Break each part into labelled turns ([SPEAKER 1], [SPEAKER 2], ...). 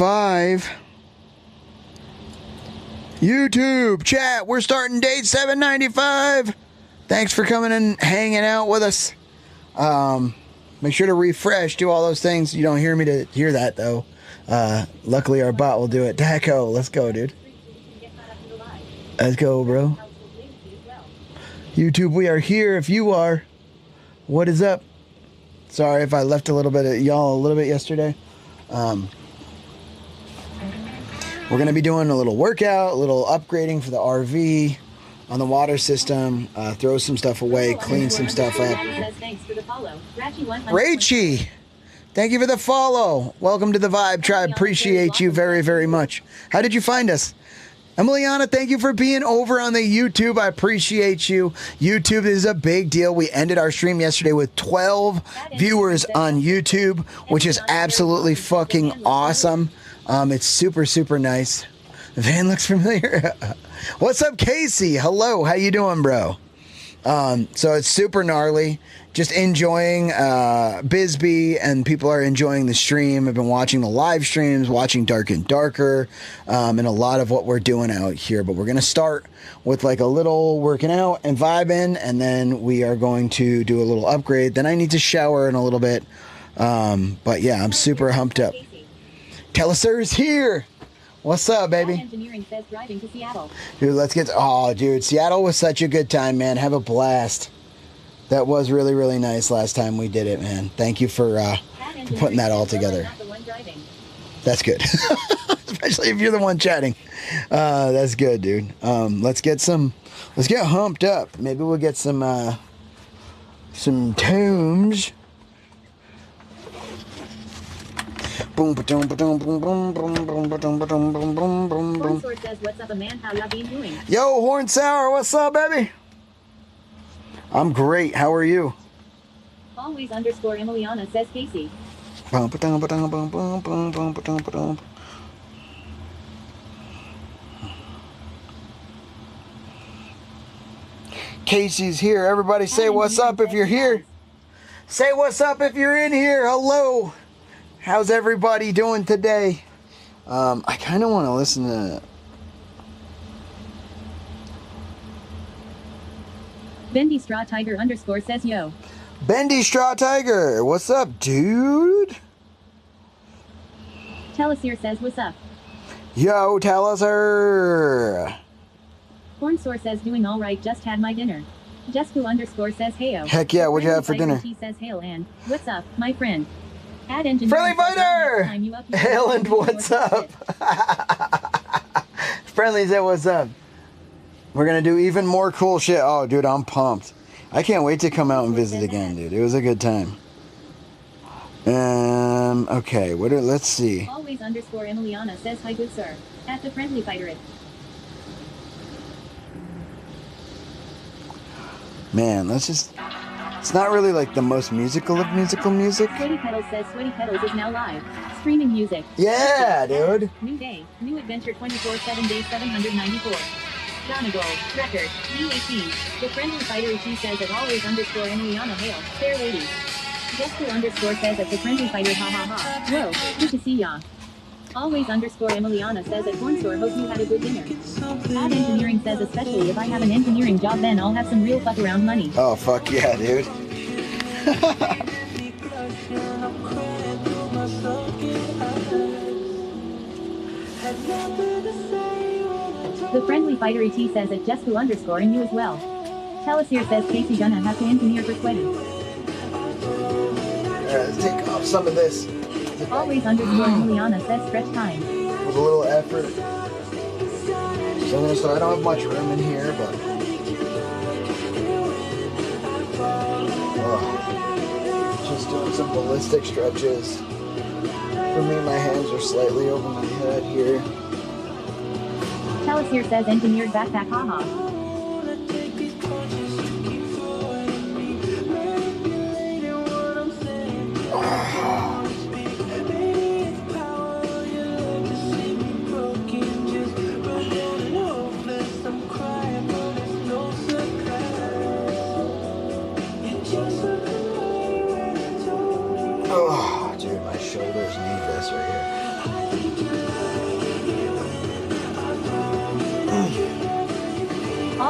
[SPEAKER 1] 795. YouTube chat, we're starting date 795. Thanks for coming and hanging out with us. Make sure to refresh, do all those things. You don't hear me to hear that, though. Luckily, our bot will do it. Daco, let's go, dude. Let's go, bro. YouTube, we are here if you are. What is up? Sorry if I left a little bit of y'all a little bit yesterday. We're going to be doing a little workout, a little upgrading for the RV on the water system. Throw some stuff away, clean some stuff up. Rachie, thank you for the follow. Welcome to the Vibe Tribe. Appreciate you very, very much. How did you find us? Emiliana, thank you for being over on the YouTube. I appreciate you. YouTube is a big deal. We ended our stream yesterday with 12 viewers on YouTube, which is absolutely fucking awesome. It's super, super nice. The van looks familiar. What's up, Casey? Hello. How you doing, bro? So it's super gnarly. Just enjoying Bisbee, and people are enjoying the stream. I've been watching the live streams, watching Dark and Darker, and a lot of what we're doing out here. But we're going to start with like a little working out and vibing, and then we are going to do a little upgrade. Then I need to shower in a little bit. But yeah, I'm super humped up. Telesur is here. What's up, baby?
[SPEAKER 2] Engineering says driving to Seattle.
[SPEAKER 1] Dude, let's get... Oh, dude, Seattle was such a good time, man. Have a blast. That was really, really nice last time we did it, man. Thank you for putting that all together. That's good. Especially if you're the one chatting. That's good, dude. Let's get humped up. Maybe we'll get some tombs. Boom, ba-dum, ba-dum, boom, boom, boom, boom, ba-dum, ba-dum, boom, boom, boom, boom.
[SPEAKER 2] Horn says, "What's up, man? How y'all been doing?"
[SPEAKER 1] Yo, Horn Sour, what's up, baby? I'm great. How are you?
[SPEAKER 2] Always underscore Emiliana says Casey.
[SPEAKER 1] Boom, ba-dum, ba-dum, boom, boom, boom, boom, ba-dum, ba-dum. Casey's here. Everybody say what's up if you're here. Say what's up if you're in here. Hello. How's everybody doing today? I kind of want to listen to...
[SPEAKER 2] Bendy Straw Tiger underscore says yo.
[SPEAKER 1] Bendy Straw Tiger, what's up, dude?
[SPEAKER 2] Telesir says what's up.
[SPEAKER 1] Yo, Telesir.
[SPEAKER 2] Hornsor says doing all right, just had my dinner. Jesku underscore says heyo.
[SPEAKER 1] Heck yeah, what'd you have for dinner?
[SPEAKER 2] He says hail and what's up, my friend. Add engineering.
[SPEAKER 1] Friendly Fighter! Hail and what's up? Friendly said what's up. We're going to do even more cool shit. Oh, dude, I'm pumped. I can't wait to come out and visit again, dude. It was a good time. Okay, let's see.
[SPEAKER 2] Always underscore Emiliana says hi, good sir. At the Friendly Fighter it.
[SPEAKER 1] Man, let's just... It's not really like the most musical of musical music.
[SPEAKER 2] Sweaty Petals says Sweaty Petals is now live. Streaming music.
[SPEAKER 1] Yeah, dude.
[SPEAKER 2] New day, new adventure 24/7 day 794. Donegal, record, E18. The Friendly Fighter he says at always underscore Emiliana hail. Fair ladies. Jessica underscore says at the Friendly Fighter ha ha ha. Whoa, good to see ya. Always underscore Emiliana says at Hornsor hope you had a good dinner. Add engineering says especially if I have an engineering job then I'll have some real fuck around money.
[SPEAKER 1] Oh fuck yeah, dude.
[SPEAKER 2] The Friendly Fighter ET says at Jesku underscore and you as well. Telesir says Casey gonna have to engineer for sweaty.
[SPEAKER 1] Alright, let's take off some of this.
[SPEAKER 2] Always underscore Emiliana says stretch time.
[SPEAKER 1] With a little effort. So I don't have much room in here, but... Just doing some ballistic stretches. For me, my hands are slightly over my head here.
[SPEAKER 2] Telesir says engineered backpack haha.
[SPEAKER 1] Oh, dude, my shoulders need this right here.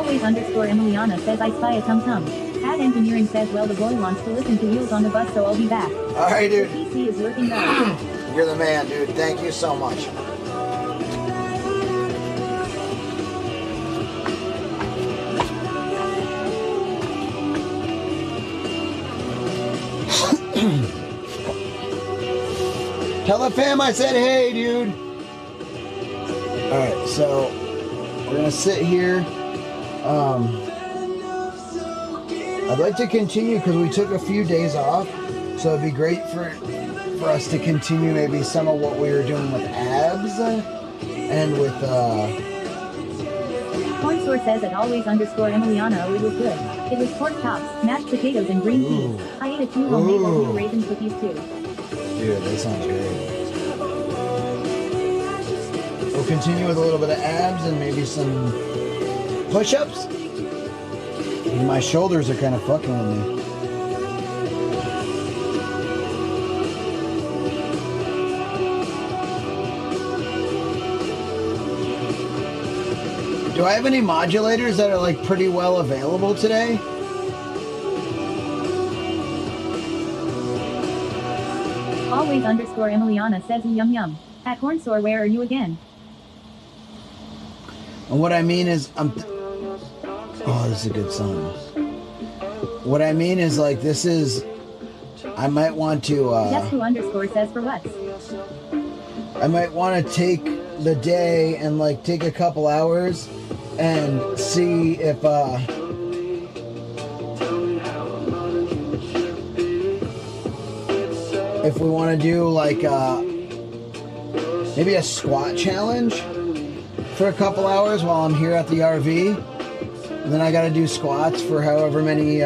[SPEAKER 2] Always underscore Emiliana says I spy a tum-tum. Ad Engineering says well the boy wants to listen to Wheels on the Bus so I'll be back.
[SPEAKER 1] Alright, dude.
[SPEAKER 2] The PC is working well.
[SPEAKER 1] You're the man, dude. Thank you so much. Tell the fam I said hey, dude. Alright, so we're gonna sit here. I'd like to continue because we took a few days off, so it'd be great for us to continue maybe some of what we were doing with abs and with
[SPEAKER 2] Corn Source says at always underscore Emiliana it was good. It was pork chops, mashed potatoes, and green peas. I ate a few homemade oatmeal raisin cookies too.
[SPEAKER 1] Dude, that sounds great. We'll continue with a little bit of abs and maybe some push-ups. My shoulders are kind of fucking with me. Do I have any modulators that are like pretty well available today?
[SPEAKER 2] Always underscore Emiliana says yum yum. At Hornsore, where are you again?
[SPEAKER 1] And what I mean is, oh, this is a good song. What I mean is, like, this is, I might want to,
[SPEAKER 2] GOOOO underscore says for what?
[SPEAKER 1] I might want to take the day and, like, take a couple hours and see if we want to do, like, maybe a squat challenge for a couple hours while I'm here at the RV. And then I got to do squats for however many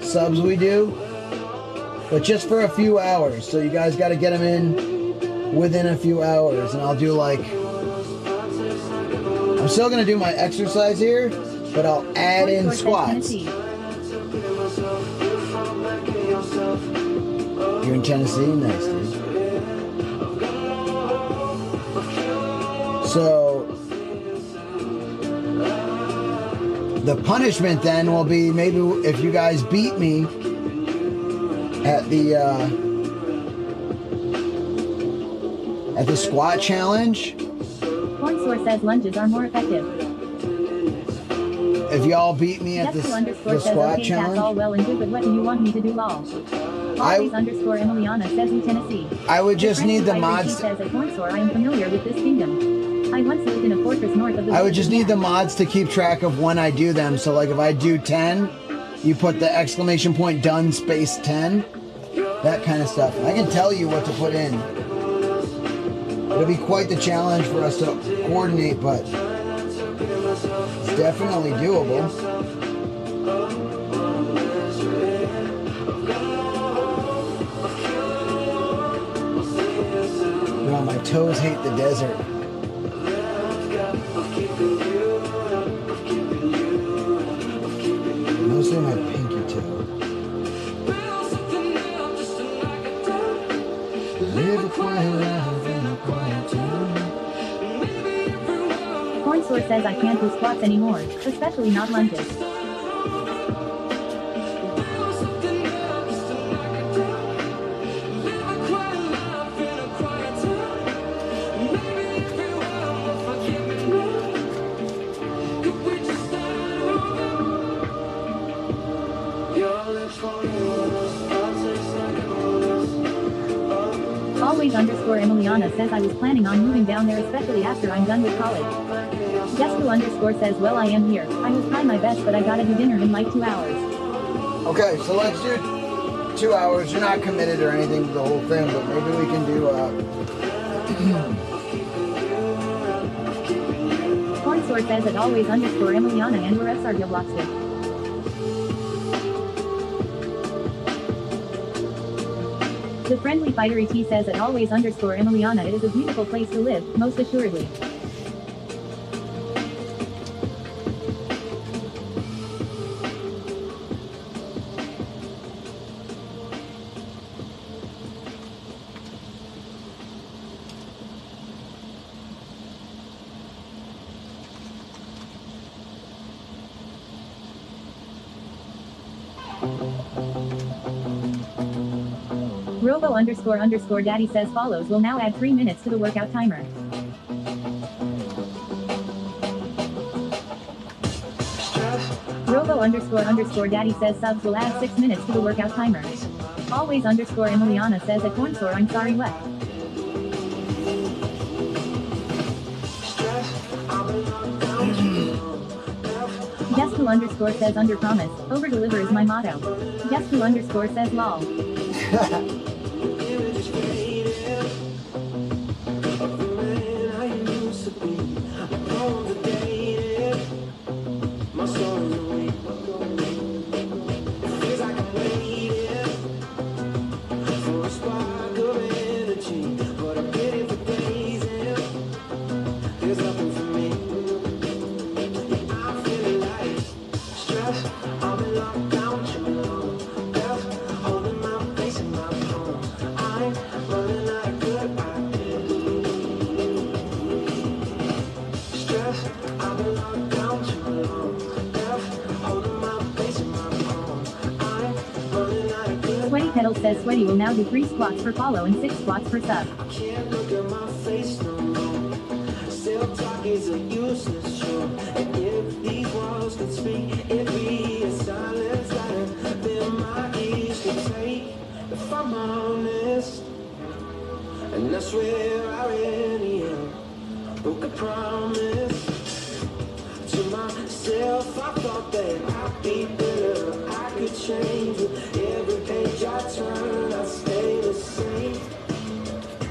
[SPEAKER 1] subs we do. But just for a few hours. So you guys got to get them in within a few hours. And I'll do like... I'm still going to do my exercise here, but I'll add in squats. You're in Tennessee? Nice, dude. So... the punishment then will be maybe if you guys beat me at the squat challenge.
[SPEAKER 2] Corn Source says lunges are more effective.
[SPEAKER 1] If y'all beat me at the squat
[SPEAKER 2] okay,
[SPEAKER 1] challenge.
[SPEAKER 2] That's all well and good, but what do you want me to do, lol? Always underscore Emiliana says in Tennessee.
[SPEAKER 1] I would just need the mods.
[SPEAKER 2] Says at Hornsore, I am familiar with this kingdom. I once lived in a fortress north of the...
[SPEAKER 1] I would just need the mods to keep track of when I do them. So like if I do 10, you put the exclamation point done space 10. That kind of stuff. I can tell you what to put in. It'll be quite the challenge for us to coordinate, but it's definitely doable. Well, my toes hate the desert. Mostly my pinky toe. Live a quiet life in a quiet town.
[SPEAKER 2] Corn Source says I can't do squats anymore, especially not lunges. Always underscore Emiliana says I was planning on moving down there especially after I'm done with college. GOOOO underscore says well I am here. I will try my best but I gotta do dinner in like 2 hours.
[SPEAKER 1] Okay, so let's do 2 hours. You're not committed or anything to the whole thing, but maybe we can do
[SPEAKER 2] Corn Source says at always underscore Emiliana and we're SRG Blockstick. The friendly fighter ET says at always underscore Emiliana it is a beautiful place to live, most assuredly. Robo _ Daddy says follows will now add 3 minutes to the workout timer. Robo _ Daddy says subs will add 6 minutes to the workout timer. Always _ Emiliana says at Cornsore I'm sorry what? Guess who _ says under promise, over deliver is my motto. Guess who _ says lol. Sweaty Pedal says Sweaty will now do 3 squats per follow and 6 squats per sub.
[SPEAKER 3] Can't look at my face no more. Self-talk is a useless chore. And if these walls could speak, it'd be a silence louder than my ears can take. If I'm honest, and I swear I really am, broke a promise to myself. I thought that I'd be better, I could change. With every page I turn, I stay the same.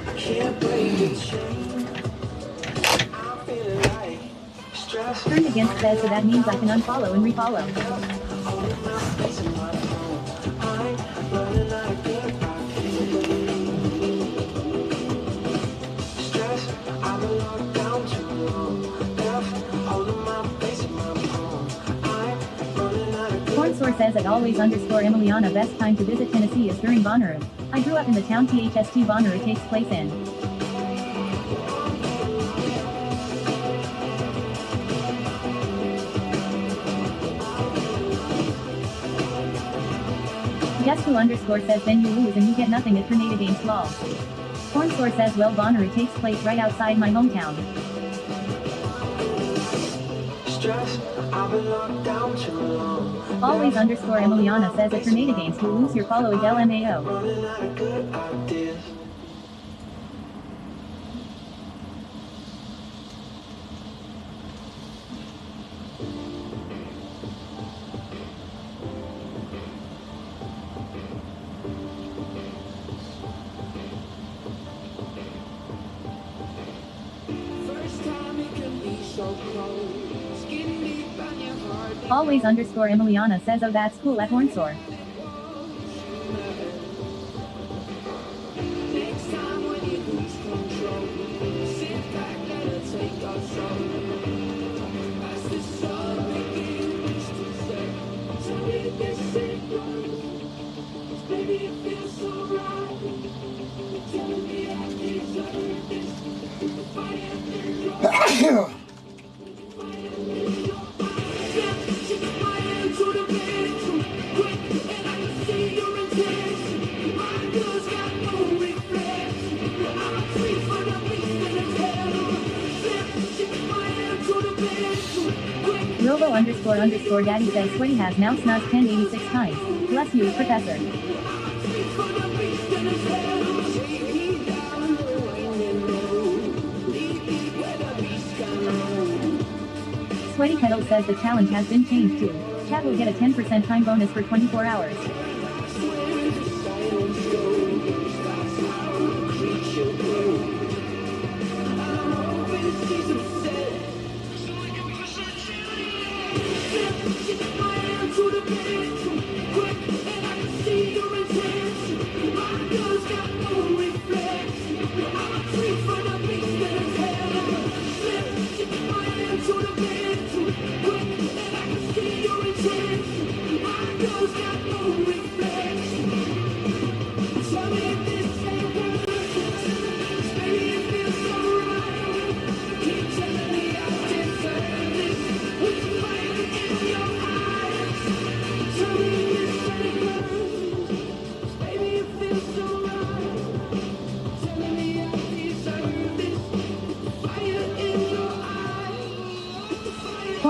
[SPEAKER 3] I can't break the chain. I'm feeling like stress.
[SPEAKER 2] Turned against says so that means I can unfollow and refollow.
[SPEAKER 3] Holding my face in my phone. I'm running like a stress. I've been locked down too long. Holding my face in my phone. I'm running like a
[SPEAKER 2] Cornsore says at always _ Emiliana best time to visit Tennessee is during Bonnaroo. I grew up in the town THST Bonnaroo takes place in. Guess who _ says then you lose and you get nothing at Grenada Games lol. Cornsore says well Bonnaroo takes place right outside my hometown.
[SPEAKER 3] stress. I've been locked down too long.
[SPEAKER 2] Always _ Emiliana says at Grenada Games you lose your follow at LMAO.
[SPEAKER 3] Running out of good ideas. First time it can be so cold. Skin deep on your heart.
[SPEAKER 2] Always _ Emiliana says oh that's cool at Cornsore.
[SPEAKER 3] Next time when you lose control, sit back, let it take us all. As the sun begins to set, so let this signal. Baby, it feels so right. You're telling me I deserve this. If I am in your
[SPEAKER 2] Robo _ Daddy says Sweaty has now snuzzed 1086 times. Bless you, Professor. Sweaty Pedal says the challenge has been changed too. Chat will get a 10% time bonus for 24 hours.
[SPEAKER 3] Got no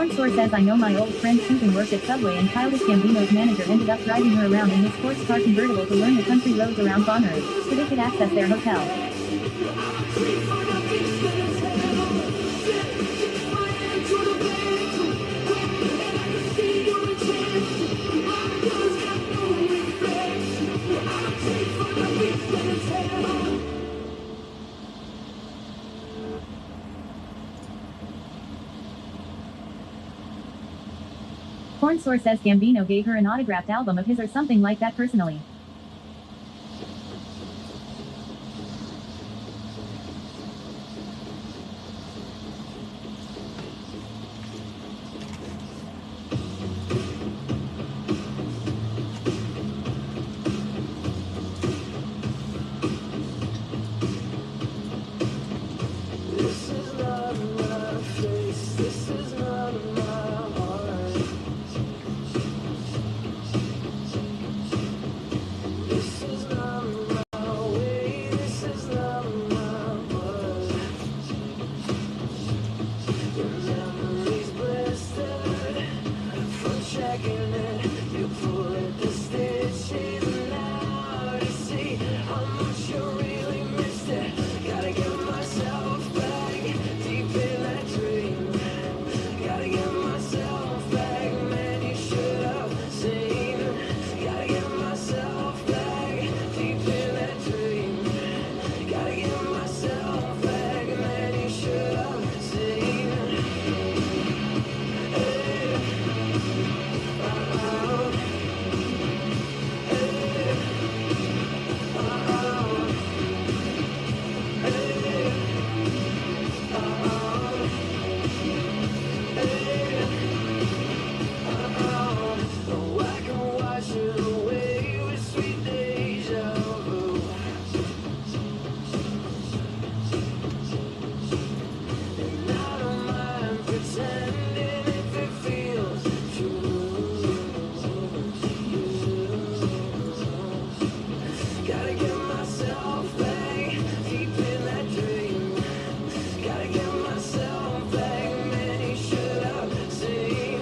[SPEAKER 2] Porn source says I know my old friend Susan worked at Subway and Childish Gambino's manager ended up driving her around in his sports car convertible to learn the country roads around Bonnaroo, so they could access their hotel. Porn source says Gambino gave her an autographed album of his or something like that personally.
[SPEAKER 3] This is not my face, this is not my heart. This is not my way, this is not my blood. Your memory's blistered from checking it. You pull at the stitches now to see how much you really missed it. Gotta get myself back deep in that dream. Gotta get myself back, man, you should have seen. Gotta get myself back deep in that dream. Gotta get myself back, man, you should have seen. Hey, oh, I can wash it away with sweet deja vu. And I don't mind pretending if it feels true. Gotta get myself back deep in that dream. Gotta get myself back, man, you should have seen.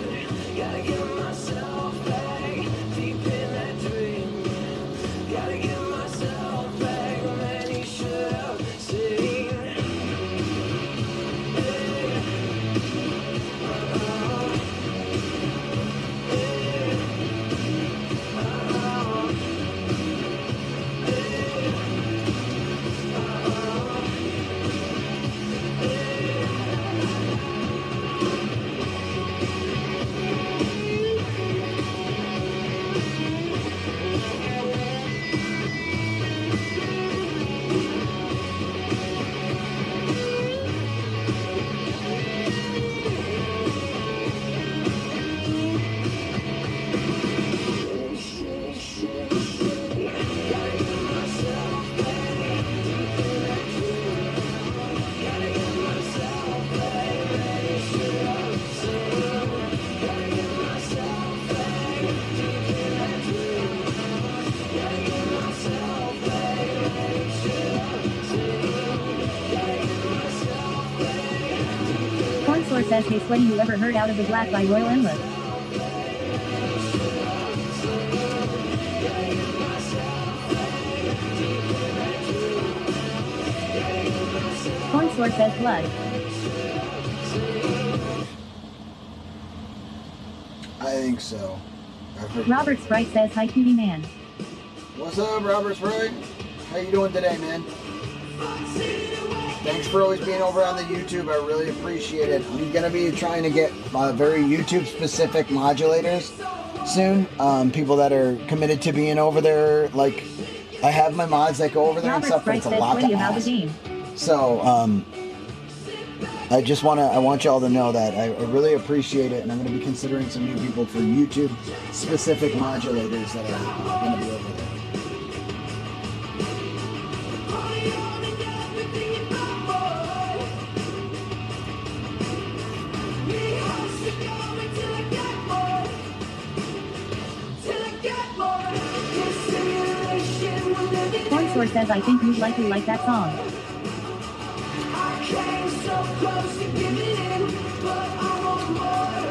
[SPEAKER 3] Gotta get myself back deep in that dream. Gotta get myself back, man, you should have seen.
[SPEAKER 2] Porn source says hey sweaty you ever heard Out of the Black by Royal Endless? Porn source says blood.
[SPEAKER 1] I think so. I've heard-
[SPEAKER 2] Robert Sprite says hi cutie man.
[SPEAKER 1] What's up, Robert Sprite? How you doing today, man? Thanks for always being over on the YouTube. I really appreciate it. I'm gonna be trying to get very YouTube-specific modulators soon. People that are committed to being over there. Like, I have my mods that go over there and
[SPEAKER 2] Robert
[SPEAKER 1] stuff, but
[SPEAKER 2] Sprite
[SPEAKER 1] it's a
[SPEAKER 2] says
[SPEAKER 1] lot
[SPEAKER 2] sweaty
[SPEAKER 1] to
[SPEAKER 2] about the
[SPEAKER 1] ask.
[SPEAKER 2] game.
[SPEAKER 1] So, I want y'all to know that I really appreciate it, and I'm going to be considering some new people for YouTube specific modulators that are going to be over there.
[SPEAKER 2] Porn source says I think you'd likely like that song.
[SPEAKER 3] close to giving in, but I want more.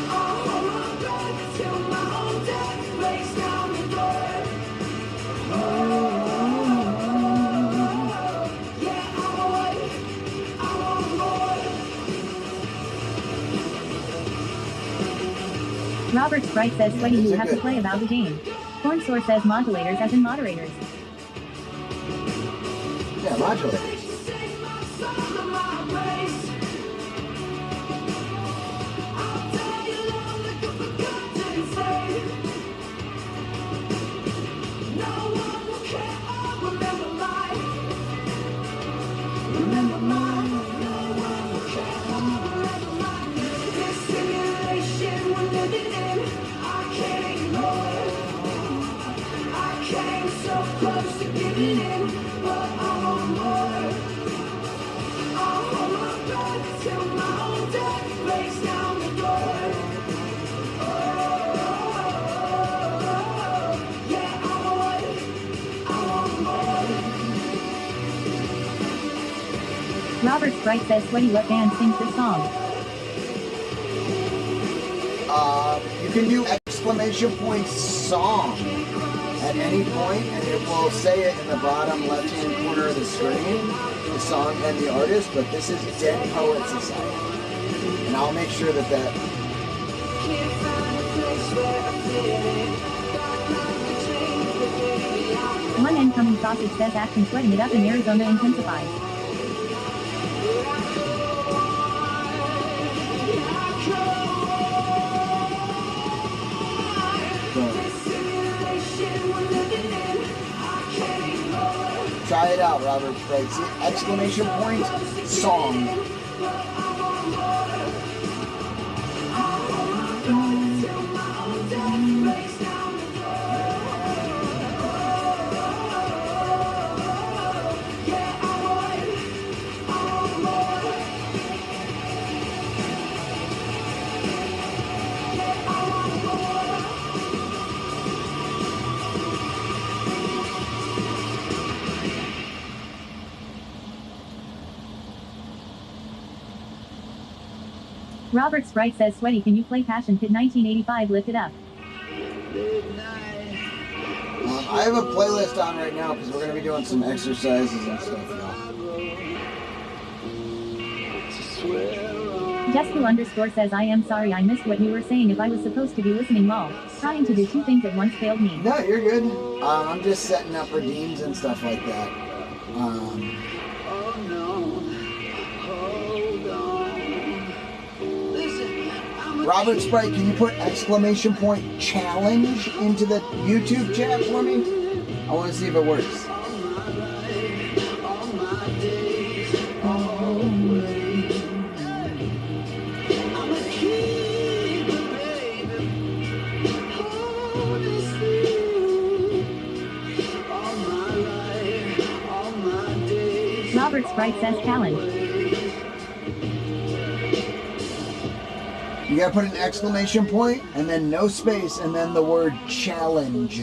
[SPEAKER 3] I'll hold my breath till my own death breaks down the door. Yeah, I want more.
[SPEAKER 2] Robert Sprite says, Sweaty, you have to play about the game. Corn Source says modulators as in moderators.
[SPEAKER 1] Yeah, modulators.
[SPEAKER 3] Close to giving in, but I want more. I'll hold my breath till my own death breaks down the door. Yeah, I want more.
[SPEAKER 2] Robert Sprite says, Sweaty, what band sings this song?
[SPEAKER 1] You can do exclamation point song at any point, and it will say it in the bottom left-hand corner of the screen, the song and the artist, but this is Dead Poet Society. And I'll make sure that that...
[SPEAKER 2] One incoming sausage says, action sweating it up in Arizona intensifies.
[SPEAKER 1] Try it out, Robert Sprite. See, exclamation point, song.
[SPEAKER 2] Robert Sprite says, Sweaty, can you play Passion Pit 1985, lift it up?
[SPEAKER 1] I have a playlist on right now because we're going to be doing some exercises and stuff, y'all.
[SPEAKER 2] Jesco_ says, I am sorry I missed what you were saying if I was supposed to be listening lol. Trying to do two things at once failed me.
[SPEAKER 1] No, you're good. I'm just setting up redeems and stuff like that. Robert Sprite, can you put exclamation point challenge into the YouTube chat for me? I want to see if it works.
[SPEAKER 2] Robert Sprite says challenge.
[SPEAKER 1] You gotta put an exclamation point and then no space and then the word challenge.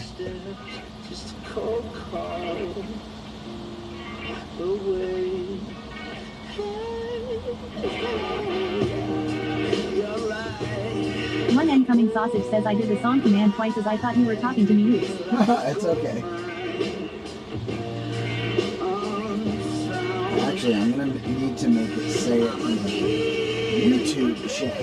[SPEAKER 2] One incoming sausage says, I did the song command twice as I thought you were talking to me. Oops.
[SPEAKER 1] It's okay. Actually, I'm gonna need to make it say it in the YouTube chat.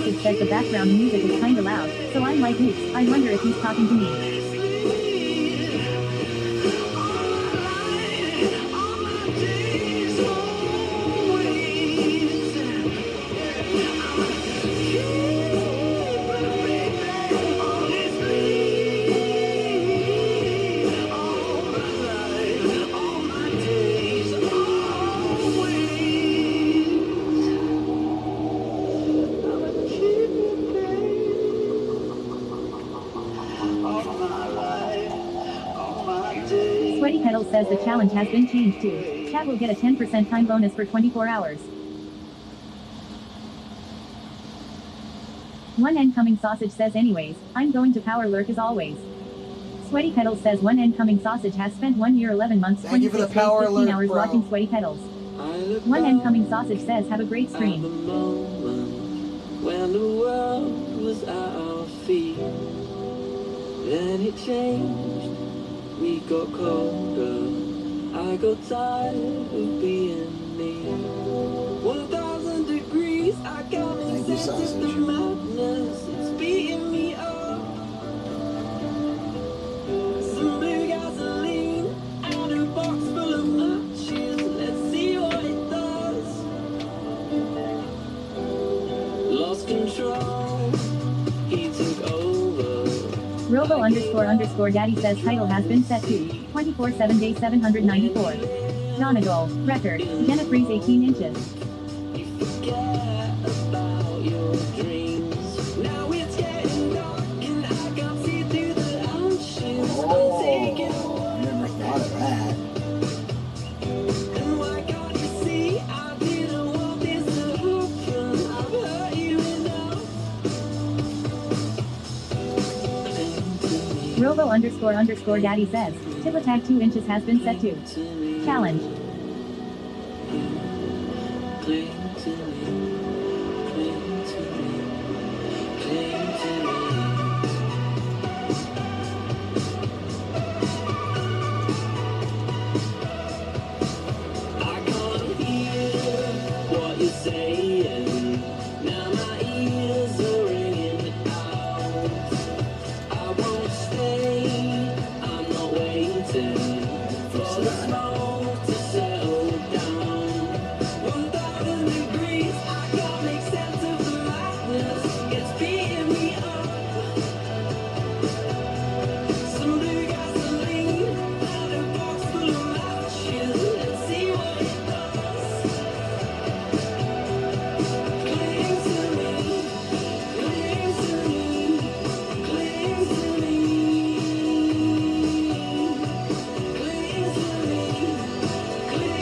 [SPEAKER 2] Sausage says the background music is kinda loud, so I'm like, oops, I wonder if he's talking to me. Sweaty Petals says the challenge has been changed too. Chat will get a 10% time bonus for 24 hours. One incoming sausage says anyways, I'm going to power lurk as always. Sweaty Petals says one incoming sausage has spent 1 year 11 months
[SPEAKER 1] Thank you for
[SPEAKER 2] 26
[SPEAKER 1] the
[SPEAKER 2] days
[SPEAKER 1] power
[SPEAKER 2] 15
[SPEAKER 1] alert,
[SPEAKER 2] hours
[SPEAKER 1] bro.
[SPEAKER 2] watching Sweaty Petals. One incoming sausage says have a great stream.
[SPEAKER 3] When the world was at our feet, then it changed. We got colder. I got tired of being me. 1,000 degrees. I got me
[SPEAKER 1] Thank you,
[SPEAKER 3] sense of the
[SPEAKER 1] sausage.
[SPEAKER 3] madness. It's beating me up. Some blue gasoline and a box full of matches. Let's see what it does. Lost control. He took over.
[SPEAKER 2] Robo__daddy says title has been set to 24/7 day 794. Donegal, record, Jenna Freeze 18 inches.
[SPEAKER 3] You forget about your dreams. Now it's getting dark and I can't see through the ashes. I'm taking
[SPEAKER 1] Oh, never thought of that.
[SPEAKER 3] and why can't you see I didn't want this to happen? I've hurt you enough.
[SPEAKER 2] Robo__daddy says tip attack 2 inches has been set to challenge.
[SPEAKER 3] Cling to me, cling to me, cling to me. I can't hear what you're saying. Now my ears are ringing out. I won't stay. I'm not waiting for the smoke to settle down. 1,000 degrees. I can't make sense of the madness. It's beating me up. Some blue gasoline and a box full of matches. Let's see what it does. Cling to me, cling to me, cling to me, cling to me, cling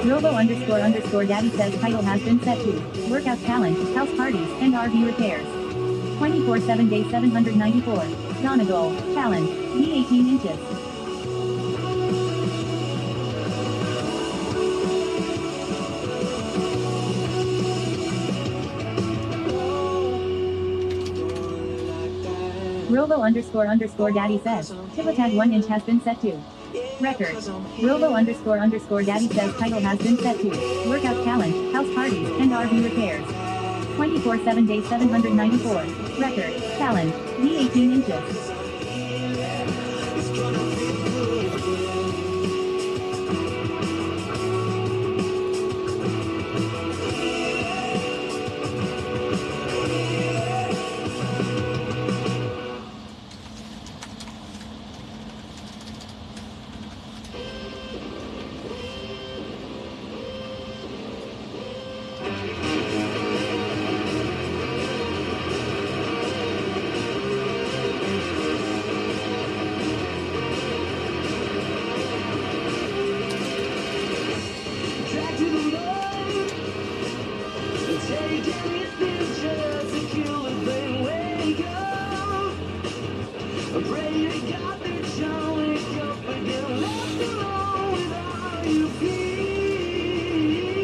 [SPEAKER 2] Robo__ Daddy says title has been set to workout challenge, house parties, and RV repairs. 24/7 day 794. Donna goal, challenge, be 18 inches. Robo__ Daddy says, Subathon 1 inch has been set to record. Robo__ Daddy says title has been set to workout challenge, house parties, and RV repairs. 24/7 day 794. Record, challenge, be 18 inches.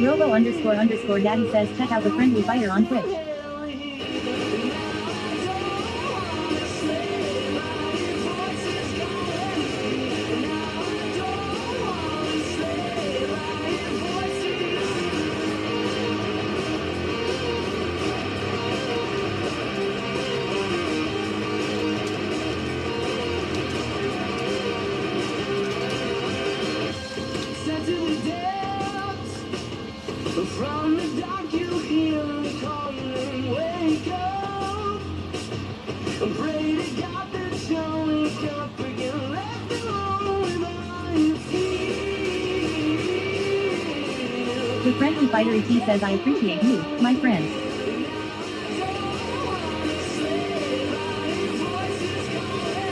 [SPEAKER 2] Robo__ Daddy says check out the friendly fighter on Twitch.
[SPEAKER 3] From the dark you hear them calling, wake up. Pray to God that you'll wake up again, left alone with all you feel.
[SPEAKER 2] The friendly fighter ET says I appreciate you, my friend.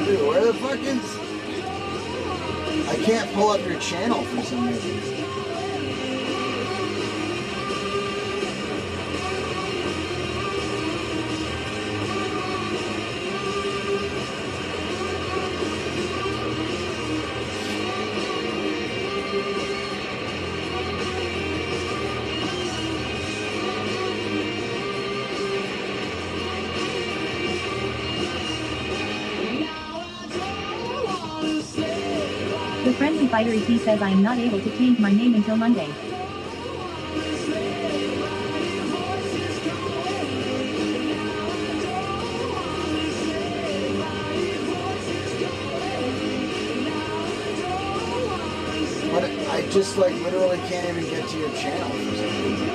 [SPEAKER 1] Dude, where the fuck is... I can't pull up your channel for some reason.
[SPEAKER 2] The friendly fighter ET says I am not able to change my name until Monday.
[SPEAKER 1] But I just like literally can't even get to your channel for some reason.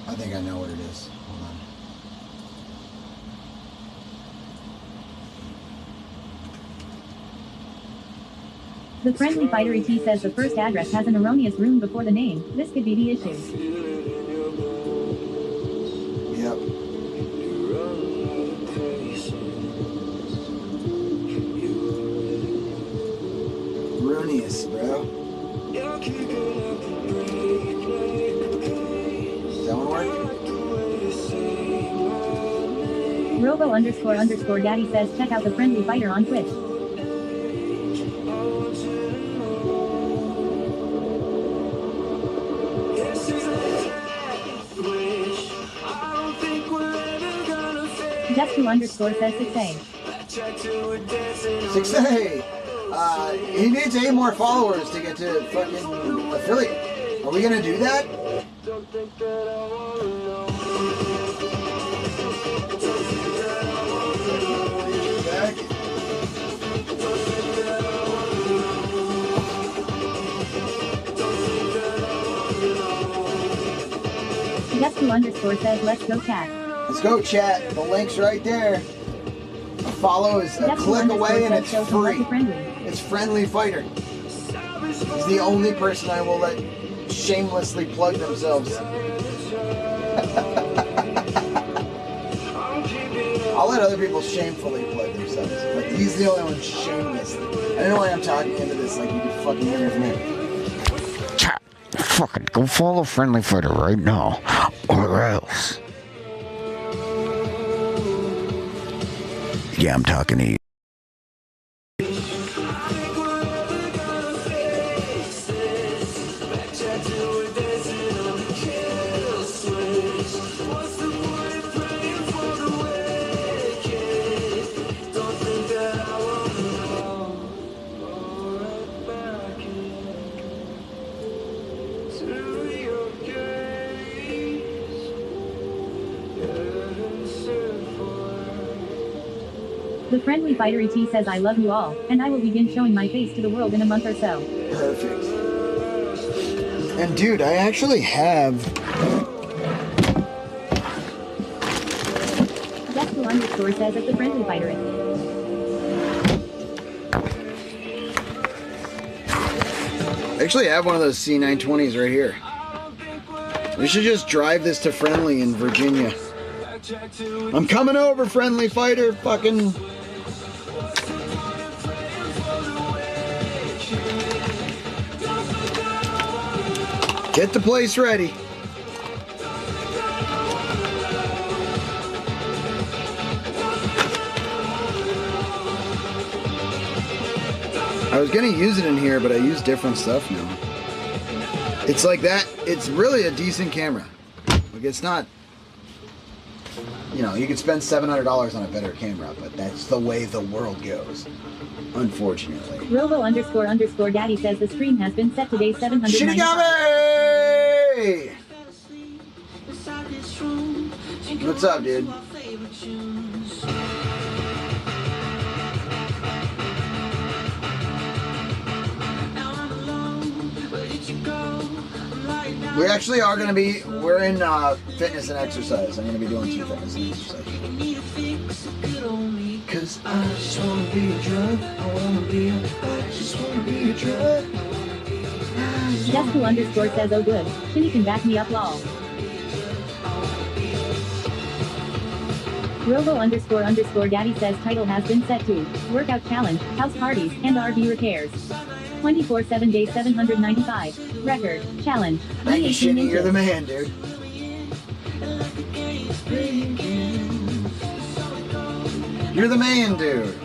[SPEAKER 1] I think I know what it is. Hold on.
[SPEAKER 2] The friendly fighter ET says the first address has an erroneous room before the name. This could be the issue.
[SPEAKER 1] Yep. Erroneous, bro. Does that one work?
[SPEAKER 2] Robo__ Daddy says check out the friendly fighter on Twitch. Just2_ says 6A.
[SPEAKER 1] 6A. He needs 8 more followers to get to fucking affiliate. Are we gonna do that?
[SPEAKER 2] Just2_ says let's go chat.
[SPEAKER 1] Let's go, chat. The link's right there. A follow is a click away and it's free. It's Friendly Fighter. He's the only person I will let shamelessly plug themselves. I'll let other people shamefully plug themselves, but he's the only one shamelessly. I don't know why I'm talking into this like you can fucking hear it from here.
[SPEAKER 4] Chat, fucking go follow Friendly Fighter right now, or else. Yeah, I'm talking to you.
[SPEAKER 2] The Friendly Fighter ET says I love you all, and I will begin showing my face to the world in a month or so.
[SPEAKER 1] Perfect. And dude, I actually have...
[SPEAKER 2] Just2_ says it's the Friendly Fighter.
[SPEAKER 1] I actually have one of those C920s right here. We should just drive this to Friendly in Virginia. I'm coming over, Friendly Fighter. Fucking... Get the place ready. I was gonna use it in here, but I use different stuff now. It's like that. It's really a decent camera. Like, it's not... You know, you could spend $700 on a better camera, but that's the way the world goes. Unfortunately.
[SPEAKER 2] Robo__ Daddy says the stream has been set today 795.
[SPEAKER 1] Shinigami! What's up, dude? We actually are going to be, we're in fitness and exercise. I'm going to be doing some fitness and exercise. Cause I just want to be a drug. I just want to be a drug.
[SPEAKER 2] Just2_ says oh good. Shinny can back me up lol. Robo__ Daddy says title has been set to Workout Challenge, House Parties, and RV Repairs. 24/7 day 795. Record. Challenge.
[SPEAKER 1] Thank you, Shinny. You're the man, dude. You're the man, dude.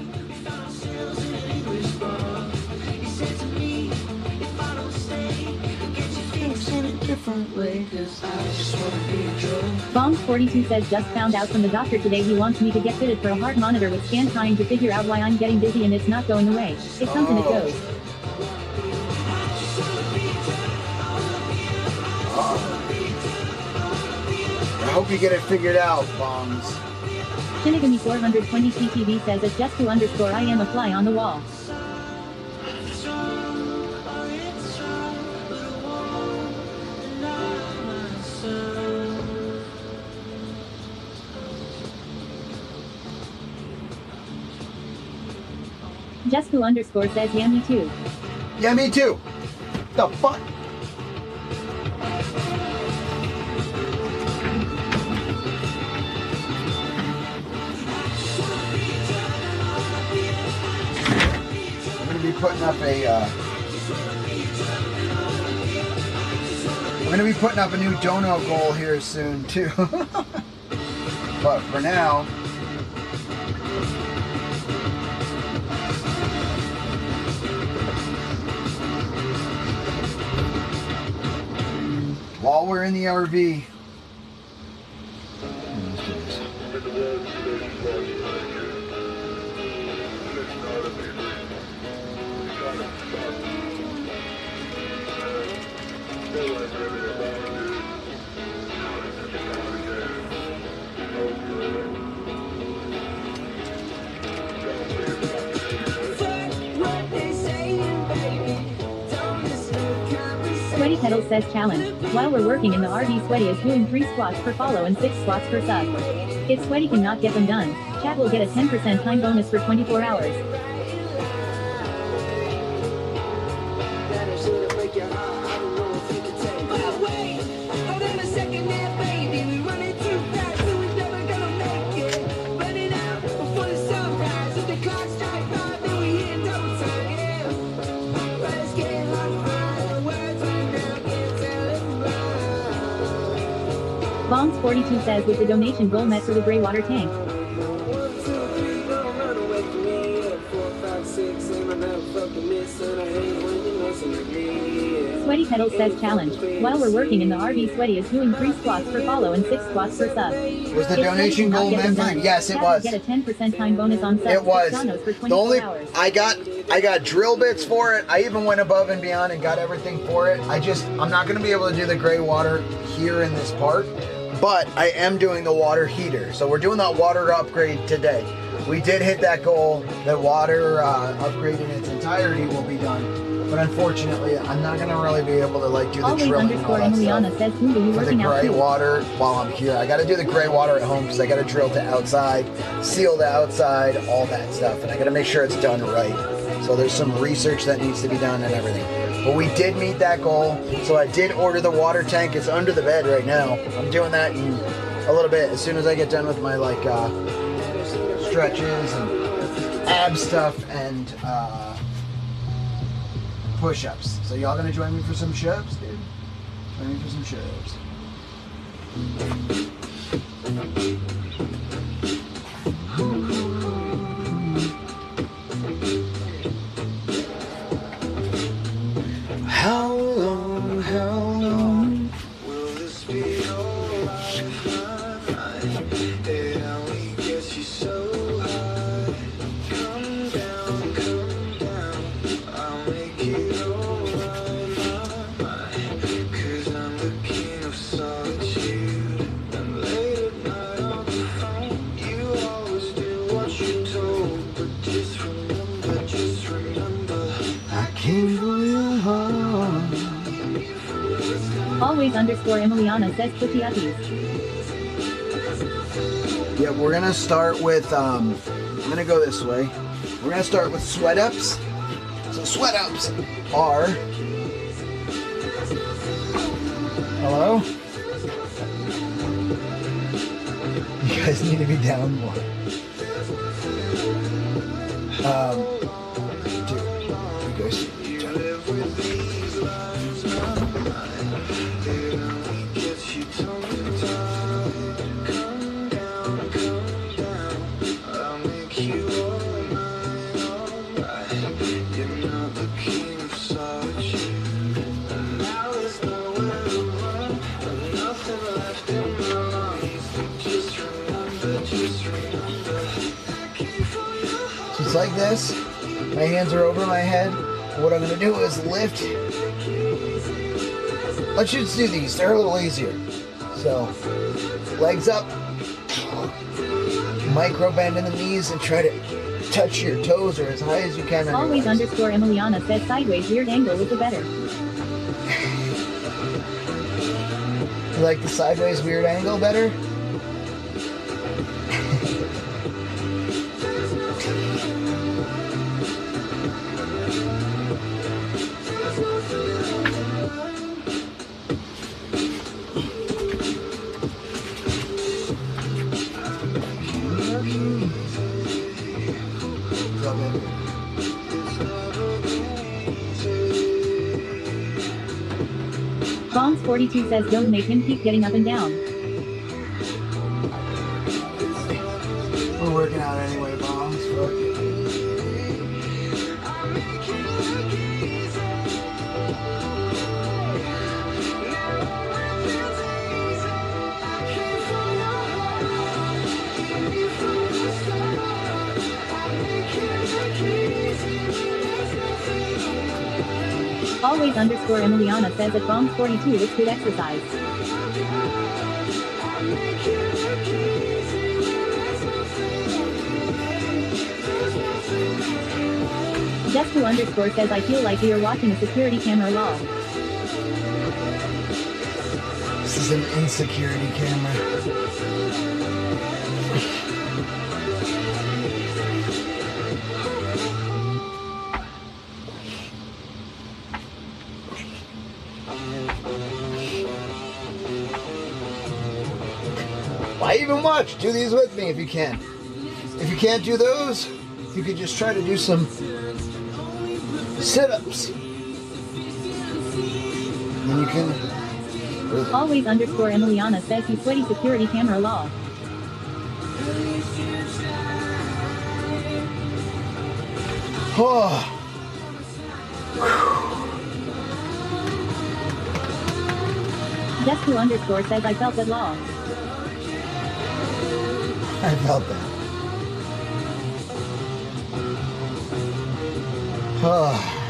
[SPEAKER 2] Bongs42 says just found out from the doctor today he wants me to get fitted for a heart monitor with scan trying to figure out why I'm getting dizzy and it's not going away. It comes and it goes.
[SPEAKER 1] I hope you get it figured out, Bongs.
[SPEAKER 2] Shinigami 420 CTV says it's just2_ I am a fly on the wall. Just2_ says yeah me too.
[SPEAKER 1] Yeah, me too. The fuck? I'm gonna be putting up a new dono goal here soon too. But for now, while we're in the RV,
[SPEAKER 2] Sweaty Pedals says challenge. While we're working in the RV, Sweaty is doing 3 squats per follow and 6 squats per sub. If Sweaty cannot get them done, chat will get a 10% time bonus for 24 hours. Bongs42 says with the donation goal met for the gray water tank. Sweaty Pedals says challenge. While we're working in the RV, Sweaty is doing 3 squats per follow and 6 squats per sub.
[SPEAKER 1] Was the donation goal meant for? Yes, it was.
[SPEAKER 2] Get a 10% time bonus on subs.
[SPEAKER 1] It was.
[SPEAKER 2] The only
[SPEAKER 1] I got drill bits for it. I even went above and beyond and got everything for it. I'm not going to be able to do the gray water here in this park, but I am doing the water heater. So we're doing that water upgrade today. We did hit that goal. The water upgrade in its entirety will be done. But unfortunately, I'm not going to really be able to do the drilling and all that stuff
[SPEAKER 2] says, for
[SPEAKER 1] the gray water while I'm here. I got to do the gray water at home because I got to drill to outside, seal the outside, all that stuff. And I got to make sure it's done right. So there's some research that needs to be done and everything. But we did meet that goal. So I did order the water tank. It's under the bed right now. I'm doing that in a little bit. As soon as I get done with my stretches and ab stuff and push-ups. So y'all gonna join me for some shows, dude? Join me for some shows. How long will this be alright? It only gets you so high. Come down, I'll make it alright, 'cause I'm the king of solitude. And late at night on the phone, you always do what you're told. But just remember, I came for your heart.
[SPEAKER 2] Always _Emiliana says cookie uppies.
[SPEAKER 1] Yeah, we're gonna start with I'm gonna go this way. We're gonna start with sweat ups. So sweat ups are hello? You guys need to be down more. Dude, you guys need to be down. So it's like this. My hands are over my head. What I'm gonna do is lift. Let's just do these. They're a little easier. So, legs up. Micro bend in the knees and try to touch your toes or as high as you can.
[SPEAKER 2] Always _Emiliana says sideways weird angle with the better.
[SPEAKER 1] You like the sideways weird angle better?
[SPEAKER 2] Bongs42 says don't make him keep getting up and down.
[SPEAKER 1] We're working out anyway, Bongs. Fuck it.
[SPEAKER 2] Always _Emiliana says that Bongs42 looks good exercise. Just__ says I feel like we are watching a security camera lol.
[SPEAKER 1] is an insecurity camera. Why even watch? Do these with me if you can. If you can't do those, you could just try to do some sit-ups. And you can...
[SPEAKER 2] Always underscore Emiliana says you sweaty security camera lol.
[SPEAKER 1] Oh.
[SPEAKER 2] Just2 underscore says I felt that lol.
[SPEAKER 1] I felt that. Oh.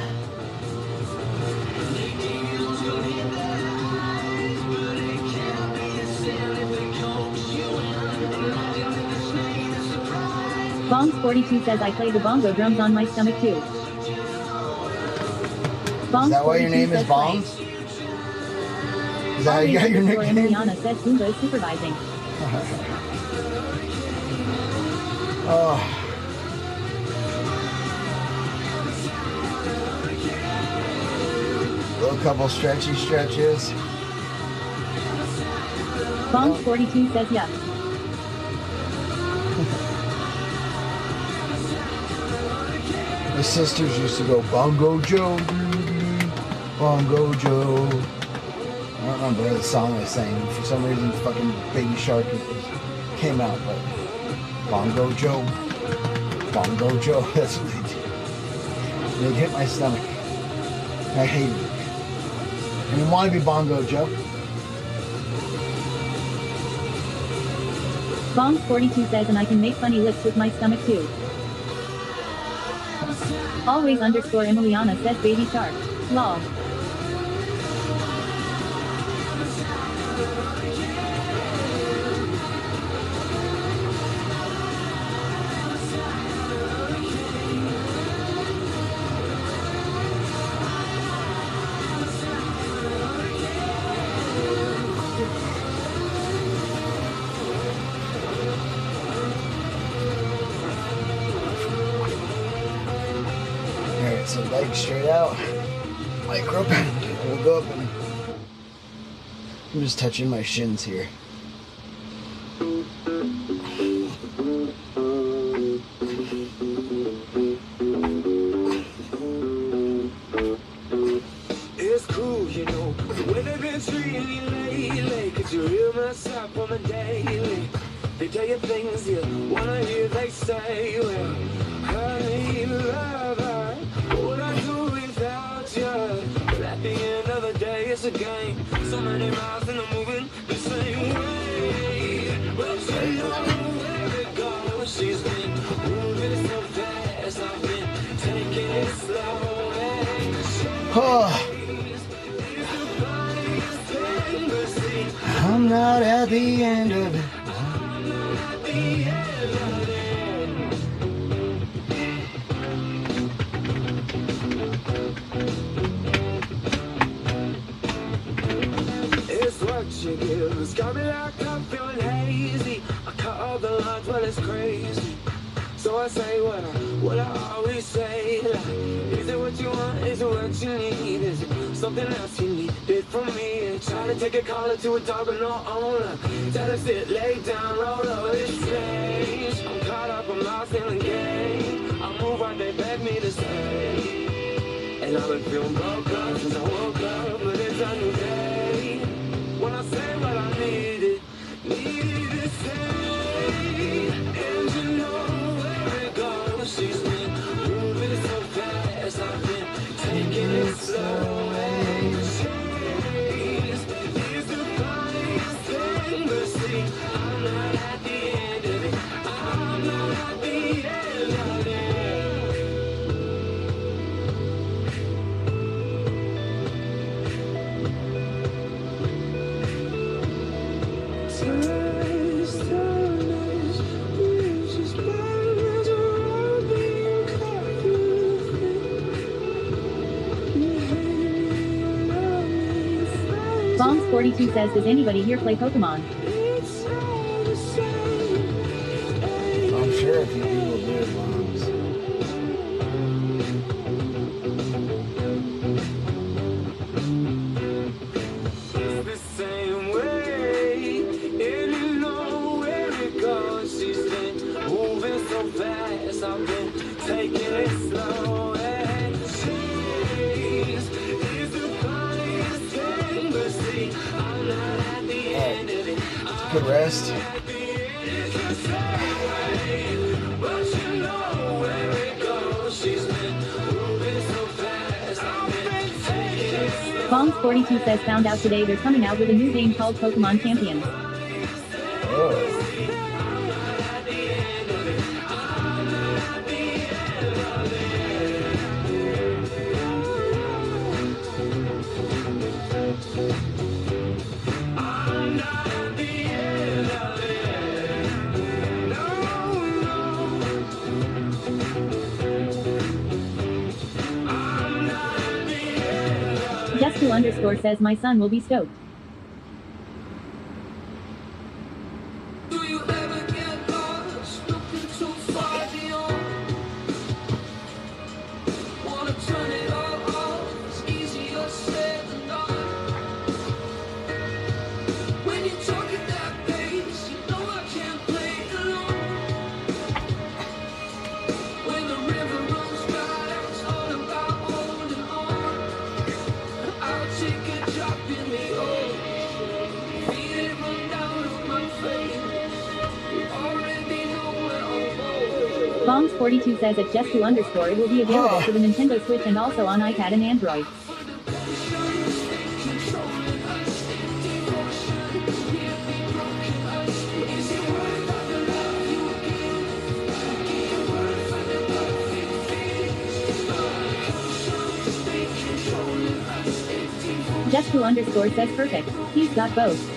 [SPEAKER 2] Bongs42 says I play the bongo drums on my stomach too.
[SPEAKER 1] Is that why your name is Bongs? Is that how you got your nickname?
[SPEAKER 2] Emiliana says Zumba is supervising.
[SPEAKER 1] Oh. A couple stretchy stretches.
[SPEAKER 2] Bongs42 says yes.
[SPEAKER 1] My sisters used to go Bongo Joe, Bongo Joe. I don't remember the song I sang. For some reason, fucking Baby Shark came out, but Bongo Joe, Bongo Joe. That's what they do. They hit my stomach. I hate it. And you want to be Bongo Joe?
[SPEAKER 2] Bongs42 says and I can make funny lips with my stomach too. Always underscore Emiliana says baby shark. Lol.
[SPEAKER 1] Alright, so legs straight out. Micro bend. We'll go up and I'm just touching my shins here.
[SPEAKER 3] It's cool, you know, the way they've been treating you lately. Cause you real mess up on the daily. They tell you things you wanna hear, they say, well, honey, lover, what I do without you? But at the end of the day, it's a game. So many miles in the moving the same way. But you know where it goes. She's been moving so fast, I've been taking it slow.
[SPEAKER 1] Oh, I'm not at the end of it.
[SPEAKER 3] It's what you give. It's got me like I'm feeling hazy. I cut all the lines, well, it's crazy. So I say what I always say. Like, is it what you want? Is it what you need? Is it something else you needed from me? And try to take a collar to a dog but no owner. Tell us sit, lay down, roll over, it's strange. I'm caught up, I'm lost in the game. I move on, they beg me to stay. And I've been feeling broke up since I woke up, but it's a new day. When I say what I needed to say. And you know where it goes. She's been moving so fast, I've been taking it slow. And she's the funniest thing, but see, I'm not at the end of it. I'm not at the end of it. Taste
[SPEAKER 2] Bongs42 says, does anybody here play Pokemon?
[SPEAKER 1] I'm sure if you do, we'll do it, Moms.
[SPEAKER 3] The same way, and you know where it goes. She's been moving so fast, I've been taking it slow. And she's the funniest thing, but see, I'm not at the end of it.
[SPEAKER 1] Good rest.
[SPEAKER 3] At the end, it's the same way, but you know where it goes. She's been moving so fast, I've been taking it slow.
[SPEAKER 2] Bongs42 says, found out today they're coming out with a new game called Pokemon Champions.
[SPEAKER 1] Oh.
[SPEAKER 2] Just2_ says, my son will be stoked.
[SPEAKER 3] Do you ever get lost, looking too far beyond? Wanna turn it all off, it's easier said than done. When you talk at that pace, you know I can't play along. When the river runs dry, it's all about holding on. I'll take a drop in the ocean, feel it run down on my face. You already know where I'm going.
[SPEAKER 2] Bongs42 says at Just2_ it will be available for the Nintendo Switch and also on iPad and Android. Just2_ says perfect. He's got both.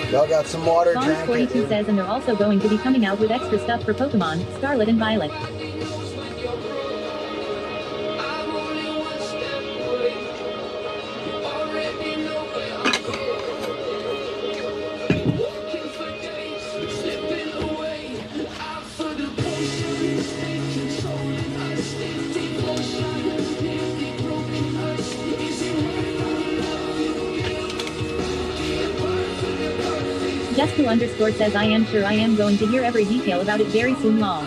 [SPEAKER 1] Y'all got some water, drink it.
[SPEAKER 2] Bongs42 says, and they're also going to be coming out with extra stuff for Pokemon, Scarlet and Violet. Just2_ says, I am sure I am going to hear every detail about it very soon, lol.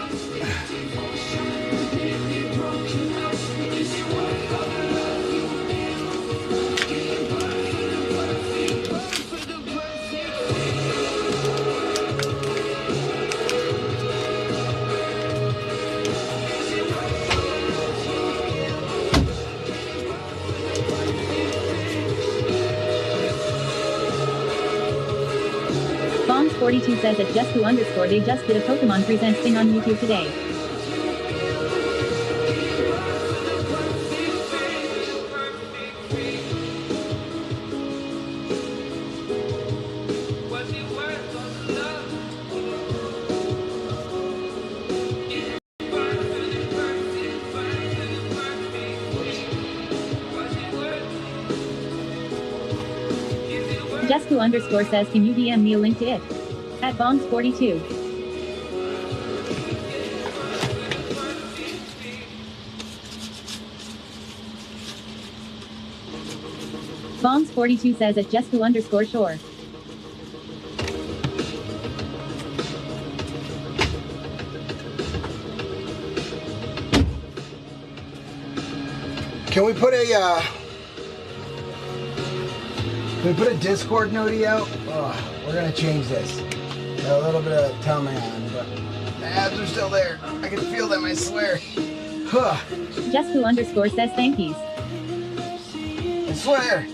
[SPEAKER 2] Bongs42 says at Just2_ they just did a Pokemon Presents thing on YouTube today. Just2_ says, can you DM me a link to it? At Bongs42. Bongs42 says at Just2_ sure.
[SPEAKER 1] Can we put a Discord noti out? Oh, we're gonna change this. Got a little bit of tummy on, but The abs are still there. I can feel them, I swear. Huh.
[SPEAKER 2] Just2 underscore says thankies.
[SPEAKER 1] I swear.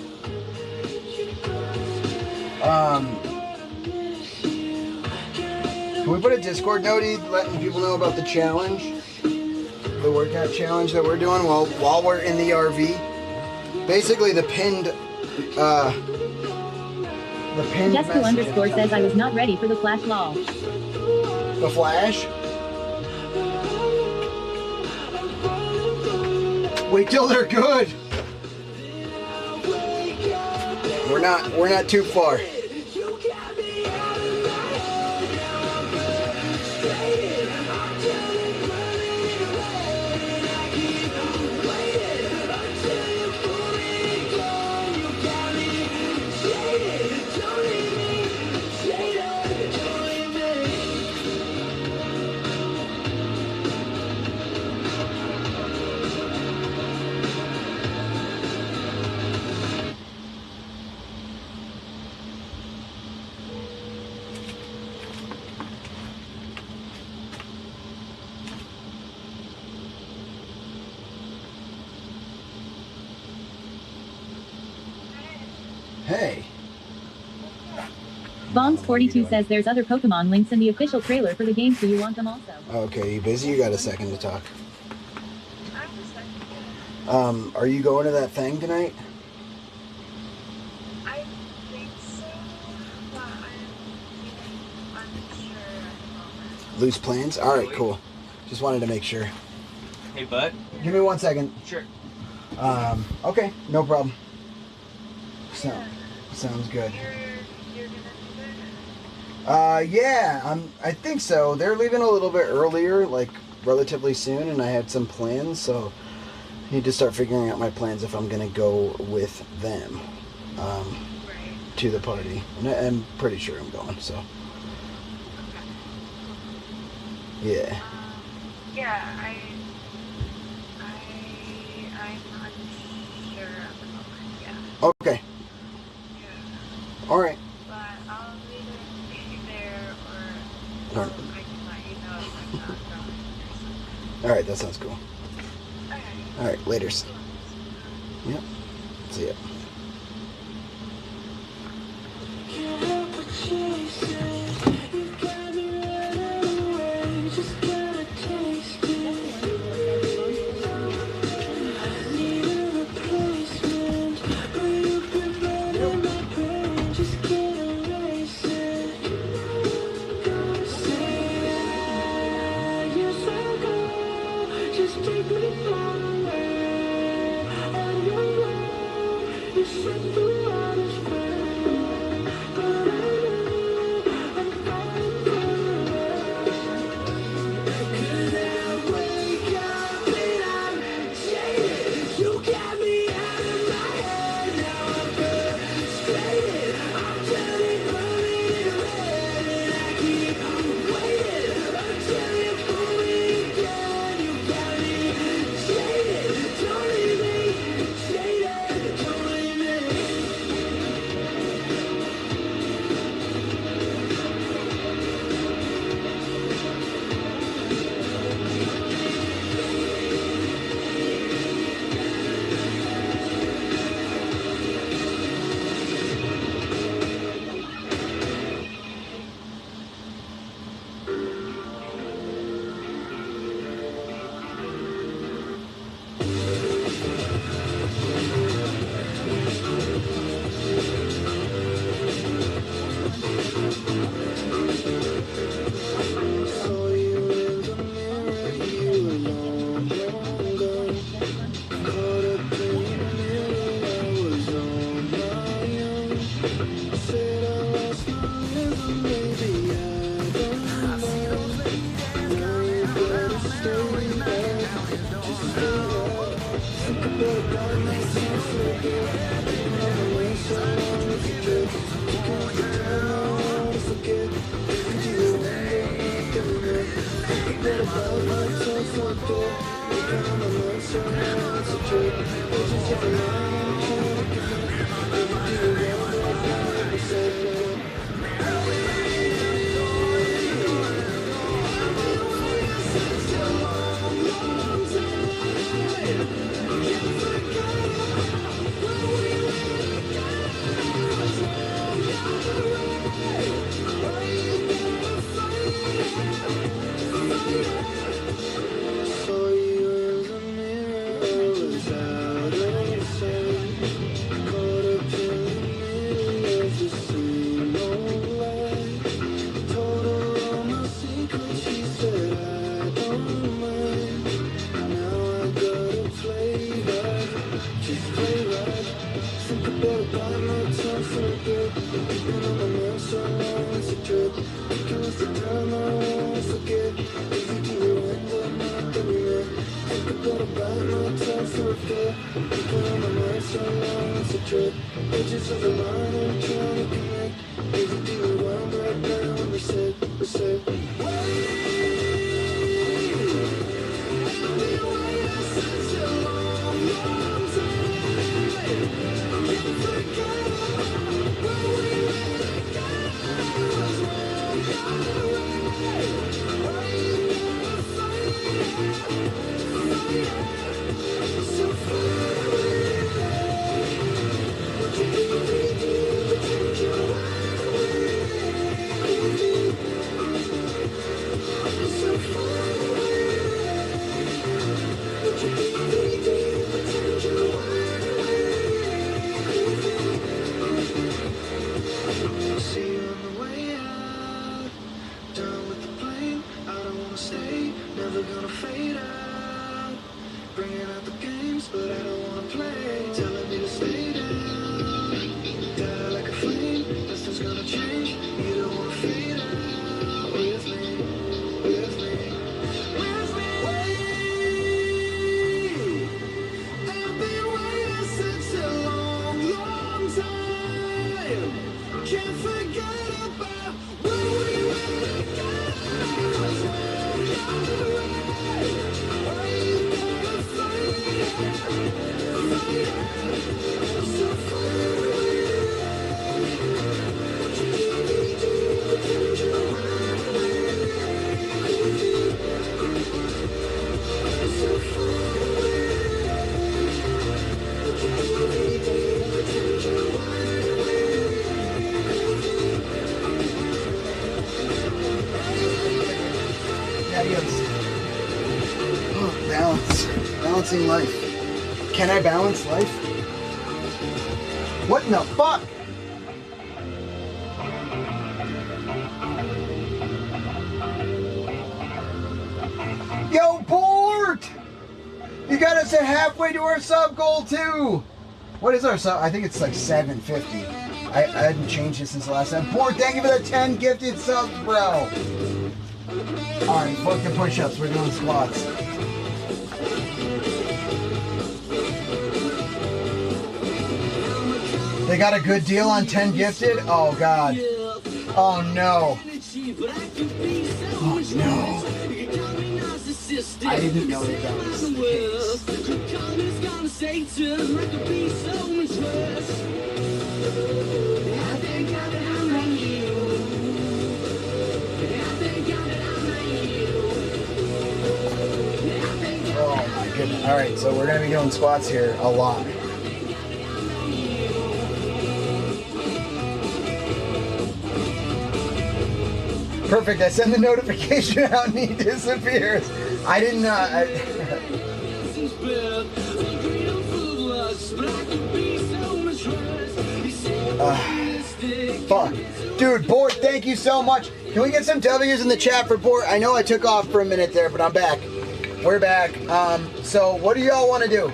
[SPEAKER 1] Can we put a Discord note letting people know about the challenge? The workout challenge that we're doing while we're in the RV? Basically the pinned
[SPEAKER 2] Just2 underscore says I was not ready for the flash lol.
[SPEAKER 1] The flash? Wait till they're good. We're not too far. Hey.
[SPEAKER 2] Bombs42 says there's other Pokemon links in the official trailer for the game, so you want them also.
[SPEAKER 1] Okay, you busy? You got a second to talk. Are you going to that thing tonight?
[SPEAKER 5] I think so, but I'm unsure at the moment.
[SPEAKER 1] Loose plans? Alright, cool. Just wanted to make sure.
[SPEAKER 6] Hey, bud.
[SPEAKER 1] Give me 1 second.
[SPEAKER 6] Sure.
[SPEAKER 1] Okay, no problem. Sounds good.
[SPEAKER 5] You're gonna do it?
[SPEAKER 1] Yeah, I think so. They're leaving a little bit earlier, like relatively soon, and I had some plans, so I need to start figuring out my plans if I'm gonna go with them to the party. And I'm pretty sure I'm going, so. Yeah.
[SPEAKER 5] Yeah, I'm unsure at the moment, yeah.
[SPEAKER 1] Okay.
[SPEAKER 5] Yeah.
[SPEAKER 1] Alright.
[SPEAKER 5] But I'll either be there or
[SPEAKER 1] Alright.
[SPEAKER 5] I can let you know if I'm not going or something.
[SPEAKER 1] Alright, that sounds cool.
[SPEAKER 5] Okay.
[SPEAKER 1] Alright, laters. Yep. See ya.
[SPEAKER 3] trip. Pictures of the line I'm trying to connect. Maybe do it wrong right now. Reset. See you on the way out. Done with the blame. I don't wanna stay. Never gonna fade out. Bringing out the games, but I don't wanna play. Telling me to stay down. Die like a flame. Nothing's gonna change. You don't wanna fade out. With me. I've been waiting such a long time. Can't forget about when we were together. Are you gonna fight it? So
[SPEAKER 1] Balancing life. Can I balance life? What in the fuck? Yo, Bort! You got us at halfway to our sub goal too. What is our sub? I think it's like 750. I hadn't changed it since the last time. Bort, thank you for the 10 gifted subs, bro. Alright, fuck the push-ups. We're doing squats. They got a good deal on 10 gifted? Oh, God. Oh, no. Oh, no. I didn't know that was the Oh, my goodness. All right, so we're going to be doing squats here a lot. Perfect. I send the notification out and he disappears. I didn't fuck. Dude, Bort, thank you so much. Can we get some W's in the chat for Bort? I know I took off for a minute there, but I'm back. We're back. So what do y'all want to do?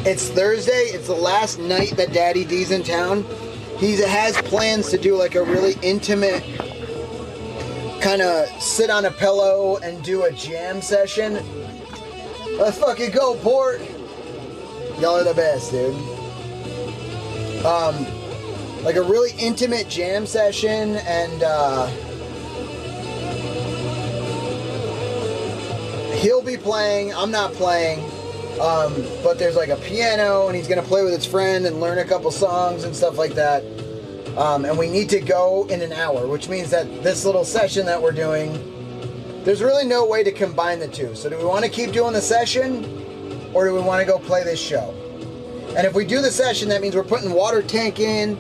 [SPEAKER 1] It's Thursday. It's the last night that Daddy D's in town. He has plans to do like a really intimate kind of sit on a pillow and do a jam session. Let's fucking go, Port. Y'all are the best, dude. Like a really intimate jam session, and he'll be playing. I'm not playing. But there's like a piano, and he's gonna play with his friend and learn a couple songs and stuff like that. And we need to go in an hour, which means that this little session that we're doing, there's really no way to combine the two. So do we want to keep doing the session, or do we want to go play this show? And if we do the session, that means we're putting the water tank in.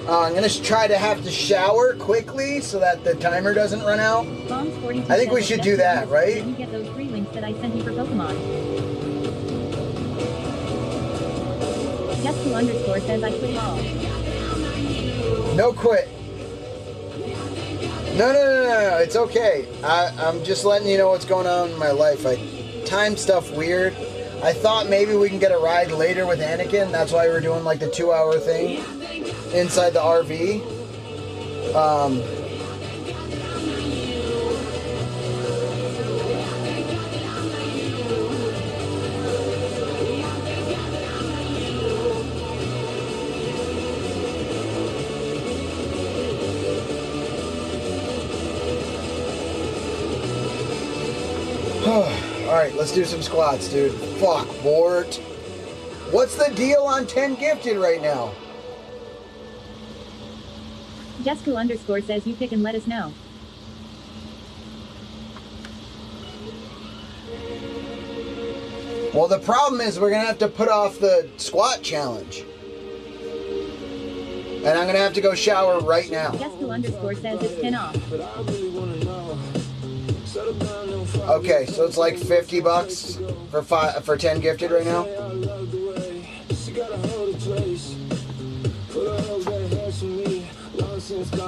[SPEAKER 1] I'm gonna try to have to shower quickly so that the timer doesn't run out. I think we should do that, right?
[SPEAKER 2] Can you get those free links that I sent you for Pokemon? Just2_ says I quit all.
[SPEAKER 1] No quit. No. It's okay. I'm just letting you know what's going on in my life. I time stuff weird. I thought maybe we can get a ride later with Anakin. That's why we're doing like the 2-hour thing inside the RV. right, let's do some squats, dude. Fuck, Bort. What's the deal on 10 gifted right now?
[SPEAKER 2] Jesco underscore says you pick and let us know.
[SPEAKER 1] Well, the problem is we're gonna have to put off the squat challenge. And I'm gonna have to go shower right now.
[SPEAKER 2] Jesco underscore says it's 10 off.
[SPEAKER 1] Okay, so it's like $50 for 10 gifted right now.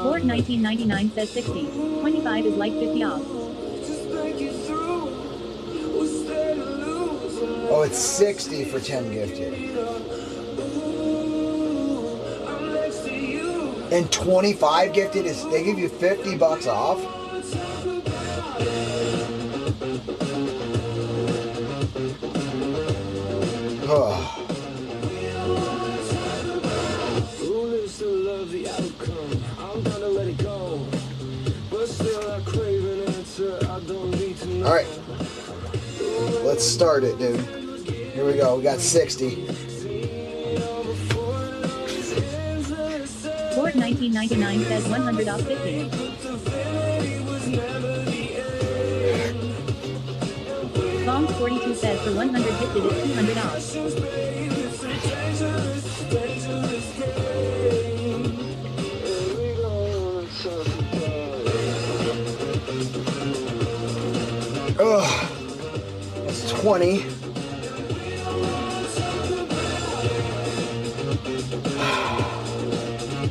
[SPEAKER 2] Board 1999 says 60. 25 is like 50 off.
[SPEAKER 1] Oh, it's 60 for 10 gifted. And 25 gifted is they give you $50 off. Ugh. All right, let's start it, dude. Here we go. We got 60.
[SPEAKER 2] Board 1999 says 100 off 50. Bombs 42 says for 100 gifted it's 200 off.
[SPEAKER 1] Ugh. It's 20.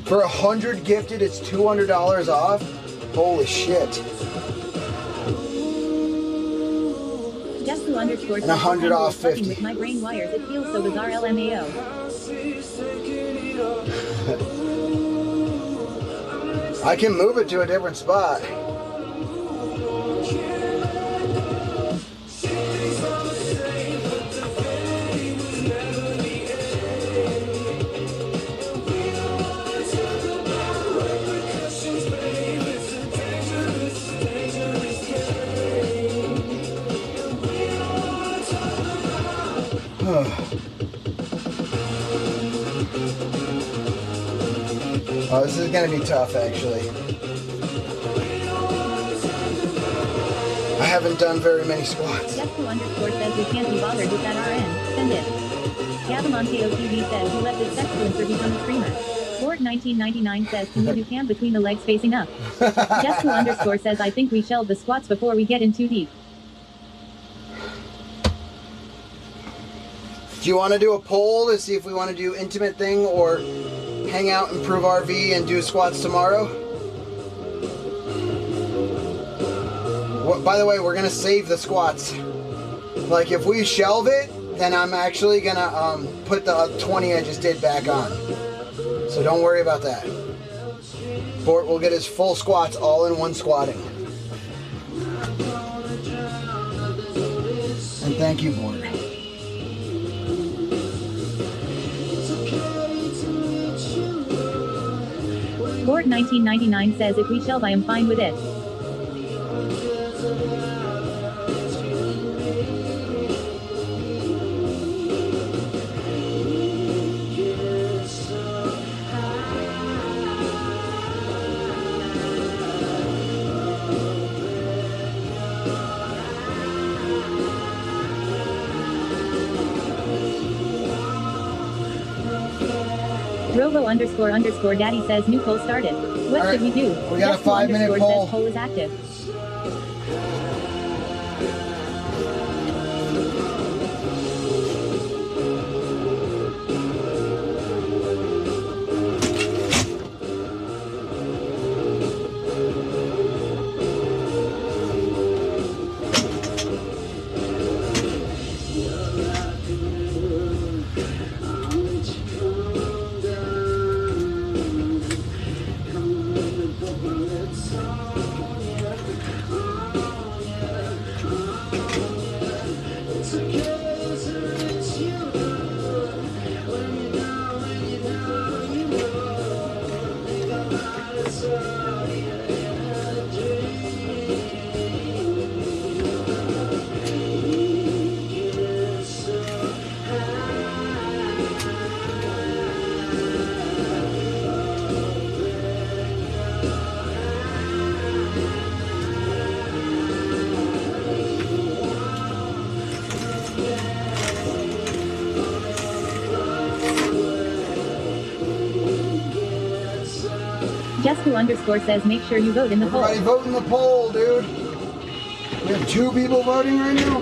[SPEAKER 1] For 100 gifted, it's $200 off. Holy shit.
[SPEAKER 2] Jesco underscore
[SPEAKER 1] And 100 off 50.
[SPEAKER 2] With my brain wires, it feels so bizarre. LMAO.
[SPEAKER 1] I can move it to a different spot. Oh, this is gonna be tough, actually. I haven't done very many squats.
[SPEAKER 2] Jesco underscore says we can't be bothered with that RN. Send it. Gabamonte OTV says he let this sexfluencer become a streamer. Board 1999 says can you do cam between the legs facing up? Jesco underscore says I think we shelve the squats before we get in too deep.
[SPEAKER 1] Do you want to do a poll to see if we want to do intimate thing or hang out and prove RV and do squats tomorrow? By the way, we're going to save the squats. Like if we shelve it, then I'm actually going to put the 20 I just did back on. So don't worry about that. Bort will get his full squats all in one squatting. And thank you, Bort.
[SPEAKER 2] Board 1999 says if we shelve I am fine with it. Robo underscore daddy says new poll started. What
[SPEAKER 1] All right,
[SPEAKER 2] should we do?
[SPEAKER 1] we got a
[SPEAKER 2] Jesco
[SPEAKER 1] 5-minute
[SPEAKER 2] underscore
[SPEAKER 1] poll.
[SPEAKER 2] says poll is active. Jesku__ says make sure you vote in the poll.
[SPEAKER 1] Everybody vote in the poll, dude. We have 2 people voting right now.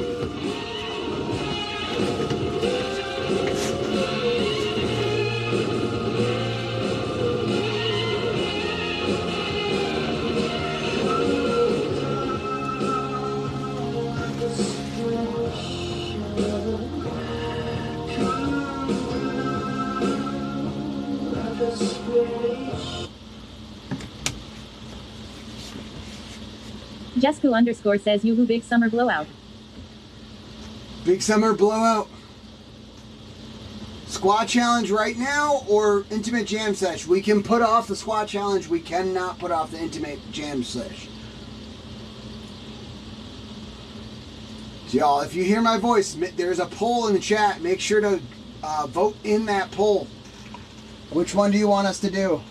[SPEAKER 2] Jesku_ says yoo-hoo big summer blowout.
[SPEAKER 1] Big summer blowout. Squat challenge right now or intimate jam sesh? We can put off the squat challenge. We cannot put off the intimate jam sesh. So y'all, if you hear my voice, there's a poll in the chat. Make sure to vote in that poll. Which one do you want us to do?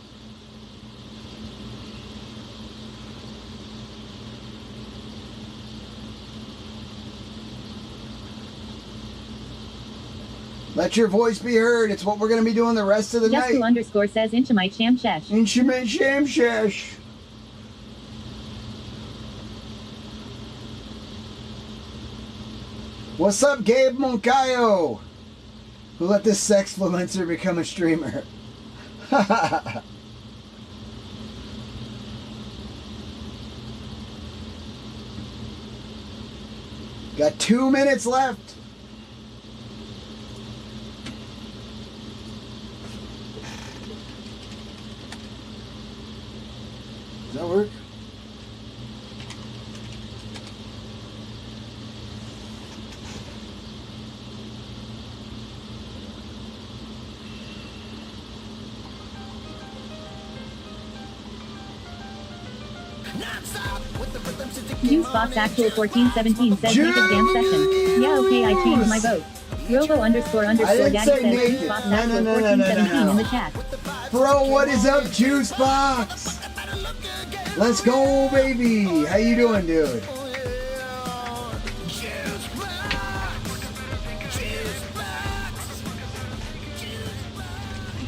[SPEAKER 1] Let your voice be heard. It's what we're going to be doing the rest of the night.
[SPEAKER 2] Jesku_ says Inchamite Sham Shesh.
[SPEAKER 1] Instrument Sham Shesh. What's up, Gabe Moncayo? Who let this sexfluencer become a streamer? Got 2 minutes left. Does that work?
[SPEAKER 2] Juicebox Actual 1417 says make a jam session. Yeah, okay, I changed my vote. Robo__
[SPEAKER 1] I didn't
[SPEAKER 2] daddy
[SPEAKER 1] say
[SPEAKER 2] says
[SPEAKER 1] naked.
[SPEAKER 2] Juicebox
[SPEAKER 1] No,
[SPEAKER 2] Actual
[SPEAKER 1] no, no, no, no,
[SPEAKER 2] 1417
[SPEAKER 1] no.
[SPEAKER 2] in the chat.
[SPEAKER 1] Bro, what is up, Juicebox? Let's go, baby. How you doing, dude?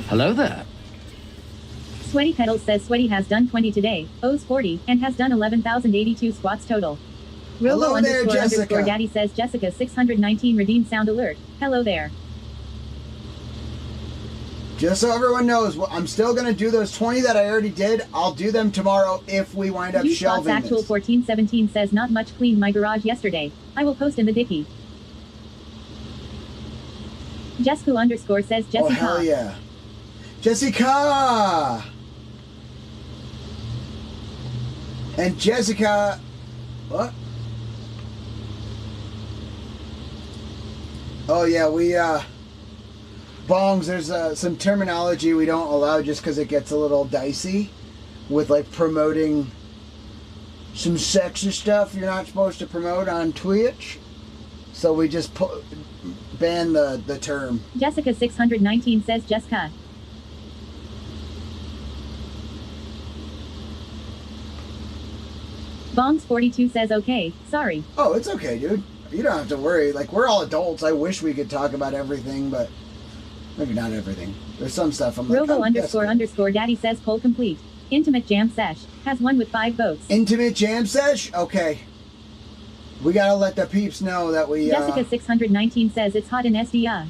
[SPEAKER 6] Hello there.
[SPEAKER 2] Sweaty Pedals says Sweaty has done 20 today, owes 40, and has done 11,082 squats total.
[SPEAKER 1] Hello there, Jessica.
[SPEAKER 2] Robo__ daddy says Jessica 619 redeemed sound alert. Hello there.
[SPEAKER 1] Just so everyone knows, I'm still going to do those 20 that I already did. I'll do them tomorrow if we wind up
[SPEAKER 2] Juicebox
[SPEAKER 1] shelving
[SPEAKER 2] Actual
[SPEAKER 1] this.
[SPEAKER 2] 1417 says not much cleaned my garage yesterday. I will post in the dicky. Jesku_ says Jessica.
[SPEAKER 1] Oh, hell yeah. Jessica! And Jessica... What? Oh, yeah, we, Bongs, there's some terminology we don't allow just because it gets a little dicey with, like, promoting some sexy stuff you're not supposed to promote on Twitch. So we just ban the term.
[SPEAKER 2] Jessica 619 says Jessica. Bongs 42 says okay, sorry.
[SPEAKER 1] Oh, it's okay, dude. You don't have to worry. Like, we're all adults. I wish we could talk about everything, but maybe not everything. There's some stuff I'm like,
[SPEAKER 2] Robo__ daddy says poll complete. Intimate Jam Sesh has won with 5 votes.
[SPEAKER 1] Intimate Jam Sesh? Okay. We gotta let the peeps know that we,
[SPEAKER 2] Jessica 619 says it's hot in SDA.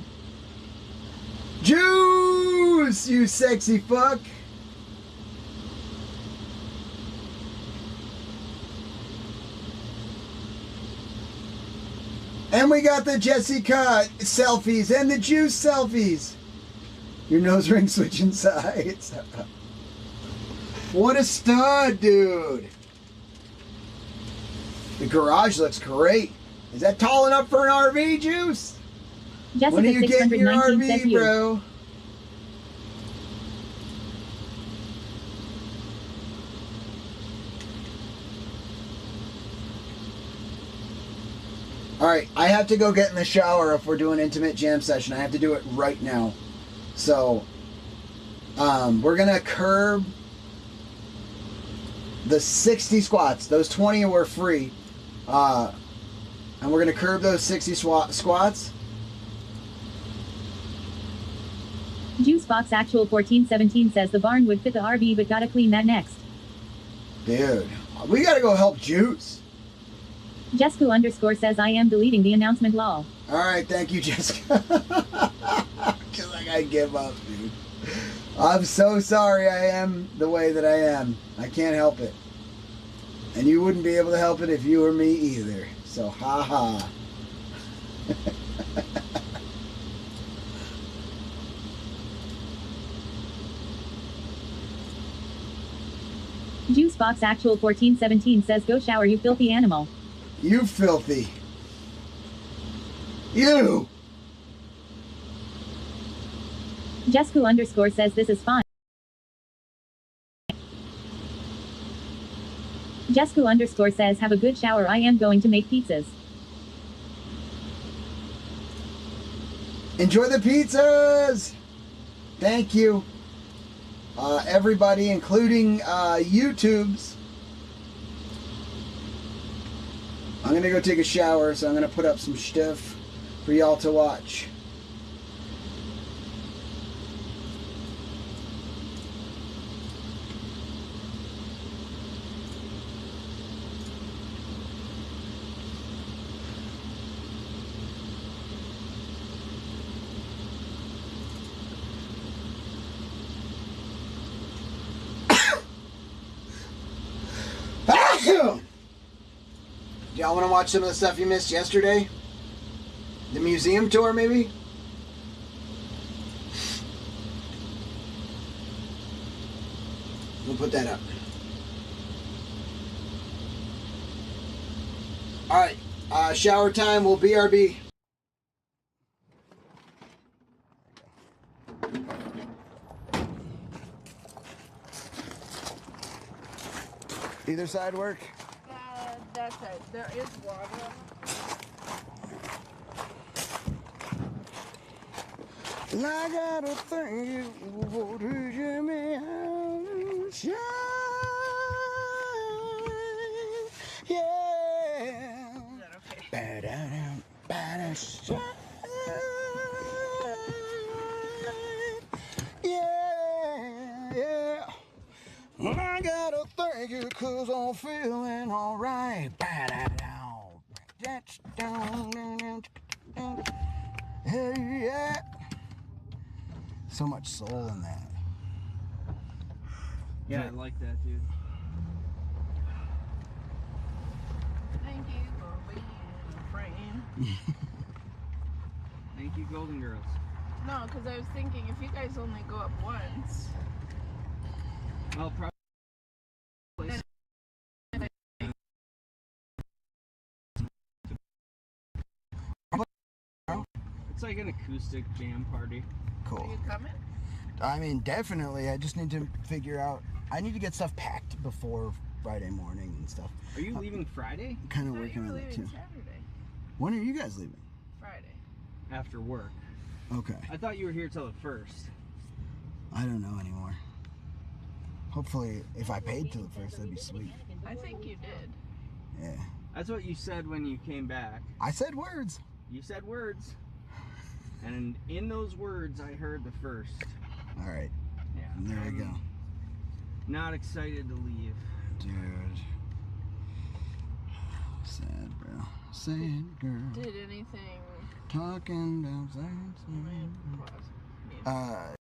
[SPEAKER 1] Juice, you sexy fuck. And we got the Jessica selfies and the Juice selfies. Your nose ring switching sides. What a stud, dude. The garage looks great. Is that tall enough for an RV, Juice?
[SPEAKER 2] Jessica
[SPEAKER 1] When are you getting your
[SPEAKER 2] 619 says
[SPEAKER 1] RV,
[SPEAKER 2] you.
[SPEAKER 1] bro? All right, I have to go get in the shower if we're doing intimate jam session. I have to do it right now. So, we're gonna curb the 60 squats. Those 20 were free, and we're gonna curb those 60 squats.
[SPEAKER 2] Juicebox Actual 1417 says the barn would fit the RV, but gotta clean that next.
[SPEAKER 1] Dude, we gotta go help Juice.
[SPEAKER 2] Jesco_ says I am deleting the announcement lol.
[SPEAKER 1] All right, thank you, Jessica. Cause like I give up, dude. I'm so sorry I am the way that I am. I can't help it. And you wouldn't be able to help it if you were me either. So, ha.
[SPEAKER 2] Juicebox Actual 1417 says go shower, you filthy animal.
[SPEAKER 1] You filthy. You!
[SPEAKER 2] Jesco_ says this is fine. Jesco_ says have a good shower, I am going to make pizzas.
[SPEAKER 1] Enjoy the pizzas! Thank you. Everybody, including YouTubes. I'm going to go take a shower, so I'm going to put up some stuff for y'all to watch. Y'all want to watch some of the stuff you missed yesterday? The museum tour, maybe? We'll put that up. Alright, shower time will BRB. Either side work?
[SPEAKER 5] That's it. There is water.
[SPEAKER 1] I gotta thank you for teaching me how to shine. Yeah.
[SPEAKER 5] Is that okay?
[SPEAKER 1] Ba-da-dum, ba-da-shine. Yeah. I gotta thank you 'cause I'm feeling alright. Hey, yeah. So much soul in that.
[SPEAKER 6] Yeah, I like that, dude.
[SPEAKER 5] Thank you for being a friend.
[SPEAKER 6] Thank you, Golden Girls.
[SPEAKER 5] No, because I was thinking if you guys only go up once.
[SPEAKER 6] Well, probably. It's like an acoustic jam party.
[SPEAKER 5] Are
[SPEAKER 1] Cool.
[SPEAKER 5] you coming?
[SPEAKER 1] I mean, definitely. I just need to figure out. I need to get stuff packed before Friday morning and stuff.
[SPEAKER 6] Are you leaving Friday?
[SPEAKER 1] I'm kind of
[SPEAKER 5] No, you
[SPEAKER 1] working
[SPEAKER 5] were
[SPEAKER 1] on that
[SPEAKER 5] leaving
[SPEAKER 1] too.
[SPEAKER 5] Saturday.
[SPEAKER 1] When are you guys leaving?
[SPEAKER 5] Friday.
[SPEAKER 6] After work.
[SPEAKER 1] Okay.
[SPEAKER 6] I thought you were here till the 1st.
[SPEAKER 1] I don't know anymore. Hopefully, if I paid till the 1st, that'd be sweet.
[SPEAKER 5] I think you did.
[SPEAKER 1] Yeah.
[SPEAKER 6] That's what you said when you came back.
[SPEAKER 1] I said words.
[SPEAKER 6] You said words. And in those words, I heard the 1st.
[SPEAKER 1] All right.
[SPEAKER 6] Yeah.
[SPEAKER 1] And there we
[SPEAKER 6] I'm
[SPEAKER 1] go.
[SPEAKER 6] Not excited to leave.
[SPEAKER 1] Dude. Sad, bro. Sad girl.
[SPEAKER 5] Did anything?
[SPEAKER 1] Talking down sad.
[SPEAKER 5] Pause.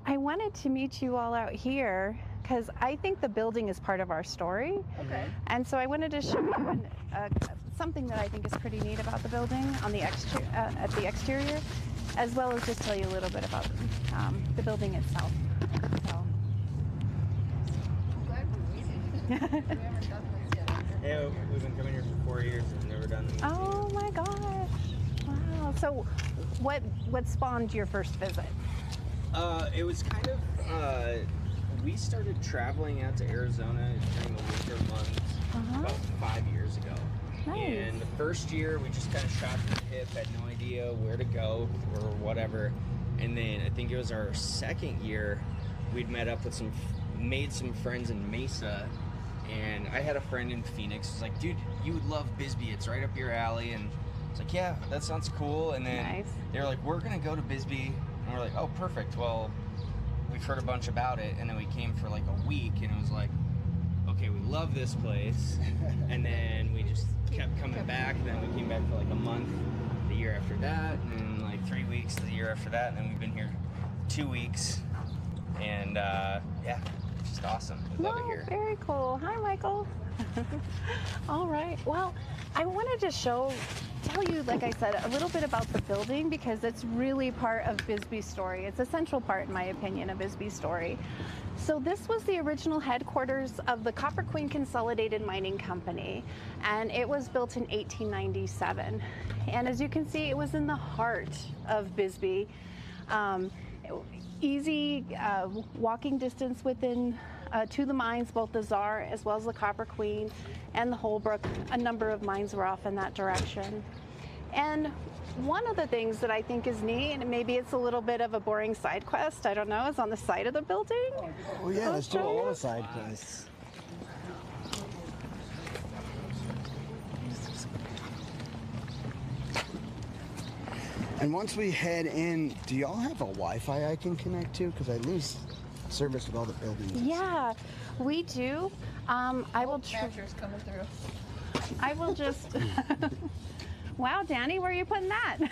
[SPEAKER 7] I wanted to meet you all out here because I think the building is part of our story.
[SPEAKER 8] Okay.
[SPEAKER 7] And so I wanted to show you something that I think is pretty neat about the building on the at the exterior, as well as just tell you a little bit about the building itself. So.
[SPEAKER 8] I'm glad we waited. We haven't done this yet.
[SPEAKER 6] Yeah, we've been coming here for 4 years and never done the museum.
[SPEAKER 7] Oh my gosh! Wow. So, what spawned your first visit?
[SPEAKER 6] It was kind of, we started traveling out to Arizona during the winter months about 5 years ago.
[SPEAKER 7] Nice.
[SPEAKER 6] And the first year we just kind of shot from the hip, had no idea where to go or whatever. And then I think it was our second year, we'd met up with made some friends in Mesa. And I had a friend in Phoenix who's like, dude, you would love Bisbee. It's right up your alley. And it's like, yeah, that sounds cool. And then they were like, we're going to go to Bisbee. And we're like, oh, perfect. Well, we've heard a bunch about it. And then we came for like a week. And it was like, okay, we love this place. And then we just kept coming back. And then we came back for like a month the year after that. And then like 3 weeks the year after that. And then we've been here 2 weeks. And yeah. Just awesome. I love it here.
[SPEAKER 7] Very cool. Hi, Michael. All right. Well, I wanted to tell you, like I said, a little bit about the building because it's really part of Bisbee's story. It's a central part, in my opinion, of Bisbee's story. So this was the original headquarters of the Copper Queen Consolidated Mining Company, and it was built in 1897. And as you can see, it was in the heart of Bisbee. Easy walking distance within to the mines, both the Czar as well as the Copper Queen and the Holbrook. A number of mines were off in that direction. And one of the things that I think is neat, and maybe it's a little bit of a boring side quest, I don't know, is on the side of the building.
[SPEAKER 1] Oh yeah, let's do all the side quests. And once we head in, do y'all have a Wi-Fi I can connect to? Because I lose service with all the buildings.
[SPEAKER 7] Yeah, we do. I will.
[SPEAKER 8] Snatchers coming through.
[SPEAKER 7] I will just. Wow, Danny, where are you putting that?
[SPEAKER 9] I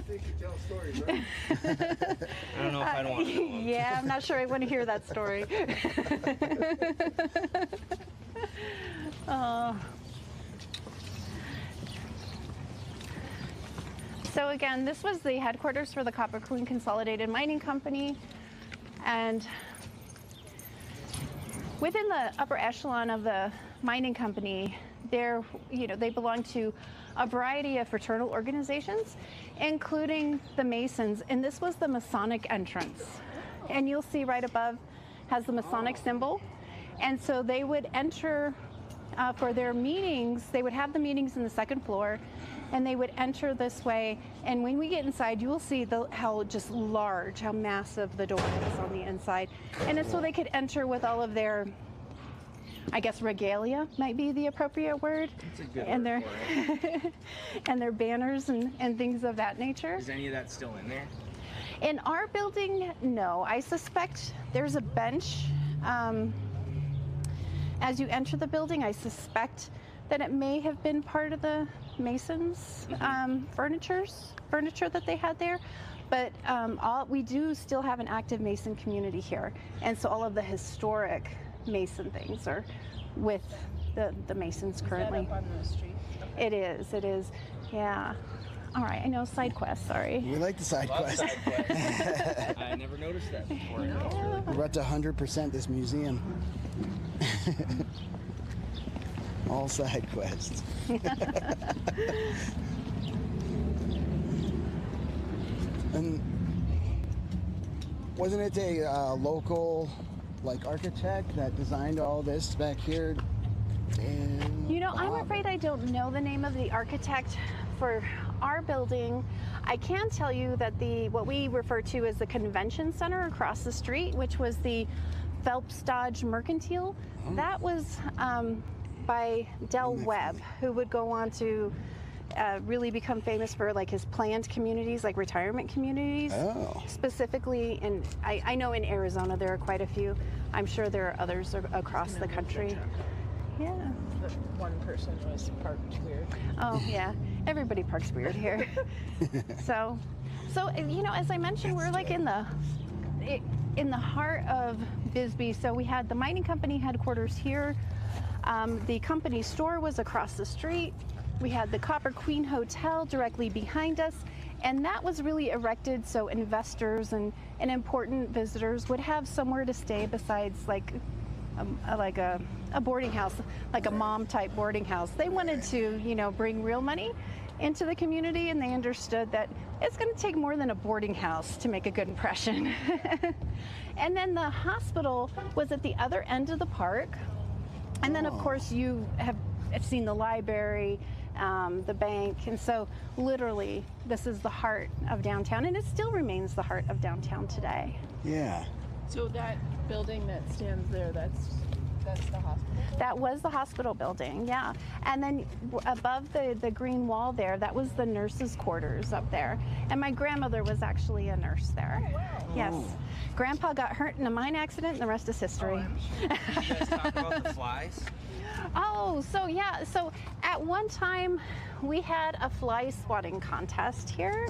[SPEAKER 9] think you tell stories, right?
[SPEAKER 6] I don't know if I don't want to know.
[SPEAKER 7] Yeah, I'm not sure I want to hear that story. So again, this was the headquarters for the Copper Queen Consolidated Mining Company, and within the upper echelon of the mining company, they belong to a variety of fraternal organizations, including the Masons, and this was the Masonic entrance. And you'll see right above has the Masonic symbol, and so they would enter for their meetings. They would have the meetings in the second floor, and they would enter this way. And when we get inside, you will see how massive the door is on the inside. And it's so they could enter with all of their, I guess, regalia might be the appropriate word.
[SPEAKER 6] That's a good
[SPEAKER 7] and
[SPEAKER 6] word
[SPEAKER 7] their and their banners and things of that nature.
[SPEAKER 6] Is any of that still in there?
[SPEAKER 7] In our building, no. I suspect there's a bench. As you enter the building, I suspect that it may have been part of the Masons' furniture that they had there. But we do still have an active Mason community here. And so all of the historic Mason things are with the Masons currently.
[SPEAKER 8] Is that up on the street? Okay.
[SPEAKER 7] It is. Yeah. All right, I know, side quest, sorry.
[SPEAKER 1] We like the side
[SPEAKER 6] Love
[SPEAKER 1] quest.
[SPEAKER 6] side quests. I never noticed that before.
[SPEAKER 7] Yeah.
[SPEAKER 1] We're about to 100% this museum. All side quests. And wasn't it a local architect that designed all this back here? Dan
[SPEAKER 7] I'm
[SPEAKER 1] Bob.
[SPEAKER 7] afraid I don't know the name of the architect for our building. I can tell you that what we refer to as the convention center across the street, which was the Phelps Dodge Mercantile, that was by Del Webb, who would go on to really become famous for his planned communities, like retirement communities.
[SPEAKER 1] Oh.
[SPEAKER 7] Specifically, and I know in Arizona there are quite a few. I'm sure there are others across the country. Yeah.
[SPEAKER 8] The one person was parked weird.
[SPEAKER 7] Oh, yeah. everybody parks weird here. so, as I mentioned, we're like in the heart of Bisbee. So we had the mining company headquarters here. The company store was across the street. We had the Copper Queen Hotel directly behind us. And that was really erected so investors and important visitors would have somewhere to stay besides like a boarding house, like a mom type boarding house. They wanted to, bring real money into the community, and they understood that it's going to take more than a boarding house to make a good impression. And then the hospital was at the other end of the park. And then, of course, you have seen the library, the bank. And so literally, this is the heart of downtown, and it still remains the heart of downtown today.
[SPEAKER 1] Yeah.
[SPEAKER 8] So that building that stands there, that's the hospital?
[SPEAKER 7] That was the hospital building, yeah. And then above the green wall there, that was the nurses' quarters up there. And my grandmother was actually a nurse there.
[SPEAKER 8] Oh, wow.
[SPEAKER 7] Yes. Grandpa got hurt in a mine accident, and the rest is history.
[SPEAKER 6] You guys talk about the flies?
[SPEAKER 7] Oh, so at one time we had a fly swatting contest here.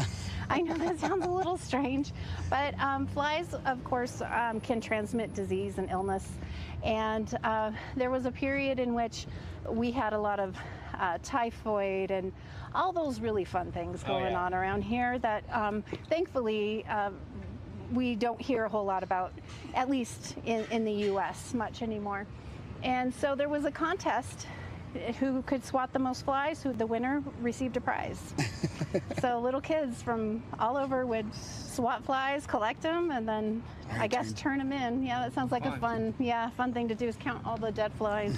[SPEAKER 7] I know that sounds a little strange, but flies, of course, can transmit disease and illness. And there was a period in which we had a lot of typhoid and all those really fun things going on around here that thankfully we don't hear a whole lot about, at least in the U.S. much anymore. And so there was a contest who could swat the most flies, the winner received a prize. So little kids from all over would swat flies, collect them, and then I guess turn them in. Yeah, that sounds like a fun thing to do, is count all the dead flies.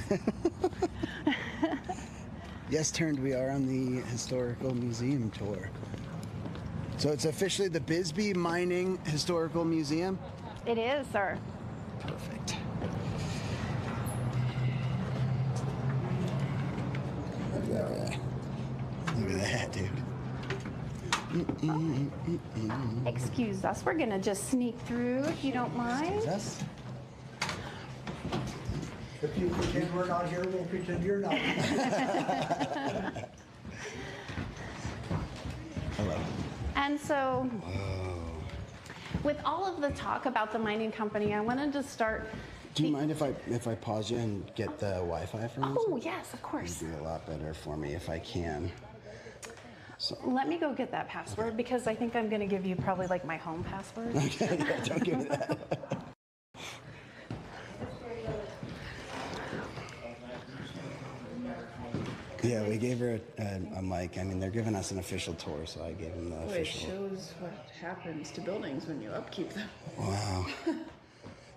[SPEAKER 1] Yes, turned. We are on the historical museum tour. So it's officially the Bisbee Mining Historical Museum?
[SPEAKER 7] It is, sir.
[SPEAKER 1] Perfect. Look at that, dude.
[SPEAKER 7] Excuse us, we're gonna just sneak through if you don't mind.
[SPEAKER 1] Yes.
[SPEAKER 9] If you pretend we're not here, we'll pretend you're not.
[SPEAKER 1] Hello.
[SPEAKER 7] And so, with all of the talk about the mining company, I wanted to start.
[SPEAKER 1] Do you mind if I pause you and get the Wi-Fi from you?
[SPEAKER 7] Oh, yes, of course.
[SPEAKER 1] It'd be a lot better for me if I can. So.
[SPEAKER 7] Let me go get that password, because I think I'm going to give you probably like my home password.
[SPEAKER 1] Okay, yeah, don't give me that. Yeah, we gave her a mic. I mean, they're giving us an official tour, so I gave them the
[SPEAKER 8] Boy, it
[SPEAKER 1] official.
[SPEAKER 8] shows what happens to buildings when you upkeep them.
[SPEAKER 1] Wow.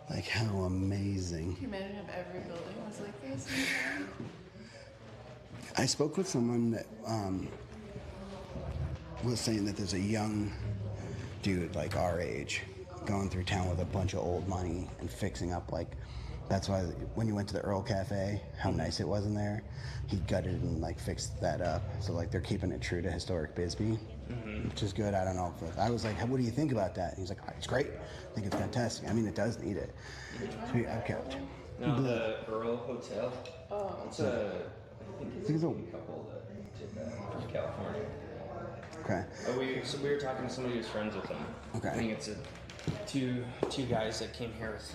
[SPEAKER 1] Like, how amazing.
[SPEAKER 8] Can you imagine if every building was like this?
[SPEAKER 1] I spoke with someone that was saying that there's a young dude, like our age, going through town with a bunch of old money and fixing up, like, that's why when you went to the Earl Cafe, how nice it was in there, he gutted and like fixed that up. So like they're keeping it true to historic Bisbee, which is good. I don't know. I was like, what do you think about that? And he's like, it's great. I think it's fantastic. I mean, it does need it. So I've kept.
[SPEAKER 6] No, the Earl Hotel. Oh. It's I think it's a couple that did that from California.
[SPEAKER 1] Okay.
[SPEAKER 6] So we were talking to somebody who's friends with them.
[SPEAKER 1] Okay.
[SPEAKER 6] I think it's two guys that came here with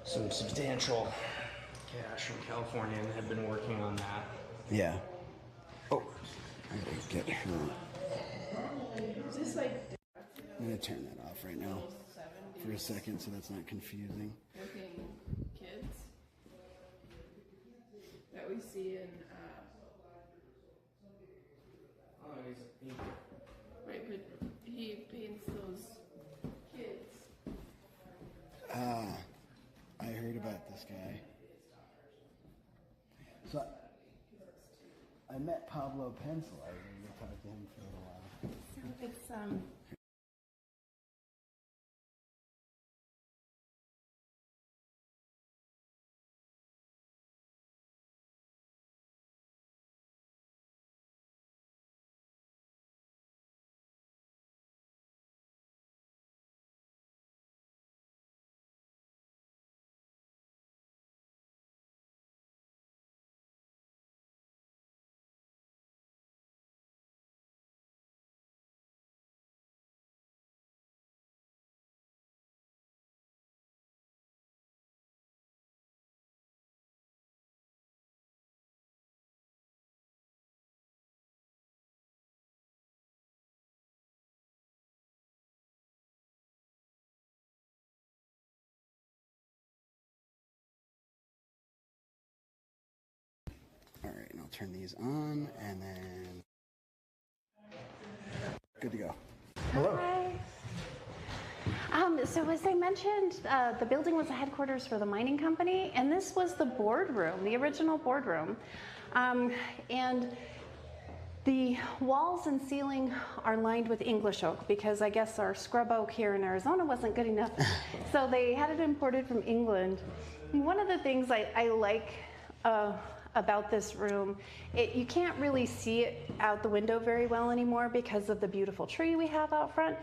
[SPEAKER 6] some substantial cash from California and have been working on that.
[SPEAKER 1] Yeah. Oh, I gotta get her.
[SPEAKER 8] Is this like
[SPEAKER 1] I'm gonna turn that off right now for a second so that's not confusing.
[SPEAKER 8] looking kids that we see in
[SPEAKER 6] Oh, he's a painter.
[SPEAKER 8] right, but he paints those kids.
[SPEAKER 1] I heard about this guy. So I met Pablo Pencil. I was going to talk to him for a little while.
[SPEAKER 7] So it's
[SPEAKER 1] turn these on, and then good to go. Hello.
[SPEAKER 7] Hi. So as I mentioned, the building was the headquarters for the mining company, and this was the boardroom, the original boardroom. And the walls and ceiling are lined with English oak because I guess our scrub oak here in Arizona wasn't good enough. So they had it imported from England. And one of the things I like about this room, you can't really see it out the window very well anymore because of the beautiful tree we have out front.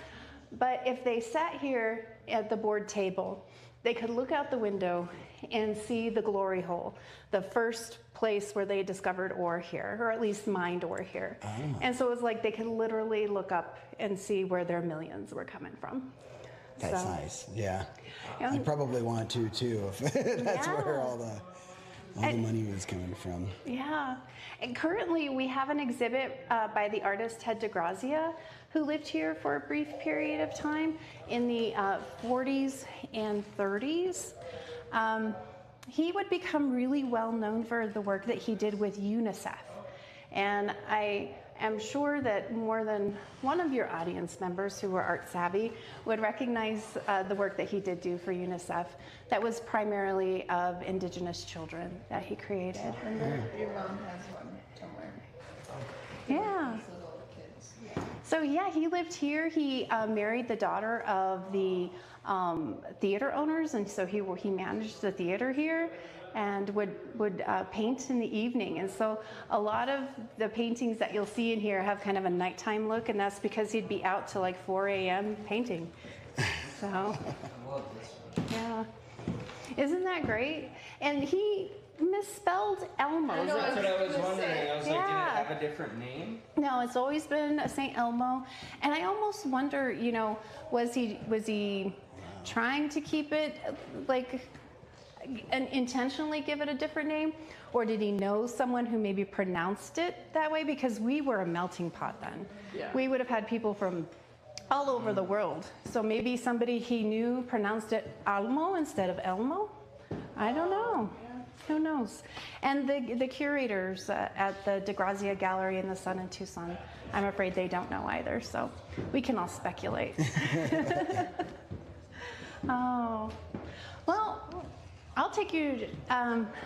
[SPEAKER 7] But if they sat here at the board table, they could look out the window and see the glory hole, the first place where they discovered ore here, or at least mined ore here. Oh. And so it was like they could literally look up and see where their millions were coming from.
[SPEAKER 1] That's nice. Yeah. I probably want to too, if that's where all the money was coming from.
[SPEAKER 7] Yeah. And currently we have an exhibit by the artist Ted DeGrazia, who lived here for a brief period of time in the 40s and 30s. He would become really well known for the work that he did with UNICEF. And I am sure that more than one of your audience members who were art savvy would recognize the work that he did do for UNICEF that was primarily of indigenous children that he created.
[SPEAKER 8] Your mom has one somewhere.
[SPEAKER 7] Yeah. So yeah, he lived here. He married the daughter of the theater owners, and so he managed the theater here and would paint in the evening. And so a lot of the paintings that you'll see in here have kind of a nighttime look, and that's because he'd be out till like 4 a.m. painting. So yeah, isn't that great? And he misspelled Elmo.
[SPEAKER 6] That's what I was wondering. I was like, did it have a different name?
[SPEAKER 7] No, it's always been St. Elmo. And I almost wonder, was he trying to keep it like and intentionally give it a different name, or did he know someone who maybe pronounced it that way? Because we were a melting pot then. Yeah. We would have had people from all over the world. So maybe somebody he knew pronounced it Almo instead of Elmo. I don't know. Who knows? And the curators at the DeGrazia Gallery in the Sun in Tucson, I'm afraid they don't know either, so we can all speculate. Oh, well, I'll take you,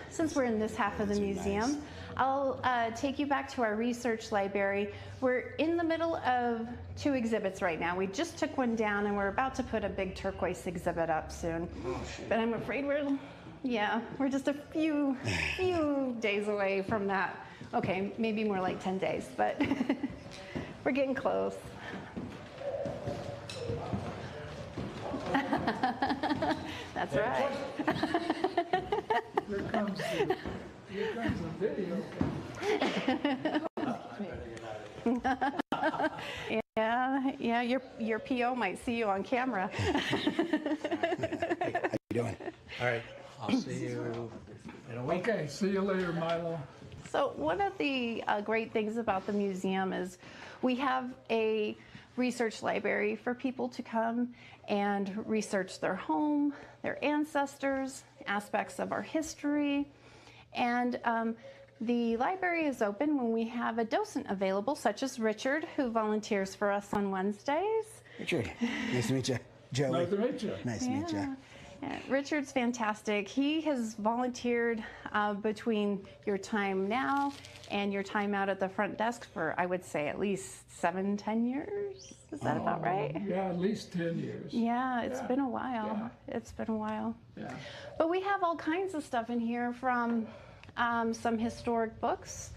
[SPEAKER 7] since we're in this half of the museum, I'll take you back to our research library. We're in the middle of 2 exhibits right now. We just took one down and we're about to put a big turquoise exhibit up soon. But I'm afraid we're just a few days away from that. Okay, maybe more like 10 days, but we're getting close. That's right.
[SPEAKER 9] Here comes the video.
[SPEAKER 7] Yeah, your PO might see you on camera.
[SPEAKER 1] How you doing?
[SPEAKER 10] All right, I'll see you in a week.
[SPEAKER 9] Okay, see you later, Milo.
[SPEAKER 7] So one of the great things about the museum is we have a research library for people to come and research their home, their ancestors, aspects of our history. And the library is open when we have a docent available, such as Richard, who volunteers for us on Wednesdays.
[SPEAKER 1] Richard, nice to meet you. Joey.
[SPEAKER 9] Nice to meet you.
[SPEAKER 1] Nice to meet you.
[SPEAKER 7] Yeah, Richard's fantastic. He has volunteered between your time now and your time out at the front desk for, I would say, at least 7-10 years. Is that about right?
[SPEAKER 9] Yeah, at least 10 years.
[SPEAKER 7] Yeah, it's been a while.
[SPEAKER 9] Yeah.
[SPEAKER 7] It's been a while.
[SPEAKER 9] Yeah.
[SPEAKER 7] But we have all kinds of stuff in here, from some historic books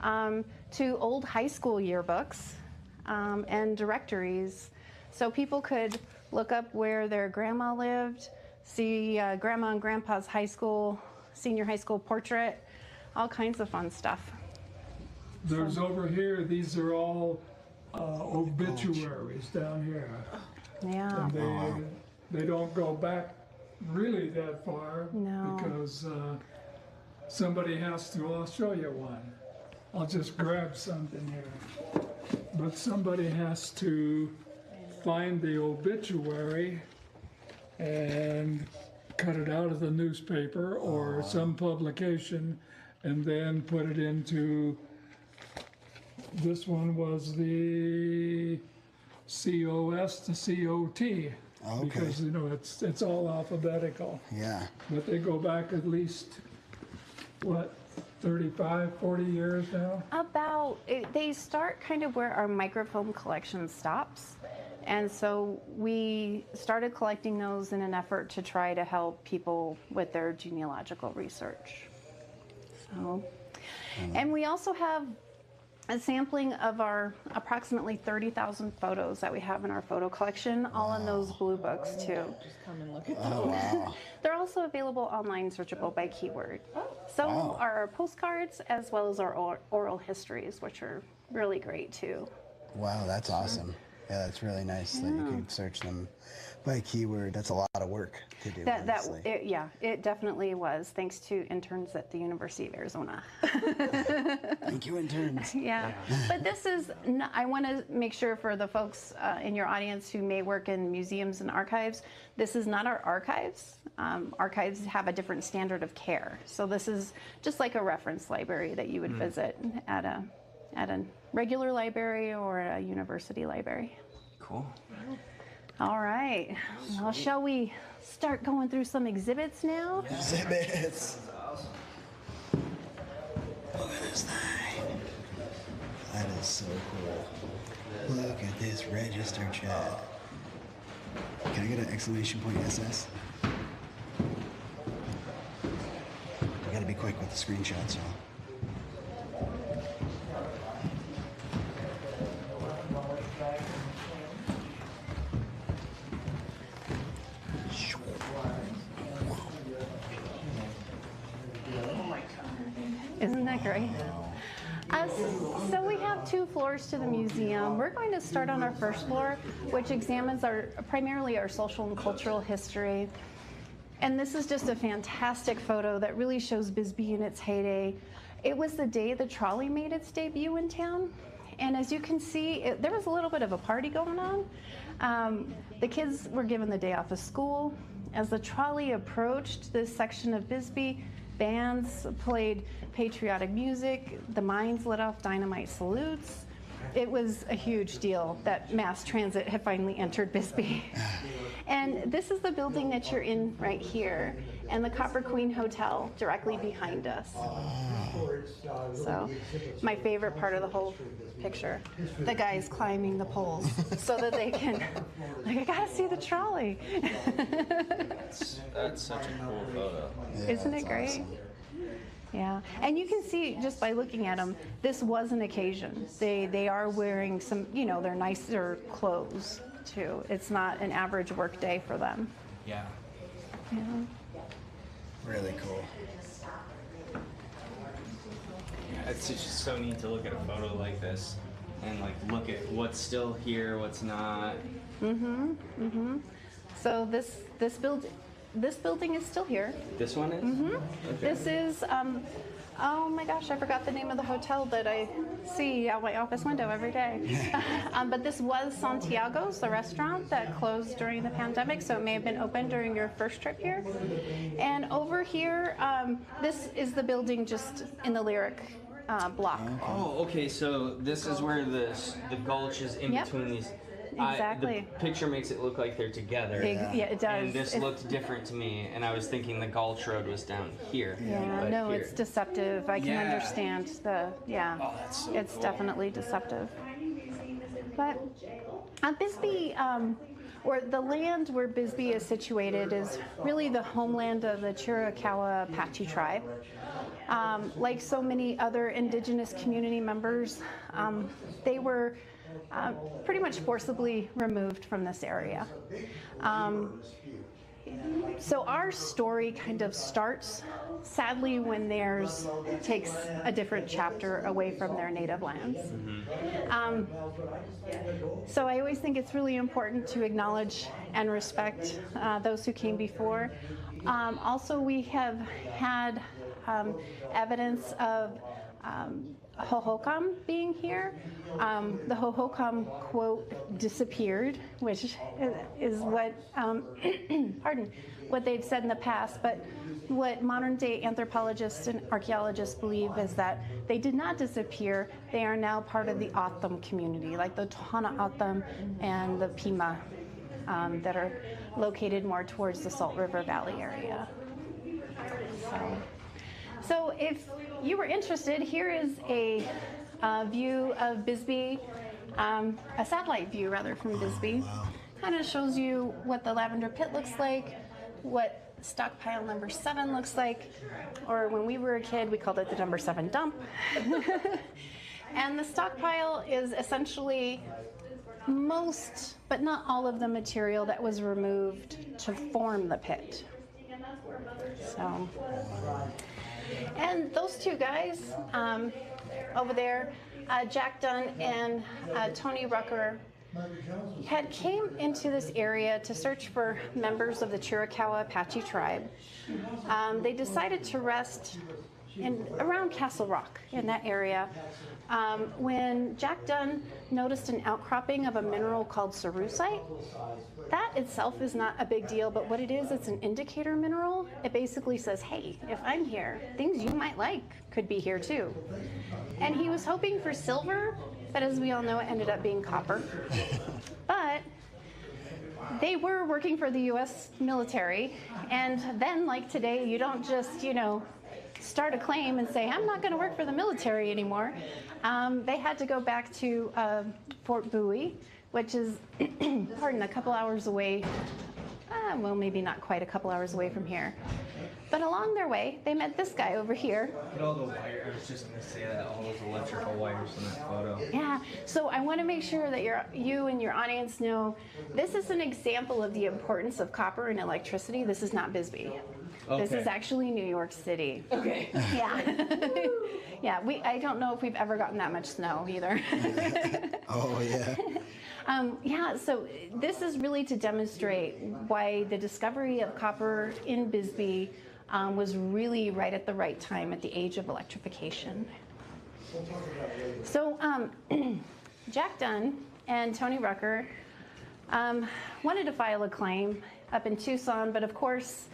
[SPEAKER 7] to old high school yearbooks and directories. So people could look up where their grandma lived, see grandma and grandpa's senior high school portrait, all kinds of fun stuff.
[SPEAKER 9] There's over here, these are all obituaries down here.
[SPEAKER 7] Yeah.
[SPEAKER 9] And they don't go back really that far.
[SPEAKER 7] No.
[SPEAKER 9] Because somebody has to, I'll show you one. I'll just grab something here. But somebody has to find the obituary and cut it out of the newspaper or some publication and then put it into, this one was the COS to COT.
[SPEAKER 1] Okay.
[SPEAKER 9] Because, you know, it's all alphabetical.
[SPEAKER 1] Yeah.
[SPEAKER 9] But they go back at least, what, 35, 40 years now?
[SPEAKER 7] They start kind of where our microfilm collection stops. And so we started collecting those in an effort to try to help people with their genealogical research. So, and we also have a sampling of our approximately 30,000 photos that we have in our photo collection, all in those blue books too.
[SPEAKER 8] Just come and look at
[SPEAKER 1] Oh, wow.
[SPEAKER 7] They're also available online, searchable by keyword. So are our postcards as well as our oral histories, which are really great too.
[SPEAKER 1] Wow, that's awesome. Yeah, that's really nice that you can search them by keyword. That's a lot of work to do. Honestly.
[SPEAKER 7] It definitely was, thanks to interns at the University of Arizona.
[SPEAKER 1] Thank you, interns.
[SPEAKER 7] Yeah, but this is, I want to make sure for the folks in your audience who may work in museums and archives, this is not our archives. Archives have a different standard of care. So this is just like a reference library that you would visit at a regular library or a university library.
[SPEAKER 6] Cool.
[SPEAKER 7] All right. Well, shall we start going through some exhibits now?
[SPEAKER 1] Exhibits. Look at this thing. That is so cool. Look at this register, Chad. Can I get an exclamation point SS? I gotta be quick with the screenshots, y'all.
[SPEAKER 7] Isn't that great? So we have 2 floors to the museum. We're going to start on our first floor, which examines primarily our social and cultural history. And this is just a fantastic photo that really shows Bisbee in its heyday. It was the day the trolley made its debut in town. And as you can see, there was a little bit of a party going on. The kids were given the day off of school. As the trolley approached this section of Bisbee, bands played patriotic music, the mines let off dynamite salutes. It was a huge deal that mass transit had finally entered Bisbee. And this is the building that you're in right here, and the Copper Queen Hotel directly behind us. So, my favorite part of the whole picture, the guys climbing the poles so that they can, like, I gotta see the trolley.
[SPEAKER 6] That's such a cool photo.
[SPEAKER 1] Yeah,
[SPEAKER 7] Isn't it great?
[SPEAKER 1] awesome.
[SPEAKER 7] Yeah, and you can see just by looking at them, this was an occasion. They are wearing some, you know, they're nicer clothes too. It's not an average work day for them.
[SPEAKER 6] Yeah.
[SPEAKER 7] Yeah.
[SPEAKER 1] Really cool.
[SPEAKER 6] Yeah, it's just so neat to look at a photo like this and like look at what's still here, what's not.
[SPEAKER 7] So this building is still here.
[SPEAKER 6] This one is? Okay.
[SPEAKER 7] This is, oh my gosh, I forgot the name of the hotel that I see out my office window every day. But this was Santiago's, the restaurant that closed during the pandemic, so it may have been open during your first trip here. And over here, this is the building just in the Lyric block.
[SPEAKER 6] Oh, okay, so this is where the gulch is in
[SPEAKER 7] Yep.
[SPEAKER 6] between these.
[SPEAKER 7] Exactly.
[SPEAKER 6] The picture makes it look like they're together.
[SPEAKER 7] Yeah, it does.
[SPEAKER 6] And this looked different to me, and I was thinking the Gulch Road was down here.
[SPEAKER 7] Yeah,
[SPEAKER 6] but
[SPEAKER 7] no,
[SPEAKER 6] here.
[SPEAKER 7] it's deceptive. I can
[SPEAKER 6] Yeah.
[SPEAKER 7] understand
[SPEAKER 6] Oh, that's so
[SPEAKER 7] it's
[SPEAKER 6] cool.
[SPEAKER 7] definitely deceptive. But Bisbee, or the land where Bisbee is situated, is really the homeland of the Chiricahua Apache tribe. Like so many other indigenous community members, they were pretty much forcibly removed from this area. So our story kind of starts, sadly, when theirs takes a different chapter away from their native lands. So I always think it's really important to acknowledge and respect those who came before. Also, we have had evidence of Hohokam being here. The Hohokam quote disappeared, which is what, pardon, what they've said in the past, but what modern day anthropologists and archaeologists believe is that they did not disappear. They are now part of the O'odham community, like the Tohono O'odham and the Pima that are located more towards the Salt River Valley area. So if you were interested, here is a view of Bisbee, a satellite view rather from Bisbee. Kind of shows you what the lavender pit looks like, what stockpile number 7 looks like, or when we were a kid, we called it the number 7 dump. And the stockpile is essentially most, but not all of the material that was removed to form the pit. So, and those two guys over there, Jack Dunn and Tony Rucker, had came into this area to search for members of the Chiricahua Apache tribe. They decided to rest around Castle Rock in that area when Jack Dunn noticed an outcropping of a mineral called cerussite. That itself is not a big deal, but what it is, it's an indicator mineral. It basically says, hey, if I'm here, things you might like could be here too. And he was hoping for silver, but as we all know, it ended up being copper. But they were working for the US military, and then like today, you don't just, start a claim and say, I'm not going to work for the military anymore. They had to go back to Fort Bowie, which is, pardon, a couple hours away. Well, maybe not quite a couple hours away from here. But along their way, they met this guy over here.
[SPEAKER 6] Look at all the wires. I was just going to say that, all those electrical wires in that photo.
[SPEAKER 7] Yeah, so I want to make sure that you and your audience know this is an example of the importance of copper and electricity. This is not Bisbee. Okay. This is actually New York City. Okay. Yeah. Yeah, I don't know if we've ever gotten that much snow either.
[SPEAKER 1] Oh, yeah.
[SPEAKER 7] Yeah, so this is really to demonstrate why the discovery of copper in Bisbee was really right at the right time at the age of electrification. So Jack Dunn and Tony Rucker wanted to file a claim up in Tucson, but of course,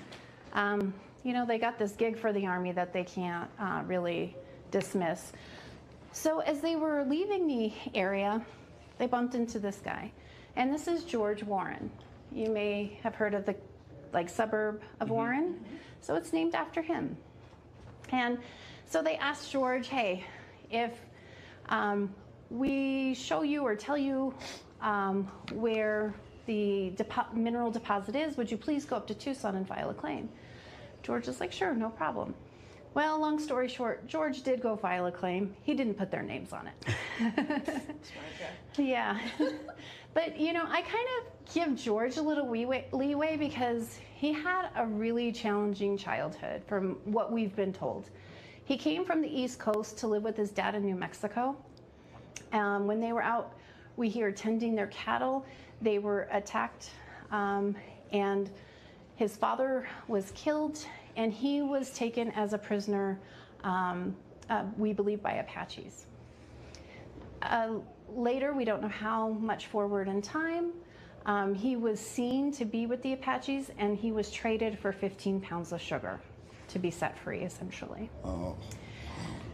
[SPEAKER 7] they got this gig for the Army that they can't really dismiss. So as they were leaving the area, they bumped into this guy. And this is George Warren. You may have heard of the suburb of Warren. So it's named after him. And so they asked George, hey, if we show you or tell you where the mineral deposit is, would you please go up to Tucson and file a claim? George is like, sure, no problem. Well, long story short, George did go file a claim. He didn't put their names on it. Yeah. But, I kind of give George a little leeway because he had a really challenging childhood from what we've been told. He came from the East Coast to live with his dad in New Mexico. When they were out, we hear tending their cattle, they were attacked, and his father was killed, and he was taken as a prisoner, we believe, by Apaches. Later, we don't know how much forward in time, he was seen to be with the Apaches, and he was traded for 15 pounds of sugar to be set free, essentially.
[SPEAKER 1] Oh.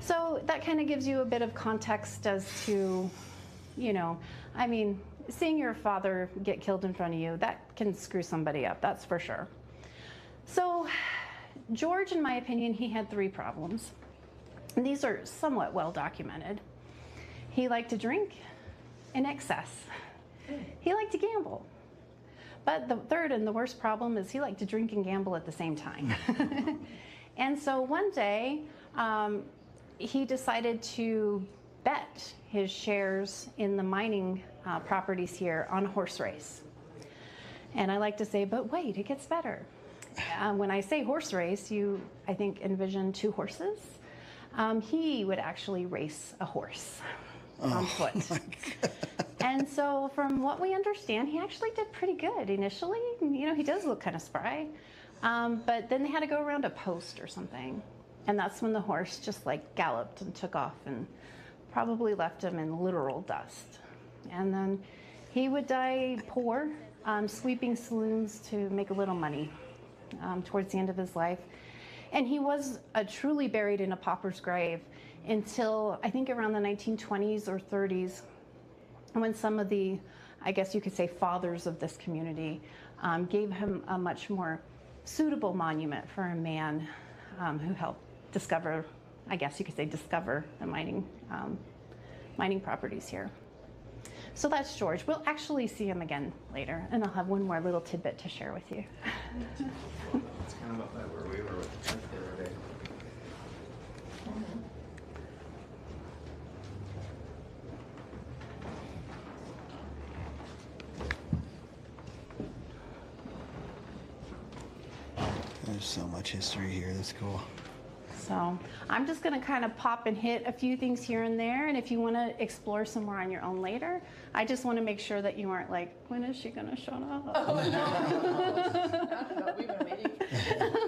[SPEAKER 7] So that kind of gives you a bit of context as to, seeing your father get killed in front of you, that can screw somebody up, that's for sure. So George, in my opinion, he had 3 problems. And these are somewhat well documented. He liked to drink in excess. He liked to gamble. But the third and the worst problem is he liked to drink and gamble at the same time. And so one day, he decided to bet his shares in the mining properties here on a horse race. And I like to say, but wait, it gets better. When I say horse race, you, I think, envision 2 horses. He would actually race a horse on foot. And so from what we understand, he actually did pretty good initially. He does look kind of spry. But then they had to go around a post or something. And that's when the horse just like galloped and took off and probably left him in literal dust. And then he would die poor, sweeping saloons to make a little money towards the end of his life. And he was truly buried in a pauper's grave until I think around the 1920s or 30s, when some of the, I guess you could say, fathers of this community gave him a much more suitable monument for a man who helped discover, I guess you could say, discover the mining properties here. So that's George. We'll actually see him again later, and I'll have one more little tidbit to share with you.
[SPEAKER 6] It's kind of up by where we were with the truck the other day.
[SPEAKER 1] There's so much history here. That's cool.
[SPEAKER 7] So I'm just going to kind of pop and hit a few things here and there, and if you want to explore some more on your own later, I just want to make sure that you aren't like, when is she going to shut up?
[SPEAKER 8] Oh, no. We've been waiting.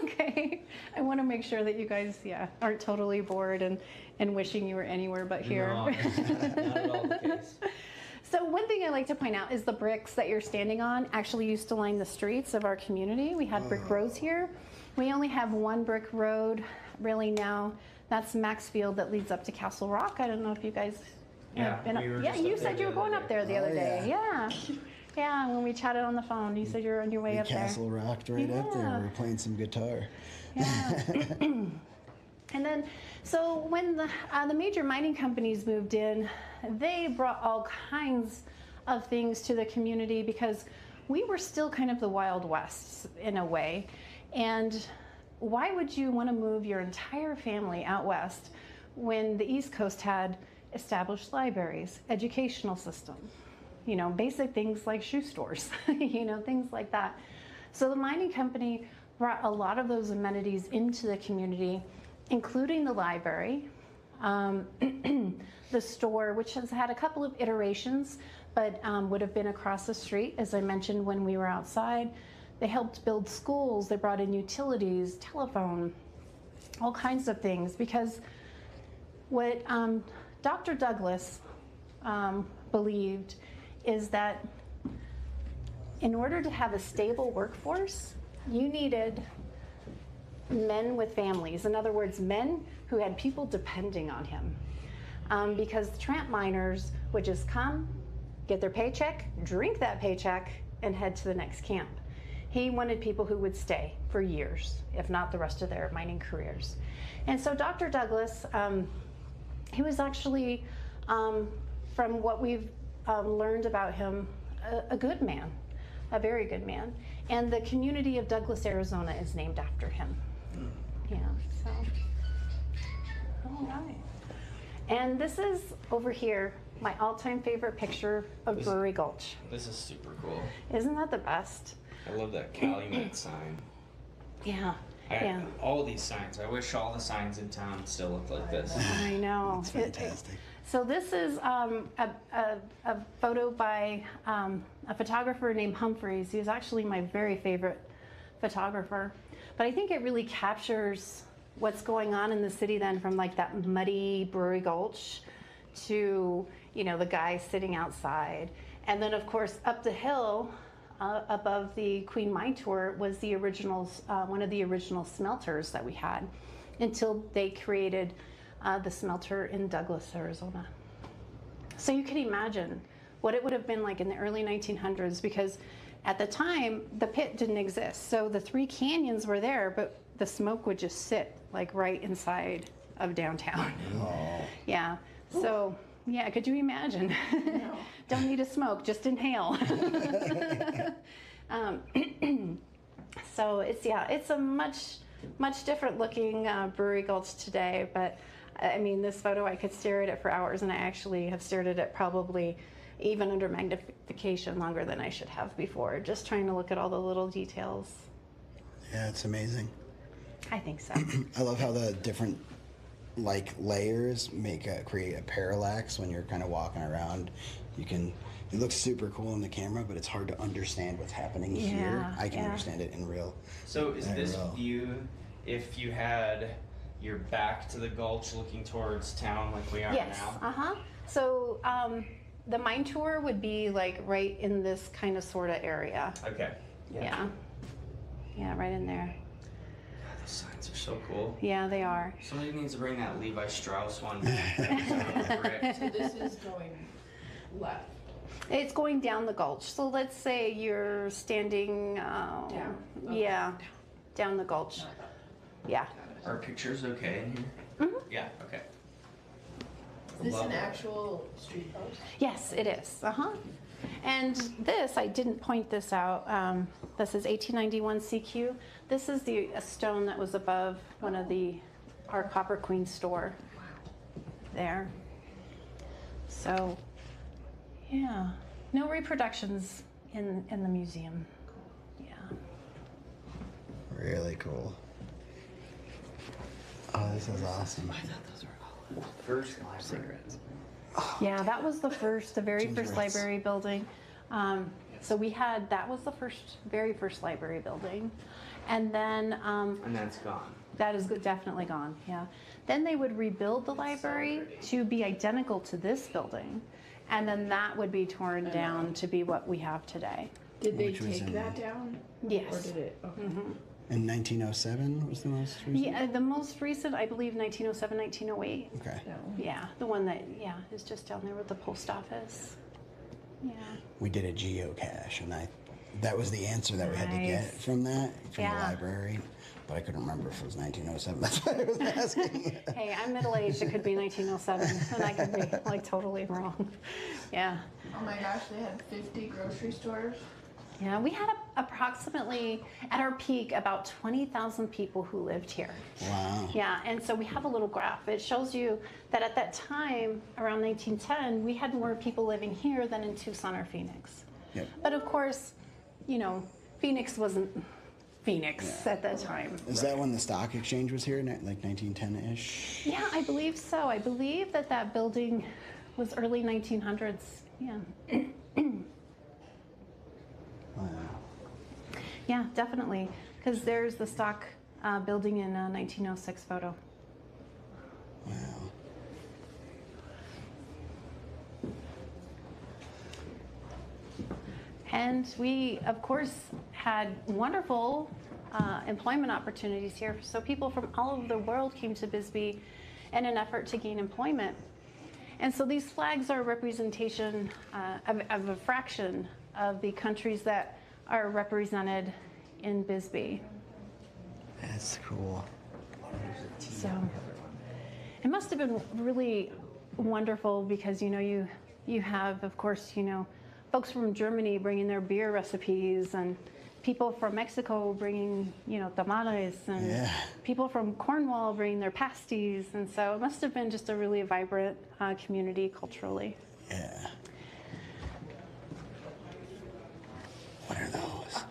[SPEAKER 7] Okay. I want to make sure that you guys, aren't totally bored and wishing you were anywhere but here.
[SPEAKER 6] No, not at all the case.
[SPEAKER 7] So one thing I like to point out is the bricks that you're standing on actually used to line the streets of our community. We had brick roads here. We only have one brick road really now. That's Maxfield that leads up to Castle Rock. I don't know if you guys have been up. Yeah, you said you were going up there the other day. Yeah. Yeah, when we chatted on the phone, you said you were on your way up there.
[SPEAKER 1] Castle rocked right up there. We were playing some guitar.
[SPEAKER 7] Yeah. And then, so when the major mining companies moved in, they brought all kinds of things to the community because we were still kind of the Wild West in a way. And why would you want to move your entire family out west when the East Coast had established libraries, educational system, basic things like shoe stores, things like that. So the mining company brought a lot of those amenities into the community, including the library, the store, which has had a couple of iterations, but would have been across the street, as I mentioned when we were outside. They helped build schools, they brought in utilities, telephone, all kinds of things, because what Dr. Douglas believed is that in order to have a stable workforce, you needed men with families. In other words, men who had people depending on him. Because tramp miners would just come, get their paycheck, drink that paycheck, and head to the next camp. He wanted people who would stay for years, if not the rest of their mining careers. And so Dr. Douglas, he was actually, from what we've learned about him, a good man, a very good man. And the community of Douglas, Arizona is named after him. Yeah, so, all right. And this is, over here, my all-time favorite picture of Brewery Gulch.
[SPEAKER 6] This is super cool.
[SPEAKER 7] Isn't that the best?
[SPEAKER 6] I love that Calumet sign.
[SPEAKER 7] Yeah,
[SPEAKER 6] All these signs. I wish all the signs in town still looked like this.
[SPEAKER 7] I know.
[SPEAKER 1] It's fantastic.
[SPEAKER 7] So this is a photo by a photographer named Humphreys. He's actually my very favorite photographer. But I think it really captures what's going on in the city then, from like that muddy Brewery Gulch to, the guy sitting outside. And then of course up the hill above the Queen Mine Tour was the originals, one of the original smelters that we had, until they created the smelter in Douglas, Arizona. So you can imagine what it would have been like in the early 1900s, because at the time the pit didn't exist. So the three canyons were there, but the smoke would just sit like right inside of downtown.
[SPEAKER 1] Oh.
[SPEAKER 7] Yeah. So yeah, could you imagine? No. Don't need to smoke, just inhale. So it's a much different looking Brewery Gulch today. But I mean, this photo, I could stare at it for hours, and I actually have stared at it probably even under magnification longer than I should have before, just trying to look at all the little details.
[SPEAKER 1] Yeah, it's amazing.
[SPEAKER 7] I think so.
[SPEAKER 1] I love how the different layers create a parallax when you're kind of walking around. It looks super cool in the camera, but it's hard to understand what's happening here. I can understand it in real.
[SPEAKER 6] So is this view, if you had, you're back to the gulch looking towards town like we are
[SPEAKER 7] Yes.
[SPEAKER 6] now.
[SPEAKER 7] So the mine tour would be like right in this kind of sort of area.
[SPEAKER 6] Okay.
[SPEAKER 7] Yeah. Yeah, right in there.
[SPEAKER 6] God, those signs are so cool.
[SPEAKER 7] Yeah, they are.
[SPEAKER 6] Somebody needs to bring that Levi Strauss one back. Brick.
[SPEAKER 8] So this is going left.
[SPEAKER 7] It's going down the gulch. So let's say you're standing,
[SPEAKER 8] Down. Okay.
[SPEAKER 7] yeah, down the gulch. Yeah.
[SPEAKER 6] Are pictures okay in here?
[SPEAKER 7] Mm-hmm.
[SPEAKER 6] Yeah, okay.
[SPEAKER 8] Is this
[SPEAKER 6] Love
[SPEAKER 8] an
[SPEAKER 6] it.
[SPEAKER 8] actual street post?
[SPEAKER 7] Yes, it is. And this, I didn't point this out. This is 1891 CQ. This is a stone that was above one of our Copper Queen store. There. So, yeah, no reproductions in the museum. Yeah.
[SPEAKER 1] Really cool. Oh, this is awesome.
[SPEAKER 6] I thought those were all first cigarettes.
[SPEAKER 7] Yeah, that was the very first
[SPEAKER 1] Gingerettes.
[SPEAKER 7] library building. So that was the very first library building. And then
[SPEAKER 6] And that's gone.
[SPEAKER 7] that is definitely gone, yeah. Then they would rebuild the library to be identical to this building. And then that would be torn down to be what we have today.
[SPEAKER 8] Did they
[SPEAKER 1] Which was
[SPEAKER 8] take
[SPEAKER 1] in-
[SPEAKER 8] that down?
[SPEAKER 7] Yes.
[SPEAKER 8] Or did it? Okay.
[SPEAKER 1] In 1907 was the most recent?
[SPEAKER 7] Yeah, the most recent, I believe, 1907, 1908.
[SPEAKER 1] Okay.
[SPEAKER 8] No.
[SPEAKER 7] Yeah, the one that, is just down there with the post office. Yeah.
[SPEAKER 1] We did a geocache, and that was the answer that we had to get
[SPEAKER 7] Nice.
[SPEAKER 1] from the
[SPEAKER 7] Yeah.
[SPEAKER 1] library. But I couldn't remember if it was 1907. That's why I was asking.
[SPEAKER 7] Hey, I'm middle-aged. It could be 1907, and I could be like totally wrong. Yeah.
[SPEAKER 8] Oh my gosh, they had 50 grocery stores.
[SPEAKER 7] Yeah, we had approximately, at our peak, about 20,000 people who lived here.
[SPEAKER 1] Wow.
[SPEAKER 7] Yeah, and so we have a little graph. It shows you that at that time, around 1910, we had more people living here than in Tucson or Phoenix.
[SPEAKER 1] Yep.
[SPEAKER 7] But of course, Phoenix wasn't Phoenix at that time.
[SPEAKER 1] Is that when the stock exchange was here, like 1910-ish?
[SPEAKER 7] Yeah, I believe so. I believe that building was early 1900s. Yeah.
[SPEAKER 1] Wow.
[SPEAKER 7] Yeah, definitely. Because there's the stock building in 1906 photo.
[SPEAKER 1] Wow.
[SPEAKER 7] And we, of course, had wonderful employment opportunities here. So people from all over the world came to Bisbee in an effort to gain employment. And so these flags are a representation of a fraction of the countries that are represented in Bisbee.
[SPEAKER 1] That's cool.
[SPEAKER 7] So it must have been really wonderful because, you have, of course, folks from Germany bringing their beer recipes and people from Mexico bringing, tamales and
[SPEAKER 1] Yeah.
[SPEAKER 7] people from Cornwall bringing their pasties. And so it must have been just a really vibrant community culturally.
[SPEAKER 1] Yeah. What are those?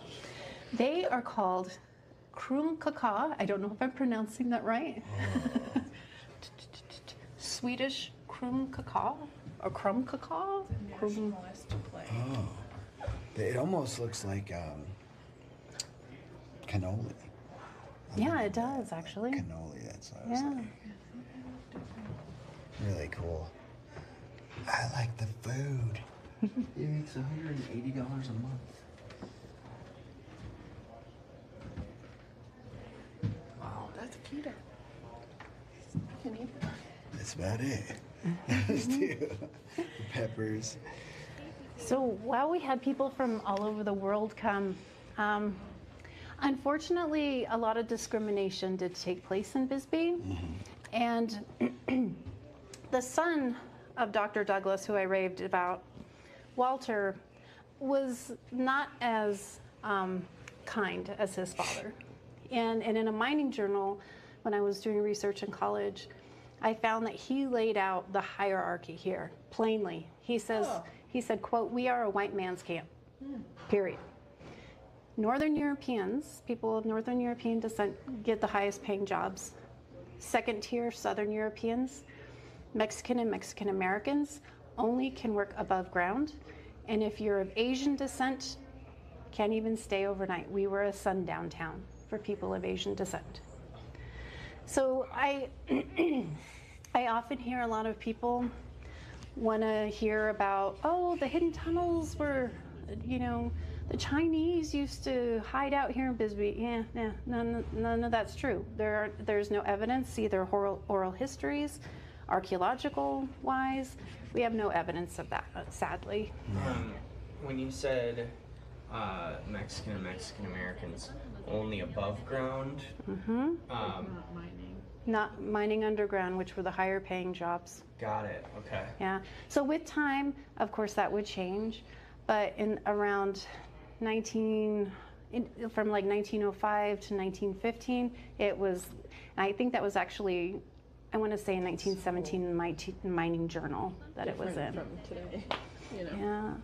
[SPEAKER 7] They are called krum kaka. I don't know if I'm pronouncing that right. Swedish krum kaka or krum kaka.
[SPEAKER 8] Nationalist play.
[SPEAKER 1] Oh. It almost looks like cannoli.
[SPEAKER 7] Yeah, it does actually.
[SPEAKER 1] Cannoli, that's what I was
[SPEAKER 7] Yeah.
[SPEAKER 1] saying. Really cool. I like the food.
[SPEAKER 6] It's $180 a month.
[SPEAKER 8] Wow, that's keto. Can you?
[SPEAKER 1] That's about it. Those two. The peppers.
[SPEAKER 7] So while we had people from all over the world come, unfortunately, a lot of discrimination did take place in Bisbee. And the son of Dr. Douglas, who I raved about, Walter, was not as kind as his father. And in a mining journal, when I was doing research in college, I found that he laid out the hierarchy here plainly. He said, quote, "We are a white man's camp, period. Northern Europeans, people of Northern European descent, get the highest paying jobs. Second tier Southern Europeans, Mexican and Mexican Americans only can work above ground. And if you're of Asian descent, can't even stay overnight. We were a sundown town for people of Asian descent." So I often hear a lot of people want to hear about, oh, the hidden tunnels were, the Chinese used to hide out here in Bisbee. Yeah, none of that's true. There's no evidence, either oral histories, archaeological wise. We have no evidence of that, sadly.
[SPEAKER 6] When you said Mexican and Mexican Americans only above ground,
[SPEAKER 7] not mining underground, which were the higher paying jobs.
[SPEAKER 6] Got it. Okay.
[SPEAKER 7] Yeah. So with time, of course, that would change, but in around from like 1905 to 1915, it was. I think that was actually, I want to say in 1917 in my mining journal that it was in.
[SPEAKER 8] From today,
[SPEAKER 7] Yeah.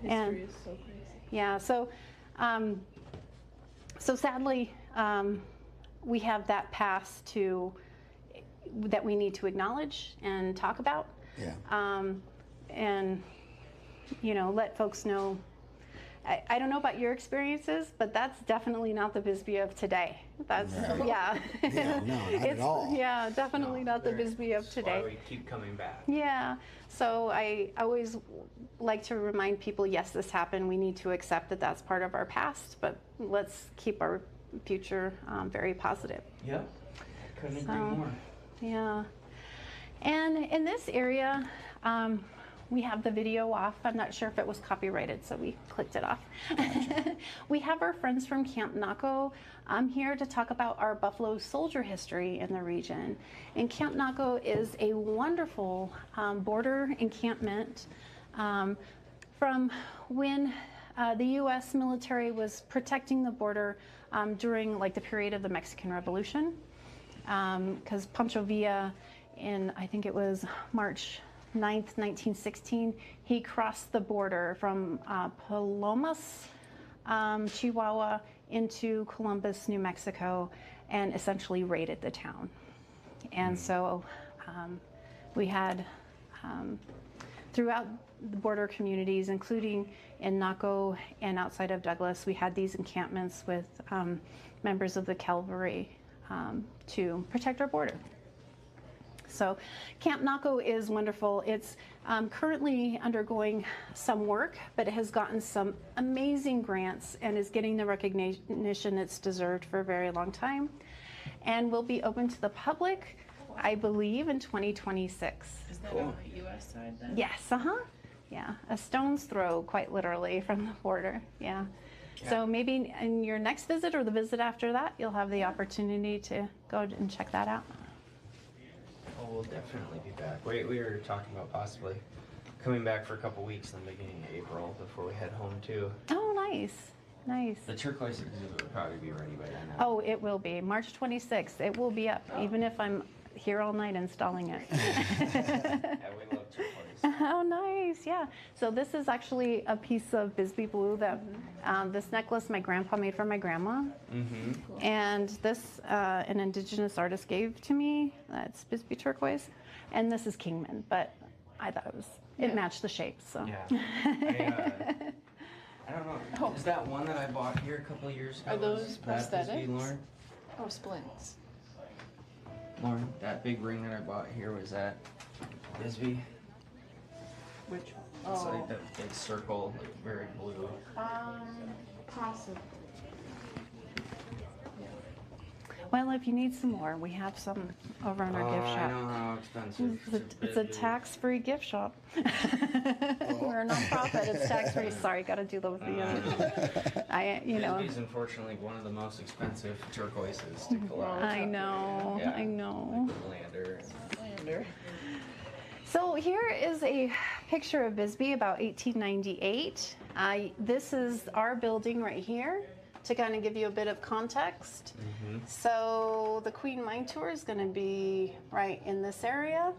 [SPEAKER 8] History is so crazy.
[SPEAKER 7] Yeah. So, so sadly, we have that past that we need to acknowledge and talk about.
[SPEAKER 1] Yeah.
[SPEAKER 7] And let folks know. I don't know about your experiences, but that's definitely not the Bisbee of today. That's yeah.
[SPEAKER 1] Yeah, no, not at all.
[SPEAKER 7] Yeah, definitely not the Bisbee of today.
[SPEAKER 6] That's why we keep coming back.
[SPEAKER 7] Yeah. So I always like to remind people, yes, this happened. We need to accept that that's part of our past, but let's keep our future very positive.
[SPEAKER 6] Yep. Couldn't agree more.
[SPEAKER 7] Yeah. And in this area, we have the video off. I'm not sure if it was copyrighted, so we clicked it off. We have our friends from Camp Naco here to talk about our Buffalo Soldier history in the region. And Camp Naco is a wonderful border encampment from when the U.S. military was protecting the border during like the period of the Mexican Revolution. Because Pancho Villa, I think it was March 9th, 1916, he crossed the border from Palomas, Chihuahua, into Columbus, New Mexico, and essentially raided the town. And so we had, throughout the border communities, including in Naco and outside of Douglas, we had these encampments with members of the cavalry to protect our border. So Camp Naco is wonderful. It's currently undergoing some work, but it has gotten some amazing grants and is getting the recognition it's deserved for a very long time, and will be open to the public, I believe, in 2026.
[SPEAKER 8] Is that on the U.S. side then?
[SPEAKER 7] Yes, yeah, a stone's throw, quite literally, from the border. Yeah. So maybe in your next visit or the visit after that, you'll have the opportunity to go and check that out.
[SPEAKER 6] Oh, we'll definitely be back. We were talking about possibly coming back for a couple weeks in the beginning of April before we head home too.
[SPEAKER 7] Oh, nice.
[SPEAKER 6] The turquoise exhibit will probably be ready by then.
[SPEAKER 7] Oh, it will be. March 26th. It will be up, even if I'm here all night installing it.
[SPEAKER 6] Yeah, we love turquoise.
[SPEAKER 7] Oh, nice. Yeah. So this is actually a piece of Bisbee blue that this necklace my grandpa made for my grandma.
[SPEAKER 6] Mm-hmm.
[SPEAKER 7] And this an indigenous artist gave to me. That's Bisbee turquoise. And this is Kingman, but I thought it matched the shape. So.
[SPEAKER 6] Yeah. I don't know. Is that one that I bought here a couple of years ago?
[SPEAKER 8] Are those
[SPEAKER 6] Is that Bisbee,
[SPEAKER 8] prosthetics?
[SPEAKER 6] Lauren?
[SPEAKER 8] Oh, splints.
[SPEAKER 6] Lauren, that big ring that I bought here, was that Bisbee?
[SPEAKER 8] Which one?
[SPEAKER 6] It's like that big circle, like very blue.
[SPEAKER 8] Possibly.
[SPEAKER 7] Well, if you need some more, we have some over in our gift
[SPEAKER 6] I
[SPEAKER 7] shop.
[SPEAKER 6] know how expensive.
[SPEAKER 7] It's a tax-free gift shop. We're a nonprofit. It's tax-free. Sorry, got to do the.
[SPEAKER 6] Bisbee's unfortunately one of the most expensive turquoises to collect.
[SPEAKER 7] I know.
[SPEAKER 6] Yeah.
[SPEAKER 7] I know.
[SPEAKER 6] Like the Lander.
[SPEAKER 7] So here is a picture of Bisbee about 1898. This is our building right here, to kind of give you a bit of context.
[SPEAKER 6] Mm-hmm.
[SPEAKER 7] So the Queen Mine Tour is going to be right in this area.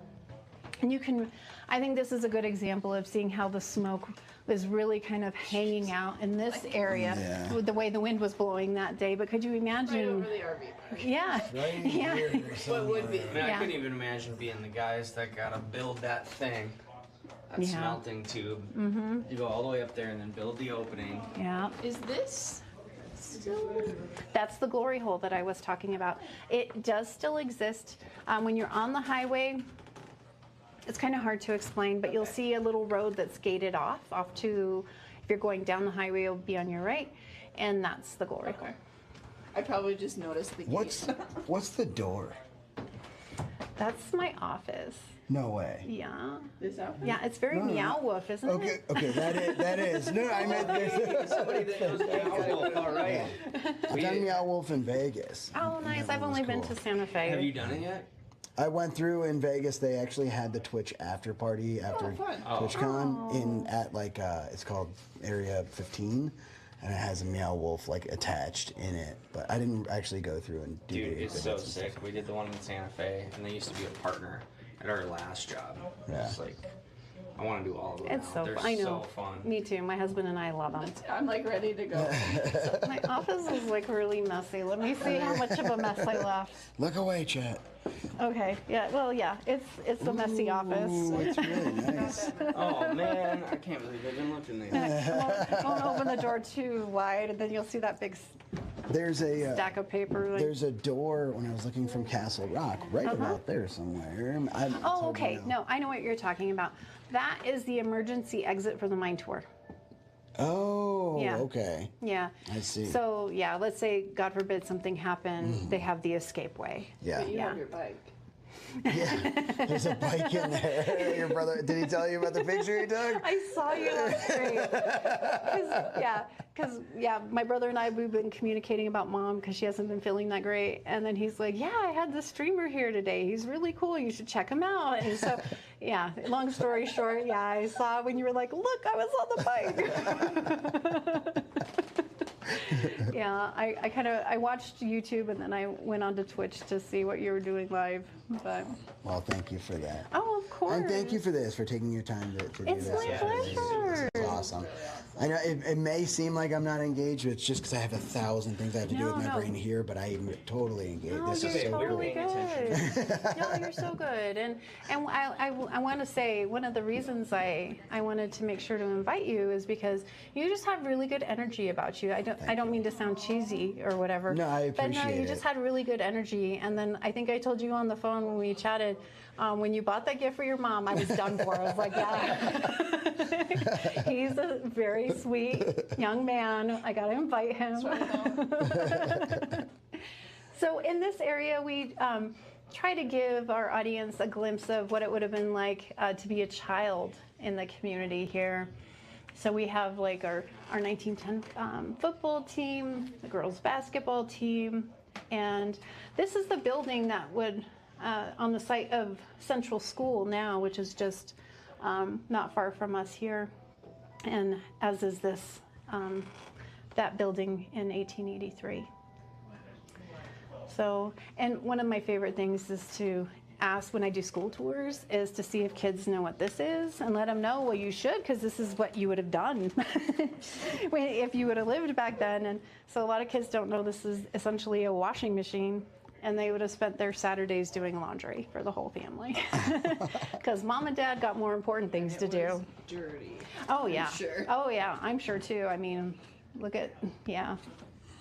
[SPEAKER 7] And I think this is a good example of seeing how the smoke was really kind of hanging out in this area with the way the wind was blowing that day. But could you imagine?
[SPEAKER 8] Right over the RV park.
[SPEAKER 7] Yeah. Yeah.
[SPEAKER 8] What would be?
[SPEAKER 6] I mean, I couldn't even imagine being the guys that gotta build that thing, that smelting tube.
[SPEAKER 7] Mm-hmm.
[SPEAKER 6] You go all the way up there and then build the opening.
[SPEAKER 7] Yeah.
[SPEAKER 8] Is this
[SPEAKER 7] That's the glory hole that I was talking about. It does still exist. When you're on the highway, it's kind of hard to explain, but you'll see a little road that's gated off to, if you're going down the highway, it'll be on your right, and that's the glory hole.
[SPEAKER 8] I probably just noticed the gate.
[SPEAKER 1] What's the door?
[SPEAKER 7] That's my office.
[SPEAKER 1] No way.
[SPEAKER 7] Yeah.
[SPEAKER 8] This outfit?
[SPEAKER 7] Yeah, it's very meow wolf, isn't it?
[SPEAKER 1] Okay, that is. No, I meant there's
[SPEAKER 6] Somebody that knows Meow Wolf, all right.
[SPEAKER 1] I've done Meow Wolf in Vegas.
[SPEAKER 7] Oh, nice. I've only been to Santa Fe.
[SPEAKER 6] Have you done it yet?
[SPEAKER 1] I went through in Vegas. They actually had the Twitch after party after TwitchCon at it's called Area 15, and it has a Meow Wolf like attached in it. But I didn't actually go through and do
[SPEAKER 6] Dude,
[SPEAKER 1] the
[SPEAKER 6] it's so sick. We did the one in Santa Fe, and they used to be a partner at our last job.
[SPEAKER 1] Yeah.
[SPEAKER 6] It's like, I want to do all of them.
[SPEAKER 7] It's
[SPEAKER 6] now.
[SPEAKER 7] so
[SPEAKER 6] They're
[SPEAKER 7] fun. I know.
[SPEAKER 6] so fun.
[SPEAKER 7] Me too. My husband and I love them.
[SPEAKER 8] I'm like ready to go.
[SPEAKER 7] My office is like really messy. Let me see how much of a mess I left.
[SPEAKER 1] Look away, chat.
[SPEAKER 7] Okay. Yeah. Well, yeah. It's a messy office.
[SPEAKER 1] It's really nice.
[SPEAKER 6] Oh man, I can't believe they've been looking there.
[SPEAKER 7] I won't open the door too wide, and then you'll see that big
[SPEAKER 1] There's a
[SPEAKER 7] stack of paper.
[SPEAKER 1] there's a door when I was looking from Castle Rock, right about there somewhere.
[SPEAKER 7] Oh, okay. No, I know what you're talking about. That is the emergency exit for the mine tour.
[SPEAKER 1] Oh,
[SPEAKER 7] Yeah.
[SPEAKER 1] okay.
[SPEAKER 7] Yeah.
[SPEAKER 1] I see.
[SPEAKER 7] So yeah, let's say God forbid something happened, they have the escape way.
[SPEAKER 1] Yeah.
[SPEAKER 8] You have your bike.
[SPEAKER 1] Yeah, there's a bike in there. Your brother, did he tell you about the picture he took?
[SPEAKER 7] I saw you. That's great. Because my brother and I, we've been communicating about Mom because she hasn't been feeling that great. And then he's like, "Yeah, I had this streamer here today. He's really cool. You should check him out." And so, yeah. Long story short, yeah, I saw when you were like, "Look, I was on the bike." Yeah, I watched YouTube and then I went on to Twitch to see what you were doing live. But
[SPEAKER 1] Well, thank you for that.
[SPEAKER 7] oh, of course.
[SPEAKER 1] And thank you for this, for taking your time to do
[SPEAKER 7] It's
[SPEAKER 1] this.
[SPEAKER 7] my pleasure.
[SPEAKER 1] It's awesome. I know it may seem like I'm not engaged, but it's just because I have 1,000 things I have to do with my brain here, but I am totally engaged.
[SPEAKER 7] No,
[SPEAKER 1] This
[SPEAKER 7] you're
[SPEAKER 1] is so
[SPEAKER 7] totally
[SPEAKER 1] cool.
[SPEAKER 7] good. No, you're so good. And I want to say one of the reasons I wanted to make sure to invite you is because you just have really good energy about you. I don't mean to sound cheesy or whatever.
[SPEAKER 1] No, I
[SPEAKER 7] But no,
[SPEAKER 1] appreciate
[SPEAKER 7] you just
[SPEAKER 1] it.
[SPEAKER 7] had really good energy. And then I think I told you on the phone when we chatted, when you bought that gift for your mom, I was done for. I was like, yeah. He's a very sweet young man. I got to invite him. So in this area, we try to give our audience a glimpse of what it would have been like to be a child in the community here. So we have like our 1910 football team, the girls basketball team, and this is the building that would, on the site of Central School now, which is just not far from us here, and as is this, that building in 1883. So, and one of my favorite things is to ask when I do school tours is to see if kids know what this is and let them know, well, you should, because this is what you would have done if you would have lived back then. And so a lot of kids don't know this is essentially a washing machine, and they would have spent their Saturdays doing laundry for the whole family because Mom and Dad got more important things to do.
[SPEAKER 8] Dirty.
[SPEAKER 7] Oh yeah.
[SPEAKER 8] I'm sure.
[SPEAKER 7] Oh yeah, I'm sure too. I mean, look at, yeah.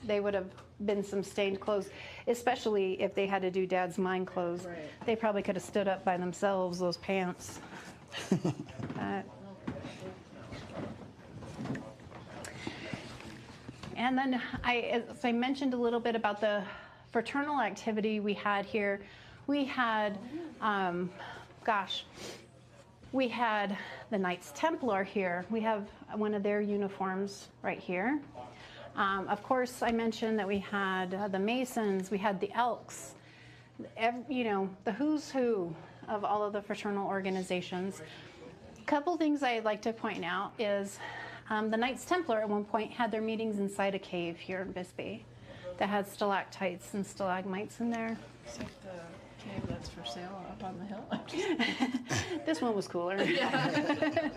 [SPEAKER 7] They would have been some stained clothes, especially if they had to do Dad's mine clothes.
[SPEAKER 8] Right.
[SPEAKER 7] They probably could have stood up by themselves, those pants. And then as I mentioned a little bit about the fraternal activity we had here. We had, we had the Knights Templar here. We have one of their uniforms right here. Of course, I mentioned that we had the Masons, we had the Elks, the who's who of all of the fraternal organizations. A couple things I'd like to point out is the Knights Templar at one point had their meetings inside a cave here in Bisbee that had stalactites and stalagmites in there.
[SPEAKER 8] It's like the cave that's for sale up on the hill.
[SPEAKER 7] This one was cooler.
[SPEAKER 8] Yeah.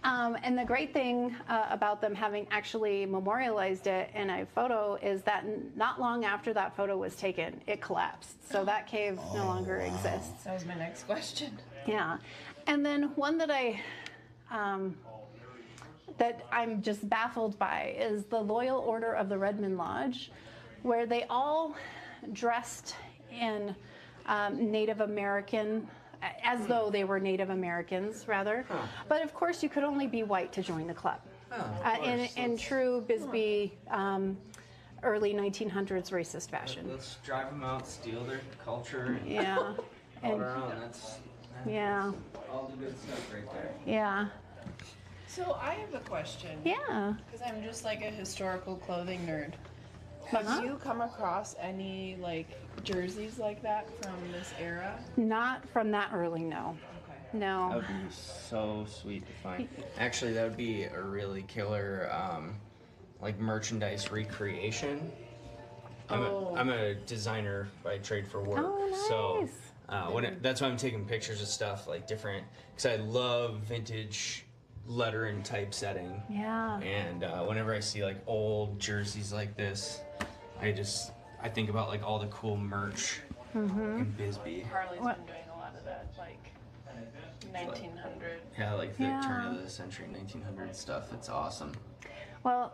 [SPEAKER 7] And the great thing about them having actually memorialized it in a photo is that not long after that photo was taken, it collapsed. So that cave no longer exists.
[SPEAKER 8] That was my next question.
[SPEAKER 7] Yeah. And then one that that I'm just baffled by is the Loyal Order of the Redmond Lodge, where they all dressed in Native American, as though they were Native Americans, rather. But of course, you could only be white to join the club. In true Bisbee early 1900s racist fashion.
[SPEAKER 6] Let's drive them out, steal their culture.
[SPEAKER 7] Yeah.
[SPEAKER 6] All our own. That's
[SPEAKER 7] yeah.
[SPEAKER 6] all the good stuff right there.
[SPEAKER 7] Yeah.
[SPEAKER 8] So I have a question.
[SPEAKER 7] Yeah.
[SPEAKER 8] Because I'm just like a historical clothing nerd. Have you come across any like jerseys like that from this era?
[SPEAKER 7] Not from that early, no.
[SPEAKER 6] That
[SPEAKER 7] No.
[SPEAKER 6] would be so sweet to find. Actually, that would be a really killer, like merchandise recreation. I'm a designer by trade for work,
[SPEAKER 7] Oh, nice.
[SPEAKER 6] so that's why I'm taking pictures of stuff like different, because I love vintage letter and typesetting.
[SPEAKER 7] Yeah.
[SPEAKER 6] And whenever I see like old jerseys like this, I think about like all the cool merch in Bisbee.
[SPEAKER 8] Harley's been doing a lot of that, like 1900.
[SPEAKER 6] Yeah, like the
[SPEAKER 7] Yeah.
[SPEAKER 6] turn of the century, 1900 stuff. It's awesome.
[SPEAKER 7] Well,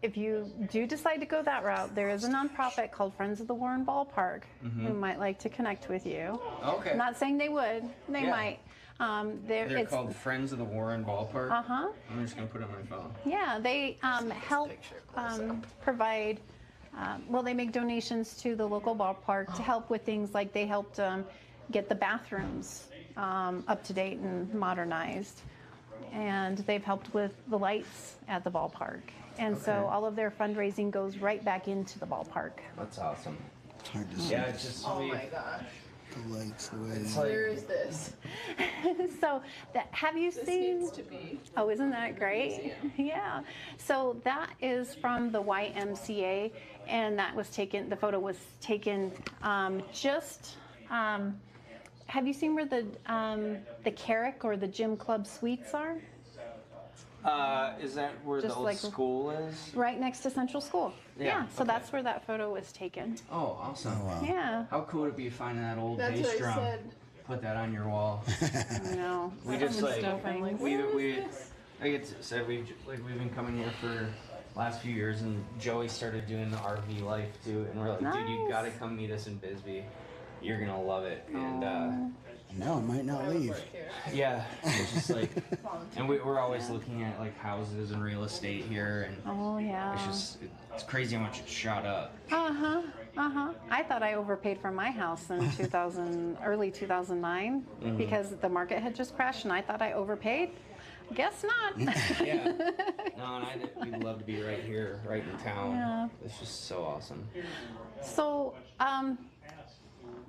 [SPEAKER 7] if you do decide to go that route, there is a nonprofit called Friends of the Warren Ballpark who might like to connect with you.
[SPEAKER 6] Okay.
[SPEAKER 7] I'm not saying they would. They
[SPEAKER 6] Yeah.
[SPEAKER 7] might.
[SPEAKER 6] They're called Friends of the Warren Ballpark.
[SPEAKER 7] Uh-huh.
[SPEAKER 6] I'm just gonna put it on my phone.
[SPEAKER 7] Yeah, they help provide, well, they make donations to the local ballpark to help with things like they helped get the bathrooms up to date and modernized. And they've helped with the lights at the ballpark. And so all of their fundraising goes right back into the ballpark.
[SPEAKER 6] That's awesome.
[SPEAKER 1] It's hard to see.
[SPEAKER 6] Yeah, it's just
[SPEAKER 8] Oh
[SPEAKER 6] sweet.
[SPEAKER 8] my gosh.
[SPEAKER 1] The lights, the way
[SPEAKER 6] It's
[SPEAKER 1] they...
[SPEAKER 6] like,
[SPEAKER 8] Where is this?
[SPEAKER 7] So have you
[SPEAKER 8] This
[SPEAKER 7] seen?
[SPEAKER 8] needs to be.
[SPEAKER 7] Oh, isn't that great? Yeah. So that is from the YMCA, and that was taken. The photo was taken have you seen where the Carrick or the Gym Club Suites are?
[SPEAKER 6] is that where
[SPEAKER 7] Just
[SPEAKER 6] the old
[SPEAKER 7] like-
[SPEAKER 6] school is?
[SPEAKER 7] Right next to Central School.
[SPEAKER 6] Yeah,
[SPEAKER 7] So
[SPEAKER 6] okay.
[SPEAKER 7] that's where that photo was taken.
[SPEAKER 6] Oh, awesome.
[SPEAKER 1] Oh, wow.
[SPEAKER 7] Yeah.
[SPEAKER 6] How cool would it be finding that old
[SPEAKER 8] That's
[SPEAKER 6] bass
[SPEAKER 8] what I
[SPEAKER 6] drum?
[SPEAKER 8] said.
[SPEAKER 6] Put that on your wall.
[SPEAKER 7] I know.
[SPEAKER 6] We just like
[SPEAKER 7] Stuffing.
[SPEAKER 6] we like it said we've been coming here for last few years, and Joey started doing the RV life too, and we're like, dude, you
[SPEAKER 7] Nice.
[SPEAKER 6] gotta come meet us in Bisbee. You're gonna love it. And
[SPEAKER 1] No, I might not leave.
[SPEAKER 6] yeah, it's just like, and we're always looking at like houses and real estate here, and
[SPEAKER 7] Oh yeah.
[SPEAKER 6] it's crazy how much it's shot up.
[SPEAKER 7] I thought I overpaid for my house in early 2009 because the market had just crashed, and I thought I overpaid. Guess not.
[SPEAKER 6] Yeah. No, and we'd love to be right here, right in town.
[SPEAKER 7] Yeah.
[SPEAKER 6] It's just so awesome.
[SPEAKER 7] So,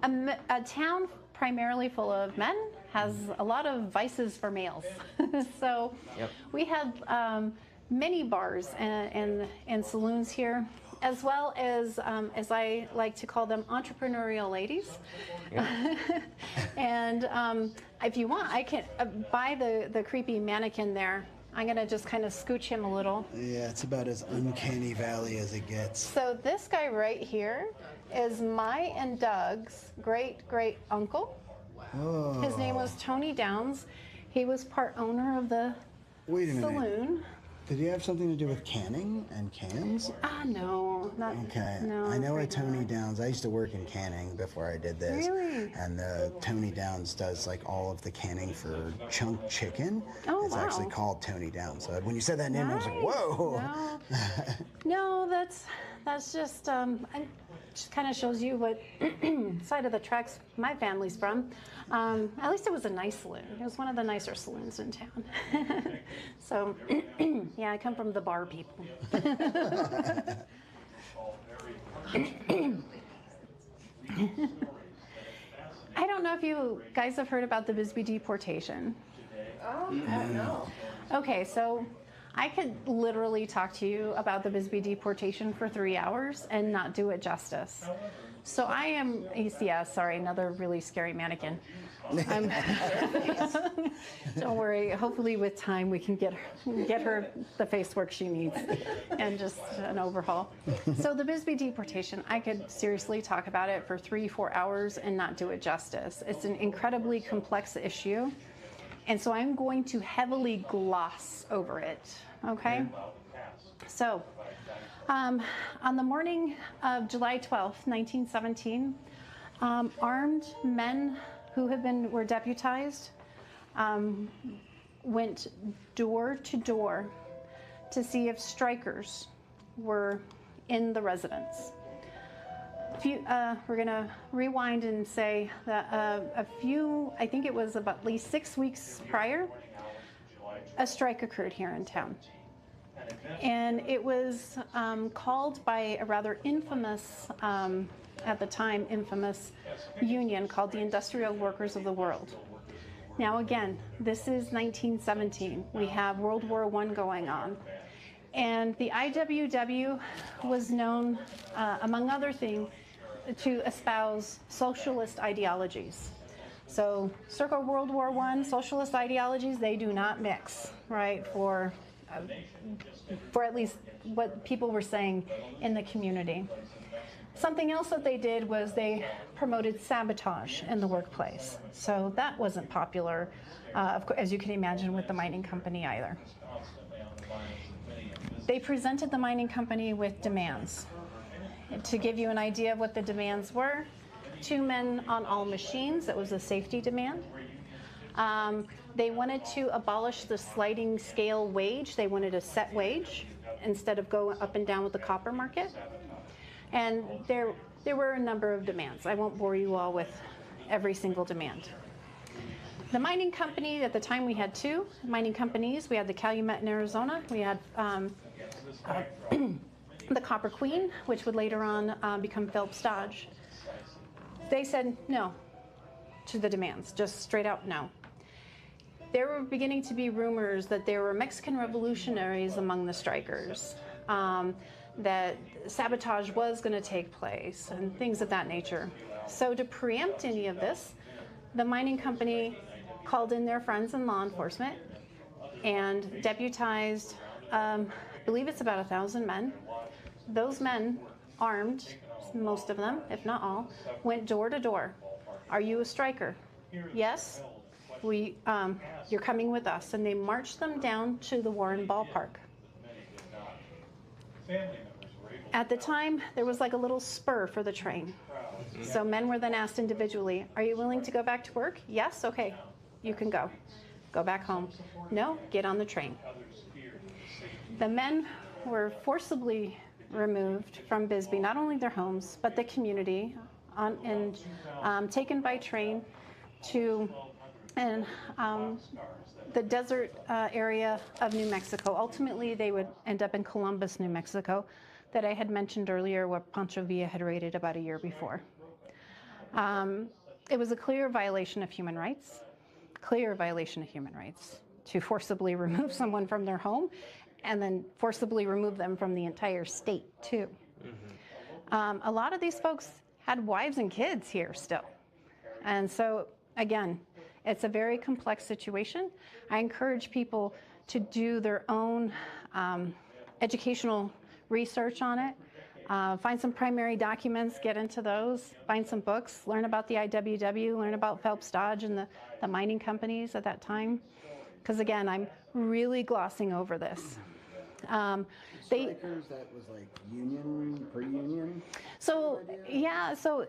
[SPEAKER 7] a town primarily full of men has a lot of vices for males. So,
[SPEAKER 6] Yep.
[SPEAKER 7] we have many bars and saloons here, as well as I like to call them, entrepreneurial ladies. And if you want, I can buy the creepy mannequin there. I'm gonna just kind of scooch him a little.
[SPEAKER 1] Yeah, it's about as uncanny valley as it gets.
[SPEAKER 7] So this guy right here is my and Doug's great uncle.
[SPEAKER 1] Oh.
[SPEAKER 7] His name was Tony Downs. He was part owner of the
[SPEAKER 1] Wait a minute.
[SPEAKER 7] saloon.
[SPEAKER 1] Did he have something to do with canning and cans?
[SPEAKER 7] No, not
[SPEAKER 1] Okay.
[SPEAKER 7] No,
[SPEAKER 1] I know a
[SPEAKER 7] afraid
[SPEAKER 1] Tony
[SPEAKER 7] not.
[SPEAKER 1] Downs. I used to work in canning before I did this.
[SPEAKER 7] Really?
[SPEAKER 1] And the Tony Downs does like all of the canning for chunk chicken.
[SPEAKER 7] Oh,
[SPEAKER 1] It's
[SPEAKER 7] wow.
[SPEAKER 1] actually called Tony Downs. So when you said that name, I was like,
[SPEAKER 7] Nice.
[SPEAKER 1] whoa.
[SPEAKER 7] No, that's just just kind of shows you what side of the tracks my family's from. At least it was a nice saloon. It was one of the nicer saloons in town. So, yeah, I come from the bar people. I don't know if you guys have heard about the Bisbee deportation.
[SPEAKER 8] I don't know.
[SPEAKER 7] Okay, so I could literally talk to you about the Bisbee deportation for 3 hours and not do it justice. So I am, yeah, sorry, another really scary mannequin. Don't worry, hopefully with time we can get her the face work she needs and just an overhaul. So the Bisbee deportation, I could seriously talk about it for 3-4 hours and not do it justice. It's an incredibly complex issue. And so I'm going to heavily gloss over it, okay? So, on the morning of July 12th, 1917, armed men who were deputized went door to door to see if strikers were in the residence. We're going to rewind and say that I think it was about at least 6 weeks prior, a strike occurred here in town. And it was called by a rather infamous, at the time, infamous union called the Industrial Workers of the World. Now again, this is 1917. We have World War I going on. And the IWW was known, among other things, to espouse socialist ideologies. So circa World War I, socialist ideologies, they do not mix, right, for at least what people were saying in the community. Something else that they did was they promoted sabotage in the workplace. So that wasn't popular, as you can imagine, with the mining company either. They presented the mining company with demands. To give you an idea of what the demands were, 2 men on all machines, that was a safety demand. They wanted to abolish the sliding scale wage. They wanted a set wage instead of going up and down with the copper market. And there were a number of demands. I won't bore you all with every single demand. The mining company, at the time we had 2 mining companies. We had the Calumet in Arizona. We had the Copper Queen, which would later on become Phelps Dodge. They said no to the demands, just straight out no. There were beginning to be rumors that there were Mexican revolutionaries among the strikers, that sabotage was going to take place, and things of that nature. So to preempt any of this, the mining company called in their friends in law enforcement and deputized, I believe it's about 1,000 men. Those men, armed, most of them, if not all, went door to door. Are you a striker? Yes. You're coming with us. And they marched them down to the Warren Ballpark. At the time, there was like a little spur for the train. So men were then asked individually, are you willing to go back to work? Yes? Okay, you can go. Go back home. No? Get on the train. The men were forcibly removed from Bisbee, not only their homes, but the community, and taken by train to the desert area of New Mexico. Ultimately, they would end up in Columbus, New Mexico, that I had mentioned earlier, where Pancho Villa had raided about a year before. It was a clear violation of human rights, to forcibly remove someone from their home and then forcibly remove them from the entire state, too. A lot of these folks had wives and kids here still. And so, again, it's a very complex situation. I encourage people to do their own educational research on it. Find some primary documents, get into those, find some books, learn about the IWW, learn about Phelps Dodge and the mining companies at that time. Because again, I'm really glossing over this.
[SPEAKER 1] Strikers, that was like union, pre-union?
[SPEAKER 7] So, yeah, so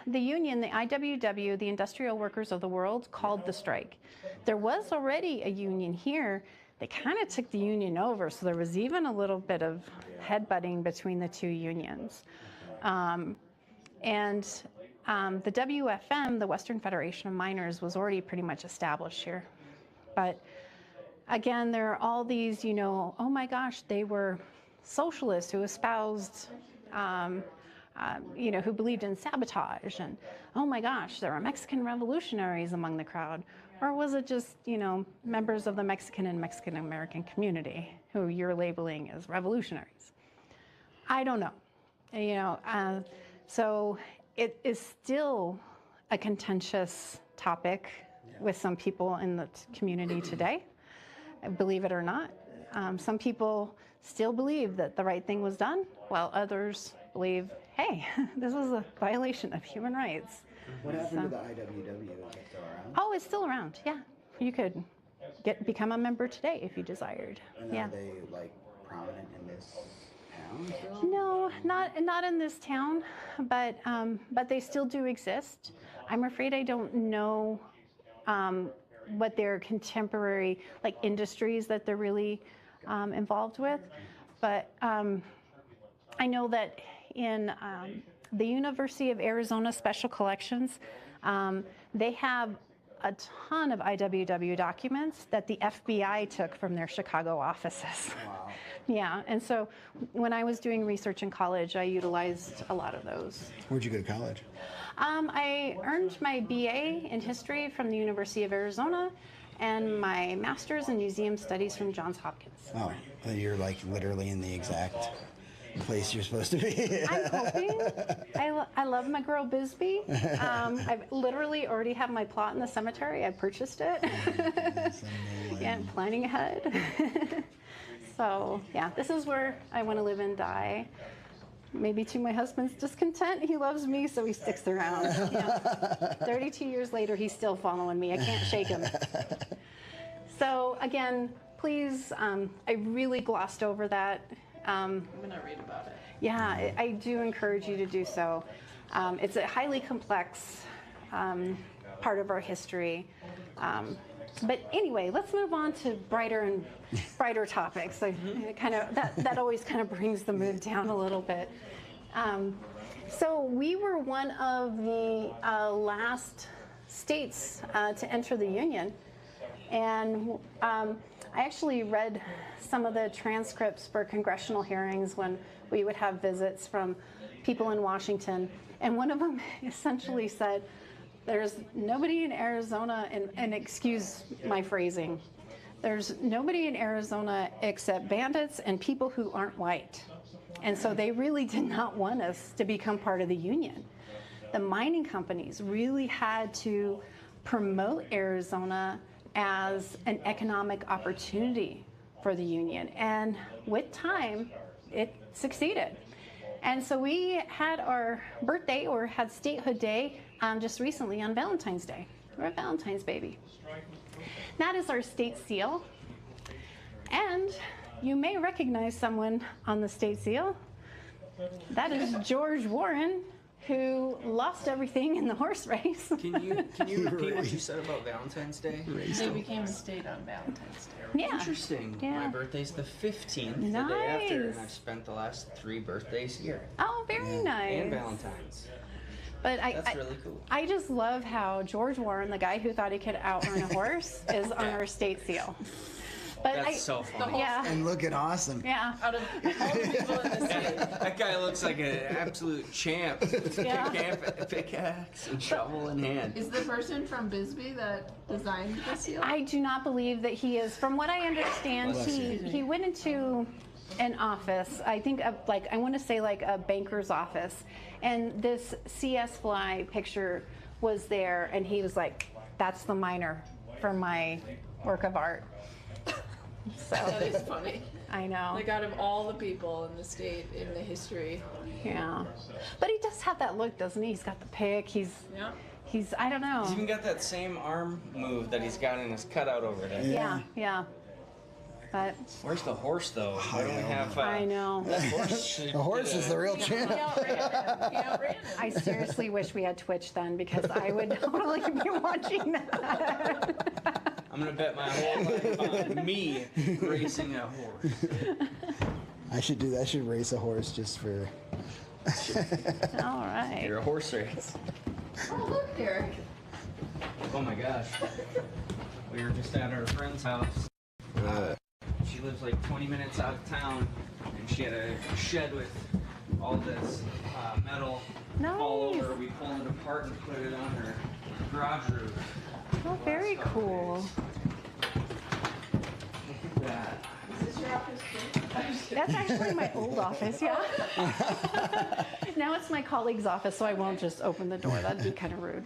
[SPEAKER 7] the union, the IWW, the Industrial Workers of the World, called the strike. There was already a union here. They kind of took the union over, so there was even a little bit of headbutting between the 2 unions. The WFM, the Western Federation of Miners, was already pretty much established here. But again, there are all these, oh my gosh, they were socialists who espoused, who believed in sabotage, and oh my gosh, there are Mexican revolutionaries among the crowd. Or was it just, members of the Mexican and Mexican-American community who you're labeling as revolutionaries? I don't know. So it is still a contentious topic with some people in the community today, believe it or not. Some people still believe that the right thing was done, while others believe, hey, this was a violation of human rights.
[SPEAKER 1] What happened to the IWW? Is it still around?
[SPEAKER 7] Oh, it's still around, yeah. You could become a member today if you desired.
[SPEAKER 11] And
[SPEAKER 7] Yeah.
[SPEAKER 11] are they like prominent in this town still?
[SPEAKER 7] No, not in this town, but they still do exist. I'm afraid I don't know what their contemporary like industries that they're really involved with, but I know that in the University of Arizona Special Collections, they have a ton of IWW documents that the FBI took from their Chicago offices.
[SPEAKER 11] Wow.
[SPEAKER 7] Yeah, and so when I was doing research in college, I utilized a lot of those.
[SPEAKER 1] Where'd you go to college?
[SPEAKER 7] I earned my BA in history from the University of Arizona and my master's in museum studies from Johns Hopkins.
[SPEAKER 1] Oh, you're like literally in the exact place you're supposed to be.
[SPEAKER 7] I'm hoping. I love my girl Bisbee. I've literally already have my plot in the cemetery. I purchased it. Yeah, I'm planning ahead. So yeah, this is where I want to live and die. Maybe to my husband's discontent. He loves me, so he sticks around. You know, 32 years later, he's still following me. I can't shake him. So again, please, I really glossed over that.
[SPEAKER 8] I'm gonna read about it.
[SPEAKER 7] Yeah, I do encourage you to do so. It's a highly complex part of our history. But anyway, let's move on to brighter topics. So that always kind of brings the mood down a little bit. So we were one of the last states to enter the Union, and I actually read some of the transcripts for congressional hearings when we would have visits from people in Washington, and one of them essentially said, there's nobody in Arizona, and excuse my phrasing, there's nobody in Arizona except bandits and people who aren't white. And so they really did not want us to become part of the Union. The mining companies really had to promote Arizona as an economic opportunity for the Union. And with time, it succeeded. And so we had our birthday, or had statehood day, just recently on Valentine's Day. We're a Valentine's baby. That is our state seal. And you may recognize someone on the state seal. That is George Warren, who lost everything in the horse race.
[SPEAKER 6] Can you repeat what you said about Valentine's Day?
[SPEAKER 8] They became a state on Valentine's Day.
[SPEAKER 7] Yeah.
[SPEAKER 6] Interesting.
[SPEAKER 7] Yeah.
[SPEAKER 6] My birthday's the 15th, the day after, and I've spent the last 3 birthdays here.
[SPEAKER 7] Oh, very nice.
[SPEAKER 6] And Valentine's.
[SPEAKER 7] But
[SPEAKER 6] That's really cool.
[SPEAKER 7] I just love how George Warren, the guy who thought he could outrun a horse, is on our state seal. But
[SPEAKER 6] That's so funny.
[SPEAKER 7] Yeah.
[SPEAKER 1] And looking awesome.
[SPEAKER 7] Yeah.
[SPEAKER 8] Out of all the people in the state.
[SPEAKER 6] That guy looks like an absolute champ.
[SPEAKER 7] Yeah.
[SPEAKER 6] Pickaxe and shovel in hand.
[SPEAKER 8] Is the person from Bisbee that designed the seal?
[SPEAKER 7] I do not believe that he is. From what I understand, he went into an office, I think of I want to say like a banker's office, and this CS Fly picture was there, and he was like, that's the miner for my work of art. So
[SPEAKER 8] That is funny.
[SPEAKER 7] I know.
[SPEAKER 8] Like out of all the people in the state, in the history.
[SPEAKER 7] Yeah. But he does have that look, doesn't he? He's got the pick. He's I don't know.
[SPEAKER 6] He's even got that same arm move that he's got in his cutout over there.
[SPEAKER 7] Yeah. But
[SPEAKER 6] where's the horse, though? Why don't we have?
[SPEAKER 7] I know.
[SPEAKER 6] The horse,
[SPEAKER 1] the horse is the real champ.
[SPEAKER 8] He outran him.
[SPEAKER 7] I seriously wish we had Twitch then, because I would totally be watching that.
[SPEAKER 6] I'm gonna bet my whole life on me racing a horse.
[SPEAKER 1] I should do that. I should race a horse just for.
[SPEAKER 7] All right.
[SPEAKER 6] You're a horse race.
[SPEAKER 8] Oh, look, Derek.
[SPEAKER 6] Oh my gosh. We were just at our friend's house. She lives like 20 minutes out of town, and she had a shed with all this metal all over. We pulled it apart and put it on her garage roof.
[SPEAKER 7] Oh, very cool.
[SPEAKER 6] Look at that.
[SPEAKER 8] Is this your office too?
[SPEAKER 7] That's actually my old office, yeah. Now it's my colleague's office, so I won't just open the door. That'd be kind of rude.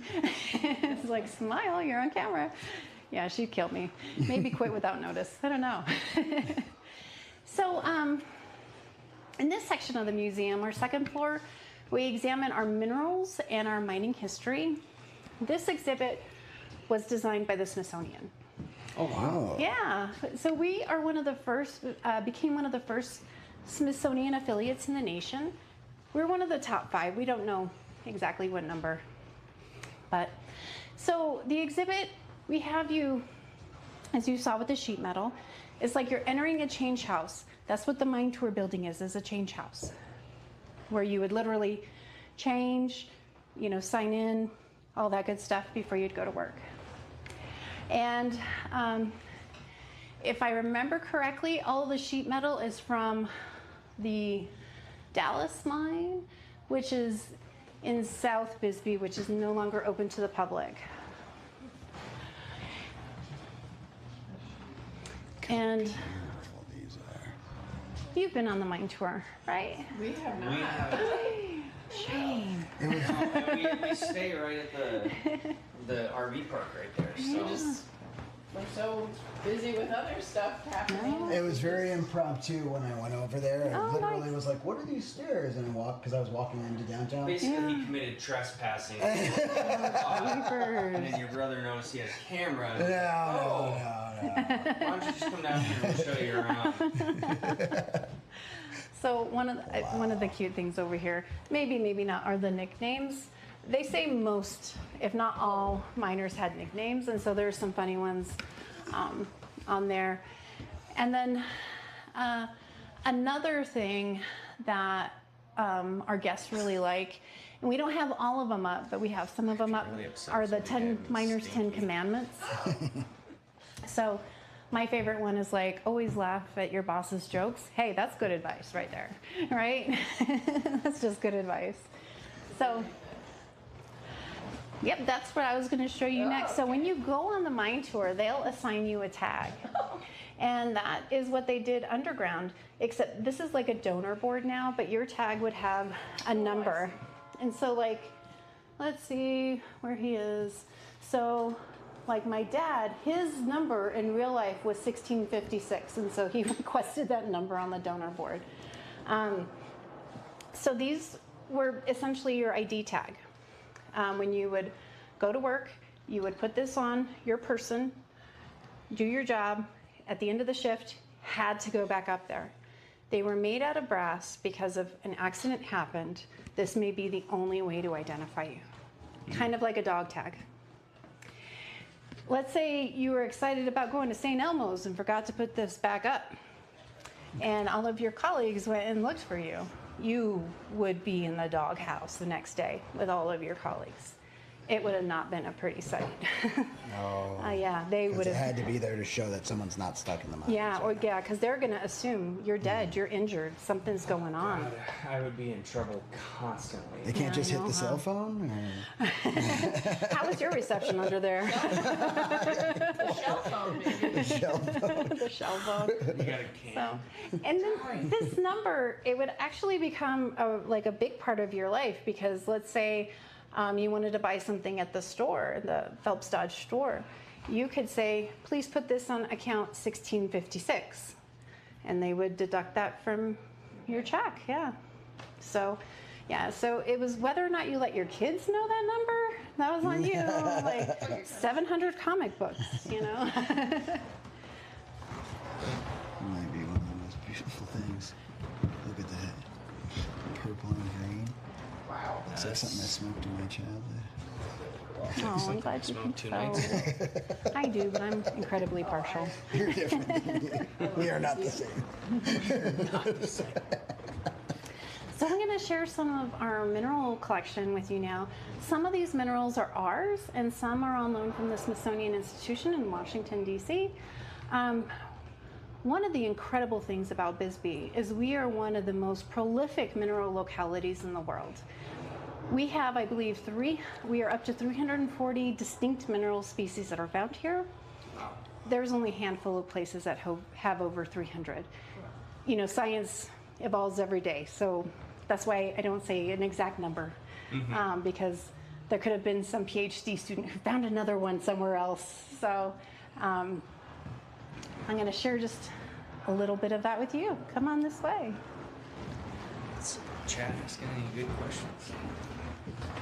[SPEAKER 7] It's like, smile, you're on camera. Yeah, she'd kill me. Maybe quit without notice. I don't know. So in this section of the museum, our second floor, we examine our minerals and our mining history. This exhibit was designed by the Smithsonian.
[SPEAKER 6] Oh wow.
[SPEAKER 7] Yeah. So we are one of the first, became one of the first Smithsonian affiliates in the nation. We're one of the top 5. We don't know exactly what number. But so the exhibit, we have you, as you saw with the sheet metal, it's like you're entering a change house. That's what the mine tour building is a change house, where you would literally change, sign in, all that good stuff before you'd go to work. And if I remember correctly, all of the sheet metal is from the Dallas mine, which is in South Bisbee, which is no longer open to the public. And you've been on the mine tour, right?
[SPEAKER 8] We have not.
[SPEAKER 6] We have.
[SPEAKER 7] Shame.
[SPEAKER 6] We stay right at the RV park right there. So.
[SPEAKER 8] We're so busy with other stuff happening.
[SPEAKER 1] It was very impromptu when I went over there. I literally
[SPEAKER 7] nice.
[SPEAKER 1] was like, what are these stairs? And I walked, because I was walking into downtown.
[SPEAKER 6] Basically, he committed trespassing. And then your brother noticed he had a camera.
[SPEAKER 1] No.
[SPEAKER 6] Why don't you just come down here and we'll show you around?
[SPEAKER 7] So one of the cute things over here, maybe not, are the nicknames. They say most, if not all, miners had nicknames, and so there's some funny ones on there. And then another thing that our guests really like, and we don't have all of them up, but we have some of them up, are the 10 miners' 10 commandments. So my favorite one is like, always laugh at your boss's jokes. Hey, that's good advice right there, right? That's just good advice. So. Yep, that's what I was going to show you next. So when you go on the mine tour, they'll assign you a tag. And that is what they did underground, except this is like a donor board now, but your tag would have a number. And so like, let's see where he is. So like my dad, his number in real life was 1656. And so he requested that number on the donor board. So these were essentially your ID tag. When you would go to work, you would put this on your person, do your job. At the end of the shift, had to go back up there. They were made out of brass because if an accident happened, this may be the only way to identify you. Kind of like a dog tag. Let's say you were excited about going to St. Elmo's and forgot to put this back up, and all of your colleagues went and looked for you. You would be in the doghouse the next day with all of your colleagues. It would have not been a pretty sight.
[SPEAKER 1] Oh.
[SPEAKER 7] Yeah, they would have.
[SPEAKER 1] It had to be there to show that someone's not stuck in the mine.
[SPEAKER 7] Yeah, because they're going to assume you're dead, you're injured, something's going on.
[SPEAKER 6] God, I would be in trouble constantly.
[SPEAKER 1] They can't just hit the cell phone? Or?
[SPEAKER 7] How was your reception under there?
[SPEAKER 8] The shell phone, maybe.
[SPEAKER 1] The shell phone.
[SPEAKER 7] The shell phone.
[SPEAKER 6] You got a can.
[SPEAKER 7] So, and then this number, it would actually become like a big part of your life, because let's say you wanted to buy something at the store, the Phelps Dodge store. You could say, please put this on account 1656. And they would deduct that from your check, yeah. So, yeah, so it was whether or not you let your kids know that number, that was on you. Like 700 comic books, you know.
[SPEAKER 1] Might be one of the most beautiful things. Look at that. Purple and green. Wow. Looks like something I smoked in my childhood.
[SPEAKER 7] Oh, I'm glad you think so. I do, but I'm incredibly partial.
[SPEAKER 1] You're different. We are not the same.
[SPEAKER 6] Not the same.
[SPEAKER 7] So I'm going to share some of our mineral collection with you now. Some of these minerals are ours, and some are on loan from the Smithsonian Institution in Washington, D.C. One of the incredible things about Bisbee is we are one of the most prolific mineral localities in the world. We have, I believe, we are up to 340 distinct mineral species that are found here. There's only a handful of places that have over 300. You know, science evolves every day, so that's why I don't say an exact number, because there could have been some PhD student who found another one somewhere else. So I'm going to share just a little bit of that with you. Come on this way.
[SPEAKER 6] Chat asking any good questions?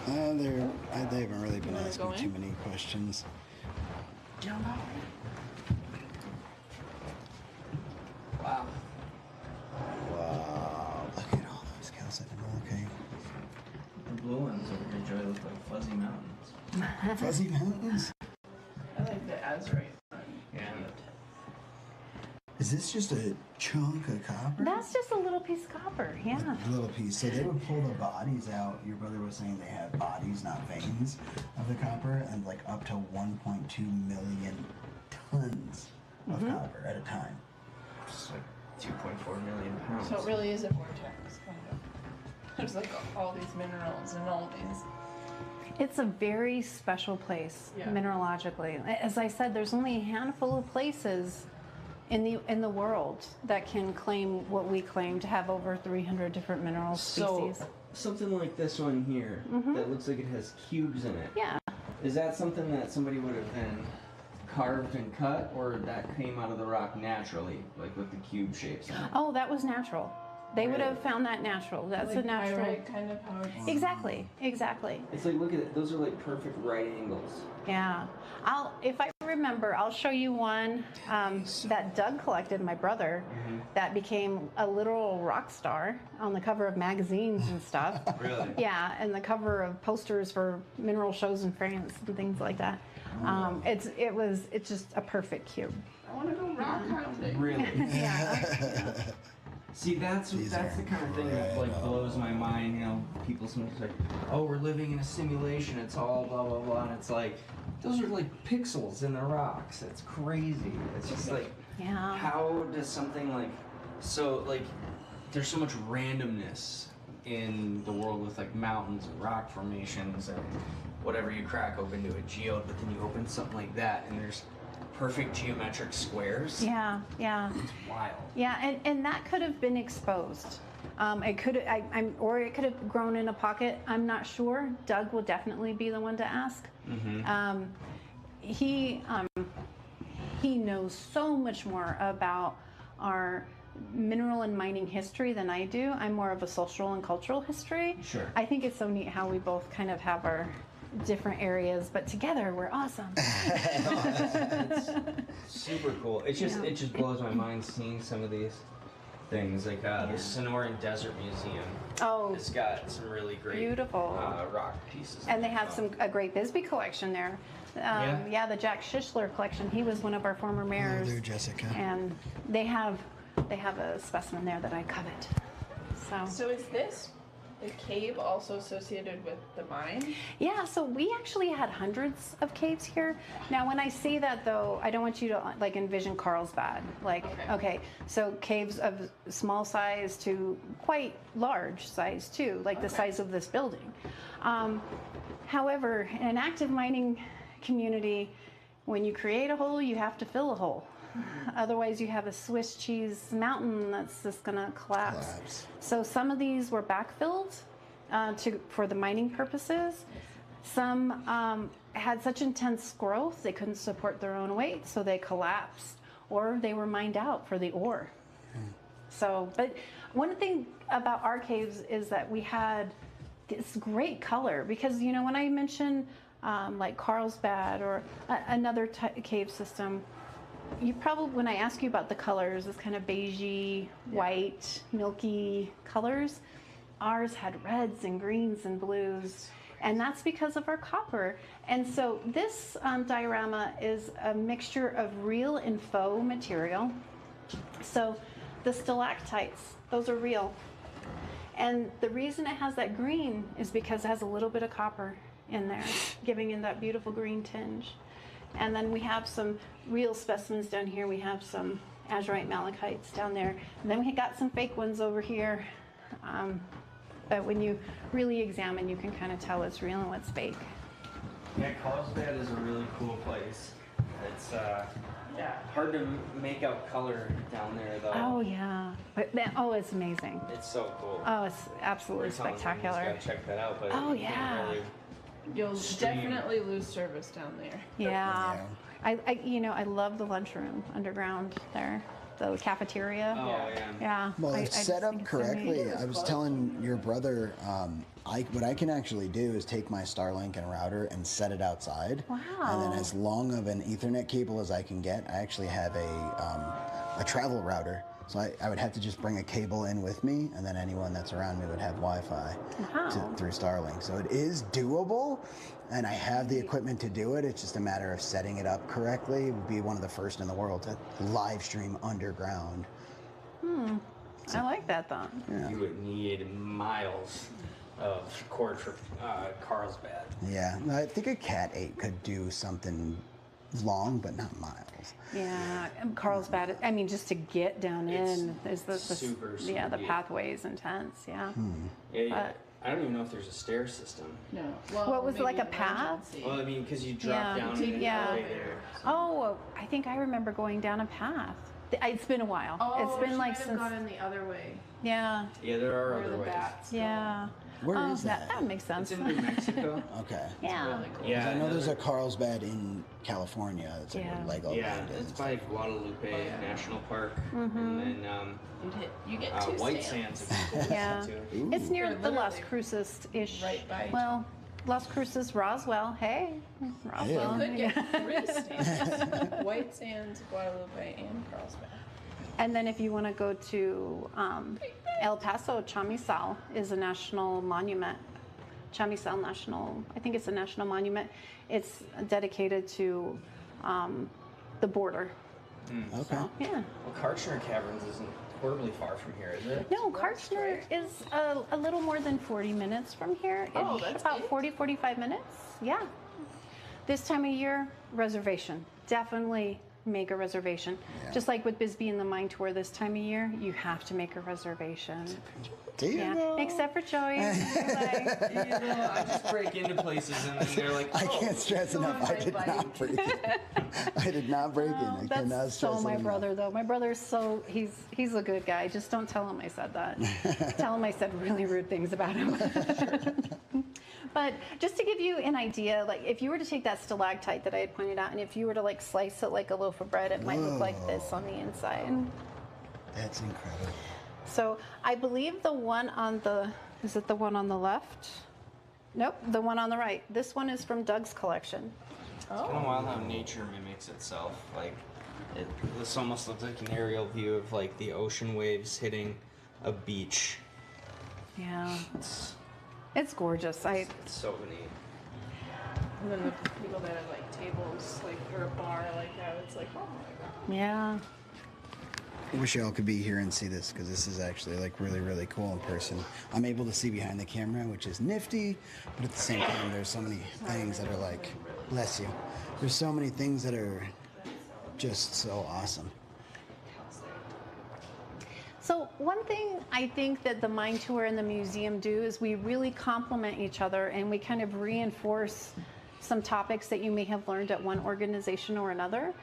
[SPEAKER 1] They haven't really been asking too many questions.
[SPEAKER 6] Wow.
[SPEAKER 1] Wow. Look at all those calcite emerald cake.
[SPEAKER 6] The blue ones over here, Joy, look like fuzzy mountains.
[SPEAKER 1] Fuzzy mountains?
[SPEAKER 8] I like the azurite.
[SPEAKER 6] Yeah.
[SPEAKER 1] Is this just a chunk of copper?
[SPEAKER 7] That's just a little piece of copper, yeah.
[SPEAKER 1] A little piece. So they would pull the bodies out. Your brother was saying they have bodies, not veins, of the copper, and like up to 1.2 million tons of copper at a time.
[SPEAKER 6] It's like 2.4 million pounds.
[SPEAKER 8] So it really is a vortex, kind of. There's like all these minerals and all these.
[SPEAKER 7] It's a very special place, mineralogically. As I said, there's only a handful of places in the world that can claim what we claim to have over 300 different mineral species.
[SPEAKER 6] So, something like this one here that looks like it has cubes in it.
[SPEAKER 7] Yeah.
[SPEAKER 6] Is that something that somebody would have then carved and cut, or that came out of the rock naturally, like with the cube shapes?
[SPEAKER 7] Oh, that was natural. They would have found that natural. That's
[SPEAKER 8] like
[SPEAKER 7] a natural.
[SPEAKER 8] pyrite kind of how it's.
[SPEAKER 7] Exactly. Exactly.
[SPEAKER 6] It's like, look at it. Those are like perfect right angles.
[SPEAKER 7] Yeah. If I remember, I'll show you one that Doug collected, my brother, that became a literal rock star on the cover of magazines and stuff.
[SPEAKER 6] Really?
[SPEAKER 7] Yeah, and the cover of posters for mineral shows in France and things like that. It's just a perfect cube.
[SPEAKER 8] I want to go rock hounding.
[SPEAKER 6] Really?
[SPEAKER 7] Yeah.
[SPEAKER 6] See, that's the kind of thing that like blows my mind. You know, people sometimes like, oh, we're living in a simulation. It's all blah blah blah, and it's like, those are like pixels in the rocks. It's crazy. It's just like, how does something like, so like, there's so much randomness in the world with like mountains and rock formations and whatever you crack open to a geode, but then you open something like that and there's perfect geometric squares.
[SPEAKER 7] Yeah, yeah.
[SPEAKER 6] It's wild.
[SPEAKER 7] Yeah, and that could have been exposed. It could, or it could have grown in a pocket. I'm not sure. Doug will definitely be the one to ask. He knows so much more about our mineral and mining history than I do. I'm more of a social and cultural history.
[SPEAKER 6] Sure.
[SPEAKER 7] I think it's so neat how we both kind of have our different areas, but together we're awesome.
[SPEAKER 6] It's super cool. It just blows my mind seeing some of these things, like the Sonoran Desert Museum.
[SPEAKER 7] Oh,
[SPEAKER 6] it's got some really great
[SPEAKER 7] beautiful
[SPEAKER 6] rock pieces.
[SPEAKER 7] And they have a great Bisbee collection there. The Jack Schischler collection. He was one of our former mayors.
[SPEAKER 1] Oh, there, Jessica.
[SPEAKER 7] And they have a specimen there that I covet.
[SPEAKER 8] So is this the cave also associated with the mine?
[SPEAKER 7] Yeah, so we actually had hundreds of caves here. Now, when I say that, though, I don't want you to like envision Carlsbad. Like, okay, so caves of small size to quite large size too, like the size of this building. However, in an active mining community, when you create a hole, you have to fill a hole. Otherwise, you have a Swiss cheese mountain that's just going to collapse. So some of these were backfilled for the mining purposes. Some had such intense growth they couldn't support their own weight, so they collapsed, or they were mined out for the ore. So, but one thing about our caves is that we had this great color, because you know when I mention like Carlsbad or another cave system, you probably, when I ask you about the colors, this kind of beigey, white, milky colors, ours had reds and greens and blues, and that's because of our copper. And so this diorama is a mixture of real and faux material. So the stalactites, those are real. And the reason it has that green is because it has a little bit of copper in there, giving it that beautiful green tinge. And then we have some real specimens down here. We have some azurite malachites down there. And then we got some fake ones over here. But when you really examine, you can kind of tell what's real and what's fake.
[SPEAKER 6] Yeah, Carlsbad is a really cool place. It's hard to make out color down there, though.
[SPEAKER 7] Oh, yeah. But it's amazing.
[SPEAKER 6] It's so cool.
[SPEAKER 7] Oh, it's absolutely spectacular.
[SPEAKER 6] You just gotta check that out. But
[SPEAKER 7] oh, yeah.
[SPEAKER 8] You'll definitely lose service down there.
[SPEAKER 7] Yeah. I love the lunchroom underground there, the cafeteria.
[SPEAKER 6] Oh,
[SPEAKER 7] yeah.
[SPEAKER 1] Well, it's set up correctly. I was telling your brother, what I can actually do is take my Starlink and router and set it outside.
[SPEAKER 7] Wow.
[SPEAKER 1] And then as long of an Ethernet cable as I can get, I actually have a travel router So I would have to just bring a cable in with me, and then anyone that's around me would have Wi-Fi through Starlink. So it is doable, and I have the equipment to do it. It's just a matter of setting it up correctly. It would be one of the first in the world to live stream underground.
[SPEAKER 7] I like that thought.
[SPEAKER 1] Yeah.
[SPEAKER 6] You would need miles of cord for Carlsbad.
[SPEAKER 1] Yeah, I think a Cat 8 could do something long, but not miles.
[SPEAKER 7] Yeah, and Carlsbad. I mean, just to get down in is the
[SPEAKER 6] super
[SPEAKER 7] the
[SPEAKER 6] deep.
[SPEAKER 7] pathway is intense. Yeah.
[SPEAKER 6] Yeah, I don't even know if there's a stair system.
[SPEAKER 8] No. Well,
[SPEAKER 7] What was it, like
[SPEAKER 8] maybe
[SPEAKER 7] a path?
[SPEAKER 8] emergency.
[SPEAKER 6] Well, I mean, because you drop down in the
[SPEAKER 7] Yeah.
[SPEAKER 6] elevator.
[SPEAKER 7] Oh, I think I remember going down a path. It's been a while.
[SPEAKER 8] Oh,
[SPEAKER 7] It's been
[SPEAKER 8] she
[SPEAKER 7] like
[SPEAKER 8] might have
[SPEAKER 7] since.
[SPEAKER 8] gone in the other way.
[SPEAKER 7] Yeah.
[SPEAKER 6] Yeah, there are
[SPEAKER 8] Where
[SPEAKER 6] other
[SPEAKER 8] the
[SPEAKER 6] ways.
[SPEAKER 8] bats go.
[SPEAKER 7] Yeah.
[SPEAKER 1] Where is that?
[SPEAKER 7] That makes sense.
[SPEAKER 6] It's in New Mexico.
[SPEAKER 1] Okay.
[SPEAKER 7] Yeah.
[SPEAKER 8] Really cool.
[SPEAKER 6] Yeah,
[SPEAKER 1] I know there's a Carlsbad in California. It's like
[SPEAKER 7] Yeah.
[SPEAKER 1] a Lego
[SPEAKER 6] Yeah,
[SPEAKER 1] land.
[SPEAKER 6] it's by Guadalupe
[SPEAKER 8] yeah.
[SPEAKER 6] National Park,
[SPEAKER 7] Mm-hmm.
[SPEAKER 6] and then
[SPEAKER 8] You get two
[SPEAKER 6] White
[SPEAKER 8] stands.
[SPEAKER 6] Sands is cool
[SPEAKER 7] Yeah.
[SPEAKER 6] too.
[SPEAKER 7] It's near
[SPEAKER 8] They're
[SPEAKER 7] the Las
[SPEAKER 8] literally
[SPEAKER 7] Cruces-ish.
[SPEAKER 8] right by each
[SPEAKER 7] Well, Las Cruces, Roswell. Hey, Roswell.
[SPEAKER 8] You could get 3 stands. White Sands, Guadalupe, and Carlsbad.
[SPEAKER 7] And then if you want to go to El Paso, Chamizal is a national monument. Chamizal National, I think it's a national monument. It's dedicated to the border.
[SPEAKER 1] Okay.
[SPEAKER 7] Yeah.
[SPEAKER 6] Well, Karchner Caverns isn't horribly far from here, is it?
[SPEAKER 7] No, Karchner is a little more than 40 minutes from here.
[SPEAKER 8] Oh,
[SPEAKER 7] It's
[SPEAKER 8] that's
[SPEAKER 7] about
[SPEAKER 8] it?
[SPEAKER 7] 40, 45 minutes. Yeah. This time of year, reservation. Definitely make a reservation.
[SPEAKER 1] Yeah.
[SPEAKER 7] Just like with Bisbee and the Mine Tour this time of year, you have to make a reservation.
[SPEAKER 1] Do you
[SPEAKER 7] Yeah,
[SPEAKER 1] know?
[SPEAKER 7] except for Joey. He's like,
[SPEAKER 6] I just break into places and then they're like,
[SPEAKER 1] I can't stress enough. I did not break in. I did not break in. I cannot
[SPEAKER 7] that's
[SPEAKER 1] stress
[SPEAKER 7] so
[SPEAKER 1] it
[SPEAKER 7] my
[SPEAKER 1] enough.
[SPEAKER 7] brother though. My brother's so he's a good guy. Just don't tell him I said that. Tell him I said really rude things about him. But just to give you an idea, like if you were to take that stalactite that I had pointed out, and if you were to like slice it like a loaf of bread, it might look like this on the inside.
[SPEAKER 1] That's incredible.
[SPEAKER 7] So I believe the one on the, is it the one on the left? Nope, the one on the right. This one is from Doug's collection.
[SPEAKER 6] It's kind of wild how nature mimics itself. Like, this almost looks like an aerial view of like the ocean waves hitting a beach.
[SPEAKER 7] Yeah, it's gorgeous.
[SPEAKER 6] It's so neat.
[SPEAKER 8] And then the people that have like tables, like or a bar like that, it's like, oh my god.
[SPEAKER 7] Yeah.
[SPEAKER 1] I wish y'all could be here and see this because this is actually like really, really cool in person. I'm able to see behind the camera, which is nifty, but at the same time, there's so many things that are like, bless you. There's so many things that are just so awesome.
[SPEAKER 7] So one thing I think that the Mine Tour and the museum do is we really complement each other and we kind of reinforce some topics that you may have learned at one organization or another.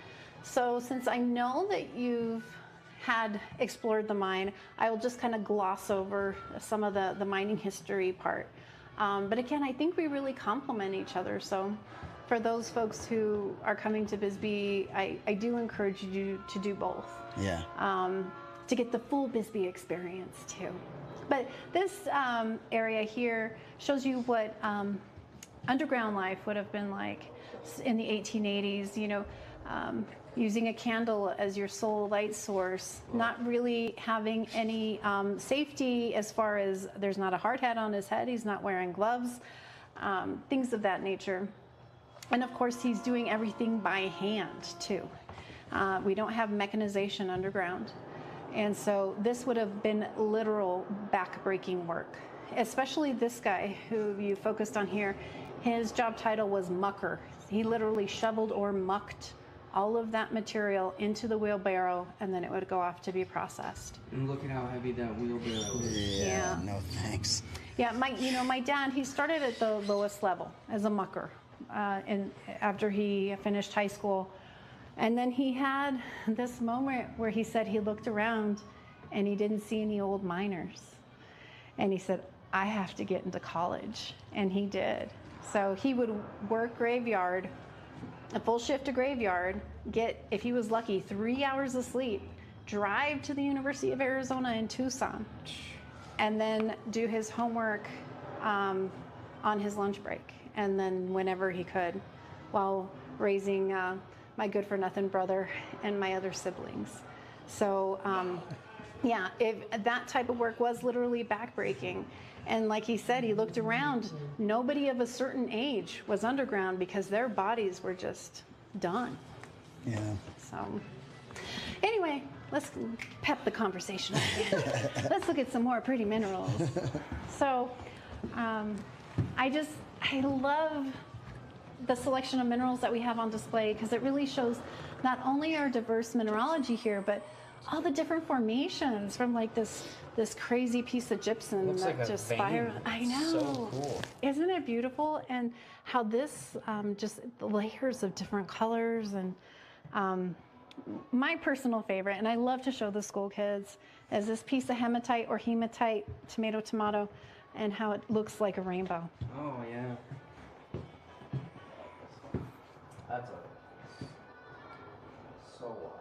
[SPEAKER 7] So since I know that you've had explored the mine, I will just kind of gloss over some of the mining history part. But again, I think we really complement each other. So for those folks who are coming to Bisbee, I do encourage you to do both.
[SPEAKER 1] Yeah.
[SPEAKER 7] To get the full Bisbee experience too. But this area here shows you what underground life would have been like in the 1880s, you know, using a candle as your sole light source, not really having any safety as far as there's not a hard hat on his head, he's not wearing gloves, things of that nature. And of course, he's doing everything by hand too. We don't have mechanization underground. And so this would have been literal back-breaking work, especially this guy who you focused on here. His job title was mucker. He literally shoveled or mucked all of that material into the wheelbarrow, and then it would go off to be processed.
[SPEAKER 6] And look at how heavy that wheelbarrow is.
[SPEAKER 7] Yeah.
[SPEAKER 1] No thanks.
[SPEAKER 7] Yeah, my dad, he started at the lowest level as a mucker, and after he finished high school. And then he had this moment where he said he looked around and he didn't see any old miners. And he said, I have to get into college. And he did. So he would work graveyard, a full shift of graveyard, get, if he was lucky, 3 hours of sleep, drive to the University of Arizona in Tucson, and then do his homework on his lunch break. And then whenever he could, while raising my good-for-nothing brother and my other siblings. So Yeah, if that type of work was literally backbreaking. And like he said, he looked around. Nobody of a certain age was underground because their bodies were just done.
[SPEAKER 1] Yeah.
[SPEAKER 7] So anyway, let's pep the conversation up again. Let's look at some more pretty minerals. So I love the selection of minerals that we have on display because it really shows not only our diverse mineralogy here, but all the different formations from like this crazy piece of gypsum
[SPEAKER 6] Looks
[SPEAKER 7] that
[SPEAKER 6] like a
[SPEAKER 7] just
[SPEAKER 6] vein.
[SPEAKER 7] spiral. I know.
[SPEAKER 6] So cool.
[SPEAKER 7] Isn't it beautiful? And how this just the layers of different colors and my personal favorite, and I love to show the school kids, is this piece of hematite or hematite, tomato, and how it looks like a rainbow.
[SPEAKER 6] Oh yeah. That's so wild.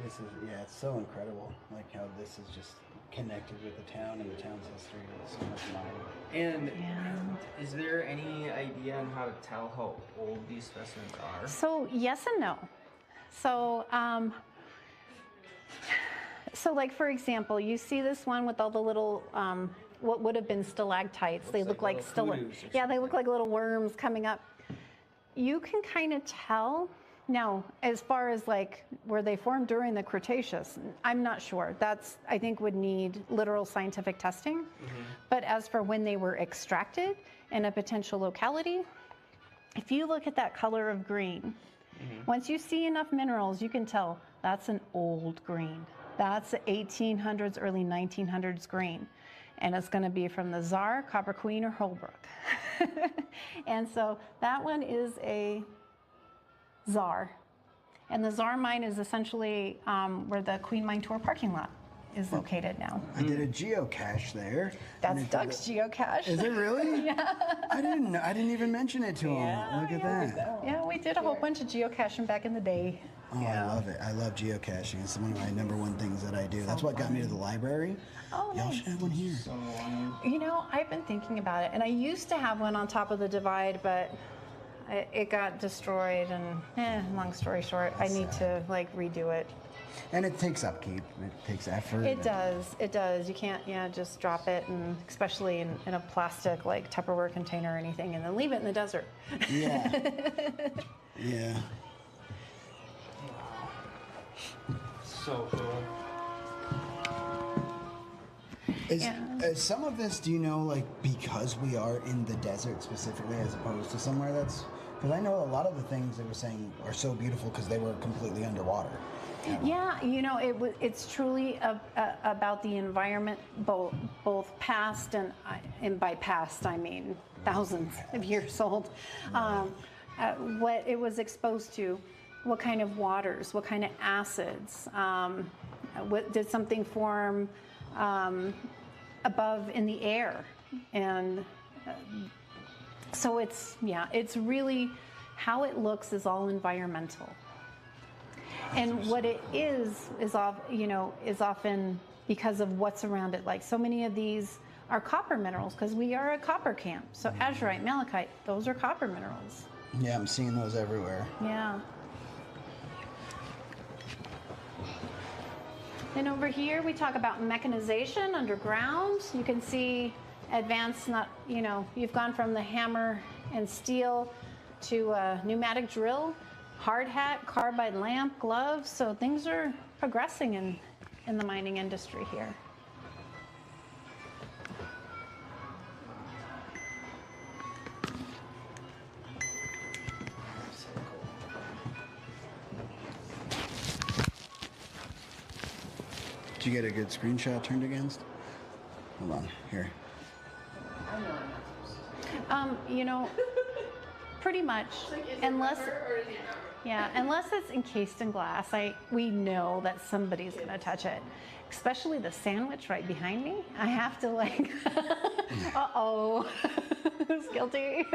[SPEAKER 11] This is, yeah, it's so incredible. Like how this is just connected with the town and the town's history. There's so much mind.
[SPEAKER 6] And is there any idea on how to tell how old these specimens are?
[SPEAKER 7] So yes and no. So like for example, you see this one with all the little what would have been stalactites. They look like yeah, they look like little worms coming up. You can kind of tell. Now, as far as like were they formed during the Cretaceous, I'm not sure. That's, I think, would need literal scientific testing. But as for when they were extracted in a potential locality, if you look at that color of green, once you see enough minerals, you can tell that's an old green. That's 1800s, early 1900s green. And it's going to be from the Czar, Copper Queen, or Holbrook. And so that one is a Czar. And the Czar mine is essentially where the Queen Mine Tour parking lot is located now.
[SPEAKER 1] I did a geocache there.
[SPEAKER 7] That's Doug's geocache.
[SPEAKER 1] Is it really?
[SPEAKER 7] Yeah.
[SPEAKER 1] I didn't know. I didn't even mention it to him. Look at that.
[SPEAKER 7] Yeah, we did a whole bunch of geocaching back in the day.
[SPEAKER 1] Oh, I love it. I love geocaching. It's one of my #1 things that I do. That's what got me to the library.
[SPEAKER 7] Oh,
[SPEAKER 1] Y'all
[SPEAKER 7] nice.
[SPEAKER 1] should have one here.
[SPEAKER 7] You know, I've been thinking about it, and I used to have one on top of the divide, but it got destroyed, and long story short, I need to like redo it.
[SPEAKER 1] And it takes upkeep. It takes effort.
[SPEAKER 7] It does. It does. You can't, just drop it, and especially in a plastic like Tupperware container or anything, and then leave it in the desert.
[SPEAKER 1] Yeah. Yeah.
[SPEAKER 6] So cool.
[SPEAKER 1] Is some of this, do you know, like, because we are in the desert specifically as opposed to somewhere that's, because I know a lot of the things they were saying are so beautiful because they were completely underwater.
[SPEAKER 7] Yeah, it's truly about the environment, both past and by past I mean thousands of years old. What it was exposed to, what kind of waters, what kind of acids, did something form above in the air, and so it's really how it looks is all environmental. And what it is often because of what's around it. Like so many of these are copper minerals because we are a copper camp. So azurite, malachite, those are copper minerals.
[SPEAKER 1] Yeah, I'm seeing those everywhere.
[SPEAKER 7] Yeah. And over here we talk about mechanization underground. You can see advanced, you've gone from the hammer and steel to a pneumatic drill, hard hat, carbide lamp, gloves. So things are progressing in the mining industry here.
[SPEAKER 1] Did you get a good screenshot turned against? Hold on, here.
[SPEAKER 7] Pretty much, unless it's encased in glass, we know that somebody's gonna touch it. Especially the sandwich right behind me. I have to who's guilty?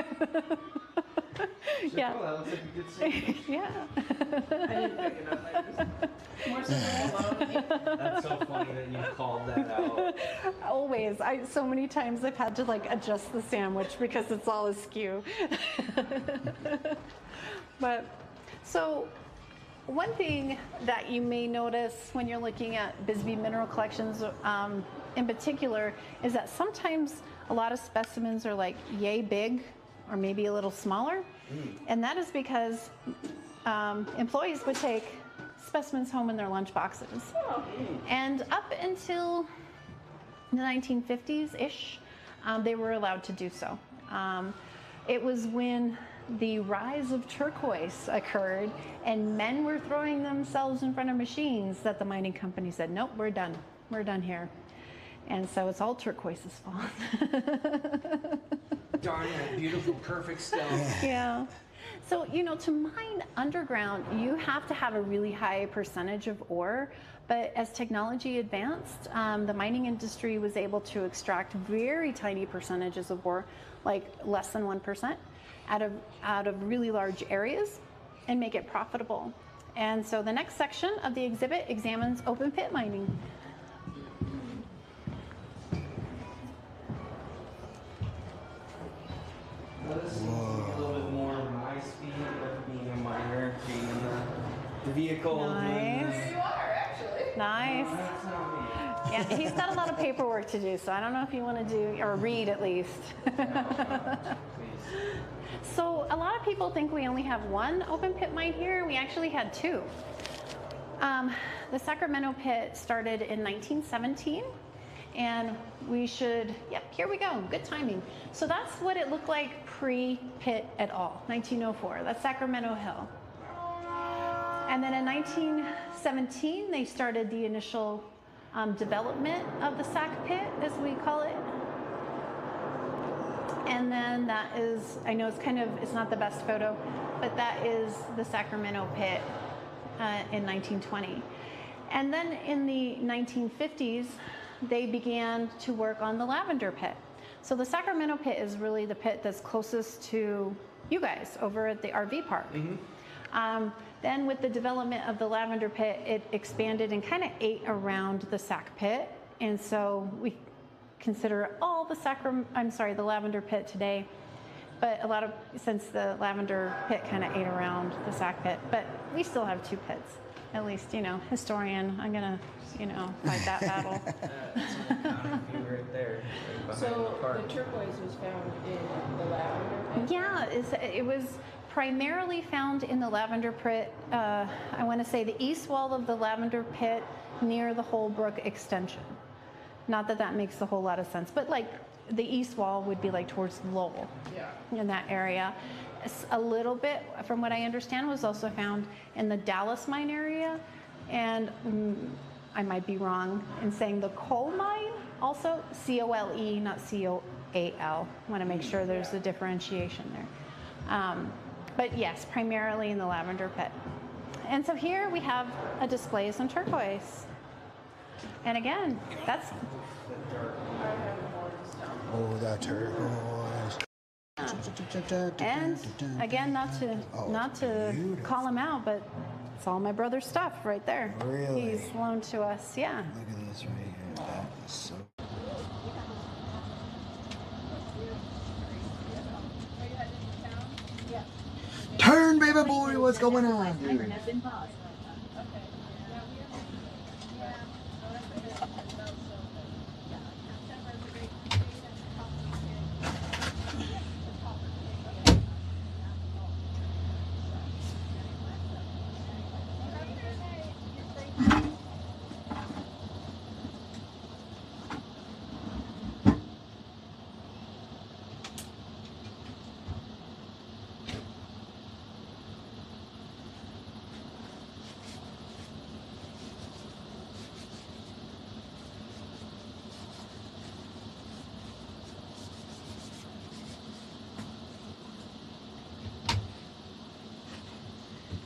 [SPEAKER 7] Yeah.
[SPEAKER 6] Cool, that looks like a good sandwich.
[SPEAKER 7] Yeah.
[SPEAKER 6] I didn't pick it up. That's so funny that you called that out.
[SPEAKER 7] Always. So many times I've had to like adjust the sandwich because it's all askew. But so one thing that you may notice when you're looking at Bisbee mineral collections in particular is that sometimes a lot of specimens are like yay big or maybe a little smaller. And that is because employees would take specimens home in their lunch boxes. And up until the 1950s-ish, they were allowed to do so. It was when the rise of turquoise occurred and men were throwing themselves in front of machines that the mining company said, nope, we're done. We're done here. And so it's all turquoise's fault.
[SPEAKER 6] Darn that beautiful, perfect stone.
[SPEAKER 7] Yeah. So, you know, to mine underground, you have to have a really high percentage of ore. But as technology advanced, the mining industry was able to extract very tiny percentages of ore, like less than 1%, out of really large areas and make it profitable. And so the next section of the exhibit examines open pit mining.
[SPEAKER 6] This is a little bit more my speed of being a miner, being in the vehicle.
[SPEAKER 7] Nice.
[SPEAKER 8] Here you are, actually.
[SPEAKER 7] Nice.
[SPEAKER 6] No, that's not me.
[SPEAKER 7] Yeah, he's got a lot of paperwork to do, so I don't know if you want to do, or read at least. So a lot of people think we only have one open pit mine here. We actually had two. The Sacramento pit started in 1917. And we should, yep, here we go, good timing. So that's what it looked like pre-pit at all, 1904, that's Sacramento Hill. And then in 1917, they started the initial development of the Sac pit, as we call it. And then that is, I know it's not the best photo, but that is the Sacramento pit in 1920. And then in the 1950s, they began to work on the Lavender pit. So the Sacramento pit is really the pit that's closest to you guys over at the RV park. Then with the development of the Lavender pit, it expanded and kind of ate around the Sac pit. And so we consider all the the Lavender pit today, but since the Lavender pit kind of ate around the Sac pit, but we still have two pits. At least, you know, historian, I'm gonna, you know, fight that battle.
[SPEAKER 6] That's an accounting view right there. Right
[SPEAKER 8] So
[SPEAKER 6] behind the park.
[SPEAKER 8] the turquoise was found in the lavender pit?
[SPEAKER 7] Yeah, it was primarily found in the Lavender pit. I want to say the east wall of the Lavender pit near the Holbrook extension. Not that that makes a whole lot of sense, but like the east wall would be like towards Lowell, in that area. A little bit, from what I understand, was also found in the Dallas mine area, and I might be wrong in saying the coal mine, also C-O-L-E, not C-O-A-L. I want to make sure there's a differentiation there. But yes, primarily in the Lavender pit. And so here we have a display of some turquoise. And again, that's...
[SPEAKER 1] Oh, that turquoise.
[SPEAKER 7] And again, not to call him out, but it's all my brother's stuff right there.
[SPEAKER 1] Really?
[SPEAKER 7] He's loaned to us, yeah.
[SPEAKER 1] Look at this right here. That is so. Turn, baby boy, what's going on, dude?
[SPEAKER 2] Timer has been paused.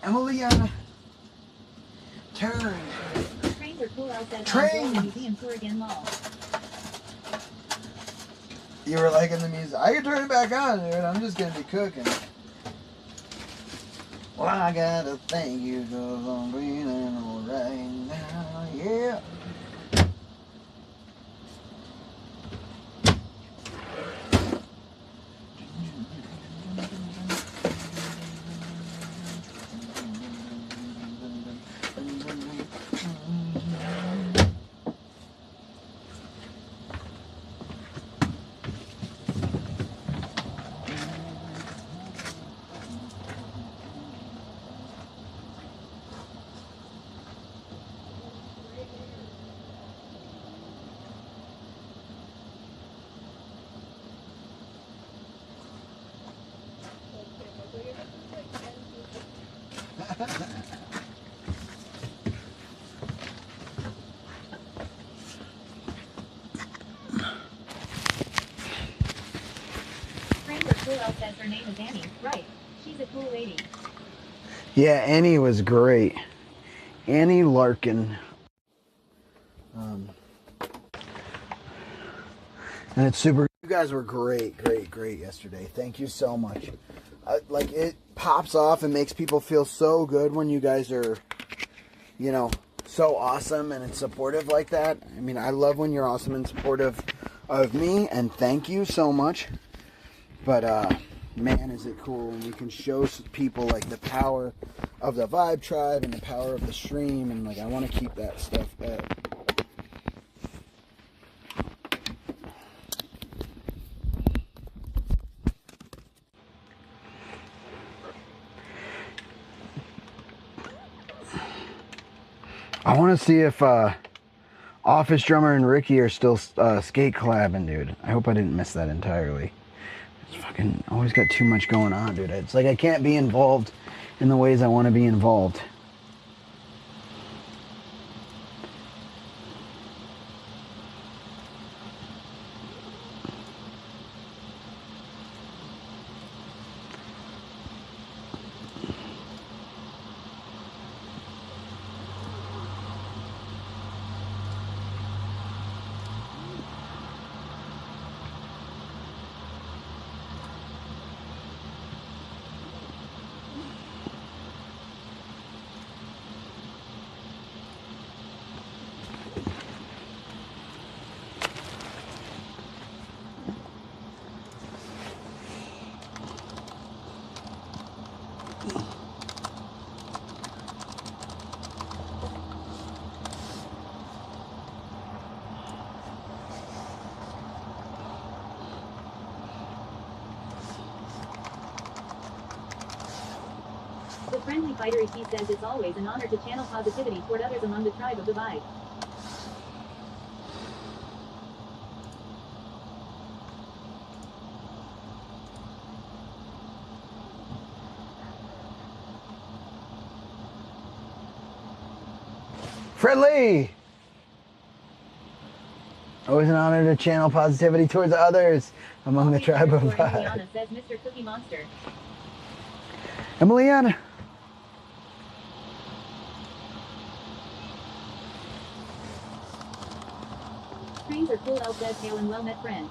[SPEAKER 1] Emiliana, turn.
[SPEAKER 2] Trains are cool outside
[SPEAKER 1] Train.
[SPEAKER 2] the museum tour again, lol.
[SPEAKER 1] You were liking the music. I can turn it back on, dude. I'm just gonna be cooking. Well, I gotta thank you 'cause I'm feeling alright now. Yeah.
[SPEAKER 2] Friends are cool. Elle says her name is Annie. Right. She's a cool lady.
[SPEAKER 1] Yeah, Annie was great. Annie Larkin. And it's super. You guys were great yesterday. Thank you so much. Like, it pops off and makes people feel so good when you guys are, you know, so awesome and it's supportive like that. I mean, I love when you're awesome and supportive of me, and thank you so much. But, man, is it cool when we can show people, like, the power of the Vibe Tribe and the power of the stream, and, like, I want to keep that stuff up. I want to see if Office Drummer and Ricky are still skate collabing, dude. I hope I didn't miss that entirely. It's fucking always got too much going on, dude. It's like I can't be involved in the ways I want to be involved.
[SPEAKER 2] The friendly fighter ET says it's always an honor to channel positivity toward others among the tribe of the Vibe.
[SPEAKER 1] Friendly! Always an honor to channel positivity towards others among the tribe of Vibe.
[SPEAKER 2] Emiliana says Mr. Cookie Monster.
[SPEAKER 1] Emiliana.
[SPEAKER 2] Trains are cool. Elle says hail and well met friend.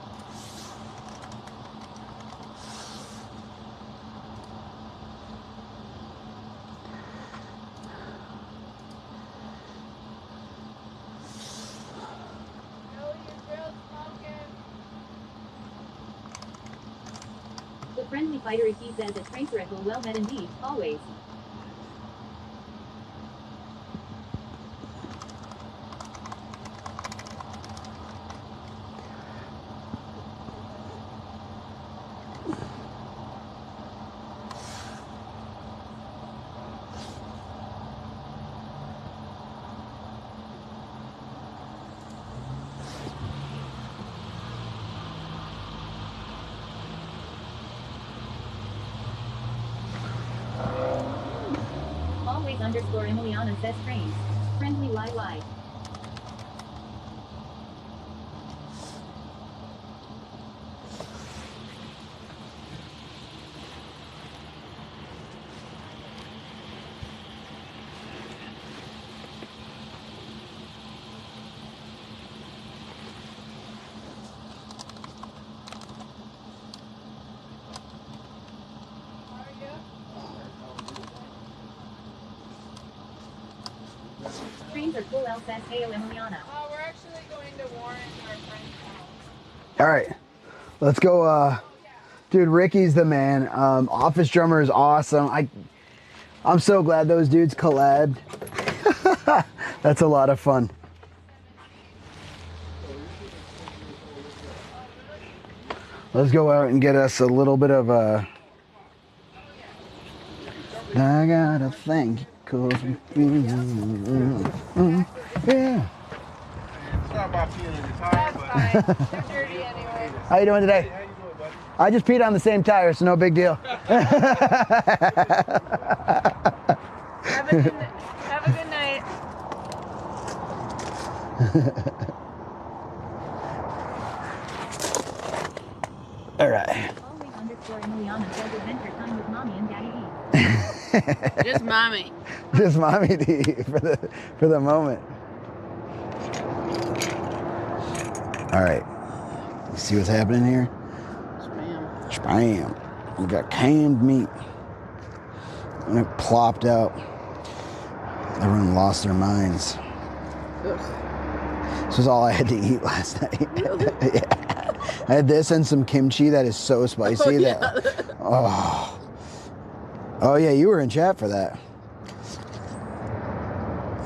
[SPEAKER 2] The friendly fighter ET says it's trains are well met indeed, always. Always underscore Emiliana says trains. Friendly YY. Friends are cool. L says, hey, Emiliana.
[SPEAKER 8] We're actually going to Warren, our friend's house.
[SPEAKER 1] All right, let's go. Dude, Ricky's the man. Office drummer is awesome. I'm so glad those dudes collabed. That's a lot of fun. Let's go out and get us a little bit of a. I gotta thank you, 'cause yeah.
[SPEAKER 12] It's not about peeing the tire,
[SPEAKER 8] That's
[SPEAKER 12] but
[SPEAKER 8] fine. They're dirty anyway.
[SPEAKER 1] How you doing today?
[SPEAKER 12] how you doing, buddy?
[SPEAKER 1] I just peed on the same tire, so no big deal.
[SPEAKER 8] Have a good night.
[SPEAKER 1] All right.
[SPEAKER 2] Always underscore Emiliana says adventure time with mommy and daddy D.
[SPEAKER 8] Just mommy.
[SPEAKER 1] Just mommy D for the moment. All right. You see what's happening here?
[SPEAKER 8] Spam.
[SPEAKER 1] Spam. We got canned meat. And it plopped out. Everyone lost their minds.
[SPEAKER 8] Ugh.
[SPEAKER 1] This was all I had to eat last night.
[SPEAKER 8] Really?
[SPEAKER 1] Yeah. I had this and some kimchi that is so spicy that. Oh. Oh yeah, you were in chat for that.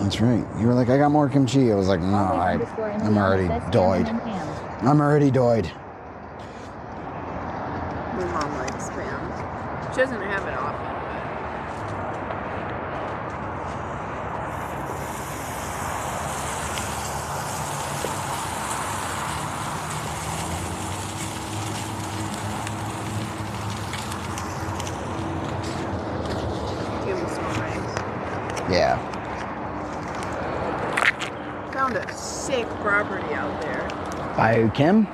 [SPEAKER 1] That's right. You were like, I got more kimchi. I was like, no, I'm already doyed. I'm already doyed.
[SPEAKER 8] My mom likes spam. She doesn't have it often, but it was so nice.
[SPEAKER 1] Yeah.
[SPEAKER 8] Found a sick property out there.
[SPEAKER 1] By Kim?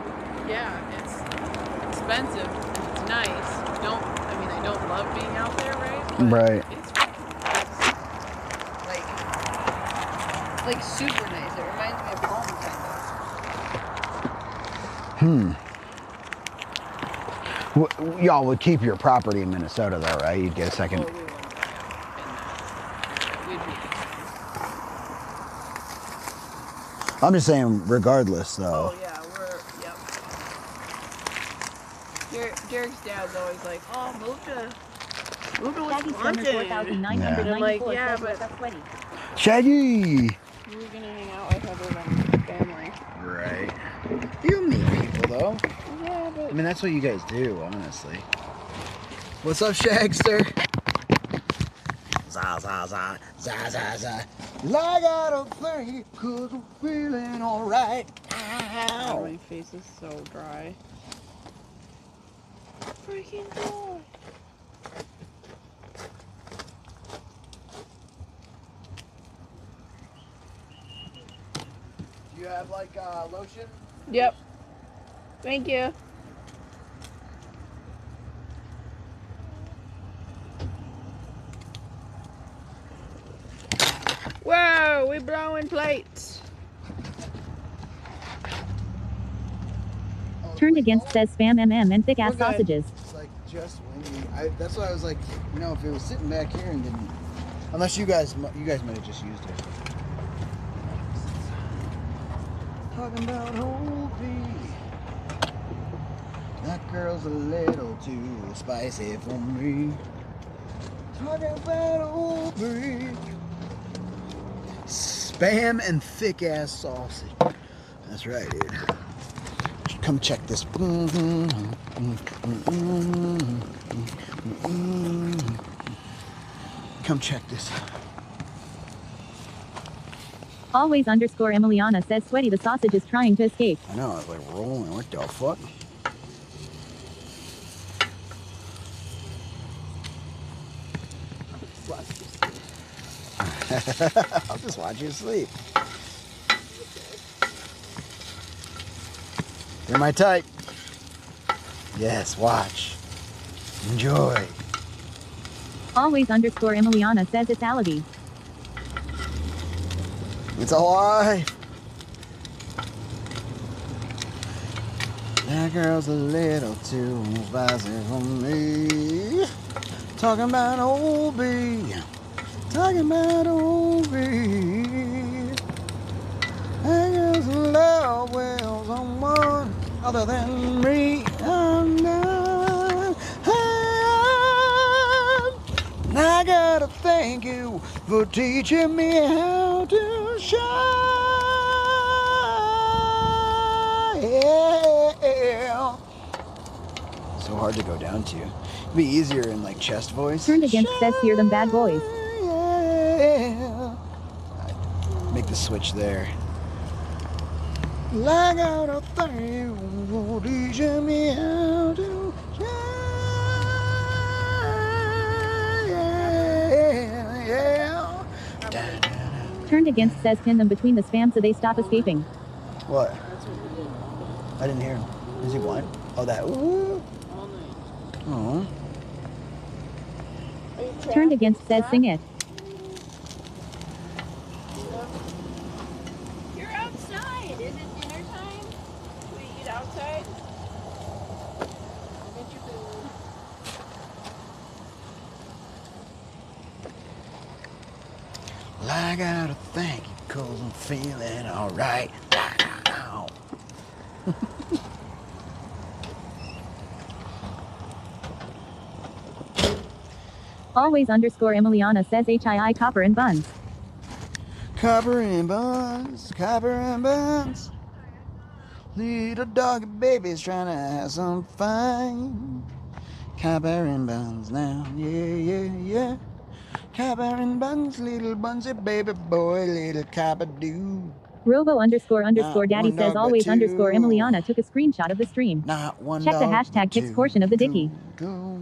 [SPEAKER 8] Yeah, it's expensive. It's nice. I don't love being out there, right? But
[SPEAKER 1] Right.
[SPEAKER 8] it's like super nice. It reminds me of home kind of.
[SPEAKER 1] Y'all would keep your property in Minnesota though, right? You'd get a second.
[SPEAKER 8] Well, we wouldn't, we'd be
[SPEAKER 1] I'm just saying, regardless though.
[SPEAKER 8] Oh yeah, yep. Derek's dad's always like, oh, move to Wisconsin. And I'm like, yeah, but
[SPEAKER 1] Shaggy!
[SPEAKER 8] we're gonna hang out with other than family.
[SPEAKER 1] Right. You meet people though.
[SPEAKER 8] Yeah, but
[SPEAKER 1] I mean, that's what you guys do, honestly. What's up, Shagster? Za, za, za, za, za, za. I gotta think, 'cause I'm feeling alright.
[SPEAKER 8] oh, my face is so dry. Freaking dry.
[SPEAKER 1] Do you have like lotion?
[SPEAKER 8] Yep. Thank you. Whoa, we blowing plates.
[SPEAKER 2] Turned against says spam and thick ass
[SPEAKER 8] We're good.
[SPEAKER 2] sausages.
[SPEAKER 1] It's like just windy. That's why I was like, you know, if it was sitting back here and didn't, unless you guys might have just used it. Talking about old B. That girl's a little too spicy for me. Talking about old B. Spam and thick ass sausage. That's right, dude. Come check this. Come check this.
[SPEAKER 2] Always underscore Emiliana says sweaty the sausage is trying to escape.
[SPEAKER 1] I know, I was like rolling. What the fuck? I'll just watch you sleep. They're my type. Yes, watch. Enjoy.
[SPEAKER 2] Always underscore Emiliana says it's alibi.
[SPEAKER 1] It's a lie. That girl's a little too spicy for me. Talking about old B. Talking about old B. was in love with someone other than me. I gotta thank you for teaching me how to shine. Yeah. So hard to go down to. It'd be easier in like chest voice.
[SPEAKER 2] Turned against says hear them bad boys.
[SPEAKER 1] Yeah. Make the switch there. I gotta thank you for teaching me how to shine. Yeah.
[SPEAKER 2] Turned against says pin them between the spam so they stop escaping.
[SPEAKER 1] What? I didn't hear him. Is he blind? Oh, that. Ooh. Oh.
[SPEAKER 2] Turned against says sing it.
[SPEAKER 8] You're outside. Is it dinner time? We eat outside? I'll get your food.
[SPEAKER 1] I gotta thank you, 'cause I'm feeling alright.
[SPEAKER 2] Always underscore Emiliana says HII copper and buns.
[SPEAKER 1] Copper and buns, copper and buns. Little doggy baby's trying to have some fun. Copper and buns now, yeah. Copper and buns, little bunsy baby boy, little copper do.
[SPEAKER 2] Robo underscore daddy
[SPEAKER 1] one
[SPEAKER 2] says
[SPEAKER 1] dog, but
[SPEAKER 2] always
[SPEAKER 1] two.
[SPEAKER 2] underscore Emiliana took a screenshot of the stream.
[SPEAKER 1] Not one
[SPEAKER 2] Check the
[SPEAKER 1] dog,
[SPEAKER 2] hashtag
[SPEAKER 1] but
[SPEAKER 2] pics
[SPEAKER 1] two.
[SPEAKER 2] portion of the dicky.
[SPEAKER 1] Go.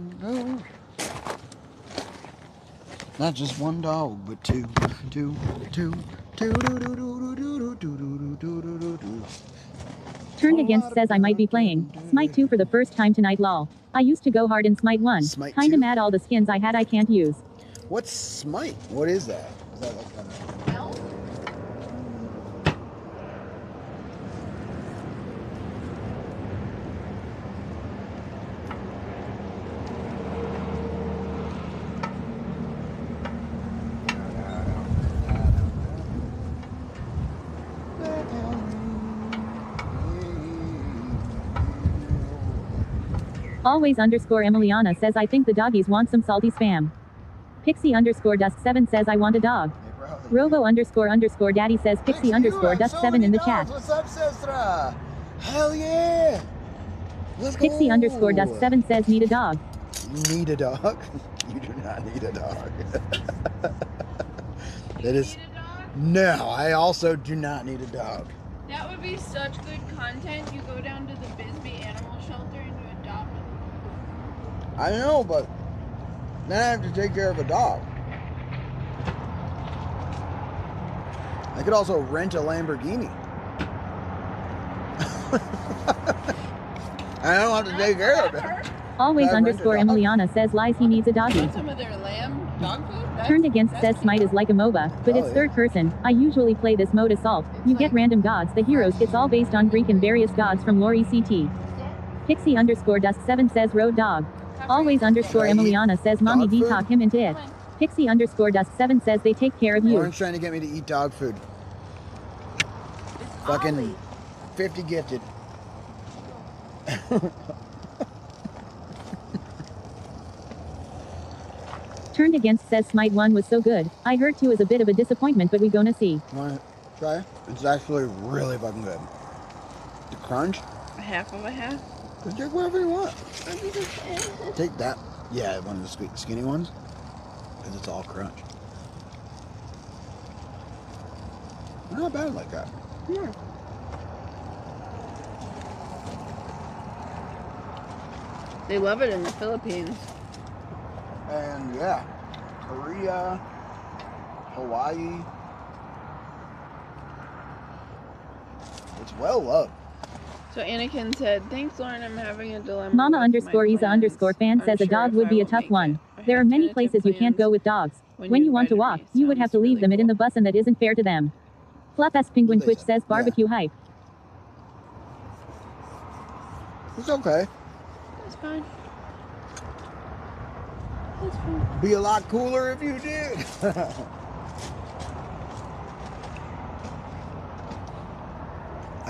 [SPEAKER 1] Not just one dog, but two.
[SPEAKER 2] Turned against says I might be playing Smite 2 for the first time tonight lol. I used to go hard in Smite 1.
[SPEAKER 1] Smite
[SPEAKER 2] Kinda
[SPEAKER 1] 2?
[SPEAKER 2] mad all the skins I had I can't use.
[SPEAKER 1] What's Smite? What is that? Is that like kind of...
[SPEAKER 2] Always underscore Emiliana says I think the doggies want some salty spam. Pixie underscore dust7 says I want a dog. Robo underscore daddy says Pixie underscore dust7 in the chat.
[SPEAKER 1] What's up, Sestra? Hell yeah! Let's go!
[SPEAKER 2] Pixie underscore dust7 says need a dog.
[SPEAKER 1] Need a dog? You do not need a dog. That is... No, I also do not need a dog.
[SPEAKER 8] That would be such good content. You go down to the Bisbee animal shelter and you adopt them.
[SPEAKER 1] I know, but then I have to take care of a dog. I could also rent a Lamborghini. I don't have to take care of it.
[SPEAKER 2] Always
[SPEAKER 1] I
[SPEAKER 2] underscore
[SPEAKER 1] rented a dog.
[SPEAKER 2] Emiliana says lies he needs a doggy.
[SPEAKER 8] Some of their lamb dog food?
[SPEAKER 2] Turned against says Smite is like a MOBA, but it's third person. I usually play this mode assault. You get random gods, the heroes, it's all based on Greek and various gods from lore ECT. Pixie underscore dust7 says road dog. Always underscore Emiliana says mommy
[SPEAKER 1] Dog food?
[SPEAKER 2] detox him into it. Pixie underscore dust7 says they take care of you.
[SPEAKER 1] Lauren's trying to get me to eat dog food. Fucking 50 gifted.
[SPEAKER 2] Turned against says Smite 1 was so good. I heard 2 is a bit of a disappointment, but we gonna see.
[SPEAKER 1] Want to try? It's actually really fucking good. The crunch?
[SPEAKER 8] A half of a half?
[SPEAKER 1] Take whatever you want. Take that. Yeah, one of the skinny ones. Because it's all crunch. Not bad like that.
[SPEAKER 8] Yeah. They love it in the Philippines.
[SPEAKER 1] And yeah, Korea, Hawaii. It's well loved.
[SPEAKER 8] So Anakin said, thanks Lauren, I'm having a dilemma.
[SPEAKER 2] Mama
[SPEAKER 8] with
[SPEAKER 2] underscore
[SPEAKER 8] my
[SPEAKER 2] Isa
[SPEAKER 8] plans.
[SPEAKER 2] underscore fan
[SPEAKER 8] I'm
[SPEAKER 2] says a
[SPEAKER 8] sure
[SPEAKER 2] dog
[SPEAKER 8] if
[SPEAKER 2] would
[SPEAKER 8] I
[SPEAKER 2] be a
[SPEAKER 8] will
[SPEAKER 2] tough
[SPEAKER 8] make
[SPEAKER 2] one.
[SPEAKER 8] it. I
[SPEAKER 2] There are
[SPEAKER 8] have
[SPEAKER 2] many
[SPEAKER 8] tentative
[SPEAKER 2] places you can't
[SPEAKER 8] plans
[SPEAKER 2] go with dogs.
[SPEAKER 8] when
[SPEAKER 2] When
[SPEAKER 8] you
[SPEAKER 2] you want to
[SPEAKER 8] invited
[SPEAKER 2] walk,
[SPEAKER 8] me.
[SPEAKER 2] you would have to
[SPEAKER 8] Sounds
[SPEAKER 2] leave
[SPEAKER 8] really
[SPEAKER 2] them it in the
[SPEAKER 8] cool.
[SPEAKER 2] bus, and that isn't fair to them. Fluff S Penguin
[SPEAKER 1] They
[SPEAKER 2] Twitch
[SPEAKER 1] said.
[SPEAKER 2] says barbecue hype.
[SPEAKER 1] It's okay.
[SPEAKER 8] That's fine. That's fine.
[SPEAKER 1] Be a lot cooler if you did.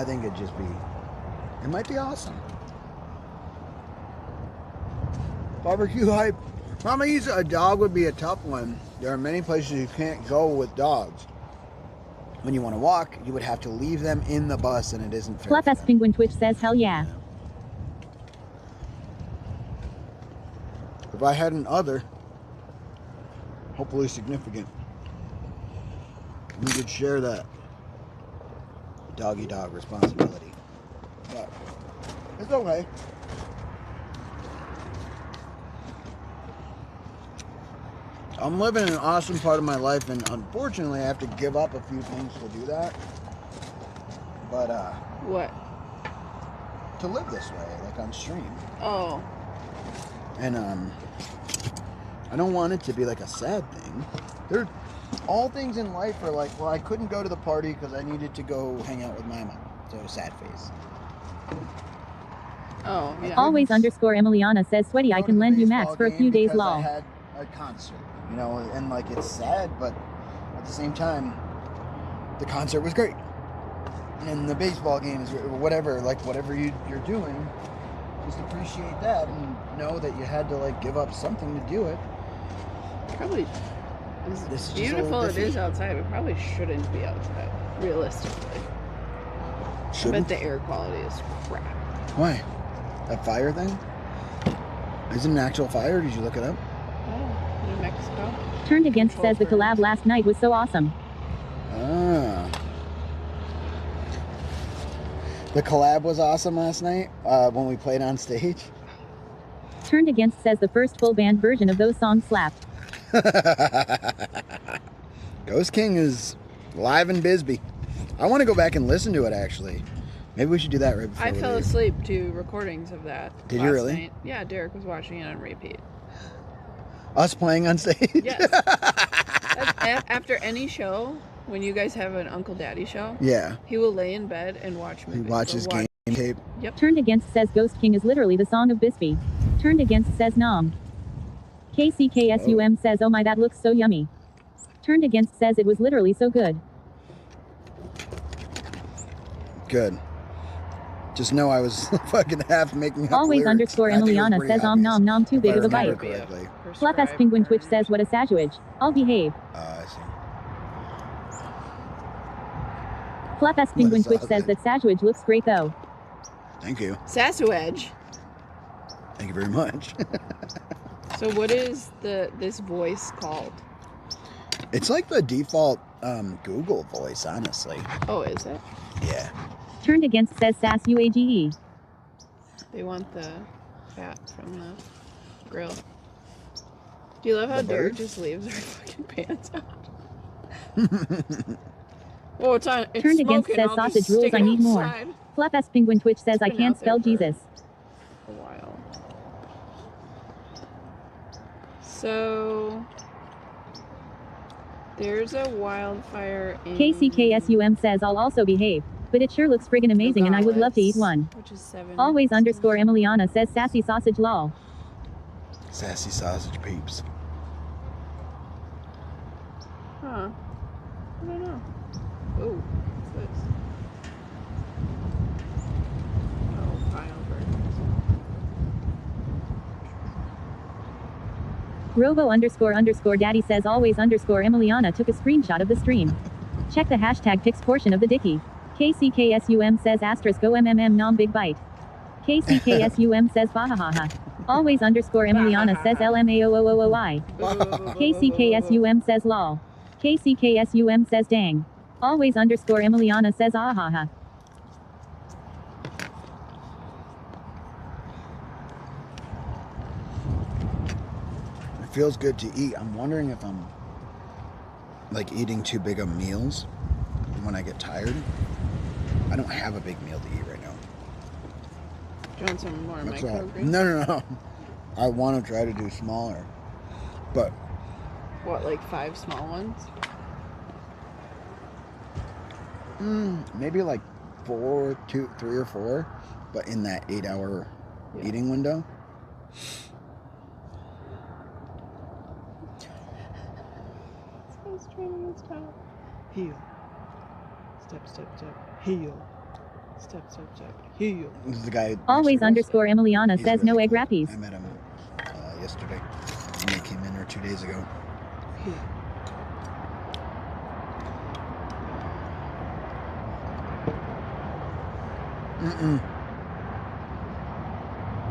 [SPEAKER 1] I think it'd just be, it might be awesome. Barbecue hype. Mama, a dog would be a tough one. There are many places you can't go with dogs. When you want to walk, you would have to leave them in the bus, and it isn't fair.
[SPEAKER 2] Fluff S Penguin Twitch says, hell yeah.
[SPEAKER 1] If I had an other, hopefully significant, we could share that doggy-dog responsibility. But it's okay. I'm living an awesome part of my life, and unfortunately I have to give up a few things to do that. But
[SPEAKER 8] what?
[SPEAKER 1] To live this way, like on stream.
[SPEAKER 8] Oh.
[SPEAKER 1] And I don't want it to be like a sad thing. All things in life are like, well, I couldn't go to the party because I needed to go hang out with my mom. So sad face.
[SPEAKER 8] Oh, yeah.
[SPEAKER 2] Always underscore Emiliana says, sweaty, I can lend you mats for a few days, lol.
[SPEAKER 1] I had a concert, you know, and like it's sad, but at the same time, the concert was great. And the baseball games, or whatever, like whatever you're doing, just appreciate that and know that you had to like give up something to do it.
[SPEAKER 8] Probably, as beautiful it is outside, we probably shouldn't be outside, realistically.
[SPEAKER 1] Shouldn't?
[SPEAKER 8] But the air quality is crap.
[SPEAKER 1] Why? That fire thing? Is it an actual fire? Did you look it up?
[SPEAKER 8] Oh, New Mexico.
[SPEAKER 2] Turned Against says the collab last night was so awesome.
[SPEAKER 1] Ah. The collab was awesome last night when we played on stage.
[SPEAKER 2] Turned Against says the first full band version of those songs slapped.
[SPEAKER 1] Ghost King is live in Bisbee. I want to go back and listen to it, actually. Maybe we should do that right before
[SPEAKER 8] I
[SPEAKER 1] we
[SPEAKER 8] fell
[SPEAKER 1] leave.
[SPEAKER 8] asleep to recordings of that.
[SPEAKER 1] Did you really?
[SPEAKER 8] Night. Yeah, Derek was watching it on repeat.
[SPEAKER 1] Us playing on stage?
[SPEAKER 8] Yes. After any show, when you guys have an Unkle Daddy show,
[SPEAKER 1] yeah,
[SPEAKER 8] he will lay in bed and watch movies.
[SPEAKER 1] He watches game tape.
[SPEAKER 2] Yep. Turned Against says Ghost King is literally the song of Bisbee. Turned Against says nom. KCKSUM says, oh my, that looks so yummy. Turned Against says it was literally so good.
[SPEAKER 1] Good. Just know I was fucking half making up
[SPEAKER 2] Always
[SPEAKER 1] lyrics.
[SPEAKER 2] underscore
[SPEAKER 1] I think it was
[SPEAKER 2] Emiliana
[SPEAKER 1] pretty
[SPEAKER 2] says,
[SPEAKER 1] obvious,
[SPEAKER 2] nom nom, too
[SPEAKER 1] if
[SPEAKER 2] big
[SPEAKER 1] I
[SPEAKER 2] of a
[SPEAKER 1] remember
[SPEAKER 2] bite.
[SPEAKER 1] correctly.
[SPEAKER 2] Fluff S Penguin Twitch says, what a sasuage. I'll behave.
[SPEAKER 1] I see.
[SPEAKER 2] Fluff S Penguin Twitch says that sasuage looks great though.
[SPEAKER 1] Thank you.
[SPEAKER 8] Sasuage.
[SPEAKER 1] Thank you very much.
[SPEAKER 8] So what is this voice called?
[SPEAKER 1] It's like the default Google voice, honestly.
[SPEAKER 8] Oh, is it?
[SPEAKER 1] Yeah.
[SPEAKER 2] Turned Against says sass UAGE.
[SPEAKER 8] They want the fat from the grill. Do you love how
[SPEAKER 1] The
[SPEAKER 8] Derek
[SPEAKER 1] bird?
[SPEAKER 8] just leaves her fucking pants out? Oh, it's on. It's
[SPEAKER 2] Turned Against
[SPEAKER 8] smoking.
[SPEAKER 2] says
[SPEAKER 8] I'll
[SPEAKER 2] sausage
[SPEAKER 8] just
[SPEAKER 2] rules,
[SPEAKER 8] stick
[SPEAKER 2] I
[SPEAKER 8] it
[SPEAKER 2] need more.
[SPEAKER 8] outside.
[SPEAKER 2] Fluff S Penguin Twitch says I
[SPEAKER 8] been
[SPEAKER 2] can't
[SPEAKER 8] out
[SPEAKER 2] spell
[SPEAKER 8] there for-
[SPEAKER 2] Jesus.
[SPEAKER 8] A while. So there's a wildfire in
[SPEAKER 2] KCKSUM says I'll also behave. But it sure looks friggin' amazing and I would love to eat one.
[SPEAKER 8] which is 7.
[SPEAKER 2] Always underscore Emiliana says sassy sausage lol.
[SPEAKER 1] Sassy sausage peeps.
[SPEAKER 8] Huh. I don't know. Oh, what's this? Oh, file versions.
[SPEAKER 2] Robo underscore daddy says always underscore Emiliana took a screenshot of the stream. Check the hashtag pics portion of the dicky. KCKSUM says asterisk OMMM nom big bite. KCKSUM says bahahaha. Always underscore Emiliana says LMAOOOOI. KCKSUM says lol. KCKSUM says dang. Always underscore Emiliana says ahaha.
[SPEAKER 1] It feels good to eat. I'm wondering if I'm like eating too big of meals when I get tired. I don't have a big meal to eat right now.
[SPEAKER 8] Do you want some more
[SPEAKER 1] That's all.
[SPEAKER 8] microgreens?
[SPEAKER 1] No. I want to try to do smaller. But
[SPEAKER 8] What, like 5 small ones?
[SPEAKER 1] maybe like 3 or 4, but in that 8-hour eating window.
[SPEAKER 8] Heel. Step, step, step. Heel. Step. Heel.
[SPEAKER 1] This is the guy.
[SPEAKER 13] Always underscore Emiliana
[SPEAKER 1] He's
[SPEAKER 13] says
[SPEAKER 1] really
[SPEAKER 13] no egg
[SPEAKER 1] cool.
[SPEAKER 13] wrappies.
[SPEAKER 1] I met him yesterday. And they came in or 2 days ago.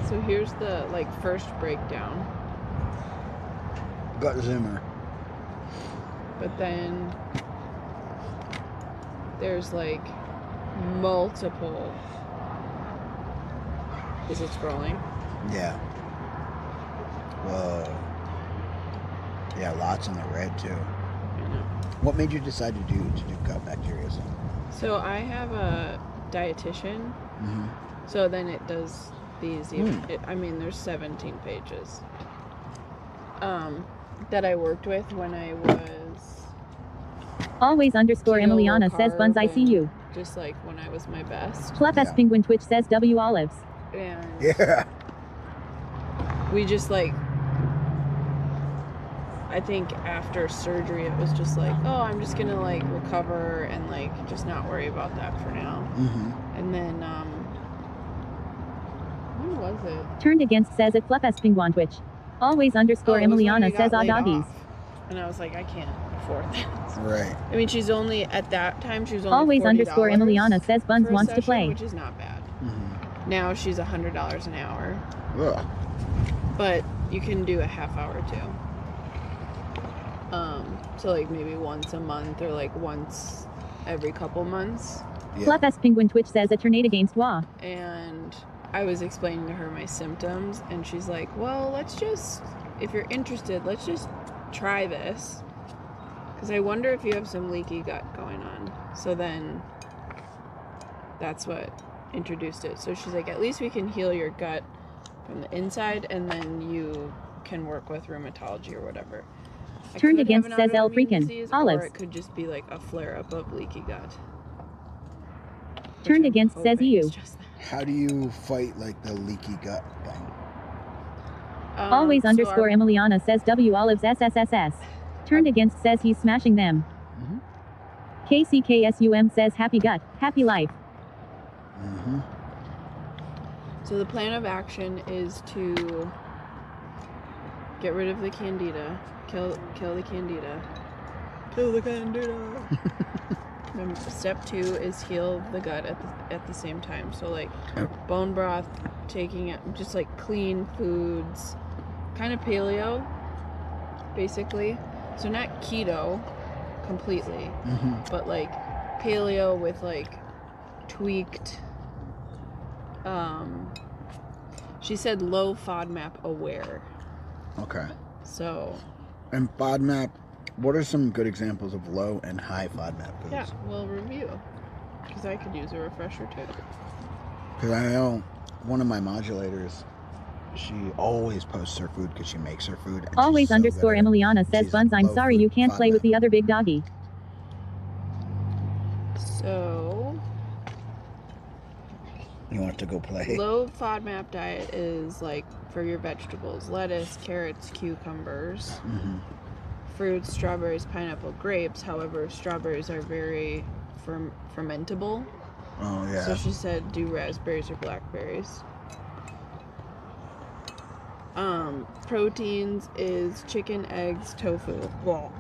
[SPEAKER 8] So here's the first breakdown.
[SPEAKER 1] Gut Zimmer.
[SPEAKER 8] But then there's multiple. Is it scrolling?
[SPEAKER 1] Yeah. Whoa. Yeah, lots in the red too. What made you decide to do gut bacteria?
[SPEAKER 8] So I have a dietitian.
[SPEAKER 1] Mm-hmm.
[SPEAKER 8] So then it does these. I mean, there's 17 pages. That I worked with when I was.
[SPEAKER 13] Always underscore Emiliana says buns I see you.
[SPEAKER 8] Just when I was my best.
[SPEAKER 13] Fluff S Penguin Twitch says W Olives.
[SPEAKER 8] And
[SPEAKER 1] yeah.
[SPEAKER 8] We just I think after surgery it was just oh, I'm just gonna recover and just not worry about that for now.
[SPEAKER 1] Mm-hmm.
[SPEAKER 8] And then when was it?
[SPEAKER 13] Turned Against says at Fluff S Penguin Twitch. Always underscore Emiliana says odd doggies.
[SPEAKER 8] And I was I can't afford that.
[SPEAKER 1] Right.
[SPEAKER 8] I mean, she's only at that time she was only
[SPEAKER 13] always
[SPEAKER 8] $40
[SPEAKER 13] underscore Emiliana says buns
[SPEAKER 8] for a
[SPEAKER 13] wants to
[SPEAKER 8] session,
[SPEAKER 13] play.
[SPEAKER 8] which is not bad.
[SPEAKER 1] Mm-hmm.
[SPEAKER 8] Now she's $100 an hour.
[SPEAKER 1] Ugh.
[SPEAKER 8] But you can do a half hour too. So maybe once a month or once every couple months.
[SPEAKER 1] Yeah.
[SPEAKER 13] Fluff S Penguin Twitch says a tornado against Wa.
[SPEAKER 8] And I was explaining to her my symptoms, and she's like, well, if you're interested, let's just try this. Because I wonder if you have some leaky gut going on. So then that's what introduced it. So she's like, at least we can heal your gut from the inside, and then you can work with rheumatology or whatever.
[SPEAKER 13] Turned Against says L freaking Olives.
[SPEAKER 8] Or it could just be a flare-up of leaky gut.
[SPEAKER 13] Turned Against says EU.
[SPEAKER 1] How do you fight the leaky gut thing?
[SPEAKER 13] Always underscore Emiliana says W Olives SSSS. Turned Against says he's smashing them.
[SPEAKER 1] Mm-hmm.
[SPEAKER 13] KCKSUM says happy gut, happy life.
[SPEAKER 1] Mm-hmm.
[SPEAKER 8] So the plan of action is to get rid of the candida, kill the candida. Kill the candida. Then step 2 is heal the gut at the same time. So bone broth, taking it just clean foods, kind of paleo, basically. So not keto completely, but paleo with tweaked. She said low FODMAP aware.
[SPEAKER 1] Okay.
[SPEAKER 8] So.
[SPEAKER 1] And FODMAP, what are some good examples of low and high FODMAP foods?
[SPEAKER 8] Yeah, we'll review. Because I could use a refresher too.
[SPEAKER 1] Because I know one of my modulators, she always posts her food because she makes her food.
[SPEAKER 13] Always underscore Emiliana says buns I'm sorry you can't play with the other big doggy.
[SPEAKER 8] So.
[SPEAKER 1] You want to go play?
[SPEAKER 8] Low FODMAP diet is for your vegetables, lettuce, carrots, cucumbers, fruits, strawberries, pineapple, grapes. However, strawberries are very fermentable.
[SPEAKER 1] Oh yeah.
[SPEAKER 8] So she said do raspberries or blackberries. Proteins is chicken, eggs, tofu. Well,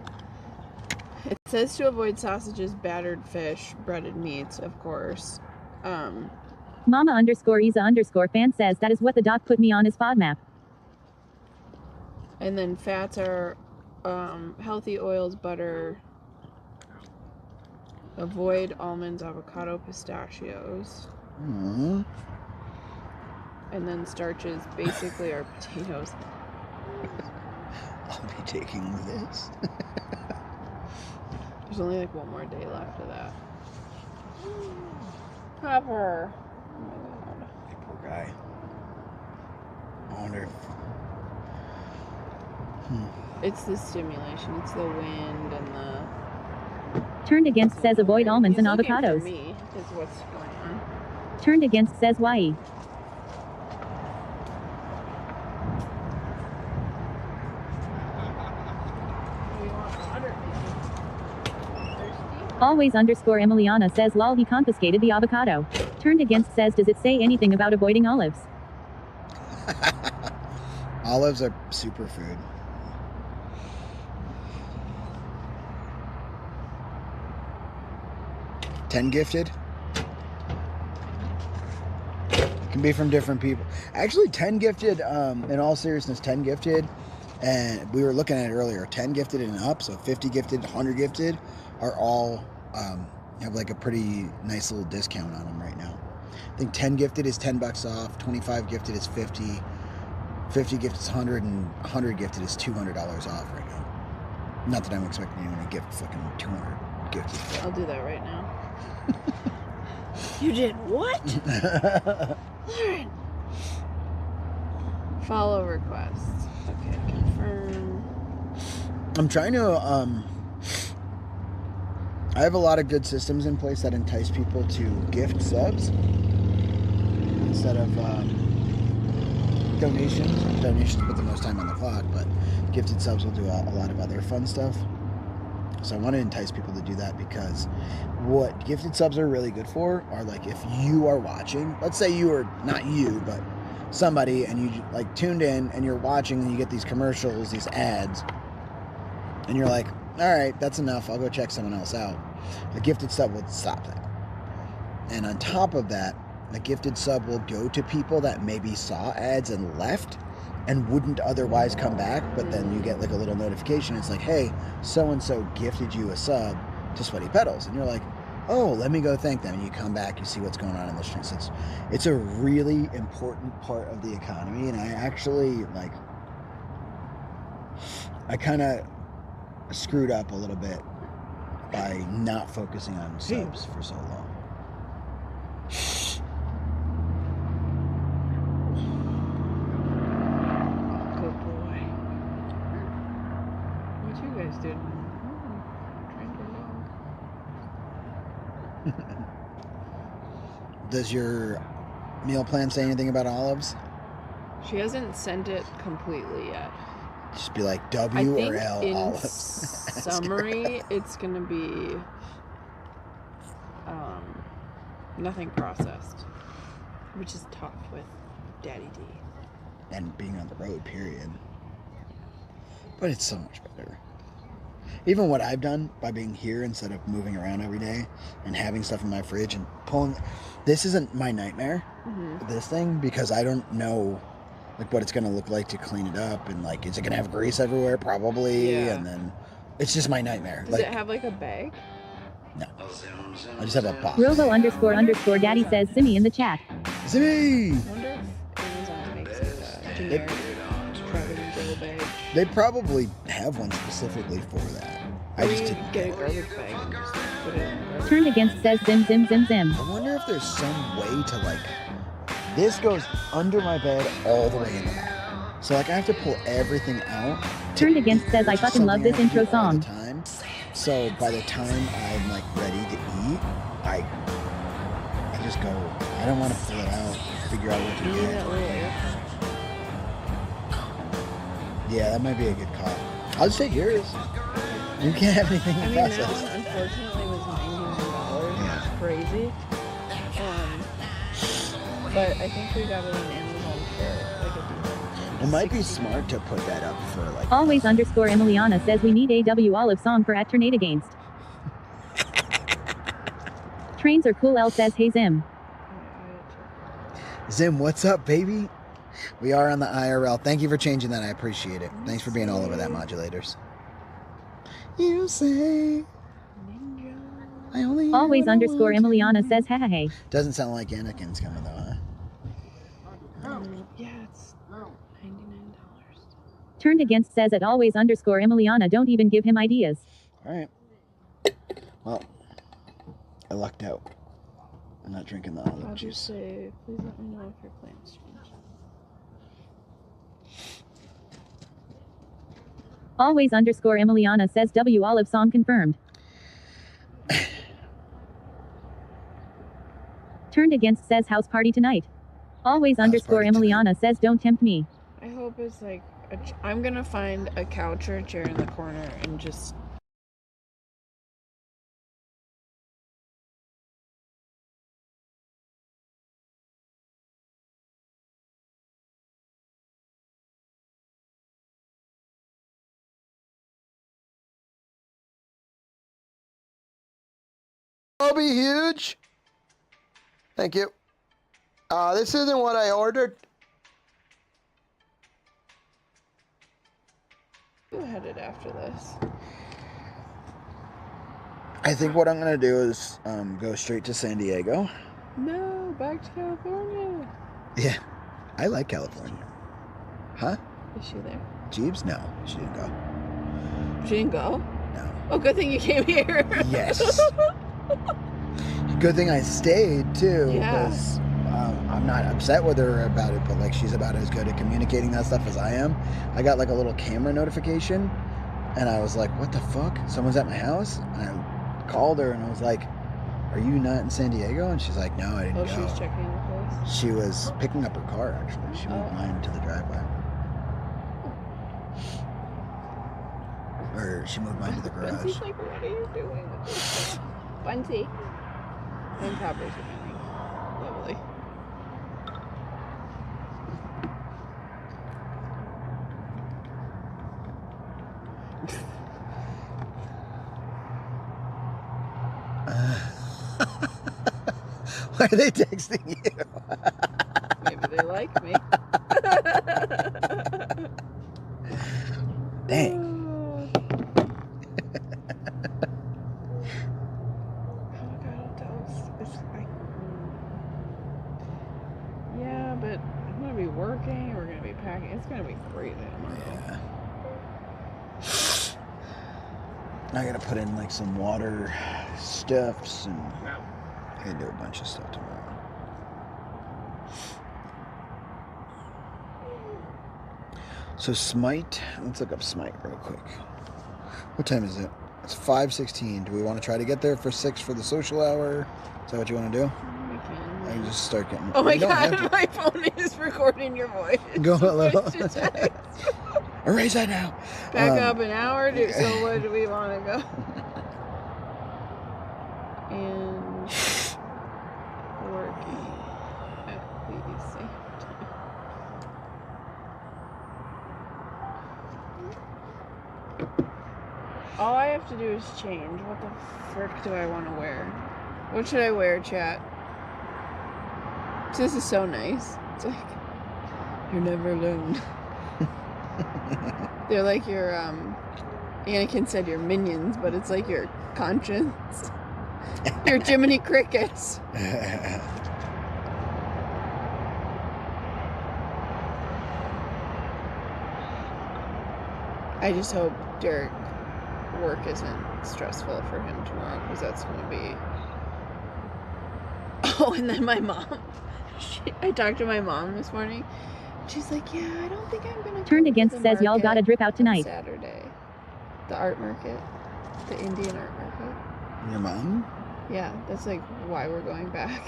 [SPEAKER 8] it says to avoid sausages, battered fish, breaded meats, of course.
[SPEAKER 13] Mama underscore Isa underscore fan says that is what the doc put me on is FODMAP.
[SPEAKER 8] And then fats are healthy oils, butter. Avoid almonds, avocado, pistachios.
[SPEAKER 1] Mm-hmm.
[SPEAKER 8] And then starches basically are potatoes.
[SPEAKER 1] I'll be taking this.
[SPEAKER 8] There's only one more day left of that. Hopper. Oh my god.
[SPEAKER 1] Poor guy. I wonder if...
[SPEAKER 8] It's the stimulation. It's the wind and the...
[SPEAKER 13] Turned Against says avoid almonds and
[SPEAKER 8] He's looking for
[SPEAKER 13] avocados.
[SPEAKER 8] me, is what's going on.
[SPEAKER 13] Turned Against says why. Always underscore Emiliana says lol he confiscated the avocado. Turned against says, does it say anything about avoiding olives?
[SPEAKER 1] Olives are superfood. $10 gifted. Can be from different people. Actually, 10 gifted, in all seriousness, 10 gifted, and we were looking at it earlier, 10 gifted and up, so 50 gifted, 100 gifted, are all, have like a pretty nice little discount on them right now. I think 10 gifted is $10 off, 25 gifted is 50, 50 gifted is 100, and 100 gifted is $200 off right now. Not that I'm expecting anyone to gift fucking 200 gifted. But.
[SPEAKER 8] I'll do that right now. You did what? Lauren. Follow requests. Okay, confirm.
[SPEAKER 1] I'm trying to, I have a lot of good systems in place that entice people to gift subs instead of donations. Donations put the most time on the clock, but gifted subs will do a lot of other fun stuff. So I want to entice people to do that because what gifted subs are really good for are like if you are watching, let's say you are not you, but somebody, and you like tuned in and you're watching and you get these commercials, these ads, and you're like, all right, that's enough. I'll go check someone else out. A gifted sub will stop that. And on top of that, a gifted sub will go to people that maybe saw ads and left and wouldn't otherwise come back, but then you get like a little notification. It's like, hey, so-and-so gifted you a sub to Sweaty Petals. And you're like, oh, let me go thank them. And you come back, you see what's going on in the streets. It's a really important part of the economy. And I actually, like, I kind of screwed up a little bit by not focusing on subs for so long.
[SPEAKER 8] Dude.
[SPEAKER 1] Does your meal plan say anything about olives?
[SPEAKER 8] She hasn't sent it completely yet.
[SPEAKER 1] Just be like W or L
[SPEAKER 8] in
[SPEAKER 1] olives.
[SPEAKER 8] Summary, it's gonna be nothing processed, which is tough with Daddy D.
[SPEAKER 1] And being on the road, period. But it's so much better. Even what I've done by being here instead of moving around every day and having stuff in my fridge and pulling, this isn't my nightmare, this thing, because I don't know like what it's going to look like to clean it up, and like, is it going to have grease everywhere? Probably.
[SPEAKER 8] Yeah.
[SPEAKER 1] And then it's just my nightmare.
[SPEAKER 8] Does it have like a bag?
[SPEAKER 1] No. I just have a box.
[SPEAKER 13] Robo__daddy says Simmy in the chat.
[SPEAKER 1] Simmy!
[SPEAKER 8] I wonder if Amazon makes like a generic travel bag.
[SPEAKER 1] They probably have one specifically for that. I just didn't
[SPEAKER 8] get a garbage bag and just put it in the garbage.
[SPEAKER 13] Turned against says Zim Zim Zim Zim.
[SPEAKER 1] I wonder if there's some way to like, this goes under my bed all the way in the back. So like I have to pull everything out.
[SPEAKER 13] Turned against says I fucking love this intro song.
[SPEAKER 1] So by the time I'm like ready to eat, I just go, I don't want to pull it out, figure out what to get. Yeah, that might be a good call. I'll just take yours. You can't have anything in
[SPEAKER 8] that
[SPEAKER 1] process.
[SPEAKER 8] one unfortunately was $99. Yeah. It's crazy. But I think we got it on Amazon for like a decent.
[SPEAKER 1] It might be smart to put that up for like.
[SPEAKER 13] Always_Emiliana says we need AW Olive song for at Turnade Against. Trains are cool. L says hey Zim.
[SPEAKER 1] Zim, what's up, baby? We are on the IRL. Thank you for changing that. I appreciate it. Thanks for being all over that, modulators. You say I only
[SPEAKER 13] Always_Emiliana says ha ha hey.
[SPEAKER 1] Doesn't sound like Anakin's coming though, huh?
[SPEAKER 8] Yeah, it's $99.
[SPEAKER 13] Turned against says at always_Emiliana don't even give him ideas.
[SPEAKER 1] Alright. Well, I lucked out. I'm not drinking the olive
[SPEAKER 8] I'll
[SPEAKER 1] juice.
[SPEAKER 8] just say, please let me know if your plans change.
[SPEAKER 13] Always_Emiliana says W Olive song confirmed. Turned against says house party tonight. Always_Emiliana says don't tempt me.
[SPEAKER 8] I hope it's like, I'm gonna find a couch or a chair in the corner and just
[SPEAKER 1] I'll be huge. Thank you. This isn't what I ordered.
[SPEAKER 8] You headed after this.
[SPEAKER 1] I think what I'm gonna do is go straight to San Diego.
[SPEAKER 8] No, back to California.
[SPEAKER 1] Yeah, I like California. Huh?
[SPEAKER 8] Is she there?
[SPEAKER 1] Jeeves? No, she didn't go.
[SPEAKER 8] She didn't go?
[SPEAKER 1] No.
[SPEAKER 8] Oh, good thing you came here.
[SPEAKER 1] Yes. Good thing I stayed too.
[SPEAKER 8] Yeah.
[SPEAKER 1] Because I'm not upset with her about it, but like she's about as good at communicating that stuff as I am. I got like a little camera notification, and I was like, "What the fuck? Someone's at my house?" And I called her and I was like, "Are you not in San Diego?" And she's like, "No, I didn't go."
[SPEAKER 8] Oh, she was checking the place?
[SPEAKER 1] She was picking up her car actually. She moved mine to the driveway. Or she moved mine to the garage.
[SPEAKER 8] Bunty's like, what are you doing with this? Bunty. And Copper's remaining. Lovely.
[SPEAKER 1] Why are they texting you?
[SPEAKER 8] Maybe they like me.
[SPEAKER 1] Dang.
[SPEAKER 8] Yeah, but I'm gonna be working. We're gonna be packing. It's gonna be crazy tomorrow.
[SPEAKER 1] I gotta put in like some water stuffs and I gotta do a bunch of stuff tomorrow. So Smite, let's look up Smite real quick. What time is it? It's 5:16. Do we want to try to get there for 6 for the social hour? Is that what you want to do? I can just start getting.
[SPEAKER 8] Oh my
[SPEAKER 1] You don't have
[SPEAKER 8] god,
[SPEAKER 1] to.
[SPEAKER 8] my phone is recording your voice.
[SPEAKER 1] Go a little. Erase that now.
[SPEAKER 8] Back up an hour. So where do we want to go? And working at the same time. All I have to do is change. What the frick do I want to wear? What should I wear, chat? This is so nice. It's like, you're never alone. They're like your, Anakin said your minions, but it's like your conscience. Your Jiminy Crickets. I just hope Derek work isn't stressful for him tomorrow, because that's going to be... Oh, and then my mom. I talked to my mom this morning. She's like, yeah, I don't think I'm going to
[SPEAKER 13] Turned Against says y'all gotta drip out tonight.
[SPEAKER 8] Saturday. The art market. The Indian art market.
[SPEAKER 1] Your mom?
[SPEAKER 8] Yeah, that's like why we're going back.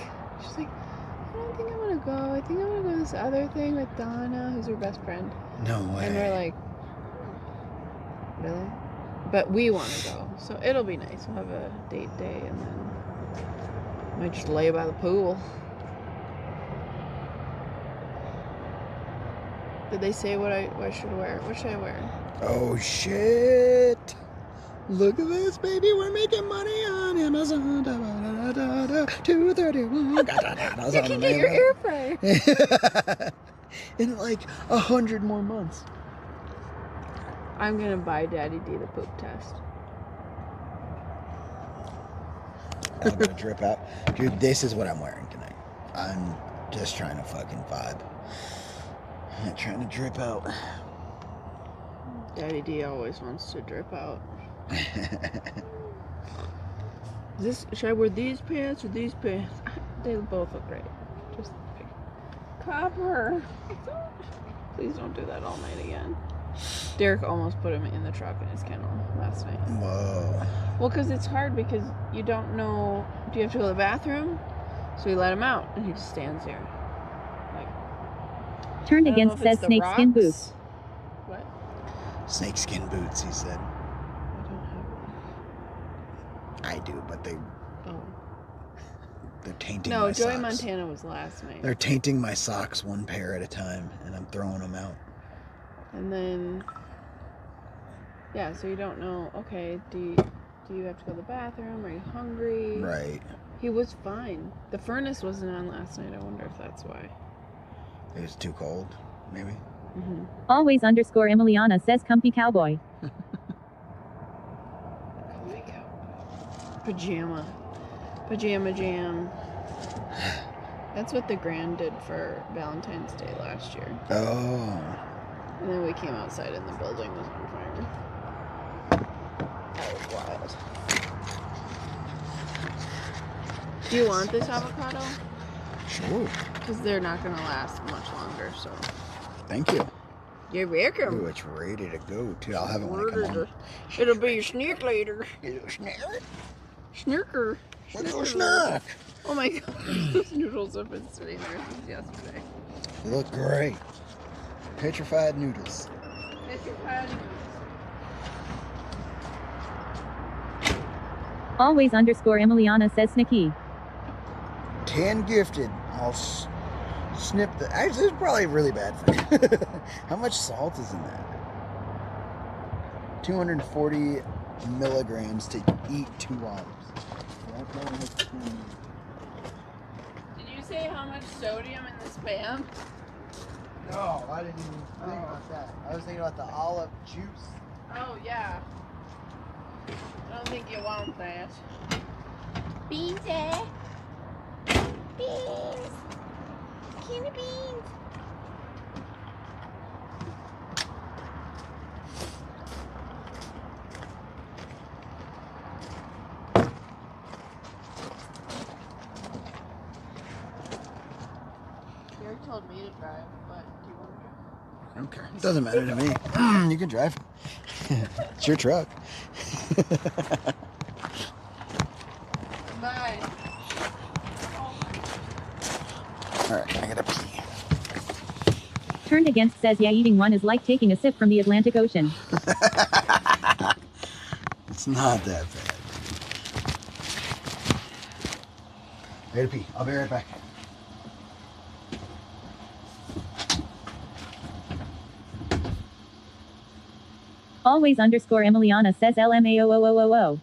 [SPEAKER 8] She's like, I don't think I'm going to go. I think I'm going to go to this other thing with Donna, who's her best friend.
[SPEAKER 1] No way.
[SPEAKER 8] And we're like, really? But we want to go. So it'll be nice. We'll have a date day and then might just lay by the pool. Did they say what I should wear? What should I wear?
[SPEAKER 1] Oh shit! Look at this, baby. We're making money on Amazon. 231.
[SPEAKER 8] You can get your air fryer.
[SPEAKER 1] In like 100 more months.
[SPEAKER 8] I'm gonna buy Daddy D the poop test.
[SPEAKER 1] I'm gonna drip out. Dude, this is what I'm wearing tonight. I'm just trying to fucking vibe. I'm not trying to drip out.
[SPEAKER 8] Daddy D always wants to drip out. Should I wear these pants or these pants? They both look great. Just pick. Copper. Please don't do that all night again. Derek almost put him in the truck in his kennel last night.
[SPEAKER 1] Whoa.
[SPEAKER 8] Well, because it's hard because you don't know. Do you have to go to the bathroom? So we let him out and he just stands here.
[SPEAKER 13] Turned Against says snakeskin boots.
[SPEAKER 8] What?
[SPEAKER 1] Snakeskin boots, he said.
[SPEAKER 8] I don't have one.
[SPEAKER 1] I do, but they're tainting
[SPEAKER 8] No,
[SPEAKER 1] my
[SPEAKER 8] Joey
[SPEAKER 1] socks.
[SPEAKER 8] Montana was last night.
[SPEAKER 1] They're tainting my socks one pair at a time, and I'm throwing them out.
[SPEAKER 8] And then, yeah, so you don't know, okay, Do you have to go to the bathroom? Are you hungry?
[SPEAKER 1] Right.
[SPEAKER 8] He was fine. The furnace wasn't on last night. I wonder if that's why.
[SPEAKER 1] It was too cold, maybe.
[SPEAKER 13] Always _ Emiliana says comfy cowboy.
[SPEAKER 8] Pajama jam. That's what the Grand did for Valentine's Day last year.
[SPEAKER 1] Oh.
[SPEAKER 8] And then we came outside and the building was on fire. That was wild. Do you want this avocado?
[SPEAKER 1] Sure.
[SPEAKER 8] Because they're not going to last much longer, so.
[SPEAKER 1] Thank you.
[SPEAKER 8] You're welcome.
[SPEAKER 1] Ooh, it's ready to go, too. I'll have it when I come home.
[SPEAKER 8] It'll be your snack later.
[SPEAKER 1] Little snack.
[SPEAKER 8] Snurker.
[SPEAKER 1] Little snack.
[SPEAKER 8] Oh my god. Those noodles have been sitting there since yesterday.
[SPEAKER 1] They look great. Petrified noodles.
[SPEAKER 13] Always _ Emiliana says Snicky.
[SPEAKER 1] 10 gifted. I'll snip the... Actually, this is probably really bad for you. How much salt is in that? 240 milligrams to eat 2 olives.
[SPEAKER 8] Did you say how much sodium in the Spam?
[SPEAKER 1] No, I didn't even think about that. I was thinking about the olive juice.
[SPEAKER 8] Oh, yeah. I don't think you want that.
[SPEAKER 5] Beans, eh? Beans. Candy beans.
[SPEAKER 8] You already told me to drive, but do you want to drive?
[SPEAKER 1] I don't care. It doesn't matter to me. You can drive. It's your truck.
[SPEAKER 8] Bye.
[SPEAKER 1] Alright, I gotta pee.
[SPEAKER 13] Turned against says yeah, eating one is like taking a sip from the Atlantic Ocean.
[SPEAKER 1] It's not that bad. I gotta pee. I'll be right back.
[SPEAKER 13] Always _ Emiliana says LMAOOOOO.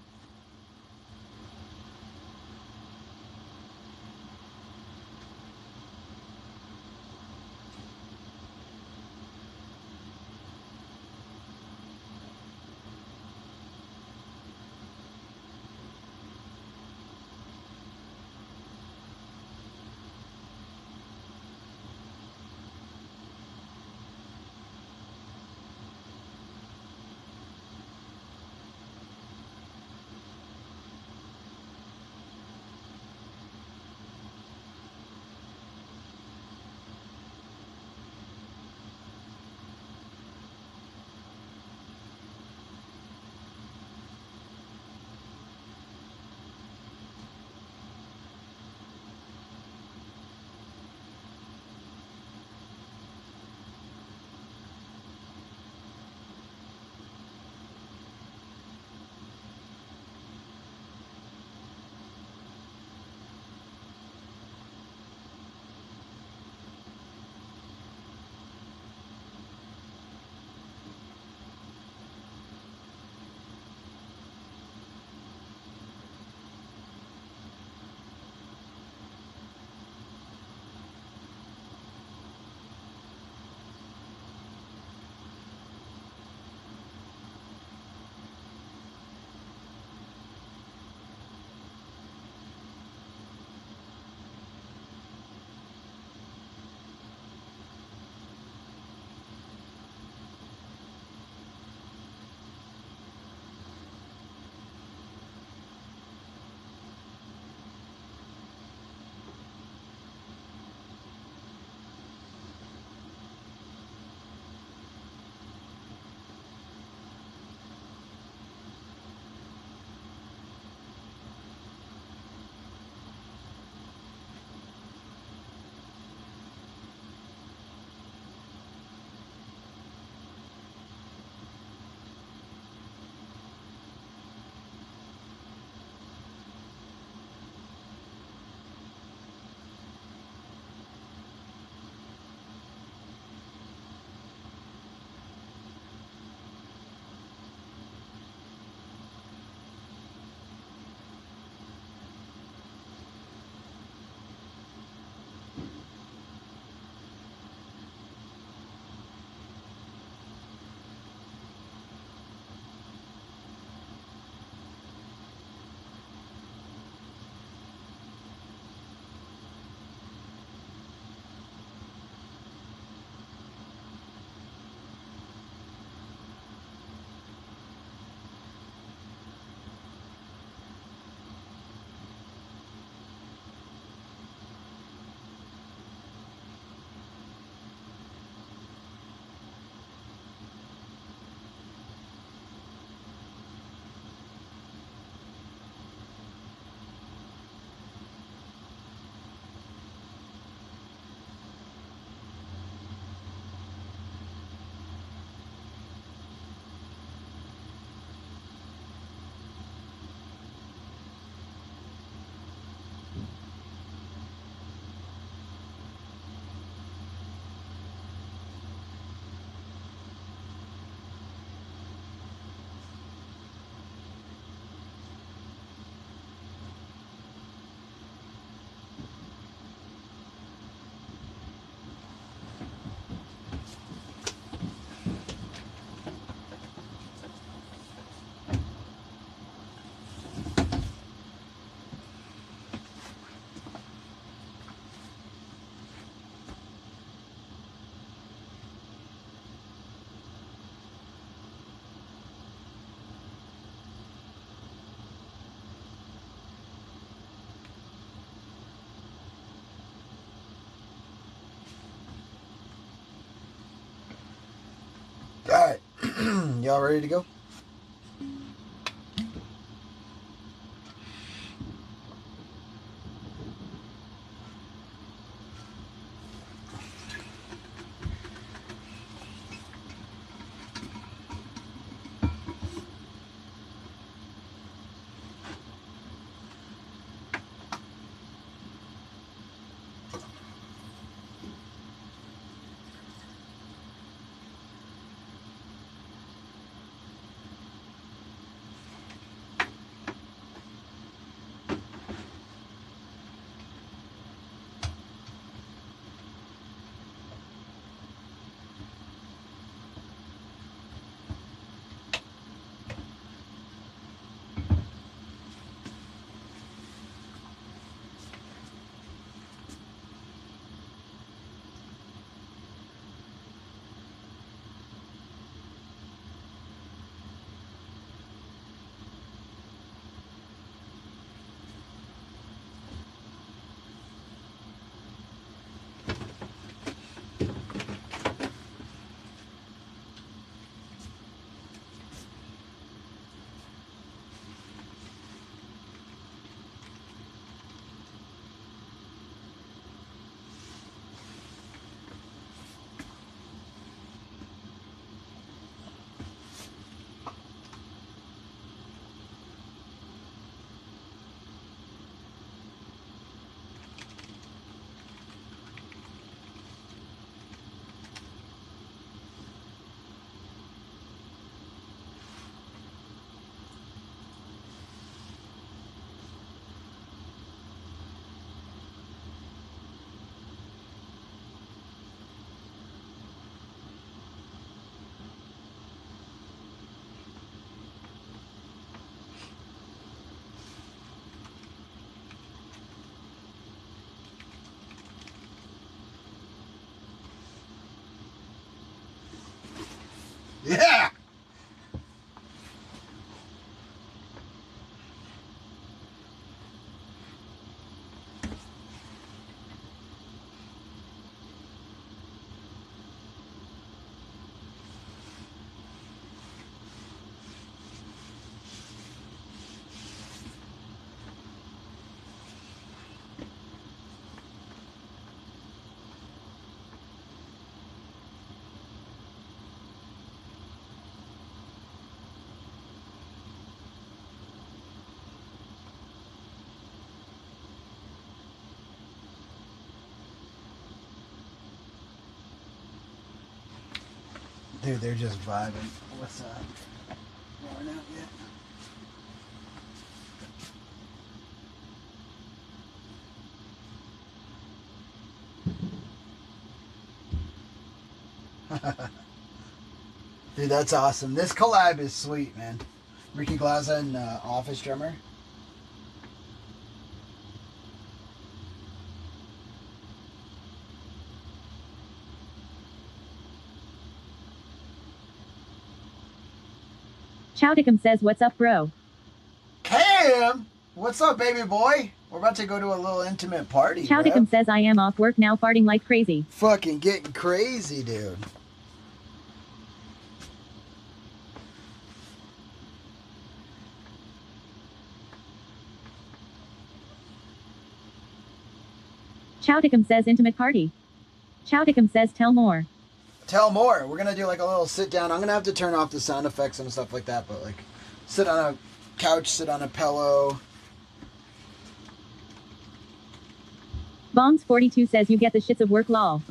[SPEAKER 1] Y'all ready to go? Yeah! Dude, they're just vibing. What's up? Going out yet? Dude, that's awesome. This collab is sweet, man. Ricky Glaza and Office Drummer.
[SPEAKER 13] Chowdicum says, what's up, bro?
[SPEAKER 1] Cam! What's up, baby boy? We're about to go to a little intimate party,
[SPEAKER 13] Chowdicum
[SPEAKER 1] bro.
[SPEAKER 13] says, I am off work now farting like crazy.
[SPEAKER 1] Fucking getting crazy, dude.
[SPEAKER 13] Chowdicum says, intimate party. Chowdicum says, tell more.
[SPEAKER 1] Tell more. We're gonna do like a little sit down. I'm gonna have to turn off the sound effects and stuff like that, but like sit on a couch, sit on a pillow.
[SPEAKER 13] Bongs42 says, you get the shits of work, lol.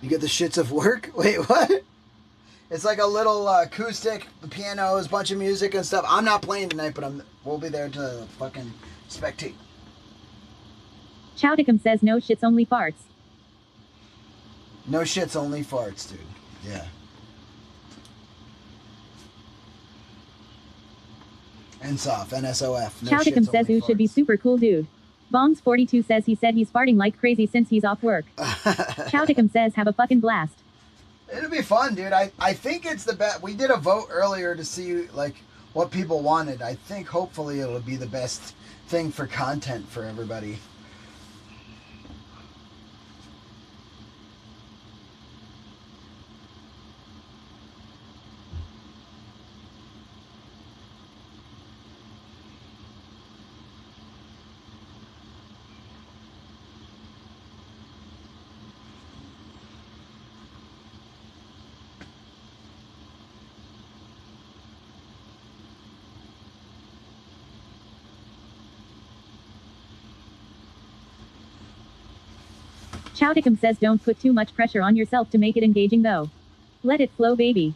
[SPEAKER 1] You get the shits of work? Wait, what? It's like a little acoustic, pianos, bunch of music and stuff. I'm not playing tonight, but we'll be there to fucking spectate.
[SPEAKER 13] Chowdicum says, no shits, only farts.
[SPEAKER 1] No shits, only farts, dude. Yeah. NSOF, NSOF. No
[SPEAKER 13] Chowdicum
[SPEAKER 1] shits,
[SPEAKER 13] says,
[SPEAKER 1] only
[SPEAKER 13] ooh, should be super cool, dude. Bongs42 says he said he's farting like crazy since he's off work. Chowdicum says, have a fucking blast.
[SPEAKER 1] It'll be fun, dude. I think it's the best. We did a vote earlier to see like what people wanted. I think hopefully it'll be the best thing for content for everybody.
[SPEAKER 13] Chowticum says don't put too much pressure on yourself to make it engaging though. Let it flow, baby.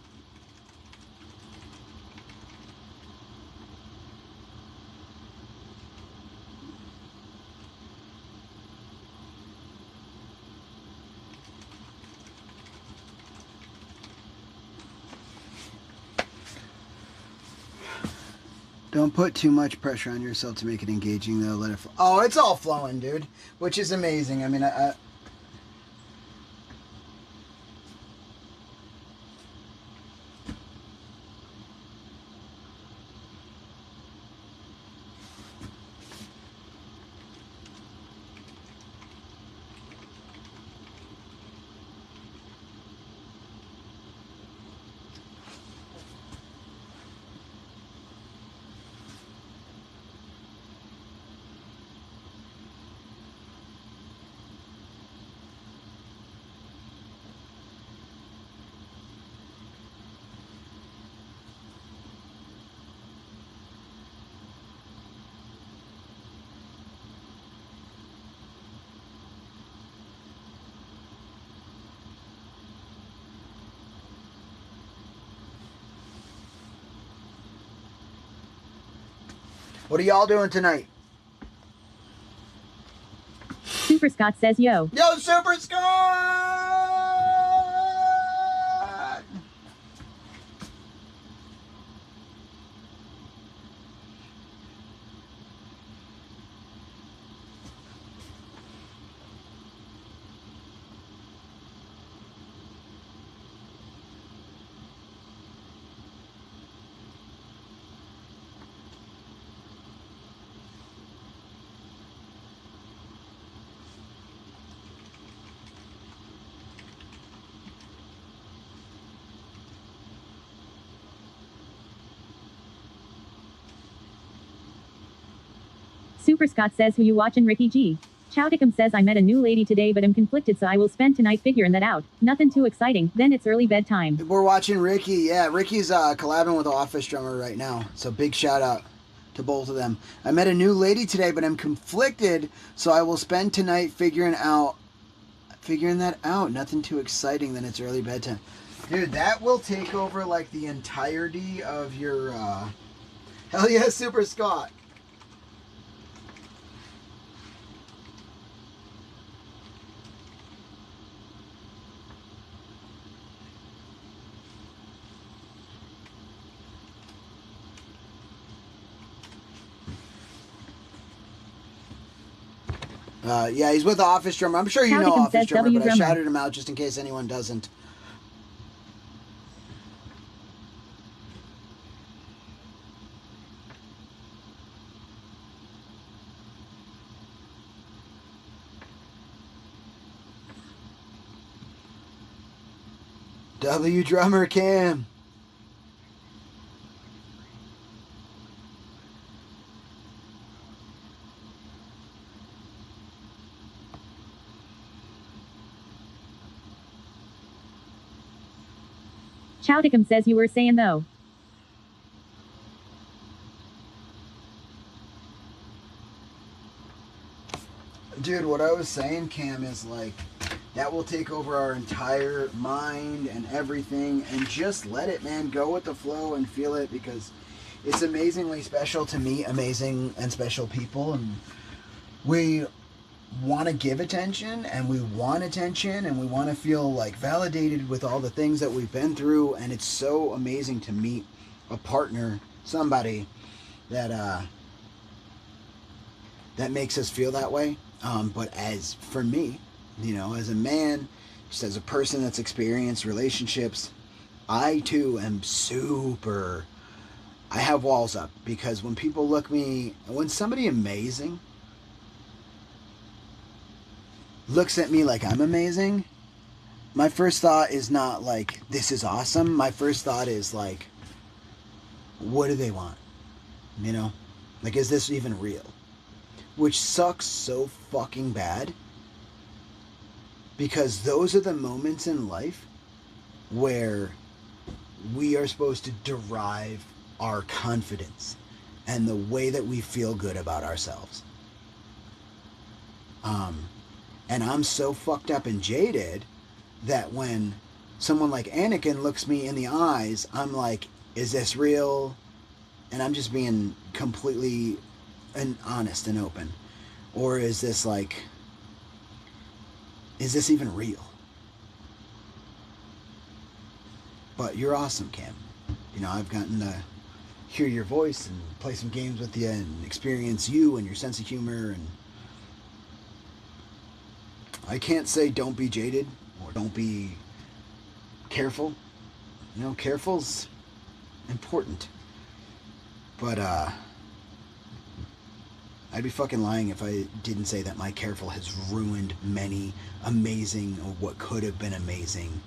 [SPEAKER 1] Don't put too much pressure on yourself to make it engaging, though. Let it. Oh, it's all flowing, dude, which is amazing. I mean, what are y'all doing tonight?
[SPEAKER 13] Super Scott says yo.
[SPEAKER 1] Yo, Super Scott!
[SPEAKER 13] Super Scott says who you watchin' Ricky G. Chowticum says I met a new lady today but am conflicted so I will spend tonight figuring that out. Nothing too exciting, then it's early bedtime.
[SPEAKER 1] We're watching Ricky. Yeah, Ricky's collabing with the Office Drummer right now. So big shout out to both of them. I met a new lady today but I'm conflicted so I will spend tonight figuring that out. Nothing too exciting, then it's early bedtime. Dude, that will take over like the entirety of your hell yeah, Super Scott. Yeah, he's with the Office Drummer. I'm sure you know Office Drummer, but I shouted him out just in case anyone doesn't. W Drummer Cam.
[SPEAKER 13] Chowticum says you were saying though.
[SPEAKER 1] Dude, what I was saying, Cam, is like, that will take over our entire mind and everything, and just let it, man. Go with the flow and feel it, because it's amazingly special to meet amazing and special people, and we want to give attention, and we want attention, and we want to feel like validated with all the things that we've been through, and it's so amazing to meet a partner, somebody that that makes us feel that way. But as for me, you know, as a man, just as a person that's experienced relationships, I too am super, I have walls up, because when people look me, when somebody amazing looks at me like I'm amazing, my first thought is not like, this is awesome. My first thought is like, what do they want? You know? Like, is this even real? Which sucks so fucking bad, because those are the moments in life where we are supposed to derive our confidence and the way that we feel good about ourselves. And I'm so fucked up and jaded that when someone like Anakin looks me in the eyes, I'm like, is this real? And I'm just being completely honest and open. Or is this like, is this even real? But you're awesome, Cam. You know, I've gotten to hear your voice and play some games with you and experience you and your sense of humor. And I can't say don't be jaded or don't be careful. You know, careful's important. But I'd be fucking lying if I didn't say that my careful has ruined many amazing, or what could have been amazing,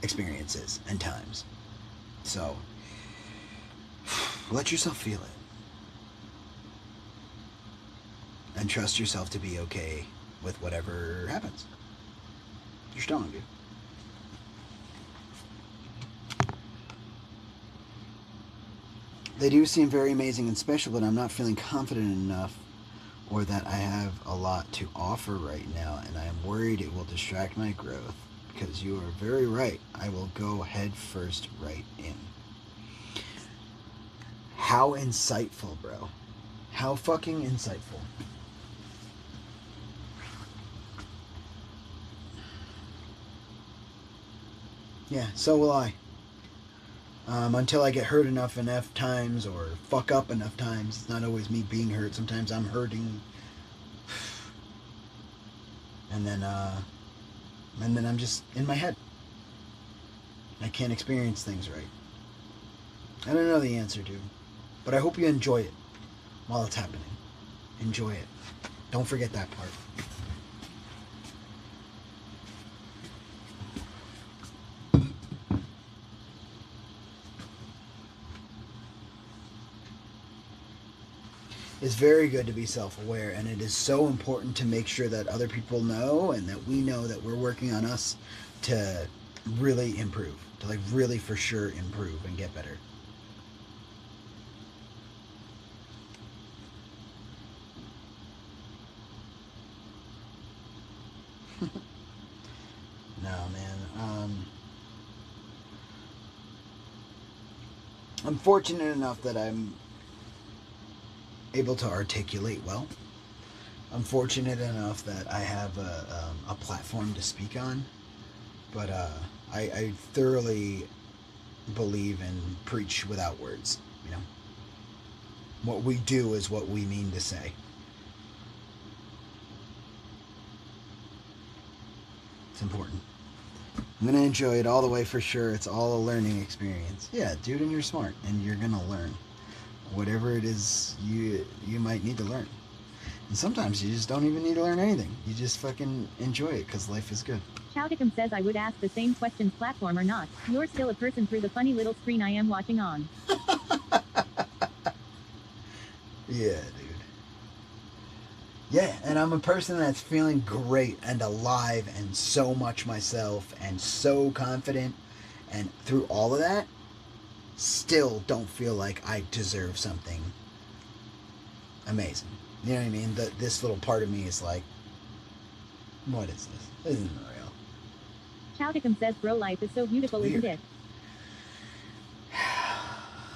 [SPEAKER 1] experiences and times. So, let yourself feel it. And trust yourself to be okay with whatever happens. You're strong, dude. They do seem very amazing and special, but I'm not feeling confident enough or that I have a lot to offer right now, and I am worried it will distract my growth. Because you are very right. I will go head first right in. How insightful, bro. How fucking insightful. Yeah, so will I. Until I get hurt enough times or fuck up enough times. It's not always me being hurt. Sometimes I'm hurting. And then I'm just in my head. I can't experience things right. I don't know the answer, dude. But I hope you enjoy it while it's happening. Enjoy it. Don't forget that part. It's very good to be self-aware, and it is so important to make sure that other people know and that we know that we're working on us to really improve, to like really for sure improve and get better. No, man. I'm fortunate enough that I'm able to articulate well. I'm fortunate enough that I have a platform to speak on, but I thoroughly believe and preach without words, you know. What we do is what we mean to say. It's important. I'm going to enjoy it all the way for sure. It's all a learning experience. Yeah, dude, and you're smart, and you're going to learn whatever it is you might need to learn. And sometimes you just don't even need to learn anything. You just fucking enjoy it because life is good.
[SPEAKER 13] Chowdicum says I would ask the same questions, platform or not. You're still a person through the funny little screen I am watching on.
[SPEAKER 1] Yeah, dude. Yeah, and I'm a person that's feeling great and alive and so much myself and so confident, and through all of that, still don't feel like I deserve something amazing. You know what I mean? This little part of me is like, what is this? This isn't real.
[SPEAKER 13] Chowdicum says, bro, life is so beautiful,
[SPEAKER 1] Weird.
[SPEAKER 13] isn't it?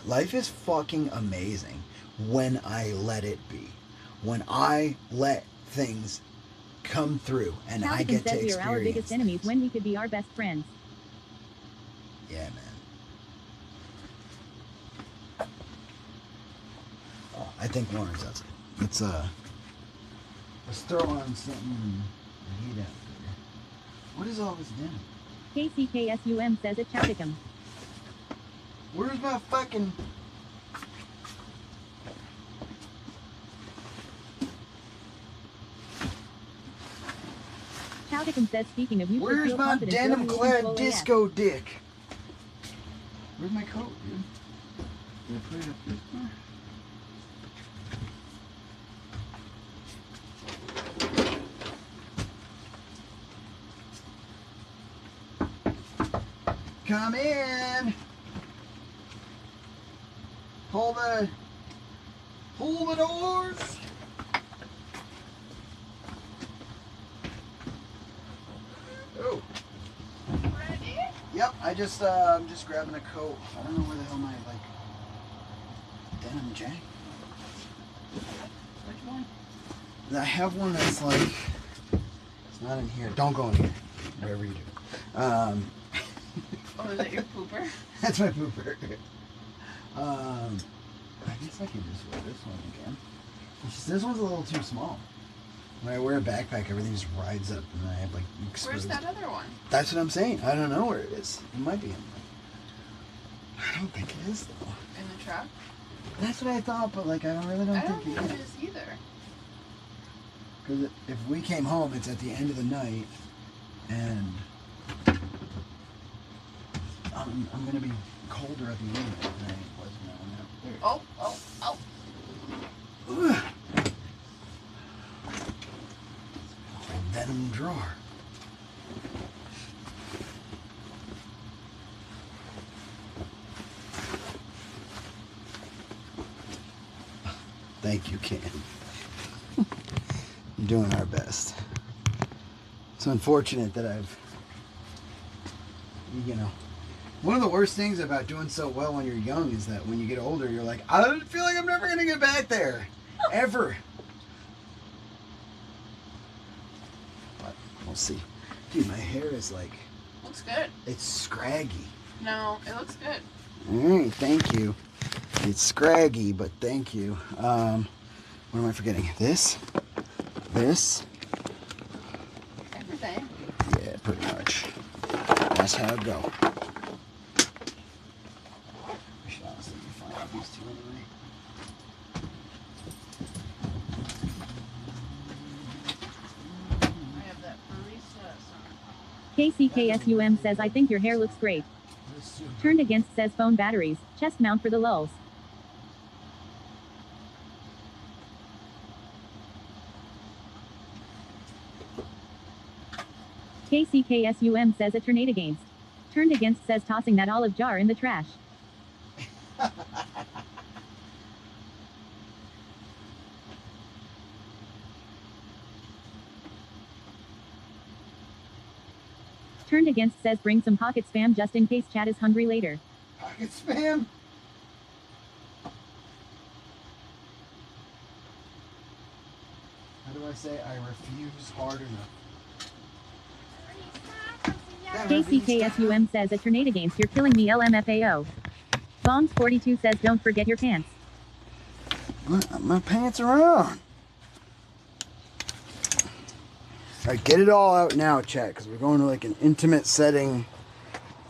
[SPEAKER 1] Life is fucking amazing when I let it be. When I let things come through and I get to
[SPEAKER 13] says
[SPEAKER 1] experience
[SPEAKER 13] we are our biggest enemies when we could be our best friends.
[SPEAKER 1] Yeah, man. Oh, I think Lauren's outside. Let's throw on something and heat up here. What is all this doing?
[SPEAKER 13] KCKSUM says it, Chowdicum.
[SPEAKER 1] Where's my fucking...
[SPEAKER 13] Chowdicum says, speaking of you, should
[SPEAKER 1] Where's
[SPEAKER 13] feel
[SPEAKER 1] my
[SPEAKER 13] confident, girl, you
[SPEAKER 1] denim-clad
[SPEAKER 13] will
[SPEAKER 1] disco dick? Where's my coat, dude? Did I put it up this far? Come in. Hold the doors. Yep, I'm just grabbing a coat. I don't know where the hell my denim jacket.
[SPEAKER 8] Which one?
[SPEAKER 1] I have one that's like, it's not in here. Don't go in here, whatever you do.
[SPEAKER 8] Oh, is that your pooper?
[SPEAKER 1] That's my pooper. I guess I could just wear this one again. This one's a little too small. When I wear a backpack, everything just rides up, and I have like exposed.
[SPEAKER 8] Where's that other one?
[SPEAKER 1] That's what I'm saying. I don't know where it is. It might be in there. I don't think it is though.
[SPEAKER 8] In the truck?
[SPEAKER 1] That's what I thought, but like I don't think
[SPEAKER 8] it is either.
[SPEAKER 1] Because if we came home, it's at the end of the night, and I'm gonna be colder at the end of the night than I was now.
[SPEAKER 8] Oh, oh, oh.
[SPEAKER 1] Ugh. Denim drawer. Thank you, Ken. You're doing our best. It's unfortunate that one of the worst things about doing so well when you're young is that when you get older, you're like, I feel like I'm never going to get back there. Ever. But we'll see. Dude, my hair is like...
[SPEAKER 8] Looks good.
[SPEAKER 1] It's scraggy.
[SPEAKER 8] No, it looks good.
[SPEAKER 1] Alright, thank you. It's scraggy, but thank you. What am I forgetting? This?
[SPEAKER 8] Everything.
[SPEAKER 1] Yeah, pretty much. That's how it go. I should honestly find out these two anyway.
[SPEAKER 8] I have that barista song.
[SPEAKER 13] KCKSUM says I think your hair looks great. Turned against says phone batteries, chest mount for the lulz. KCKSUM says a turned against. Turned against says tossing that olive jar in the trash. Turned against says bring some pocket spam just in case Chad is hungry later.
[SPEAKER 1] Pocket spam? How do I say I refuse hard enough?
[SPEAKER 13] KCKSUM says a tornado against you're killing me LMFAO. Bombs 42 says don't forget your pants.
[SPEAKER 1] My pants are on. Alright, get it all out now, chat, because we're going to like an intimate setting.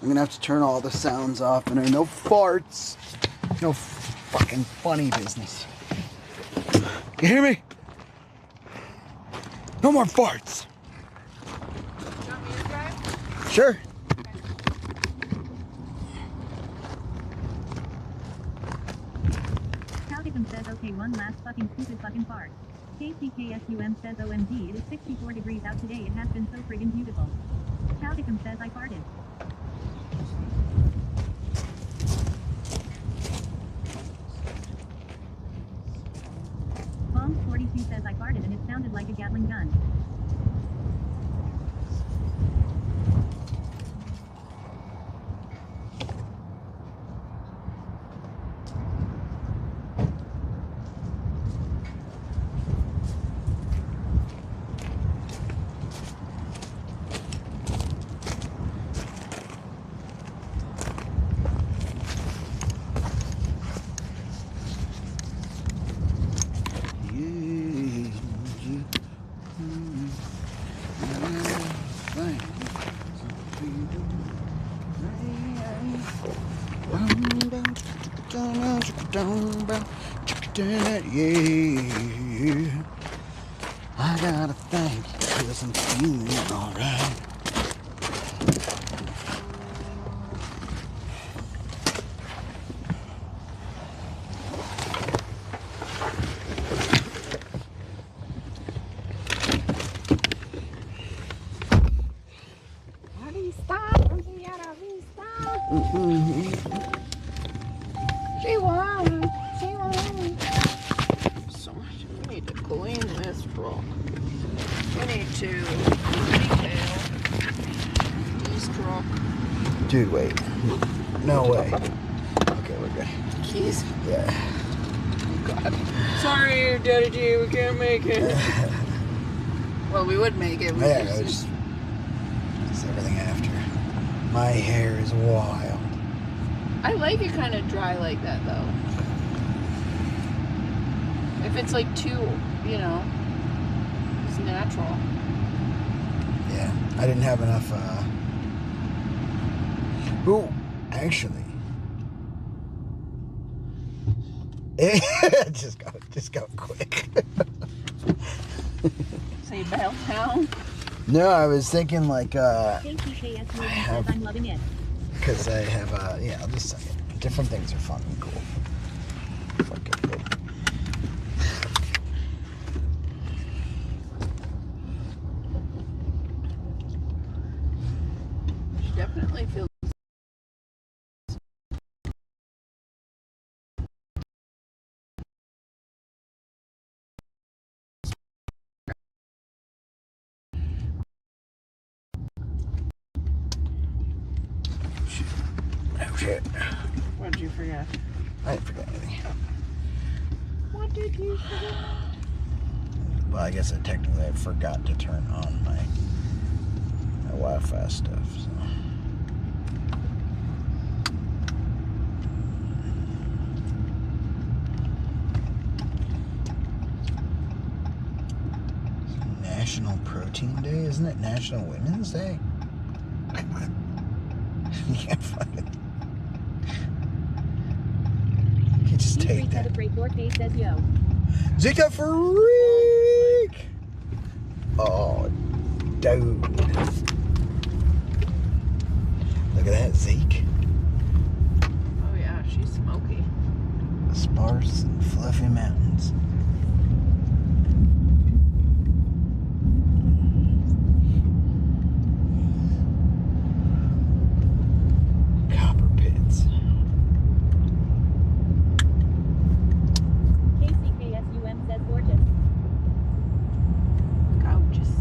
[SPEAKER 1] I'm going to have to turn all the sounds off, and there are no farts. No fucking funny business. You hear me? No more farts.
[SPEAKER 8] You want me to drive?
[SPEAKER 1] Sure.
[SPEAKER 13] Calcicum says okay one last fucking stupid fucking fart. KCKSUM says OMG it is 64 degrees out today, it has been so friggin' beautiful. Calcicum says I farted. Bombs 42 says I farted and it sounded like a Gatling gun.
[SPEAKER 1] Yeah, I gotta thank you because I'm feeling alright.
[SPEAKER 8] She won. So much. We need to clean this truck. We need to detail this truck.
[SPEAKER 1] Dude, wait. No way. Okay, we're good.
[SPEAKER 8] Keys.
[SPEAKER 1] Yeah.
[SPEAKER 8] Oh God. Sorry, Daddy G, we can't make it. Well, we would make it.
[SPEAKER 1] Yeah, no, just everything after. My hair is wild.
[SPEAKER 8] I like it kind of dry like that, though. If it's like too, you know, it's natural.
[SPEAKER 1] Yeah, I didn't have enough. Ooh, actually, just go quick.
[SPEAKER 8] Say bell town.
[SPEAKER 1] No, I was thinking like
[SPEAKER 13] Thank you, KS Movie says I'm loving it.
[SPEAKER 1] because I have yeah, I'll just say it. Different things are fun and cool. Fuck it, babe.
[SPEAKER 8] She definitely feels.
[SPEAKER 1] Oh shit.
[SPEAKER 8] What did you forget?
[SPEAKER 1] I didn't forget anything.
[SPEAKER 8] What did you forget?
[SPEAKER 1] Well, I guess I forgot to turn on my Wi-Fi stuff. So. National Protein Day, isn't it? National Women's Day. Yeah, fucking. You just take that.
[SPEAKER 13] Says yo.
[SPEAKER 1] Zika freak! Oh, dude. Look at that, Zeke.
[SPEAKER 8] Oh yeah, she's smoky.
[SPEAKER 1] Sparse and fluffy mountains. Copper pits.
[SPEAKER 13] KCKSUM says gorgeous.
[SPEAKER 8] Gorgeous.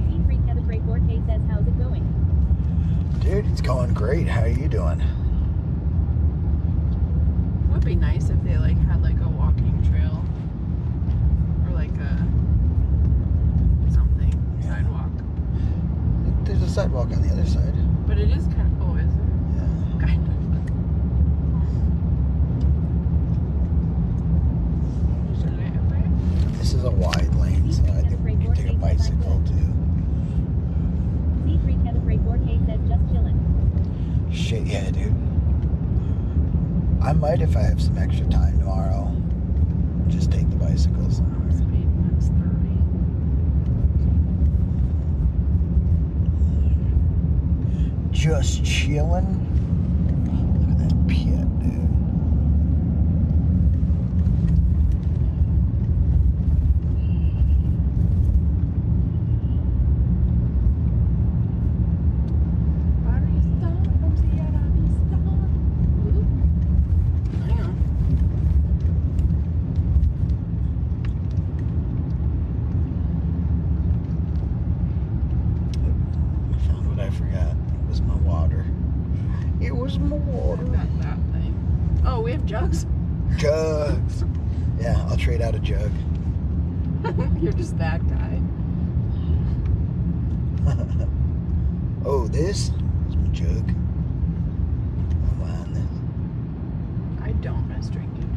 [SPEAKER 13] C3 Kevin Great 4K says how's it going?
[SPEAKER 1] Dude, it's going great. How are you doing?
[SPEAKER 8] It would be nice if they like had like a walking trail or like a something sidewalk.
[SPEAKER 1] There's a sidewalk on the other side.
[SPEAKER 8] But it is kind of. Oh, is it? Yeah. Kind of.
[SPEAKER 1] This is a wide lane, so I think we can take a bicycle too.
[SPEAKER 13] C3 Kevin Great 4K says just chillin'.
[SPEAKER 1] Shit, yeah, dude. I might, if I have some extra time tomorrow, just take the bicycle somewhere.
[SPEAKER 8] Speed limits 30.
[SPEAKER 1] Just chilling. Look at that pit, dude. I found what I forgot. It was my water. It was my water.
[SPEAKER 8] That thing. Oh, we have jugs.
[SPEAKER 1] Jugs. Yeah, I'll trade out a jug.
[SPEAKER 8] You're just that guy.
[SPEAKER 1] Oh, this is my jug. I'm behind this.
[SPEAKER 8] I don't miss drinking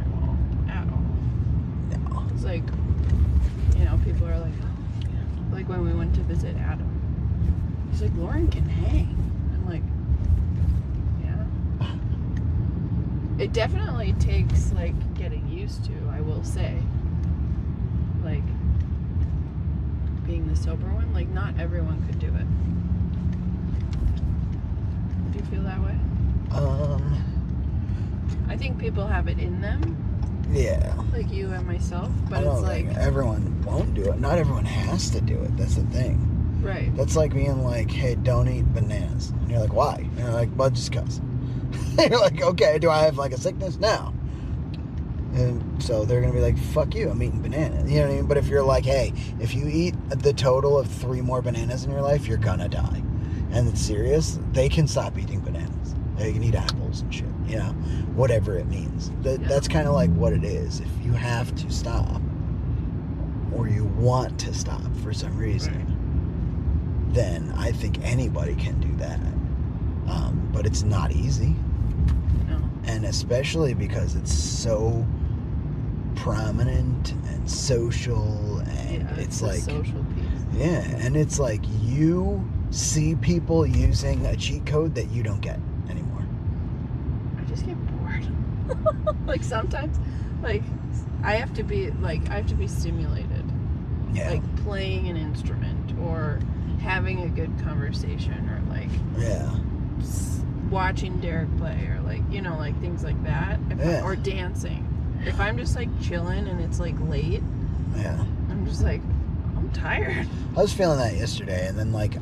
[SPEAKER 8] at all.
[SPEAKER 1] No.
[SPEAKER 8] It's like, you know, people are like, oh, yeah. Like when we went to visit Adam. He's like, Lauren can hang. I'm like, yeah. It definitely takes like getting used to, I will say. Like being the sober one, like not everyone could do it. Do you feel that way? I think people have it in them.
[SPEAKER 1] Yeah.
[SPEAKER 8] Like you and myself, but
[SPEAKER 1] I don't
[SPEAKER 8] it's like
[SPEAKER 1] think everyone won't do it. Not everyone has to do it. That's the thing.
[SPEAKER 8] right.
[SPEAKER 1] That's like being like, hey, don't eat bananas. And you're like, why? And you're like, well, just cause. You're like, okay, do I have like a sickness? No. And so they're going to be like, fuck you, I'm eating bananas. You know what I mean? But if you're like, hey, if you eat the total of 3 more bananas in your life, you're going to die. and it's serious, they can stop eating bananas. They can eat apples and shit, you know, whatever it means. That's kind of like what it is. If you have to stop, or you want to stop for some reason, then I think anybody can do that. But it's not easy.
[SPEAKER 8] No.
[SPEAKER 1] And especially because it's so prominent and social, and it's like
[SPEAKER 8] social piece.
[SPEAKER 1] Yeah, and it's like you see people using a cheat code that you don't get anymore.
[SPEAKER 8] I just get bored. Like sometimes, like I have to be stimulated.
[SPEAKER 1] Yeah.
[SPEAKER 8] Like playing an instrument or having a good conversation or like watching Derek play or like, you know, like things like that. Or dancing. If I'm just like chilling and it's like late, I'm just like, I'm tired.
[SPEAKER 1] I was feeling that yesterday, and then like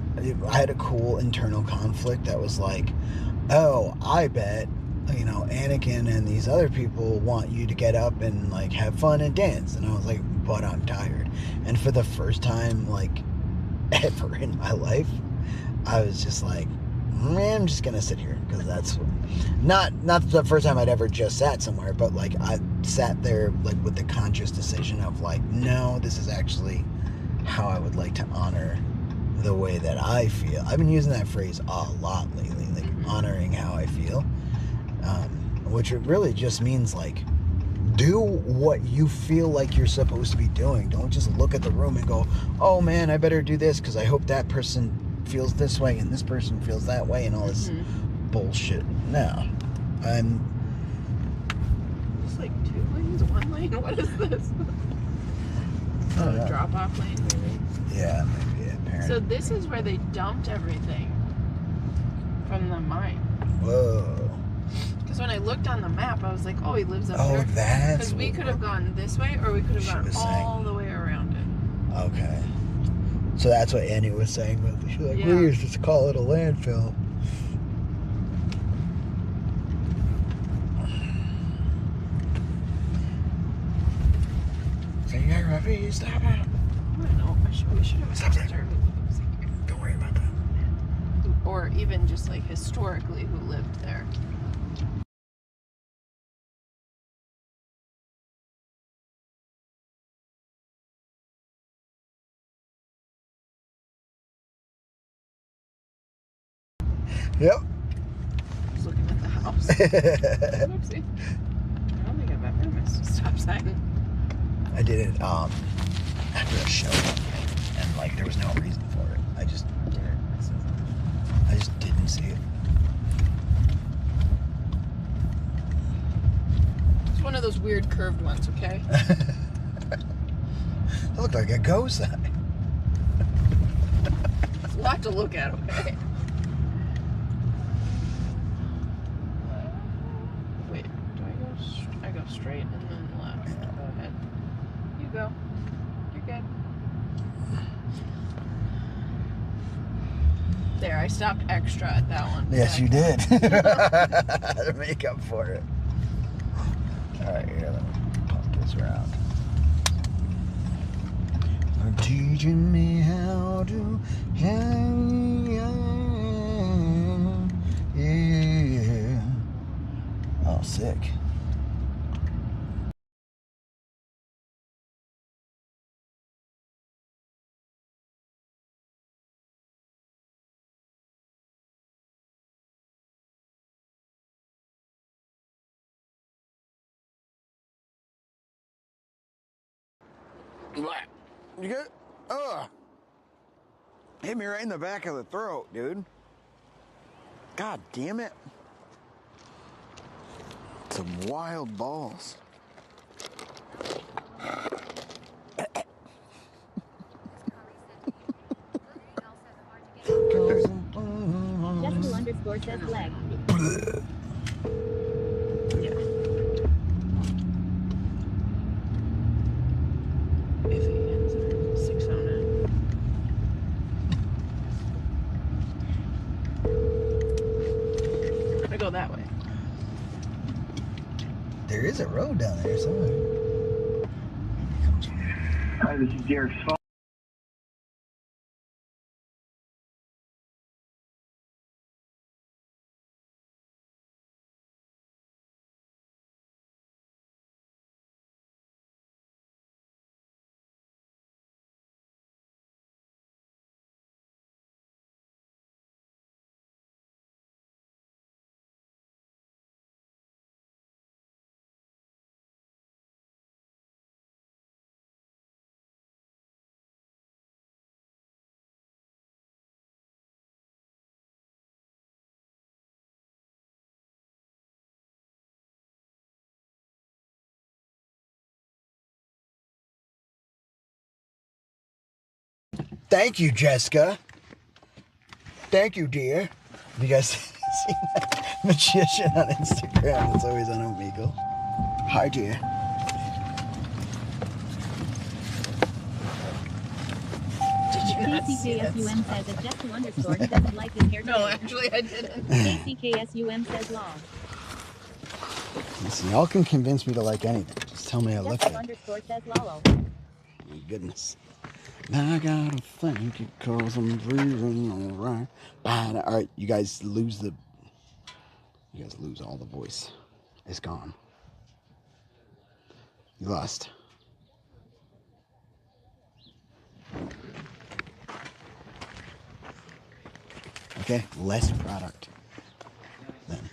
[SPEAKER 1] I had a cool internal conflict that was like, oh, I bet, you know, Anakin and these other people want you to get up and like have fun and dance. And I was like, but I'm tired. And for the first time like ever in my life, I was just like, man, I'm just gonna sit here, because that's not the first time I'd ever just sat somewhere, but like I sat there like with the conscious decision of like, no, this is actually how I would like to honor the way that I feel. I've been using that phrase a lot lately, like honoring how I feel, which really just means like, do what you feel like you're supposed to be doing. Don't just look at the room and go, oh man, I better do this because I hope that person feels this way and this person feels that way and all this bullshit. No. I'm
[SPEAKER 8] just like 2 lanes, 1 lane. What is this? Drop off lane maybe?
[SPEAKER 1] Yeah, maybe, apparently.
[SPEAKER 8] So this is where they dumped everything from the mine.
[SPEAKER 1] Whoa.
[SPEAKER 8] Because when I looked on the map, I was like, oh, he lives up there.
[SPEAKER 1] Oh, that's
[SPEAKER 8] because we could have gone this way, or we could have gone all the way around it.
[SPEAKER 1] Okay. So that's what Annie was saying. She's like, we used to call it a landfill. So you got ready? Stop it.
[SPEAKER 8] I don't know. We should have started.
[SPEAKER 1] Don't worry about that.
[SPEAKER 8] Or even just like historically who lived there.
[SPEAKER 1] Yep.
[SPEAKER 8] I was looking at the house. Oopsie. I don't think I've ever missed a stop sign.
[SPEAKER 1] I did it after a show one night, and like there was no reason for it. I just didn't see it.
[SPEAKER 8] It's one of those weird curved ones, okay?
[SPEAKER 1] It looked like a go sign.
[SPEAKER 8] It's a lot to look at, okay? Wait, do I go? I go straight and then left. Yeah. Go ahead. You go. You're good. There, I stopped extra at that one.
[SPEAKER 1] Yes, you did. To make up for it. Alright, here, let me pump this around. They're teaching me how to yeah. Oh, sick. You good? Ugh. Hit me right in the back of the throat, dude. God damn it. Some wild balls.
[SPEAKER 13] Just2_ says leg.
[SPEAKER 8] I go that way.
[SPEAKER 1] There is a road down there somewhere.
[SPEAKER 14] Hi, this is Derek's phone.
[SPEAKER 1] Thank you, Jessica. Thank you, dear. Have you guys seen that magician on Instagram that's always on Omegle? Hi, dear.
[SPEAKER 13] KCKSUM says it's just to underscore he doesn't like his hair.
[SPEAKER 8] No, actually I didn't.
[SPEAKER 13] KCKSUM says law.
[SPEAKER 1] Listen, y'all can convince me to like anything. Just tell me I look
[SPEAKER 13] Just
[SPEAKER 1] good.
[SPEAKER 13] underscore says lolo.
[SPEAKER 1] My goodness. I gotta thank you cause I'm breathing alright. Alright, you guys lose all the voice. It's gone. You lost. Okay, less product then,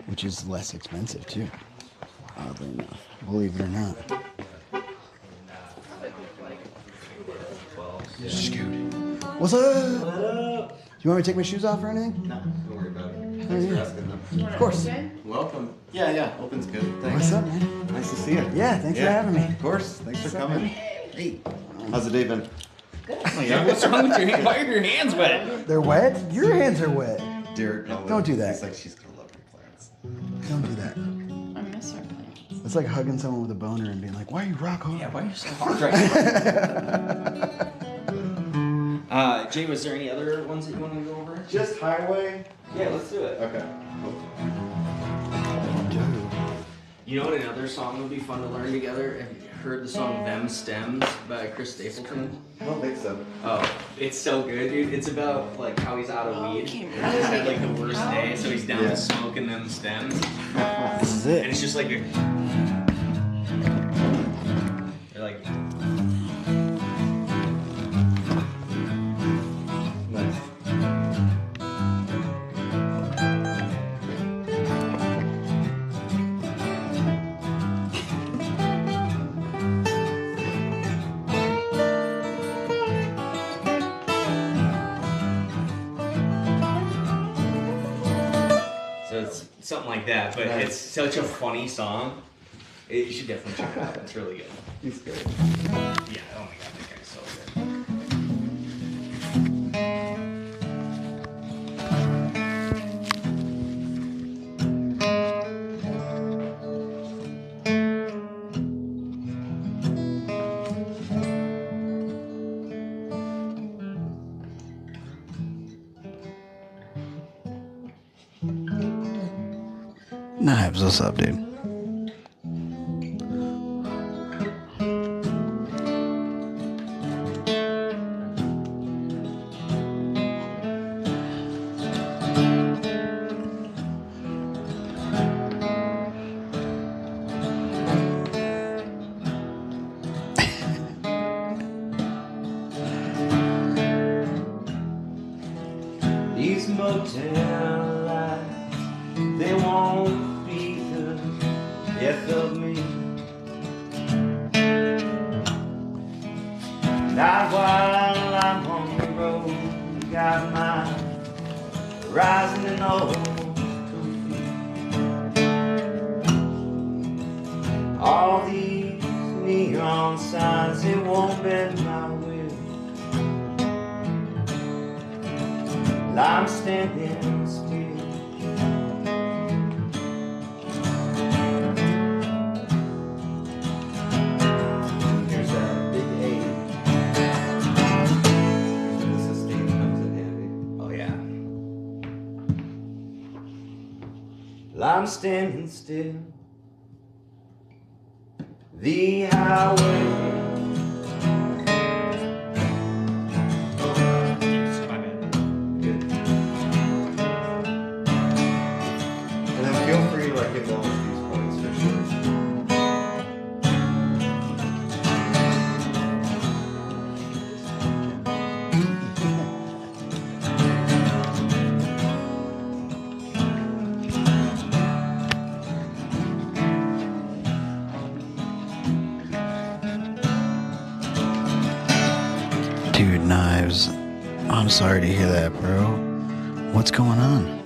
[SPEAKER 1] which is less expensive too. Oddly enough, believe it or not. Scoot. What's up? You want me to take my shoes off or anything?
[SPEAKER 15] No, don't worry about it. Thanks for asking them.
[SPEAKER 1] Of course.
[SPEAKER 15] Welcome. Yeah, open's good. Thanks.
[SPEAKER 1] What's up, man?
[SPEAKER 15] Nice to see you.
[SPEAKER 1] Yeah, thanks for having me.
[SPEAKER 15] Of course. Thanks for coming. Hey, how's the day been?
[SPEAKER 6] Oh, yeah. What's wrong with your hands? Why are your hands wet?
[SPEAKER 1] They're wet? Your hands are wet.
[SPEAKER 15] Derek,
[SPEAKER 1] Don't do that.
[SPEAKER 15] It's like she's gonna love your plants.
[SPEAKER 1] Don't do that.
[SPEAKER 8] I miss her plants.
[SPEAKER 1] It's like hugging someone with a boner and being like, why are you rock hard?
[SPEAKER 6] Yeah, why are you so hard right now? Jay, was there any other ones that you want to go over?
[SPEAKER 15] Just highway?
[SPEAKER 6] Yeah, let's do it.
[SPEAKER 15] Okay.
[SPEAKER 6] You know what another song would be fun to learn together? Have you heard the song Them Stems by Chris Stapleton?
[SPEAKER 15] I don't think so.
[SPEAKER 6] Oh, it's so good, dude. It's about like how he's out of weed. He's had like the worst day, so he's down to smoking them stems.
[SPEAKER 1] This is it.
[SPEAKER 6] And it's just like a... They're like...
[SPEAKER 15] Nice.
[SPEAKER 6] So it's something like that, but it's such a funny song. You should definitely check it out. It's really good.
[SPEAKER 15] He's good.
[SPEAKER 6] Yeah, oh my god, that guy's so good.
[SPEAKER 1] Knives, what's up, dude?
[SPEAKER 3] These motel lights, they won't be the death of me. Not while I'm on the road, got my rising and all 2 feet. All these neon signs, they won't bend my will. I'm standing still.
[SPEAKER 15] Here's that big A. The sustain comes in handy.
[SPEAKER 6] Oh yeah.
[SPEAKER 3] I'm standing still. The highway.
[SPEAKER 15] And then feel free to like indulge these points for sure.
[SPEAKER 1] Dude, Knives, I'm sorry to hear that, bro. What's going on?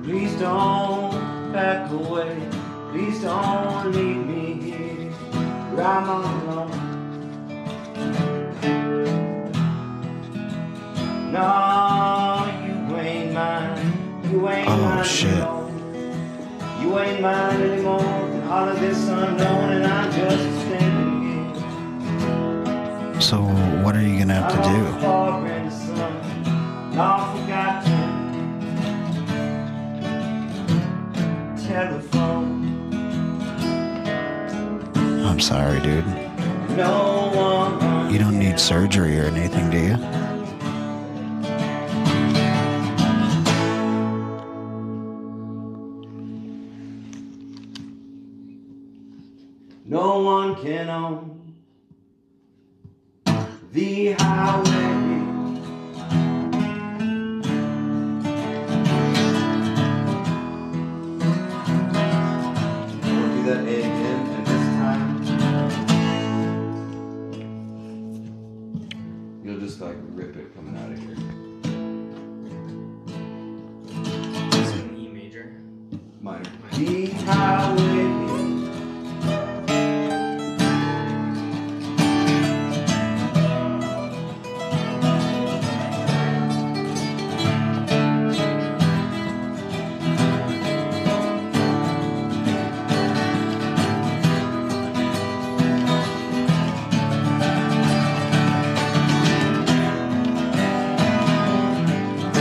[SPEAKER 3] Please don't back away. Don't leave me here, where I'm all alone. No, you ain't mine. You ain't mine anymore. You ain't mine anymore than all of this unknown, and I'm just standing here.
[SPEAKER 11] So what are you gonna have to do?
[SPEAKER 3] All forgotten telephone.
[SPEAKER 11] I'm sorry, dude.
[SPEAKER 3] No one.
[SPEAKER 11] You don't need surgery or anything, do you?
[SPEAKER 3] No one can own the highway.
[SPEAKER 15] We'll do that again, and this time you'll just like rip it coming out of here.
[SPEAKER 6] Is it an E major?
[SPEAKER 15] Minor.
[SPEAKER 3] The highway.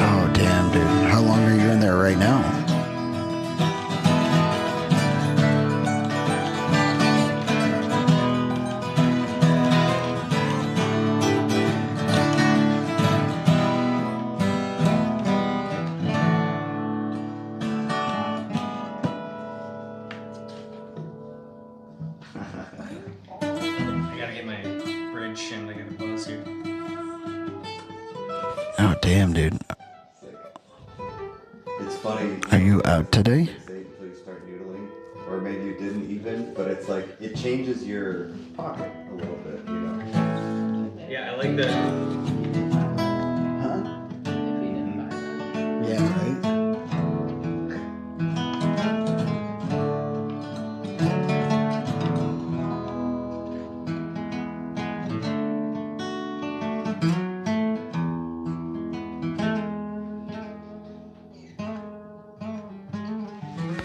[SPEAKER 11] Oh, damn, dude. How long are you in there right now?
[SPEAKER 6] I gotta get my bridge shimmed. I got a buzz here.
[SPEAKER 11] Oh, damn, dude.
[SPEAKER 15] It's funny.
[SPEAKER 11] Are you out today?
[SPEAKER 15] Say until you start noodling, or maybe you didn't even, but it's like it changes your pocket a little bit, you know.
[SPEAKER 6] Yeah, I like the.
[SPEAKER 11] Huh? Yeah, right?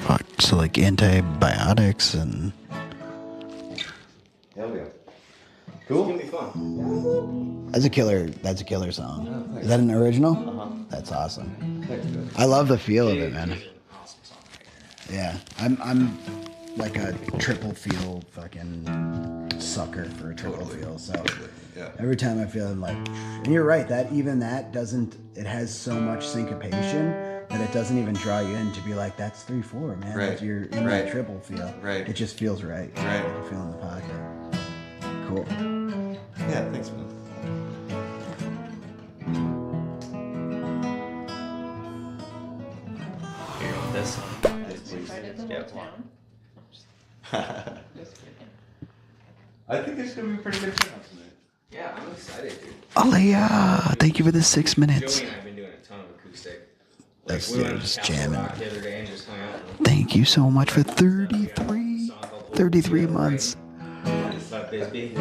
[SPEAKER 11] Fuck, so like antibiotics and...
[SPEAKER 15] Hell yeah. Cool.
[SPEAKER 6] It's gonna be fun.
[SPEAKER 11] That's a killer song.
[SPEAKER 15] Yeah, thanks.
[SPEAKER 11] Is that an original?
[SPEAKER 6] Uh-huh.
[SPEAKER 11] That's awesome.
[SPEAKER 15] Thanks, man.
[SPEAKER 11] I love the feel of it, man.
[SPEAKER 6] It's an awesome song right
[SPEAKER 11] Yeah, I'm like a triple feel fucking sucker for a triple feel. So
[SPEAKER 15] Yeah.
[SPEAKER 11] every time I feel, I'm like, and you're right, that doesn't, it has so much syncopation that it doesn't even draw you in to be like, that's 3/4, man.
[SPEAKER 15] Right.
[SPEAKER 11] Like, you're in
[SPEAKER 15] Right.
[SPEAKER 11] that triple feel.
[SPEAKER 15] Right.
[SPEAKER 11] It just feels right.
[SPEAKER 15] Right.
[SPEAKER 11] Like you feel in the pocket. Cool.
[SPEAKER 15] Yeah, thanks, man.
[SPEAKER 6] Here, you want this?
[SPEAKER 15] Yes, please.
[SPEAKER 6] Yeah.
[SPEAKER 15] I think it's gonna be a pretty good turnout tonight.
[SPEAKER 6] Yeah, I'm excited, dude.
[SPEAKER 11] Aliyah, thank you for the 6 minutes.
[SPEAKER 6] Joey and I have been doing a ton of acoustic.
[SPEAKER 11] That's
[SPEAKER 6] we went to
[SPEAKER 11] just
[SPEAKER 6] Castle
[SPEAKER 11] jamming.
[SPEAKER 6] Rock the other day and just hung out.
[SPEAKER 11] Thank you so much for 33 months.
[SPEAKER 6] It's about Bisbee.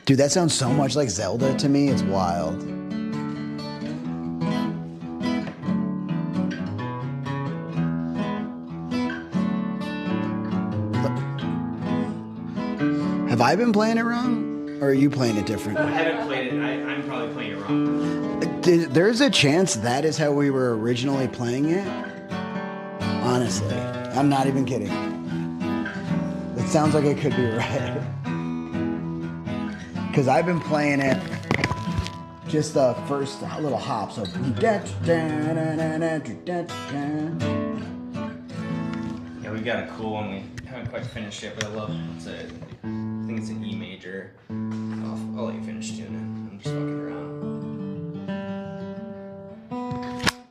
[SPEAKER 11] Dude, that sounds so much like Zelda to me. It's wild. Have I been playing it wrong? Or are you playing it different?
[SPEAKER 6] I haven't played it. I'm probably playing it wrong.
[SPEAKER 11] There's a chance that is how we were originally playing it. Honestly. I'm not even kidding. It sounds like it could be right. Because I've been playing it just the first little hop. So.
[SPEAKER 6] Yeah, we got a cool one. We haven't quite finished it, but I love it. I think it's an E major. I'll let you finish tuning it. I'm just fucking around.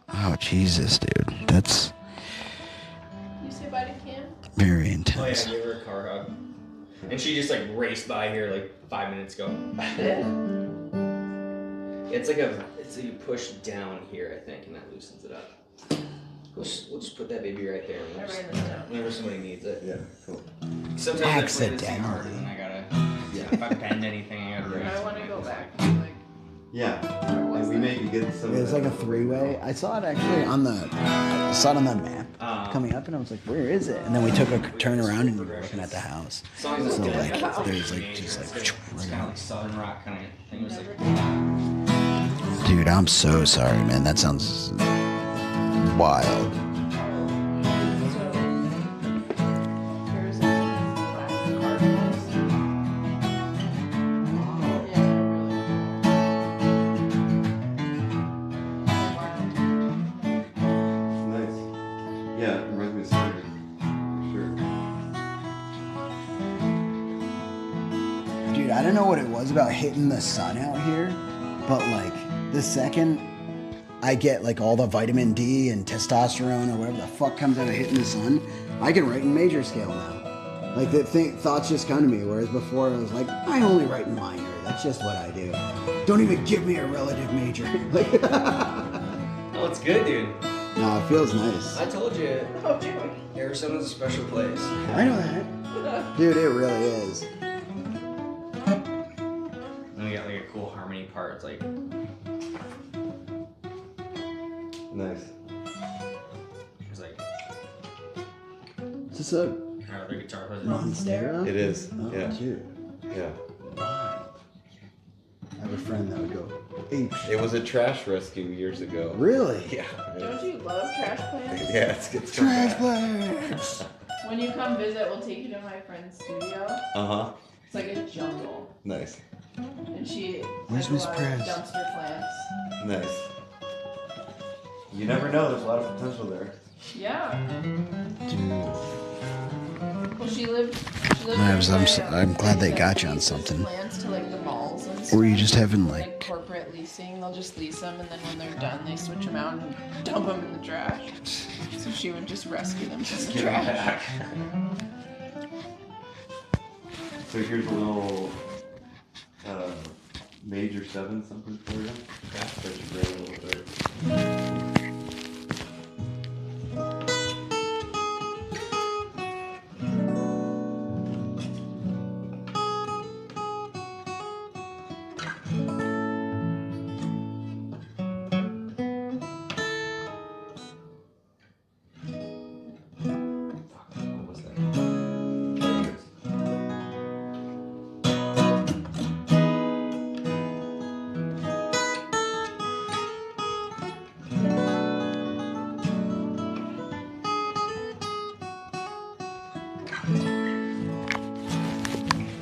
[SPEAKER 11] Oh, Jesus, dude. That's
[SPEAKER 8] You say bye to Cam?
[SPEAKER 11] very
[SPEAKER 6] Oh yeah,
[SPEAKER 11] intense.
[SPEAKER 6] I gave her a car hug. And she just like raced by here like 5 minutes ago. It's like you push down here, I think, and that loosens it up. We'll just put that baby right there. Whenever somebody needs it.
[SPEAKER 15] Yeah, cool.
[SPEAKER 6] Sometimes I play this thing
[SPEAKER 11] Accidentally.
[SPEAKER 6] harder than I gotta. Yeah. If I bend anything, I gotta.
[SPEAKER 8] I want to go back. And, like,
[SPEAKER 15] Yeah. And we maybe get some.
[SPEAKER 11] It's like a three-way. I saw it actually on the map coming up, and I was like, "Where is it?" And then we took a turn around and we were looking at the house. So like, there's like just like.
[SPEAKER 6] It's kind of like Southern rock kind of thing. It was like.
[SPEAKER 11] Dude, I'm so sorry, man. That sounds wild.
[SPEAKER 15] Nice. Yeah, it reminds me of Spirit. For sure.
[SPEAKER 11] Dude, I don't know what it was about hitting the sun out here, but like the second I get like all the vitamin D and testosterone or whatever the fuck comes out of hitting the sun, I can write in major scale now. Like thoughts just come to me, whereas before I was like, I only write in minor. That's just what I do. Don't even give me a relative major. Like,
[SPEAKER 6] Oh, it's good, dude.
[SPEAKER 11] no, it feels nice.
[SPEAKER 6] I told you. Arizona's a special place.
[SPEAKER 11] I know that. Dude, it really is.
[SPEAKER 6] And we got like a cool harmony part. It's like.
[SPEAKER 15] Nice.
[SPEAKER 6] It's like.
[SPEAKER 11] Is this a
[SPEAKER 6] The guitar player.
[SPEAKER 11] Monstera?
[SPEAKER 15] It is.
[SPEAKER 11] Oh,
[SPEAKER 15] Yeah.
[SPEAKER 11] Cute.
[SPEAKER 15] Yeah.
[SPEAKER 11] I have a friend that would go ape.
[SPEAKER 15] It was a trash rescue years ago.
[SPEAKER 11] Really?
[SPEAKER 15] Yeah.
[SPEAKER 8] Don't you love trash plants?
[SPEAKER 15] Yeah, it's good.
[SPEAKER 11] Trash plants.
[SPEAKER 8] When you come visit, we'll take you to my friend's studio.
[SPEAKER 15] Uh-huh.
[SPEAKER 8] It's like a jungle.
[SPEAKER 15] Nice.
[SPEAKER 8] And she
[SPEAKER 11] Where's
[SPEAKER 8] has
[SPEAKER 11] Miss
[SPEAKER 8] a lot of
[SPEAKER 11] Prez?
[SPEAKER 8] dumpster plants.
[SPEAKER 15] Nice. You never know, there's a lot of potential there.
[SPEAKER 8] Yeah.
[SPEAKER 11] Dude.
[SPEAKER 8] Well, she lived
[SPEAKER 11] I'm glad they got you on something.
[SPEAKER 8] plants to like the malls and
[SPEAKER 11] Or you
[SPEAKER 8] stuff.
[SPEAKER 11] just having
[SPEAKER 8] Like corporate leasing, they'll just lease them, and then when they're done, they switch them out and dump them in the trash. So she would just rescue them from the
[SPEAKER 15] Give 'em
[SPEAKER 8] trash.
[SPEAKER 15] back. So here's a little major 7 something for you. Yeah. That should bring a little bit. What was that?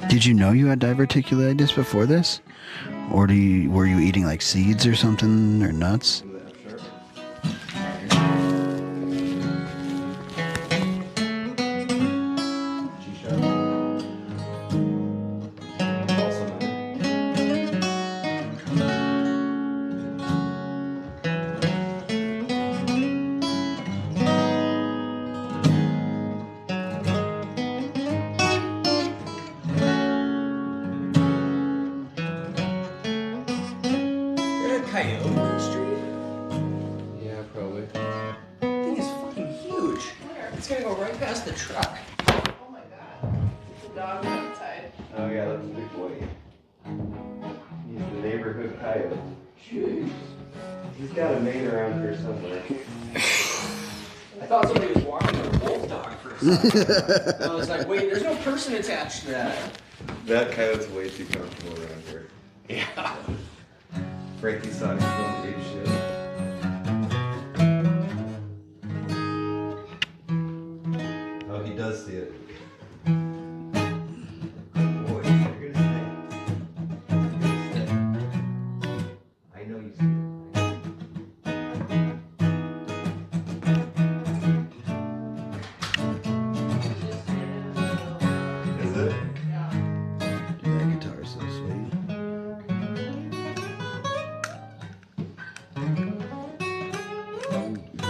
[SPEAKER 11] Did you know you had diverticulitis before this? Or were you eating like seeds or something or nuts?
[SPEAKER 6] Coyote Street?
[SPEAKER 15] Yeah, probably.
[SPEAKER 6] Thing is fucking huge. It's gonna go right past the truck.
[SPEAKER 8] Oh my god. The dog is outside.
[SPEAKER 15] Oh yeah, that's a big boy. He's the neighborhood coyote.
[SPEAKER 6] Jeez.
[SPEAKER 15] He's got a mate around here somewhere.
[SPEAKER 6] I thought somebody was walking their wolf dog for a second. I was like, wait, there's no person attached to that.
[SPEAKER 15] That coyote's way too comfortable around here.
[SPEAKER 6] Yeah.
[SPEAKER 15] Frankie saw him going ape shit. Oh, he does see it. Boy, look at his name. I know you see it. Is it?
[SPEAKER 11] Dude, that guitar's so sweet.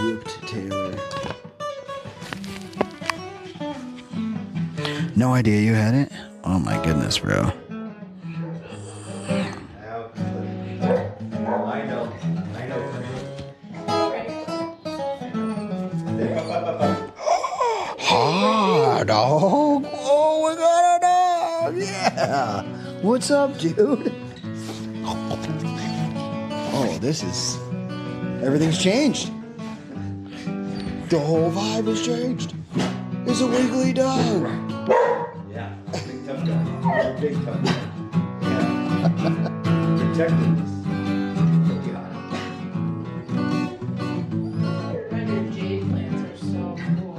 [SPEAKER 11] Whooped Taylor. No idea you had it? Oh my goodness, bro.
[SPEAKER 15] I know.
[SPEAKER 11] Oh, yeah. What's up, dude? Oh, this is... Everything's changed. The whole vibe has changed. It's a wiggly dog.
[SPEAKER 15] Yeah, big tough guy. Big tough guy. Yeah. Protecting us.
[SPEAKER 8] Your jade plants are so cool.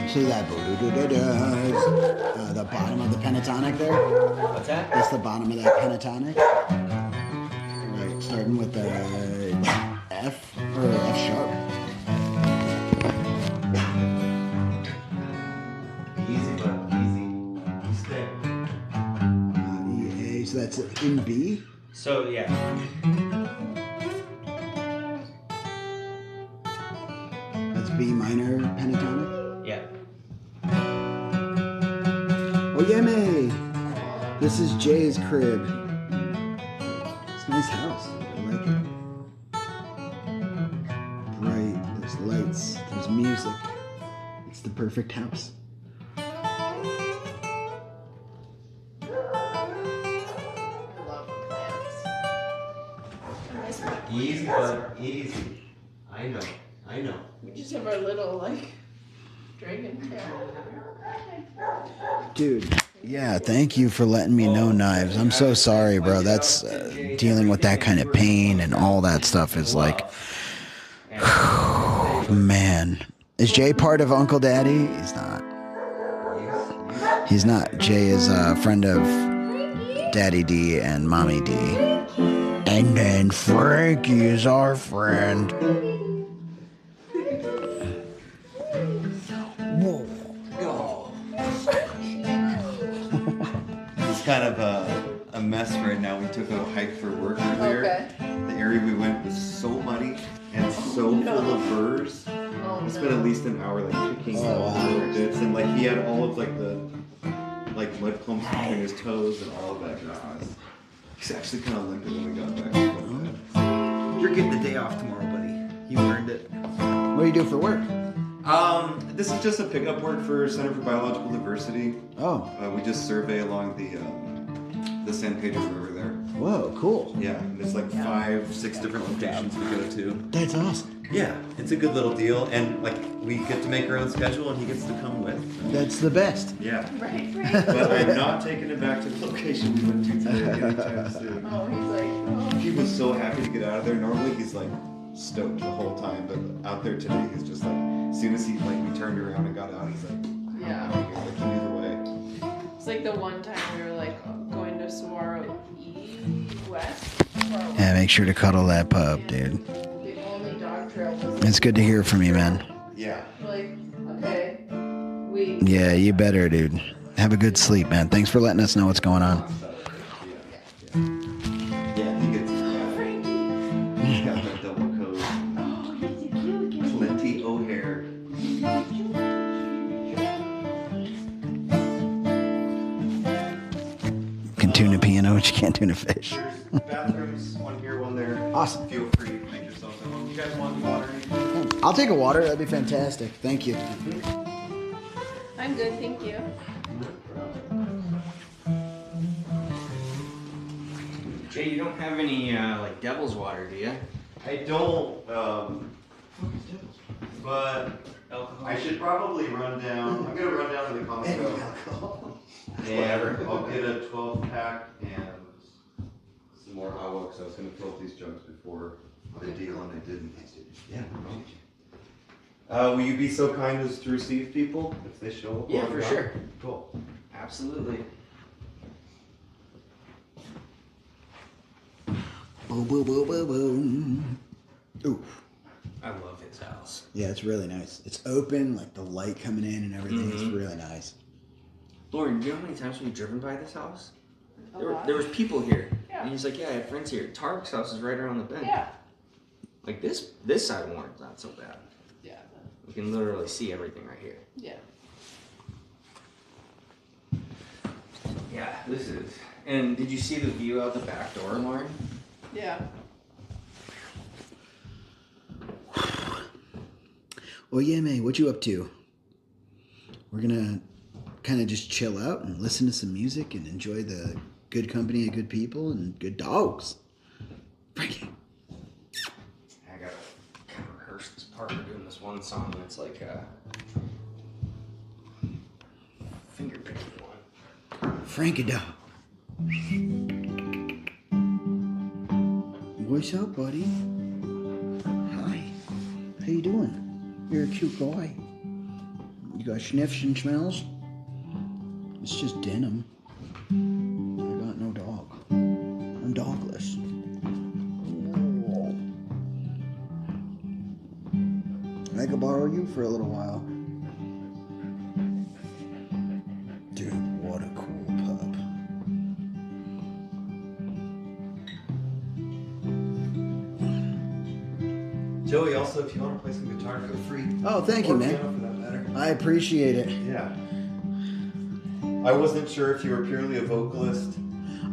[SPEAKER 11] See that? The bottom of the pentatonic there?
[SPEAKER 6] What's that?
[SPEAKER 11] That's the bottom of that pentatonic. Right, starting with the F or F sharp.
[SPEAKER 15] Easy, but easy. Stay.
[SPEAKER 11] E, A, so that's in B?
[SPEAKER 6] So yeah.
[SPEAKER 11] That's B minor pentatonic?
[SPEAKER 6] Yeah.
[SPEAKER 11] Oh, yeah, May. This is Jay's crib. It's a nice house. I like it. Bright, there's lights, there's music. It's the perfect house.
[SPEAKER 15] Easy, bud. Easy. I know. I know.
[SPEAKER 8] We just have our little, like, dragon tail.
[SPEAKER 11] Dude, yeah, thank you for letting me know, Knives. I'm so sorry, bro. That's dealing with that kind of pain and all that stuff is like, man. Is Jay part of Unkle Daddy? He's not. He's not. Jay is a friend of Daddy D and Mommy D. And then Frankie is our friend.
[SPEAKER 15] It's kind of a mess right now. We took a hike for work earlier.
[SPEAKER 8] Okay.
[SPEAKER 15] The area we went was so muddy and so full of burrs. We spent at least an hour like picking up little bits, and like he had all of like the mud clumps between his toes and all of that business. He's actually kind of limping when we got back.
[SPEAKER 6] You're getting the day off tomorrow, buddy. You earned it.
[SPEAKER 11] What do you do for work?
[SPEAKER 15] This is just a pickup work for Center for Biological Diversity.
[SPEAKER 11] Oh.
[SPEAKER 15] We just survey along the San Pedro River there.
[SPEAKER 11] Whoa, cool.
[SPEAKER 15] Yeah, and there's like 5-6 different locations we go to.
[SPEAKER 11] That's awesome.
[SPEAKER 15] Yeah, it's a good little deal, and like we get to make our own schedule, and he gets to come with.
[SPEAKER 11] That's the best.
[SPEAKER 15] Yeah.
[SPEAKER 8] Right.
[SPEAKER 15] But I'm not taking him back to the location we went to today anytime soon.
[SPEAKER 8] Oh, he's like, oh.
[SPEAKER 15] He was so happy to get out of there. Normally he's like stoked the whole time, but out there today he's just like, as soon as we turned around and got out, he's like,
[SPEAKER 8] Yeah.
[SPEAKER 15] like he knew the way.
[SPEAKER 8] It's like the one time we were like going to Saguaro West.
[SPEAKER 11] Yeah, make sure to cuddle that pup, dude.
[SPEAKER 8] The only dog trail was
[SPEAKER 11] It's good to hear from you, man.
[SPEAKER 15] Yeah.
[SPEAKER 8] like, okay, we.
[SPEAKER 11] Yeah, you better, dude. Have a good sleep, man. Thanks for letting us know what's going on.
[SPEAKER 15] Yeah, he gets he's got that double coat.
[SPEAKER 8] Oh, he's a cute kid.
[SPEAKER 15] Plenty O'Hare.
[SPEAKER 11] You can tune a piano, but you can't tune a fish.
[SPEAKER 15] There's bathrooms, one here, one there.
[SPEAKER 11] Awesome.
[SPEAKER 15] Feel free to make yourself at home. You guys want water or anything?
[SPEAKER 11] I'll take a water. That'd be fantastic. Thank you.
[SPEAKER 8] I'm good, thank you.
[SPEAKER 6] Jay, you don't have any like devil's water, do you?
[SPEAKER 15] I don't, but I should probably run down. I'm gonna run down to the Costco. And I'll get a 12-pack and some more agua because I was gonna fill up these jugs before the deal and I didn't. Yeah. Will you be so kind as to receive people if they show up?
[SPEAKER 6] Yeah, for sure.
[SPEAKER 15] Cool.
[SPEAKER 6] Absolutely.
[SPEAKER 11] Boom, boom, boom, boom, boom. Ooh.
[SPEAKER 6] I love his house.
[SPEAKER 11] Yeah, it's really nice. It's open, like the light coming in and everything. It's really nice.
[SPEAKER 6] Lauren, do you know how many times we've driven by this house?
[SPEAKER 8] A
[SPEAKER 6] There
[SPEAKER 8] lot.
[SPEAKER 6] was people here.
[SPEAKER 8] Yeah.
[SPEAKER 6] And he's like, yeah, I have friends here. Tarek's house is right around the bend.
[SPEAKER 8] Yeah.
[SPEAKER 6] Like this side of Warren's not so bad.
[SPEAKER 8] Yeah.
[SPEAKER 6] We can literally see everything right here.
[SPEAKER 8] Yeah.
[SPEAKER 6] Yeah, this is. And did you see the view out the back door, Lauren?
[SPEAKER 8] Yeah.
[SPEAKER 11] Oh yeah, man. What you up to? We're gonna kind of just chill out and listen to some music and enjoy the good company of good people and good dogs. Frankie.
[SPEAKER 6] I gotta kind of rehearse this part. We're doing this one song that's like a finger picking one.
[SPEAKER 11] Frankie dog. What's up, buddy? Hi. How you doing? You're a cute guy. You got sniffs and smells? It's just denim. I got no dog. I'm dogless. I could borrow you for a little while. Dude, what a cool pup.
[SPEAKER 15] Joey, also, if you want to play some guitar, feel free.
[SPEAKER 11] Oh, thank you,
[SPEAKER 15] Or
[SPEAKER 11] man.
[SPEAKER 15] piano, for that matter.
[SPEAKER 11] I appreciate it.
[SPEAKER 15] Yeah. I wasn't sure if you were purely a vocalist.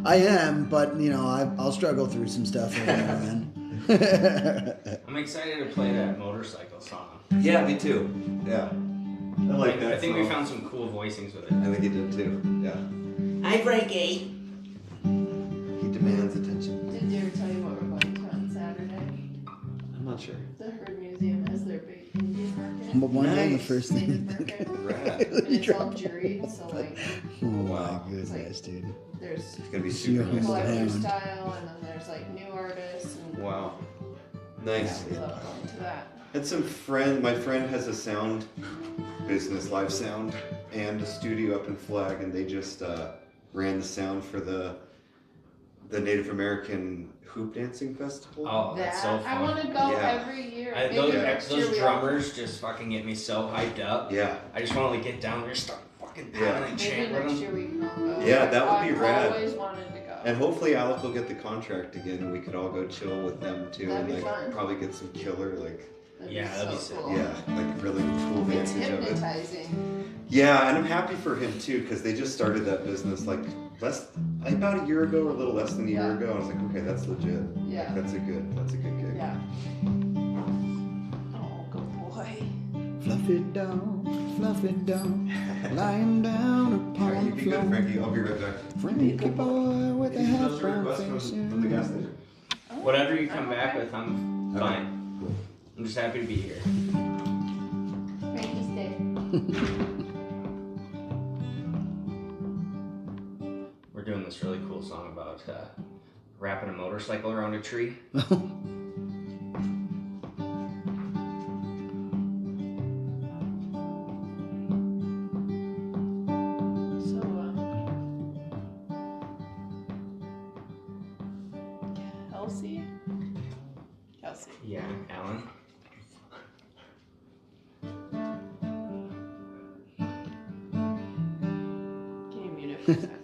[SPEAKER 11] I am, but you know, I'll struggle through some stuff every now and then.
[SPEAKER 6] I'm excited to play that motorcycle song.
[SPEAKER 15] Yeah, me too. Yeah. I like that.
[SPEAKER 6] I think we
[SPEAKER 15] song.
[SPEAKER 6] found some cool voicings with it.
[SPEAKER 15] I think he did too. Yeah.
[SPEAKER 6] Hi, Frankie.
[SPEAKER 15] He demands attention.
[SPEAKER 8] Did they ever tell you what we're going to on Saturday?
[SPEAKER 15] I'm not sure.
[SPEAKER 8] The Herd Museum has their big Indian market.
[SPEAKER 11] But one day the
[SPEAKER 15] Nice.
[SPEAKER 11] first thing you
[SPEAKER 8] Native
[SPEAKER 11] think
[SPEAKER 8] market.
[SPEAKER 15] Rad.
[SPEAKER 8] And it's all juried, so like
[SPEAKER 11] Oh
[SPEAKER 15] Wow.
[SPEAKER 11] my goodness, dude.
[SPEAKER 8] there's
[SPEAKER 15] It's gonna be super nice.
[SPEAKER 8] collector
[SPEAKER 11] Hound.
[SPEAKER 8] style, and then there's like new artists, and
[SPEAKER 15] Wow. Nice.
[SPEAKER 8] we love going to that.
[SPEAKER 15] Had some my friend has a sound business, live sound, and a studio up in Flag, and they just ran the sound for the Native American hoop dancing festival.
[SPEAKER 6] Oh, that's so fun.
[SPEAKER 8] I want to go
[SPEAKER 15] Yeah.
[SPEAKER 8] every year.
[SPEAKER 6] I,
[SPEAKER 8] Maybe
[SPEAKER 6] those
[SPEAKER 8] next year
[SPEAKER 6] those
[SPEAKER 8] we
[SPEAKER 6] drummers just fucking get me so hyped up.
[SPEAKER 15] Yeah.
[SPEAKER 6] I just want to like get down there and start fucking pounding and
[SPEAKER 8] Maybe
[SPEAKER 6] chant with
[SPEAKER 8] next
[SPEAKER 6] them.
[SPEAKER 8] year we can all go.
[SPEAKER 15] Yeah, that would be
[SPEAKER 8] I've
[SPEAKER 15] rad.
[SPEAKER 8] always wanted to go.
[SPEAKER 15] And hopefully Alec will get the contract again, and we could all go chill with them too,
[SPEAKER 8] That'd
[SPEAKER 15] and
[SPEAKER 8] be
[SPEAKER 15] like
[SPEAKER 8] fun.
[SPEAKER 15] probably get some killer
[SPEAKER 8] That'd
[SPEAKER 6] Yeah, that'd be
[SPEAKER 8] so
[SPEAKER 6] sick.
[SPEAKER 8] cool.
[SPEAKER 15] yeah, like really cool
[SPEAKER 8] It's
[SPEAKER 15] vantage of it.
[SPEAKER 8] hypnotizing.
[SPEAKER 15] Yeah, and I'm happy for him too, because they just started that business like about a year ago or a little less than a year
[SPEAKER 8] Yeah.
[SPEAKER 15] ago. I was like, okay, that's legit.
[SPEAKER 8] Yeah.
[SPEAKER 15] Like, that's a good gig.
[SPEAKER 8] Yeah. Oh, good boy.
[SPEAKER 11] Fluffy dog, lying down
[SPEAKER 15] Alright,
[SPEAKER 11] upon
[SPEAKER 15] you
[SPEAKER 11] the
[SPEAKER 15] be
[SPEAKER 11] floor.
[SPEAKER 15] good, Frankie. I'll be right back.
[SPEAKER 11] Frankie boy with a
[SPEAKER 15] Any
[SPEAKER 11] half
[SPEAKER 15] other
[SPEAKER 11] brown
[SPEAKER 15] requests
[SPEAKER 11] face.
[SPEAKER 15] from the gas station?
[SPEAKER 6] Whatever you come back with, I'm
[SPEAKER 15] Okay.
[SPEAKER 6] fine. I'm just happy to be here.
[SPEAKER 8] Frankie's dead.
[SPEAKER 6] We're doing this really cool song about wrapping a motorcycle around a tree.
[SPEAKER 8] So, Kelsey? Kelsey.
[SPEAKER 6] Yeah, Alan.
[SPEAKER 8] Can you mute it for a second?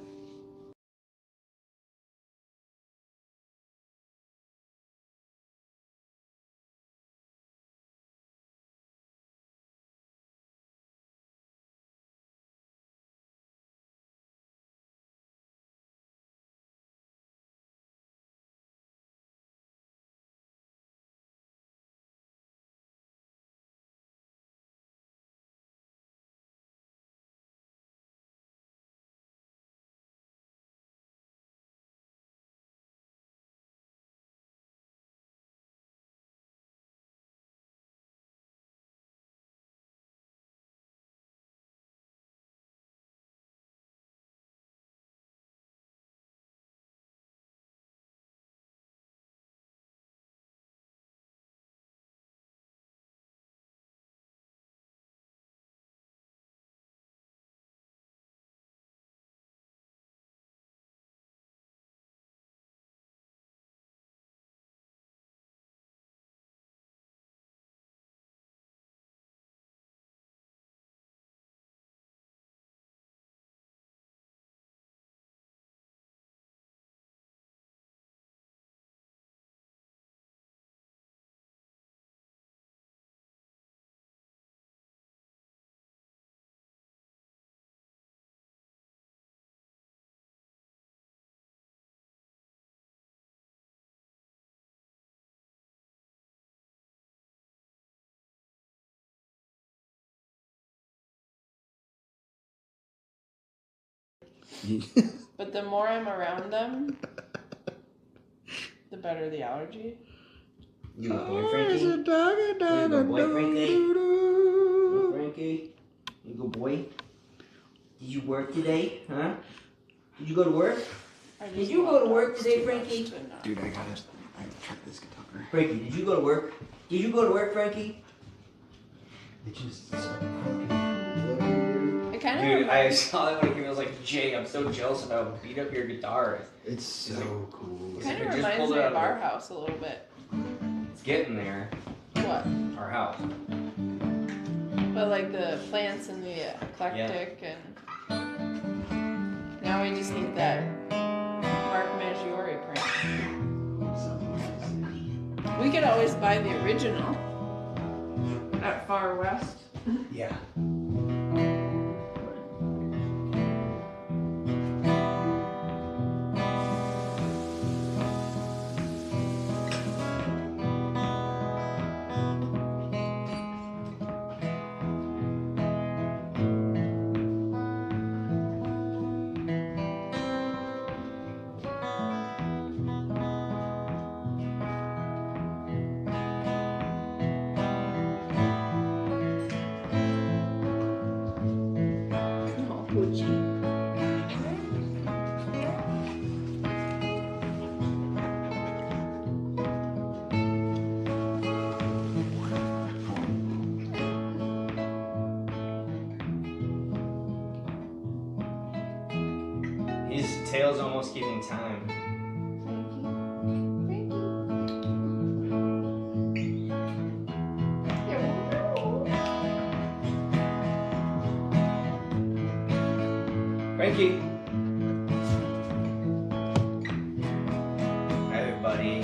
[SPEAKER 8] But the more I'm around them, the better the allergy.
[SPEAKER 6] You a boy, Frankie? You go, boy, Frankie? Boy, Frankie? You go, boy? Did you work today? Huh? Did you go to work? Did you go to work today, Frankie?
[SPEAKER 11] Dude, I gotta check this guitar.
[SPEAKER 6] Frankie, did you go to work? Did you go to work, Frankie?
[SPEAKER 11] It's just
[SPEAKER 8] It kind of
[SPEAKER 6] Dude, I saw that when it came. I was like, Jay, I'm so jealous of how beat up your guitar is.
[SPEAKER 11] It's so cool.
[SPEAKER 8] kind of reminds me of our house a little bit.
[SPEAKER 6] It's getting there.
[SPEAKER 8] What?
[SPEAKER 6] Our house.
[SPEAKER 8] But like the plants and the eclectic and now we just need that Mark Maggiore print. We could always buy the original at Far West.
[SPEAKER 6] Yeah. His tail's almost keeping time. Frankie. Hi, everybody.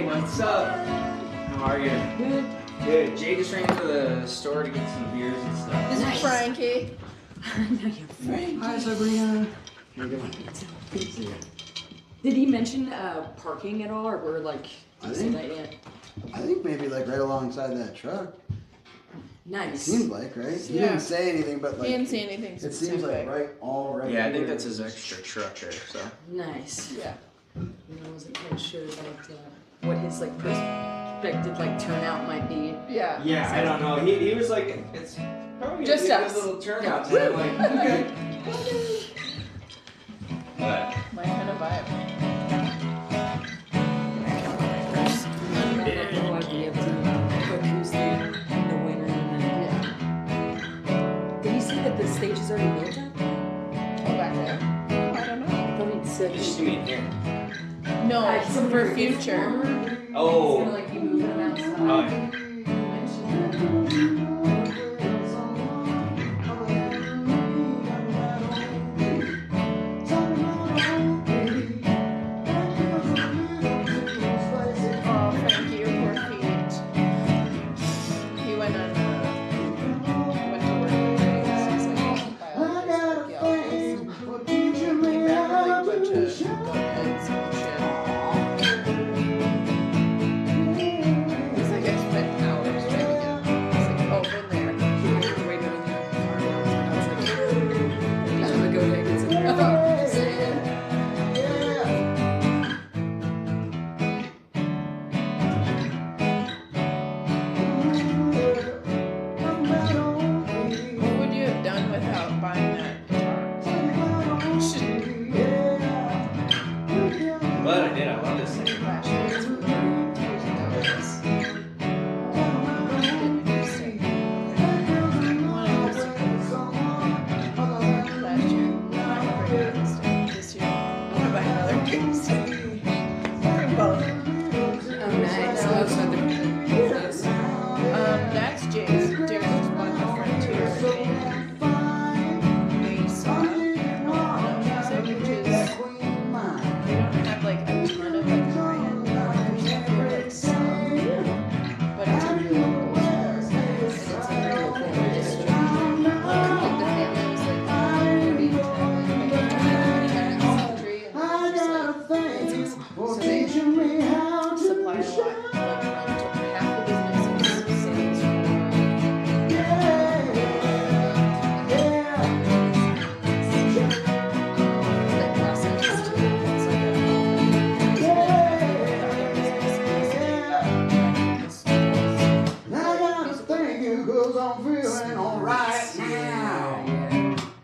[SPEAKER 6] What's up? How are you? Good. Good. Jay just ran to the store to get some beers and stuff.
[SPEAKER 8] This is Frankie.
[SPEAKER 16] Frankie.
[SPEAKER 11] Hi, Sabrina. How you doing?
[SPEAKER 16] Did he mention parking at all, or we're like,
[SPEAKER 11] I think maybe like right alongside that truck.
[SPEAKER 16] Nice.
[SPEAKER 11] It seems like, right? He
[SPEAKER 8] Yeah.
[SPEAKER 11] didn't say anything, but like
[SPEAKER 8] He didn't say anything
[SPEAKER 11] It seems
[SPEAKER 8] specific.
[SPEAKER 11] like right
[SPEAKER 6] Yeah, I think
[SPEAKER 11] here.
[SPEAKER 6] that's his extra truck there. So.
[SPEAKER 16] Nice.
[SPEAKER 8] Yeah.
[SPEAKER 16] I wasn't quite sure about what his like perspective like turnout might be.
[SPEAKER 8] Yeah.
[SPEAKER 6] Yeah, I don't know. He was like, it's probably
[SPEAKER 16] Just
[SPEAKER 6] gonna be a
[SPEAKER 16] us.
[SPEAKER 6] good little turnout. And I'm like, okay. But
[SPEAKER 8] My kind of vibe.
[SPEAKER 16] Did he say that the stage is already built up?
[SPEAKER 8] Oh, back there. I don't know.
[SPEAKER 16] I thought he'd said
[SPEAKER 6] just you mean here.
[SPEAKER 8] No, for future.
[SPEAKER 6] Oh.
[SPEAKER 16] He's gonna like be moving them outside.
[SPEAKER 6] Oh, yeah.
[SPEAKER 8] Oh, Frankie, your poor feet. He went on, went to work one day. He's like, biologist, archaeologist. Came back with like a bunch of goats and shit. He's like, I spent hours
[SPEAKER 6] glad I did. I love this thing.
[SPEAKER 8] Last year was really good. This year, I'm gonna buy another case. Bring both. Nice. Oh, so nice. That's Jay's. Derek just bought the Frontier in Mesa. Which is, they don't have like a ton of like high-end cars. They have like some, but it's a really cool car. And it's a really cool district. Like the family was like 30 to 10, like country, and it's just like, so they supply a lot, like half the business is sales. Like processed, it's like a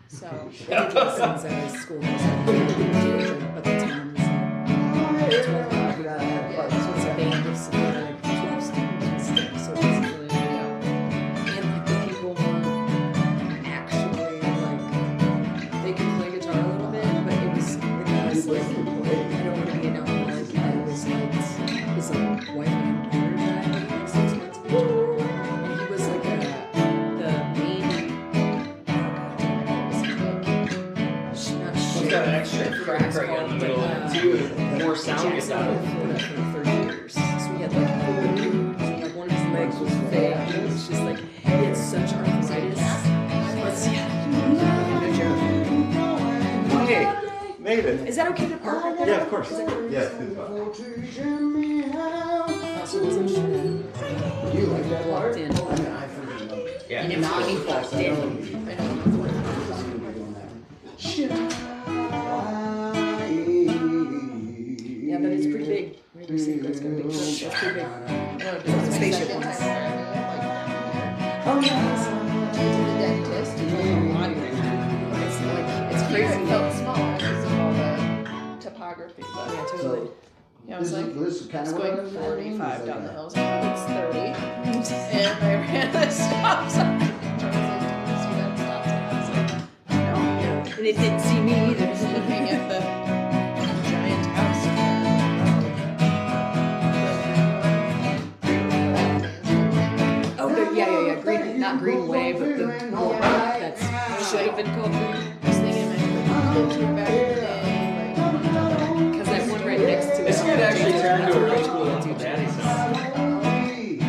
[SPEAKER 8] so they did lessons at his school, but the town was like 12. So it's a band of like 12 students and stuff. So it's really and like the people who actually like they can play guitar a little bit, but it was the guy's like I don't want to be an alcoholic. I was like his like wife and daughter died like 6 months before, and he was like the main.
[SPEAKER 6] He's got an extra crack right in the middle of it too. More sound gets out of it.
[SPEAKER 16] Florida for 30 years. So we had like 4 dudes, and like one of his legs was fake. It was just like he had such arthritis.
[SPEAKER 15] Hey, made it.
[SPEAKER 16] Is that okay to park right there?
[SPEAKER 15] Yeah, of course.
[SPEAKER 16] Is that good?
[SPEAKER 15] Yeah, it's good spot.
[SPEAKER 16] Also, wasn't sure. You like that walked in.
[SPEAKER 6] Yeah,
[SPEAKER 16] And
[SPEAKER 6] it's
[SPEAKER 16] not
[SPEAKER 6] cool.
[SPEAKER 16] he walked in. I don't know. Yeah, but it's pretty big. Maybe see if that's gonna be cool. It's pretty big. It's a spaceship one.
[SPEAKER 5] Oh, yeah.
[SPEAKER 16] To the dentist. It's like it's crazy.
[SPEAKER 5] It felt small because of all the topography, but
[SPEAKER 16] Yeah, totally.
[SPEAKER 5] yeah, I was like,
[SPEAKER 11] this is kind
[SPEAKER 5] it's
[SPEAKER 11] of
[SPEAKER 5] going
[SPEAKER 11] what I was
[SPEAKER 5] 45
[SPEAKER 11] like,
[SPEAKER 5] down the hills. It's 30, and I ran the stop sign. I was like, "Do you see that stop sign?" I was like, no.
[SPEAKER 16] And it didn't see me either.
[SPEAKER 5] Just looking at the giant house.
[SPEAKER 16] Oh, yeah. Green, not Greenway, but the that's should have been called Green.
[SPEAKER 5] I was thinking my kids were back in the day, like,
[SPEAKER 16] Because that one right next to it.
[SPEAKER 6] This could actually turn into a really cool
[SPEAKER 16] That's
[SPEAKER 6] Uncle
[SPEAKER 16] what
[SPEAKER 6] Daddy song.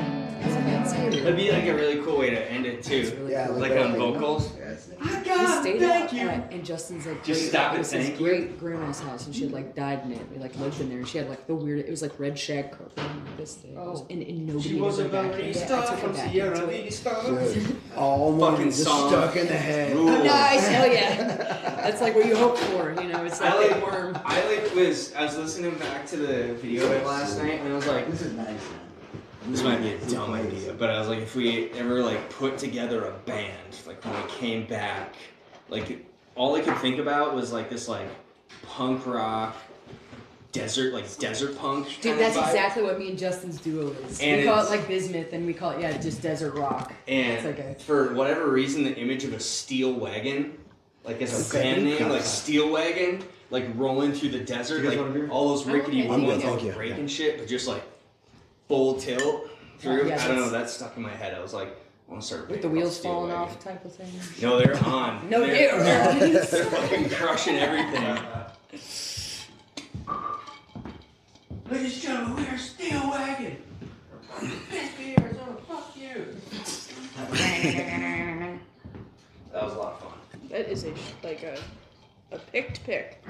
[SPEAKER 6] That'd be like a really cool way to end it too. Like on vocals.
[SPEAKER 16] We stayed out and Justin's like,
[SPEAKER 6] Just
[SPEAKER 16] great-
[SPEAKER 6] stop
[SPEAKER 16] it
[SPEAKER 6] it,
[SPEAKER 16] was his
[SPEAKER 6] thank you.
[SPEAKER 16] great grandma's house, and she had like died in it. We like lived in there, and she had like the weird. It was like red shag carpet on this thing. And nobody.
[SPEAKER 6] She was a
[SPEAKER 16] ever back
[SPEAKER 6] very
[SPEAKER 16] in.
[SPEAKER 6] star
[SPEAKER 16] I took her
[SPEAKER 6] from
[SPEAKER 16] back
[SPEAKER 6] Sierra
[SPEAKER 16] into it.
[SPEAKER 6] Vista.
[SPEAKER 11] All
[SPEAKER 6] Fucking
[SPEAKER 11] morning, just
[SPEAKER 6] song.
[SPEAKER 11] stuck in the head.
[SPEAKER 6] Rules.
[SPEAKER 16] Nice, hell yeah. That's like what you hope for, you know. It's like
[SPEAKER 6] I
[SPEAKER 16] a worm.
[SPEAKER 6] was listening back to the video of it last night, and I was like,
[SPEAKER 11] This is nice.
[SPEAKER 6] this might be a dumb idea, but I was like, if we ever like put together a band, like when we came back, like all I could think about was like this like punk rock, desert punk.
[SPEAKER 16] Dude,
[SPEAKER 6] kind
[SPEAKER 16] that's
[SPEAKER 6] of vibe.
[SPEAKER 16] exactly what me and Justin's duo is.
[SPEAKER 6] And
[SPEAKER 16] we call it
[SPEAKER 6] it's-
[SPEAKER 16] like bismuth, and we call it just desert rock.
[SPEAKER 6] And
[SPEAKER 16] it's like a
[SPEAKER 6] for whatever reason, the image of a steel wagon, like as a band name, like steel wagon, like rolling through the desert, like all those rickety
[SPEAKER 11] I'm good,
[SPEAKER 6] ones, all
[SPEAKER 11] thank you.
[SPEAKER 6] breaking shit, but just like full tilt through.
[SPEAKER 16] Yeah,
[SPEAKER 6] I don't know.
[SPEAKER 16] that's-
[SPEAKER 6] that stuck in my head. I was like, I want to start
[SPEAKER 16] with the wheels falling off type of thing.
[SPEAKER 6] No, they're on.
[SPEAKER 16] No,
[SPEAKER 6] they're fucking crushing everything. Ladies and gentlemen, we are a steel wagon. Bisbee, Arizona, fuck you. That was a lot of fun.
[SPEAKER 8] That is a picked pick.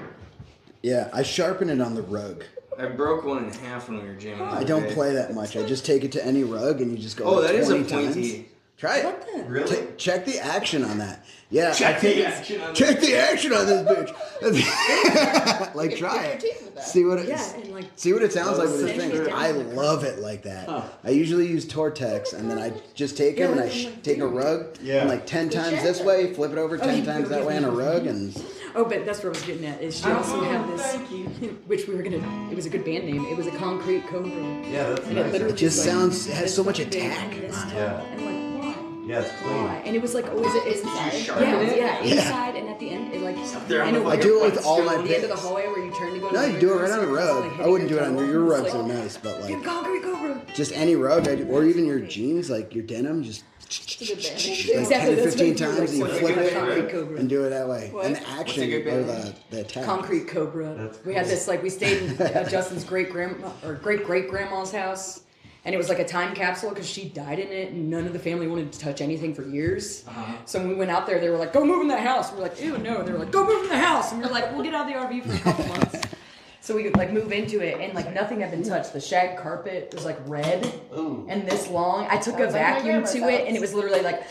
[SPEAKER 11] Yeah, I sharpen it on the rug.
[SPEAKER 6] I broke one in half when we were jamming.
[SPEAKER 11] I don't play that much. I just take it to any rug and you just go.
[SPEAKER 6] Oh,
[SPEAKER 11] like
[SPEAKER 6] that is a
[SPEAKER 11] 20 times.
[SPEAKER 6] pointy.
[SPEAKER 11] Try it.
[SPEAKER 6] Really?
[SPEAKER 11] Check the action on that. Yeah.
[SPEAKER 6] Check the action on
[SPEAKER 11] Check
[SPEAKER 6] this.
[SPEAKER 11] the action on this bitch. Like try it. See what it see what it sounds like with this thing. I love it like that. I usually use Tortex and then I just take them and I take a rug and like 10 times this way, flip it over 10 times that way on a rug and.
[SPEAKER 16] Oh, but that's what I was getting at. Is she also had this, which we were gonna. It was a good band name. It was a Concrete Cobra.
[SPEAKER 15] Yeah, that's
[SPEAKER 16] and
[SPEAKER 15] nice.
[SPEAKER 16] It, literally
[SPEAKER 11] It just
[SPEAKER 16] was
[SPEAKER 11] sounds it has
[SPEAKER 16] this
[SPEAKER 11] so much
[SPEAKER 16] fucking big
[SPEAKER 11] attack.
[SPEAKER 16] and this
[SPEAKER 11] on it.
[SPEAKER 16] tall, and like why?
[SPEAKER 15] Yeah, it's clean.
[SPEAKER 16] Why? And it was like always inside.
[SPEAKER 6] sharpen
[SPEAKER 16] Yeah,
[SPEAKER 6] it?
[SPEAKER 16] yeah,
[SPEAKER 11] Yeah.
[SPEAKER 16] inside and at the end, it like.
[SPEAKER 6] there on
[SPEAKER 16] I know
[SPEAKER 6] the
[SPEAKER 11] I do it with all my
[SPEAKER 16] at the end of the
[SPEAKER 11] picks.
[SPEAKER 16] hallway where you turn to go.
[SPEAKER 11] No,
[SPEAKER 16] to
[SPEAKER 11] you
[SPEAKER 16] the
[SPEAKER 11] do it
[SPEAKER 16] living
[SPEAKER 11] right on the
[SPEAKER 16] room,
[SPEAKER 11] rug.
[SPEAKER 16] like,
[SPEAKER 11] I wouldn't do
[SPEAKER 16] hitting
[SPEAKER 11] it on
[SPEAKER 16] your
[SPEAKER 11] your
[SPEAKER 16] toes.
[SPEAKER 11] rugs
[SPEAKER 16] It's
[SPEAKER 11] are
[SPEAKER 16] like,
[SPEAKER 11] nice, but like
[SPEAKER 16] Dude, Concrete Cobra.
[SPEAKER 11] just any rug or even your jeans, like your denim, just like
[SPEAKER 16] Exactly,
[SPEAKER 11] 10 to
[SPEAKER 16] that's
[SPEAKER 11] 15
[SPEAKER 16] what you
[SPEAKER 11] times and you
[SPEAKER 16] like,
[SPEAKER 11] flip
[SPEAKER 16] what's a Concrete
[SPEAKER 11] it
[SPEAKER 16] Cobra?
[SPEAKER 11] and do it that way.
[SPEAKER 16] What?
[SPEAKER 11] And the
[SPEAKER 16] What's a
[SPEAKER 11] action
[SPEAKER 6] good
[SPEAKER 11] or
[SPEAKER 6] band
[SPEAKER 11] the attack.
[SPEAKER 16] Concrete Cobra. We had this we stayed in Justin's great great grandma's house, and it was like a time capsule because she died in it, and none of the family wanted to touch anything for years. So when we went out there, they were like, "Go move in the house." We were like, "Ew, no." They were like, "Go move in the house," and we were like, "We'll get out of the RV for a couple months." So we could like move into it, and like nothing had been touched. The shag carpet was like red and this long. I took a
[SPEAKER 8] Sounds like my
[SPEAKER 16] vacuum
[SPEAKER 8] grandma's
[SPEAKER 16] to it, and
[SPEAKER 8] house.
[SPEAKER 16] it was literally like.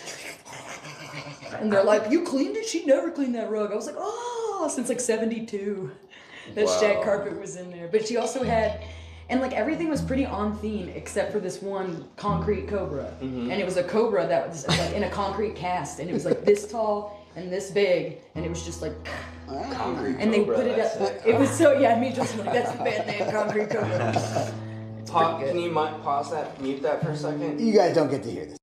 [SPEAKER 16] And they're like, "You cleaned it? She never cleaned that rug." I was like, "Oh, since like '72, that shag carpet was in there." But she also had, and like everything was pretty on theme except for this one concrete cobra, and it was a cobra that was like in a concrete cast, and it was like this tall and this big, and it was just like.
[SPEAKER 6] Concrete
[SPEAKER 16] And they
[SPEAKER 6] Cobra,
[SPEAKER 16] put it
[SPEAKER 6] that's
[SPEAKER 16] up.
[SPEAKER 6] sick.
[SPEAKER 16] It was so me just like that's the band name, Concrete Cobra.
[SPEAKER 6] Can you pause that, mute that for a second?
[SPEAKER 11] You guys don't get to hear this.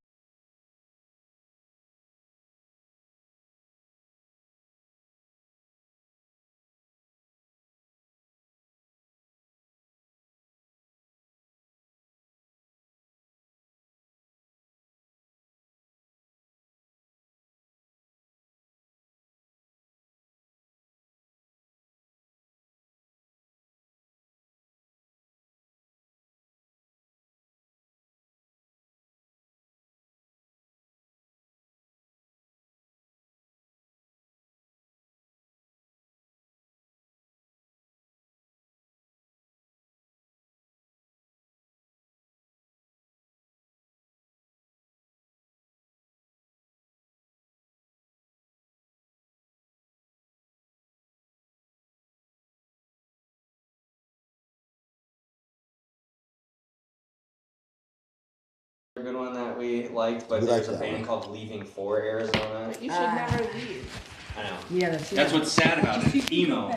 [SPEAKER 6] A good one that we liked, but
[SPEAKER 11] We
[SPEAKER 6] there's
[SPEAKER 11] like
[SPEAKER 6] a
[SPEAKER 11] that
[SPEAKER 6] band
[SPEAKER 11] one.
[SPEAKER 6] called Leaving for Arizona.
[SPEAKER 8] You should never leave.
[SPEAKER 6] I know.
[SPEAKER 16] Yeah,
[SPEAKER 6] That's what's sad about it. It's emo.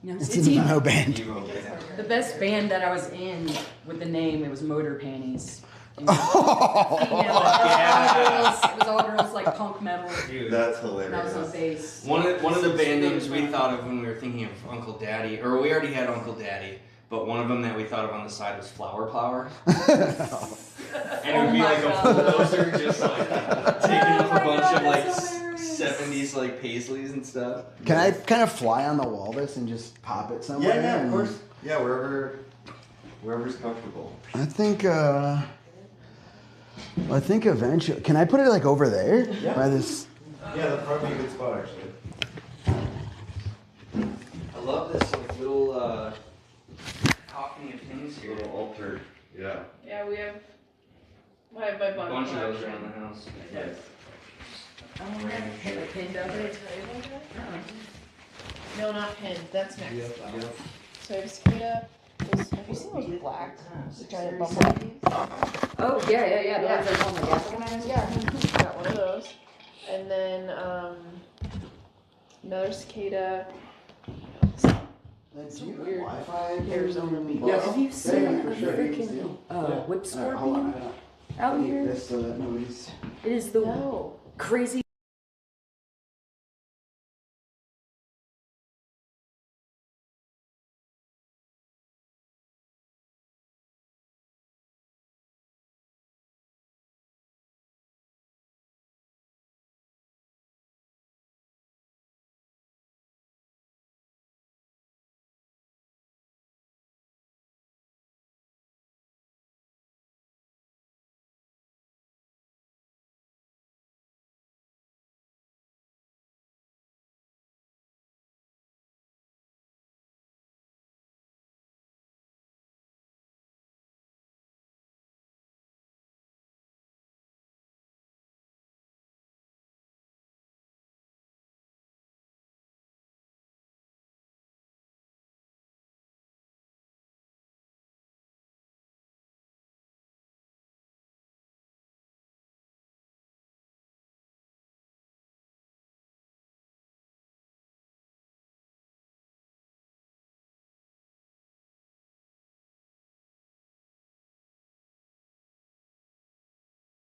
[SPEAKER 16] No,
[SPEAKER 11] It's an emo band.
[SPEAKER 6] Emo band.
[SPEAKER 16] The best band that I was in with the name, it was Motor Panties. It was all girls like punk metal.
[SPEAKER 6] Dude,
[SPEAKER 15] That's
[SPEAKER 16] That was
[SPEAKER 15] hilarious.
[SPEAKER 16] on bass.
[SPEAKER 6] One of the band names we thought of when we were thinking of Unkle Daddy, or we already had Unkle Daddy, but one of them that we thought of on the side was Flower Plower. And it would be like a bulldozer just like taking up a bunch of like 70s like Paisleys and stuff.
[SPEAKER 11] Can I kind of fly on the walrus and just pop it somewhere?
[SPEAKER 15] Yeah, of
[SPEAKER 11] and-
[SPEAKER 15] course. Yeah, wherever's comfortable.
[SPEAKER 11] I think eventually. Can I put it like over there?
[SPEAKER 15] Yeah.
[SPEAKER 11] By this.
[SPEAKER 15] Yeah, that'd probably be a good spot actually.
[SPEAKER 6] I love this like little cacophony of things here.
[SPEAKER 15] Little altar. Yeah.
[SPEAKER 8] Yeah, we have. I have my
[SPEAKER 6] A
[SPEAKER 8] bunk
[SPEAKER 6] bunch of those
[SPEAKER 8] collection.
[SPEAKER 6] around the house.
[SPEAKER 8] Yes.
[SPEAKER 16] Pinned up
[SPEAKER 8] Did I
[SPEAKER 16] it.
[SPEAKER 8] tell you about that? No, not pinned. That's next.
[SPEAKER 15] Yep.
[SPEAKER 8] So I have cicada. Have you seen those black? The giant bumblebees?
[SPEAKER 16] Oh yeah. The
[SPEAKER 8] Yeah.
[SPEAKER 16] ones that call my gas organizers.
[SPEAKER 8] Yeah, got one of those. And then another cicada.
[SPEAKER 11] Do you weird Wi-Fi in
[SPEAKER 8] Arizona beach.
[SPEAKER 16] Yeah, have you seen
[SPEAKER 11] Yeah,
[SPEAKER 16] a
[SPEAKER 11] for sure.
[SPEAKER 16] freaking whip
[SPEAKER 11] Alright, hold on,
[SPEAKER 16] scorpion
[SPEAKER 11] I gotta
[SPEAKER 16] out
[SPEAKER 11] keep
[SPEAKER 16] here?
[SPEAKER 11] this so that nobody's.
[SPEAKER 16] It is the crazy.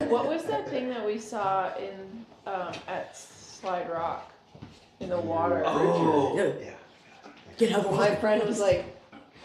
[SPEAKER 8] What was that thing that we saw in at Slide Rock in the water?
[SPEAKER 6] Oh,
[SPEAKER 16] yeah. Get out of the water.
[SPEAKER 8] My friend was like.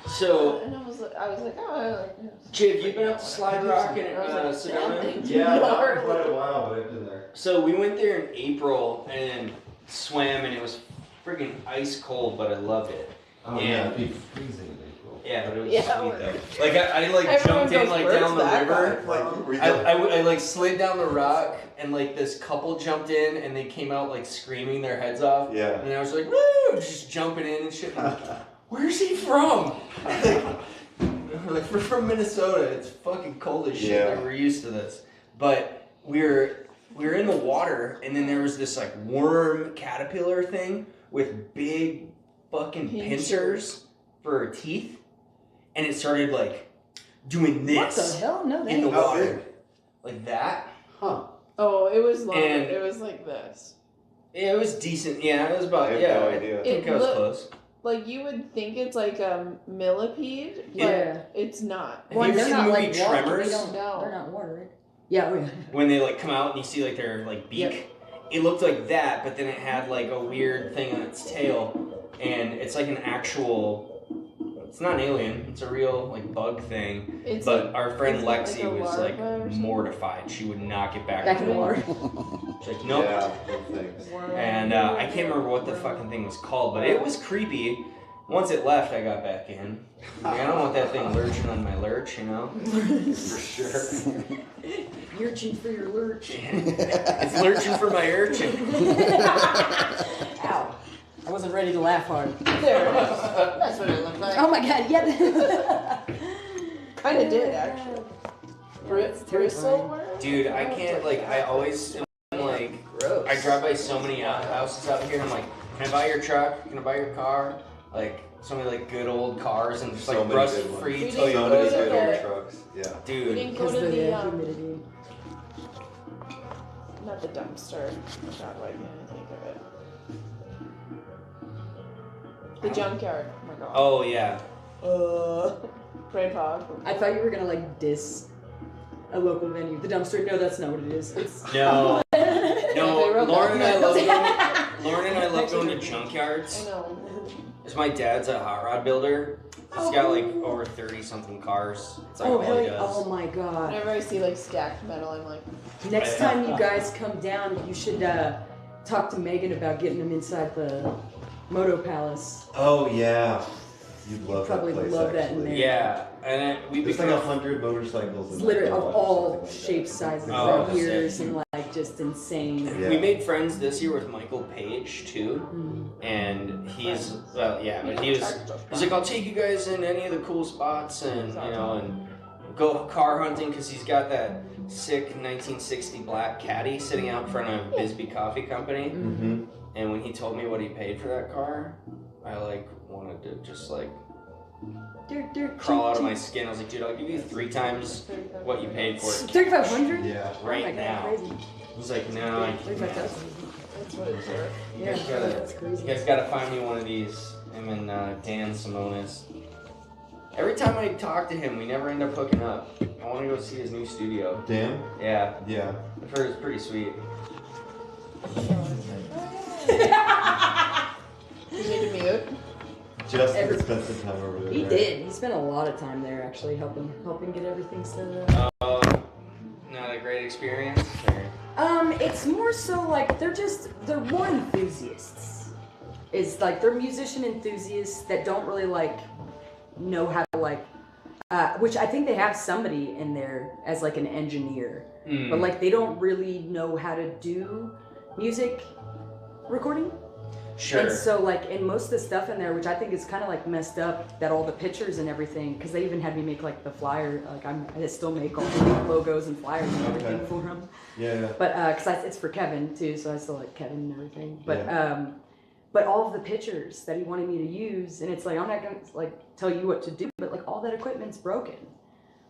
[SPEAKER 6] So.
[SPEAKER 8] And I was like, oh.
[SPEAKER 6] Jay, have you been up to Slide Rock in Sedona?
[SPEAKER 15] Yeah, not for quite a while, but I've been there.
[SPEAKER 6] So we went there in April and swam, and it was freaking ice cold, but I loved it.
[SPEAKER 15] Oh yeah, it'd be freezing in April.
[SPEAKER 6] Yeah, but it was
[SPEAKER 8] Yeah,
[SPEAKER 6] sweet though. Like I like
[SPEAKER 8] Everyone
[SPEAKER 6] jumped in
[SPEAKER 8] goes,
[SPEAKER 6] like
[SPEAKER 8] "Where's
[SPEAKER 6] down the
[SPEAKER 8] that
[SPEAKER 6] river.
[SPEAKER 8] guy
[SPEAKER 6] Like I like slid down the rock, and like this couple jumped in, and they came out like screaming their heads off.
[SPEAKER 15] Yeah.
[SPEAKER 6] And I was like, woo, just jumping in and shit. And where's he from? Like we're from Minnesota. It's fucking cold as shit.
[SPEAKER 15] Yeah.
[SPEAKER 6] Like, we're used to this. But we were in the water, and then there was this like worm caterpillar thing with big fucking pincers for teeth, and it started like doing this.
[SPEAKER 16] What the hell? No,
[SPEAKER 6] in the
[SPEAKER 16] thanks.
[SPEAKER 6] water, like that.
[SPEAKER 11] Huh.
[SPEAKER 8] Oh, it was long.
[SPEAKER 6] And-
[SPEAKER 8] It was like this.
[SPEAKER 6] It was decent. Yeah, it was about.
[SPEAKER 15] I have
[SPEAKER 6] Yeah,
[SPEAKER 15] no idea.
[SPEAKER 6] I think
[SPEAKER 8] It
[SPEAKER 6] I was
[SPEAKER 8] looked-
[SPEAKER 6] close.
[SPEAKER 8] Like you would think it's like a millipede, but
[SPEAKER 16] Yeah.
[SPEAKER 8] it's not.
[SPEAKER 6] Have you ever
[SPEAKER 16] they're
[SPEAKER 6] seen
[SPEAKER 16] not
[SPEAKER 6] the movie
[SPEAKER 16] like water.
[SPEAKER 6] Tremors?
[SPEAKER 16] They don't,
[SPEAKER 8] No.
[SPEAKER 16] They're not water, right? Yeah, oh, yeah.
[SPEAKER 6] When they like come out and you see like their like beak,
[SPEAKER 16] Yep.
[SPEAKER 6] it looked like that, but then it had like a weird thing on its tail, and it's like an actual. It's not an alien. It's a real like bug thing.
[SPEAKER 8] It's
[SPEAKER 6] but
[SPEAKER 8] like-
[SPEAKER 6] our friend
[SPEAKER 8] is it like
[SPEAKER 6] Lexi
[SPEAKER 8] a
[SPEAKER 6] was like
[SPEAKER 8] larva or something?
[SPEAKER 6] mortified. She would not get back,
[SPEAKER 16] Back in the water.
[SPEAKER 6] She's like, nope.
[SPEAKER 15] Yeah, those things.
[SPEAKER 6] And I can't remember what the fucking thing was called, but it was creepy. Once it left, I got back in. Like, I don't want that thing lurching on my lurch, you know? For sure.
[SPEAKER 16] Lurching for your lurch.
[SPEAKER 6] It's lurching for my urchin.
[SPEAKER 16] Ow. I wasn't ready to laugh hard.
[SPEAKER 8] There it is. That's what it looked like.
[SPEAKER 16] Oh my god, yeah.
[SPEAKER 8] Kind of did actually. Bristle worm?
[SPEAKER 6] Dude, I can't, like, I always am like,
[SPEAKER 16] Gross.
[SPEAKER 6] I drive by so many houses out here, and I'm like, can I buy your truck? Can I buy your car? Like, so many, like, good old cars and just,
[SPEAKER 15] So
[SPEAKER 6] like,
[SPEAKER 15] many good
[SPEAKER 6] rust-free
[SPEAKER 15] ones. So many
[SPEAKER 6] Toyotas.
[SPEAKER 15] good old trucks. Yeah.
[SPEAKER 8] We
[SPEAKER 6] Dude.
[SPEAKER 8] didn't go
[SPEAKER 16] Because
[SPEAKER 8] to
[SPEAKER 16] of
[SPEAKER 8] the
[SPEAKER 16] the humidity.
[SPEAKER 8] not the dumpster. God, why can't I think of it? The junkyard. Oh my god.
[SPEAKER 6] Oh, yeah.
[SPEAKER 8] Grandpa.
[SPEAKER 16] I thought you were gonna like diss a local venue. The dumpster. No, that's not what it is. It's
[SPEAKER 6] No.
[SPEAKER 8] They
[SPEAKER 6] No,
[SPEAKER 8] wrote
[SPEAKER 6] Lauren and I
[SPEAKER 8] that.
[SPEAKER 6] love going to
[SPEAKER 8] I
[SPEAKER 6] junkyards.
[SPEAKER 8] know.
[SPEAKER 6] Because my dad's a hot rod builder. He's got like over 30-something cars. It's like
[SPEAKER 16] oh,
[SPEAKER 6] all he
[SPEAKER 16] hell,
[SPEAKER 6] does.
[SPEAKER 16] oh my god.
[SPEAKER 8] Whenever I see like stacked metal, I'm like,
[SPEAKER 16] Next time you guys come down, you should talk to Megan about getting them inside the Moto Palace.
[SPEAKER 15] Oh yeah. You'd love
[SPEAKER 16] Probably
[SPEAKER 15] that place.
[SPEAKER 16] love that in
[SPEAKER 15] actually.
[SPEAKER 16] there.
[SPEAKER 6] Yeah, and we
[SPEAKER 15] There's
[SPEAKER 6] become
[SPEAKER 15] like 100 motorcycles.
[SPEAKER 16] It's
[SPEAKER 15] in
[SPEAKER 16] literally
[SPEAKER 15] that
[SPEAKER 16] of
[SPEAKER 15] garage or
[SPEAKER 16] all
[SPEAKER 15] something like
[SPEAKER 16] shapes,
[SPEAKER 15] that.
[SPEAKER 16] sizes,
[SPEAKER 6] Oh,
[SPEAKER 16] and years,
[SPEAKER 6] sick.
[SPEAKER 16] and like just insane.
[SPEAKER 15] Yeah.
[SPEAKER 6] We made friends this year with Michael Page too, and he's well, yeah, but he's like, I'll take you guys in any of the cool spots, and you know, and go car hunting because he's got that sick 1960 black caddy sitting out in front of Bisbee Coffee Company,
[SPEAKER 15] Mm-hmm.
[SPEAKER 6] and when he told me what he paid for that car, I like wanted to just like crawl out of my skin. I was like, dude, I'll give you 3 times what you paid for it
[SPEAKER 16] 3,500?
[SPEAKER 15] Yeah.
[SPEAKER 6] right
[SPEAKER 16] Oh my God,
[SPEAKER 6] now.
[SPEAKER 16] crazy.
[SPEAKER 6] He was like, no, I can't.
[SPEAKER 16] 35,000.
[SPEAKER 8] that's what it's worth.
[SPEAKER 6] You
[SPEAKER 16] Yeah,
[SPEAKER 6] guys gotta,
[SPEAKER 16] that's crazy.
[SPEAKER 6] you guys gotta find me one of these. Him and Dan Simonis. Every time I talk to him, we never end up hooking up. I want to go see his new studio.
[SPEAKER 15] Dan?
[SPEAKER 6] Yeah.
[SPEAKER 15] Yeah.
[SPEAKER 6] I've heard it's pretty sweet.
[SPEAKER 8] You need to mute.
[SPEAKER 15] Justin spent some time over there.
[SPEAKER 16] He
[SPEAKER 15] right?
[SPEAKER 16] did. He spent a lot of time there, actually, helping get everything set up.
[SPEAKER 6] Not a great experience. Or?
[SPEAKER 16] It's more so like they're more enthusiasts. It's like they're musician enthusiasts that don't really like know how to like, which I think they have somebody in there as like an engineer, but like they don't really know how to do music recording.
[SPEAKER 6] Sure.
[SPEAKER 16] And so like in most of the stuff in there, which I think is kind of like messed up, that all the pictures and everything, because they even had me make like the flyer, like I still make all the logos and flyers and everything for them.
[SPEAKER 15] Yeah.
[SPEAKER 16] But because it's for Kevin too, so I still like Kevin and everything. But
[SPEAKER 15] Yeah.
[SPEAKER 16] but all of the pictures that he wanted me to use, and it's like I'm not gonna like tell you what to do, but like all that equipment's broken.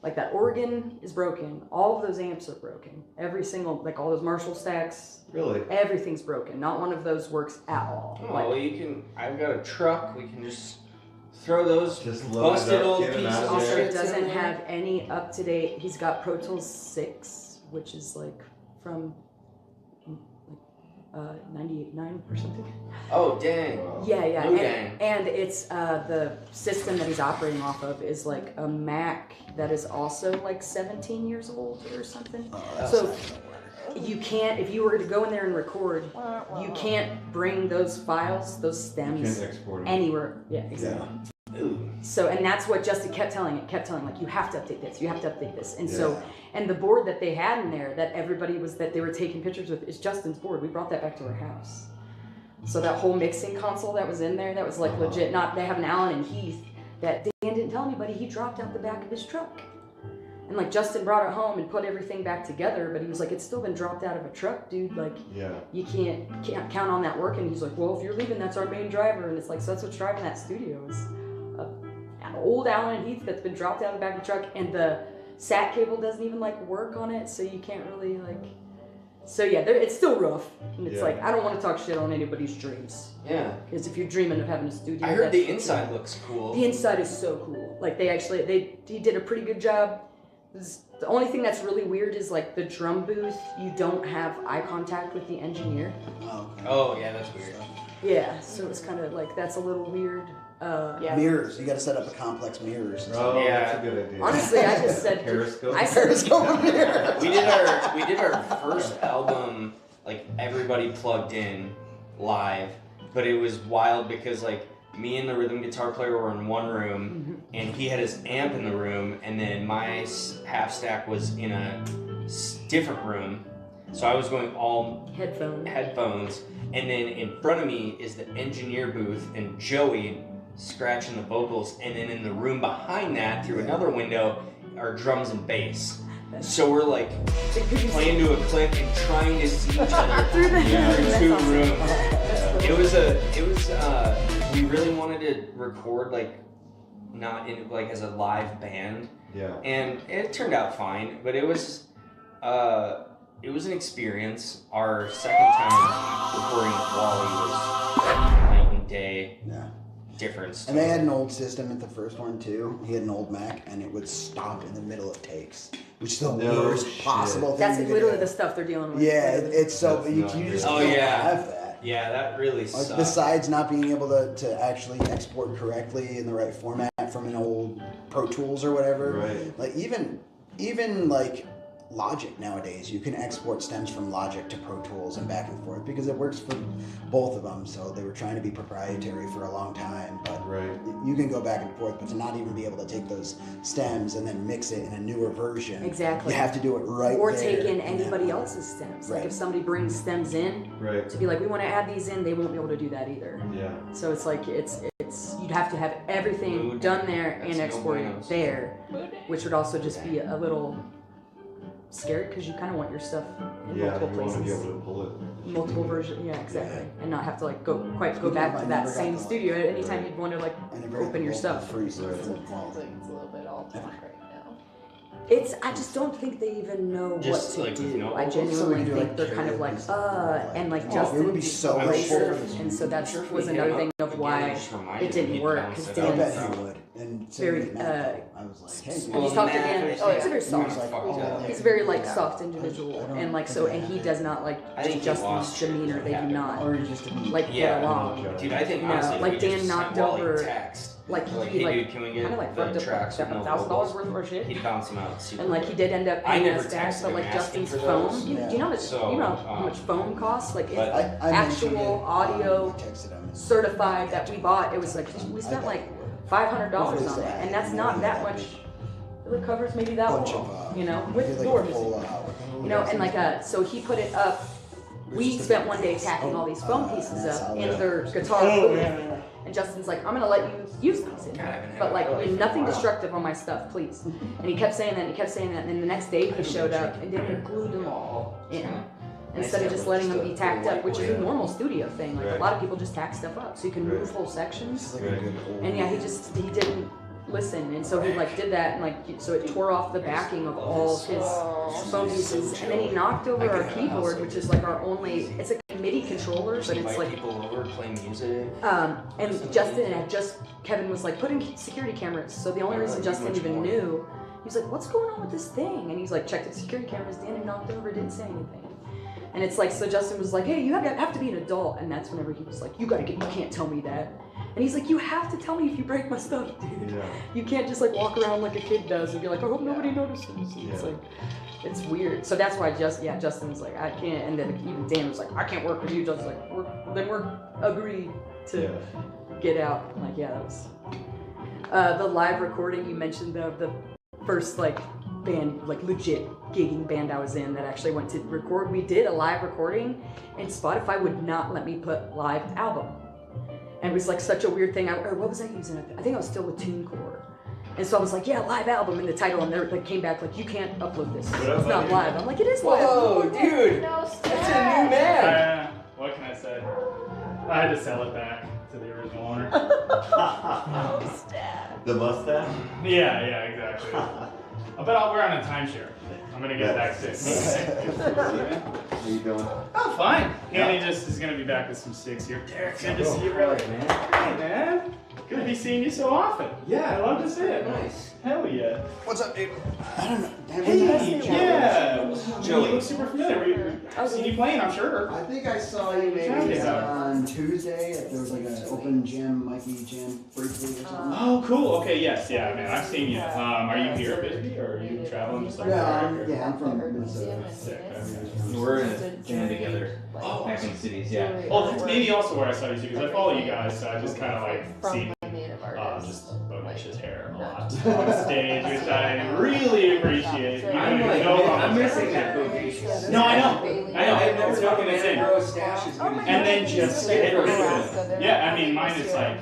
[SPEAKER 16] Like that organ is broken. All of those amps are broken. Every single, like all those Marshall stacks.
[SPEAKER 15] Really?
[SPEAKER 16] Everything's broken. Not one of those works at all.
[SPEAKER 6] Oh,
[SPEAKER 16] Like,
[SPEAKER 6] well, you can. I've got a truck. We can just throw those
[SPEAKER 15] load
[SPEAKER 6] busted
[SPEAKER 15] it up,
[SPEAKER 6] old
[SPEAKER 15] get 'em
[SPEAKER 6] pieces
[SPEAKER 15] out
[SPEAKER 6] of
[SPEAKER 15] of
[SPEAKER 16] also
[SPEAKER 6] shit.
[SPEAKER 16] doesn't have any up to date. He's got Pro Tools 6, which is like from 98.9 or something.
[SPEAKER 6] Oh dang.
[SPEAKER 16] Yeah.
[SPEAKER 6] No
[SPEAKER 16] And it's the system that he's operating off of is like a Mac that is also like 17 years old or something. So you can't, if you were to go in there and record, you can't bring those files, those stems
[SPEAKER 15] can't export 'em.
[SPEAKER 16] anywhere. Yeah, exactly. So, and that's what Justin kept telling, like, you have to update this, you have to update this. And so, and the board that they had in there that everybody was, that they were taking pictures with is Justin's board. We brought that back to our house. So that whole mixing console that was in there, that was like legit, not, they have an Allen and Heath that Dan didn't tell anybody, he dropped out the back of his truck. And like Justin brought it home and put everything back together, but he was like, it's still been dropped out of a truck, dude. Like, you can't count on that working. He's like, well, if you're leaving, that's our main driver. And it's like, so that's what's driving that studio is an old Allen and Heath that's been dropped out of the back of the truck, and the SAT cable doesn't even like work on it, so you can't really like. So yeah, it's still rough, and it's like I don't want to talk shit on anybody's dreams.
[SPEAKER 6] Yeah.
[SPEAKER 16] Because if you're dreaming of having a studio,
[SPEAKER 6] I heard the inside looks cool.
[SPEAKER 16] The inside is so cool. Like he did a pretty good job. The only thing that's really weird is like the drum booth. You don't have eye contact with the engineer.
[SPEAKER 6] Oh yeah, that's weird.
[SPEAKER 16] Yeah, so it's kind of like that's a little weird.
[SPEAKER 11] Mirrors. You got to set up a complex mirrors.
[SPEAKER 15] Oh, that's a good idea.
[SPEAKER 16] Honestly, I just said
[SPEAKER 11] Periscope.
[SPEAKER 16] Periscope mirror.
[SPEAKER 6] We did our first album like everybody plugged in live, but it was wild because like me and the rhythm guitar player were in one room, and he had his amp in the room, and then my half stack was in a different room. So I was going all headphones, and then in front of me is the engineer booth and Joey scratching the vocals, and then in the room behind that, through another window, are drums and bass. So we're like playing to a click and trying to see each other
[SPEAKER 16] through the
[SPEAKER 6] two rooms. It was we really wanted to record like not in like as a live band.
[SPEAKER 15] Yeah.
[SPEAKER 6] And it turned out fine, but it was an experience. Our second time recording with Wally was night and day difference.
[SPEAKER 11] And they had an old system at the first one too. He had an old Mac, and it would stop in the middle of takes, which is the worst possible thing.
[SPEAKER 16] That's
[SPEAKER 11] you could
[SPEAKER 16] literally
[SPEAKER 11] do.
[SPEAKER 16] the stuff they're dealing with.
[SPEAKER 11] Yeah, it's so you just can't have that.
[SPEAKER 6] Yeah, that really
[SPEAKER 11] Like,
[SPEAKER 6] sucks.
[SPEAKER 11] besides not being able to actually export correctly in the right format from an old Pro Tools or whatever.
[SPEAKER 15] Right.
[SPEAKER 11] Like even like Logic nowadays, you can export stems from Logic to Pro Tools and back and forth because it works for both of them. So they were trying to be proprietary for a long time, but you can go back and forth. But to not even be able to take those stems and then mix it in a newer version,
[SPEAKER 16] Exactly.
[SPEAKER 11] you have to do it right
[SPEAKER 16] Or
[SPEAKER 11] there
[SPEAKER 16] take in
[SPEAKER 11] that
[SPEAKER 16] anybody
[SPEAKER 11] moment.
[SPEAKER 16] else's stems.
[SPEAKER 11] Right.
[SPEAKER 16] Like if somebody brings stems in to be like, we want to add these in, they won't be able to do that either.
[SPEAKER 15] Yeah.
[SPEAKER 16] So it's like you'd have to have everything done there and exported there, which would also just be a little scary because you kind of want your stuff in multiple
[SPEAKER 15] you
[SPEAKER 16] places.
[SPEAKER 15] want to be able to pull it.
[SPEAKER 16] Multiple versions, yeah, exactly, and not have to like go back to that same studio at any time you'd want to like open your stuff.
[SPEAKER 8] It sounds like it's a little bit all talk right now.
[SPEAKER 16] I just don't think they even know
[SPEAKER 6] Just,
[SPEAKER 16] what
[SPEAKER 6] like,
[SPEAKER 16] to
[SPEAKER 6] with
[SPEAKER 16] do.
[SPEAKER 6] no
[SPEAKER 16] I
[SPEAKER 6] vocals?
[SPEAKER 16] genuinely
[SPEAKER 11] So we do,
[SPEAKER 16] think
[SPEAKER 11] like,
[SPEAKER 16] they're kind of like, and like
[SPEAKER 11] it
[SPEAKER 16] Justin
[SPEAKER 11] would be so
[SPEAKER 16] abrasive, and so that
[SPEAKER 6] sure if
[SPEAKER 16] was
[SPEAKER 6] we hit
[SPEAKER 16] another
[SPEAKER 6] him
[SPEAKER 16] thing
[SPEAKER 6] up
[SPEAKER 16] of why
[SPEAKER 6] again, just remind
[SPEAKER 16] it
[SPEAKER 6] him
[SPEAKER 16] didn't
[SPEAKER 6] he'd
[SPEAKER 16] work,
[SPEAKER 6] bounce
[SPEAKER 16] because
[SPEAKER 6] it out.
[SPEAKER 11] I bet
[SPEAKER 16] Dan's
[SPEAKER 11] he would. And
[SPEAKER 16] very,
[SPEAKER 11] I was like, hey,
[SPEAKER 16] have you talked to Dan?
[SPEAKER 6] Oh,
[SPEAKER 16] He's a very soft.
[SPEAKER 11] oh,
[SPEAKER 16] He's a very like soft individual, and like so, and he does not like
[SPEAKER 6] I think he
[SPEAKER 16] Justin's
[SPEAKER 6] lost
[SPEAKER 16] demeanor. They do not
[SPEAKER 11] or he just didn't.
[SPEAKER 16] like get along.
[SPEAKER 6] Dude, I think
[SPEAKER 16] No,
[SPEAKER 6] honestly,
[SPEAKER 16] like
[SPEAKER 6] we
[SPEAKER 16] Dan
[SPEAKER 6] just
[SPEAKER 16] knocked
[SPEAKER 6] sent Wally
[SPEAKER 16] over,
[SPEAKER 6] text.
[SPEAKER 16] like
[SPEAKER 6] Like,
[SPEAKER 16] he
[SPEAKER 6] hey
[SPEAKER 16] like
[SPEAKER 6] dude, can we get
[SPEAKER 16] kind of like
[SPEAKER 6] the
[SPEAKER 16] fucked up
[SPEAKER 6] tracks with no
[SPEAKER 16] $1,000
[SPEAKER 6] vocals?
[SPEAKER 16] worth of our shit.
[SPEAKER 6] He'd bounce him out super
[SPEAKER 16] And like he did end up
[SPEAKER 6] I
[SPEAKER 16] paying
[SPEAKER 6] never
[SPEAKER 16] us back,
[SPEAKER 6] texted
[SPEAKER 16] but
[SPEAKER 6] him
[SPEAKER 16] like
[SPEAKER 6] asking
[SPEAKER 16] Justin's
[SPEAKER 6] for
[SPEAKER 16] phone,
[SPEAKER 6] those.
[SPEAKER 16] do you know how much
[SPEAKER 6] So,
[SPEAKER 16] you know how much phone costs? Like
[SPEAKER 6] but
[SPEAKER 16] it's
[SPEAKER 11] I mentioned
[SPEAKER 16] actual
[SPEAKER 11] it,
[SPEAKER 16] audio
[SPEAKER 11] texted him.
[SPEAKER 16] certified that we bought. It was like we spent like $500 on it, and that's not that much. It covers maybe that wall, you know, with doors, you know, and like so he put it up. We spent one day tacking all these phone pieces up in their guitar booth, and Justin's like, I'm gonna let you use these, in here, but like nothing destructive on my stuff, please. And he kept saying that, and he kept saying that, and then the next day he showed up and then glued them all in. Instead of just letting them be tacked up, which is a normal studio thing. Like a lot of people just tack stuff up, so you can move whole sections. And yeah, he didn't listen, and so he like did that, and like so it tore off the backing of all of his phone pieces, and then he knocked over our keyboard, which is like our only. It's a MIDI controller, but it's like
[SPEAKER 6] people over, play music.
[SPEAKER 16] and Justin had Kevin was like putting security cameras, so the only reason Justin even knew, he was like, what's going on with this thing? And he's like, checked the security cameras, Dan had knocked over, didn't say anything. And it's like, so Justin was like, hey, you have to be an adult, and that's whenever he was like, you can't tell me that. And he's like, you have to tell me if you break my stuff, dude. Yeah. You can't just like walk around like a kid does and be like, I hope nobody notices. It's like, it's weird. So that's why Justin was like, I can't. And then even Dan was like, I can't work with you. Justin's like, we're agreed to get out. I'm like, yeah, that was the live recording you mentioned of the first like band, like legit gigging band I was in that actually went to record. We did a live recording, and Spotify would not let me put live album. And it was like such a weird thing. Or what was I using? I think I was still with TuneCore. And so I was like, yeah, live album in the title, and they like came back like, you can't upload this. It's not live. I'm like, it is live.
[SPEAKER 6] Whoa, dude!
[SPEAKER 16] No,
[SPEAKER 6] that's a new man.
[SPEAKER 17] What can I say? I had to sell it back to the original owner.
[SPEAKER 15] The mustache?
[SPEAKER 17] Yeah, exactly. But we're on a timeshare. I'm gonna get back soon.
[SPEAKER 15] How you doing?
[SPEAKER 17] Oh, fine. Andy just is gonna be back with some sticks here. Derek, good to see you, brother. Hey, man. Good to be seeing you so often. Yeah, I love to see it. Nice. Hell yeah.
[SPEAKER 11] What's up, dude? I don't know.
[SPEAKER 17] Hey, yeah. You look super familiar. I've seen you playing, I'm sure.
[SPEAKER 11] I think I saw you maybe on Tuesday if there was like an open gym, Mikey Jam briefly or something.
[SPEAKER 17] Oh, cool. Okay, yes, yeah, man, I've seen you. Are you here at Bisbee, or are you traveling just like
[SPEAKER 11] I'm from Minnesota.
[SPEAKER 18] We're in a gym together. Oh, Acting Cities, yeah.
[SPEAKER 17] Oh, that's maybe also where I saw you too, because I follow you guys, so I just kind of like see just Bonish's hair a lot on stage, which I really appreciate. I'm
[SPEAKER 18] missing that Bodacious.
[SPEAKER 17] No, I know. I've never talking the same. And then just hit or yeah, I mean, mine is like,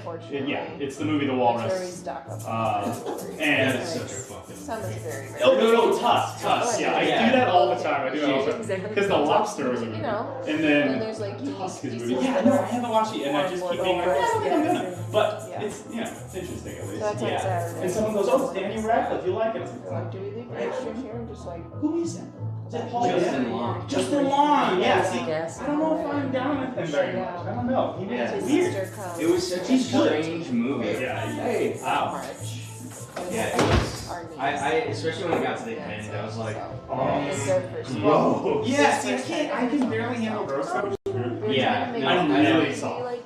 [SPEAKER 17] it's the movie The Walrus. And it's such a fucking. Oh no, Tusk. Yeah, I do that all the time. I do it all the time because The Lobster was a movie, and then Tusk is a movie. Yeah, no, I haven't watched it, and I just keep being like, I'm gonna. But it's it's interesting at least.
[SPEAKER 5] That's on Saturday.
[SPEAKER 17] And someone goes, oh, it's Daniel Radcliffe. You like it?
[SPEAKER 5] Like, do we leave pictures here and just like?
[SPEAKER 17] Who is that? Is that Paul?
[SPEAKER 18] Justin Long.
[SPEAKER 17] Justin Long. Yeah. See, I don't know if I'm down with him very much. I don't know. He was weird.
[SPEAKER 18] It was such a strange movie.
[SPEAKER 17] Yeah.
[SPEAKER 18] Hey. Wow. Yeah, it was. I especially when I got to the end, I was like, oh.
[SPEAKER 17] Whoa. Yeah. See, I can barely handle roast coach.
[SPEAKER 18] Yeah.
[SPEAKER 17] I'm really soft.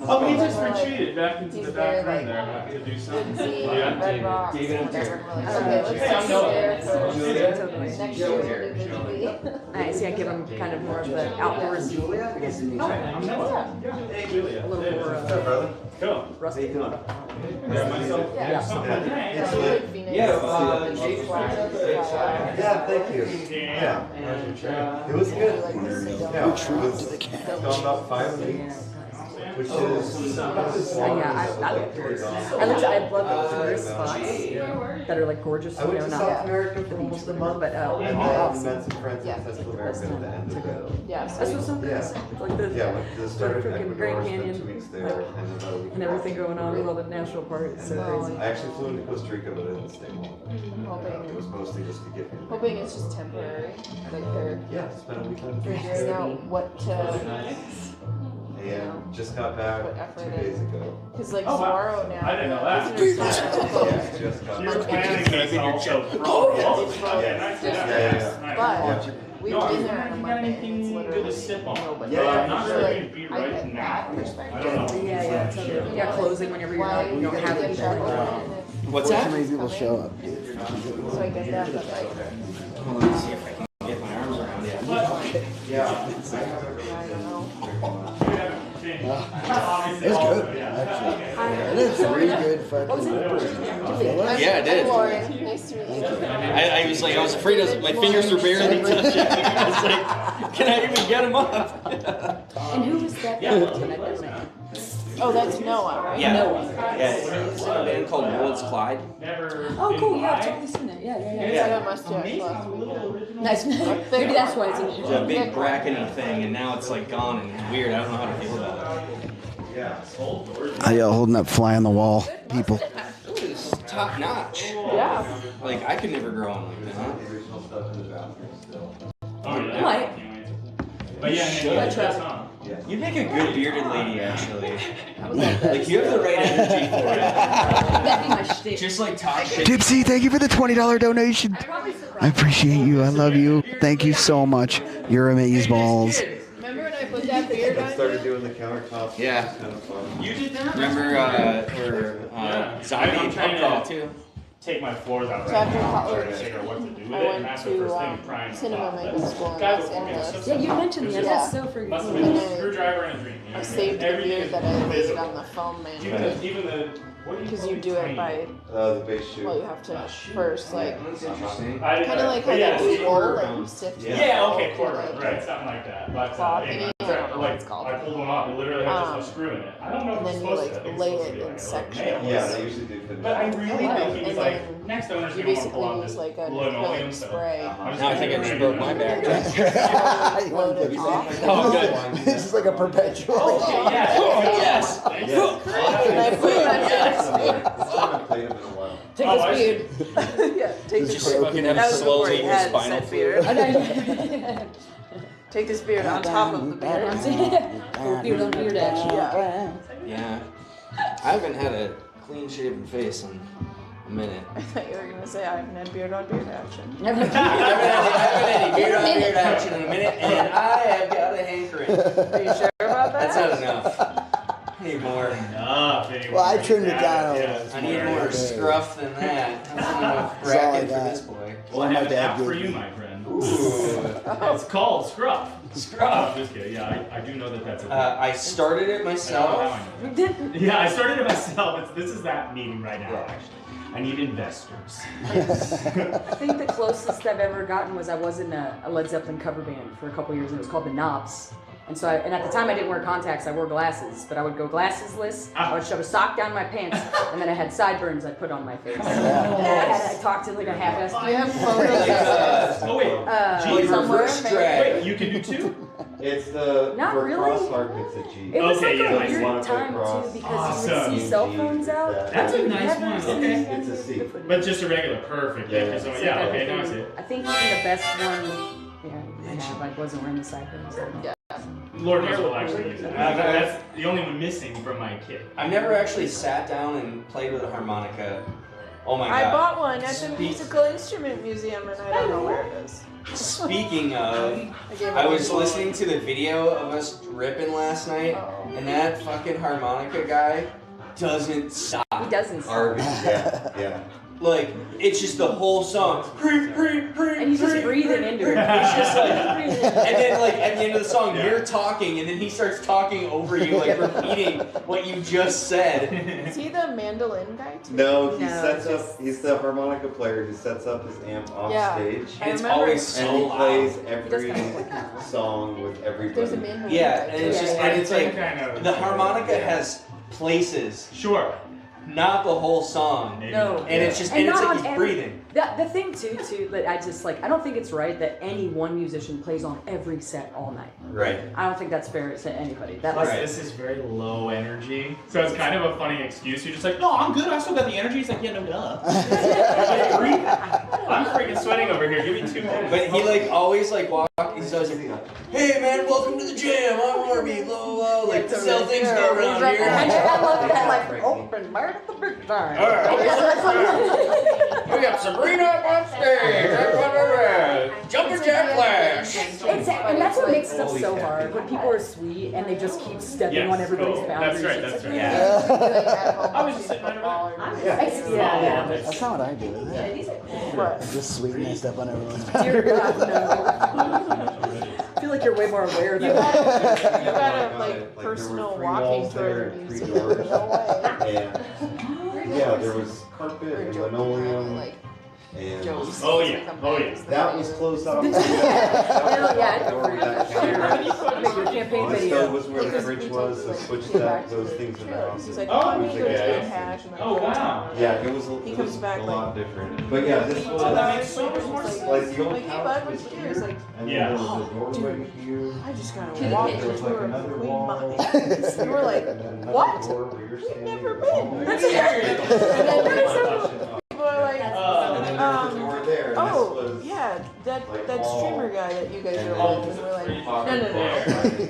[SPEAKER 17] Oh, we just retreated back into the back room there. Happy to do something. Yeah.
[SPEAKER 18] Gave it up to
[SPEAKER 17] Hey, I'm
[SPEAKER 16] Noah. Nice, yeah, give him kind of more of the outdoors.
[SPEAKER 11] Julia? I guess you need to.
[SPEAKER 17] I'm Noah. Hey, Julia.
[SPEAKER 16] A little more
[SPEAKER 15] What's up, brother?
[SPEAKER 17] Cool.
[SPEAKER 16] rustic.
[SPEAKER 15] How you doing? Yeah, thank you. Yeah. It was good. Yeah.
[SPEAKER 11] True to the cat.
[SPEAKER 15] Gone about 5 weeks. Which is
[SPEAKER 16] I love the tourist spots that are like gorgeous.
[SPEAKER 15] I went to
[SPEAKER 16] not
[SPEAKER 15] South America
[SPEAKER 16] the
[SPEAKER 15] for
[SPEAKER 16] beach
[SPEAKER 15] almost a
[SPEAKER 16] and
[SPEAKER 15] month,
[SPEAKER 16] but
[SPEAKER 15] and I met some friends in Central America at the end of it.
[SPEAKER 16] yeah, that's what's so good. Like the
[SPEAKER 15] Went to the start of
[SPEAKER 16] freaking
[SPEAKER 15] Ecuador,
[SPEAKER 16] Grand
[SPEAKER 15] spent
[SPEAKER 16] Canyon,
[SPEAKER 15] 2 weeks there, and about a week
[SPEAKER 16] and everything going on with all the national parks. So crazy.
[SPEAKER 15] I actually flew into Costa Rica, but I didn't stay long. It was mostly just to get me.
[SPEAKER 8] Hoping it's just temporary. Like they're
[SPEAKER 15] Spent a weekend.
[SPEAKER 8] figuring out what to.
[SPEAKER 15] And just got back 2 days ago.
[SPEAKER 8] Because like
[SPEAKER 17] Oh, wow.
[SPEAKER 8] tomorrow now.
[SPEAKER 17] I didn't know that.
[SPEAKER 8] visitors are
[SPEAKER 15] Just got
[SPEAKER 17] You're
[SPEAKER 15] back.
[SPEAKER 17] planning this also.
[SPEAKER 8] But we've
[SPEAKER 17] No,
[SPEAKER 8] been there on a
[SPEAKER 17] you got
[SPEAKER 8] Monday.
[SPEAKER 17] anything good to sip on?
[SPEAKER 8] Nobody.
[SPEAKER 17] Not sure if it'd be right now. I don't know.
[SPEAKER 16] Yeah, closing whenever you're not, you don't have it.
[SPEAKER 11] What's that? Too many people show up, dude.
[SPEAKER 8] So I guess that, but like.
[SPEAKER 18] Hold on, let's see if I can get my arms around it.
[SPEAKER 11] Yeah.
[SPEAKER 8] I don't know.
[SPEAKER 11] It's good, actually. It is really good fucking.
[SPEAKER 18] Yeah, it did.
[SPEAKER 8] Lauren, nice to meet you.
[SPEAKER 18] I was like, I was afraid my fingers were barely touching. I was like, can I even get them up?
[SPEAKER 16] And who was that?
[SPEAKER 8] Oh, that's Noah, right?
[SPEAKER 18] Yeah.
[SPEAKER 16] Noah.
[SPEAKER 18] Yeah, it's in a band called Wolves Clyde.
[SPEAKER 16] Oh, cool. Yeah, I've totally seen that. Yeah.
[SPEAKER 8] Yeah, that must have last weekend.
[SPEAKER 16] Nice. Maybe that's why it's in
[SPEAKER 18] It's a big brackety thing, and now it's like gone and it's weird. I don't know how to feel about it.
[SPEAKER 11] Holding up fly on the wall, people.
[SPEAKER 18] It was top notch.
[SPEAKER 8] Yeah.
[SPEAKER 18] Like I could never grow on like that.
[SPEAKER 17] Oh, yeah.
[SPEAKER 16] Might.
[SPEAKER 17] But yeah,
[SPEAKER 18] You make a good bearded lady, actually. Like you have the right energy for it.
[SPEAKER 16] That'd be my shtick.
[SPEAKER 18] Just like talk shit.
[SPEAKER 1] Gypsy, thank you for the $20 donation. I appreciate you. I love you. Thank you so much. You're amazeballs.
[SPEAKER 8] Remember when I put that beard on?
[SPEAKER 15] Started doing the countertops.
[SPEAKER 18] Yeah.
[SPEAKER 15] It was kind of fun.
[SPEAKER 17] You did that?
[SPEAKER 18] Remember, zombie
[SPEAKER 17] I'm
[SPEAKER 18] pub
[SPEAKER 17] trying
[SPEAKER 18] crawl
[SPEAKER 17] to
[SPEAKER 18] too.
[SPEAKER 17] take my floors out
[SPEAKER 8] So
[SPEAKER 17] right
[SPEAKER 8] after
[SPEAKER 17] now.
[SPEAKER 8] college,
[SPEAKER 17] Trying to figure out what to do with
[SPEAKER 8] I
[SPEAKER 17] it, and
[SPEAKER 8] went
[SPEAKER 17] that's the
[SPEAKER 8] to
[SPEAKER 17] first thing trying to
[SPEAKER 8] cinema
[SPEAKER 17] stop.
[SPEAKER 8] making school in
[SPEAKER 17] Guys
[SPEAKER 8] Los
[SPEAKER 17] will give me a
[SPEAKER 8] Angeles.
[SPEAKER 16] Yeah, you mentioned me.
[SPEAKER 17] It
[SPEAKER 16] That's
[SPEAKER 17] was
[SPEAKER 16] so freaking
[SPEAKER 17] must have
[SPEAKER 16] cool.
[SPEAKER 17] been a screwdriver and a dream.
[SPEAKER 8] I saved the beard that I laid on the foam manual.
[SPEAKER 17] Even the
[SPEAKER 8] Because you do it by,
[SPEAKER 15] The base shoe.
[SPEAKER 8] well, you have to first, like,
[SPEAKER 18] That's interesting.
[SPEAKER 8] kind of like how
[SPEAKER 17] yeah,
[SPEAKER 8] they do wool,
[SPEAKER 17] quarter
[SPEAKER 8] like
[SPEAKER 17] round.
[SPEAKER 8] you sift
[SPEAKER 17] Yeah, okay,
[SPEAKER 8] wool,
[SPEAKER 17] quarter
[SPEAKER 8] like,
[SPEAKER 17] round, right, something like that. But
[SPEAKER 8] cloth
[SPEAKER 17] anyway,
[SPEAKER 8] thingy, I don't know what it's called.
[SPEAKER 17] I pulled one off. It literally had just a screw in it. I don't know if
[SPEAKER 8] And
[SPEAKER 17] it's
[SPEAKER 8] then you
[SPEAKER 17] supposed to. I
[SPEAKER 8] like
[SPEAKER 17] think it's
[SPEAKER 8] lay
[SPEAKER 17] supposed to
[SPEAKER 8] it
[SPEAKER 17] be
[SPEAKER 8] in
[SPEAKER 17] like a
[SPEAKER 8] sections.
[SPEAKER 17] nail.
[SPEAKER 15] Yeah, they usually do fit.
[SPEAKER 17] But I really think he
[SPEAKER 8] And
[SPEAKER 17] was like,
[SPEAKER 8] then
[SPEAKER 17] next owner's
[SPEAKER 8] you
[SPEAKER 17] gonna want to pull
[SPEAKER 8] basically
[SPEAKER 17] out
[SPEAKER 8] use
[SPEAKER 17] this
[SPEAKER 8] like a
[SPEAKER 17] linoleum,
[SPEAKER 8] acrylic
[SPEAKER 17] so.
[SPEAKER 8] spray.
[SPEAKER 18] Now I think I just broke my back.
[SPEAKER 8] Load it off.
[SPEAKER 18] Oh, good.
[SPEAKER 11] This is like a perpetual.
[SPEAKER 17] Okay, yeah.
[SPEAKER 18] Yes.
[SPEAKER 8] And I put it on
[SPEAKER 15] Played it in a while.
[SPEAKER 16] Take
[SPEAKER 17] Oh,
[SPEAKER 16] this
[SPEAKER 17] I
[SPEAKER 16] beard. Yeah, take
[SPEAKER 18] Just
[SPEAKER 16] this
[SPEAKER 18] fucking
[SPEAKER 16] beard.
[SPEAKER 18] have
[SPEAKER 16] That was
[SPEAKER 18] slowly
[SPEAKER 16] before he
[SPEAKER 18] your
[SPEAKER 16] had
[SPEAKER 18] spinal
[SPEAKER 16] said beard.
[SPEAKER 18] fluid.
[SPEAKER 8] Take this beard on top of the beard.
[SPEAKER 16] Beard on beard action.
[SPEAKER 8] Yeah.
[SPEAKER 18] Yeah. I haven't had a clean shaven face in a minute.
[SPEAKER 8] I thought you were gonna say I haven't had beard on beard action.
[SPEAKER 18] I haven't had any beard on beard action in a minute, and I have got a hankering.
[SPEAKER 8] Are you sure about that?
[SPEAKER 18] That's not enough. I need more.
[SPEAKER 11] Well, I trimmed it down a little.
[SPEAKER 18] I need more scruff than that. That's enough
[SPEAKER 11] That's all I
[SPEAKER 18] bracket for
[SPEAKER 11] got.
[SPEAKER 18] this boy.
[SPEAKER 17] Well, I have an app for you, my friend. It's called Scruff.
[SPEAKER 18] Scruff.
[SPEAKER 17] Just kidding. Yeah, I do know that that's a thing.
[SPEAKER 18] I started it
[SPEAKER 17] I don't know
[SPEAKER 18] myself.
[SPEAKER 17] how I know that. Yeah, I started it myself. This is that meeting right now, actually. I need investors.
[SPEAKER 16] I think the closest I've ever gotten was I was in a Led Zeppelin cover band for a couple years, and it was called the Knobs. And so, and at the time I didn't wear contacts, I wore glasses, but I would go glassesless, I would shove a sock down my pants, and then I had sideburns I'd put on my face. I talked in like a half-assed.
[SPEAKER 8] Do you have photos?
[SPEAKER 17] Oh wait,
[SPEAKER 18] Like
[SPEAKER 16] somewhere,
[SPEAKER 18] reverse
[SPEAKER 16] maybe.
[SPEAKER 18] drag.
[SPEAKER 17] wait, you can do two?
[SPEAKER 15] It's the
[SPEAKER 16] Not
[SPEAKER 15] for
[SPEAKER 16] really.
[SPEAKER 15] cross-arc, it's a G.
[SPEAKER 16] It was
[SPEAKER 17] Okay,
[SPEAKER 16] like
[SPEAKER 17] yeah,
[SPEAKER 16] a
[SPEAKER 17] I see.
[SPEAKER 16] weird time too because you would
[SPEAKER 17] Awesome.
[SPEAKER 16] see cell phones out.
[SPEAKER 17] That's a nice
[SPEAKER 16] Never
[SPEAKER 17] one.
[SPEAKER 16] seen
[SPEAKER 17] Okay.
[SPEAKER 15] It's a C.
[SPEAKER 17] But just a regular, perfect. Yeah,
[SPEAKER 15] Yeah.
[SPEAKER 17] so, yeah, okay, now I see it.
[SPEAKER 16] I think even the best one, yeah, I have. I wasn't wearing the sideburns.
[SPEAKER 8] Yeah.
[SPEAKER 17] Lord knows we'll actually use it. That's the only one missing from my kit.
[SPEAKER 18] I've never actually sat down and played with a harmonica. Oh my
[SPEAKER 8] I
[SPEAKER 18] god.
[SPEAKER 8] bought one at the Musical Instrument Museum and I don't know where it is.
[SPEAKER 18] Speaking of,
[SPEAKER 8] gave
[SPEAKER 18] I
[SPEAKER 8] it
[SPEAKER 18] was
[SPEAKER 8] a-
[SPEAKER 18] listening to the video of us ripping last night, and that fucking harmonica guy doesn't stop.
[SPEAKER 16] He doesn't.
[SPEAKER 15] Arby, yeah, yeah.
[SPEAKER 18] Like, it's just the whole song.
[SPEAKER 16] And he's just breathing into it.
[SPEAKER 18] It's just like, and then like at the end of the song, you're talking, and then he starts talking over you, like repeating what you just said.
[SPEAKER 8] Is he the mandolin guy too?
[SPEAKER 15] No, he's the harmonica player who sets up his amp off stage.
[SPEAKER 18] It's always so
[SPEAKER 15] and he
[SPEAKER 18] loud.
[SPEAKER 15] plays every song with everybody.
[SPEAKER 8] There's a mandolin
[SPEAKER 18] Yeah,
[SPEAKER 8] guy
[SPEAKER 18] and it's
[SPEAKER 8] too.
[SPEAKER 18] just, and it's like, the harmonica has places.
[SPEAKER 17] Sure.
[SPEAKER 18] Not the whole song.
[SPEAKER 16] No.
[SPEAKER 18] And it's just,
[SPEAKER 16] And
[SPEAKER 18] and it's
[SPEAKER 16] not
[SPEAKER 18] like
[SPEAKER 16] on
[SPEAKER 18] he's
[SPEAKER 16] every-
[SPEAKER 18] breathing.
[SPEAKER 16] The thing too, that I just like, I don't think it's right that any one musician plays on every set all night.
[SPEAKER 18] Right.
[SPEAKER 16] I don't think that's fair to anybody. That
[SPEAKER 17] Plus,
[SPEAKER 16] like,
[SPEAKER 17] this is very low energy, so it's kind of a funny excuse. You're just like, no, I'm good. I still got the energy. It's like, yeah, no, duh. I'm freaking sweating over here. Give me 2 minutes.
[SPEAKER 18] But he like always like he's always like, hey man, welcome to the jam. I'm Harvey. Like sell things go around here.
[SPEAKER 16] I love that like open bar at the big time.
[SPEAKER 18] We got Sabrina up on stage. Jumping jack flash.
[SPEAKER 16] Exactly, and that's what makes stuff so hard. When people are sweet and they just keep stepping on everybody's boundaries.
[SPEAKER 17] That's right.
[SPEAKER 16] Yeah.
[SPEAKER 17] I was just sitting right about.
[SPEAKER 16] Yeah.
[SPEAKER 11] That's not what I do. Is it? Just sweeten and step on everyone's
[SPEAKER 16] Dear
[SPEAKER 11] boundaries.
[SPEAKER 16] God, no. I feel like you're way more aware than
[SPEAKER 8] You gotta like personal walking through the museum. No way.
[SPEAKER 15] Yeah, there was carpet and linoleum. And
[SPEAKER 17] Oh yeah.
[SPEAKER 15] that was closed off.
[SPEAKER 16] Make your campaign
[SPEAKER 15] The
[SPEAKER 16] video.
[SPEAKER 15] stove was where the fridge was, so switched those things in the house.
[SPEAKER 8] He's like,
[SPEAKER 17] Oh,
[SPEAKER 8] I'm gonna go to
[SPEAKER 15] yeah.
[SPEAKER 8] the hash and then
[SPEAKER 17] Oh wow.
[SPEAKER 15] Yeah, it was,
[SPEAKER 8] He
[SPEAKER 15] it
[SPEAKER 8] comes
[SPEAKER 15] was
[SPEAKER 8] back
[SPEAKER 15] a
[SPEAKER 8] like-
[SPEAKER 15] lot different. But yeah, this was
[SPEAKER 17] That makes so much more
[SPEAKER 8] like,
[SPEAKER 17] sense.
[SPEAKER 15] like the old
[SPEAKER 8] like, hey
[SPEAKER 15] couch
[SPEAKER 8] bud,
[SPEAKER 15] was
[SPEAKER 8] what's
[SPEAKER 15] here,
[SPEAKER 8] yours? Like,
[SPEAKER 15] and
[SPEAKER 16] Yeah.
[SPEAKER 15] then there was a doorway here.
[SPEAKER 8] I just gotta
[SPEAKER 15] And
[SPEAKER 8] walk
[SPEAKER 15] then
[SPEAKER 8] the
[SPEAKER 15] there was like
[SPEAKER 8] tour of
[SPEAKER 15] another
[SPEAKER 8] Queen
[SPEAKER 15] wall.
[SPEAKER 8] Mine. You were like,
[SPEAKER 15] And then another
[SPEAKER 8] what?
[SPEAKER 15] door where you're standing.
[SPEAKER 8] Never been.
[SPEAKER 16] That's
[SPEAKER 8] And then people are like,
[SPEAKER 15] And then there was a door there, and
[SPEAKER 8] oh,
[SPEAKER 15] this was
[SPEAKER 8] yeah, that
[SPEAKER 15] all-
[SPEAKER 8] streamer guy that you guys
[SPEAKER 15] and
[SPEAKER 8] are
[SPEAKER 15] then
[SPEAKER 8] with. And we're like,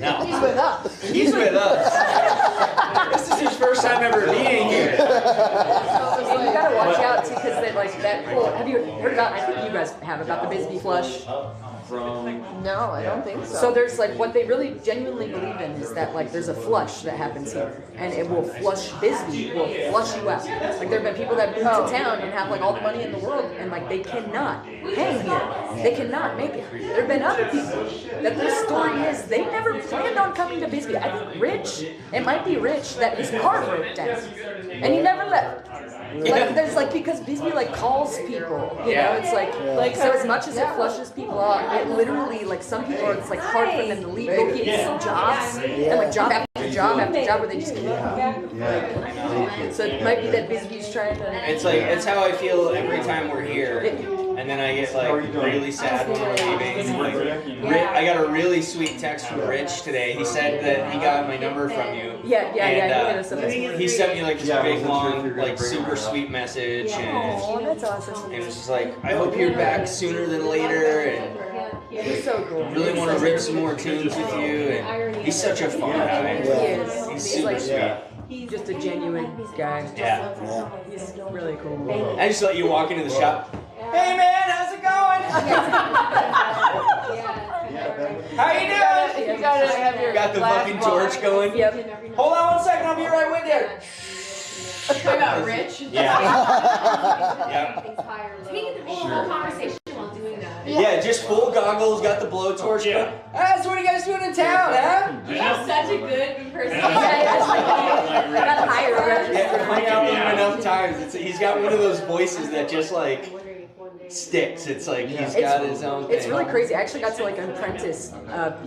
[SPEAKER 8] no.
[SPEAKER 18] No.
[SPEAKER 8] He's with us.
[SPEAKER 18] He's with us. This is his first time ever being here.
[SPEAKER 16] And you gotta watch out too, because that like that whole. Have you heard about? I think you guys have about the Bisbee flush.
[SPEAKER 8] No, I don't think so.
[SPEAKER 16] So there's like what they really genuinely believe in is that like there's a flush that happens here, and it will flush Bisbee, will flush you out. Like there have been people that move to town and have like all the money in the world, and like they cannot hang here. They cannot make it. There have been other people that their story is they never planned on coming to Bisbee. I think Rich, it might be Rich, that his car broke down, and he never left. Like there's like because Bisbee like calls people, you know, it's like so as much as it flushes people out, it literally like some people are it's like hard for them to leave, go get some jobs and like job after job after job where they just can't. So it might be that Bisbee's trying to.
[SPEAKER 18] It's like it's how I feel every time we're here, and then I get like really sad when we're leaving. Like, I got a really sweet text from Rich today. He said that he got my number from you.
[SPEAKER 16] Yeah. He hit
[SPEAKER 18] And
[SPEAKER 16] us up this morning.
[SPEAKER 18] he sent me like this big long, like super sweet message, and
[SPEAKER 16] Oh, that's awesome.
[SPEAKER 18] it was just like, I hope you're back sooner than later, and
[SPEAKER 16] He's so cool.
[SPEAKER 18] really want to rip some more tunes with you. And he's such a fun guy.
[SPEAKER 16] He is.
[SPEAKER 18] He's
[SPEAKER 16] He's like
[SPEAKER 18] super sweet.
[SPEAKER 16] he's just a genuine guy.
[SPEAKER 18] Yeah.
[SPEAKER 16] He's really cool.
[SPEAKER 18] I just let you walk into the shop. Hey man, how's it going? How you doing?
[SPEAKER 8] You gotta have your
[SPEAKER 18] Got the
[SPEAKER 8] glass
[SPEAKER 18] fucking
[SPEAKER 8] bottle.
[SPEAKER 18] torch going.
[SPEAKER 16] Yep.
[SPEAKER 18] Hold on 1 second, I'll be right with you.
[SPEAKER 5] I got Rich.
[SPEAKER 18] Yeah. Yeah.
[SPEAKER 5] Taking the whole conversation while doing that.
[SPEAKER 18] Yeah, just full goggles, got the blowtorch. Yeah. So what are you guys doing in town, huh?
[SPEAKER 5] You have such a good impersonation.
[SPEAKER 16] I got higher already.
[SPEAKER 18] Yeah, hung out with him enough times. He's got one of those voices that just like sticks. It's like he's got his own thing.
[SPEAKER 16] It's really crazy. I actually got to like an apprentice,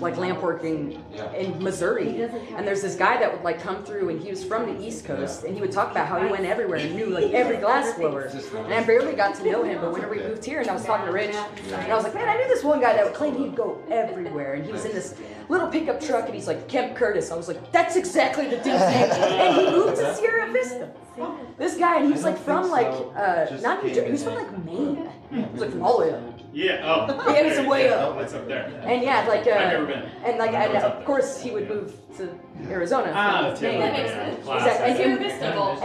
[SPEAKER 16] like lamp working in Missouri, and there's this guy that would like come through, and he was from the East Coast, and he would talk about how he went everywhere and knew like every glass blower. And I barely got to know him, but whenever we moved here, and I was talking to Rich, and I was like, man, I knew this one guy that would claim he'd go everywhere, and he was in this little pickup truck, and he's like Kemp Curtis. I was like, that's exactly the dude's name, and he moved to Sierra Vista. This guy, and he was like from like not New Jersey, he was from like Maine. He was like from all the way up.
[SPEAKER 17] Yeah. Oh.
[SPEAKER 16] Yeah, it was way up.
[SPEAKER 17] It's up there.
[SPEAKER 16] And yeah, like
[SPEAKER 17] I've never been.
[SPEAKER 16] and like
[SPEAKER 17] What's up
[SPEAKER 16] of course he would move to Arizona.
[SPEAKER 17] Ah,
[SPEAKER 16] for Maine.
[SPEAKER 17] that makes sense.
[SPEAKER 16] Exactly.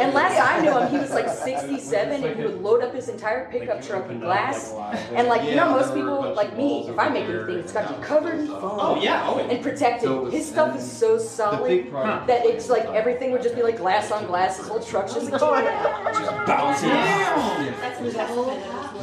[SPEAKER 16] And last I knew him, he was like 67, and he would load up his entire pickup truck with glass. And like you know, most people like me, if I make anything, it's got to be covered in foam.
[SPEAKER 17] Oh yeah. Oh.
[SPEAKER 16] And protected. His stuff is so solid that it's like everything would just be like glass on glass. His whole truck's just
[SPEAKER 18] bouncing.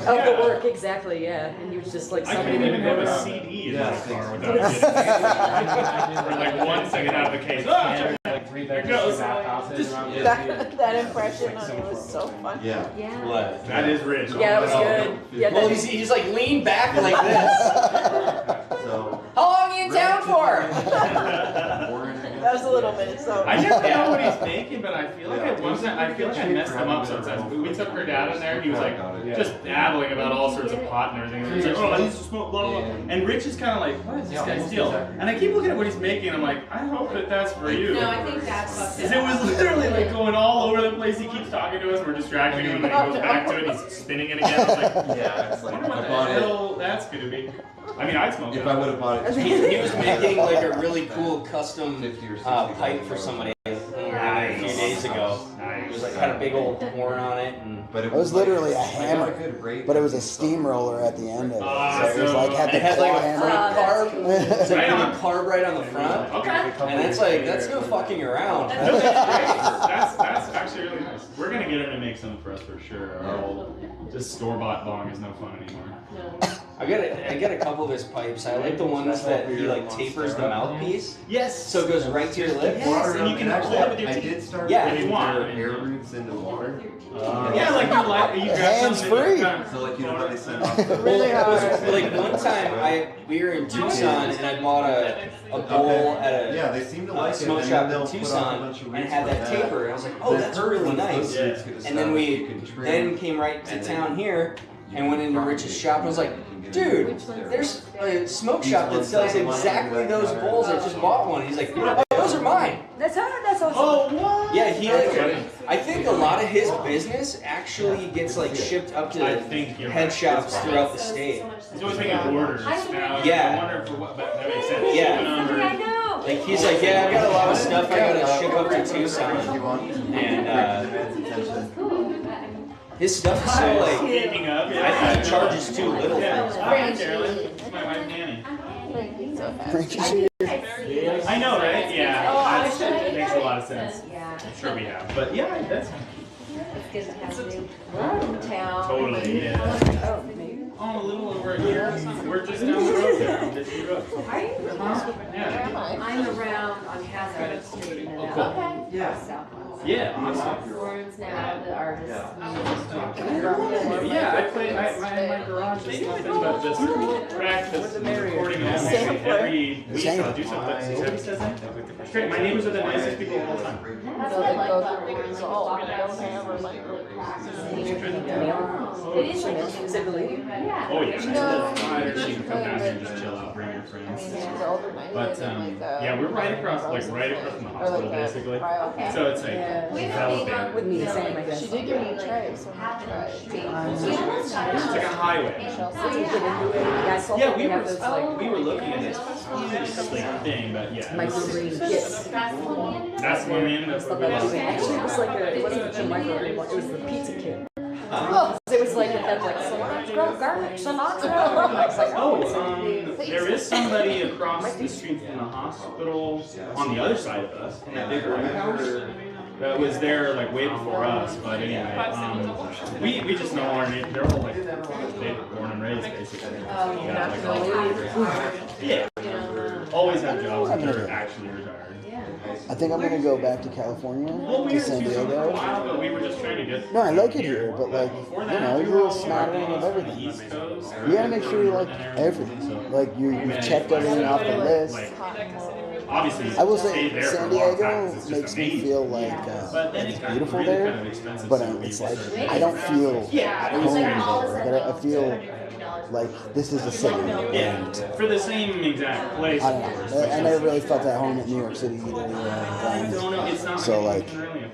[SPEAKER 16] Oh, the work, exactly, yeah. And he was just like
[SPEAKER 17] I
[SPEAKER 16] somebody
[SPEAKER 17] couldn't even have a
[SPEAKER 16] that
[SPEAKER 17] CD in my car without it. For like 1 second out of the case. Ah, there it goes.
[SPEAKER 8] That impression on it was so funny.
[SPEAKER 15] Yeah.
[SPEAKER 18] What?
[SPEAKER 17] That is rich.
[SPEAKER 16] Yeah, that was good. Yeah,
[SPEAKER 18] well, he's like leaned back like this.
[SPEAKER 15] So.
[SPEAKER 18] How long are you in town for?
[SPEAKER 8] That was a little bit so.
[SPEAKER 17] I never know what he's making, but I feel like I messed him up sometimes. We took her dad in there, and he was like just babbling about all sorts of pot and everything. And he's like, oh, I used to smoke, blah, blah, blah. And Rich is kind of like, what is this guy's deal? And I keep looking at what he's making, and I'm like, I hope that that's for you.
[SPEAKER 5] No, I think that's what.
[SPEAKER 17] Because it was literally like going all over the place. He keeps talking to us, we're distracting him, and then he goes back to it, and he's spinning it again. I was like,
[SPEAKER 15] yeah, it's
[SPEAKER 17] I
[SPEAKER 15] like,
[SPEAKER 17] wonder what the hell that's going to be. I mean, I'd smoke it.
[SPEAKER 15] If I would have bought it.
[SPEAKER 18] He was making like a really cool custom pipe for somebody a few days ago. It was like had a big old horn on it, and
[SPEAKER 11] it was literally a hammer, but it was a steamroller at the end of it. So it was like had the
[SPEAKER 18] it had like a
[SPEAKER 11] hammer.
[SPEAKER 18] carb. It's like a carb right on the front.
[SPEAKER 17] Okay.
[SPEAKER 18] And it's like that's no fucking around.
[SPEAKER 17] That's actually really nice. We're gonna get him to make some for us for sure. Our old just store-bought bong is no fun anymore.
[SPEAKER 18] I got a couple of his pipes. I like the ones that he like tapers the mouthpiece.
[SPEAKER 17] Yes.
[SPEAKER 18] So it goes right to your lips.
[SPEAKER 17] Yes, and you can hold it with your teeth.
[SPEAKER 15] I did start
[SPEAKER 18] if
[SPEAKER 17] you want.
[SPEAKER 15] air roots into water.
[SPEAKER 17] Yeah, like you grab
[SPEAKER 11] hands free.
[SPEAKER 15] So like you know how they send off.
[SPEAKER 8] Really hard.
[SPEAKER 18] Like one time we were in Tucson and I bought a bowl at a
[SPEAKER 15] they seem to like
[SPEAKER 18] smoke
[SPEAKER 15] it,
[SPEAKER 18] shop
[SPEAKER 15] and
[SPEAKER 18] in Tucson and it had that taper. And I was like, oh, that's really nice. And then we came right to town here and went into Rich's shop and was like, dude, there's a smoke shop that sells exactly those bowls. I just bought one. He's like, oh, those are mine.
[SPEAKER 16] That's awesome.
[SPEAKER 17] Oh, what?
[SPEAKER 18] Yeah, he I think a lot of his business actually gets like shipped up to head shops throughout the state.
[SPEAKER 17] He's always making orders. Now,
[SPEAKER 18] Yeah.
[SPEAKER 17] I wonder for what that makes sense.
[SPEAKER 18] Yeah. Like he's like, yeah, I've got a lot of stuff I gotta ship up to Tucson, and his stuff is so like,
[SPEAKER 17] Speaking of,
[SPEAKER 18] I think he charges too little.
[SPEAKER 17] Yeah. Hi, Carolyn. It's my wife Nanny. I know, right? Yeah. That makes a lot of sense. I'm sure we have. But yeah, that's totally, yeah. Oh, a little over here. We're just down the road there. On Bisbee Road.
[SPEAKER 5] Are you?
[SPEAKER 17] Yeah.
[SPEAKER 5] I'm around on Hazard Street and then
[SPEAKER 17] Cool.
[SPEAKER 5] Yeah.
[SPEAKER 17] Yeah, awesome.
[SPEAKER 5] Florence now, the artist.
[SPEAKER 17] Yeah, I play. My garage is nothing but just practice and recording and every week I'll do something. Is that what he says? It's great. My neighbors are the nicest people of all time.
[SPEAKER 5] That's what I like about Florence. It is like
[SPEAKER 16] Is it really?
[SPEAKER 5] yeah.
[SPEAKER 17] Oh yeah, she can come down here and just chill out, bring your friends. But yeah, we're right across from the hospital basically. So it's like developing.
[SPEAKER 16] With me, same like
[SPEAKER 8] She did give me a tray, so I'm gonna try it.
[SPEAKER 17] It's like a highway.
[SPEAKER 18] Yeah, we were looking at this
[SPEAKER 17] Like thing, but yeah.
[SPEAKER 16] Microgreen kits.
[SPEAKER 17] That's one in. That's what we love.
[SPEAKER 16] Actually, it was like it wasn't the microgreen one, it was the pizza kit. It was like that, like cilantro, garlic, cilantro.
[SPEAKER 17] There is somebody across the street from the hospital on the other side of us in that big room house that was there like way before us. But anyway, we just know our neighbors. They're all like they were born and raised basically. Yeah, always have jobs that are actually retired.
[SPEAKER 11] I think I'm gonna go back to California, to San Diego.
[SPEAKER 17] But we were just trying to get.
[SPEAKER 11] No, I like it here, but like, you know, you're a smattering of everything. You gotta make sure you like everything. Like you've checked everything off the list.
[SPEAKER 17] obviously
[SPEAKER 1] I will say
[SPEAKER 17] stayed there
[SPEAKER 1] San
[SPEAKER 17] for a long time
[SPEAKER 1] Diego
[SPEAKER 17] 'cause it's just
[SPEAKER 1] makes me
[SPEAKER 17] amazing.
[SPEAKER 1] feel like
[SPEAKER 17] But then
[SPEAKER 1] it's
[SPEAKER 17] it got
[SPEAKER 1] beautiful
[SPEAKER 17] really
[SPEAKER 1] there,
[SPEAKER 17] kind of expensive,
[SPEAKER 1] but
[SPEAKER 17] so
[SPEAKER 1] it's
[SPEAKER 17] we
[SPEAKER 1] like
[SPEAKER 17] went-
[SPEAKER 1] I don't feel
[SPEAKER 17] Yeah,
[SPEAKER 1] home there. Like, I feel like this is a city.
[SPEAKER 17] Yeah, for the same exact place.
[SPEAKER 1] I don't know. I never really felt at home at New York City either.
[SPEAKER 17] I don't know. It's not
[SPEAKER 1] So like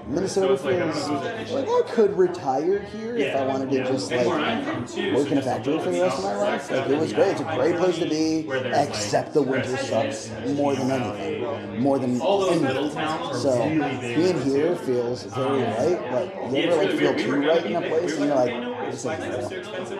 [SPEAKER 1] Minnesota
[SPEAKER 17] so it's like, I don't
[SPEAKER 1] feels
[SPEAKER 17] know who's
[SPEAKER 1] like I could retire here if I wanted to just
[SPEAKER 17] And
[SPEAKER 1] like
[SPEAKER 17] where I'm from, too,
[SPEAKER 1] work
[SPEAKER 17] so
[SPEAKER 1] in a
[SPEAKER 17] just
[SPEAKER 1] factory for the
[SPEAKER 17] little
[SPEAKER 1] rest of my life.
[SPEAKER 17] stuff
[SPEAKER 1] Like it was great. It's a great place to be,
[SPEAKER 17] where there's,
[SPEAKER 1] except the winter sucks more than anything, more than
[SPEAKER 17] all those
[SPEAKER 1] anything.
[SPEAKER 17] little towns are
[SPEAKER 1] So
[SPEAKER 17] really big.
[SPEAKER 1] being here feels very right. Like you ever like feel too right in a place, and you're like, this ain't real.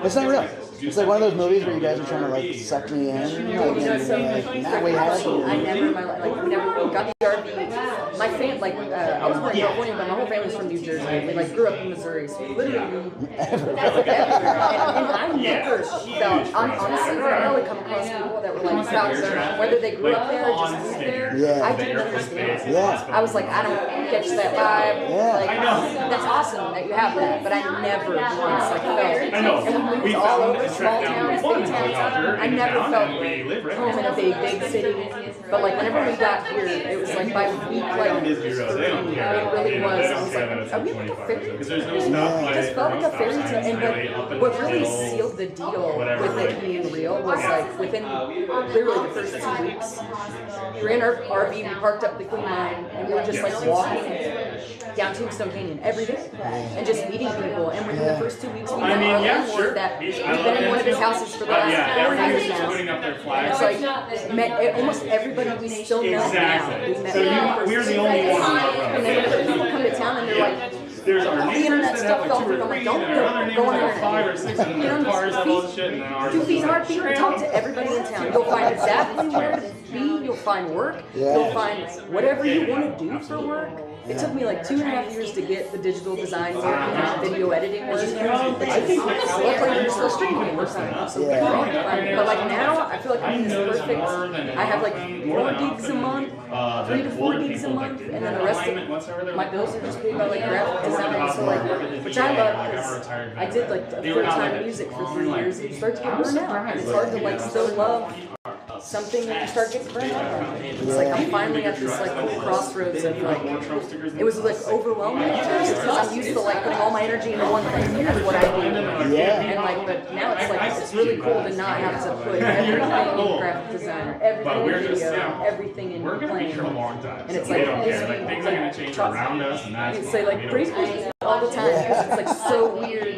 [SPEAKER 1] It's not real. It's like one of those movies where you guys are trying to like suck me in, like, and like now we have
[SPEAKER 16] I never in my life, like, never got the RV. My fam, like, I was born in California, but my whole family's from New Jersey. We like grew up in Missouri, so literally everywhere. And I never felt, honestly, when I really come across people that were like proud, whether they grew up there or just moved there, I didn't understand.
[SPEAKER 1] Yeah.
[SPEAKER 16] I was like, I don't catch that vibe. Like, that's awesome that you have that, but I never once like felt. And we moved all over, small towns, big towns. I never felt home in a big city. But like whenever we got here, it was like by week like 3, it really was. I was like, are we like a fairy tale? It just felt like a fairy tale. And what really sealed the deal with it being real was like within literally the first 2 weeks, we were in our RV, we parked up the Queen Line, and we were just like walking down Tombstone Canyon every day and just meeting people. And within the first 2 weeks, we met our landlord that we've been in one of his houses for the last 4 years now. And it's like met almost everybody we still know now. We've met
[SPEAKER 17] we're the only ones.
[SPEAKER 16] And then whenever people come to town and they're like,
[SPEAKER 17] there's our
[SPEAKER 16] the internet stuff fell through. I'm like, don't go on the internet.
[SPEAKER 17] 5 or 6 and their cars have all this shit and then ours
[SPEAKER 16] Do
[SPEAKER 17] is
[SPEAKER 16] these
[SPEAKER 17] like
[SPEAKER 16] hard people, talk to everybody in town. You'll find exactly where to be, you'll find work, you'll find whatever you want to do for work. It took me like 2.5 years to get the digital design work and video editing work. Luckily, we're still streaming work on, so but like now, I feel like I'm perfect. I have like 4 gigs a month, 3 to 4 gigs a month, and then the rest of my bills are just paid by like graphic design. So like, which I love because I did like full-time music for 3 years, and you start to get burned out, and it's hard to like still love something that you start getting burned out on. It's like I'm finally at this like cool crossroads of like, it was like overwhelming at first because I'm used to like putting all my energy into one thing and that's what I do. And like, but now it's like, it's really cool to not have to put everything in graphic design or everything in video, everything in playing. And it's like,
[SPEAKER 17] things are going to change around us and that's
[SPEAKER 16] say like Bisbee all the time because it's like so weird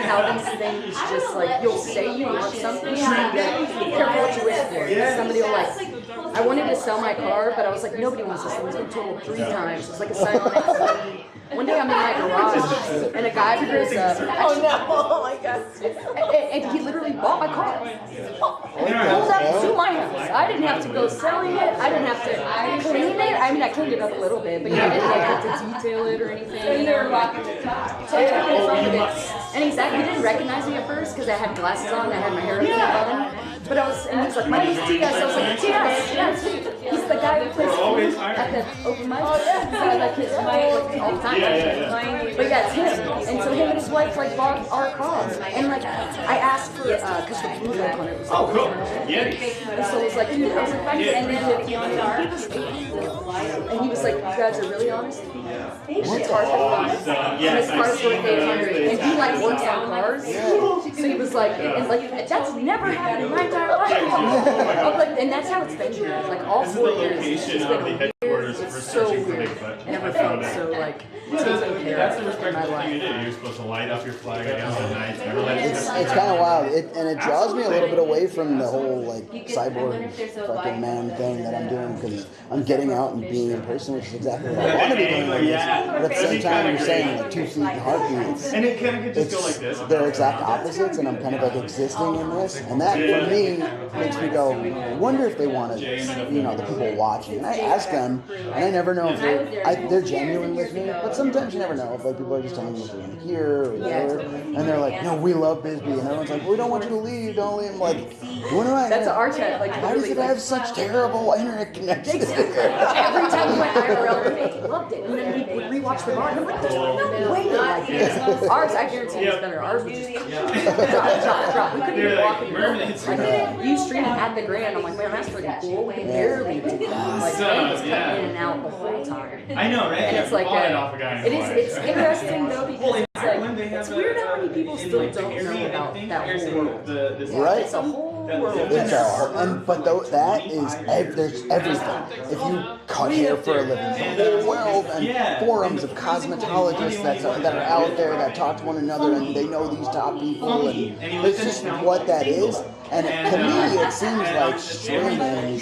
[SPEAKER 16] how these things just like, you'll say you want something and be careful what you wish for. Somebody will like, I wanted to sell my car, but I was like, nobody wants to sell. It's been totaled 3 times. It's like a silent accident. One day I'm in my garage, and a guy pulls up.
[SPEAKER 5] Oh no! Oh my god!
[SPEAKER 16] And he literally bought my car. Pulled up to my house. I didn't have to go selling it. I didn't have to clean it. I mean, I cleaned it up a little bit, but yeah, I didn't like have to detail it or anything. So you were walking the top. So I took it from it. And he didn't recognize me at first because I had glasses on and I had my hair up in a bun. But I was, and he was like, my name's T.S. I was like, T.S. Yes. He's the guy who plays at the open mic. So I like his mic all the time. But yeah, it's him. And so him and his wife like bought our car. And like, I asked for, because the blue link on it was like, and so it was like, dude, I was like, if I can spend $50 on it, and he was like, you guys are really honest? His car's $50. And his car's worth $800. And he like works on cars. So he was like, and like, that's never happened in my entire life. I was like, and that's how it's been here. Like all 4 years. It's been weird. It's so weird. I never felt so like taken care
[SPEAKER 17] That's
[SPEAKER 16] of
[SPEAKER 17] the
[SPEAKER 16] in
[SPEAKER 17] respectful
[SPEAKER 16] my
[SPEAKER 17] thing
[SPEAKER 16] life.
[SPEAKER 17] to do. You're supposed to light up your flag, I guess, at night. Never let it
[SPEAKER 1] It's kind of wild, and it draws me a little bit away from the whole like cyborg fucking man thing that I'm doing because I'm getting out and being in person, which is exactly what I want to be doing. Like this. But at the same time, you're saying like 2 feet and heartbeats.
[SPEAKER 17] And it kind of could just go like this.
[SPEAKER 1] They're exact opposites, and I'm kind of like existing in this, and that for me makes me go, I wonder if they want to, you know, the people watching. And I ask them, and
[SPEAKER 11] I never know if they're genuine with me, but sometimes you never know if like people are just telling you what they want to hear or whatever, and they're like, no, we love Bisbee, and everyone's like, well, we don't want you to leave, don't leave. I'm like, what do I?
[SPEAKER 16] That's our chat. Like,
[SPEAKER 11] why does it have such terrible internet connection?
[SPEAKER 16] Every time we went IRL, we loved it, and then we would rewatch the bar, and I'm like, there's no way they like this. Ours, I guarantee it's better. Ours was just drop. We couldn't even walk anymore. You streaming at the Grand, I'm like, man, that's pretty cool. We can barely do that. Like, they just cut in and out the whole time.
[SPEAKER 17] I know, right?
[SPEAKER 16] And it's like it's interesting though because it's weird how many people still don't know about that whole world.
[SPEAKER 11] Right.
[SPEAKER 16] It's a whole world.
[SPEAKER 11] It's a but though that is there's everything. If you cut hair for a living, the whole world and forums of cosmetologists that are out there that talk to one another and they know these top people and it's just what that is. And to me, it seems like streaming and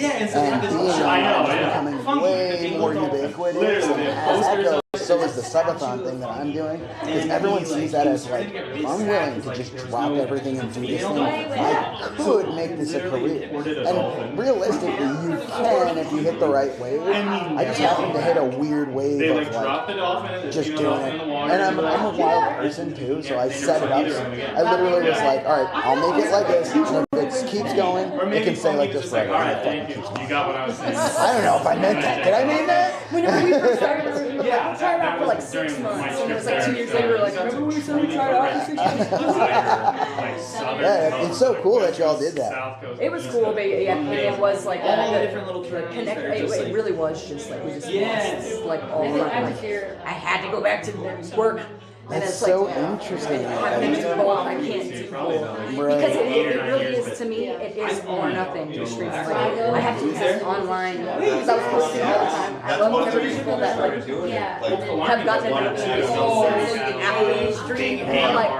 [SPEAKER 11] being online is becoming way more ubiquitous. And as that goes, so is the Subathon thing that I'm doing. Because everyone sees that as like, I'm willing to just drop everything and do this thing. I could make this a career. And realistically, you can if you hit the right wave. I just happened to hit a weird wave of like just doing it. And I'm a wild person too, so I set it up. I literally was like, all right, I'll make it like this. And if it keeps going, it can stay like this forever. And it fucking keeps going. I don't know if I meant that. Did I mean that?
[SPEAKER 16] Whenever we first started, we tried out for like 6 months, and it was like 2 years later, we were like, remember when we said we tried out for 6 months?
[SPEAKER 11] Yeah, it's so cool that y'all did that.
[SPEAKER 16] It was cool, but it was like the connect. It really was just like we just lost like all the like I had to go back to work. And
[SPEAKER 11] That's
[SPEAKER 16] it's
[SPEAKER 11] so
[SPEAKER 16] like,
[SPEAKER 11] interesting.
[SPEAKER 16] I have to do both. I can't do both. Because it really is, to me, it is all or nothing to stream. Like, I have to do this online because I was posting all the time. I love whenever people that like have gotten to know me after the stream. And I'm like,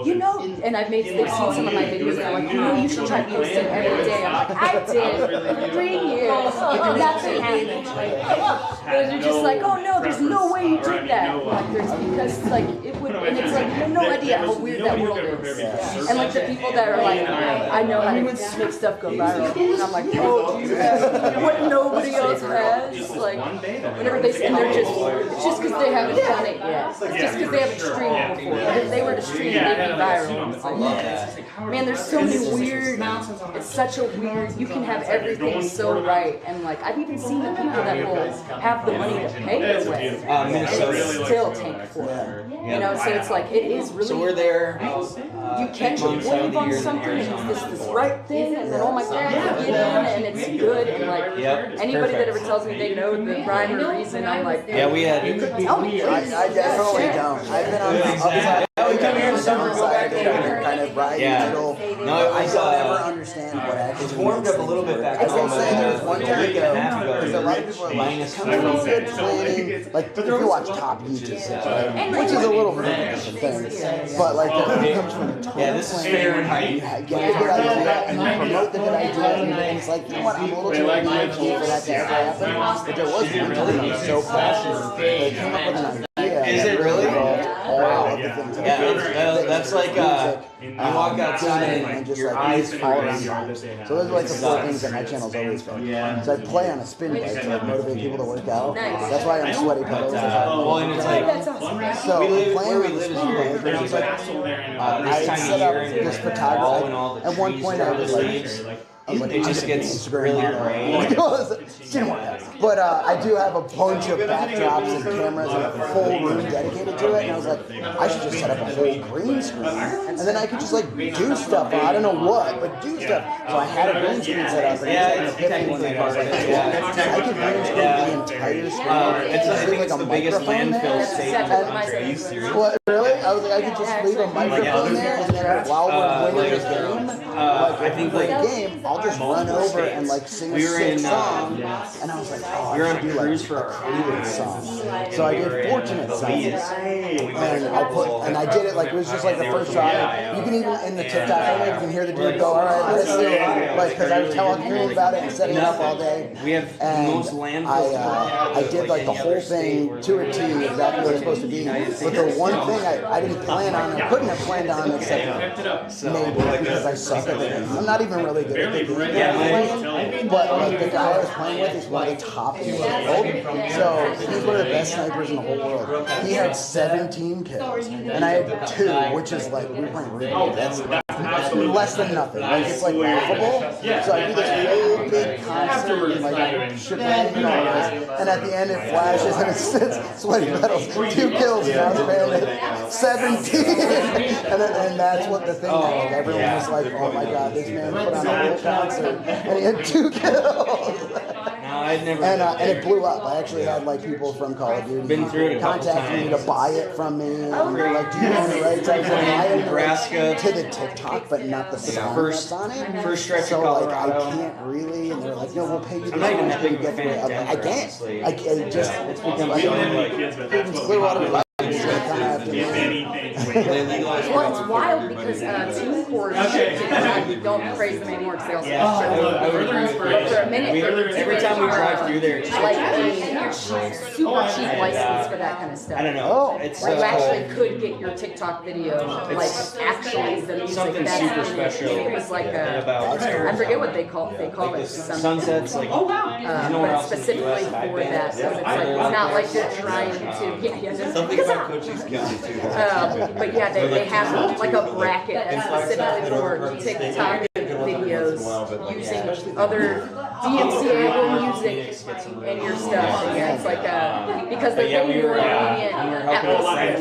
[SPEAKER 16] you know, and they've seen some of my videos and they're like, you know, you should try posting every day. I'm like, I did for 3 years. And nothing happened. They're just like, oh no, there's no way you did that. Like, because like, and it's like, you have no idea how weird that world is. And like the people that are like, I know how to make stuff go viral. And I'm like, oh, you have what nobody else has. Like, whenever they say, and they're just, it's just because they haven't done it yet. It's just because they haven't streamed it before. But if they were to stream it, they'd be viral. Man, there's so many weird, it's such a weird, you can have everything so right. And like, I've even seen the people that will have the money to pay their way. And still tank for it. You know, so it's like, it is really...
[SPEAKER 18] So we're there.
[SPEAKER 16] You catch a wave on something, and it's this right thing, and then, oh my God, you get in, and it's good, and like, anybody that ever tells me they know the rhyme or reason, I'm like,
[SPEAKER 18] we had...
[SPEAKER 16] You could tell me.
[SPEAKER 11] I definitely don't. I've been on the upside. We come here to downside, kind of ride digital.
[SPEAKER 18] No,
[SPEAKER 11] I don't ever understand what actually
[SPEAKER 18] it's warmed up a little bit back
[SPEAKER 11] I will
[SPEAKER 18] home.
[SPEAKER 11] say there's one time ago, because a lot of people are like, come on, good planning. Like, if you watch top YouTube, right? Which is a little bit of a different thing. But like, it comes from the total
[SPEAKER 18] this is Fahrenheit.
[SPEAKER 11] You get the good idea, and you promote the good idea, and it's like, you know what, I'm a little too emotional for that to ever happen. But there was one time I was so passionate, they came up with an idea.
[SPEAKER 18] Is it really?
[SPEAKER 11] Wow.
[SPEAKER 18] That's like you walk outside
[SPEAKER 11] and just your eyes fall around. So those are like the 4 things that my channel's always been. So I play on a spin bike to like motivate people to work out. That's why I'm sweaty pedals.
[SPEAKER 18] Well, and it's like
[SPEAKER 11] so I'm playing on the spin bike, and I was like, I set up this photography. At one point, I was like,
[SPEAKER 18] it just gets really great.
[SPEAKER 11] Didn't work out. But I do have a bunch of backdrops and cameras and a full room dedicated to it. And I was like, I should just set up a whole green screen. And then I could just like do stuff. I don't know what, but do stuff. So I had a green screen set up. And it's technically part of it. I could green screen the entire screen.
[SPEAKER 18] It's I think it's the biggest landfill state. Are you serious?
[SPEAKER 11] What, really? I was like, I could just leave a microphone there, and then while we're winning this game,
[SPEAKER 18] I think like
[SPEAKER 11] the game, I'll just run over and like sing a sick song. And I was like, oh, I should do like a Creative song. So I did Fortunate Son. And I did it like, it was just like the first try. You can even, in the TikTok, I don't know if you can hear the dude go, all right, let's do it. Like, because I was telling him about it and setting it up all day.
[SPEAKER 18] We have most landfills.
[SPEAKER 11] I did like the whole thing to a T, exactly what it's supposed to be. But the one thing I didn't plan on, I couldn't have planned on except maybe because I suck at it. I'm not even really good at the playing, but like the guy I was playing with is one of the top in the world. So he's one of the best snipers in the whole world. He had 17 kills, and I had 2, which is like we're playing really good. That's less than nothing. Like it's like laughable. So I do this whole big concert, like shebang and all this, and at the end it flashes and it says sweaty petals, 2 kills, and I was playing 17, and that's what the thing was. Everyone was like, "Oh my god, this man put on a whole concert, and he had 2 kills."
[SPEAKER 18] I'd never.
[SPEAKER 11] And it blew up. I actually had like people from Call of Duty contact me to buy it from me. And they're like, "Do you own the rights?" I was like, "I own
[SPEAKER 18] Nebraska
[SPEAKER 11] to the TikTok, but not the song that's on it."
[SPEAKER 18] First stretch
[SPEAKER 11] so
[SPEAKER 18] of
[SPEAKER 11] like
[SPEAKER 18] Colorado.
[SPEAKER 11] I can't really. And they're like, "No, we'll pay you."
[SPEAKER 18] I'm not even that big of a
[SPEAKER 11] get
[SPEAKER 18] fan of
[SPEAKER 11] it. I
[SPEAKER 18] Denver,
[SPEAKER 11] can't.
[SPEAKER 18] honestly.
[SPEAKER 11] I just it's become like it's Clearwater.
[SPEAKER 16] Well, it's wild because Team Corps don't praise them anymore because they also but for a minute,
[SPEAKER 18] every time we drive through there, it's
[SPEAKER 16] like a super cheap license for that kind of stuff.
[SPEAKER 18] I don't know.
[SPEAKER 16] Where you actually could get your TikTok video, like actually the music.
[SPEAKER 18] Something
[SPEAKER 16] that's
[SPEAKER 18] super
[SPEAKER 16] in it.
[SPEAKER 18] special.
[SPEAKER 16] It was like I forget what they call it.
[SPEAKER 18] Sunsets, like
[SPEAKER 16] but specifically for that, because it's not like you're trying to
[SPEAKER 15] Something about Cochise County too.
[SPEAKER 16] but yeah, they have like a bracket specifically for TikTok videos using other DMCA music in your stuff. And yeah, it's like because they're getting more lenient,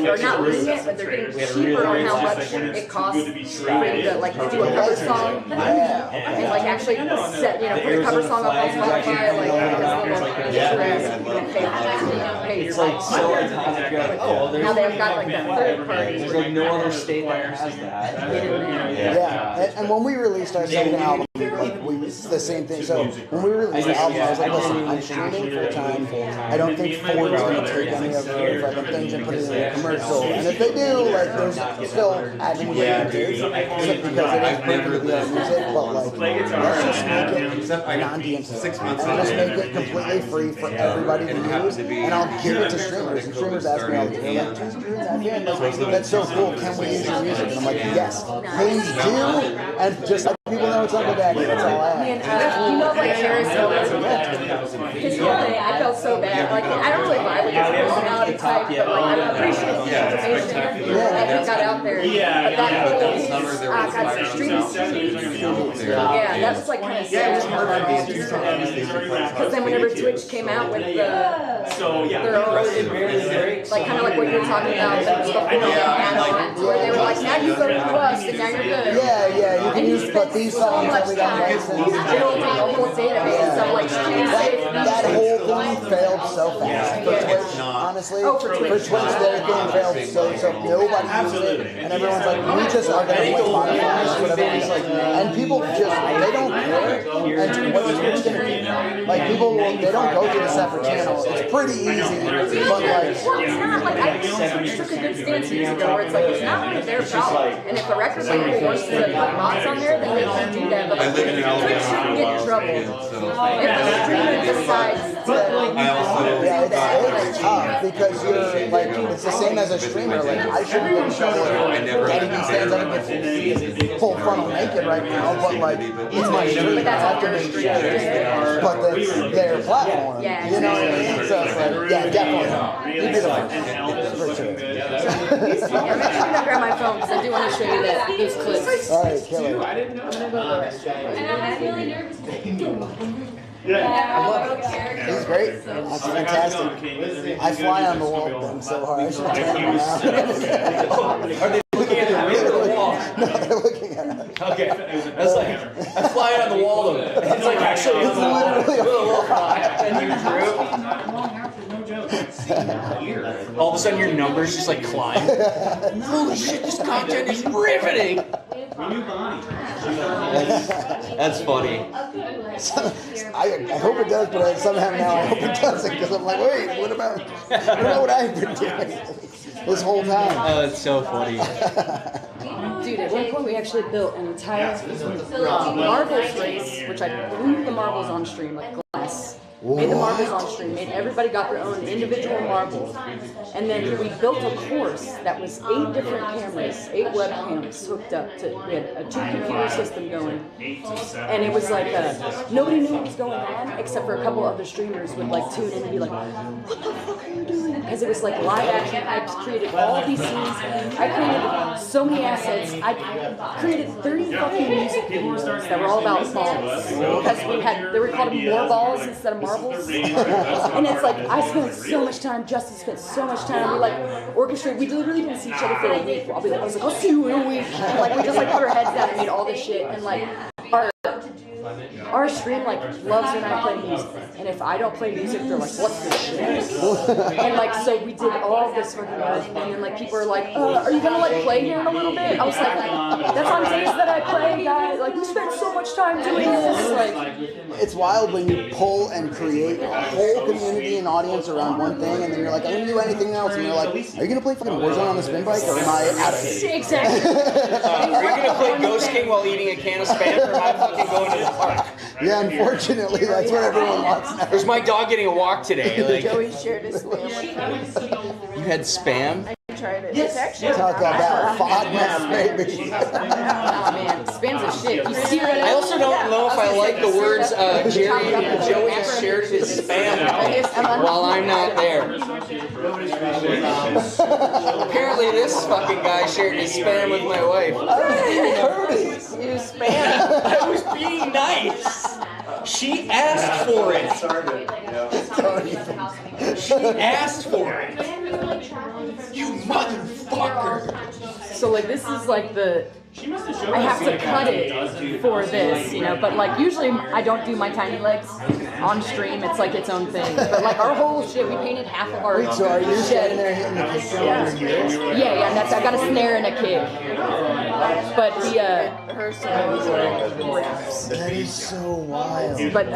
[SPEAKER 16] or not lenient, but they're getting cheaper on how much it costs for you to like do a cover song and like actually set, put a cover song up on Spotify, like because you don't pay your
[SPEAKER 18] like so iconic.
[SPEAKER 16] now they've got like that third party.
[SPEAKER 18] There's like no other state that has that.
[SPEAKER 11] Yeah, and when we released our second album, like it's the same thing. So when we released the album, I was like, listen, I'm streaming full time. I don't think Ford's going to take any of the fucking things and put it in a commercial. And if they do, like, there's still avenues they can do, because it is perfectly our music. But like, let's just make it non-DMC and just make it completely free for everybody to use. And I'll give it to streamers. And streamers ask me all the time, like, that's so cool. Can we use your music? And I'm like, yes, please do. And just let people know it's Unkle Daddy. That's all I have.
[SPEAKER 16] You know, like Harris, his whole thing, I felt so bad. Like, I don't really vibe with his personality type, but like, I appreciate the information that he got out there. But that whole his streaming CDs, that was like kind of sad. Because then whenever Twitch came out with their own, like kind of like what you were talking about, where they were like, now you go through us and now you're good.
[SPEAKER 11] Yeah, you can use but these songs that we got
[SPEAKER 16] building a whole database of like
[SPEAKER 11] that whole thing failed so fast for Twitch, honestly. For Twitch, their thing failed so nobody used it, and everyone's like, we just are gonna play Spotify, whatever. And people just they don't care. And what's Twitch gonna do? Like people they don't go to the separate channels. It's pretty easy, but like
[SPEAKER 16] it's not like I took a good stance years ago where it's like it's not really their problem. And if a record label wants to put bots on there, then they can do that. But Twitch shouldn't get in trouble. If the streamer decides to
[SPEAKER 11] it's tough because you're like it's the same as a streamer. Like I shouldn't get in trouble if Daddy B stands up and full frontal naked right now, but like it's my stream. I have to make sure. But that's their platform. You know what I mean? So it's like definitely. You did it for sure.
[SPEAKER 16] I'm actually gonna grab my phone because I do want to show you these clips.
[SPEAKER 11] All right, kill it.
[SPEAKER 16] I'm gonna go to the restaurant.
[SPEAKER 2] I'm really nervous.
[SPEAKER 11] This is great. That's fantastic. I fly on the wall thing so hard. I should have turned it around.
[SPEAKER 18] Are they looking at the wall?
[SPEAKER 11] No, they're looking at it.
[SPEAKER 18] Okay. That's like, I fly on the wall though. It's like actually,
[SPEAKER 11] it's literally a wall.
[SPEAKER 18] And you drew. All of a sudden your numbers just like climb. Holy shit, this content is riveting. That's funny.
[SPEAKER 11] I hope it does, but somehow now I hope it doesn't because I'm like, wait, what about what I've been doing this whole time?
[SPEAKER 18] Oh, it's so funny.
[SPEAKER 16] Dude, at one point we actually built an entire marbles race, which I blew the marbles on stream, like glass. Made the marbles on stream. Made everybody got their own individual marbles. And then we built a course that was 8 different cameras, 8 webcams hooked up to. We had a 2-computer system going, and it was like nobody knew what was going on except for a couple other streamers would like tune in and be like, "What the fuck are you doing?" Because it was like live action. I created all these scenes. I created so many assets. I created 30 fucking music videos that were all about balls because they were called more balls instead of marbles. And it's like I spent so much time. Justin spent so much time. We like orchestrated. We literally didn't see each other for a week. I was like, I'll see you in a week. And like we just like put our heads down and made all this shit. And like our stream like loves when I play music. And if I don't play music, they're like, what's this shit? And like so we did all this fucking work. And then like people are like, are you gonna like play here in a little bit? I was like, that's on days that I play, guys. Like we spent so much time doing this. Like
[SPEAKER 11] it's wild when you pull and create a whole community and audience around one thing, and then you're like, I don't do anything else, and you're like, are you gonna play fucking Warzone on the spin bike, or am I out of here?
[SPEAKER 16] Exactly.
[SPEAKER 18] Are you gonna play Ghost King while eating a can of Spam, or am I fucking going to the park?
[SPEAKER 11] Yeah, unfortunately, that's what everyone wants now.
[SPEAKER 18] There's my dog getting a walk today. Like,
[SPEAKER 8] Joey shared his Spam with me.
[SPEAKER 18] you had Spam?
[SPEAKER 8] I tried it. It's actually
[SPEAKER 11] Talk about fondness, baby.
[SPEAKER 16] Oh man, Spam's a shit. You see right
[SPEAKER 18] I also don't know if I like the words Joey shared his Spam while I'm not there. Apparently this fucking guy shared his Spam with my wife.
[SPEAKER 8] You Spam.
[SPEAKER 18] I was being nice. She asked for it. She asked for it. You motherfucker.
[SPEAKER 16] So like this is like the I have to cut it for this, you know, but like usually I don't do my tiny legs on stream. It's like its own thing. But like our whole shit, we painted half of our
[SPEAKER 11] Wait, so are you
[SPEAKER 16] shed.
[SPEAKER 11] standing there hitting the kick drum on your heels?
[SPEAKER 16] Yeah, and that's I got a snare and a kick. But
[SPEAKER 8] her songs are raps.
[SPEAKER 11] That is so wild.
[SPEAKER 16] But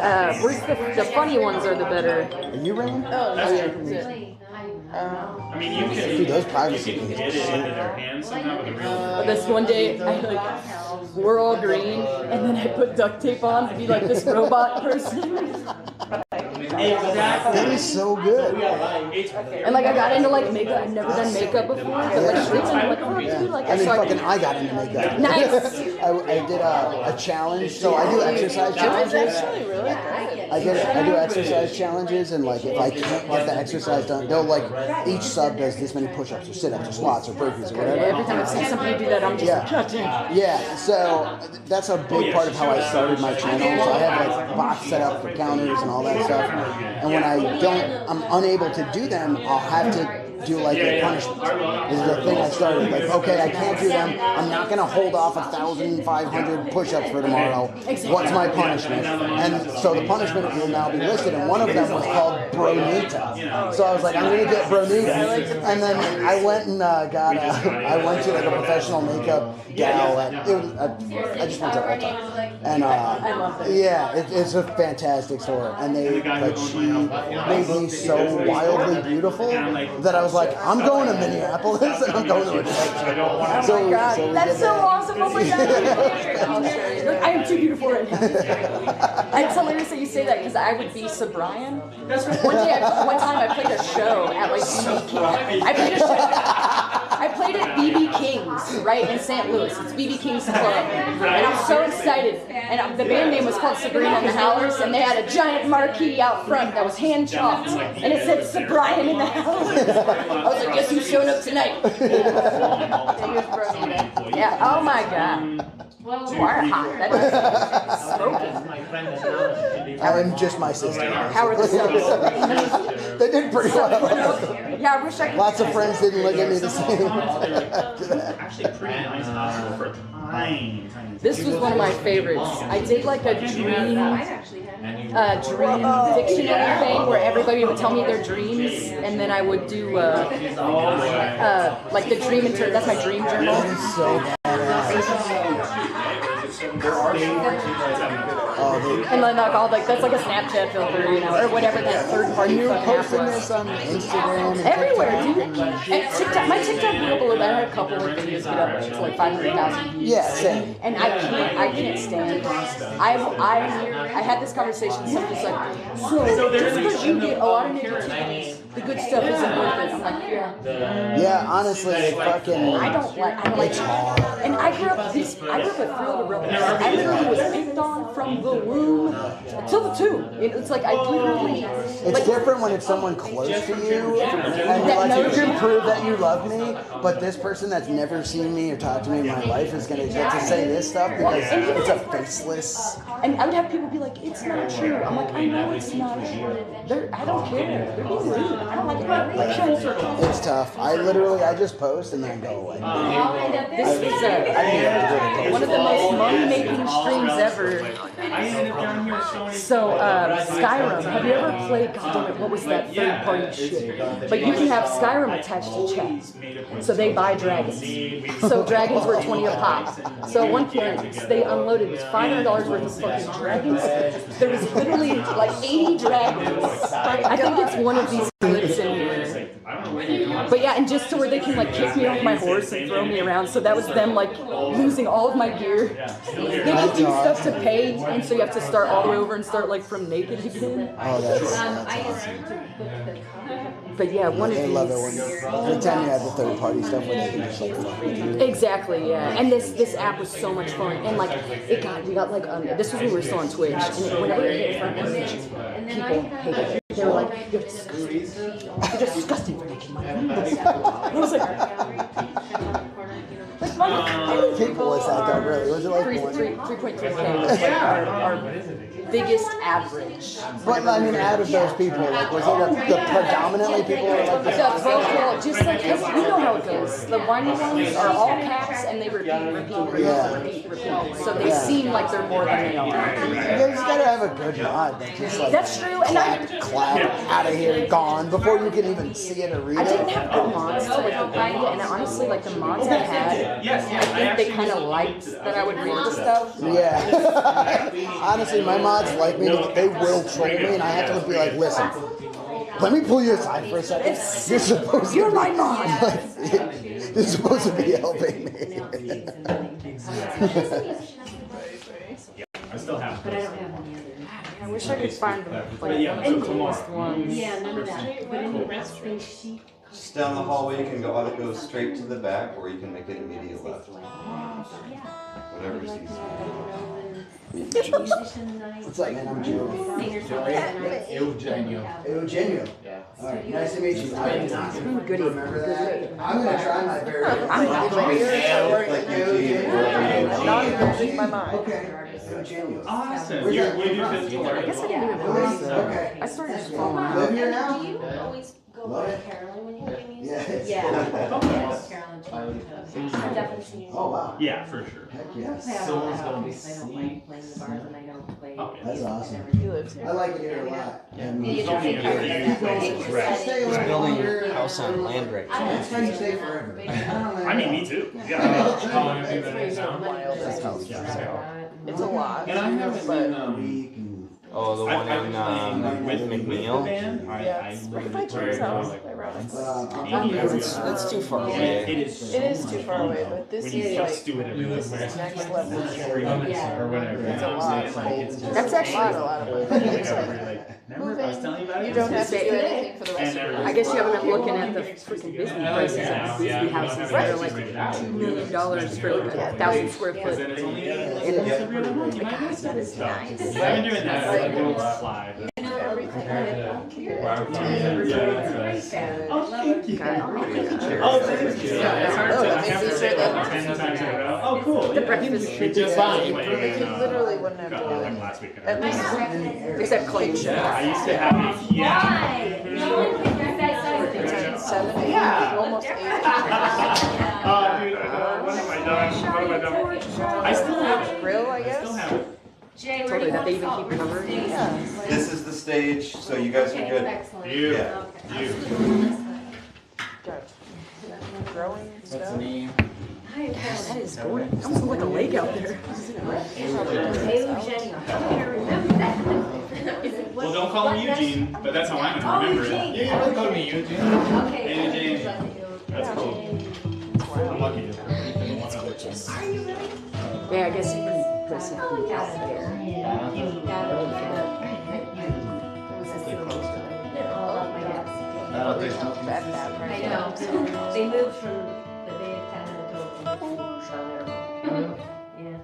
[SPEAKER 16] where's the funny ones are the better.
[SPEAKER 11] Are you running?
[SPEAKER 8] Oh,
[SPEAKER 17] That's
[SPEAKER 8] yeah.
[SPEAKER 17] true. I mean, you can.
[SPEAKER 11] Dude, those privacy
[SPEAKER 17] you can
[SPEAKER 11] things
[SPEAKER 17] get
[SPEAKER 11] are
[SPEAKER 17] it
[SPEAKER 11] sick.
[SPEAKER 17] into their hands somehow with a real.
[SPEAKER 16] But this one day, I like we're all green, and then I put duct tape on to be like this robot person.
[SPEAKER 11] That is so good.
[SPEAKER 16] And like I got into like makeup. I've never done makeup before, but like streaming, I'm like, oh, dude, like
[SPEAKER 11] I mean,
[SPEAKER 16] so
[SPEAKER 11] fucking, I got into makeup.
[SPEAKER 16] Nice.
[SPEAKER 11] I did a challenge, so I do exercise
[SPEAKER 8] That was
[SPEAKER 11] challenges.
[SPEAKER 8] actually really good.
[SPEAKER 11] I do exercise challenges, and like if I can't get the exercise done, they'll like each sub does this many push-ups or sit-ups or squats or burpees or whatever.
[SPEAKER 16] Every time I see somebody do that, I'm just like, God damn.
[SPEAKER 11] Yeah, so that's a big part of how I started my channel. So I have like box set up for counters and all that stuff. And when I'm unable to do them, I'll have to do like a punishment. This is the thing I started. Like, okay, I can't do them. I'm not gonna hold off 1,500 push-ups for tomorrow. What's my punishment? And so the punishment will now be listed, and one of them was called Bronita. So I was like, I'm gonna get Bronita. And then I went and I went to like a professional makeup gal. I just went to Ulta. And yeah, it's a fantastic store. And she made me so wildly beautiful that I was like, I'm going to Minneapolis and I'm going to a trade.
[SPEAKER 16] Oh my god, that's so awesome! Oh my god, I am too beautiful right now. It's hilarious that you say that because I would be Sabrian. One time I played a show at like BB King. I played at BB King's, right, in St. Louis. It's BB King's Club. And I'm so excited. And the band name was called Sabrina and the Howlers, and they had a giant marquee out front that was hand chopped. And it said Sabrian and the Howlers. I was like, guess who's showing up tonight? Yeah, oh my god. You are hot. That is smoking.
[SPEAKER 11] I'm just my sister.
[SPEAKER 16] How are the subs?
[SPEAKER 11] They did pretty well.
[SPEAKER 16] Yeah, I wish I could.
[SPEAKER 11] Lots of friends didn't look at me the same after that.
[SPEAKER 17] Actually, pretty nice for tiny.
[SPEAKER 16] This was one of my favorites. I did like a dream dictionary thing where everybody would tell me their dreams, and then I would do like the dream interpret. That's my dream journal.
[SPEAKER 11] That is so
[SPEAKER 16] And then like all like that's like a Snapchat filter, you know, or whatever that third party
[SPEAKER 11] You're
[SPEAKER 16] fucking app
[SPEAKER 11] posting
[SPEAKER 16] was.
[SPEAKER 11] this on Instagram and
[SPEAKER 16] Everywhere,
[SPEAKER 11] TikTok
[SPEAKER 16] dude.
[SPEAKER 11] and
[SPEAKER 16] And TikTok, my TikTok blew up a little bit. I had a couple of videos get up to like 500,000 views.
[SPEAKER 11] Yeah, same.
[SPEAKER 16] And I can't stand. I had this conversation with somebody who's like, so just because you get a lot of negativity, the good stuff isn't worth it. I'm like, yeah.
[SPEAKER 11] Yeah, honestly, fucking.
[SPEAKER 16] I don't like.
[SPEAKER 11] It's hard.
[SPEAKER 16] And I grew up with three older brothers. I literally was picked on from the womb till the tomb. It's like I literally.
[SPEAKER 11] It's different when it's someone close to you, and you're like, you can prove that you love me, but this person that's never seen me or talked to me in my life is gonna get to say this stuff because it's a faceless.
[SPEAKER 16] And I would have people be like, it's not true. I'm like, I know it's not true. I don't care. They're being rude. I don't like it.
[SPEAKER 11] It's tough. I just post and then go away.
[SPEAKER 16] This is one of the most money-making streams ever. So, Skyrim. Have you ever played? God damn it, what was that third-party shit? But you can have Skyrim attached to chat. So they buy dragons. So dragons were 20 a pop. So at one point, they unloaded $500 worth of fucking dragons. There was literally like 80 dragons. I think it's one of these clips in here. But yeah, and just to where they can like kick me off my horse and throw me around. So that was them like losing all of my gear. They give you stuff to pay, and so you have to start all the way over and start like from naked again.
[SPEAKER 11] Oh, that's
[SPEAKER 16] But yeah, one of
[SPEAKER 11] I
[SPEAKER 16] these.
[SPEAKER 11] love it when anytime you have the third party stuff where they can just like fuck with you.
[SPEAKER 16] Exactly, yeah. And this app was so much fun. And like we got like this was when we were still on Twitch, and whenever it hit front page, people hated it. They were like, you're disgusting. You're disgusting for making money. I was like,
[SPEAKER 11] How many people was that though, really? Was it like
[SPEAKER 16] 3.3K was like our biggest average.
[SPEAKER 11] But I mean, out of those people, like, was it the predominantly people who were like this?
[SPEAKER 16] The vocal, just like, you know how it goes. The whiny ones are all caps and they repeat. So they seem like they're more than they are.
[SPEAKER 11] You just gotta have a good mod that just like.
[SPEAKER 16] That's true, and
[SPEAKER 11] clap out of here, gone before you can even see it or read it.
[SPEAKER 16] I didn't have good mods to like read it, and honestly, like the mods I had, I think they kind of liked that I would read the stuff.
[SPEAKER 11] Yeah. Honestly, my mods like me, they will troll me, and I have to be like, listen, let me pull you aside for a second. You're supposed to be
[SPEAKER 16] my mod.
[SPEAKER 11] Like, you're supposed to be helping me.
[SPEAKER 17] I still have
[SPEAKER 2] But I don't have any other.
[SPEAKER 16] I wish I could find the coolest ones.
[SPEAKER 2] Yeah, none of that. But in the rest of sheet.
[SPEAKER 15] Just down the hallway, you can go straight to the back, or you can make it immediate left. Whatever's easier.
[SPEAKER 11] What's up, man? I'm Joe. Eugenio.
[SPEAKER 10] Yeah.
[SPEAKER 11] All right, nice to meet you. I did not remember that.
[SPEAKER 16] I'm
[SPEAKER 11] I'm gonna try my very best.
[SPEAKER 16] I'm not
[SPEAKER 11] Eugenio.
[SPEAKER 16] my mind.
[SPEAKER 11] Okay. Eugenio.
[SPEAKER 17] Awesome.
[SPEAKER 11] Where's that
[SPEAKER 17] When you
[SPEAKER 11] from?
[SPEAKER 17] physical
[SPEAKER 16] I guess I can do it.
[SPEAKER 11] Okay.
[SPEAKER 16] I started just following.
[SPEAKER 11] Live here now?
[SPEAKER 2] Do you always go
[SPEAKER 11] Love
[SPEAKER 2] by
[SPEAKER 11] it.
[SPEAKER 2] Carolyn when you play music?
[SPEAKER 11] Yes.
[SPEAKER 2] Yeah. Carolyn too. I've definitely seen you.
[SPEAKER 11] Oh, wow.
[SPEAKER 17] Yeah, for sure.
[SPEAKER 11] Heck yes.
[SPEAKER 10] Someone's gonna be
[SPEAKER 2] I don't like playing the bars and I don't play.
[SPEAKER 11] That's awesome.
[SPEAKER 16] He lives here.
[SPEAKER 11] I like it here a lot. And
[SPEAKER 2] You don't take part of that.
[SPEAKER 11] stay a
[SPEAKER 18] He's
[SPEAKER 11] little
[SPEAKER 18] building
[SPEAKER 11] longer.
[SPEAKER 18] a house on land right now.
[SPEAKER 11] That's how you stay forever.
[SPEAKER 17] I mean, me too. Yeah.
[SPEAKER 8] It's a lot.
[SPEAKER 10] And I haven't been,
[SPEAKER 18] Oh, the one in with McNeil?
[SPEAKER 8] Yeah, it's right by Jim's house.
[SPEAKER 18] That's too far away.
[SPEAKER 8] It is too far away, but this is like this is next level.
[SPEAKER 17] Or whatever.
[SPEAKER 8] It's a lot.
[SPEAKER 16] That's actually
[SPEAKER 8] a lot of money. It's like moving. You don't have to do anything for the rest of your life.
[SPEAKER 16] I guess you haven't been looking at the freaking Bisbee prices at Bisbee houses that are like $2 million for like 1,000 square foot.
[SPEAKER 17] I've been doing that. Like, we'll fly. Oh, thank you. Oh, thank you. Yeah, it's hard to have to say that 10 times in a row. Oh, cool.
[SPEAKER 16] The breakfast
[SPEAKER 17] It just fine.
[SPEAKER 8] You literally wouldn't have to do it.
[SPEAKER 17] Last week.
[SPEAKER 8] At least
[SPEAKER 16] except clean shit.
[SPEAKER 17] I used to have
[SPEAKER 8] $7,
[SPEAKER 17] Yeah.
[SPEAKER 8] almost $8.
[SPEAKER 17] Oh, dude, I know. What have I done? What have I done? I still have it.
[SPEAKER 8] Grill, I guess.
[SPEAKER 17] Still have it.
[SPEAKER 16] Totally, that they even keep covering.
[SPEAKER 8] Yeah.
[SPEAKER 15] This is the stage, so you guys are good. Yeah.
[SPEAKER 8] Growing stuff.
[SPEAKER 16] That is gorgeous. It almost looks like a lake out there.
[SPEAKER 17] Well, don't call him Eugene, but that's how I'm going to remember it.
[SPEAKER 2] Yeah,
[SPEAKER 10] don't call me Eugene.
[SPEAKER 2] Okay.
[SPEAKER 17] Hey, Eugene.
[SPEAKER 16] Yeah, I guess you can put something out there.
[SPEAKER 2] I know. They moved from the Bay of Canada to Palermo. Yeah.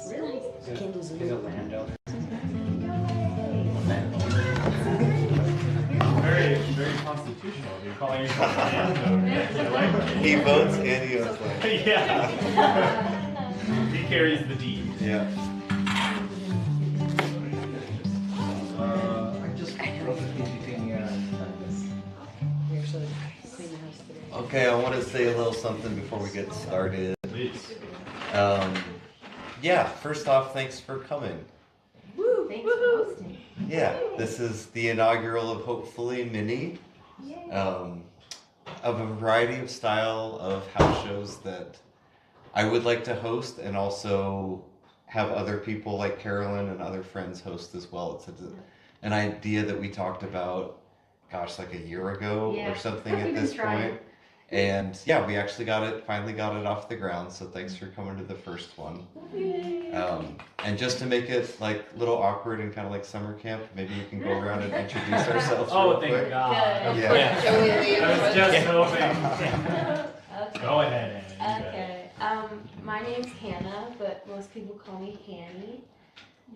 [SPEAKER 2] Really?
[SPEAKER 16] Candles
[SPEAKER 17] There's a land out there. Very constitutional. You're calling yourself a landowner.
[SPEAKER 15] He votes and he owns land.
[SPEAKER 17] Yeah. He carries the deed.
[SPEAKER 15] Yeah. Okay, I want to say a little something before we get started.
[SPEAKER 17] Please.
[SPEAKER 15] Yeah, first off, thanks for coming.
[SPEAKER 2] Woo! Thanks for hosting.
[SPEAKER 15] Yeah, this is the inaugural of hopefully Mini, of a variety of style of house shows that I would like to host and also have other people like Carolyn and other friends host as well. It's an idea that we talked about, gosh, like a year ago or something at this point. And yeah, we actually finally got it off the ground. So thanks for coming to the first one. And just to make it like a little awkward and kind of like summer camp, maybe you can go around and introduce ourselves.
[SPEAKER 17] Oh,
[SPEAKER 15] real
[SPEAKER 17] thank
[SPEAKER 15] quick.
[SPEAKER 17] God.
[SPEAKER 15] Yeah.
[SPEAKER 17] I was just hoping. Go ahead, Anna.
[SPEAKER 19] Okay. My name's Hannah, but most people call me Hanny.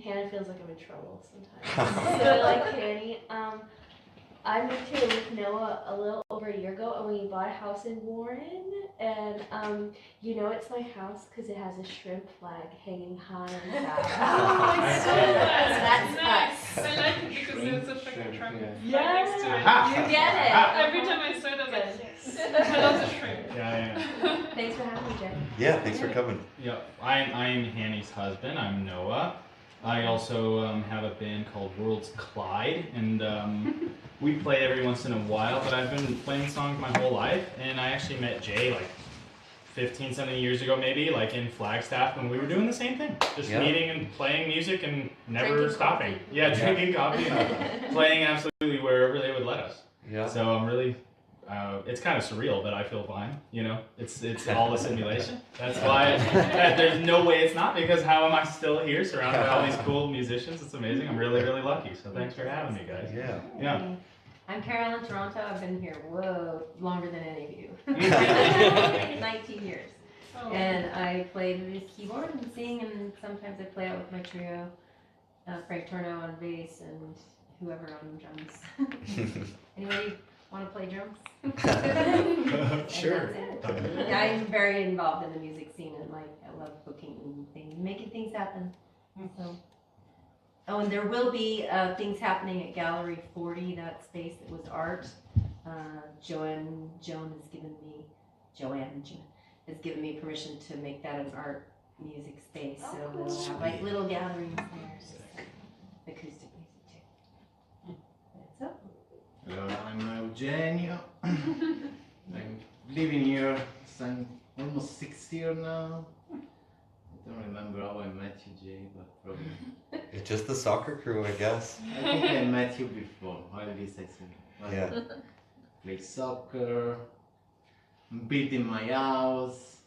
[SPEAKER 19] Hannah feels like I'm in trouble sometimes. So I like Hanny. I moved here with Noah a little over a year ago, and we bought a house in Warren. And you know it's my house because it has a shrimp flag hanging high on the side. That's us.
[SPEAKER 5] I like it because there's a fucking shrimp
[SPEAKER 19] Yeah.
[SPEAKER 5] next to it.
[SPEAKER 19] You get it.
[SPEAKER 5] Every time I saw it, I was like, yes. I love the shrimp.
[SPEAKER 17] Yeah.
[SPEAKER 19] Thanks for having me, Jay.
[SPEAKER 15] Yeah, thanks for coming.
[SPEAKER 17] Yeah, I'm Hanny's husband. I'm Noah. I also have a band called Worlds Collide, and we play every once in a while, but I've been playing songs my whole life, and I actually met Jay like 15, 17 years ago maybe, like in Flagstaff when we were doing the same thing. Just meeting and playing music and never
[SPEAKER 19] Drinking
[SPEAKER 17] stopping.
[SPEAKER 19] coffee.
[SPEAKER 17] Yeah, drinking coffee and playing absolutely wherever they would let us.
[SPEAKER 15] Yeah.
[SPEAKER 17] So I'm really, it's kind of surreal, but I feel fine, you know? It's all a simulation. That's why there's no way it's not, because how am I still here surrounded by all these cool musicians? It's amazing. I'm really, really lucky. So thanks for having me, guys.
[SPEAKER 15] Yeah.
[SPEAKER 17] Yeah.
[SPEAKER 2] I'm Carolyn Toronto. I've been here, longer than any of you. 19 years.
[SPEAKER 5] Oh.
[SPEAKER 2] And I play the keyboard and sing, and sometimes I play out with my trio. Frank Torno on bass and whoever on drums. Anybody want to play drums?
[SPEAKER 17] Sure.
[SPEAKER 2] I'm very involved in the music scene, and like I love booking and things, making things happen. So. Oh, and there will be things happening at Gallery 40, that space that was art. Joanne has given me permission to make that an art music space. So we'll have like little gatherings there. Acoustic music too. That's up.
[SPEAKER 10] Hello, I'm Eugenio. I'm living here since almost 6 years now. I don't remember how I met you, Jay, but probably.
[SPEAKER 15] It's just the soccer crew, I guess.
[SPEAKER 10] I think I met you before, or at least I think.
[SPEAKER 15] Yeah.
[SPEAKER 10] Play soccer, beat in my house.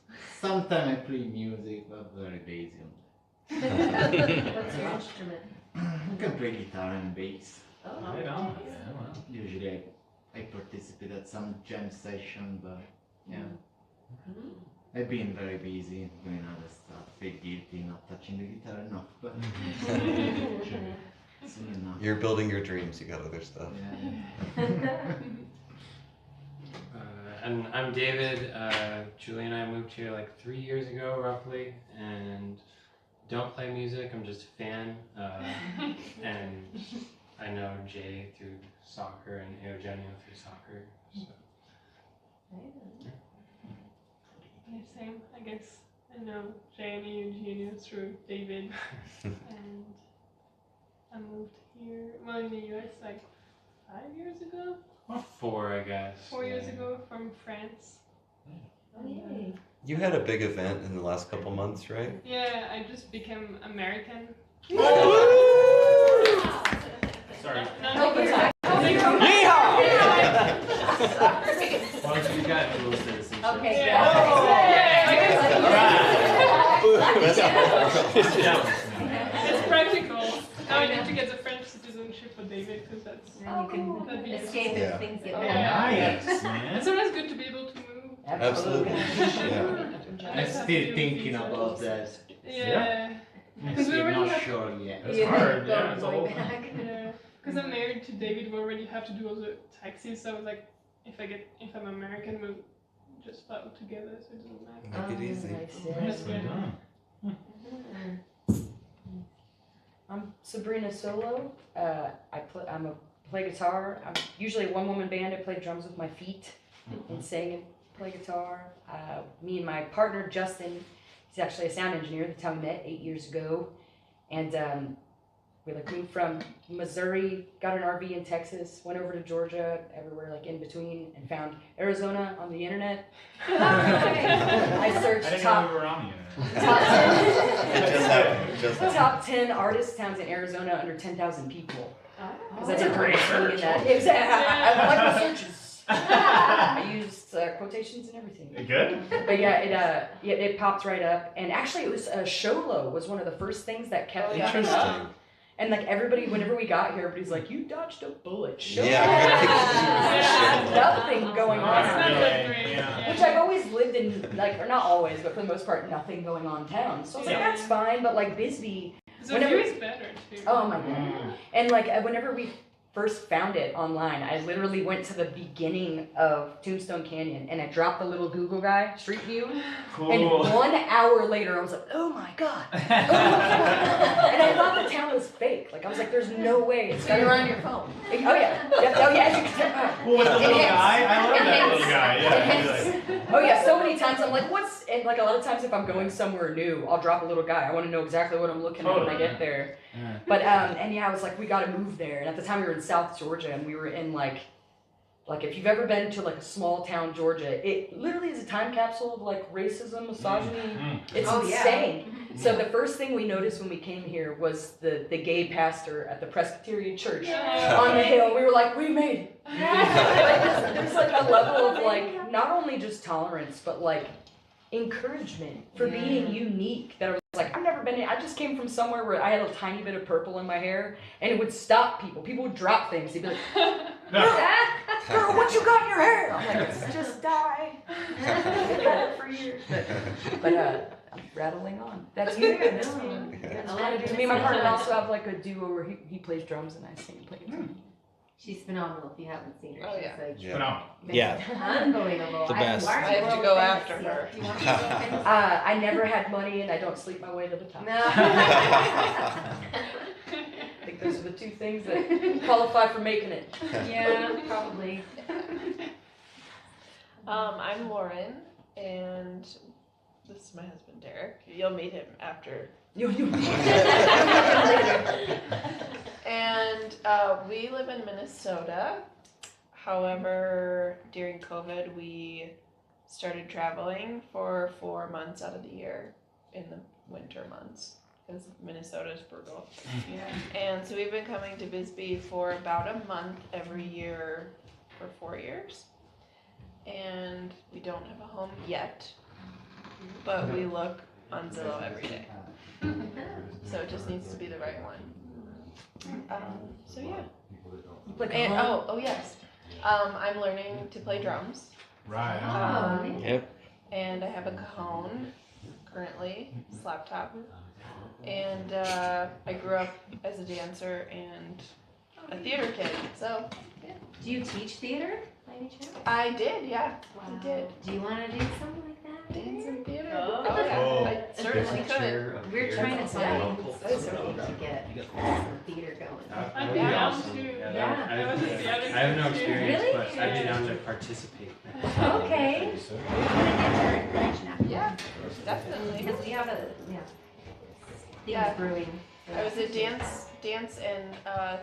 [SPEAKER 10] Sometimes I play music, but very lazy on that.
[SPEAKER 2] What's your instrument?
[SPEAKER 10] I can play guitar and bass.
[SPEAKER 2] Oh,
[SPEAKER 17] Right on. Yeah, wow.
[SPEAKER 10] Usually I participate at some jam session, but yeah. I've been very busy doing other stuff. Feel guilty not touching the guitar enough, but soon enough.
[SPEAKER 15] You're building your dreams, you got other stuff.
[SPEAKER 20] And I'm David. Julie and I moved here like 3 years ago, roughly, and don't play music. I'm just a fan, and I know Jay through soccer and Eugenio through soccer. So.
[SPEAKER 5] Yeah, same, I guess. I know Jay and Eugenio through David, and I moved here, well, in the US like 5 years ago?
[SPEAKER 20] Or 4, I guess.
[SPEAKER 5] 4 years ago from France.
[SPEAKER 2] Oh, yay.
[SPEAKER 15] You had a big event in the last couple months, right?
[SPEAKER 5] Yeah, I just became American.
[SPEAKER 17] Sorry.
[SPEAKER 5] No,
[SPEAKER 2] Yeehaw!
[SPEAKER 5] Now I need to get the French citizenship for David because that's.
[SPEAKER 2] Then you can
[SPEAKER 5] that'd be
[SPEAKER 2] escape
[SPEAKER 5] useful.
[SPEAKER 2] if things get bad.
[SPEAKER 17] Nice, man.
[SPEAKER 5] It's always good to be able to move.
[SPEAKER 10] Absolutely. Yeah.
[SPEAKER 17] I'm still thinking about that.
[SPEAKER 5] Yeah. Because we
[SPEAKER 17] I'm
[SPEAKER 5] already
[SPEAKER 17] not
[SPEAKER 5] have.
[SPEAKER 17] sure yet. It's
[SPEAKER 2] Yeah.
[SPEAKER 17] hard, yeah. It's a
[SPEAKER 2] Going
[SPEAKER 17] whole
[SPEAKER 2] back.
[SPEAKER 5] Yeah. Because I'm married to David, we already have to do all the taxes. So I was like, if I'm American, we'll just file together, so it doesn't matter.
[SPEAKER 10] Make it easy.
[SPEAKER 5] That's good.
[SPEAKER 16] I'm Sabrina Solo. I'm a play guitar. I'm usually a one-woman band. I play drums with my feet and sing and play guitar. Me and my partner Justin, he's actually a sound engineer. That's how we met 8 years ago, and we moved from Missouri, got an RV in Texas, went over to Georgia, everywhere in between, and found Arizona on the internet. I searched
[SPEAKER 17] I didn't
[SPEAKER 16] top.
[SPEAKER 17] know we were on the internet.
[SPEAKER 16] Top 10 artist towns in Arizona under 10,000 people. Because I
[SPEAKER 17] That's a
[SPEAKER 16] did
[SPEAKER 17] great
[SPEAKER 16] research.
[SPEAKER 17] search.
[SPEAKER 16] Exactly. I like my searches. I used quotations and everything.
[SPEAKER 17] Good.
[SPEAKER 16] But yeah, it popped right up. And actually, it was Sholo was one of the first things that kept coming up. And everybody, whenever we got here, everybody's like, "You dodged a bullet." Sholo. Nothing going on. Which I've always lived in, or not always, but for the most part, nothing going on in town. So I was like, that's fine. But Bisbee,
[SPEAKER 5] The view is better too.
[SPEAKER 16] oh my god. And whenever we first found it online, I literally went to the beginning of Tombstone Canyon and I dropped the little Google guy, Street View.
[SPEAKER 17] Cool.
[SPEAKER 16] And 1 hour later, I was like, oh my god. Oh my god. And I thought the town was fake. I was like, there's no way. It's got around your phone. Oh yeah. Oh yeah. As you can tell.
[SPEAKER 17] Well, with the little guy, I love that little guy. Yeah.
[SPEAKER 16] Oh yeah, so many times I'm like, and a lot of times if I'm going somewhere new, I'll drop a little guy. I want to know exactly what I'm looking at when I get there.
[SPEAKER 17] Yeah.
[SPEAKER 16] But and yeah, I was like, we got to move there. And at the time we were in South Georgia, and we were in if you've ever been to a small town Georgia, it literally is a time capsule of racism, misogyny. It's insane. So the first thing we noticed when we came here was the gay pastor at the Presbyterian church on the hill. We were like, we made it. There's a level of not only just tolerance, but encouragement for being unique. That I was like, I've never been. I just came from somewhere where I had a tiny bit of purple in my hair, and it would stop people. People would drop things. They'd be like, girl, what you got in your hair? I'm like, it's just dye. I've had it for years. But I'm rattling on. That's you. Me and my partner also have a duo where he plays drums and I sing and play guitar.
[SPEAKER 2] She's phenomenal if you haven't seen her.
[SPEAKER 8] Oh, yeah.
[SPEAKER 2] She's
[SPEAKER 17] Phenomenal.
[SPEAKER 10] Yeah.
[SPEAKER 2] unbelievable.
[SPEAKER 10] The best.
[SPEAKER 8] I have to go after her.
[SPEAKER 16] I never had money and I don't sleep my way to the top.
[SPEAKER 2] No.
[SPEAKER 16] I think those are the two things that qualify for making it.
[SPEAKER 2] Yeah, probably.
[SPEAKER 8] I'm Lauren, and this is my husband Derek. You'll meet him after.
[SPEAKER 16] You
[SPEAKER 8] And we live in Minnesota. However, during COVID, we started traveling for 4 months out of the year in the winter months because Minnesota is brutal.
[SPEAKER 2] Yeah.
[SPEAKER 8] And so we've been coming to Bisbee for about a month every year for 4 years. And we don't have a home yet, but we look on Zillow every day. So it just needs to be the right one. So yeah. And oh yes. I'm learning to play drums.
[SPEAKER 17] Right.
[SPEAKER 10] Yep.
[SPEAKER 8] And I have a cajon currently, laptop. And I grew up as a dancer and a theater kid. So yeah.
[SPEAKER 2] Do you teach theater by any chance?
[SPEAKER 8] I did, yeah.
[SPEAKER 2] Wow.
[SPEAKER 8] I did.
[SPEAKER 2] Do you want to do something like that?
[SPEAKER 8] Dance and theater.
[SPEAKER 2] Oh,
[SPEAKER 8] yeah. I certainly could.
[SPEAKER 2] We're trying to find something to get some theater going.
[SPEAKER 5] I'd be down to.
[SPEAKER 2] Yeah.
[SPEAKER 20] I have no experience,
[SPEAKER 2] Really?
[SPEAKER 20] but I'd be down to participate.
[SPEAKER 2] Okay.
[SPEAKER 8] Yeah, definitely.
[SPEAKER 2] Because we have a
[SPEAKER 8] Yeah.
[SPEAKER 2] brewing.
[SPEAKER 8] I was a dance and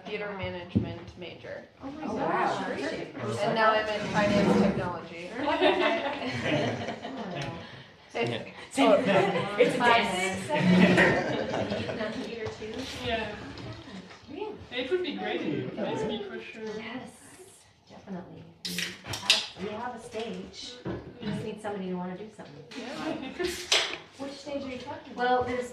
[SPEAKER 8] theater management major.
[SPEAKER 2] Oh my gosh.
[SPEAKER 8] And now I'm in finance technology.
[SPEAKER 16] It's a dance.
[SPEAKER 2] Theater too.
[SPEAKER 5] Yeah. It would be great in Bisbee for sure.
[SPEAKER 2] Yes, definitely. We have a stage. We just need somebody to want to do something.
[SPEAKER 8] Which stage are you talking about?
[SPEAKER 2] Well, there's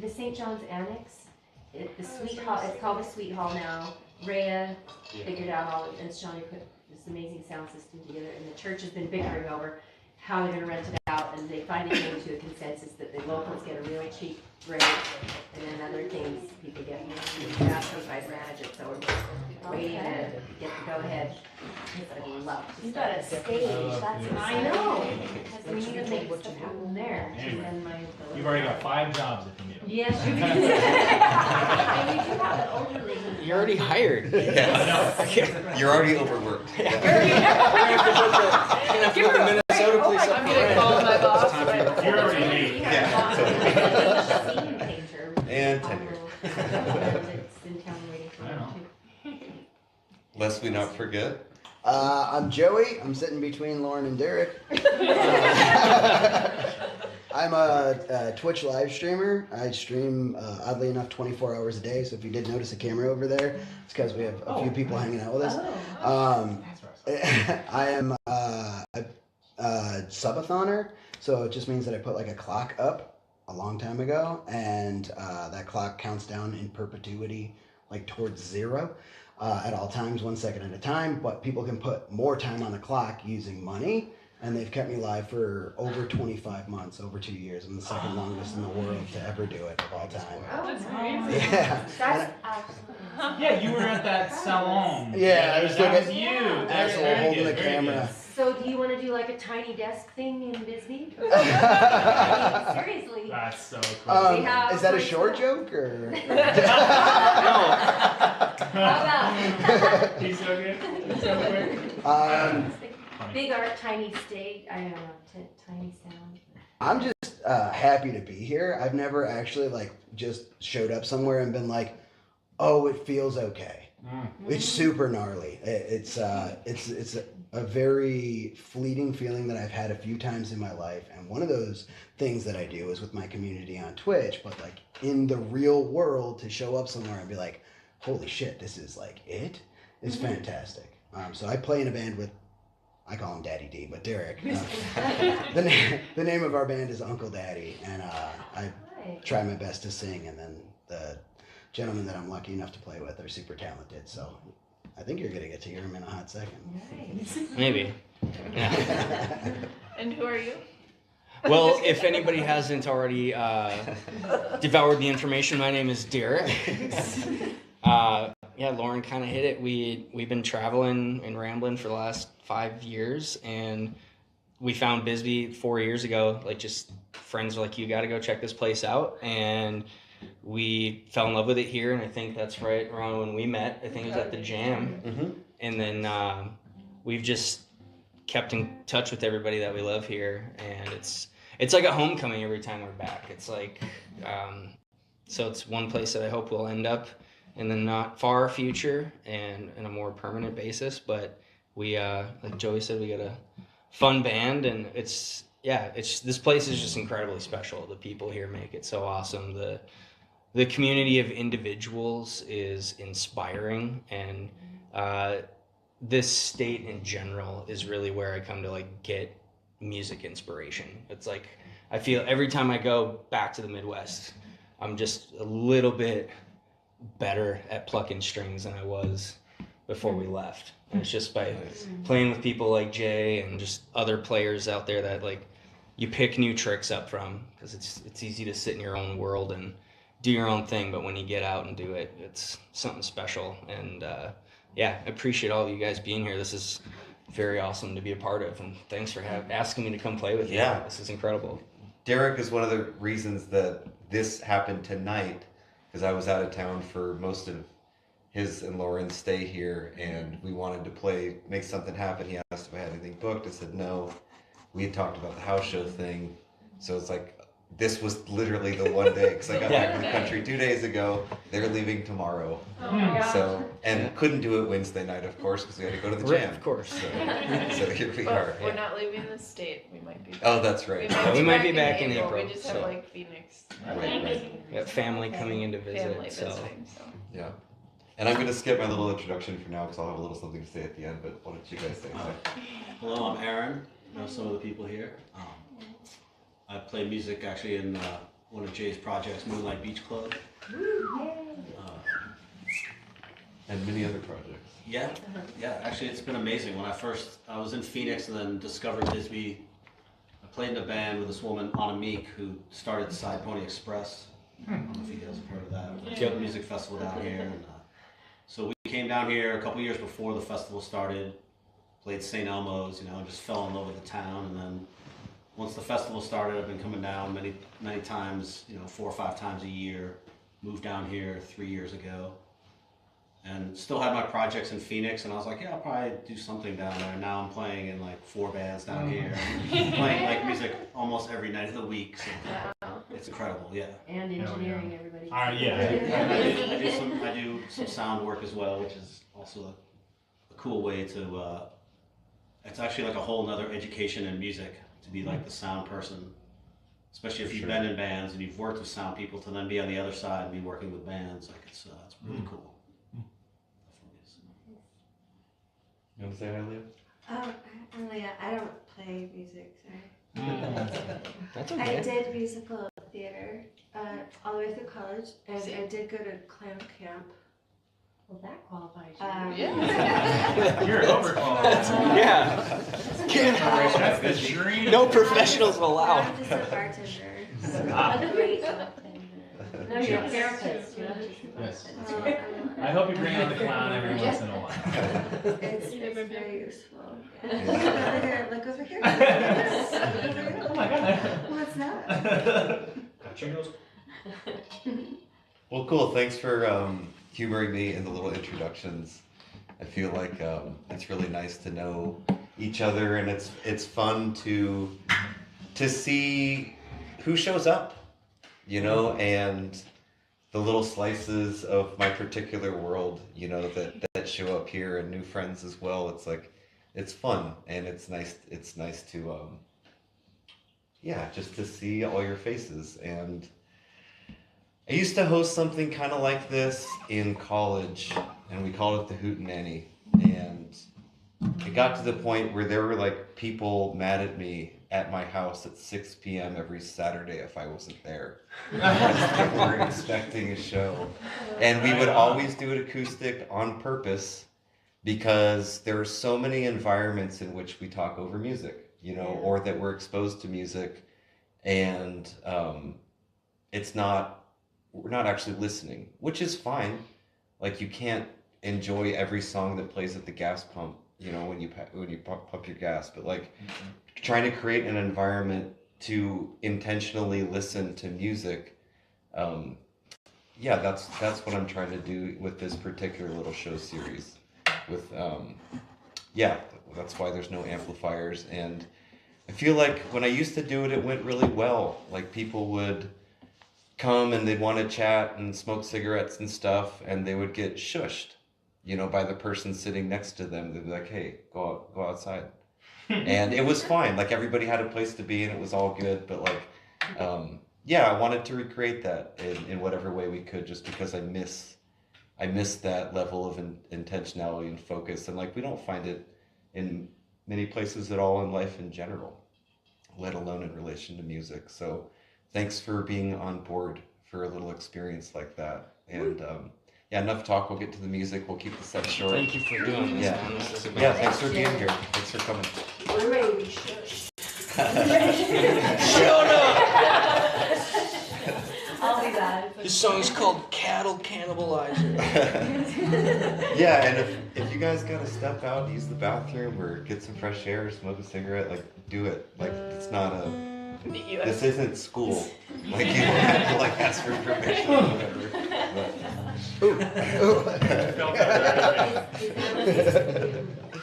[SPEAKER 2] the St. John's Annex,
[SPEAKER 19] The Sweet Hall, it's called the Sweet Hall now. Rhea figured out all, and Shawnee put this amazing sound system together, and the church has been bickering over how they're gonna rent it out, and they finally came to a consensus that the locals get a real cheap rate, and then other things people get, that's how guys manage it, so we're just waiting to get the go-ahead. I'd love to.
[SPEAKER 2] You got a stage, that's
[SPEAKER 19] I know, because we need to make stuff happen there,
[SPEAKER 17] Anyway,
[SPEAKER 19] and then my.
[SPEAKER 17] You've already got 5 jobs if you need them.
[SPEAKER 19] Yes, you do. And we do have an elderly.
[SPEAKER 6] You're already hired.
[SPEAKER 15] You're already overworked.
[SPEAKER 6] We're gonna have to put the Minnesota police up.
[SPEAKER 8] I'm gonna call my boss.
[SPEAKER 17] You're already late.
[SPEAKER 15] Yeah.
[SPEAKER 19] Scene painter.
[SPEAKER 15] And tenure.
[SPEAKER 19] It's in town waiting for him too.
[SPEAKER 15] Lest we not forget.
[SPEAKER 11] I'm Joey. I'm sitting between Lauren and Derek. I'm a Twitch live streamer. I stream, oddly enough, 24 hours a day. So if you did notice a camera over there, it's because we have a few people hanging out with us. I am a Subahthonner. So it just means that I put like a clock up a long time ago. And that clock counts down in perpetuity, like towards 0. At all times, 1 second at a time, but people can put more time on the clock using money, and they've kept me live for over 25 months, over 2 years. I'm the second longest in the world to ever do it of all time.
[SPEAKER 5] Oh, that's amazing.
[SPEAKER 11] Yeah.
[SPEAKER 19] That's absolutely.
[SPEAKER 17] Yeah, you were at that salon.
[SPEAKER 11] Yeah, I was
[SPEAKER 17] that
[SPEAKER 11] looking
[SPEAKER 17] was you.
[SPEAKER 11] asshole
[SPEAKER 17] Very
[SPEAKER 11] holding
[SPEAKER 17] good,
[SPEAKER 11] the
[SPEAKER 17] very
[SPEAKER 11] camera.
[SPEAKER 19] So do you want to do like a tiny desk thing in Bisbee? Seriously.
[SPEAKER 17] That's so cool.
[SPEAKER 11] Is that a short joke or?
[SPEAKER 19] How about?
[SPEAKER 17] He's so good. He's so quick.
[SPEAKER 19] Big art, tiny stage. I don't know, tiny sound.
[SPEAKER 11] I'm just happy to be here. I've never actually like just showed up somewhere and been like, oh, it feels okay. It's super gnarly. It's a very fleeting feeling that I've had a few times in my life, and one of those things that I do is with my community on Twitch. But like in the real world, to show up somewhere and be like, holy shit, this is like it. It's fantastic. So I play in a band with, I call him Daddy D, but Derek. The name of our band is Unkle Daddy, and I try my best to sing, and then the gentlemen that I'm lucky enough to play with are super talented, so I think you're gonna get to hear them in a hot second.
[SPEAKER 19] Nice.
[SPEAKER 6] Maybe. Yeah.
[SPEAKER 8] And who are you?
[SPEAKER 6] Well, if anybody hasn't already devoured the information, my name is Derek. Yeah, Lauren kind of hit it. We've been traveling and rambling for the last 5 years, and we found Bisbee 4 years ago. Like, just friends were like, you got to go check this place out, and we fell in love with it here. And I think that's right around when we met. I think it was at the Jam, and then we've just kept in touch with everybody that we love here, and it's like a homecoming every time we're back. It's like so it's one place that I hope we'll end up in the not far future and in a more permanent basis. But we, like Joey said, we got a fun band, and it's this place is just incredibly special. The people here make it so awesome. The community of individuals is inspiring, and this state in general is really where I come to like get music inspiration. It's like I feel every time I go back to the Midwest, I'm just a little bit better at plucking strings than I was before we left. And it's just by playing with people like Jay and just other players out there that like you pick new tricks up from, because it's easy to sit in your own world and do your own thing, but when you get out and do it, it's something special. And yeah, I appreciate all of you guys being here. This is very awesome to be a part of, and thanks for asking me to come play with you.
[SPEAKER 15] Yeah.
[SPEAKER 6] This is incredible.
[SPEAKER 15] Derek is one of the reasons that this happened tonight, because I was out of town for most of his and Lauren's stay here, and we wanted to make something happen. He asked if I had anything booked. I said no. We had talked about the house show thing, so it's like this was literally the one day, because I got back from the country 2 days ago. They're leaving tomorrow.
[SPEAKER 8] Oh my gosh.
[SPEAKER 15] So, and couldn't do it Wednesday night, of course, because we had to go to the Jam.
[SPEAKER 6] Of course.
[SPEAKER 15] So here we
[SPEAKER 8] But
[SPEAKER 15] are.
[SPEAKER 8] we're not leaving the state. We might be back.
[SPEAKER 15] Oh, that's right.
[SPEAKER 6] We might be back in April.
[SPEAKER 8] We just have like Phoenix.
[SPEAKER 15] Right.
[SPEAKER 6] We got family coming in to visit.
[SPEAKER 8] Family visiting, so.
[SPEAKER 15] Yeah. And I'm going to skip my little introduction for now, because I'll have a little something to say at the end, but what did you guys say?
[SPEAKER 21] Hello, I'm Aaron. I know some of the people here. I play music actually in one of Jay's projects, Moonlight Beach Club. and many other projects.
[SPEAKER 4] Yeah, yeah. Actually, it's been amazing. When I was in Phoenix and then discovered Bisbee. I played in a band with this woman, Anna Meek, who started Side Pony Express. I don't know if you guys have heard of that. Killed Music Festival down here. And, so we came down here a couple years before the festival started. Played St. Elmo's, you know, just fell in love with the town. And then once the festival started, I've been coming down many times, you know, 4 or 5 times a year. Moved down here 3 years ago. And still had my projects in Phoenix, and I was like, yeah, I'll probably do something down there. Now I'm playing in like 4 bands down here, playing like music almost every night of the week. So it's incredible, yeah.
[SPEAKER 19] And engineering, everybody.
[SPEAKER 4] Yeah. I do some sound work as well, which is also a cool way to. It's actually like a whole nother education in music to be like the sound person, especially if you've been in bands and you've worked with sound people, to then be on the other side and be working with bands. Like it's really cool.
[SPEAKER 21] You want to say hi, Leah?
[SPEAKER 22] I'm Leah. I don't play music, sorry.
[SPEAKER 21] That's okay.
[SPEAKER 22] I did musical theater all the way through college, and I did go to clown camp.
[SPEAKER 19] Well, that qualifies you.
[SPEAKER 17] You're overqualified.
[SPEAKER 18] Yeah.
[SPEAKER 17] That's the dream.
[SPEAKER 18] No professionals allowed.
[SPEAKER 22] I'm just a bartender.
[SPEAKER 19] A great bartender. No, you're a therapist. You're not just a
[SPEAKER 17] Yes.
[SPEAKER 19] bartender.
[SPEAKER 17] I hope you bring out the clown every once in a while.
[SPEAKER 22] It's very useful. Look over here.
[SPEAKER 17] Oh my god.
[SPEAKER 22] What's that?
[SPEAKER 15] Well, cool. Thanks for humoring me in the little introductions. I feel like it's really nice to know each other, and it's fun to see who shows up, you know, and the little slices of my particular world, you know, that show up here, and new friends as well. It's like, it's fun, and it's nice to yeah, just to see all your faces. And I used to host something kind of like this in college, and we called it the Hootenanny. And it got to the point where there were like people mad at me at my house at 6 p.m. every Saturday if I wasn't there. They weren't expecting a show. And we would always do it acoustic on purpose, because there are so many environments in which we talk over music, you know, or that we're exposed to music, and we're not actually listening, which is fine. Like, you can't enjoy every song that plays at the gas pump, you know, when you pump your gas, but like trying to create an environment to intentionally listen to music. Yeah, that's what I'm trying to do with this particular little show series. With yeah, that's why there's no amplifiers. And I feel like when I used to do it, it went really well. Like, people would come and they'd want to chat and smoke cigarettes and stuff, and they would get shushed, you know, by the person sitting next to them. They'd be like, hey, go outside. And it was fine. Like, everybody had a place to be, and it was all good. But like, yeah, I wanted to recreate that in whatever way we could, just because I miss that level of intentionality and focus. And like, we don't find it in many places at all in life in general, let alone in relation to music. So thanks for being on board for a little experience like that. And yeah, enough talk. We'll get to the music. We'll keep the set short.
[SPEAKER 18] Thank you for doing this,
[SPEAKER 15] yeah.
[SPEAKER 18] man. This is amazing.
[SPEAKER 15] Yeah, thanks for being here. Thanks for coming.
[SPEAKER 22] I'm ready to be shushed.
[SPEAKER 18] Shut up!
[SPEAKER 19] I'll be that.
[SPEAKER 18] This song is called Cattle Cannibalizer.
[SPEAKER 15] Yeah, and if you guys gotta step out, use the bathroom, or get some fresh air, or smoke a cigarette, like, do it. Like, it's not this isn't school. Like, you don't have to like ask for permission or whatever.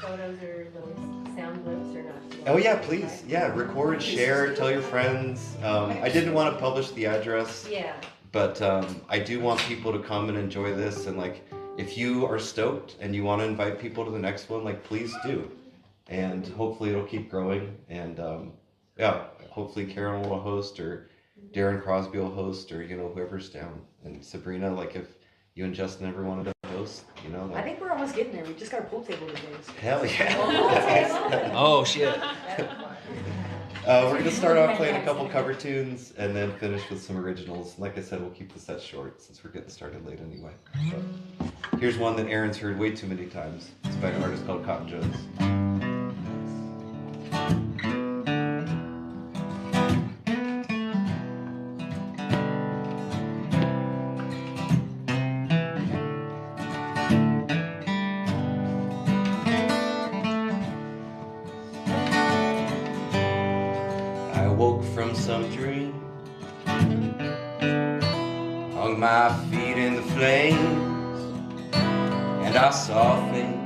[SPEAKER 19] Photos or little sound clips or not?
[SPEAKER 15] Oh yeah, please. Yeah, record, share, tell your friends. I didn't want to publish the address.
[SPEAKER 19] Yeah.
[SPEAKER 15] But I do want people to come and enjoy this, and like, if you are stoked and you want to invite people to the next one, like, please do. And hopefully it'll keep growing. And yeah, hopefully Karen will host, or Darren Crosby will host, or, you know, whoever's down. And Sabrina, like, if you and Justin ever wanted to host, you know. Like,
[SPEAKER 16] I think we're almost getting there. We just got a pool table today.
[SPEAKER 15] Hell yeah.
[SPEAKER 18] Oh shit.
[SPEAKER 15] We're going to start off playing a couple cover tunes and then finish with some originals. Like I said, we'll keep the set short since we're getting started late anyway. So. Here's one that Aaron's heard way too many times. It's by an artist called Cotton Jones. I woke from some dream, hung my feet in the flames, and I saw things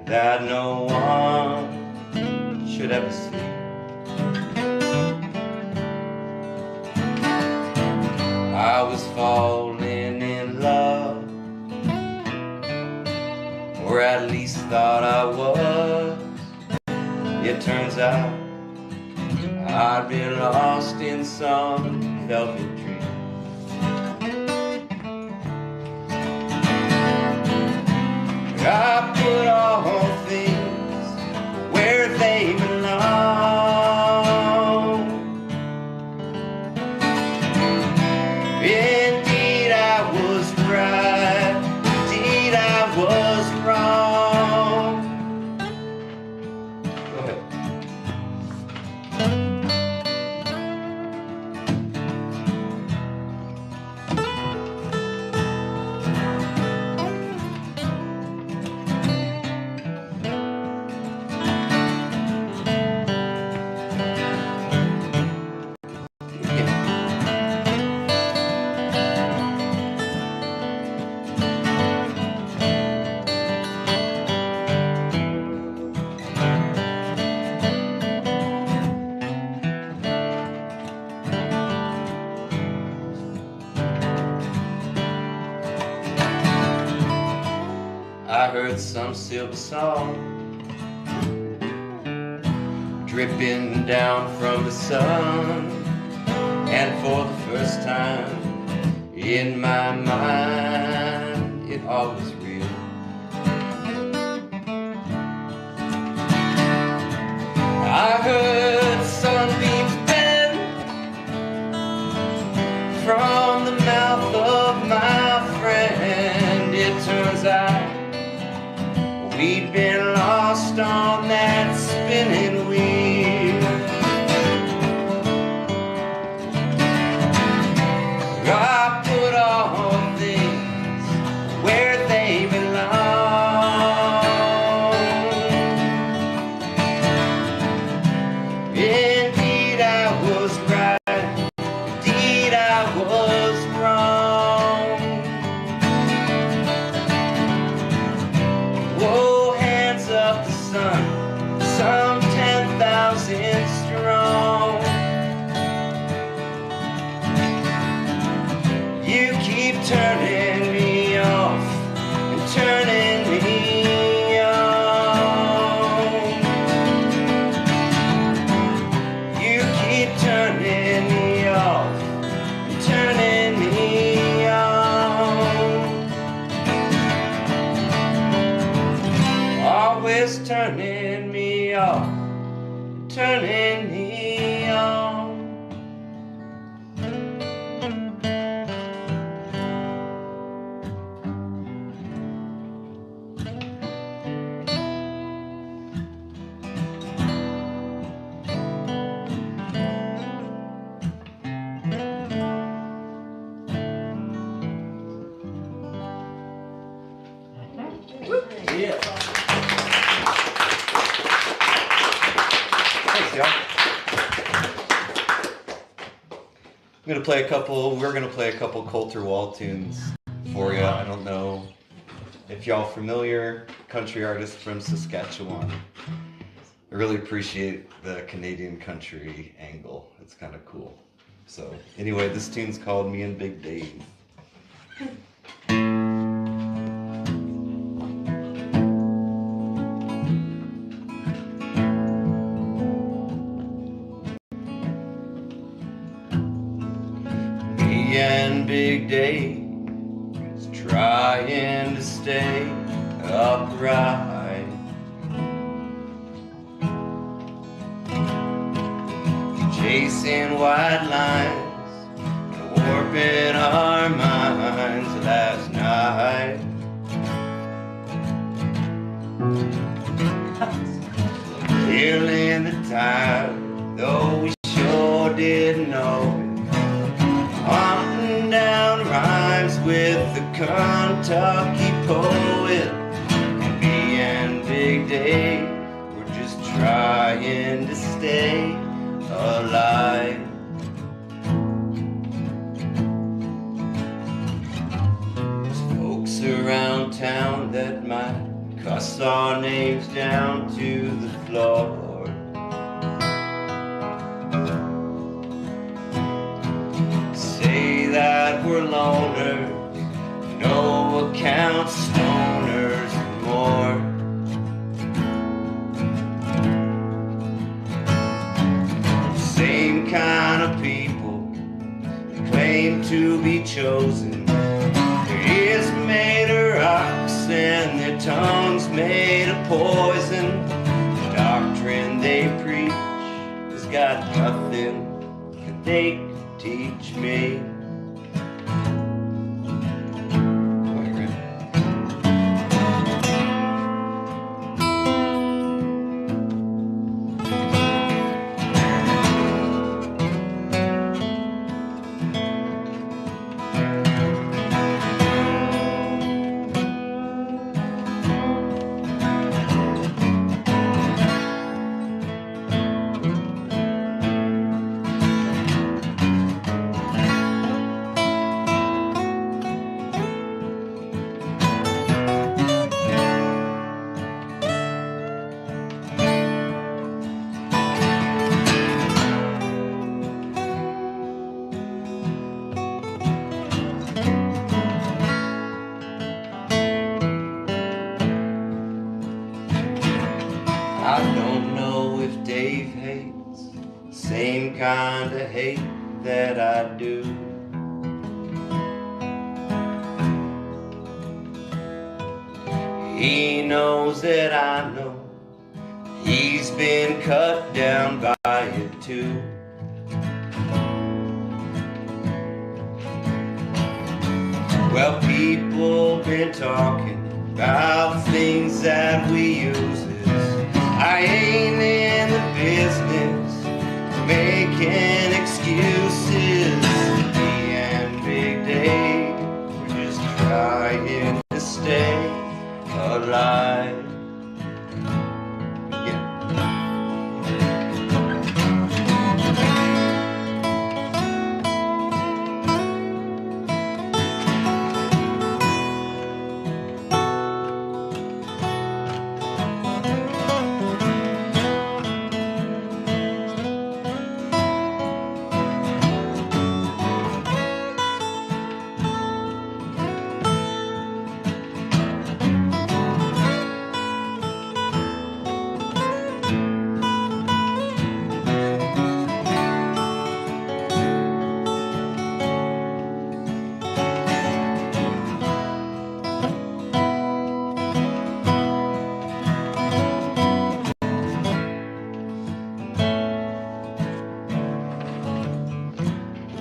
[SPEAKER 15] that no one should ever see. I was falling in love, or at least thought I was. It turns out I'd been lost in some velvet dream. I put all things where they belong. Indeed I was right, indeed I was wrong. Go ahead. I heard some silver song dripping down from the sun, and for the first time in my mind it all was real. I heard sunbeams bend from the mouth of my friend. It turns out we'd been lost on that spinning wheel. I put all things where they belong. Indeed I was right, indeed I was wrong. Whoa, hands up the sun, some 10,000 strong. You keep turning me off and turning me on. You keep turning me off and turning me on. Always turning me off, turning me on. Yeah. Thanks, y'all. We're gonna play a couple Coulter Wall tunes for you. I don't know if y'all familiar, country artist from Saskatchewan. I really appreciate the Canadian country angle. It's kind of cool. So anyway, this tune's called Me and Big Dave. Me and Big Dave is trying to stay upright. Chasing white lines, warping our minds last night. Kentucky poet, and Big Dave were just trying to stay alive. There's folks around town that might cuss our names down to the floor. Say that we're loners, no account stoners and more. Same kind of people claim to be chosen. Their ears made of rocks and their tongues made of poison. The doctrine they preach has got nothing that they could teach me. I don't know if Dave hates the same kind of hate that I do. He knows that I know he's been cut down by it too. Well, people been talking about things that we use. I ain't in the business of making excuses. Me and Big Dave, we're just trying to stay alive.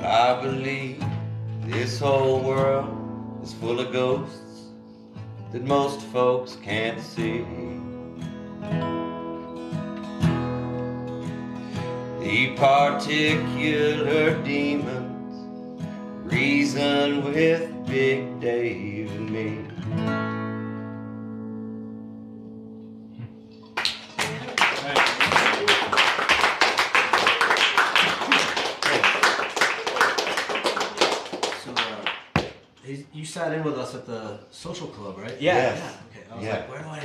[SPEAKER 15] I believe this whole world is full of ghosts that most folks can't see. The particular demons reason with Big Dave and me.
[SPEAKER 4] You sat in with us at the social club, right?
[SPEAKER 18] Yeah.
[SPEAKER 4] Yeah. Okay. I was like, where do I?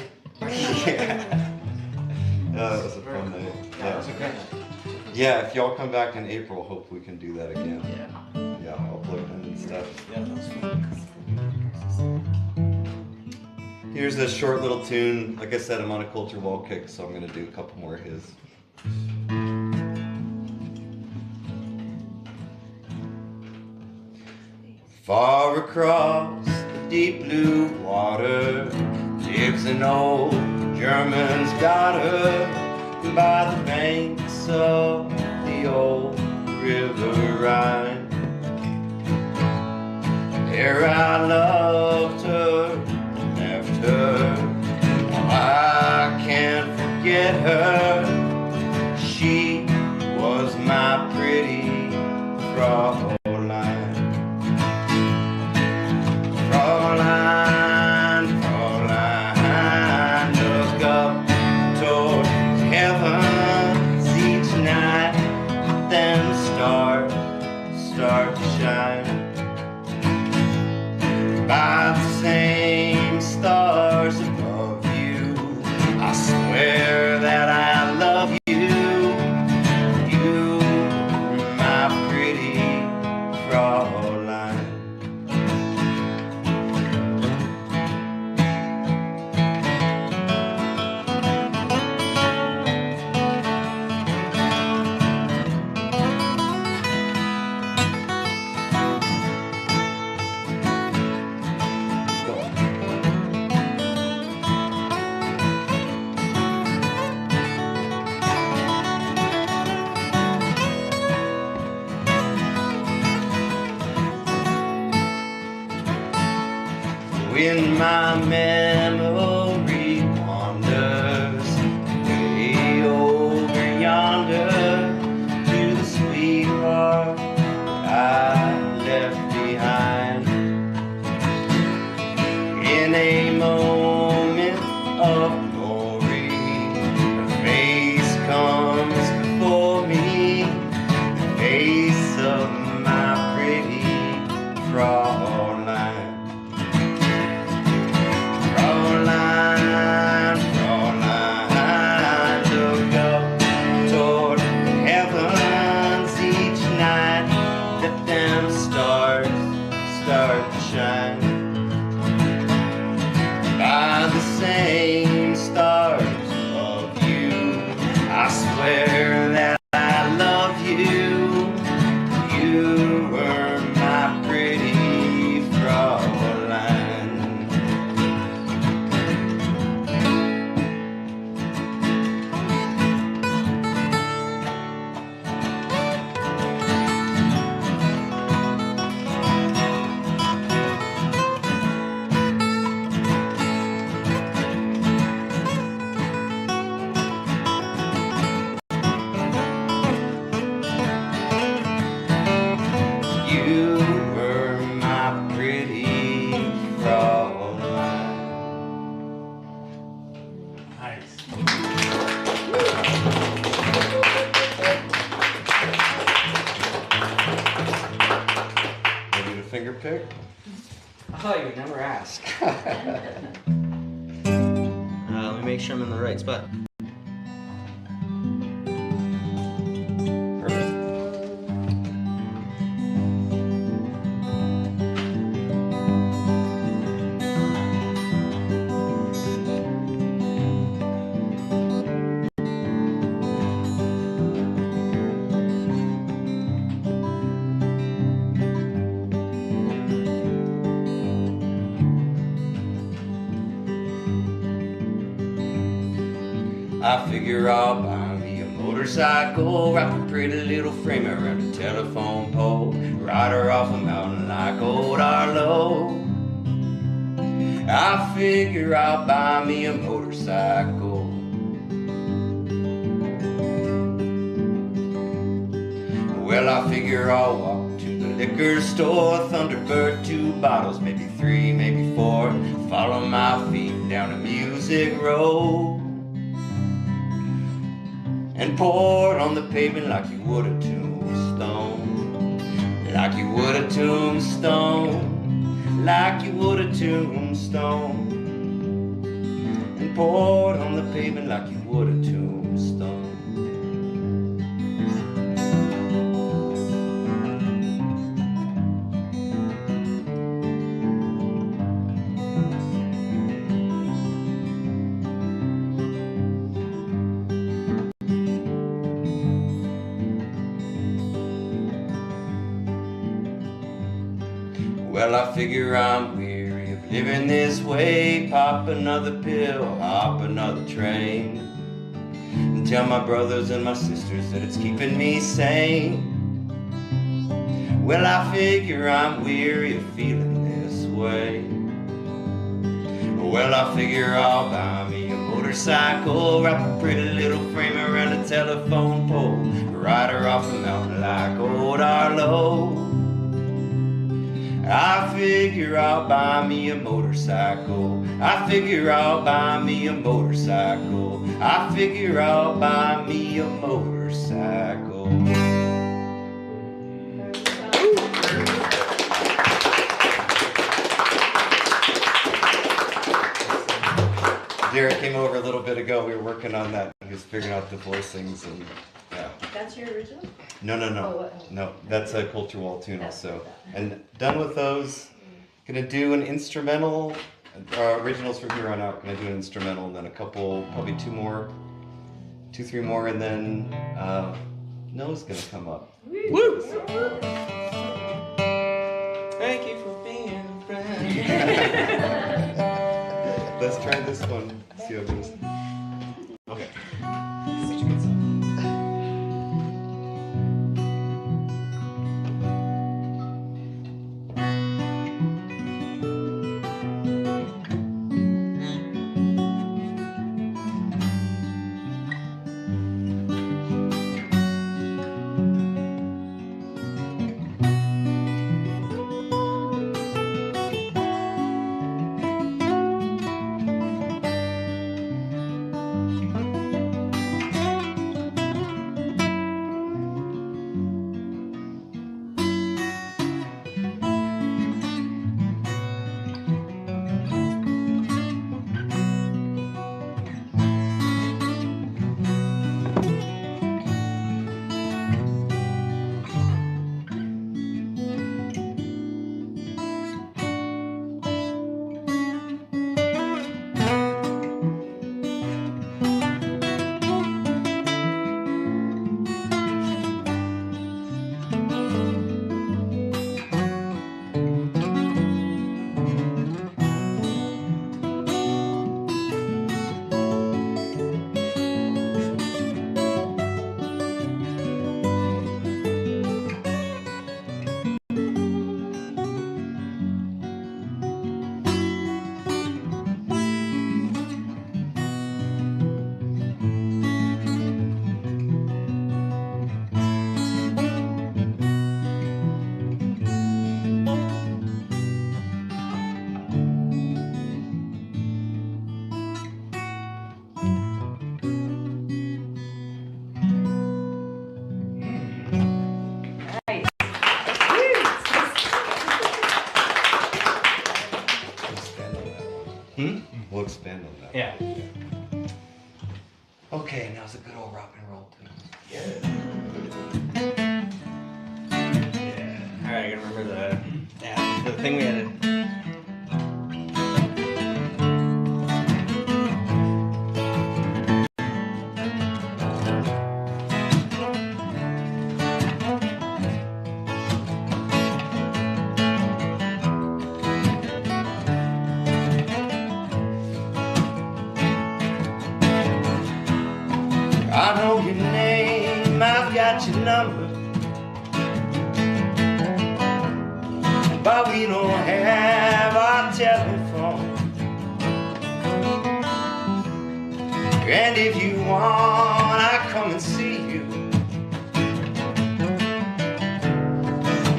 [SPEAKER 15] That was a fun night.
[SPEAKER 4] Yeah, that was a great night.
[SPEAKER 15] Yeah, if y'all come back in April, hope we can do that again.
[SPEAKER 4] Yeah.
[SPEAKER 15] Yeah, I'll plug in and stuff.
[SPEAKER 4] Yeah, that was fun.
[SPEAKER 15] Here's a short little tune. Like I said, I'm on a culture wall kick, so I'm gonna do a couple more of his. Far across the deep blue water lives an old German's daughter by the banks of the old River Rhine. There I loved her, left her. I can't forget her. She was my pretty Fraulein. Fraulein. when my memory wanders way over yonder to the sweetheart I left behind. In a moment of glory, her face comes before me, the face of my pretty Fraulein. Fraulein, Fraulein, look up toward the heavens each night, let them stars start to shine. By the same stars of you, I swear that I love you. You were my pretty Fraulein. You were my pretty Fraulein.
[SPEAKER 17] Nice.
[SPEAKER 15] Ready to finger pick?
[SPEAKER 18] Oh, you would never ask. Let me make sure I'm in the right spot. Perfect. I figure I'll buy me a motorcycle, wrap a pretty little frame around a telephone pole, ride her off a mountain like old Arlo. I figure I'll buy me a motorcycle. Well, I figure I'll walk to the liquor store, Thunderbird 2 bottles, maybe 3, maybe 4, follow my feet down a music road, and pour it on the pavement like you would a tombstone, like you would a tombstone, like you would a tombstone, and pour it on the pavement like you would a tombstone. Well, I figure I'm weary of living this way, pop another pill, hop another train, and tell my brothers and my sisters that it's keeping me sane. Well, I figure I'm weary of feeling this way. Well, I figure I'll buy me a motorcycle, wrap a pretty little frame around a telephone pole, ride her off a mountain like old Arlo. I figure I'll buy me a motorcycle. I figure I'll buy me a motorcycle. I figure I'll buy me a motorcycle. Derek came over a little bit ago. We were working on that. He was figuring out the voicings and yeah.
[SPEAKER 19] That's your original?
[SPEAKER 15] No.
[SPEAKER 19] Oh, what?
[SPEAKER 15] No, that's a Culture Wall tune also. And done with those. Gonna do an instrumental. Originals from here on out. Gonna do an instrumental and then a couple, probably 2, 3 more, and then Noah's gonna come up.
[SPEAKER 18] Woo! Thank you for being a friend.
[SPEAKER 15] Let's try this one. See how it goes. Okay. Such a good song. We'll expand on that.
[SPEAKER 18] Yeah. Okay, now's a good old rock and roll tune. Yeah. Alright, I gotta remember the thing we had to.
[SPEAKER 3] I know your name, I've got your number, but we don't have our telephone. And if you want, I come and see you,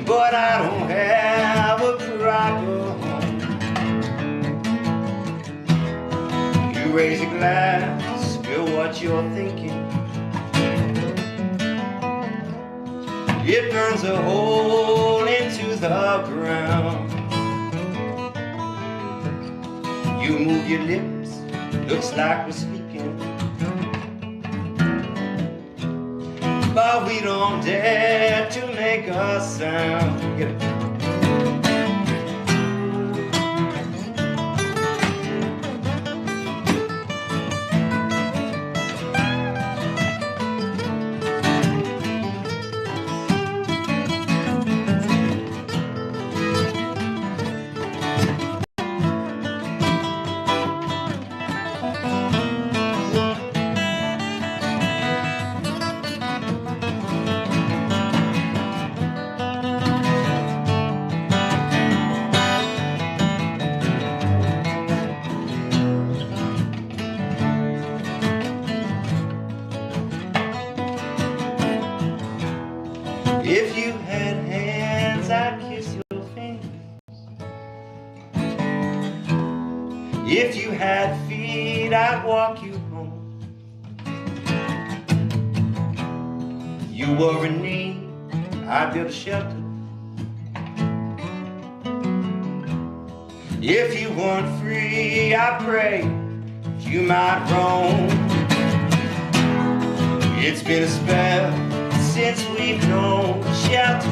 [SPEAKER 3] but I don't have a proper home. You raise a glass, spill what you're thinking. It burns a hole into the ground. You move your lips, looks like we're speaking, but we don't dare to make a sound. Get it? If you had hands, I'd kiss your fingers. If you had feet, I'd walk you home. You were in need, I'd build a shelter. If you weren't free, I pray you might roam. It's been a spell since we've known shelter.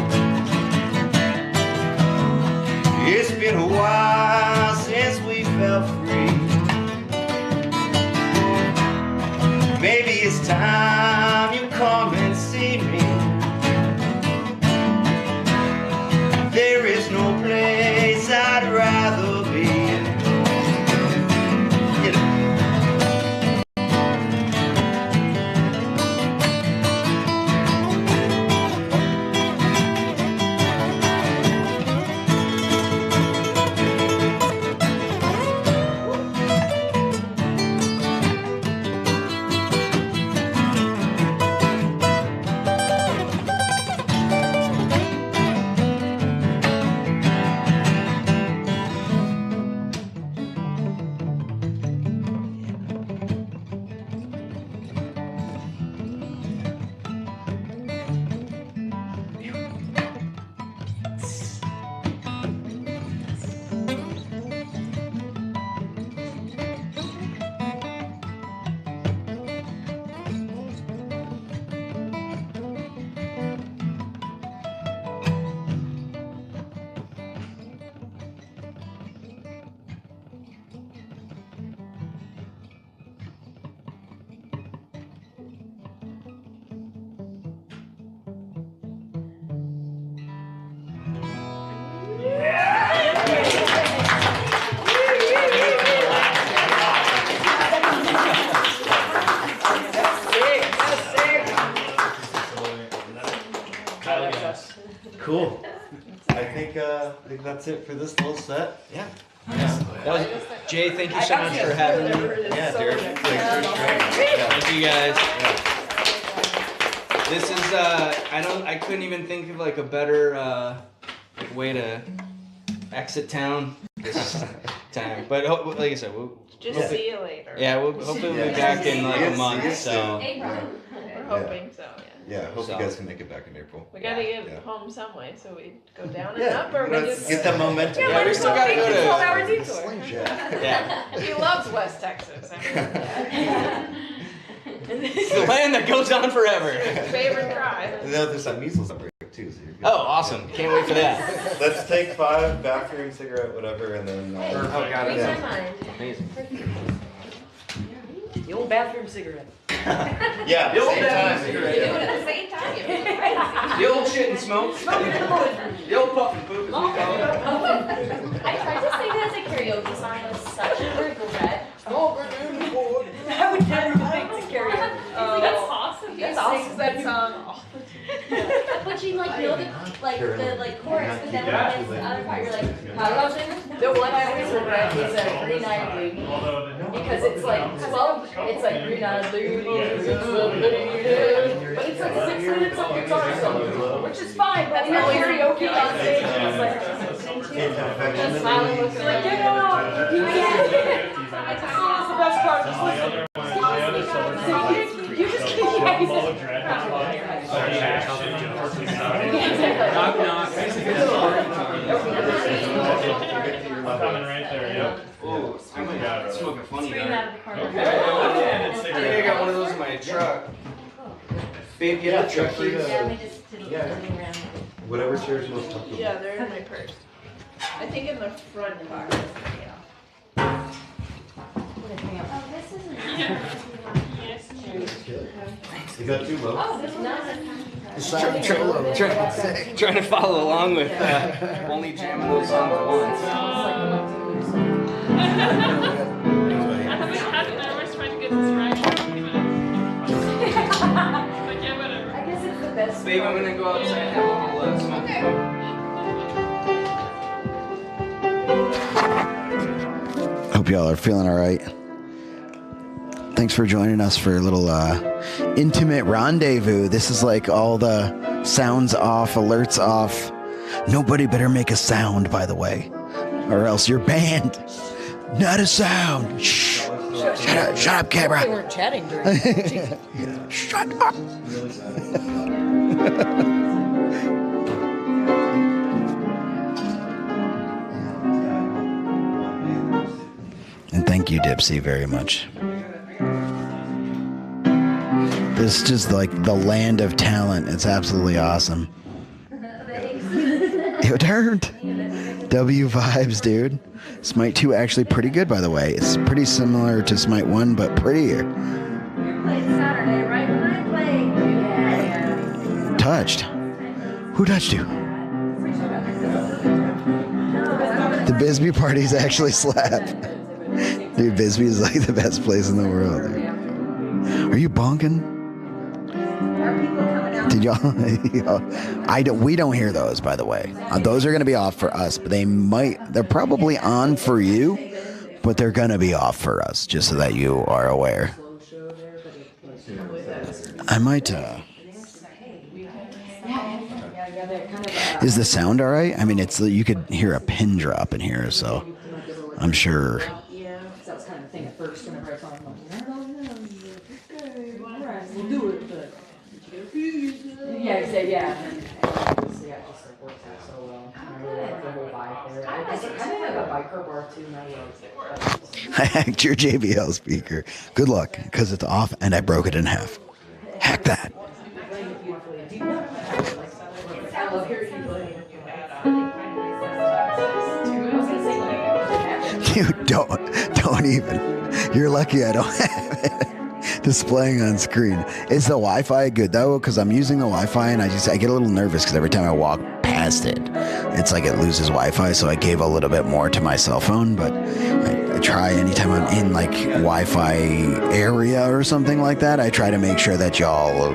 [SPEAKER 3] It's been a while since we felt free. Maybe it's time you come and see me. There is no place I'd rather be. Get it.
[SPEAKER 15] Cool. I think that's it for this little set.
[SPEAKER 18] Yeah. That was, Jay, thank you so much for having me.
[SPEAKER 15] Yeah, Derek.
[SPEAKER 18] Thank you guys. This is I couldn't even think of like a better way to exit town this time. But like I said, we'll
[SPEAKER 8] Just see you later.
[SPEAKER 18] Yeah, we'll hopefully we'll be back in like a month. So.
[SPEAKER 8] We're hoping so. Yeah.
[SPEAKER 15] Yeah, I hope
[SPEAKER 18] So-
[SPEAKER 15] you guys can make it back in April.
[SPEAKER 8] We gotta get
[SPEAKER 15] Yeah.
[SPEAKER 8] home some way, so we go down and
[SPEAKER 15] Yeah,
[SPEAKER 8] up, or we
[SPEAKER 15] let's
[SPEAKER 8] just
[SPEAKER 15] get that momentum.
[SPEAKER 18] Yeah, we still gotta go to
[SPEAKER 8] 12-hour detour.
[SPEAKER 18] Yeah.
[SPEAKER 8] He loves West Texas. I mean,
[SPEAKER 18] It's the land that goes on forever.
[SPEAKER 8] his favorite drive.
[SPEAKER 15] And then there's that measles outbreak too, so you're good.
[SPEAKER 18] Oh, awesome. Can't wait for that.
[SPEAKER 15] Let's take 5, bathroom, cigarette, whatever, and then...
[SPEAKER 18] Oh, got it.
[SPEAKER 15] Yeah.
[SPEAKER 18] Amazing.
[SPEAKER 16] The old bathroom cigarette.
[SPEAKER 15] Yeah,
[SPEAKER 18] The old
[SPEAKER 15] same
[SPEAKER 18] bathroom
[SPEAKER 15] time.
[SPEAKER 18] cigarette.
[SPEAKER 16] Do it at the same time. You're crazy.
[SPEAKER 18] The old shit and smoke. The old puff and poop, as we call it.
[SPEAKER 19] I tried to sing it as a karaoke song. It was such a regret.
[SPEAKER 16] I would never think to karaoke.
[SPEAKER 8] That's awesome. He
[SPEAKER 16] That's
[SPEAKER 8] sings
[SPEAKER 16] awesome.
[SPEAKER 8] that song all the time.
[SPEAKER 19] But you like know the chorus, but then when it gets to the other part, you're like, how do I sing this?
[SPEAKER 16] The one I always regret is Green Eyed Lady. Because it's like 12, it's like Green Eyed Lady, but it's like 6 minutes of guitar solo, which is fine, but you're karaoke on stage, and it's like, just smiling, looking like, get out! It's the best part, just listen. You just keep
[SPEAKER 17] Knock, knock. Coming right there, yep.
[SPEAKER 18] Oh, I'm smoking funny
[SPEAKER 19] Scream
[SPEAKER 18] guy.
[SPEAKER 19] out of the corner.
[SPEAKER 18] I think I got one of those in my truck. Babe, get the truck keys.
[SPEAKER 19] Yeah, we just did around.
[SPEAKER 15] Whatever chair is most comfortable.
[SPEAKER 8] Yeah, they're in my purse. I think in the front pocket.
[SPEAKER 19] Oh, this isn't.
[SPEAKER 15] You got 2 votes.
[SPEAKER 19] Oh, this is not.
[SPEAKER 18] Trying to follow along with only jamming those songs once.
[SPEAKER 5] I was trying to get this right. But yeah, whatever.
[SPEAKER 16] I guess it's the best.
[SPEAKER 18] Babe, I'm gonna go outside and have a little smoke.
[SPEAKER 11] Hope y'all are feeling all right. Thanks for joining us for a little intimate rendezvous. This is like all the sounds off, alerts off. Nobody better make a sound, by the way, or else you're banned. Not a sound. Shh. Shut up, camera.
[SPEAKER 16] They weren't chatting during
[SPEAKER 11] Shut up. And thank you, Dipsy, very much. This is just like the land of talent. It's absolutely awesome. It turned. W vibes, dude. Smite 2 actually pretty good, by the way. It's pretty similar to Smite 1, but prettier. Touched. Who touched you? The Bisbee parties actually slap. Dude, Bisbee is like the best place in the world. Dude. Are you bonking? Did y'all? We don't hear those, by the way. Those are gonna be off for us, but they're probably on for you, but they're gonna be off for us, just so that you are aware. I might. Is the sound all right? I mean, you could hear a pin drop in here, so I'm sure.
[SPEAKER 16] Yeah, that was kind of the thing at first whenever I thought, I'm like, we'll do it, but yeah, I said, yeah, and then yeah, it just like works out so well. I really like the whole vibe there. It's kind of like a biker bar too. Now
[SPEAKER 11] I hacked your JBL speaker. Good luck, because it's off and I broke it in half. Hack that.
[SPEAKER 16] I love hearing you play.
[SPEAKER 11] Dude, don't even. You're lucky I don't have it displaying on screen. Is the Wi-Fi good though? Because I'm using the Wi-Fi and I get a little nervous because every time I walk past it, it's like it loses Wi-Fi. So I gave a little bit more to my cell phone, but I try anytime I'm in like Wi-Fi area or something like that, I try to make sure that y'all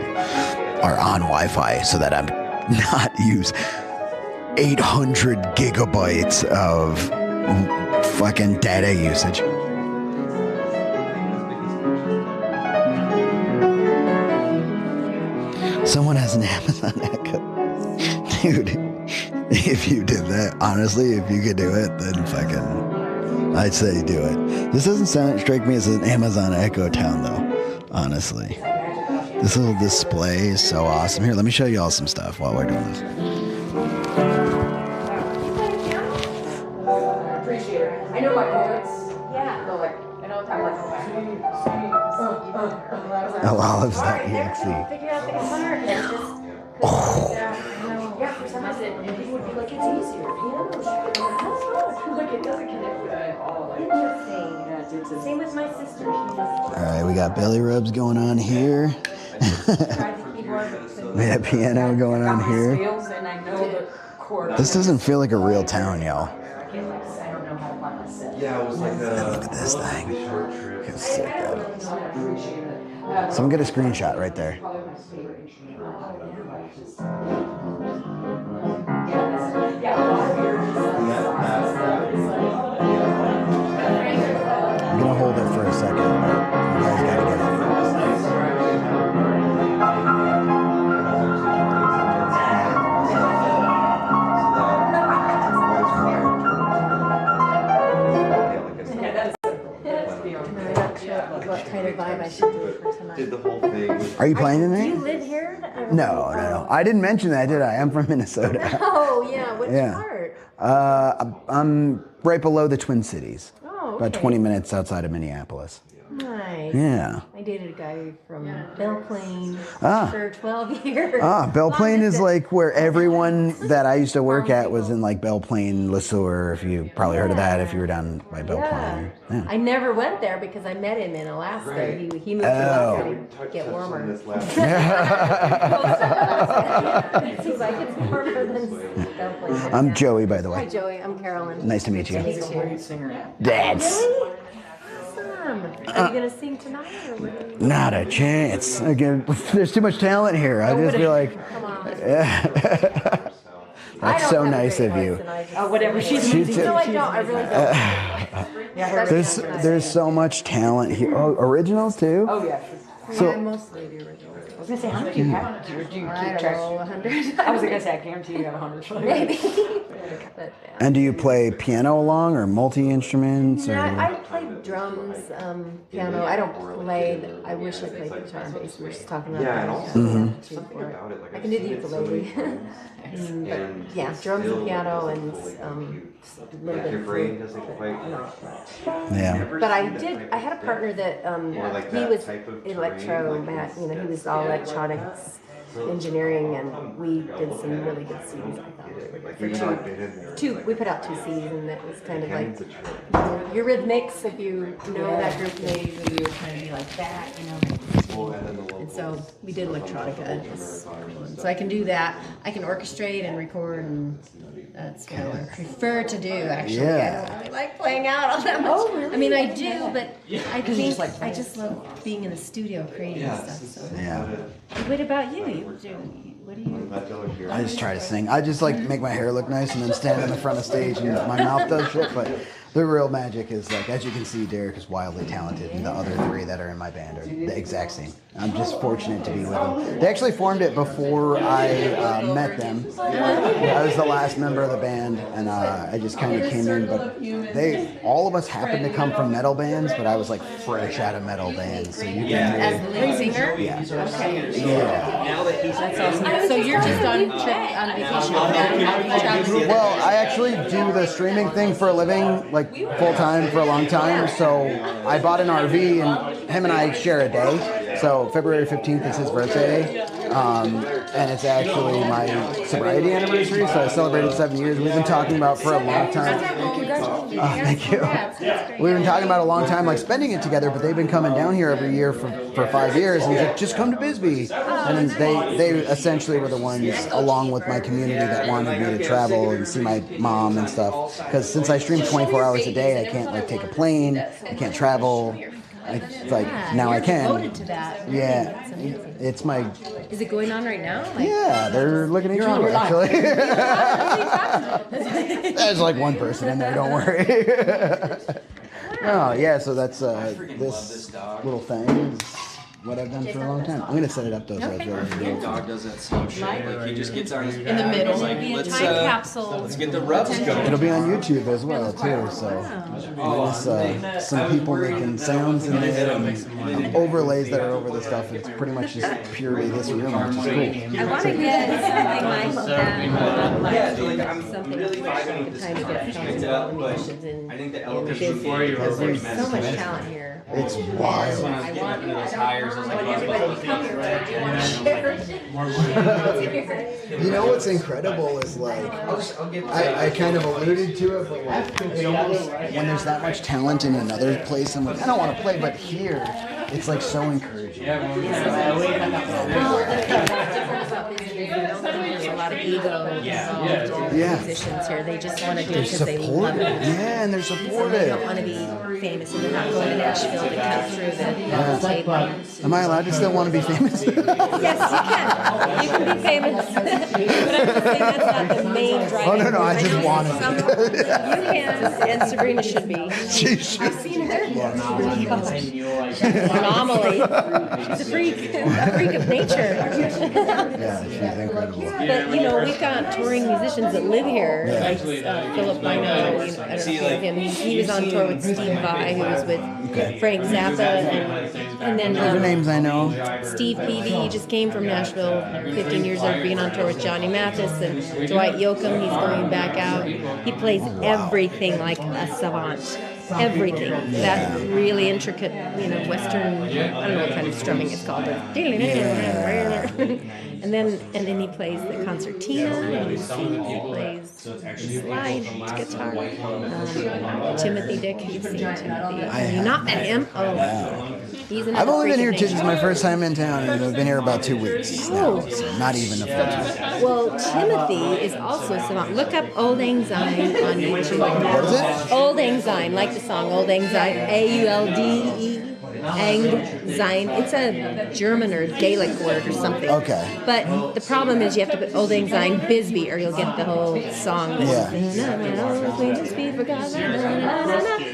[SPEAKER 11] are on Wi-Fi so that I'm not use 800 gigabytes of fucking data usage. Someone has an Amazon Echo. Dude, if you did that, honestly, if you could do it, then fucking, I'd say do it. This doesn't strike me as an Amazon Echo town, though, honestly. This little display is so awesome. Here, let me show you all some stuff while we're doing this.
[SPEAKER 16] I appreciate it. I know my chords. Yeah. No, like, I know I'm like,
[SPEAKER 11] Oh, Olives.exe.
[SPEAKER 19] Figure out the guitar and just. Yeah, for some reason, and people would be like, it's easier. Piano, like it doesn't connect with it at all. Interesting. Same with my sister. She just.
[SPEAKER 11] All right, we got belly rubs going on here. We got piano going on here. This doesn't feel like a real town, y'all.
[SPEAKER 15] Yeah, it was like
[SPEAKER 11] Look at this thing.
[SPEAKER 15] short trip.
[SPEAKER 11] Look how sick that is. Someone get a screenshot right there. I'm gonna hold it for a second, but you guys gotta get it.
[SPEAKER 19] What kind of vibe I should do for tonight?
[SPEAKER 15] Did the whole thing.
[SPEAKER 11] Are you playing
[SPEAKER 19] Do
[SPEAKER 11] tonight?
[SPEAKER 19] you live here?
[SPEAKER 11] No. I didn't mention that, did I? I'm from Minnesota.
[SPEAKER 19] Oh, yeah. Which
[SPEAKER 11] Yeah.
[SPEAKER 19] part?
[SPEAKER 11] I'm right below the Twin Cities.
[SPEAKER 19] Oh,
[SPEAKER 11] About
[SPEAKER 19] okay.
[SPEAKER 11] 20 minutes outside of Minneapolis.
[SPEAKER 19] Nice.
[SPEAKER 11] Yeah.
[SPEAKER 19] I dated a guy from Belle Plaine
[SPEAKER 11] Ah.
[SPEAKER 19] for 12 years.
[SPEAKER 11] Belle
[SPEAKER 19] Long
[SPEAKER 11] Plaine is
[SPEAKER 19] distance.
[SPEAKER 11] like where everyone that I used to work at was in like Belle Plaine, Le Sueur, if you probably heard of that if you were down by Belle Plaine. Yeah.
[SPEAKER 19] I never went there because I met him in Alaska.
[SPEAKER 15] Right.
[SPEAKER 19] He moved to
[SPEAKER 11] Oh.
[SPEAKER 19] Alaska to get warmer.
[SPEAKER 15] This last
[SPEAKER 19] He's like, it's warmer than Belle Plaine.
[SPEAKER 11] I'm Joey, by the
[SPEAKER 19] Hi,
[SPEAKER 11] way.
[SPEAKER 19] Joey. I'm Carolyn.
[SPEAKER 11] Nice to meet you.
[SPEAKER 19] He's too.
[SPEAKER 11] That's
[SPEAKER 19] Really? Awesome. Are you going to sing tonight? Or what?
[SPEAKER 11] not a chance. Again, there's too much talent here. I just feel like,
[SPEAKER 19] Come on.
[SPEAKER 11] yeah. That's so nice of you.
[SPEAKER 16] Oh, whatever. She's
[SPEAKER 11] She's
[SPEAKER 19] No, I don't. I really don't.
[SPEAKER 11] There's so much talent here. Oh, originals too?
[SPEAKER 16] Oh, yeah.
[SPEAKER 11] So-
[SPEAKER 19] Yeah, mostly the originals.
[SPEAKER 16] I was gonna say, how many do you have? Do you keep
[SPEAKER 19] I
[SPEAKER 16] track?
[SPEAKER 19] don't know, 100.
[SPEAKER 16] I was gonna say, I guarantee you have 100.
[SPEAKER 19] Maybe. But,
[SPEAKER 11] And do you play piano along or multi-instruments?
[SPEAKER 19] no,
[SPEAKER 11] Or?
[SPEAKER 19] I play drums, piano. I don't play. I wish I played guitar and bass. We were just talking about
[SPEAKER 15] Yeah,
[SPEAKER 19] that.
[SPEAKER 15] and also something about it, like
[SPEAKER 19] I can do the ukulele. But yeah, drums and piano and a little
[SPEAKER 15] Like
[SPEAKER 19] bit
[SPEAKER 15] your
[SPEAKER 19] of
[SPEAKER 15] brain
[SPEAKER 19] flute.
[SPEAKER 15] doesn't quite.
[SPEAKER 11] Yeah.
[SPEAKER 19] But I had a partner that
[SPEAKER 15] like
[SPEAKER 19] he
[SPEAKER 15] that
[SPEAKER 19] was
[SPEAKER 15] type of
[SPEAKER 19] electromat, you know, he was all electronics engineering, and we did some really good CDs. I thought for two, we put out 2 CDs, and it was kind of like Eurythmics, if you know that group name, and you would kind of be like that, you know. And so we did electronica. It was cool. So I can do that. I can orchestrate and record, and that's what I prefer to do, actually.
[SPEAKER 11] Yeah.
[SPEAKER 19] I don't really like playing out all that much. Oh, really? I mean, I do, but I think I just love being in the studio creating stuff. So.
[SPEAKER 11] Yeah.
[SPEAKER 19] What about you? What do you?
[SPEAKER 11] I just try to sing. I just like make my hair look nice and then stand in the front of stage and my mouth does shit. But the real magic is like, as you can see, Derek is wildly talented, and the other 3 that are in my band are the exact same. I'm just fortunate to be with them. They actually formed it before I met them. I was the last member of the band, and I just kind of came in. But all of us happened to come from metal bands, but I was like fresh out of metal bands. So you can
[SPEAKER 19] As the lead singer?
[SPEAKER 11] Yeah.
[SPEAKER 19] Okay.
[SPEAKER 11] Yeah.
[SPEAKER 18] Now that he's
[SPEAKER 19] That's awesome. So you're just on vacation?
[SPEAKER 11] Well, I actually do the streaming thing for a living, like full time for a long time. So I bought an RV, and him and I share a day. So February 15th is his birthday, and it's actually my sobriety anniversary. So I celebrated 7 years. We've been talking about for a long time. Thank you. We've been talking about a long time, like spending it together. But they've been coming down here every year for 5 years, and he's like, just come to Bisbee. And they essentially were the ones, along with my community, that wanted me to travel and see my mom and stuff. Because since I stream 24 hours a day, I can't like take a plane. I can't travel. It's like now I can.
[SPEAKER 19] Devoted to that.
[SPEAKER 11] Yeah,
[SPEAKER 19] That's amazing.
[SPEAKER 11] it's my.
[SPEAKER 19] Is it going on right now? Like,
[SPEAKER 11] Yeah, they're looking at you actually. There's like one person in there. Don't worry. Oh yeah, so that's this little thing. what I've done for a long time. I'm gonna set it up though. So it's really
[SPEAKER 18] Your dog does that same shit. Like he just gets on his
[SPEAKER 8] In the middle.
[SPEAKER 18] He's like, let's get the rubs going.
[SPEAKER 11] It'll be on YouTube as well too. So there's some people making sounds in there and overlays that are over the stuff. It's pretty much just purely this room, which is cool.
[SPEAKER 7] I want to get something like that.
[SPEAKER 18] Yeah, like I'm really vibing with this guitar. I just picked it up, but I think the elevation
[SPEAKER 7] because there's so much talent here.
[SPEAKER 11] It's wild.
[SPEAKER 18] When I was getting up into those hires, I was like,
[SPEAKER 11] you know what's incredible is like, I kind of alluded to it, but like, it almost, when there's that much talent in another place, I'm like, I don't want to play, but here, it's like so encouraging.
[SPEAKER 7] There's a lot of ego involved in musicians here. They just want to do it because they love it.
[SPEAKER 11] Yeah, and they're supportive.
[SPEAKER 7] They don't want to be famous, and they're not going to Nashville to cut through the tape.
[SPEAKER 11] Am I allowed to still want to be famous?
[SPEAKER 7] Yes, you can. You can be famous. But I'm just saying that's not the main driver.
[SPEAKER 11] Oh, no, I just want it.
[SPEAKER 7] You can, and Sabrina should be.
[SPEAKER 11] She should.
[SPEAKER 7] I've seen her. She's an anomaly. She's a freak of nature.
[SPEAKER 11] Yeah, she's incredible.
[SPEAKER 7] But, you know, we've got touring musicians that live here, like Philip, I know, I don't know if you know him. He was on tour with Steve Vai, who was with Frank Zappa, and then
[SPEAKER 11] Those are names I know.
[SPEAKER 7] Steve Peavy just came from Nashville, 15 years after being on tour with Johnny Mathis, and Dwight Yoakam, he's going back out. He plays everything like a savant. Everything. That really intricate, you know, Western, I don't know what kind of strumming it's called, but and then he plays the concertina, he plays slide guitar. Timothy Dick, you've seen Timothy. Have you not met him? Oh, he's another
[SPEAKER 11] I've only been here
[SPEAKER 7] freak of
[SPEAKER 11] this is my first time in town, and I've been here about 2 weeks now, so not even a full time.
[SPEAKER 7] Well, Timothy is also a savant. Look up Old Lang Syne on YouTube.
[SPEAKER 11] What is it?
[SPEAKER 7] Old Lang Syne, like the song Old Lang Syne, A-U-L-D-E. Ang It's a German or Gaelic word or something.
[SPEAKER 11] Okay.
[SPEAKER 7] But the problem is you have to put Old Lang Syne Bisbee or you'll get the whole song.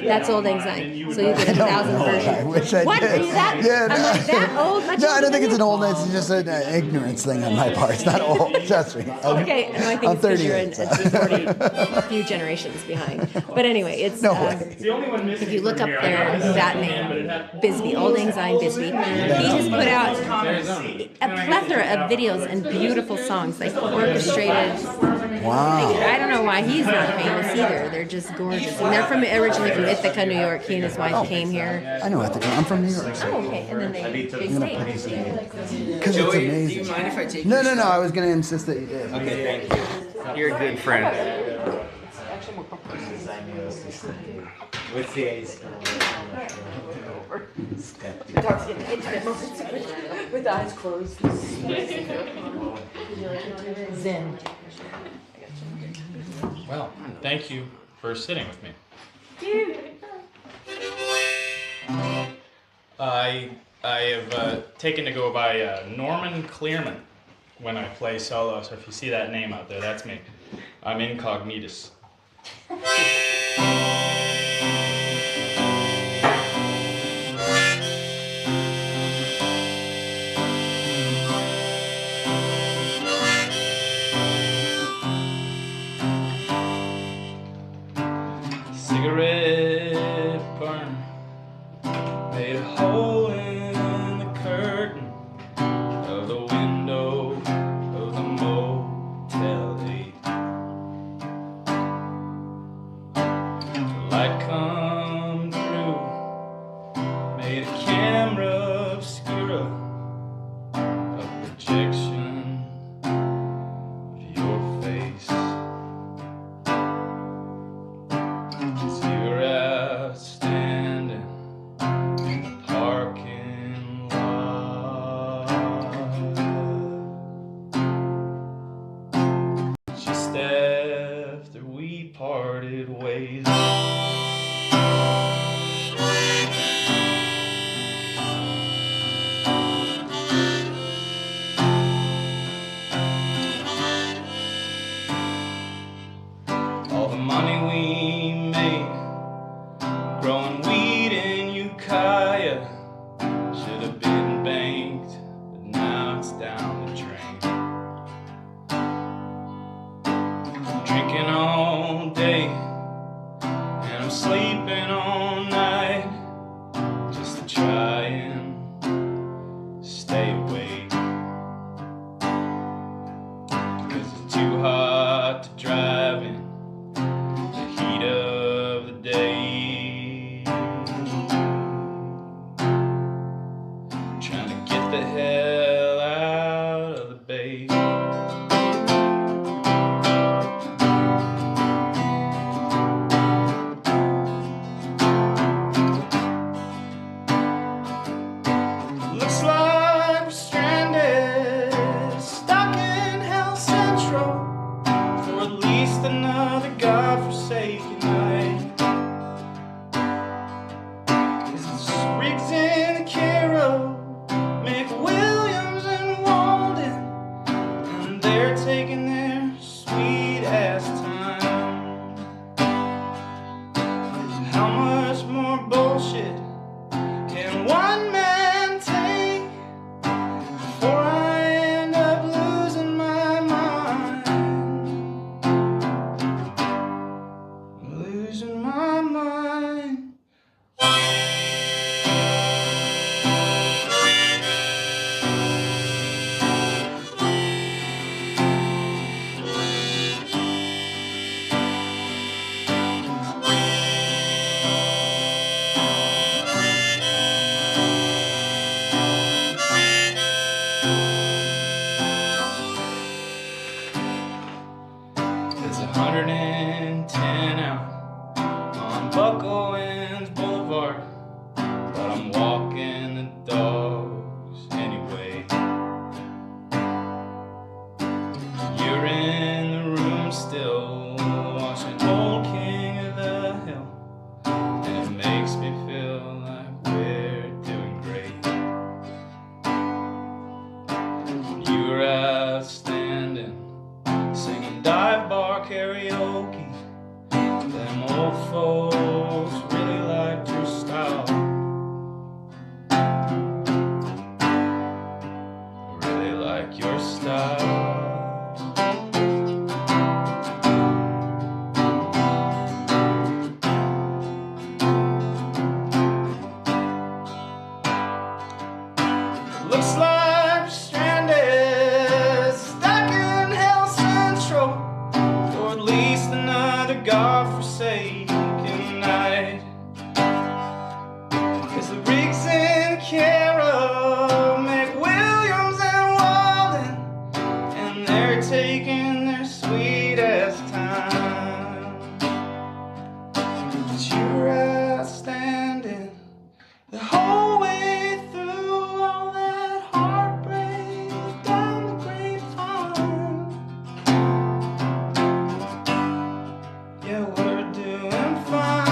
[SPEAKER 7] That's Old Lang Syne. So you get 1,000 versions.
[SPEAKER 11] I wish I
[SPEAKER 7] What?
[SPEAKER 11] did.
[SPEAKER 7] Is that?
[SPEAKER 11] Yeah,
[SPEAKER 7] I'm like, that old? Much
[SPEAKER 11] No, I don't
[SPEAKER 7] older
[SPEAKER 11] think it's
[SPEAKER 7] than
[SPEAKER 11] an old. It's just an ignorance thing on my part. It's not old. Trust me.
[SPEAKER 7] Okay, and I think
[SPEAKER 11] I'm
[SPEAKER 7] it's because
[SPEAKER 11] 38,
[SPEAKER 7] you're
[SPEAKER 11] so.
[SPEAKER 7] a few generations behind. But anyway, it's
[SPEAKER 11] No way.
[SPEAKER 7] if you look up there, that name, Bisbee, Old Lang Syne Bisbee, he just put out a plethora of videos and beautiful songs, like orchestrated.
[SPEAKER 11] Wow.
[SPEAKER 7] I don't know why he's not famous either. They're just gorgeous, and they're originally from Ithaca, New York. He and his wife came here.
[SPEAKER 11] I know Ithaca. I'm from New York. So.
[SPEAKER 7] Oh, okay, and then they stayed.
[SPEAKER 11] Because it's
[SPEAKER 18] Joey,
[SPEAKER 11] amazing.
[SPEAKER 18] do you mind if I take
[SPEAKER 11] No, I was going to insist that you did.
[SPEAKER 18] Okay, thank you. You're a good friend.
[SPEAKER 10] What's the ace?
[SPEAKER 7] Talks in intimate moments with eyes closed. Zen.
[SPEAKER 17] Well, thank you for sitting with me. I have taken to go by Norman Clearman when I play solo, so if you see that name out there, that's me. I'm incognitus. Cigarette burn made a hole in the curtain of the window of the Motel 8. Riggs in Caro, McWilliams and Walden, and they're taking their sweet ass time. How much more bullshit can one man take before I end up losing my mind? Losing my mind. It's 110 out on Buck Owens Boulevard, but I'm walking the dogs anyway. You're in the room still, watching Old King of the Hill, and it makes me feel like we're doing great. You were outstanding, singing dive bar karaoke. Them old folks really liked your style. Really like your style. Looks like we're stranded, stuck in Hell Central, or at least another godforsaken night. 'Cause the Riggs in Caro, McWilliams and Walden, and they're taking their sweet ass time. But you're outstanding the whole way through all that heartbreak down the grapevine. Yeah, we're doing fine.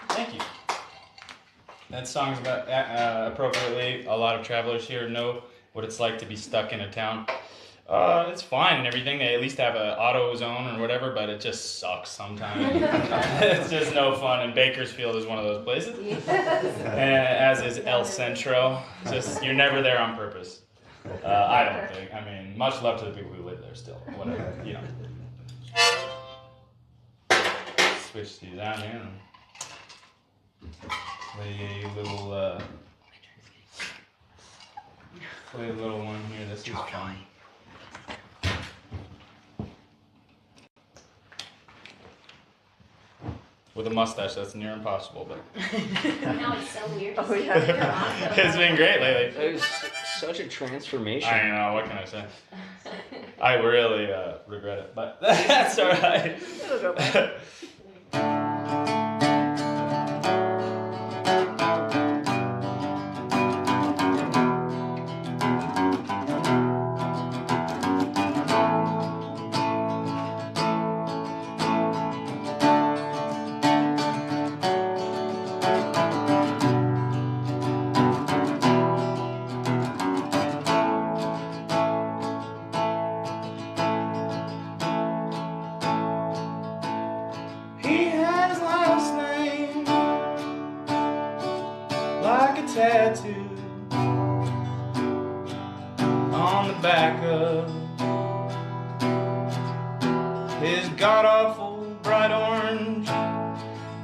[SPEAKER 17] Thank you. That song's about, appropriately, a lot of travelers here know what it's like to be stuck in a town. It's fine and everything. They at least have an auto zone or whatever, but it just sucks sometimes. It's just no fun. And Bakersfield is one of those places. As is El Centro. Just, you're never there on purpose. I don't think. I mean, much love to the people who live there still. Whatever, you know. Switch these out here and play a little, play a little one here. This is fun. With a mustache, that's near impossible, but
[SPEAKER 19] Now it's so weird.
[SPEAKER 16] Oh, yeah.
[SPEAKER 19] It's
[SPEAKER 17] been great lately.
[SPEAKER 18] It was such a transformation.
[SPEAKER 17] I know, what can I say? I really regret it, but that's alright.
[SPEAKER 16] It'll go back.
[SPEAKER 17] He has last name like a tattoo on the back of his god-awful bright orange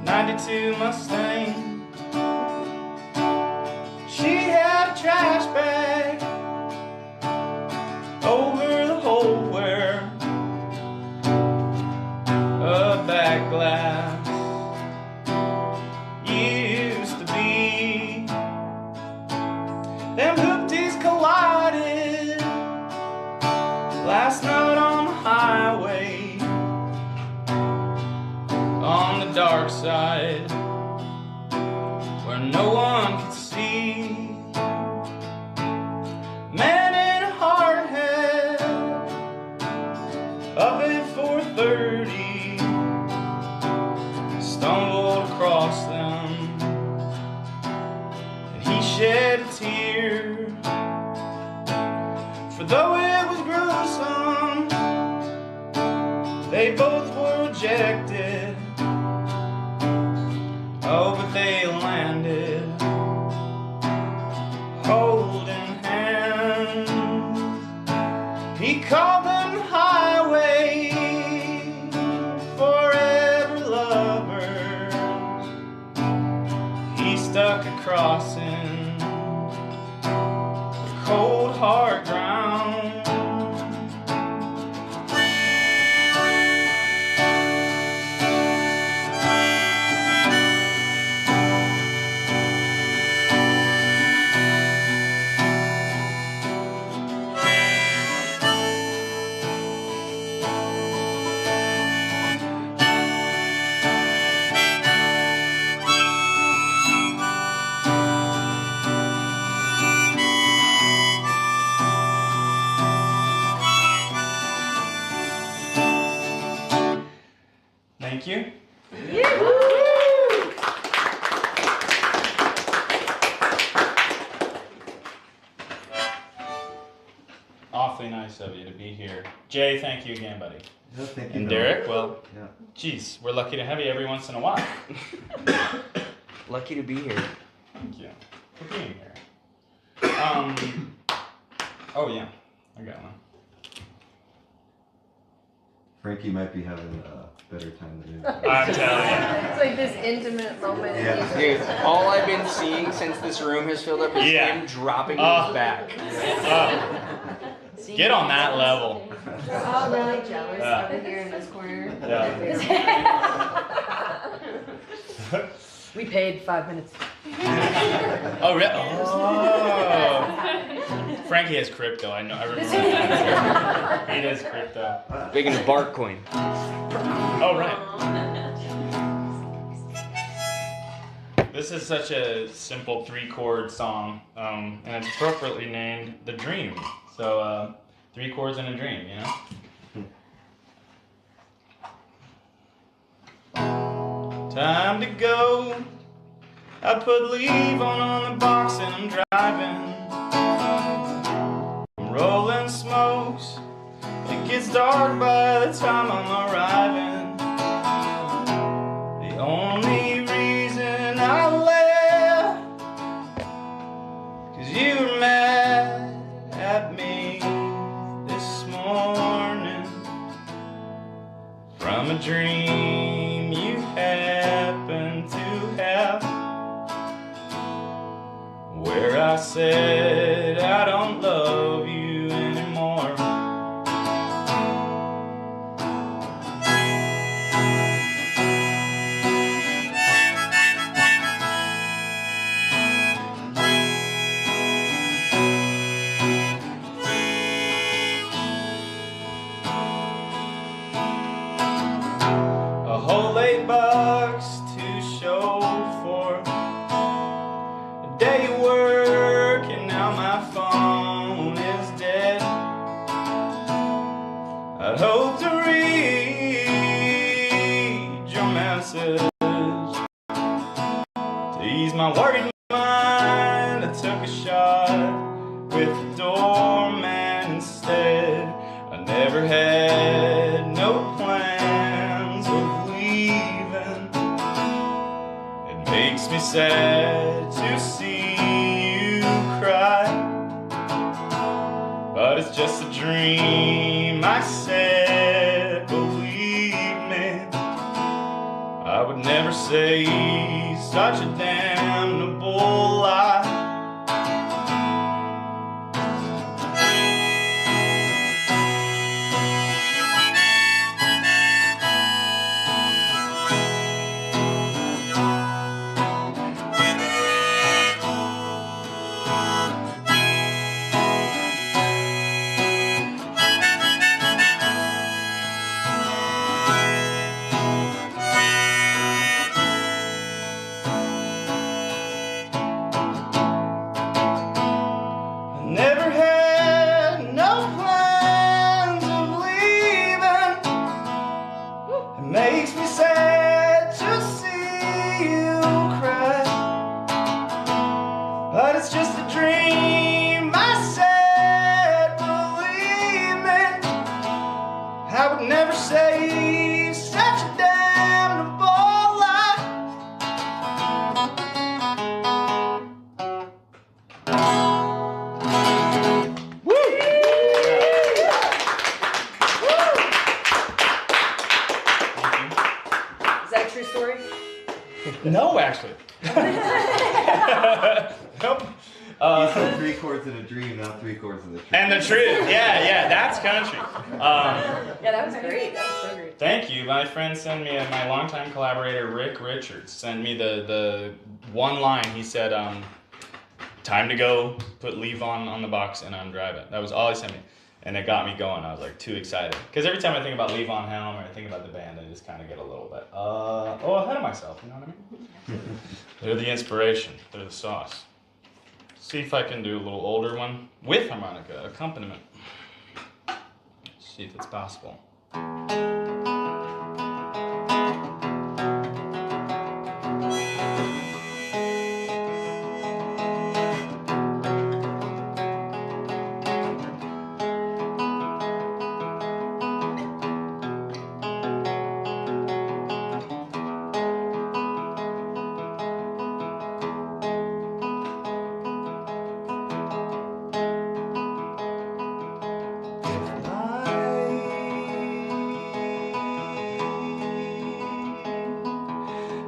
[SPEAKER 17] 92 Mustang. She had a trash bag over where a back glass used to be. Them hoopties collided last night on the highway, on the dark side where no one could see. Man in a hard hat up at 4:30 stumbled across them, and he shed a tear. For though it was gruesome, they both were rejected. Oh, but they landed holding hands. He called them highway forever lovers. He stuck a cross in the cold hard ground. Thank you. Awfully nice of you to be here. Jay, thank you again, buddy.
[SPEAKER 15] Yeah, thank you.
[SPEAKER 17] And Derek, well, geez, we're lucky to have you every once in a while.
[SPEAKER 18] Lucky to be here.
[SPEAKER 17] Thank you for being here. Oh yeah, I got one.
[SPEAKER 15] Frankie might be having a better time than you.
[SPEAKER 17] I'm telling you.
[SPEAKER 8] It's like this intimate moment.
[SPEAKER 15] Yeah.
[SPEAKER 18] Dude, all I've been seeing since this room has filled up is him dropping his back.
[SPEAKER 17] Get on that level.
[SPEAKER 19] We're all really jealous
[SPEAKER 17] Yeah.
[SPEAKER 19] over here in this corner.
[SPEAKER 17] Yeah.
[SPEAKER 16] We paid 5 minutes.
[SPEAKER 17] Oh, really? Oh. Frankie has crypto. I know. I remember. He does crypto.
[SPEAKER 18] Big into Bartcoin.
[SPEAKER 17] Oh, right. This is such a simple 3-chord song, and it's appropriately named "The Dream." So, 3 chords and a dream, you know. Time to go. I put leave on the box and I'm driving. I'm rolling smokes. It gets dark by the time I'm arriving. The only reason I left 'cause you were mad at me this morning from a dream you happened to have, where I said I don't love you anymore. A whole $8 to show for a day of work, and now my phone is dead. I'd hope to read your message to ease my worried mind. I took a shot with the doorman instead. I never had no plans of leaving. It makes me sad to see you cry, but it's just a dream, I said, believe me. I would never say such a damnable lie. No, actually. Nope.
[SPEAKER 15] You said 3 chords in a dream, not 3 chords in the truth.
[SPEAKER 17] And the truth, yeah, that's country.
[SPEAKER 16] Yeah, that was great. That was so great.
[SPEAKER 17] Thank you. My friend sent me, my longtime collaborator Rick Richards sent me the one line. He said, "Time to go. Put Levon on the box and undrive it." That was all he sent me, and it got me going. I was like too excited because every time I think about Levon Helm or I think about the band, I just kind of get a little bit ahead of myself. You know what I mean? They're the inspiration. They're the sauce. See if I can do a little older one with harmonica accompaniment. See if it's possible.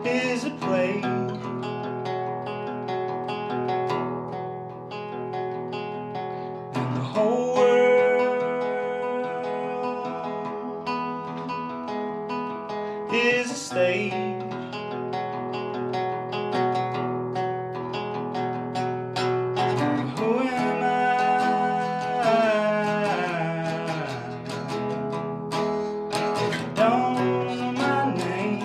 [SPEAKER 3] Is a place and the whole world is a stage. Who am I? Don't know my name.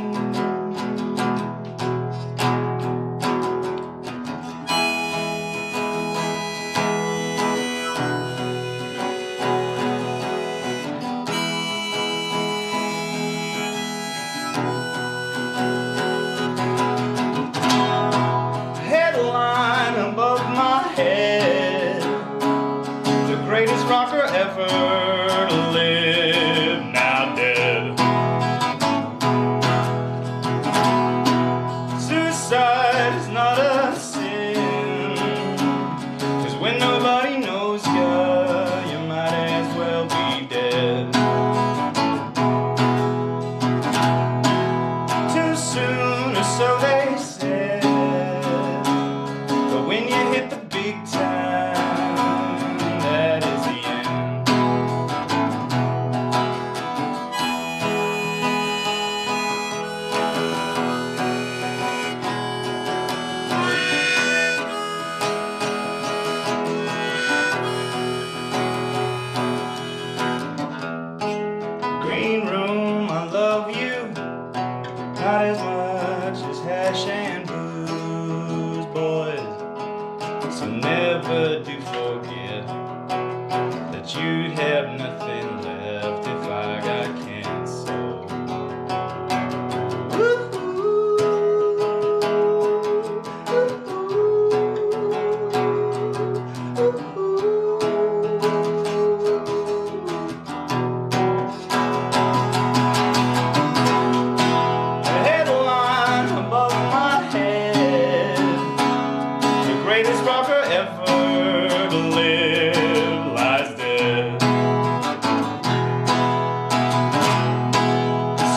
[SPEAKER 3] Headline above my head, the greatest rocker ever to live, now dead. Suicide is not a sin, 'cause when nobody knows you, you might as well be dead. Too soon, or so they said. But when you hit the big time, that is the end. Green room, I love you, not as much as hash and booze, boys. So never do forget that you'd have nothing left if I got canceled. A headline above my head, the greatest rocker ever to live lies dead.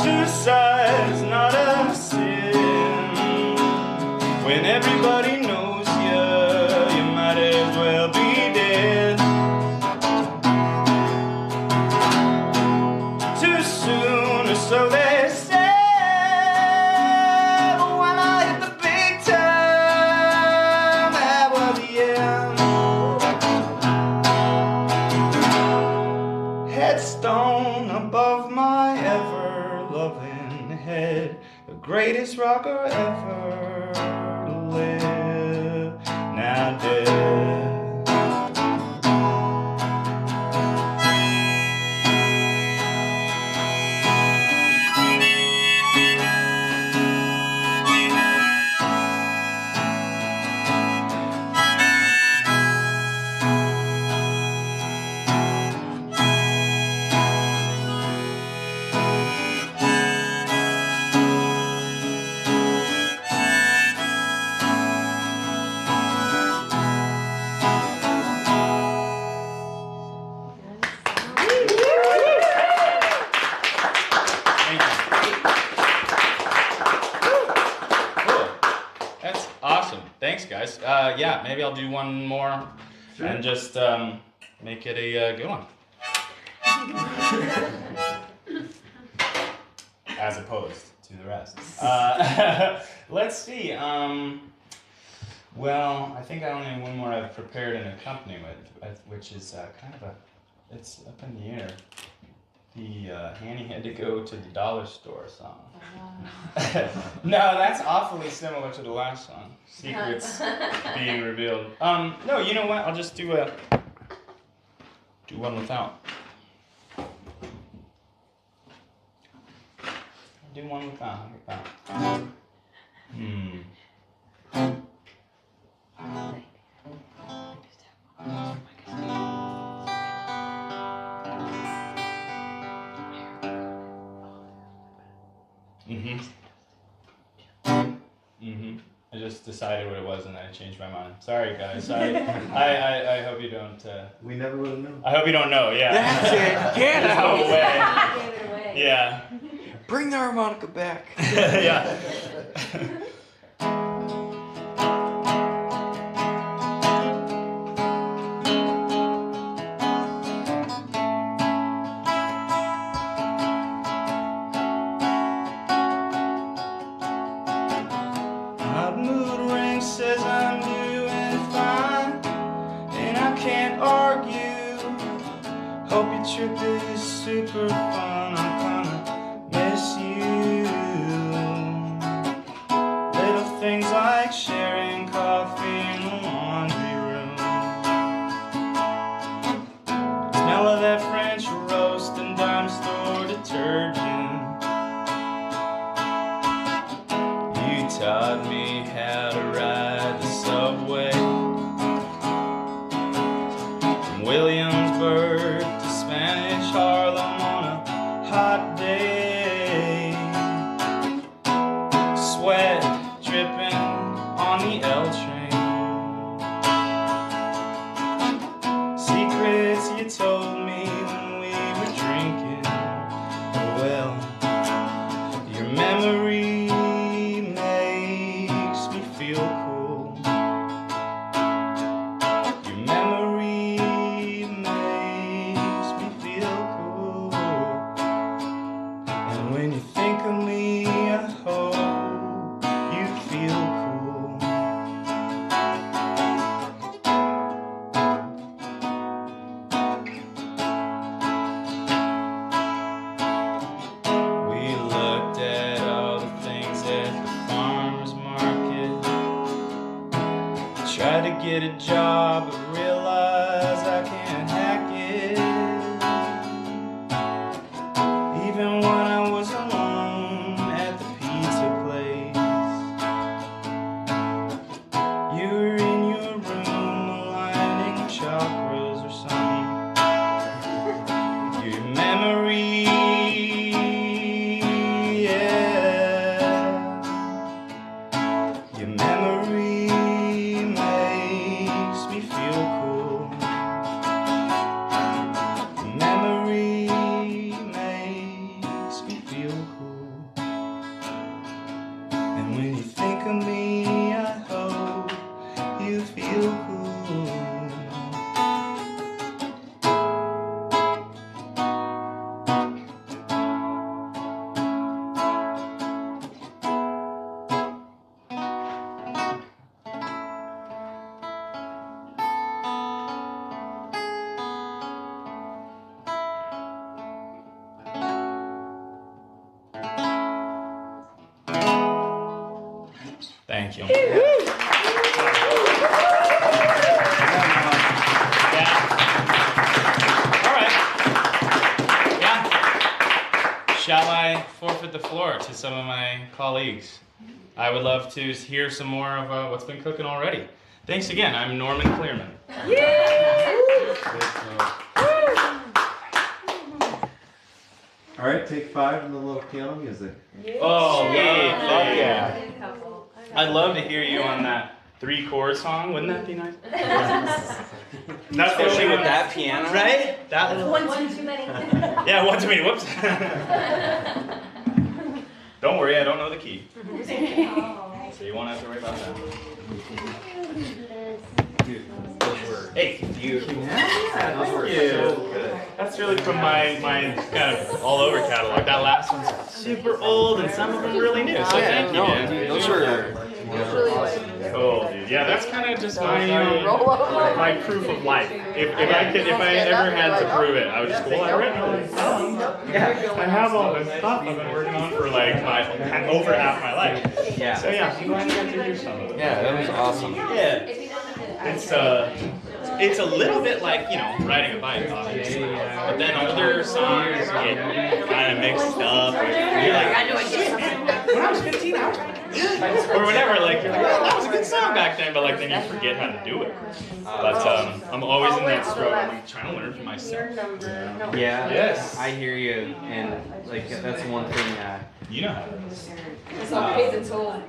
[SPEAKER 3] Suicide is not a sin. When everybody knows you might as well be dead. Too soon, or so they said. When I hit the big time, that was the end. Headstone above my ever-loving head, the greatest rocker ever to live, now dead.
[SPEAKER 17] guys. Yeah, maybe I'll do one more and just make it a good one. As opposed to the rest. Let's see. Well, I think I only have one more I've prepared an accompany with, which is kind of it's up in the air. The Hanny had to go to the dollar store song. No, that's awfully similar to the last song. Secrets being revealed. No, you know what? I'll just do one without. Do one without. I just decided what it was and then I changed my mind. Sorry, guys. I hope you don't.
[SPEAKER 15] We never would have known.
[SPEAKER 17] I hope you don't know. Yeah.
[SPEAKER 18] That's it. Get
[SPEAKER 17] There's
[SPEAKER 18] out.
[SPEAKER 17] no way.
[SPEAKER 19] Give it away.
[SPEAKER 17] Yeah.
[SPEAKER 18] Bring the harmonica back.
[SPEAKER 17] Yeah. My mood ring says I'm doing fine, and I can't argue. Hope your trip is super fun. I'm kinda miss you. Little things like sharing coffee in the laundry room. Smell of that French roast and dime store detergent. You taught me how to ride the subway from Williamsburg to Spanish Harlem on a hot day. Sweat dripping on the L train. Secrets you told me when we were drinking. Well, your memory makes me feel cool. Your memory makes me feel cool. And when you think of me, I hope you feel cool. We looked at all the things at the farmer's market. Tried to get a job, but realized I can't hack it. Even when I was alone at the pizza place, you were in your room aligning chakras or something. Your memory, yeah. Your memory makes me feel cool. Your memory makes me feel cool. And when you think of me, I hope you feel cool. Thank you. All right. Yeah. Shall I forfeit the floor to some of my colleagues? I would love to hear some more of what's been cooking already. Thanks again. I'm Norman Clearman.
[SPEAKER 15] All right, take 5 and the little piano music.
[SPEAKER 17] Oh, yay. Fuck yeah.
[SPEAKER 19] Good couple.
[SPEAKER 17] I'd love to hear you on that 3-chord song. Wouldn't that be nice? That's the
[SPEAKER 18] Especially
[SPEAKER 17] only
[SPEAKER 18] with
[SPEAKER 17] one.
[SPEAKER 18] that piano.
[SPEAKER 17] Right? That
[SPEAKER 19] One too many.
[SPEAKER 17] Yeah, one too many. Whoops. Don't worry, I don't know the key.
[SPEAKER 19] Oh.
[SPEAKER 17] So you won't have to worry about that. Dude, those were beautiful. Yeah, those were so good. That's really from my kind of all over catalog. That last one's super old and some of them really new. So thank you, man.
[SPEAKER 18] Dude, those were awesome.
[SPEAKER 17] Cool, dude. Yeah, that's kind of just my proof of life. If I ever had to prove it, I would just go, well, I read all this stuff. Yeah, I have all this stuff I've been working on for like over half my life.
[SPEAKER 18] Yeah.
[SPEAKER 17] So yeah, I'm glad you got to hear some of it.
[SPEAKER 18] Yeah, that was awesome.
[SPEAKER 17] Yeah. It's a little bit like, you know, riding a bike, obviously. But then older songs get kind of mixed up. You're like, shit, man, when I was 15, I was or whatever, like, you're like, oh, that was a good song back then, but like, then you forget how to do it. But I'm always in that struggle. I'm trying to learn for myself.
[SPEAKER 18] Yeah.
[SPEAKER 17] Yes.
[SPEAKER 18] I hear you, and like that's one thing.
[SPEAKER 17] You know how it is.
[SPEAKER 16] It's not paid until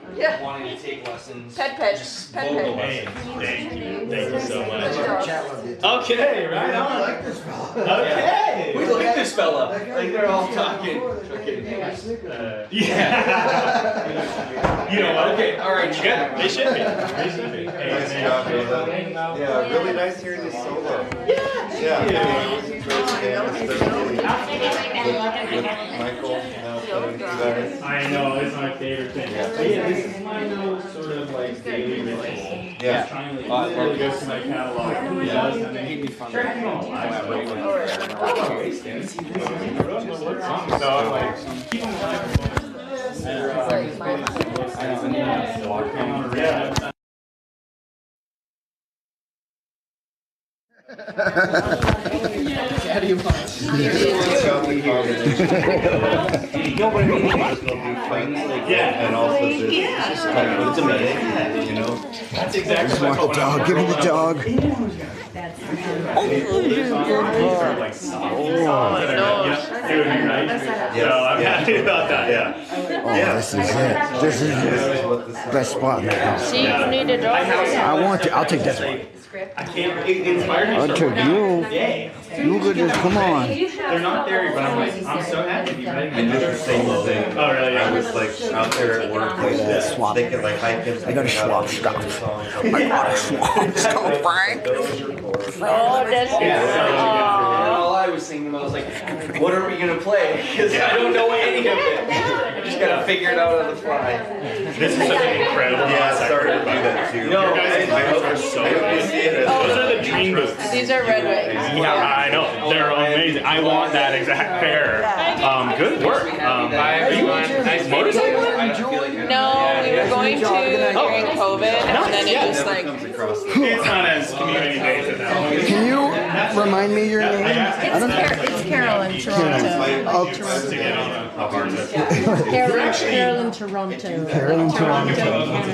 [SPEAKER 18] Wanting to take lessons.
[SPEAKER 16] Pet pet.
[SPEAKER 18] Vocal
[SPEAKER 17] Hey,
[SPEAKER 18] lessons.
[SPEAKER 17] thank you so much.
[SPEAKER 11] Chat
[SPEAKER 17] Okay, right on.
[SPEAKER 11] I like this fella.
[SPEAKER 17] Okay.
[SPEAKER 18] We look at this fella. Like they're all talking.
[SPEAKER 17] Yeah. You know what?
[SPEAKER 18] Okay, all right,
[SPEAKER 17] Good. They should be. They should be. Hey,
[SPEAKER 15] Nice job, brother. Yeah, really nice hearing this solo. Yeah. Michael,
[SPEAKER 17] I know, it's my favorite thing. But yeah, this is my little sort of like daily ritual.
[SPEAKER 15] Yeah.
[SPEAKER 17] Just trying to like really go through my catalog. Who does and then tracking all my so I'm like, keeping the life
[SPEAKER 11] Daddy much.
[SPEAKER 15] Yeah. And also this, it's amazing, you know?
[SPEAKER 17] That's exactly
[SPEAKER 11] Just want the dog. Give me the dog.
[SPEAKER 17] I'm happy about that, yeah.
[SPEAKER 11] Oh, this is it. This is it. Best spot in the house.
[SPEAKER 8] See, you need a dog.
[SPEAKER 11] I want to. I'll take this one.
[SPEAKER 17] I can't, it inspired me
[SPEAKER 11] I'll
[SPEAKER 17] so
[SPEAKER 11] take
[SPEAKER 17] much.
[SPEAKER 11] you.
[SPEAKER 17] Yay.
[SPEAKER 11] You could just come on.
[SPEAKER 17] They're not dairy, but I'm like, I'm so happy to be writing
[SPEAKER 15] I did the same thing.
[SPEAKER 17] Oh, really?
[SPEAKER 15] I was like out there at work, like
[SPEAKER 11] Swap.
[SPEAKER 15] thinking like hiking.
[SPEAKER 11] I gotta swap stuff. I gotta swap stuff, Frank.
[SPEAKER 8] Oh, that's
[SPEAKER 18] All I was thinking about was like, what are we gonna play? Because I don't know any of it. I just gotta figure it out on the fly.
[SPEAKER 17] This is such an incredible
[SPEAKER 15] Yeah, I started to do that too.
[SPEAKER 18] No,
[SPEAKER 17] Your guys' boots are so good. Those are the dream boots.
[SPEAKER 8] These are red wings.
[SPEAKER 17] Yeah, I know. They're amazing. I want that exact pair. Good work. Are you nice motorcycle?
[SPEAKER 8] No, we were going to during COVID, and then it just like.
[SPEAKER 17] It's not as community based as that.
[SPEAKER 11] Can you remind me your name?
[SPEAKER 7] It's Carol in Toronto. Carol in Toronto.
[SPEAKER 11] Carol in Toronto.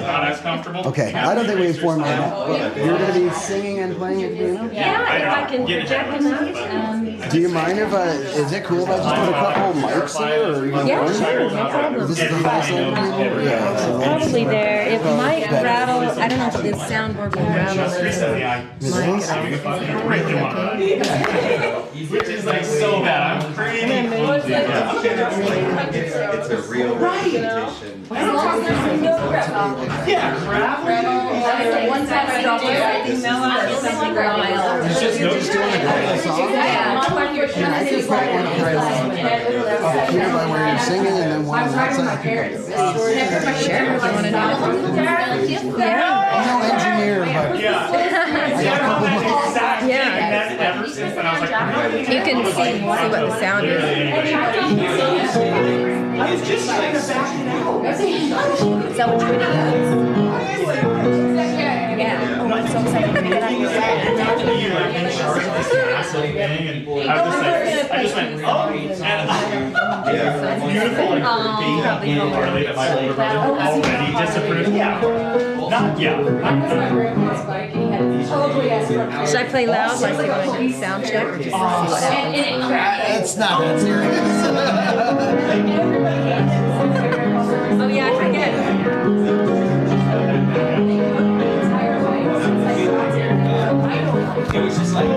[SPEAKER 17] Not as comfortable.
[SPEAKER 11] Okay, I don't think we formed that. But you're going to be singing and playing at piano?
[SPEAKER 13] Yeah, if I can project a night.
[SPEAKER 11] Do you mind if is it cool if I just put a couple mics here? Or even
[SPEAKER 13] Yeah,
[SPEAKER 11] one?
[SPEAKER 13] sure, no problem.
[SPEAKER 11] This is the highest level? Yeah. So
[SPEAKER 13] Probably there. It might rattle. I don't know if this soundboard will rattle.
[SPEAKER 17] Which is like so bad. I'm pretty clumsy.
[SPEAKER 15] It's a real representation.
[SPEAKER 17] Yeah,
[SPEAKER 16] One time I don't do something wild.
[SPEAKER 11] It's just doing a couple of songs. And I can put one up here by where you're singing and then one on that side.
[SPEAKER 7] Sure, if you want to do it.
[SPEAKER 11] I'm no engineer, but I got a couple mics.
[SPEAKER 17] Ever since then, I was like,
[SPEAKER 7] You can see what the sound is.
[SPEAKER 17] it's just like
[SPEAKER 7] Is that what you're doing? Yeah. Oh, I'm so excited.
[SPEAKER 17] in charge of this massive thing, and I was just like, I just went, oh, and beautiful and creepy Harley that my older brother already disapproved. Yeah, not yeah.
[SPEAKER 7] Should I play loud like you're going to sound check just to see what happens?
[SPEAKER 11] It's not that serious.
[SPEAKER 7] Oh yeah, I forget.
[SPEAKER 18] It was just like,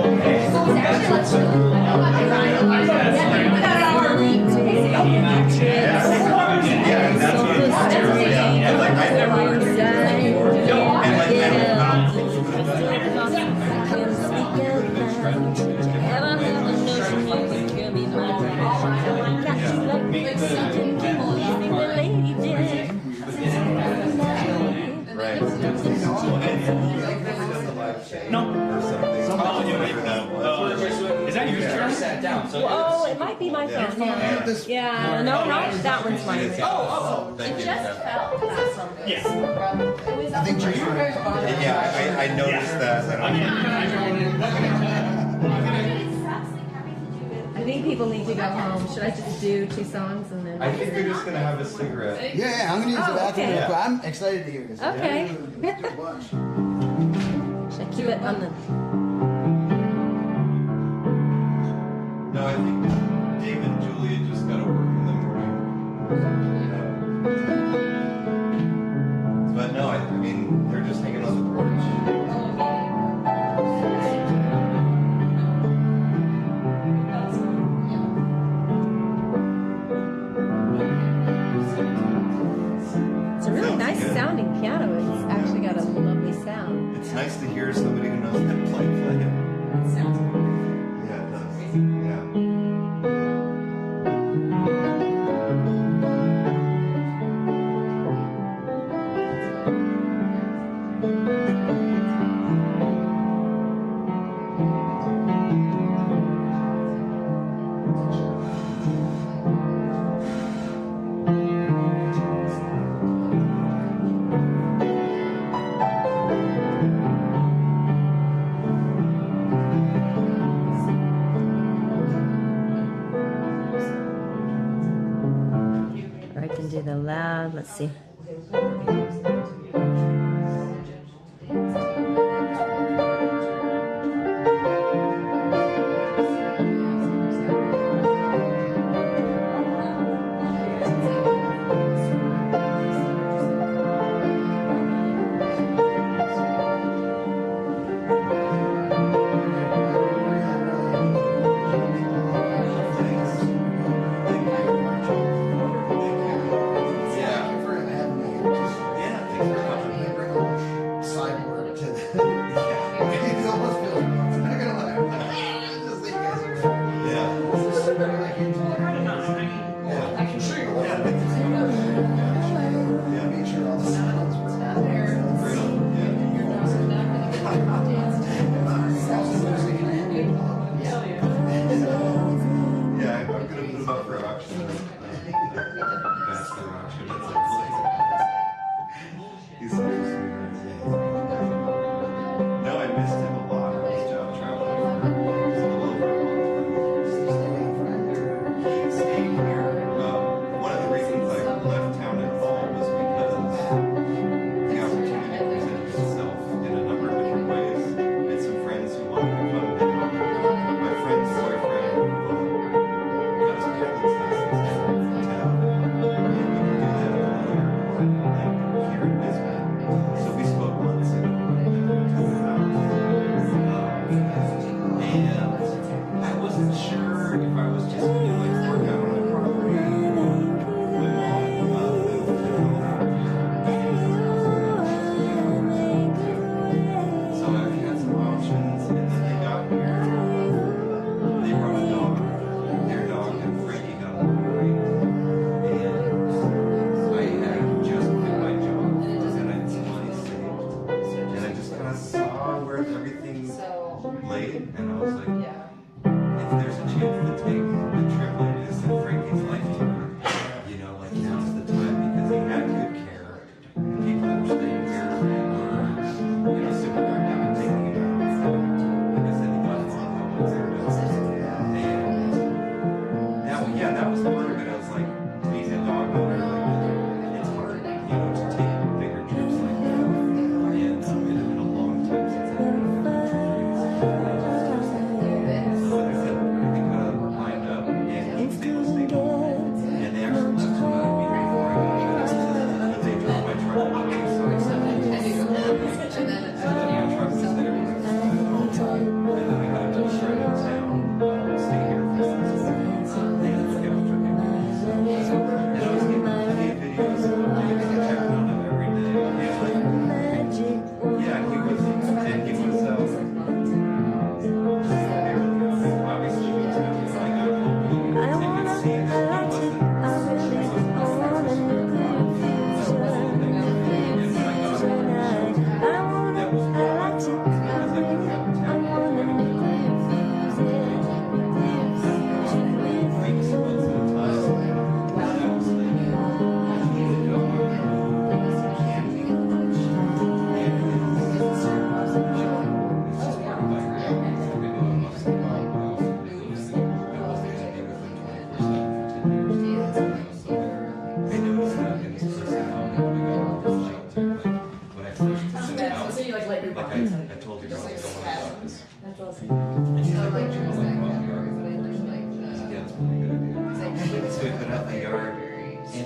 [SPEAKER 17] Is that yours?
[SPEAKER 7] Sat down. Oh, it might be my phone. Yeah, no, that one's mine.
[SPEAKER 17] Oh,
[SPEAKER 19] It just fell.
[SPEAKER 17] yes.
[SPEAKER 15] I think yeah, I noticed that.
[SPEAKER 7] I think people need to go home. Should I just do 2 songs and then?
[SPEAKER 15] I think we're just gonna have a cigarette.
[SPEAKER 11] Yeah, I'm gonna use the bathroom real quick. I'm excited to hear this.
[SPEAKER 7] Okay. Should I keep it on the?
[SPEAKER 15] No, I think Dave and Julia just gotta work in the morning. But no, I mean, they're just hanging on the porch.
[SPEAKER 7] It's a really nice sounding piano. It's actually got a lovely sound.
[SPEAKER 15] It's nice to hear somebody who knows how to play it.
[SPEAKER 7] It sounds good.
[SPEAKER 15] Yeah, it does. Yeah.
[SPEAKER 7] Or I can do the loud. Let's see.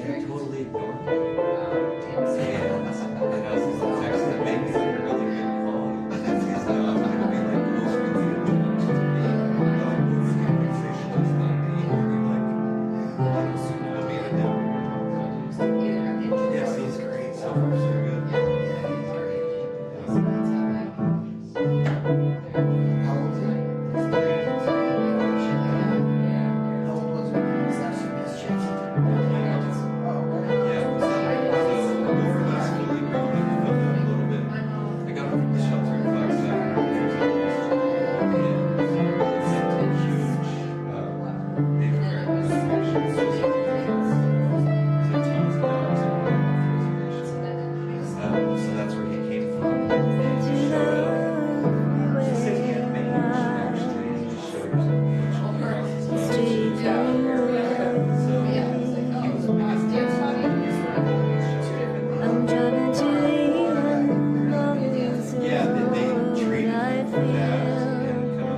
[SPEAKER 15] totally ignored me. And I was just texting that made me like a really good quality. I'm gonna be like, yes, he's great. So far, so good. So that's where he came from. Yeah, they treated him for that and kind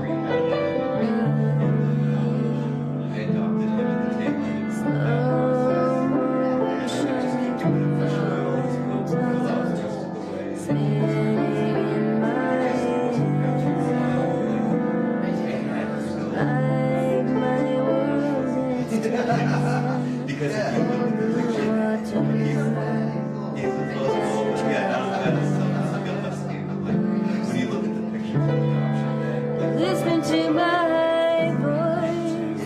[SPEAKER 15] of I adopted him at the table. Because if you look at the picture, he's the most yeah, that's when you look at the picture from adoption,
[SPEAKER 3] Listen to my voice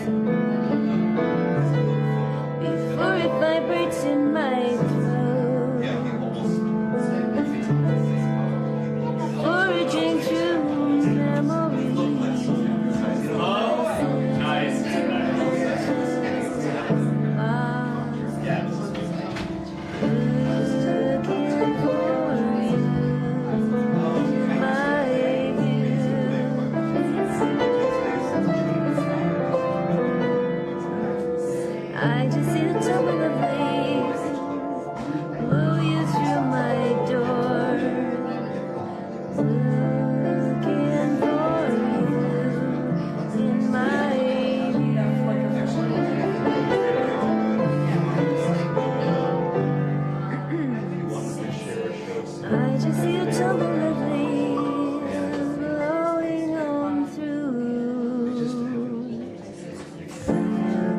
[SPEAKER 3] before it vibrates in my throat. Foraging through memories.
[SPEAKER 17] Nice.
[SPEAKER 3] I just see the tumble of leaves blow you through my door, looking for you in my I just see a tumble of leaves blowing on through. You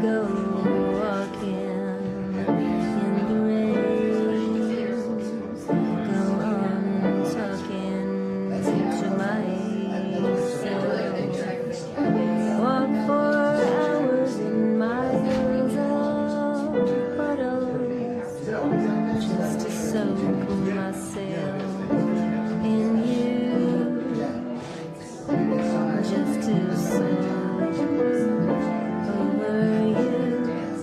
[SPEAKER 3] go walking in the rain, go on talking to myself. Walk for hours in miles of puddles, just to soak myself in you, just to soak over you.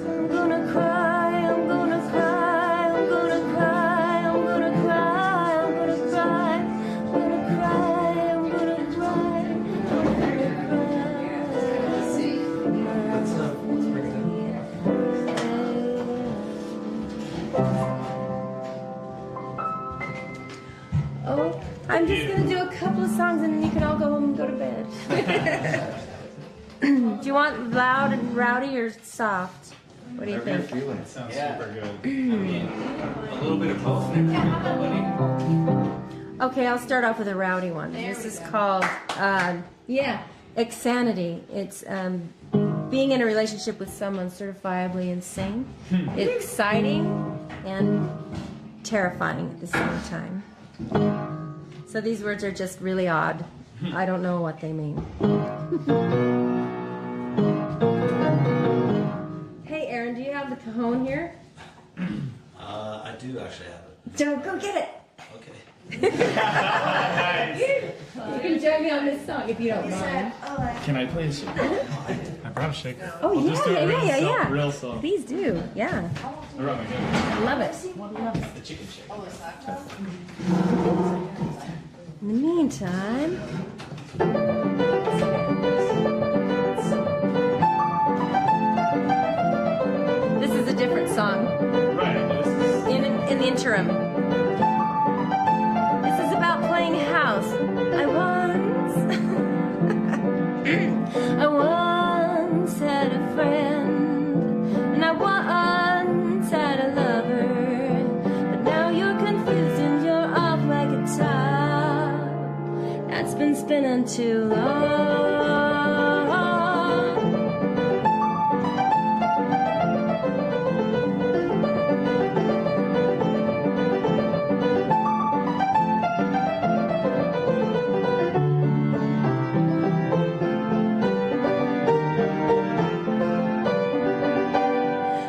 [SPEAKER 3] I'm gonna cry, I'm gonna cry, I'm gonna cry, I'm gonna cry, I'm gonna cry, I'm gonna cry, I'm gonna cry,
[SPEAKER 7] Oh, I'm just gonna do a couple of songs and then you can all go home and go to bed. Do you want loud and rowdy or soft? What do you think?
[SPEAKER 17] Feeling sounds super good.
[SPEAKER 18] I mean, a little bit of both.
[SPEAKER 7] Okay, I'll start off with a rowdy one. This is called, Insanity. It's being in a relationship with someone certifiably insane. It's exciting and terrifying at the same time. So these words are just really odd. I don't know what they mean. Hey, Aaron, do you have the cajon here?
[SPEAKER 4] I do actually have it.
[SPEAKER 7] Don't go get it.
[SPEAKER 4] Okay.
[SPEAKER 7] You can join me on this song if you don't mind.
[SPEAKER 17] Can I play a shaker? I brought a shaker.
[SPEAKER 7] Oh,
[SPEAKER 17] I'll just do a
[SPEAKER 7] yeah.
[SPEAKER 17] real song.
[SPEAKER 7] Please do, yeah.
[SPEAKER 17] I brought my gun.
[SPEAKER 7] I love it.
[SPEAKER 17] The chicken shaker.
[SPEAKER 7] In the meantime, this is a different song.
[SPEAKER 17] Right.
[SPEAKER 7] In the interim. This is about playing house. I once had a friend, and I once had a
[SPEAKER 9] too long.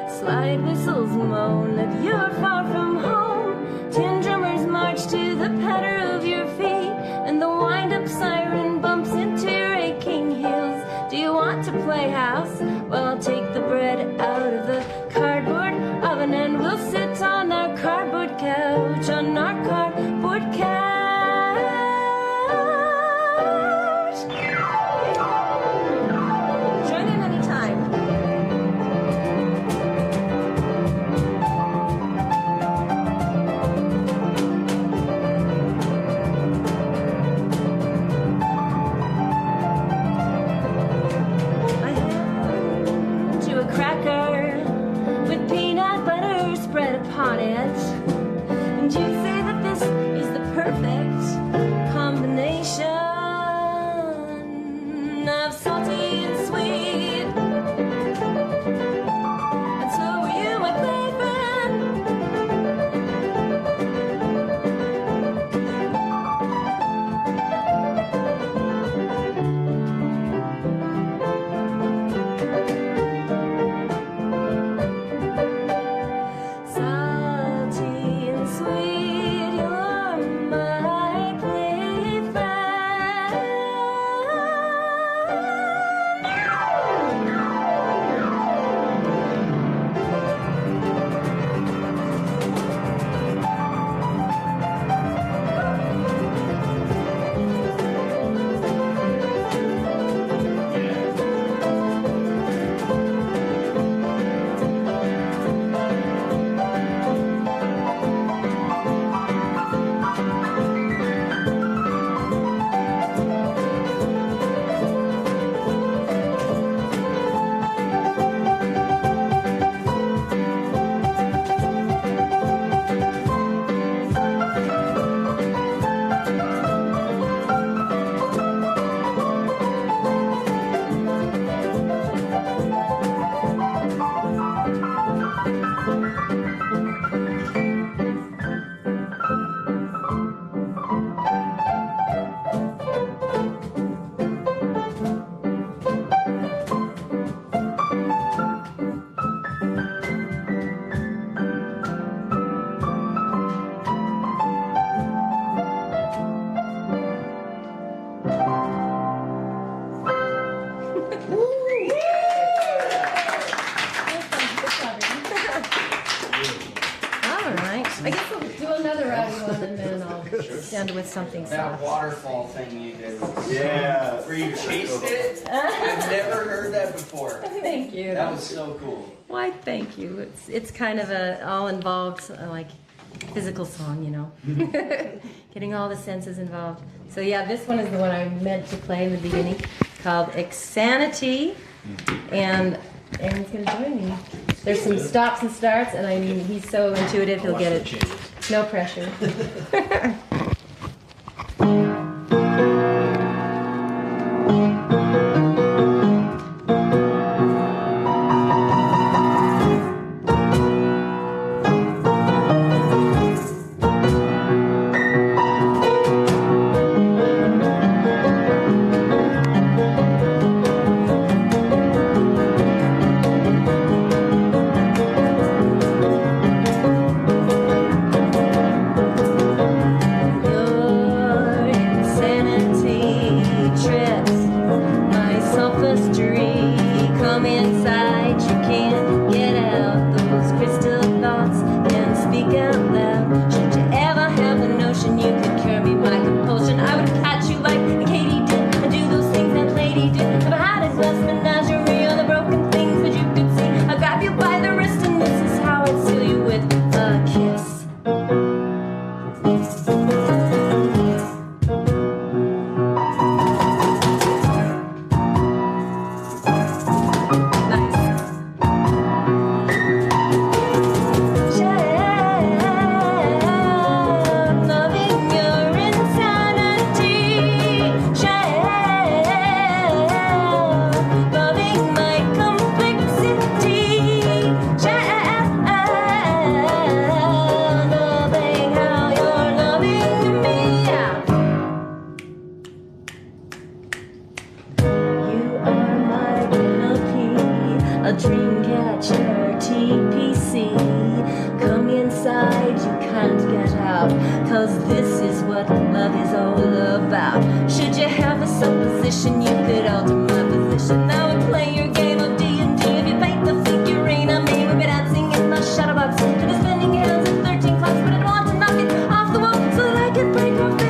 [SPEAKER 9] Slide whistles moan that you're far from home. Tin drummers march to the patter of your feet, and the wind-up siren bumps into your aching heels. Do you want to play house? Well, I'll take the bread out of the cardboard oven, and we'll sit on our cardboard couch, on our cardboard couch. Join in anytime. To a cracker with peanut butter spread upon it, and you say that this is the perfect combination of salty and sweet. And so are you, my playfriend. Salty and sweet, you're my All right. I guess we'll do another rowdy one, and then I'll end with something
[SPEAKER 18] That
[SPEAKER 9] soft.
[SPEAKER 18] waterfall thing you did.
[SPEAKER 9] Yeah.
[SPEAKER 18] Where you chased it? I've never heard that before.
[SPEAKER 9] Thank you.
[SPEAKER 18] That was so cool.
[SPEAKER 9] Why, thank you. It's kind of a all-involved, like, physical song, you know. Getting all the senses involved. So yeah, this one is the one I meant to play in the beginning, called Xanity, and Aaron's gonna join me. There's some stops and starts, and I mean, he's so intuitive, he'll get it. No pressure. can catch your TPC. Come inside, you can't get out, 'cause this is what love is all about. Should you have a supposition, you could alter my position. Now we play your game of D&D. If you paint the figurine, I may be dancing in my shadowbox to the spinning hands of 13 clocks, but I don't want to knock it off the wall so that I can break your fate.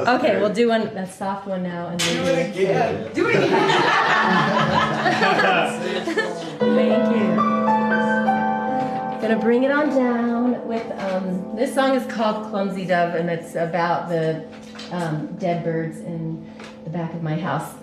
[SPEAKER 9] Okay, we'll do a soft one now, and then do it again. Do it again. Thank you. Gonna bring it on down with this song is called "Clumsy Dove," and it's about the dead birds in the back of my house.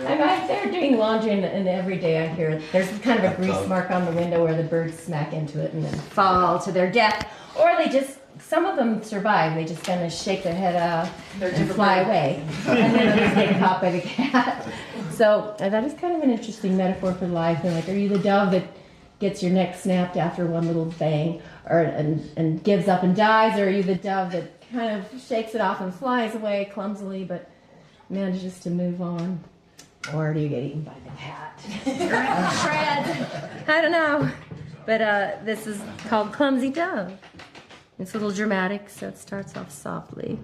[SPEAKER 9] I'm out there doing laundry, and every day I hear there's kind of a grease mark on the window where the birds smack into it and then fall to their death, or they just. Some of them survive. They just kind of shake their head off and fly away. And then others get caught by the cat. So that is kind of an interesting metaphor for life. And like, are you the dove that gets your neck snapped after one little bang and gives up and dies? Or are you the dove that kind of shakes it off and flies away clumsily but manages to move on? Or do you get eaten by the cat? Shreds. I don't know. But this is called Clumsy Dove. It's a little dramatic, so it starts off softly.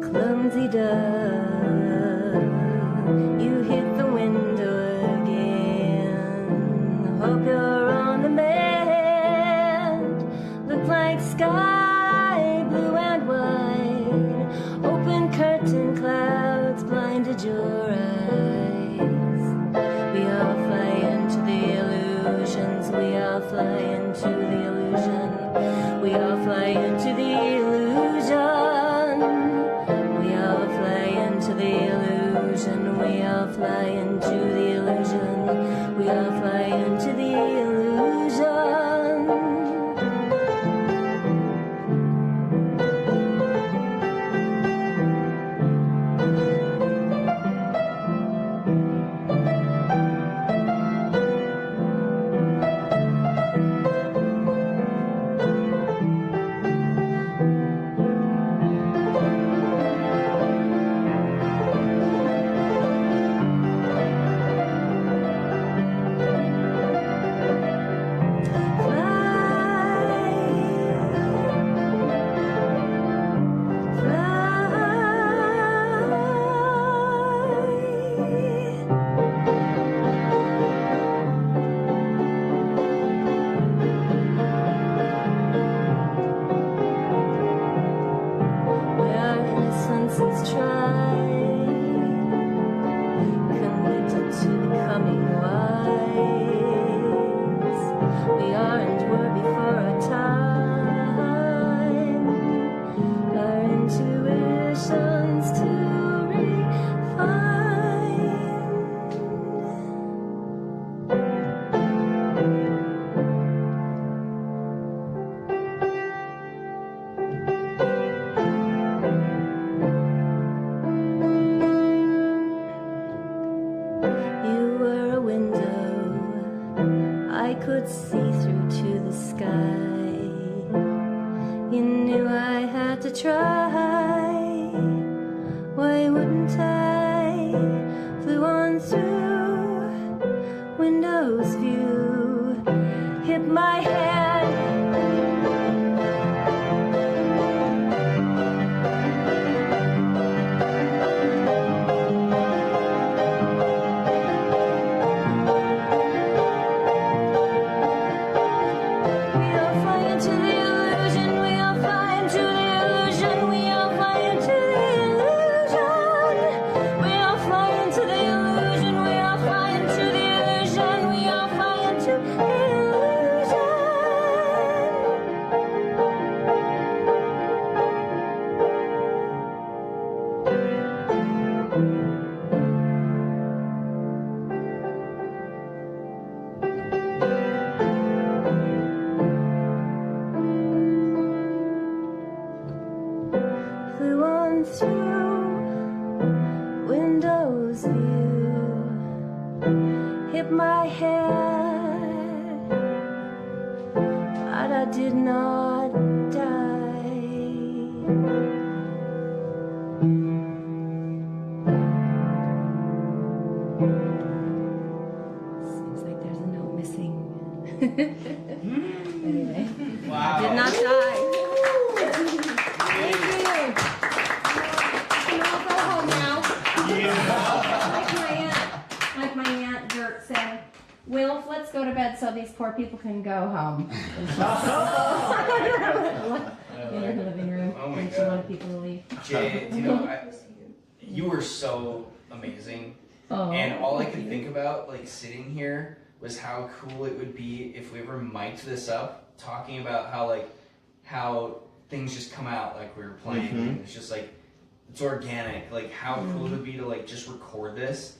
[SPEAKER 9] Clumsy dove. You hit the window again. Hope you're on the mend. Look like sky, blue and white. Open curtain clouds blinded your eyes. We all fly into the illusions. We all fly into the illusion. We all fly into the illusion. We all fly into the illusion. We all fly into the illusion. We all fly into the illusion. see through to the sky. You knew I had to try. Why wouldn't I? Flew on through windows view, hit my head. Flew on through windows view, hit my head, but I did not die.
[SPEAKER 7] Seems like there's a note missing. Anyway.
[SPEAKER 18] Wow.
[SPEAKER 7] I did not die.
[SPEAKER 12] Like my aunt Dirt said, Wilf, let's go to bed so these poor people can go home. In her living room,
[SPEAKER 18] Oh my
[SPEAKER 12] and she
[SPEAKER 18] God.
[SPEAKER 12] wanted people to leave.
[SPEAKER 18] Jay, you were so amazing.
[SPEAKER 12] Oh,
[SPEAKER 18] and all I could
[SPEAKER 12] thank you.
[SPEAKER 18] think about, like, sitting here was how cool it would be if we ever mic'd this up, talking about how things just come out like we were playing.
[SPEAKER 15] Mhm.
[SPEAKER 18] And it's just like, it's organic. Like, how cool it would be to, like, just record this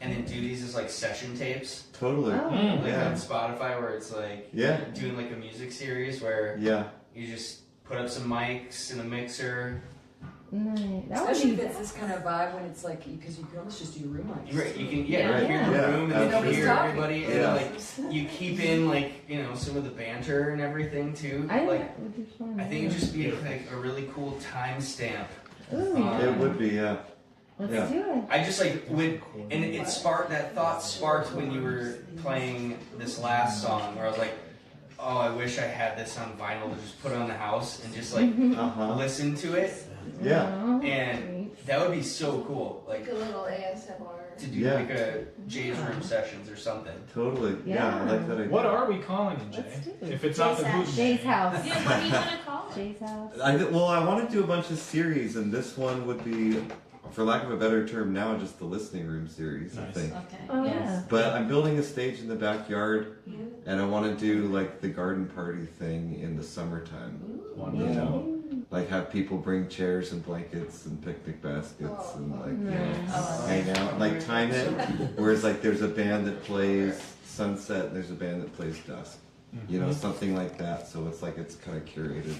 [SPEAKER 18] and then do these as, like, session tapes.
[SPEAKER 15] Totally.
[SPEAKER 12] Oh.
[SPEAKER 18] Like
[SPEAKER 15] Yeah.
[SPEAKER 18] on Spotify, where it's like
[SPEAKER 15] Yeah.
[SPEAKER 18] doing like a music series where
[SPEAKER 15] Yeah.
[SPEAKER 18] you just put up some mics and a mixer.
[SPEAKER 12] Nice. That would
[SPEAKER 16] Especially
[SPEAKER 12] be
[SPEAKER 16] if it's this kind of vibe when it's like, because you can almost just do your room lights.
[SPEAKER 18] Right, you can
[SPEAKER 16] Yeah.
[SPEAKER 18] hear the
[SPEAKER 15] Yeah,
[SPEAKER 18] room and then
[SPEAKER 16] nobody's
[SPEAKER 18] hear
[SPEAKER 16] talking.
[SPEAKER 18] everybody, and
[SPEAKER 15] Yeah.
[SPEAKER 18] like you keep in like some of the banter and everything too.
[SPEAKER 12] I
[SPEAKER 18] Like
[SPEAKER 12] that would be fun.
[SPEAKER 18] I think it'd just be like a really cool timestamp.
[SPEAKER 12] Ooh,
[SPEAKER 15] It would be, yeah.
[SPEAKER 12] let's
[SPEAKER 15] Yeah.
[SPEAKER 12] do it.
[SPEAKER 18] I just like would, and it sparked that thought sparked when you were playing this last song where I was like, oh, I wish I had this on vinyl to just put on the house and just like listen to it.
[SPEAKER 15] Yeah.
[SPEAKER 18] And that would be so cool. Like
[SPEAKER 22] a little ASMR.
[SPEAKER 18] to do
[SPEAKER 15] Yeah.
[SPEAKER 18] like a Jay's room sessions or something.
[SPEAKER 15] Totally. Yeah, I like that idea.
[SPEAKER 17] What are we calling it, Jay? If it's not the Hoot.
[SPEAKER 12] Jay's house.
[SPEAKER 19] Yeah, what do you want to call it?
[SPEAKER 12] Jay's house.
[SPEAKER 15] Well, I want to do a bunch of series, and this one would be, for lack of a better term, now just the listening room series, I think.
[SPEAKER 19] Okay.
[SPEAKER 12] Oh,
[SPEAKER 19] yes.
[SPEAKER 12] yeah.
[SPEAKER 15] But I'm building a stage in the backyard, and I want to do like the garden party thing in the summertime. You know, like have people bring chairs and blankets and picnic baskets and like hang out, like time it. Whereas like there's a band that plays sunset, and there's a band that plays dusk. You know, something like that. So it's like it's kind of curated,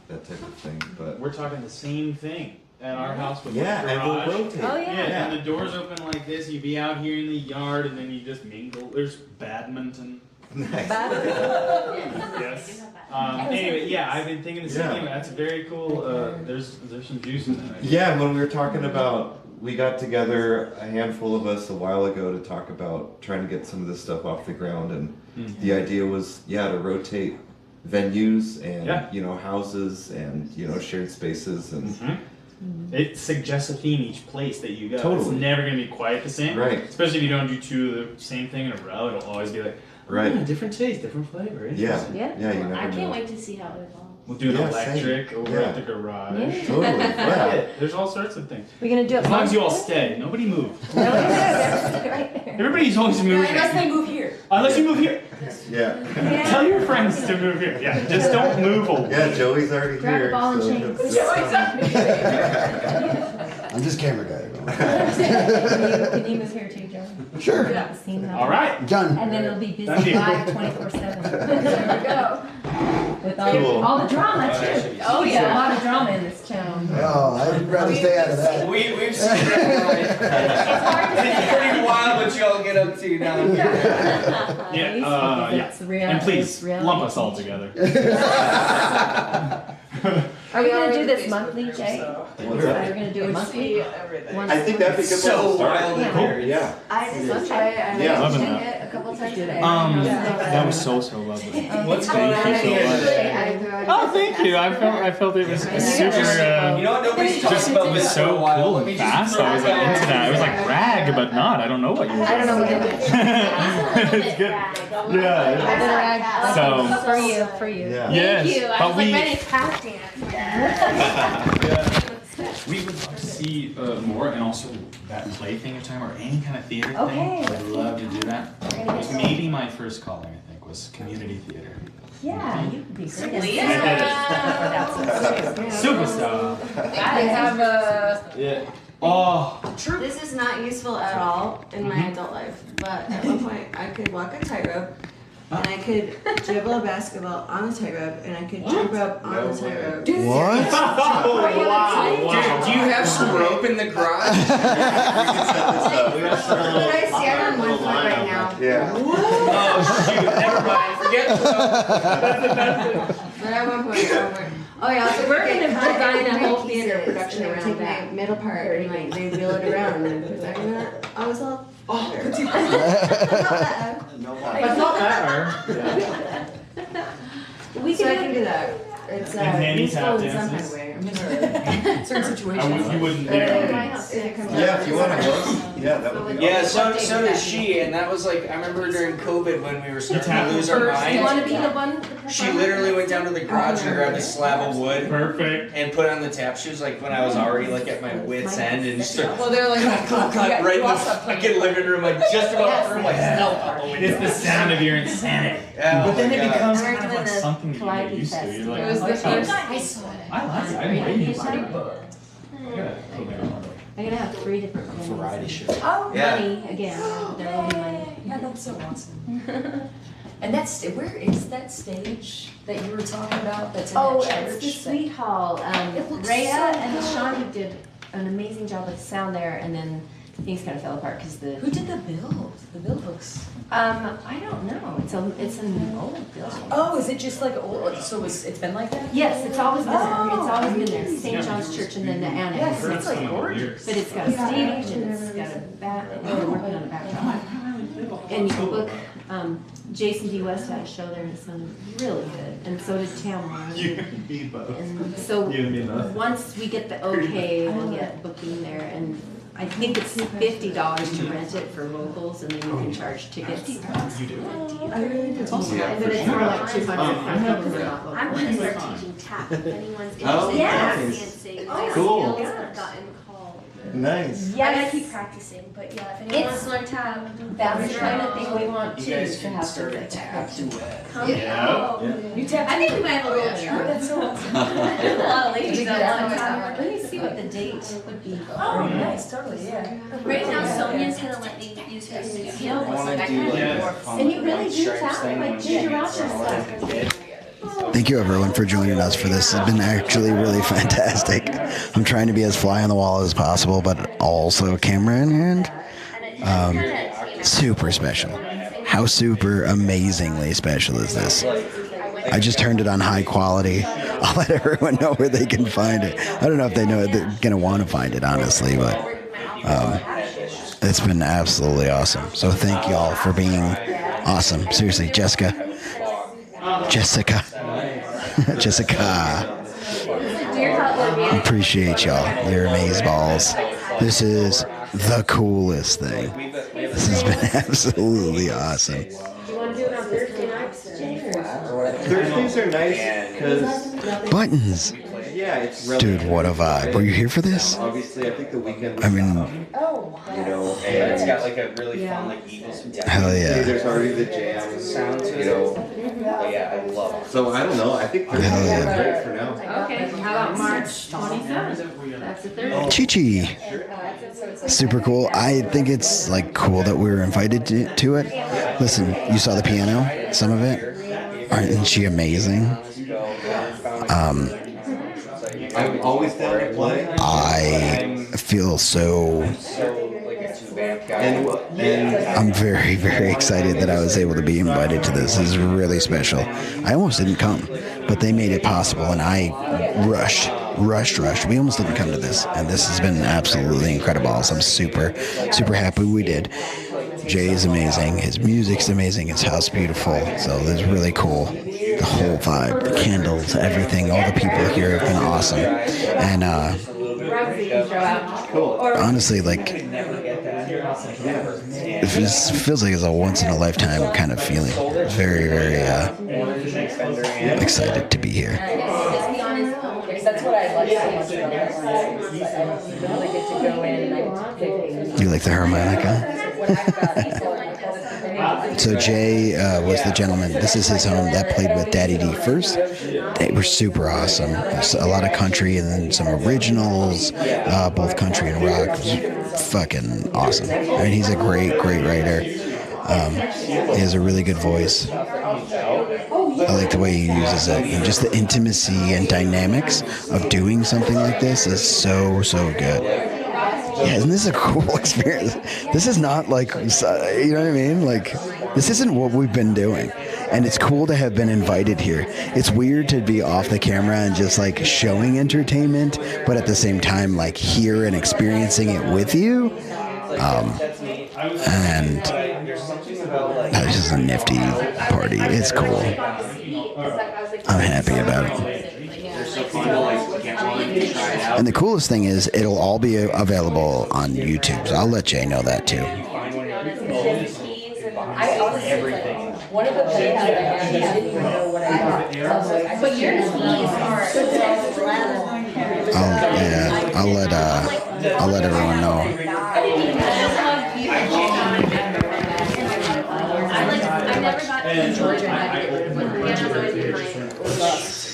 [SPEAKER 15] that type of thing. But
[SPEAKER 17] We're talking the same thing at our house with
[SPEAKER 15] yeah,
[SPEAKER 17] the
[SPEAKER 15] and
[SPEAKER 17] garage.
[SPEAKER 15] we'll rotate.
[SPEAKER 12] Oh, yeah.
[SPEAKER 17] And the doors open like this. You be out here in the yard, and then you just mingle. There's badminton.
[SPEAKER 15] Nice.
[SPEAKER 17] Yes. Anyway, yeah, I've been thinking the same thing. That's very cool. There's some juice in that.
[SPEAKER 15] Yeah, when we were talking about, we got together, a handful of us, a while ago to talk about trying to get some of this stuff off the ground, and the idea was, to rotate venues and you know, houses and you know, shared spaces and.
[SPEAKER 17] It suggests a theme each place that you go.
[SPEAKER 15] Totally.
[SPEAKER 17] It's never going to be quite the same.
[SPEAKER 15] Right.
[SPEAKER 17] Especially if you don't do two of the same thing in a row. It'll always be like,
[SPEAKER 15] Right.
[SPEAKER 17] different taste, different flavor.
[SPEAKER 15] Yeah.
[SPEAKER 17] Interesting.
[SPEAKER 15] Yeah, you never
[SPEAKER 19] I can't
[SPEAKER 15] know.
[SPEAKER 19] wait to see how it evolves.
[SPEAKER 17] We'll do an
[SPEAKER 15] Yeah,
[SPEAKER 17] electric
[SPEAKER 15] same.
[SPEAKER 17] over
[SPEAKER 15] Yeah.
[SPEAKER 17] at the garage.
[SPEAKER 12] Yeah.
[SPEAKER 15] Totally, yeah.
[SPEAKER 17] There's all sorts of things.
[SPEAKER 12] We're gonna do it.
[SPEAKER 17] As long as you all
[SPEAKER 12] monthly?
[SPEAKER 17] stay. Nobody move.
[SPEAKER 12] Right there.
[SPEAKER 17] Everybody's always moving.
[SPEAKER 16] Unless they move here.
[SPEAKER 17] Unless you move here.
[SPEAKER 15] Yeah.
[SPEAKER 17] Tell your friends to move here. Yeah, just don't move away.
[SPEAKER 15] Yeah, Joey's already
[SPEAKER 12] Grab
[SPEAKER 15] here.
[SPEAKER 12] a ball and
[SPEAKER 15] so
[SPEAKER 12] chain.
[SPEAKER 15] that's-
[SPEAKER 11] I'm just camera guy.
[SPEAKER 12] Can you move here too, Joe?
[SPEAKER 11] Sure.
[SPEAKER 12] Yeah. Scene
[SPEAKER 17] All right.
[SPEAKER 11] Done.
[SPEAKER 12] And then it'll be busy
[SPEAKER 17] That'd be-
[SPEAKER 12] live 24/7. There we go. With
[SPEAKER 15] Cool.
[SPEAKER 12] all the drama too.
[SPEAKER 16] Oh,
[SPEAKER 12] There's
[SPEAKER 16] yeah.
[SPEAKER 12] a lot of drama in this town.
[SPEAKER 11] Oh, I'd rather stay out of that.
[SPEAKER 18] We've seen that. It's pretty wild what y'all get up to down here.
[SPEAKER 17] Yeah. And please lump us all together.
[SPEAKER 12] Are we gonna do this monthly, Jay? Are we gonna do it monthly?
[SPEAKER 15] I think that'd be good.
[SPEAKER 18] So wild.
[SPEAKER 15] Yeah.
[SPEAKER 22] I just try it. I
[SPEAKER 15] Yeah.
[SPEAKER 22] watched it a couple times today.
[SPEAKER 17] That was so lovely.
[SPEAKER 18] What's going on
[SPEAKER 17] Thank you so much.
[SPEAKER 22] here?
[SPEAKER 17] Oh, thank you. I felt it was super.
[SPEAKER 18] You know what nobody's talking about?
[SPEAKER 17] It was so cool and fast. I was like into that. I was like brag, but not. I don't know what you were.
[SPEAKER 12] I don't know what you're
[SPEAKER 17] It's good. Yeah. So
[SPEAKER 12] for you.
[SPEAKER 17] Yeah. Yes,
[SPEAKER 22] Thank you. I
[SPEAKER 17] but
[SPEAKER 22] was
[SPEAKER 17] we-
[SPEAKER 22] like ready to tap dance.
[SPEAKER 17] We would love to see more, and also that play thing you're talking about, or any kind of theater
[SPEAKER 12] Okay.
[SPEAKER 17] thing. I'd love to do that. Maybe my first calling, I think, was community theater.
[SPEAKER 12] Yeah, you could be great.
[SPEAKER 17] Superstar.
[SPEAKER 22] I have a.
[SPEAKER 17] Yeah. Oh.
[SPEAKER 22] This is not useful at all in my adult life, but at one point I could walk a tightrope, and I could dribble a basketball on the tightrope, and I could jump rope on the tightrope.
[SPEAKER 11] What?
[SPEAKER 18] Wow. Do you have some rope in the garage?
[SPEAKER 22] But I stand on one foot right now.
[SPEAKER 15] Yeah.
[SPEAKER 18] Oh shoot, never mind. Forget the
[SPEAKER 22] But at one point, oh yeah, so we're gonna design a whole theater production around take that. My middle part and like they wheel it around and then put that in that. I was all.
[SPEAKER 17] It's not that
[SPEAKER 22] We can do that. It's
[SPEAKER 17] nanny
[SPEAKER 22] useful
[SPEAKER 17] tap
[SPEAKER 22] in some kind
[SPEAKER 17] dances.
[SPEAKER 22] of way. I'm just certain situations.
[SPEAKER 17] You wouldn't.
[SPEAKER 15] Yeah, if you want to go. Yeah, that would be.
[SPEAKER 18] Yeah, so does she, and that was like I remember during COVID when we were starting to lose our
[SPEAKER 12] You want
[SPEAKER 18] minds.
[SPEAKER 12] to be the one?
[SPEAKER 18] She literally went down to the garage and grabbed a slab of wood.
[SPEAKER 17] Perfect.
[SPEAKER 18] And put it on the tap. She was like when I was already like at my wit's end and just started
[SPEAKER 16] Well, they're like,
[SPEAKER 18] right in the fucking living room, like just about threw myself out the window.
[SPEAKER 17] It's the sound of your insanity.
[SPEAKER 18] Oh
[SPEAKER 17] But then
[SPEAKER 18] my
[SPEAKER 17] it
[SPEAKER 18] God.
[SPEAKER 17] becomes
[SPEAKER 22] We're
[SPEAKER 17] kind of
[SPEAKER 22] doing
[SPEAKER 17] like
[SPEAKER 22] the
[SPEAKER 17] something you get used to. You're like,
[SPEAKER 22] It was
[SPEAKER 17] oh,
[SPEAKER 22] the
[SPEAKER 17] that's
[SPEAKER 22] first.
[SPEAKER 17] how-
[SPEAKER 22] I saw it.
[SPEAKER 17] I like it. I'm way used to it.
[SPEAKER 12] I'm gonna have 3 different venues.
[SPEAKER 17] Variety show.
[SPEAKER 12] Oh,
[SPEAKER 18] Yeah.
[SPEAKER 12] money again. There will be money.
[SPEAKER 16] Yeah, that's so awesome. And that's where is that stage that you were talking about? That's in
[SPEAKER 12] Oh,
[SPEAKER 16] that
[SPEAKER 12] it's the
[SPEAKER 16] church.
[SPEAKER 12] Sweet Hall.
[SPEAKER 16] It looks
[SPEAKER 12] Rhea
[SPEAKER 16] so
[SPEAKER 12] and
[SPEAKER 16] cool.
[SPEAKER 12] Shawnee did an amazing job with sound there, and then things kind of fell apart because the.
[SPEAKER 16] Who did the build? The build looks.
[SPEAKER 12] I don't know. It's an old building.
[SPEAKER 16] Oh, is it just like old? So it's been like that?
[SPEAKER 12] Yes, it's always been there. It's always been there.
[SPEAKER 16] amazing.
[SPEAKER 12] St. John's Church and then the annex.
[SPEAKER 16] Yes, it's like gorgeous.
[SPEAKER 12] But it's got a stage and it's got a back. We're working on a backdrop. And you can book. Jason D. West had a show there and it sounded really good, and so did Tamara.
[SPEAKER 15] You and me both.
[SPEAKER 12] And so
[SPEAKER 15] You and me both.
[SPEAKER 12] once we get the okay, we'll get booking there, and I think it's $50 to rent it for locals, and then you can charge tickets.
[SPEAKER 17] You do?
[SPEAKER 12] I really do.
[SPEAKER 15] Yeah,
[SPEAKER 12] But it's more like 200 because they're not local.
[SPEAKER 19] I'm gonna start teaching tap if anyone's
[SPEAKER 15] Oh,
[SPEAKER 19] interested
[SPEAKER 12] yes.
[SPEAKER 19] in dancing.
[SPEAKER 12] Oh,
[SPEAKER 15] cool.
[SPEAKER 19] Skills have gotten called.
[SPEAKER 15] Nice.
[SPEAKER 19] I gotta keep practicing, but yeah, if anyone wants to learn tap,
[SPEAKER 12] That's the kind of thing we want
[SPEAKER 18] You
[SPEAKER 12] to
[SPEAKER 18] guys
[SPEAKER 12] to
[SPEAKER 18] can
[SPEAKER 12] have
[SPEAKER 18] start a
[SPEAKER 12] like
[SPEAKER 18] tap
[SPEAKER 12] that.
[SPEAKER 18] duet.
[SPEAKER 19] come
[SPEAKER 17] Yeah.
[SPEAKER 19] out.
[SPEAKER 16] You tap.
[SPEAKER 19] I think we might have a little
[SPEAKER 16] Oh,
[SPEAKER 19] trouble.
[SPEAKER 16] that's so awesome.
[SPEAKER 19] There's a lot of
[SPEAKER 12] Did
[SPEAKER 19] ladies
[SPEAKER 12] you
[SPEAKER 19] that
[SPEAKER 12] get
[SPEAKER 19] want to
[SPEAKER 12] that?
[SPEAKER 19] tap.
[SPEAKER 12] Let me see what the date would be.
[SPEAKER 16] Oh, nice, totally, yeah.
[SPEAKER 19] Right now, Sonia's gonna let me use her studio.
[SPEAKER 18] I want to do like
[SPEAKER 17] Yeah.
[SPEAKER 18] a fun,
[SPEAKER 12] And you really
[SPEAKER 18] like,
[SPEAKER 12] do
[SPEAKER 18] stripes
[SPEAKER 12] tap,
[SPEAKER 18] thing
[SPEAKER 12] like
[SPEAKER 18] when she
[SPEAKER 12] Ginger
[SPEAKER 18] gets
[SPEAKER 12] Rogers
[SPEAKER 18] all
[SPEAKER 12] stuff.
[SPEAKER 18] like a kid.
[SPEAKER 11] Thank you everyone for joining us for this. It's been actually really fantastic. I'm trying to be as fly on the wall as possible, but also camera in hand. Super special. How super amazingly special is this? I just turned it on high quality. I'll let everyone know where they can find it. I don't know if they know they're gonna want to find it, honestly, but it's been absolutely awesome. So thank y'all for being awesome. Seriously, Jessica. Jessica. Appreciate y'all. You're amazeballs. This is the coolest thing. This has been absolutely awesome.
[SPEAKER 12] You want to do it on Thursday nights, Jennifer?
[SPEAKER 15] Thursdays are nice because
[SPEAKER 11] Buttons.
[SPEAKER 15] yeah, it's really
[SPEAKER 11] Dude, what a vibe. Were you here for this?
[SPEAKER 15] Obviously, I think the weekend.
[SPEAKER 11] I mean,
[SPEAKER 15] you know,
[SPEAKER 18] And it's
[SPEAKER 15] and
[SPEAKER 18] got like a really fun like Eagles from
[SPEAKER 11] hell yeah.
[SPEAKER 15] there's already the jams,
[SPEAKER 18] sound to
[SPEAKER 15] you
[SPEAKER 18] it.
[SPEAKER 15] know.
[SPEAKER 18] Oh, yeah, I love it.
[SPEAKER 15] So I don't know. I think Thursdays
[SPEAKER 11] Hell
[SPEAKER 15] is
[SPEAKER 11] yeah.
[SPEAKER 15] great for now.
[SPEAKER 12] Okay, how about March 27th? That's a Thursday.
[SPEAKER 11] Chi-Chi. Super cool. I think it's like cool that we were invited to it. Listen, you saw the piano, some of it. Isn't she amazing?
[SPEAKER 15] I'm always down to play.
[SPEAKER 11] I feel so. I'm very, very excited that I was able to be invited to this. This is really special. I almost didn't come, but they made it possible, and I rushed. We almost didn't come to this, and this has been absolutely incredible. So I'm super, super happy we did. Jay is amazing. His music's amazing. His house beautiful. So this is really cool. The whole vibe, the candles, everything. All the people here have been awesome. And honestly, like, it feels like it's a once in a lifetime kind of feeling. Very, very excited to be here.
[SPEAKER 16] That's what I like so much about this. I really get to go in and I get to
[SPEAKER 11] You like the harmonica? So Jay was the gentleman. This is his home that played with Daddy D first. They were super awesome. There's a lot of country and then some originals, both country and rock. It was fucking awesome. I mean, he's a great, great writer. He has a really good voice. I like the way he uses it. And just the intimacy and dynamics of doing something like this is so, so good. Yeah, isn't this a cool experience? This is not like, you know what I mean? Like, this isn't what we've been doing. And it's cool to have been invited here. It's weird to be off the camera and just like showing entertainment, but at the same time, like here and experiencing it with you. And that was just a nifty party. It's cool. I'm happy about it. And the coolest thing is it'll all be available on YouTube. So I'll let Jay know that too.
[SPEAKER 16] One of the things that I didn't even know what I got. But your keys are.
[SPEAKER 11] I'll let everyone know.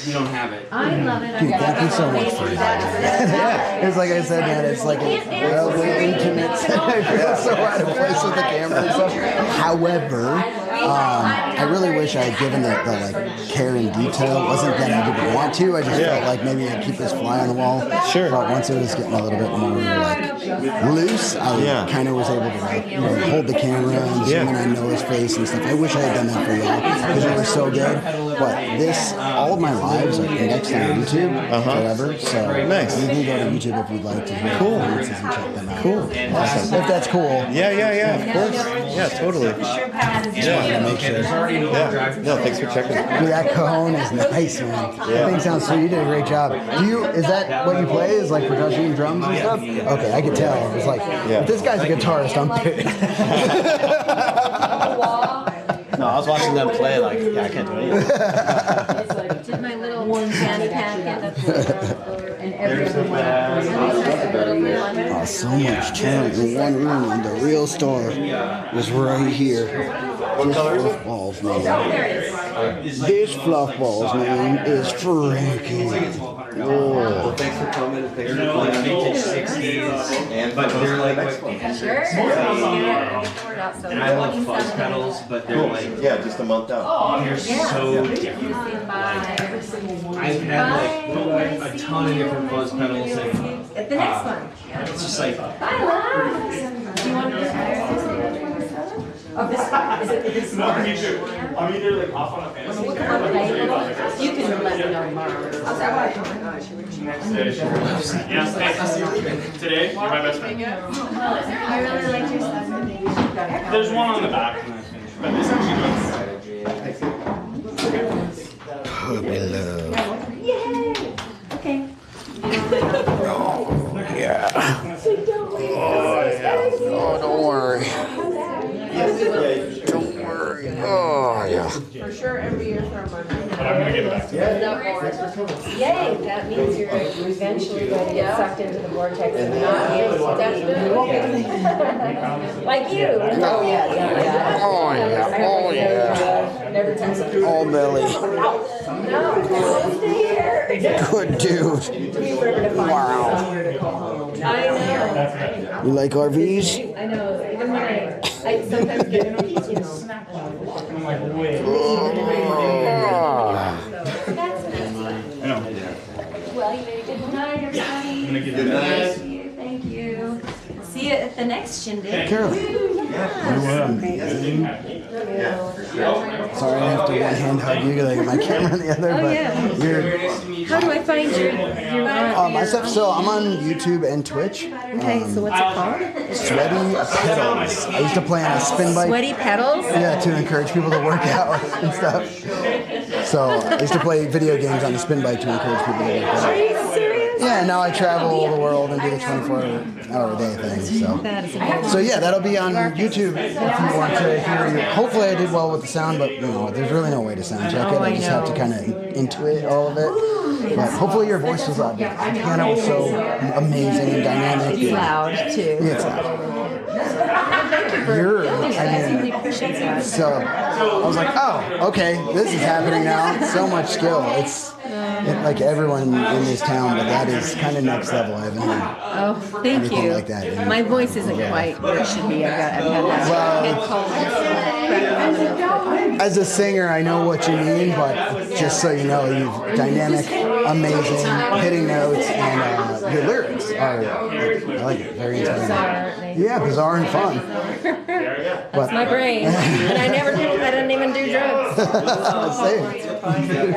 [SPEAKER 18] You don't have it.
[SPEAKER 12] I love it.
[SPEAKER 11] Dude, thank you so much for inviting me. Yeah, it's like I said, man, it's like a wildly intimate. I feel so out of place with the camera and stuff. However, I really wish I had given the like care and detail. It wasn't that I didn't want to. I just felt like maybe I'd keep this fly on the wall. Sure. But once it was getting a little bit more like loose, I kind of was able to like hold the camera and zoom in on Noah's face and stuff. I wish I had done that for y'all because it was so good. But this, all of my lives are indexed on YouTube forever. So nice. You can go to YouTube if you'd like to hear performances and check them out. Cool. Awesome. If that's cool.
[SPEAKER 1] Yeah, of course. Yeah, totally.
[SPEAKER 11] Yeah, make sure.
[SPEAKER 1] Yeah. No, thanks for checking.
[SPEAKER 11] Dude, that cajon is nice, man. That thing sounds sweet. You did a great job. Is that what you play? Is like percussion and drums and stuff? Okay, I could tell. It's like, if this guy's a guitarist, I'm pissed.
[SPEAKER 4] No, I was watching them play, like, I can't do anything.
[SPEAKER 12] Did my little fanny pack end up and every other one?
[SPEAKER 11] Oh, so much talent in one room, and the real star is right here. This fluff balls, man. This fluff balls, man, is freaky.
[SPEAKER 15] Well, thanks for coming. Thanks for playing vintage 60s. But they're like,
[SPEAKER 17] and I love fuzz pedals, but they're like,
[SPEAKER 15] just a month out.
[SPEAKER 17] They're so different. I've had like a ton of different fuzz pedals, and
[SPEAKER 12] the next one.
[SPEAKER 17] It's just like.
[SPEAKER 12] Do you want to do Oh, this one? Is it this
[SPEAKER 17] No,
[SPEAKER 12] one?
[SPEAKER 17] me too. I'm either like off on a fantasy.
[SPEAKER 12] You can let me know tomorrow.
[SPEAKER 17] Yes, thanks. Today, you're my best friend.
[SPEAKER 12] I really like your stuff.
[SPEAKER 17] There's one on the back, but this actually
[SPEAKER 11] Puppy love.
[SPEAKER 12] Yay! Okay.
[SPEAKER 11] Yeah. Oh, don't worry. Don't worry. Oh, yeah.
[SPEAKER 8] For sure, every year for a month.
[SPEAKER 17] But I'm gonna give it back to you.
[SPEAKER 12] Yay! That means you're eventually going to get sucked into the vortex and not be able to definitely. Like you. Oh yeah.
[SPEAKER 11] Oh, yeah.
[SPEAKER 12] Never touch it.
[SPEAKER 11] All belly.
[SPEAKER 12] No, stay here.
[SPEAKER 11] Good dude. Wow.
[SPEAKER 12] I know.
[SPEAKER 11] You like RVs?
[SPEAKER 12] I know. Even when I sometimes get,
[SPEAKER 17] I'm like, wait.
[SPEAKER 15] Good night.
[SPEAKER 12] Thank you. See you at the next shindig.
[SPEAKER 11] Carol. Sorry, I have to one hand hug you because I got my camera in the other.
[SPEAKER 12] Oh,
[SPEAKER 11] but
[SPEAKER 12] yeah.
[SPEAKER 11] you're,
[SPEAKER 12] How do I find your
[SPEAKER 11] my stuff. So I'm on YouTube and Twitch.
[SPEAKER 12] Okay, so what's it called?
[SPEAKER 11] Sweaty Pedals. I used to play on a spin bike.
[SPEAKER 12] Sweaty Pedals?
[SPEAKER 11] Yeah, to encourage people to work out and stuff. So I used to play video games on a spin bike to encourage people to work out.
[SPEAKER 12] Are you serious?
[SPEAKER 11] Yeah, now I travel the world and do the 24-hour a day thing.
[SPEAKER 12] That is amazing.
[SPEAKER 11] So yeah, that'll be on YouTube if you want to hear you. Hopefully I did well with the sound, but you know, there's really no way to sound check it. I just have to kind of intuit all of it. But hopefully your voice was loud. The piano was so amazing and dynamic.
[SPEAKER 12] It's loud too.
[SPEAKER 11] Yeah, it's loud. You're, so I was like, oh, okay, this is happening now. So much skill. It's like everyone in this town, but that is kind of next level. I haven't heard
[SPEAKER 12] Oh, thank
[SPEAKER 11] anything
[SPEAKER 12] you.
[SPEAKER 11] like that.
[SPEAKER 12] My voice isn't quite where it should be. I've had that head cold.
[SPEAKER 11] As a singer, I know what you mean, but just so you know, you're dynamic, amazing, hitting notes, and your lyrics are, I like it, very entertaining. Yeah, bizarre and fun.
[SPEAKER 12] That's my brain. And I didn't even do drugs.
[SPEAKER 11] Same.
[SPEAKER 12] Thank you.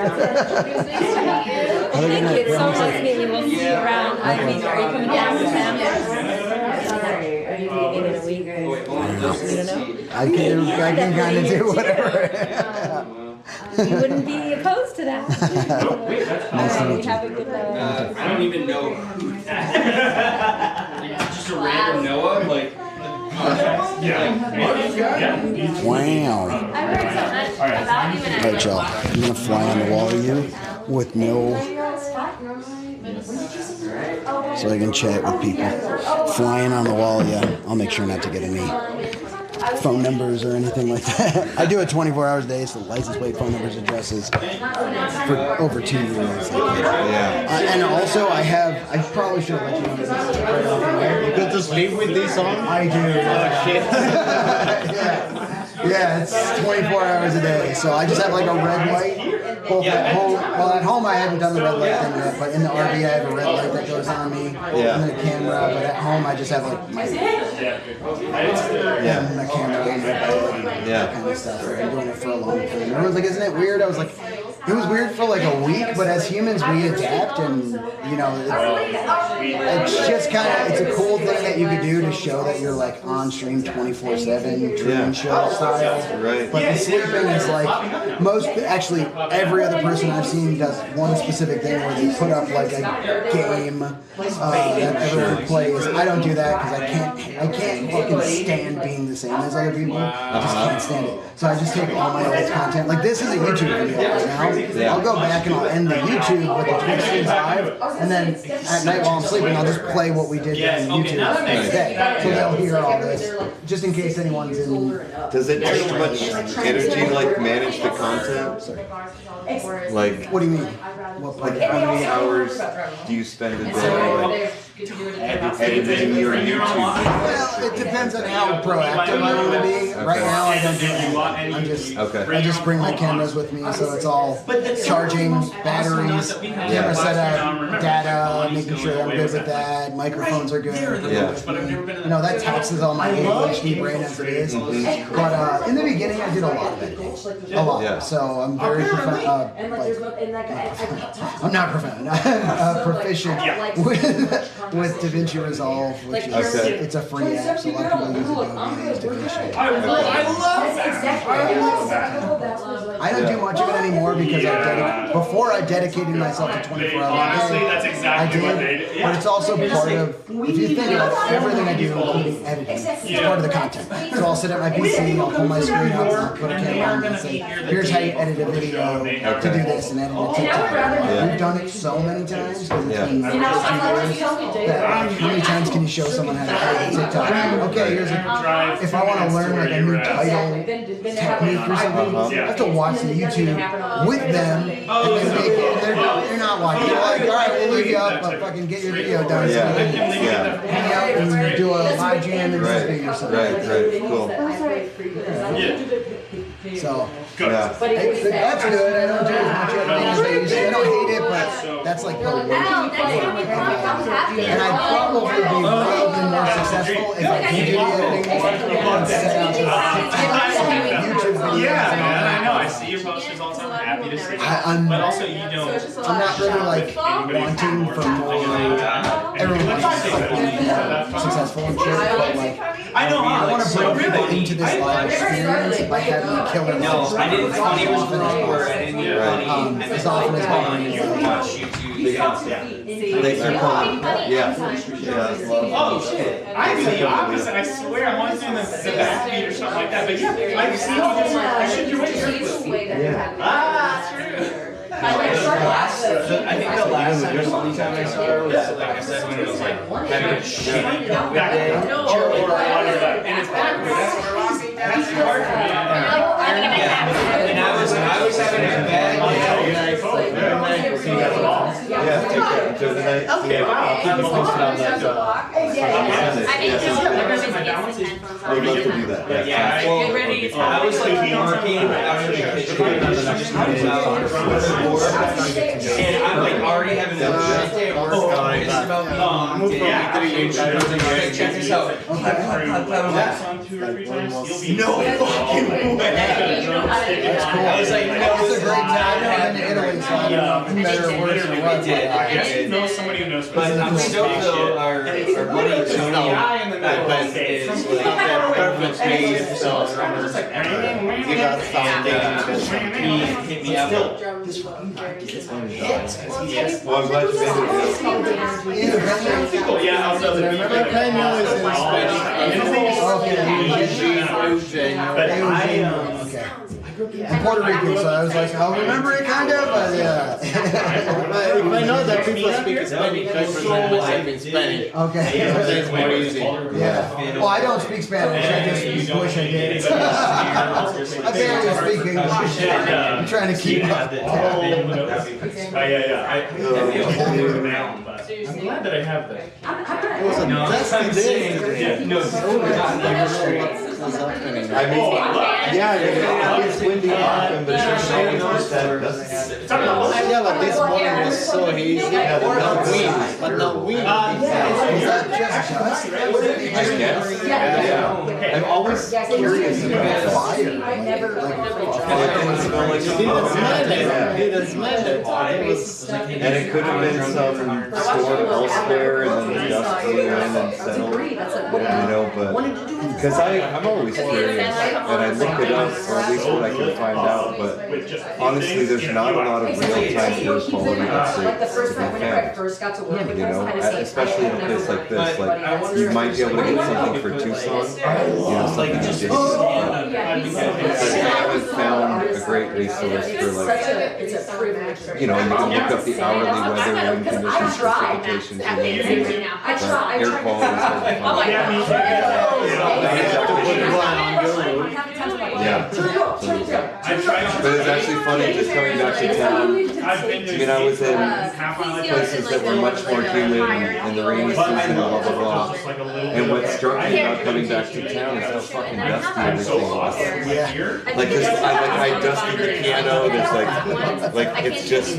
[SPEAKER 12] It's so nice meeting you. We'll see you around. I mean, are you coming down with them? Are you leaving in a week? You don't know?
[SPEAKER 11] I can kind of do whatever.
[SPEAKER 12] You wouldn't be opposed to that.
[SPEAKER 11] Nice to meet you.
[SPEAKER 12] Have a good night.
[SPEAKER 18] I don't even know who just a random Noah, like.
[SPEAKER 11] Wow.
[SPEAKER 19] I've heard so much about you and
[SPEAKER 11] Alright, y'all. I'm gonna fly on the wall of you with no, so I can chat with people. Flying on the wall, yeah. I'll make sure not to get any phone numbers or anything like that. I do it 24 hours a day, so license plate, phone numbers, addresses for over 2 years.
[SPEAKER 15] Yeah.
[SPEAKER 11] And also, I probably should have let you know this right off the air.
[SPEAKER 15] You could just leave with these on?
[SPEAKER 11] I do. Yeah, it's 24 hours a day, so I just have like a red light. Both at home, well, at home I haven't done the red light thing yet, but in the RV I have a red light that goes on me, and then a camera. But at home I just have like my and my camera and that kind of stuff. I've been doing it for a long time. Everyone's like, "Isn't it weird?" I was like, it was weird for like a week, but as humans we adapt, and you know, it's just kind of, it's a cool thing that you could do to show that you're like on stream 24/7, dream show style.
[SPEAKER 15] Right.
[SPEAKER 11] But the sleeping is like actually every other person I've seen does one specific thing where they put up like a game that everyone plays. I don't do that because I can't fucking stand being the same as other people. I just can't stand it. So I just take all my old content. Like this is a YouTube video right now. I'll go back and I'll end the YouTube with the Twitch streams live, and then at night while I'm sleeping, I'll just play what we did on YouTube the next day. So they'll hear all this, just in case anyone's in.
[SPEAKER 15] Does it take much energy, like, manage the content? Like,
[SPEAKER 11] what do you mean?
[SPEAKER 15] Like, how many hours do you spend a day, like, editing your YouTube?
[SPEAKER 11] Well, it depends on how proactive I want to be. Right now, I don't do anything. I just bring my cameras with me, so it's all charging, batteries, camera setup, data, making sure I'm good with that, microphones are good. You know, that taxes all my ADHD brain as it is. But in the beginning, I did a lot of it. A lot. So I'm very I'm not proficient. I'm proficient with DaVinci Resolve, which is it's a free app, so a lot of people use Adobe and use DaVinci.
[SPEAKER 17] I love that.
[SPEAKER 11] I don't do much of it anymore because before I dedicated myself to 24 hours.
[SPEAKER 17] Honestly, that's exactly what they did.
[SPEAKER 11] But it's also part of, if you think about it, everything I do, including editing, it's part of the content. So I'll sit at my PC, I'll pull my screen up, I'll put a camera on and say, here's how you edit a video to do this and edit a TikTok. We've done it so many times because it's been 2 years that how many times can you show someone how to edit a TikTok? Okay, here's if I want to learn like a new title technique or something, I have to watch the YouTube with them and then make it. They're not watching. They're like, all right, we'll leave you up, but fucking get your video done. So hang out and do a live jam and speak yourself.
[SPEAKER 15] Right, cool.
[SPEAKER 11] So that's good. I don't do as much editing as I used to. I don't hate it, but that's like the worst.
[SPEAKER 19] Hell, next time you come, I'm happy.
[SPEAKER 11] And I'd probably be way more successful if I did do the editing more and set out YouTube videos.
[SPEAKER 17] Yeah, man, I know. I see your posters all the time. I'm happy to see it. But also, you don't.
[SPEAKER 11] I'm not really like wanting for more. Everyone wants to like be successful and shit, but like
[SPEAKER 17] I know.
[SPEAKER 11] I want to bring people
[SPEAKER 17] really
[SPEAKER 11] into this live experience by having a killer.
[SPEAKER 18] No, I didn't funny was wrong or I didn't get funny.
[SPEAKER 11] As often as possible.
[SPEAKER 18] You watch YouTube.
[SPEAKER 15] Thanks for coming. Yeah.
[SPEAKER 17] Oh shit! I do the opposite. I swear I want to do the backbeat or something like that. But yeah, I've seen you just. I should do it.
[SPEAKER 15] Yeah.
[SPEAKER 17] Ah, true.
[SPEAKER 18] I think the last time I saw her was, like I said, when it was like having a shitty back day, and it's backwards. That's hard for me. And I was having a bad day.
[SPEAKER 15] See you guys all. Yeah, take care. Enjoy the night. Okay, wow. I'll keep you posted on that. I would love to do that.
[SPEAKER 18] Yeah, get ready. I was like working out of the kitchen. And I'm like already having a shit day at work. It's about me. Check this out. No fucking way. I was like, no,
[SPEAKER 11] It's a great time. I'm in Italy, so I'm better or worse or what.
[SPEAKER 17] I just know somebody who knows.
[SPEAKER 18] But I'm stoked though, our buddy Tony is perfect space, so he got something. He hit me up.
[SPEAKER 15] Well, I'm glad you made it.
[SPEAKER 17] Yeah, I'll tell you.
[SPEAKER 10] Remember Penyo is in Spanish.
[SPEAKER 11] I'm Puerto Rican, so I was like, I'll remember it kind of, but yeah.
[SPEAKER 10] If I know that people speak Spanish, I present myself in Spanish.
[SPEAKER 11] Okay.
[SPEAKER 10] It's more easy.
[SPEAKER 11] Yeah. Well, I don't speak Spanish. I just wish I did. I barely speak English. I'm trying to keep up.
[SPEAKER 17] I'm glad that I have that.
[SPEAKER 10] It was a dusty day.
[SPEAKER 15] I mean, yeah, it's windy often, but it's showing us that
[SPEAKER 10] Yeah, but this morning was so hazy. No wind, but no wind.
[SPEAKER 15] I guess. Yeah. I'm always curious about fire. And it could have been some storm elsewhere, and then the dust blew in and settled. You know, but because I'm always curious, and I look it up, or at least what I can find out. But honestly, there's not a lot of real-time air quality updates to be found. You know, especially in a place like this, like you might be able to get something for Tucson, you know, something adjacent. I haven't found a great resource for like, you know, you can look up the hourly weather, wind conditions, precipitation, and then air quality is hard to find. Yeah. But it's actually funny just coming back to town. I mean, I was in places that were much more humid in the rainy season and blah, blah, blah. And what struck me about coming back to town is how fucking dusty everything was. Yeah. Like, I dusted the piano, there's like it's just,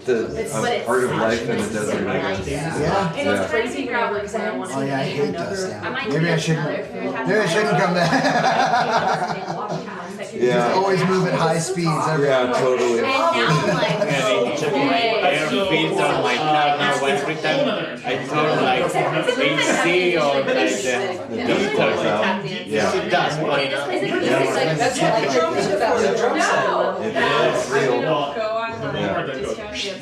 [SPEAKER 15] it's part of life in the desert, I guess.
[SPEAKER 11] Yeah.
[SPEAKER 19] It's crazy gravel because I don't want to.
[SPEAKER 11] Oh yeah, I hate dust now. Maybe I shouldn't come back.
[SPEAKER 15] Yeah.
[SPEAKER 11] Just always move at high speeds.
[SPEAKER 15] Yeah, totally.
[SPEAKER 19] And now I'm like,
[SPEAKER 10] Speeds on my car now. Every time I throw like AC or like the
[SPEAKER 15] dust comes out. Yeah.
[SPEAKER 10] Dust.
[SPEAKER 16] That's what the drum is about. The drum set.
[SPEAKER 15] It's real.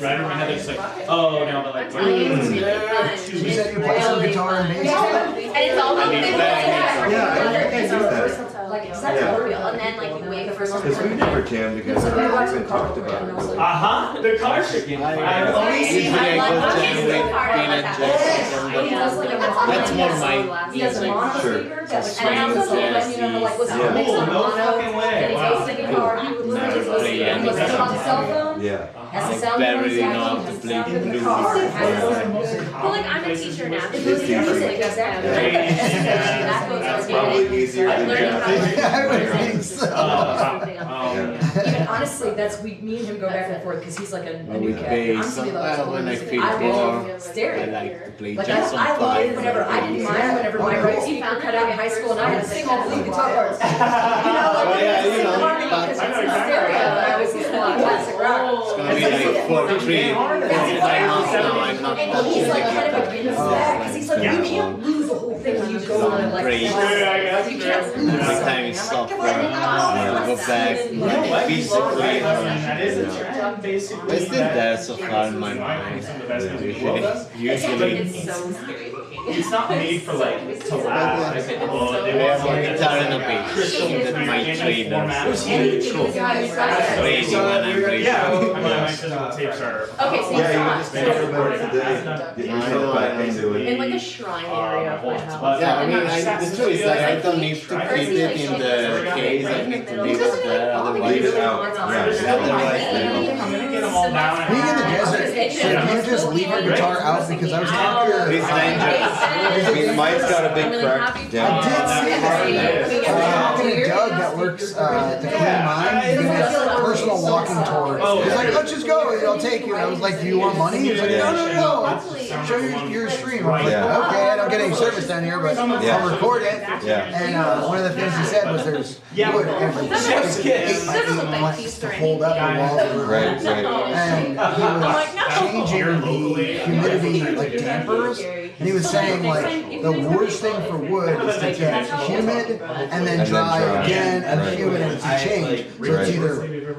[SPEAKER 17] Right over my head, it's like, oh no, but like,
[SPEAKER 11] You said you play some guitar and bass?
[SPEAKER 19] and it's all about
[SPEAKER 11] Yeah.
[SPEAKER 19] like it's such a real, and then like you wait for someone.
[SPEAKER 15] Because we've never jammed together, we haven't talked about it.
[SPEAKER 17] the car chicken. I've only seen
[SPEAKER 10] That's more my music.
[SPEAKER 15] Sure.
[SPEAKER 19] And I also when you know like listen to mix on mono, and he goes to the guitar, he would literally just listen to it on the cell phone.
[SPEAKER 15] Yeah.
[SPEAKER 19] As the sound
[SPEAKER 10] barely
[SPEAKER 19] goes
[SPEAKER 10] know
[SPEAKER 19] down,
[SPEAKER 10] how to
[SPEAKER 19] just
[SPEAKER 10] play
[SPEAKER 19] stop in the
[SPEAKER 10] blues.
[SPEAKER 19] car.
[SPEAKER 2] But like I'm a teacher now.
[SPEAKER 19] It goes to music, exactly. That goes
[SPEAKER 15] Probably easier than jazz.
[SPEAKER 11] I would think so.
[SPEAKER 16] Even honestly, me and him go back and forth because he's like a new cat.
[SPEAKER 10] play
[SPEAKER 16] I'm somebody that likes
[SPEAKER 10] some-
[SPEAKER 16] older
[SPEAKER 10] when I
[SPEAKER 16] music.
[SPEAKER 10] feel
[SPEAKER 16] I
[SPEAKER 10] bored,
[SPEAKER 16] love stereo.
[SPEAKER 10] I like to play
[SPEAKER 16] Like
[SPEAKER 10] Jackson
[SPEAKER 16] I love
[SPEAKER 10] 5.
[SPEAKER 16] whenever I didn't mind whenever my right speaker cut out in high school and I had to sing all the lead guitar parts. You know, like sing harmony because it's in stereo and I was listening to classic rock.
[SPEAKER 10] It's gonna be like 43.
[SPEAKER 16] And he's like kind of against that because he's like, you can't lose the whole thing when you go on like
[SPEAKER 10] Great.
[SPEAKER 16] you can't lose
[SPEAKER 10] Every
[SPEAKER 16] something.
[SPEAKER 10] time you stop for go back,
[SPEAKER 17] What?
[SPEAKER 10] physically.
[SPEAKER 17] That is a trend, basically.
[SPEAKER 10] It's still there so far in my mind. Usually.
[SPEAKER 19] It's so scary looking.
[SPEAKER 17] It's not made for like to laugh.
[SPEAKER 10] They have a guitar and a bass. That's my trainer.
[SPEAKER 17] Crazy when I'm
[SPEAKER 10] crazy.
[SPEAKER 17] Yeah, I mean, my physical tapes are.
[SPEAKER 19] Okay, so you saw
[SPEAKER 15] it.
[SPEAKER 19] in like a shrine area of my house.
[SPEAKER 10] Yeah, I mean, the truth is like I don't need to keep it in the case. I need to leave it there. Otherwise,
[SPEAKER 15] Leave it out.
[SPEAKER 11] Being in the desert, so can you just leave your guitar out? Because I was talking to
[SPEAKER 15] It's dangerous. I mean, mine's got a big crack down.
[SPEAKER 11] I did see that. I was talking to Doug that works at the Clean Mind. He has a personal walking tour. He's like, let's just go. I'll take you. And I was like, do you want money? He was like, no. Show your stream. I was like, okay, I don't get any service down here, but I'll record it. And one of the things he said was there's wood everywhere. 8 by 8 planks to hold up the walls of the room.
[SPEAKER 15] Right.
[SPEAKER 11] And he was changing the humidity like dampers. And he was saying like the worst thing for wood is to get humid and then dry again and humid and to change. So it's either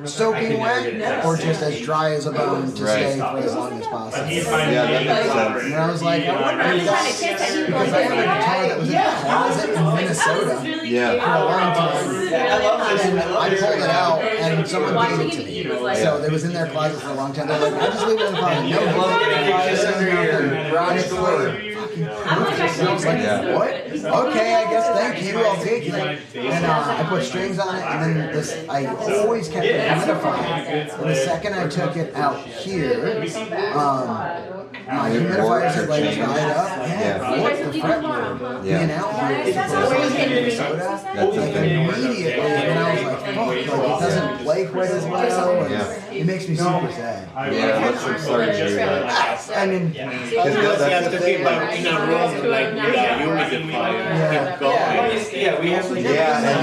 [SPEAKER 11] soaking wet or just as dry as a bone to stay for as long as possible.
[SPEAKER 15] Yeah, that makes sense.
[SPEAKER 11] And I was like, I wonder if that's because I had a guitar that was in a closet in Minnesota for a long time. And I pulled it out and someone gave it to me. So it was in their closet for a long time. They're like, I'll just leave it in the closet. No, it's under your garage door. I was like, what? Okay, I guess thank you, I'll take it. And I put strings on it, and then I always kept it humidified. And the second I took it out here, my humidifiers had like dried up. What the fretboard being out here is Minnesota. Like immediately, and I was like, fuck, like it doesn't play quite as well. And it makes me super sad.
[SPEAKER 15] I'm sorry to hear that.
[SPEAKER 11] I mean,
[SPEAKER 10] because that's the thing, like in a room like with a humidifier, keep going.
[SPEAKER 11] we have and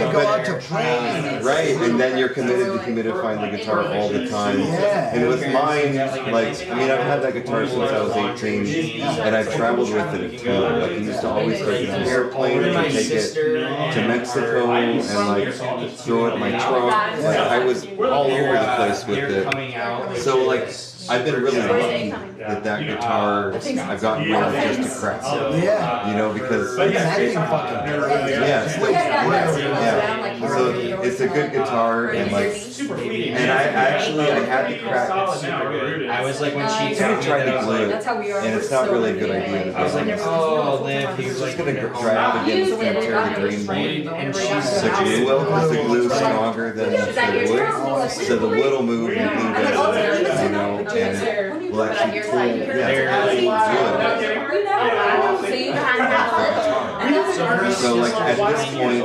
[SPEAKER 11] you go out to play.
[SPEAKER 15] Right, and then you're committed to humidifying the guitar all the time. And with mine, like, I mean, I've had that guitar since I was 18, and I've traveled with it a ton. Like, I used to always take it on airplanes and take it to Mexico and like throw it in my trunk. Like, I was all over the place with it. So like, I've been really lucky that guitar, I've gotten rid of just a crack. You know, because so it's a good guitar, and like, and I had the crack.
[SPEAKER 18] I was like, when she
[SPEAKER 15] tried to glue it, and it's not really a good idea.
[SPEAKER 18] I was like, oh, Liv, he was
[SPEAKER 15] just gonna dry out again, it's gonna tear the green board. Because the glue's stronger than the wood, so the wood will move and the glue doesn't, you know, and it will actually pull, so like at this point,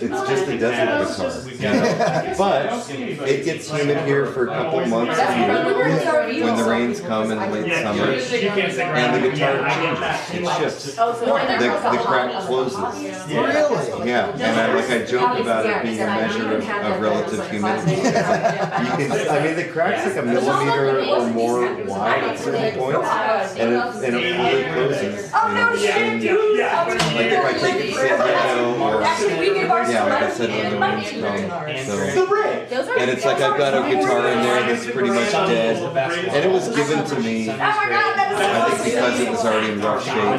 [SPEAKER 15] it's just a desert guitar. But it gets humid here for a couple months here when the rains come in late summer, and the guitar changes, it shifts. The crack closes.
[SPEAKER 11] Really?
[SPEAKER 15] Yeah, and I joke about it being a measure of relative humidity. You can, I mean, the crack's like a millimeter or more wide at certain points, and it fully closes. Like if I take it to San Diego, or like I said, when the rains come, so, and it's like I've got a guitar in there that's pretty much dead, and it was given to me, I think because it was already in rough shape, but I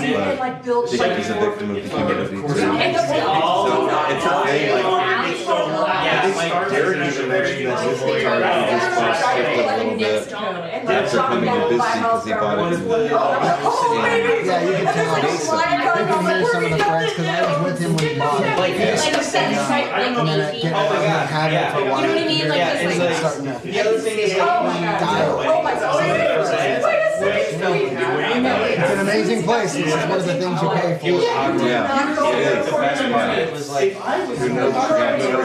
[SPEAKER 15] think it was a victim of the humidity too. So it's a thing, like, I think Derek even mentioned that his guitar just first skipped a little bit after coming to Bisbee because he bought it in the
[SPEAKER 11] yeah, you can tell. You can hear some of the frets because I was with him when he bought it. And then I had it for a while.
[SPEAKER 19] You know what I mean? Like,
[SPEAKER 11] it's like starting to
[SPEAKER 18] the other thing is like,
[SPEAKER 11] dial.
[SPEAKER 19] Oh my god. Wait a second.
[SPEAKER 11] an amazing place. This is one of the things you pay for.
[SPEAKER 15] Yeah, it is.
[SPEAKER 18] The best part it was like,
[SPEAKER 15] Who knows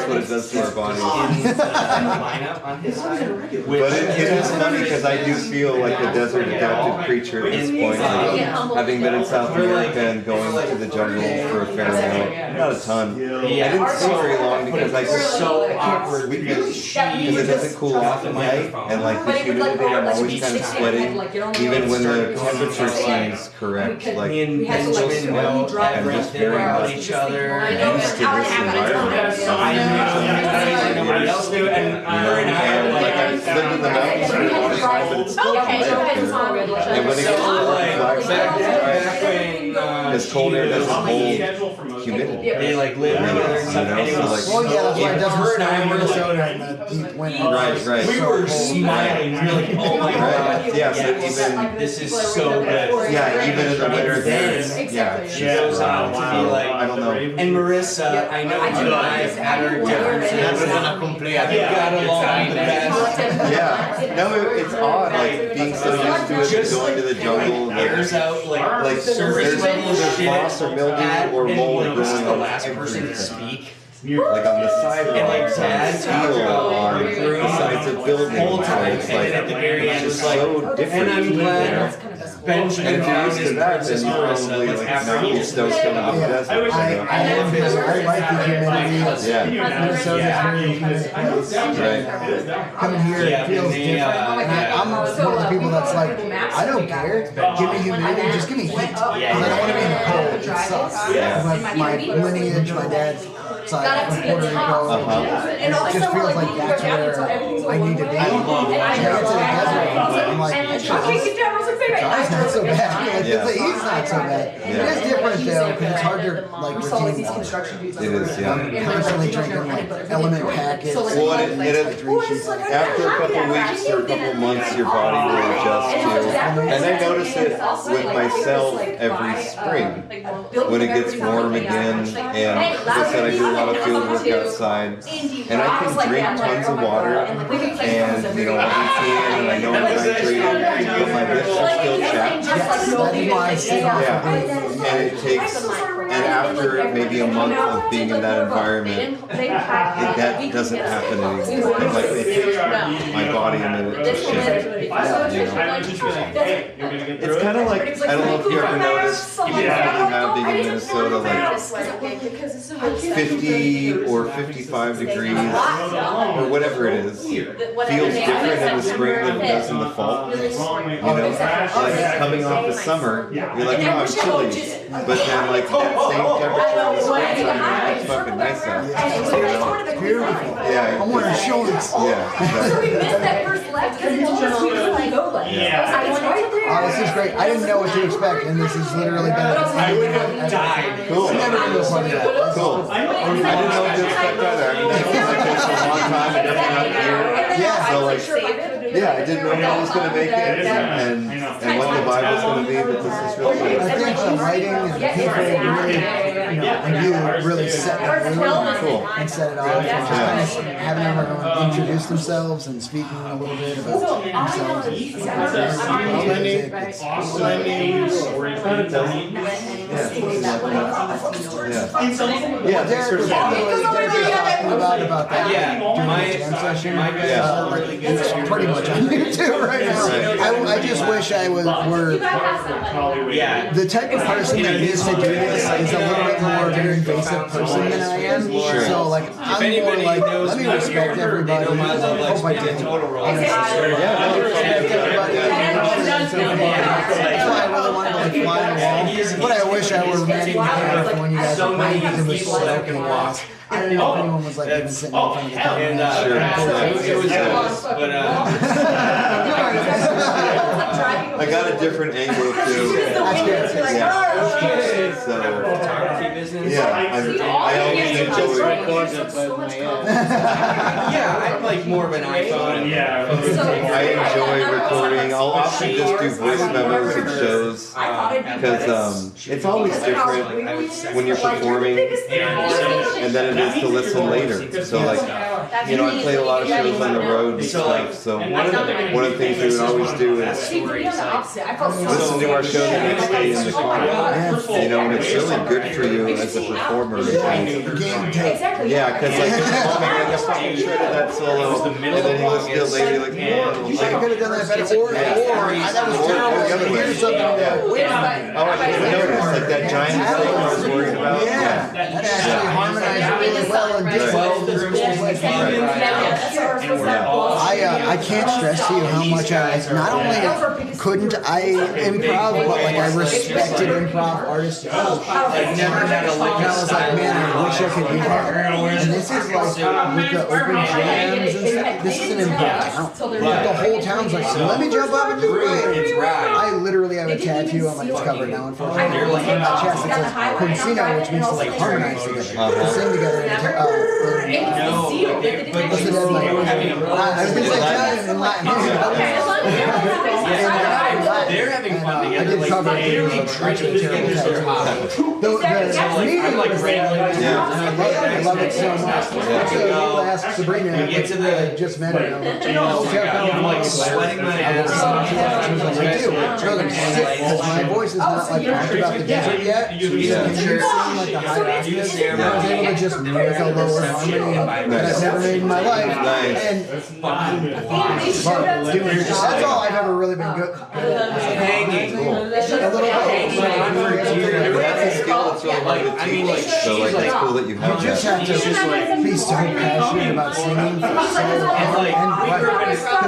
[SPEAKER 15] what it does to our bodies.
[SPEAKER 18] lineup on his side.
[SPEAKER 15] But it is funny because I do feel like a desert adapted creature at this point. Like, having been in South America and going to the jungle for a fair amount, not a ton. I didn't stay very long because I just
[SPEAKER 18] so awkward
[SPEAKER 15] because it doesn't cool off at night, and like the humidity, I'm always kind of sweating, even when the temperature seems correct. Like I'm just very
[SPEAKER 18] about
[SPEAKER 15] much
[SPEAKER 18] each other.
[SPEAKER 15] used to this environment.
[SPEAKER 18] Nobody else do, and
[SPEAKER 15] And like I've lived in the mountains for a long time, but it's still quiet there. And when it gets cold, because cold air doesn't hold humidity.
[SPEAKER 18] They like live together and stuff.
[SPEAKER 11] Well, yeah, that's why it doesn't snow in Minnesota in the deep winter.
[SPEAKER 15] Right.
[SPEAKER 18] We were smiling. We were like, oh my god.
[SPEAKER 15] Yeah, so even
[SPEAKER 18] this is so good.
[SPEAKER 15] Yeah, even in the winter there, she goes out to be like, I don't know.
[SPEAKER 18] And Marissa, I know you guys had her differences. We got along the best.
[SPEAKER 15] Yeah, no, it's odd, like being so used to it, just going to the jungle.
[SPEAKER 18] Airs out like
[SPEAKER 15] there's moss or mildew or mold
[SPEAKER 18] this is
[SPEAKER 15] growing
[SPEAKER 18] the
[SPEAKER 15] on
[SPEAKER 18] last person to
[SPEAKER 15] everything.
[SPEAKER 18] speak.
[SPEAKER 15] Like on the sidewalks,
[SPEAKER 18] And like
[SPEAKER 15] on
[SPEAKER 18] Dad
[SPEAKER 15] steel, on the sides of buildings,
[SPEAKER 18] whole time,
[SPEAKER 15] it's
[SPEAKER 18] and
[SPEAKER 15] like,
[SPEAKER 18] then at the very end,
[SPEAKER 15] it's
[SPEAKER 18] it's
[SPEAKER 15] just
[SPEAKER 18] like,
[SPEAKER 15] so different.
[SPEAKER 18] and I'm glad Benjamin
[SPEAKER 15] And if you're
[SPEAKER 18] found
[SPEAKER 15] used
[SPEAKER 18] his
[SPEAKER 15] to that, then
[SPEAKER 18] princess
[SPEAKER 15] you
[SPEAKER 18] Marissa.
[SPEAKER 15] probably
[SPEAKER 18] Let's
[SPEAKER 15] like
[SPEAKER 18] have
[SPEAKER 15] not
[SPEAKER 18] her
[SPEAKER 15] be stoked coming to the desert.
[SPEAKER 11] I am busy. I like the humidity.
[SPEAKER 15] Yeah.
[SPEAKER 11] Minnesota's very humid place.
[SPEAKER 15] Right.
[SPEAKER 11] Coming here, it feels different. And I'm one of the people that's like, I don't care. Give me humidity, just give me heat. Because I don't want to be in the cold. It sucks. My lineage, my dad's side from Puerto Rico. It just feels like that's where I need to be. And I get to the desert, I'm like, God's not so bad. Like, the heat's not so bad. It is different though, because it's hard to like retain water.
[SPEAKER 15] It is, yeah.
[SPEAKER 11] I'm constantly drinking like element packets.
[SPEAKER 15] Well, after a couple weeks or a couple months, your body will adjust to. And I notice it with myself every spring when it gets warm again. And as I said, I do a lot of field work outside, and I can drink tons of water, and you know, I'll be clean, and I know I'm hydrated, but my lips are still chapped. Yeah, and it takes, and after maybe a month of being in that environment, that doesn't happen anymore. Like it takes my body a minute to shift. You know? It's kind of like, I don't know if you ever noticed, you probably have being in Minnesota, like 50 or 55 degrees or whatever it is feels different in the spring than it does in the fall. You know, like coming off the summer, you're like, oh, I'm chilly, but then like that same temperature in the springtime, it's fucking nice out.
[SPEAKER 11] It's beautiful.
[SPEAKER 15] Yeah,
[SPEAKER 11] I'm wearing shorts.
[SPEAKER 15] Yeah,
[SPEAKER 2] So we missed that first leg because it's just like go like.
[SPEAKER 11] Oh, this is great. I didn't know what to expect, and this is literally better.
[SPEAKER 18] I would have died.
[SPEAKER 15] Cool.
[SPEAKER 11] I've never been to a party like that.
[SPEAKER 15] Cool. I didn't know what to expect either. I mean, I've been for a long time and definitely not here.
[SPEAKER 11] Yeah.
[SPEAKER 15] So like, yeah, I didn't know how I was going to make it and what the vibe was going to be, but this is really good.
[SPEAKER 11] I think the lighting and the people really, and you really set the mood
[SPEAKER 15] Cool.
[SPEAKER 11] and set it off. And just kind of having everyone introduce themselves and speaking a little bit about themselves.
[SPEAKER 15] Yeah, thanks for
[SPEAKER 11] about that.
[SPEAKER 18] Yeah, my guys are really good.
[SPEAKER 11] It's pretty much on YouTube right now. I just wish I were the type of person that needs to do this is a little bit more of an invasive person than I am. So like I'm more like, let me respect everybody. I hope I did. That's why I really wanted to like fly along. But I wish I were manning the camera for when you guys were playing because it was so fucking lost. I don't know if anyone was like even sitting in front of the camera.
[SPEAKER 18] It was but
[SPEAKER 15] I got a different angle too. Yeah. So
[SPEAKER 18] photography business.
[SPEAKER 15] Yeah, I always enjoy.
[SPEAKER 18] Yeah, I'm like more of an iPhone.
[SPEAKER 17] Yeah.
[SPEAKER 15] I enjoy recording. I'll often just do voice memos of shows because it's always different when you're performing and then it is to listen later. So like
[SPEAKER 1] you know, I play a lot of shows on the road and stuff. So one of the things we would always do is listen to our show the next day in the car. You know, and it's really good for you as a performer. Yeah, because like there's a moment you're like, I fucking shredded that solo, and then you listen to it later, you're like, man,
[SPEAKER 11] you could have done that better. Or that was terrible. Here's something.
[SPEAKER 1] Oh, I didn't notice, like that giant thing I was worried about.
[SPEAKER 11] Yeah, that actually harmonized really well and did well. I can't stress to you how much I not only couldn't I improv, but like I respected improv artists. I've never had a like. I was like, man, I wish I could do that. And this is like with the open jams and stuff. This is an improv town. Like the whole town's like, so let me jump up and do it. I literally have a tattoo on my cover now in front of me. Like in my chest, it says Consino, which means to like harmonize together, to sing together. I was gonna say Italian and Latin.
[SPEAKER 18] They're having fun together.
[SPEAKER 11] I did cover it. Actually, terrible. The meeting was I love it so much. So ask Sabrina.
[SPEAKER 18] Get to the
[SPEAKER 11] just met her. I'm like
[SPEAKER 18] sweating my ass.
[SPEAKER 11] She was like, I do. Because my voice is not like talked about the desert yet. So you can sing like the high raspiness. And I was able to just make a lower harmony that I've never made in my life. And that's all I've ever really been good at.
[SPEAKER 18] Hanging.
[SPEAKER 11] A little bit.
[SPEAKER 1] So like it's cool that you have
[SPEAKER 11] You just have to be so passionate about singing. Because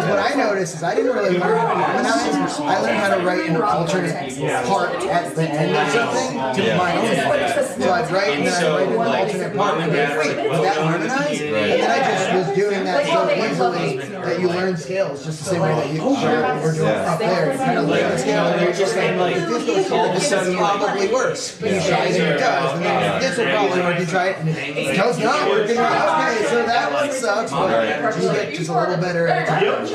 [SPEAKER 11] what I noticed is I didn't really learn I learned how to write an alternate part at the end of something to my own part. So I'd write and then I'd write an alternate part and then wait, was that harmonized? And then I just was doing that so easily that you learn scales just the same way that you were doing up there. You kind of learn the scale and you're just like, if this goes all of a sudden probably works. When you try it and it does. And then this will probably work. You try it and it does not work. Okay, so that one sucks, but you get just a little better at a time. It was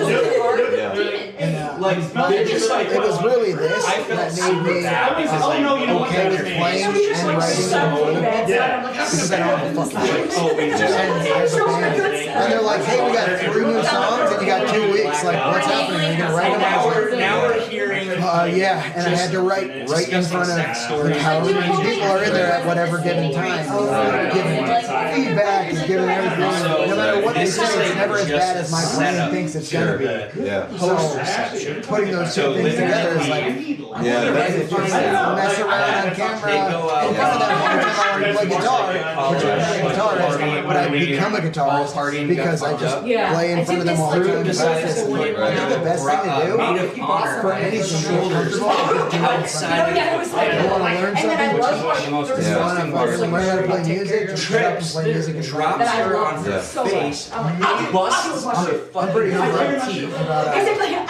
[SPEAKER 11] really this that made me okay with playing and writing in front of people because I don't have a fucking choice. And they're like, hey, we got 3 new songs and you got 2 weeks. Like, what's happening? Are you gonna write them?
[SPEAKER 18] Now we're hearing.
[SPEAKER 11] Yeah, and I had to write right in front of however many people are in there at whatever given time, giving feedback and giving everything. No matter what they say, it's never as bad as my brain thinks it's gonna be. So putting those two things together is like, mess around on camera in front of them all the time I want to play guitar, which I'm not a guitarist, but I become a guitarist because I just play in front of them all the time. The best thing to do for anything to feel comfortable is do it in front of you want to learn something, you want to learn how to play music, just shut up and play music and
[SPEAKER 18] drops her on her face, busts her fucking front teeth about everything.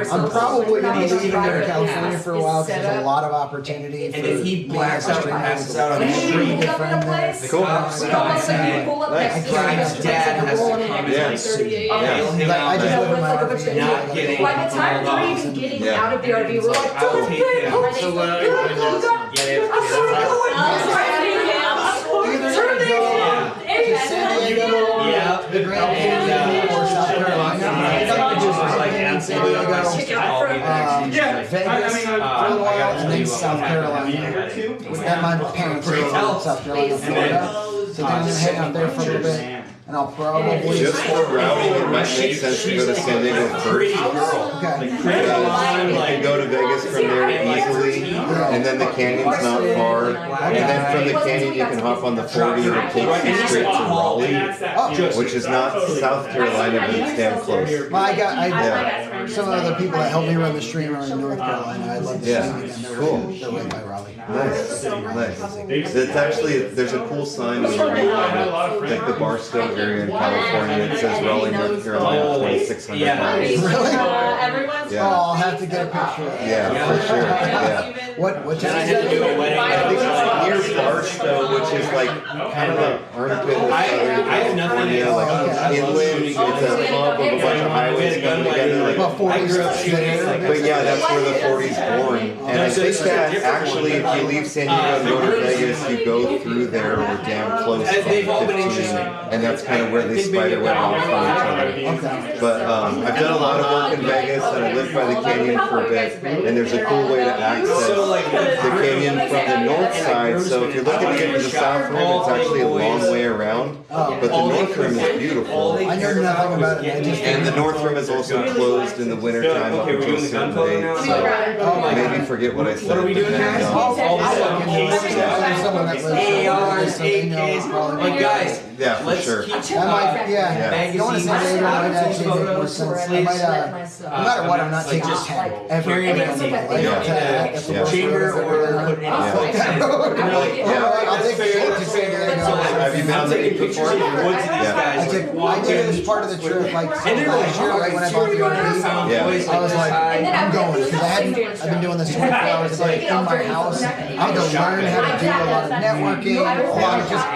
[SPEAKER 11] I'm probably going to be leaving there in California for a while because there's a lot of opportunity.
[SPEAKER 18] And then he blacks out and passes out on the street. The cops come and say, Brian's dad has to come and bail him out.
[SPEAKER 11] I just live in my RV.
[SPEAKER 18] Not getting
[SPEAKER 2] By the time we're even getting out of the RV, we're like,
[SPEAKER 18] I'll take him.
[SPEAKER 11] San Diego, the Grand Canyon, or South Carolina. San Diego, Vegas for a while, and then South Carolina. And my parents are in South Carolina, Florida. So then I'm going to hang out there for a little bit. And I'll probably
[SPEAKER 1] just for routing, it might make sense to go to San Diego first.
[SPEAKER 11] Okay.
[SPEAKER 1] You can go to Vegas from there easily, and then the canyon's not far. And then from the canyon, you can hop on the 40 that takes you straight to Raleigh, which is not South Carolina, but it's damn close.
[SPEAKER 11] Well, I got some of the people that helped me run the stream are in North Carolina. I'd love to see them.
[SPEAKER 1] Cool.
[SPEAKER 11] They're right by Raleigh.
[SPEAKER 1] Nice. It's actually, there's a cool sign when you leave like the Barstow area in California. It says Raleigh, North Carolina, 2,600 miles.
[SPEAKER 11] Really?
[SPEAKER 2] Everyone's
[SPEAKER 11] I'll have to get a picture of that.
[SPEAKER 1] Yeah, for sure. Yeah.
[SPEAKER 11] What
[SPEAKER 18] Then I had to do a wedding.
[SPEAKER 1] I think it's near Barstow, which is like kind of the armpit of Southern California, like inland. It's a hub of a bunch of highways coming together. Like, but yeah, that's where the 40's born. And I think that actually, if you leave San Diego and go to Vegas, you go through there or damn close to 15, and that's kind of where they spider web off from each other. But I've done a lot of work in Vegas, and I lived by the canyon for a bit, and there's a cool way to access the canyon from the north side. So if you're looking to get to the south rim, it's actually a long way around, but the north rim is beautiful.
[SPEAKER 11] I know nothing about it.
[SPEAKER 1] And the north rim is also closed in the wintertime up until a certain date, so maybe forget what I said.
[SPEAKER 18] What are we doing next? ARs, AKs, like guys.
[SPEAKER 1] Yeah, for sure.
[SPEAKER 11] You don't want to say San Diego might actually make more sense. I might, no matter what, I'm not taking a tent ever.
[SPEAKER 18] Chamber or put in
[SPEAKER 11] I'll take the shit to San Diego.
[SPEAKER 1] Have you been on the beach before?
[SPEAKER 11] I did it as part of the trip. Like last year, right when I bought the RV, I was like, I'm going because I've been doing this 24 hours a day in my house. I'm going to learn how to do a lot of networking, a lot of just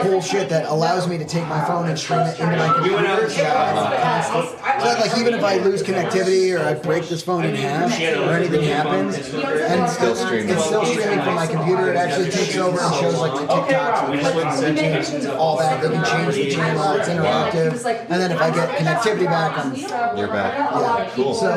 [SPEAKER 11] cool shit that allows me to take my phone and stream it into my computer. So like even if I lose connectivity or I break this phone in half or anything happens, and it's still streaming from my computer. It actually takes over and shows like the TikToks and clips and all that. They can change the channel. It's interactive. And then if I get connectivity back,
[SPEAKER 1] you're back.
[SPEAKER 11] Yeah, cool. So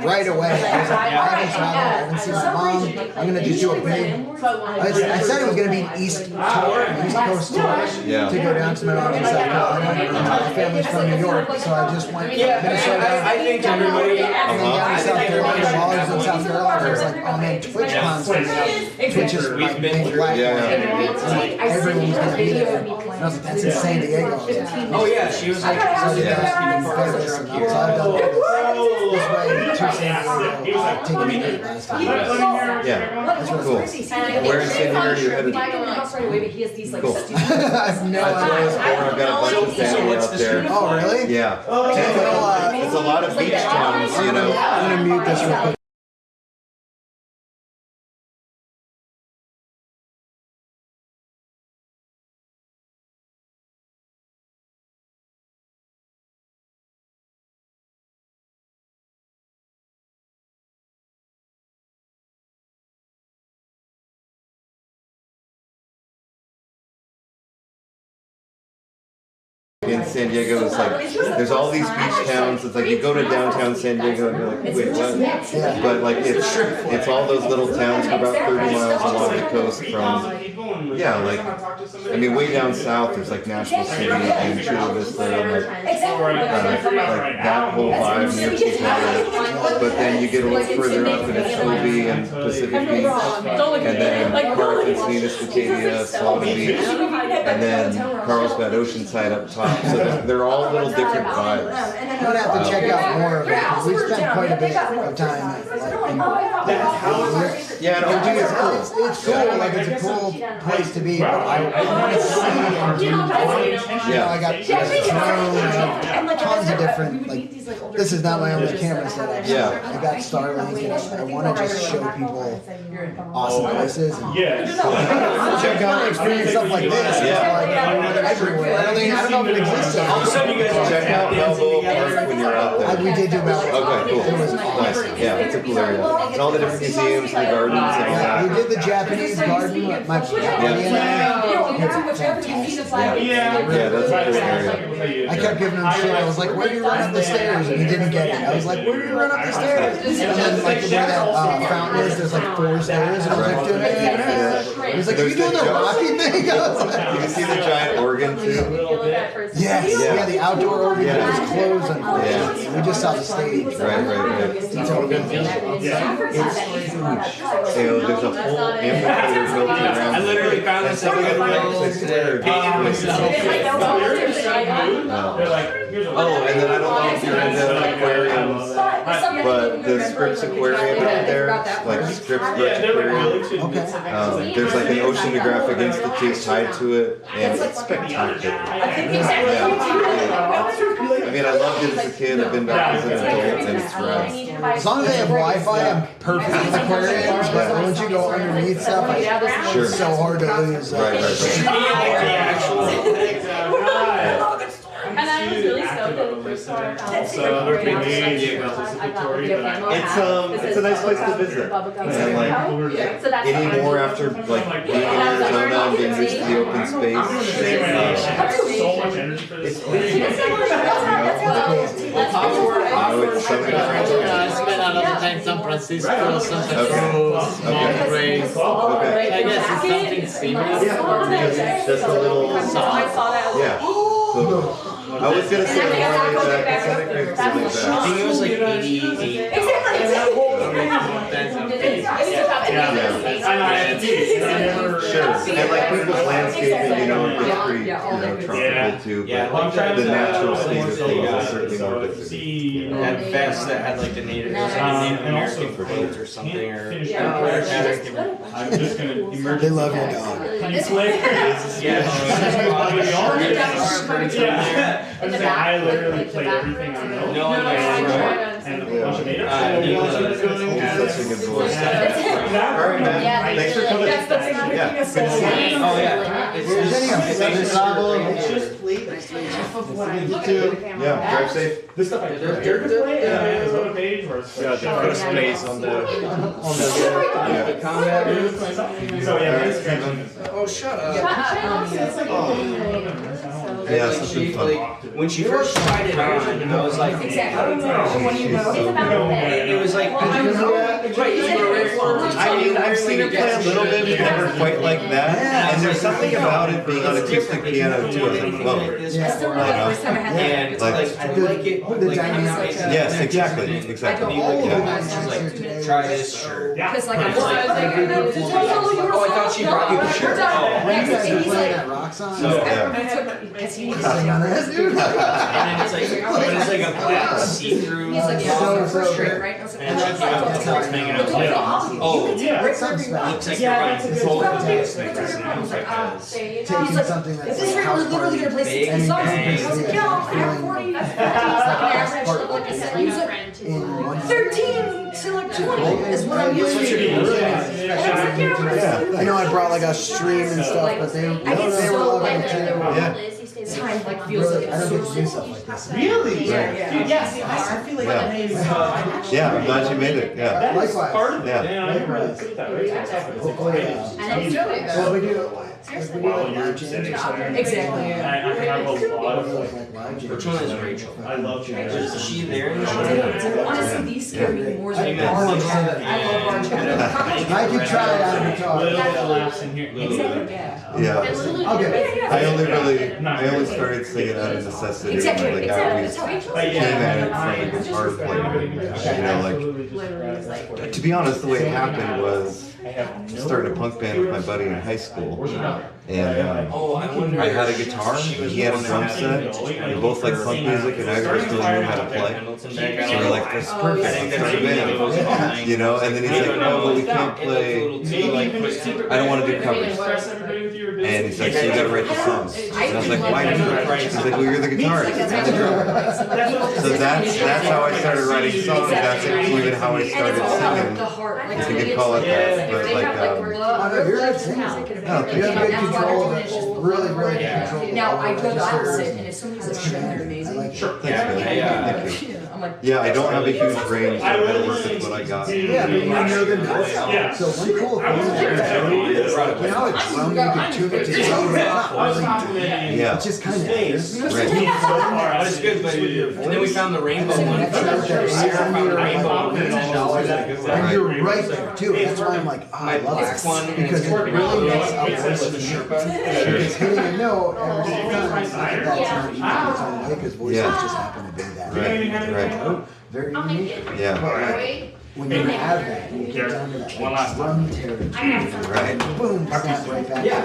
[SPEAKER 11] right away, I was like, I haven't traveled. I haven't seen my mom. I'm gonna just do a big. I said it was gonna be an East tour, an East Coast tour, to go down to my mom's in South Carolina. My family's from New York, so I just went to Minnesota.
[SPEAKER 18] I think everybody.
[SPEAKER 11] And then down to South Carolina. While I was in South Carolina, I was like, oh man, TwitchCon's coming up. Twitch is my main platform. Everyone's gonna be there. And I was like, that's in San Diego.
[SPEAKER 18] Oh yeah, she was like,
[SPEAKER 11] so I've done this way to San Diego, taking it last time.
[SPEAKER 1] Yeah, that's really cool. Where in San Diego are you headed? Cool.
[SPEAKER 11] I have no idea.
[SPEAKER 1] I've got a bunch of family out there.
[SPEAKER 11] Oh really?
[SPEAKER 1] Yeah. It's a lot of beach towns, you know.
[SPEAKER 11] I'm gonna mute this real quick.
[SPEAKER 1] In San Diego, it's like there's all these beach towns. It's like you go to downtown San Diego and you're like, wait, what? But like it's all those little towns for about 30 miles along the coast from like I mean way down south there's like Nashville City and Chula Vista and like that whole vibe near Chicago. But then you get a little further up and it's Obi and Pacific Beach, and then Park, Encinitas, Batavia, Solana Beach, and then Carlsbad Oceanside up top. So they're all little different vibes.
[SPEAKER 11] I'm gonna have to check out more of it. We spent quite a bit of time
[SPEAKER 1] and OG is cool.
[SPEAKER 11] It's cool, like it's a cool place to be. But I want to see and do. You know, I got drones, tons of different like. This is not my only camera setup.
[SPEAKER 1] Yeah.
[SPEAKER 11] I got Starlink, and I want to just show people awesome places. And check out, experience stuff like this. Like everywhere. I don't know if it exists.
[SPEAKER 1] All of a sudden, you guys check out Balboa Park when you're out there.
[SPEAKER 11] We did do Balboa.
[SPEAKER 1] Okay, cool.
[SPEAKER 11] It was
[SPEAKER 1] nice. Yeah, it's a cool area. And all the different museums, and the gardens, and all that.
[SPEAKER 11] We did the Japanese garden. My buddy and I.
[SPEAKER 1] Yeah, that's a cool area.
[SPEAKER 11] I kept giving him shit. I was like, where do you run up the stairs? And he didn't get it. I was like, where do you run up the stairs? And then like where that fountain is, there's like 4 stairs. And I was like, he was like, are you doing the Rocky thing? I was like,
[SPEAKER 1] you can see the giant organ too.
[SPEAKER 11] Yes. Yeah, the outdoor organ was closed. Unfortunately, we just saw the stage.
[SPEAKER 1] Right.
[SPEAKER 11] It's huge.
[SPEAKER 1] There's a whole amphitheater built around.
[SPEAKER 18] I literally found this up today. Painted myself.
[SPEAKER 1] Oh, and then I don't know if you're into aquariums. but the Scripps Aquarium out there, like Scripps Aquarium, there's like an Oceanographic Institute tied to it, and it's spectacular. I mean, I loved it as a kid. I've been back as an adult, and it's rad.
[SPEAKER 11] As long as they have Wi-Fi, I'm perfect with aquariums. But once you go underneath stuff, it's so hard to lose.
[SPEAKER 1] Right.
[SPEAKER 19] And I was really stoked that the first part I found
[SPEAKER 1] it's a nice place to visit. And like anymore after like being in Arizona and being used to the open space, it's cool. It's something different.
[SPEAKER 10] I spent a lot of time in San Francisco, Santa Cruz, Monterey. I guess it's something similar.
[SPEAKER 1] Just a little yeah. So, I was gonna say Harley Jack,
[SPEAKER 18] I think it was like 88.
[SPEAKER 1] Sure, and like people's landscaping, you know, it's pretty, tropical too, but the natural state of things is certainly more difficult.
[SPEAKER 18] That vest that had like the Native American quote or something, or
[SPEAKER 17] I'm just gonna immerse.
[SPEAKER 11] They love your dog.
[SPEAKER 17] I literally played everything I know. And a bunch of native.
[SPEAKER 1] Such a good voice. Alright, man. Thanks for coming. Yeah.
[SPEAKER 18] Oh yeah.
[SPEAKER 1] It's just yeah, drive safe.
[SPEAKER 17] This stuff I did play, is on a page where it's
[SPEAKER 18] first place on the combat.
[SPEAKER 17] So yeah,
[SPEAKER 18] oh, shut up.
[SPEAKER 1] Yeah, something fun.
[SPEAKER 18] When she first tried it on, I was like, I don't know. It was like,
[SPEAKER 1] I mean, I've seen her play a little bit, but never quite like that. And there's something about it being on acoustic piano too. I was like, whoa.
[SPEAKER 18] And like, I like it.
[SPEAKER 1] Yes, exactly.
[SPEAKER 18] Yeah. She's like, try this shirt.
[SPEAKER 16] Yeah.
[SPEAKER 18] Oh, I thought she brought you the shirt.
[SPEAKER 11] When you guys are playing at Roxon,
[SPEAKER 18] And it's like, but it's like a black see-through shirt, right? And it's like hanging out. Oh,
[SPEAKER 17] yeah.
[SPEAKER 18] Looks like you're running both of these things.
[SPEAKER 11] taking something that's like house party, and in
[SPEAKER 16] 13 to like 20 is what I'm used to.
[SPEAKER 11] I know I brought like a stream and stuff, but they were loving it too.
[SPEAKER 16] Time like feels like
[SPEAKER 11] I don't get to do stuff like this.
[SPEAKER 17] Really?
[SPEAKER 16] Yeah.
[SPEAKER 17] Yes, I feel like that is.
[SPEAKER 1] Yeah, I'm glad you made it. Yeah.
[SPEAKER 17] That is
[SPEAKER 11] Likewise.
[SPEAKER 17] part of it.
[SPEAKER 1] Yeah.
[SPEAKER 17] I never really put it that way.
[SPEAKER 11] Hopefully, well, we do like live jams or something.
[SPEAKER 16] Exactly.
[SPEAKER 17] I have a lot of like.
[SPEAKER 18] Which one is Rachel?
[SPEAKER 17] I love jams.
[SPEAKER 18] Is she there?
[SPEAKER 16] Honestly, these scare me more than bar chat. I love bar chat.
[SPEAKER 11] I could try it on guitar.
[SPEAKER 17] Little bit of laughs in here.
[SPEAKER 16] Exactly.
[SPEAKER 1] Yeah.
[SPEAKER 11] Okay.
[SPEAKER 1] I only started singing out of necessity.
[SPEAKER 16] Exactly.
[SPEAKER 1] Like I always came at it from a guitar player. You know, like to be honest, the way it happened was I started a punk band with my buddy in high school, and I had a guitar, he had a drum set. We both liked punk music, and I really knew how to play. So we're like, "This is perfect. Let's start a band." You know, and then he's like, "Oh, but we can't play. I don't want to do covers." And he's like, "So you got to write the songs." And I was like, "Why do you?" He's like, "Well, you're the guitarist, I'm the drummer." So that's how I started writing songs. That's even how I started singing. If you could call it that. But like,
[SPEAKER 11] you're a good singer. You have good control of it. Really good control.
[SPEAKER 16] Now I go the opposite, and if somebody's like, they're amazing.
[SPEAKER 1] Sure. Thanks, man. Thank you. Yeah, I don't have a huge range. I gotta work with what I got.
[SPEAKER 11] Yeah, but you know the notes. So one cool thing is you know a drum you can tune it to zero, it's not really doing.
[SPEAKER 1] Yeah.
[SPEAKER 11] It's just kind of
[SPEAKER 1] Right.
[SPEAKER 18] But it's good, but and then we found the rainbow one.
[SPEAKER 11] And you're right there too. That's why I'm like, oh, I love this one because it really makes a voice of the Sherpa. Because hitting a note every single time, that's not easy in its own way because voices just happen to be that.
[SPEAKER 1] Right.
[SPEAKER 11] Very unique.
[SPEAKER 1] Yeah.
[SPEAKER 11] But like, when you have that, you get down to that like drum territory.
[SPEAKER 1] Right.
[SPEAKER 11] Boom, snap right back.
[SPEAKER 18] Yeah.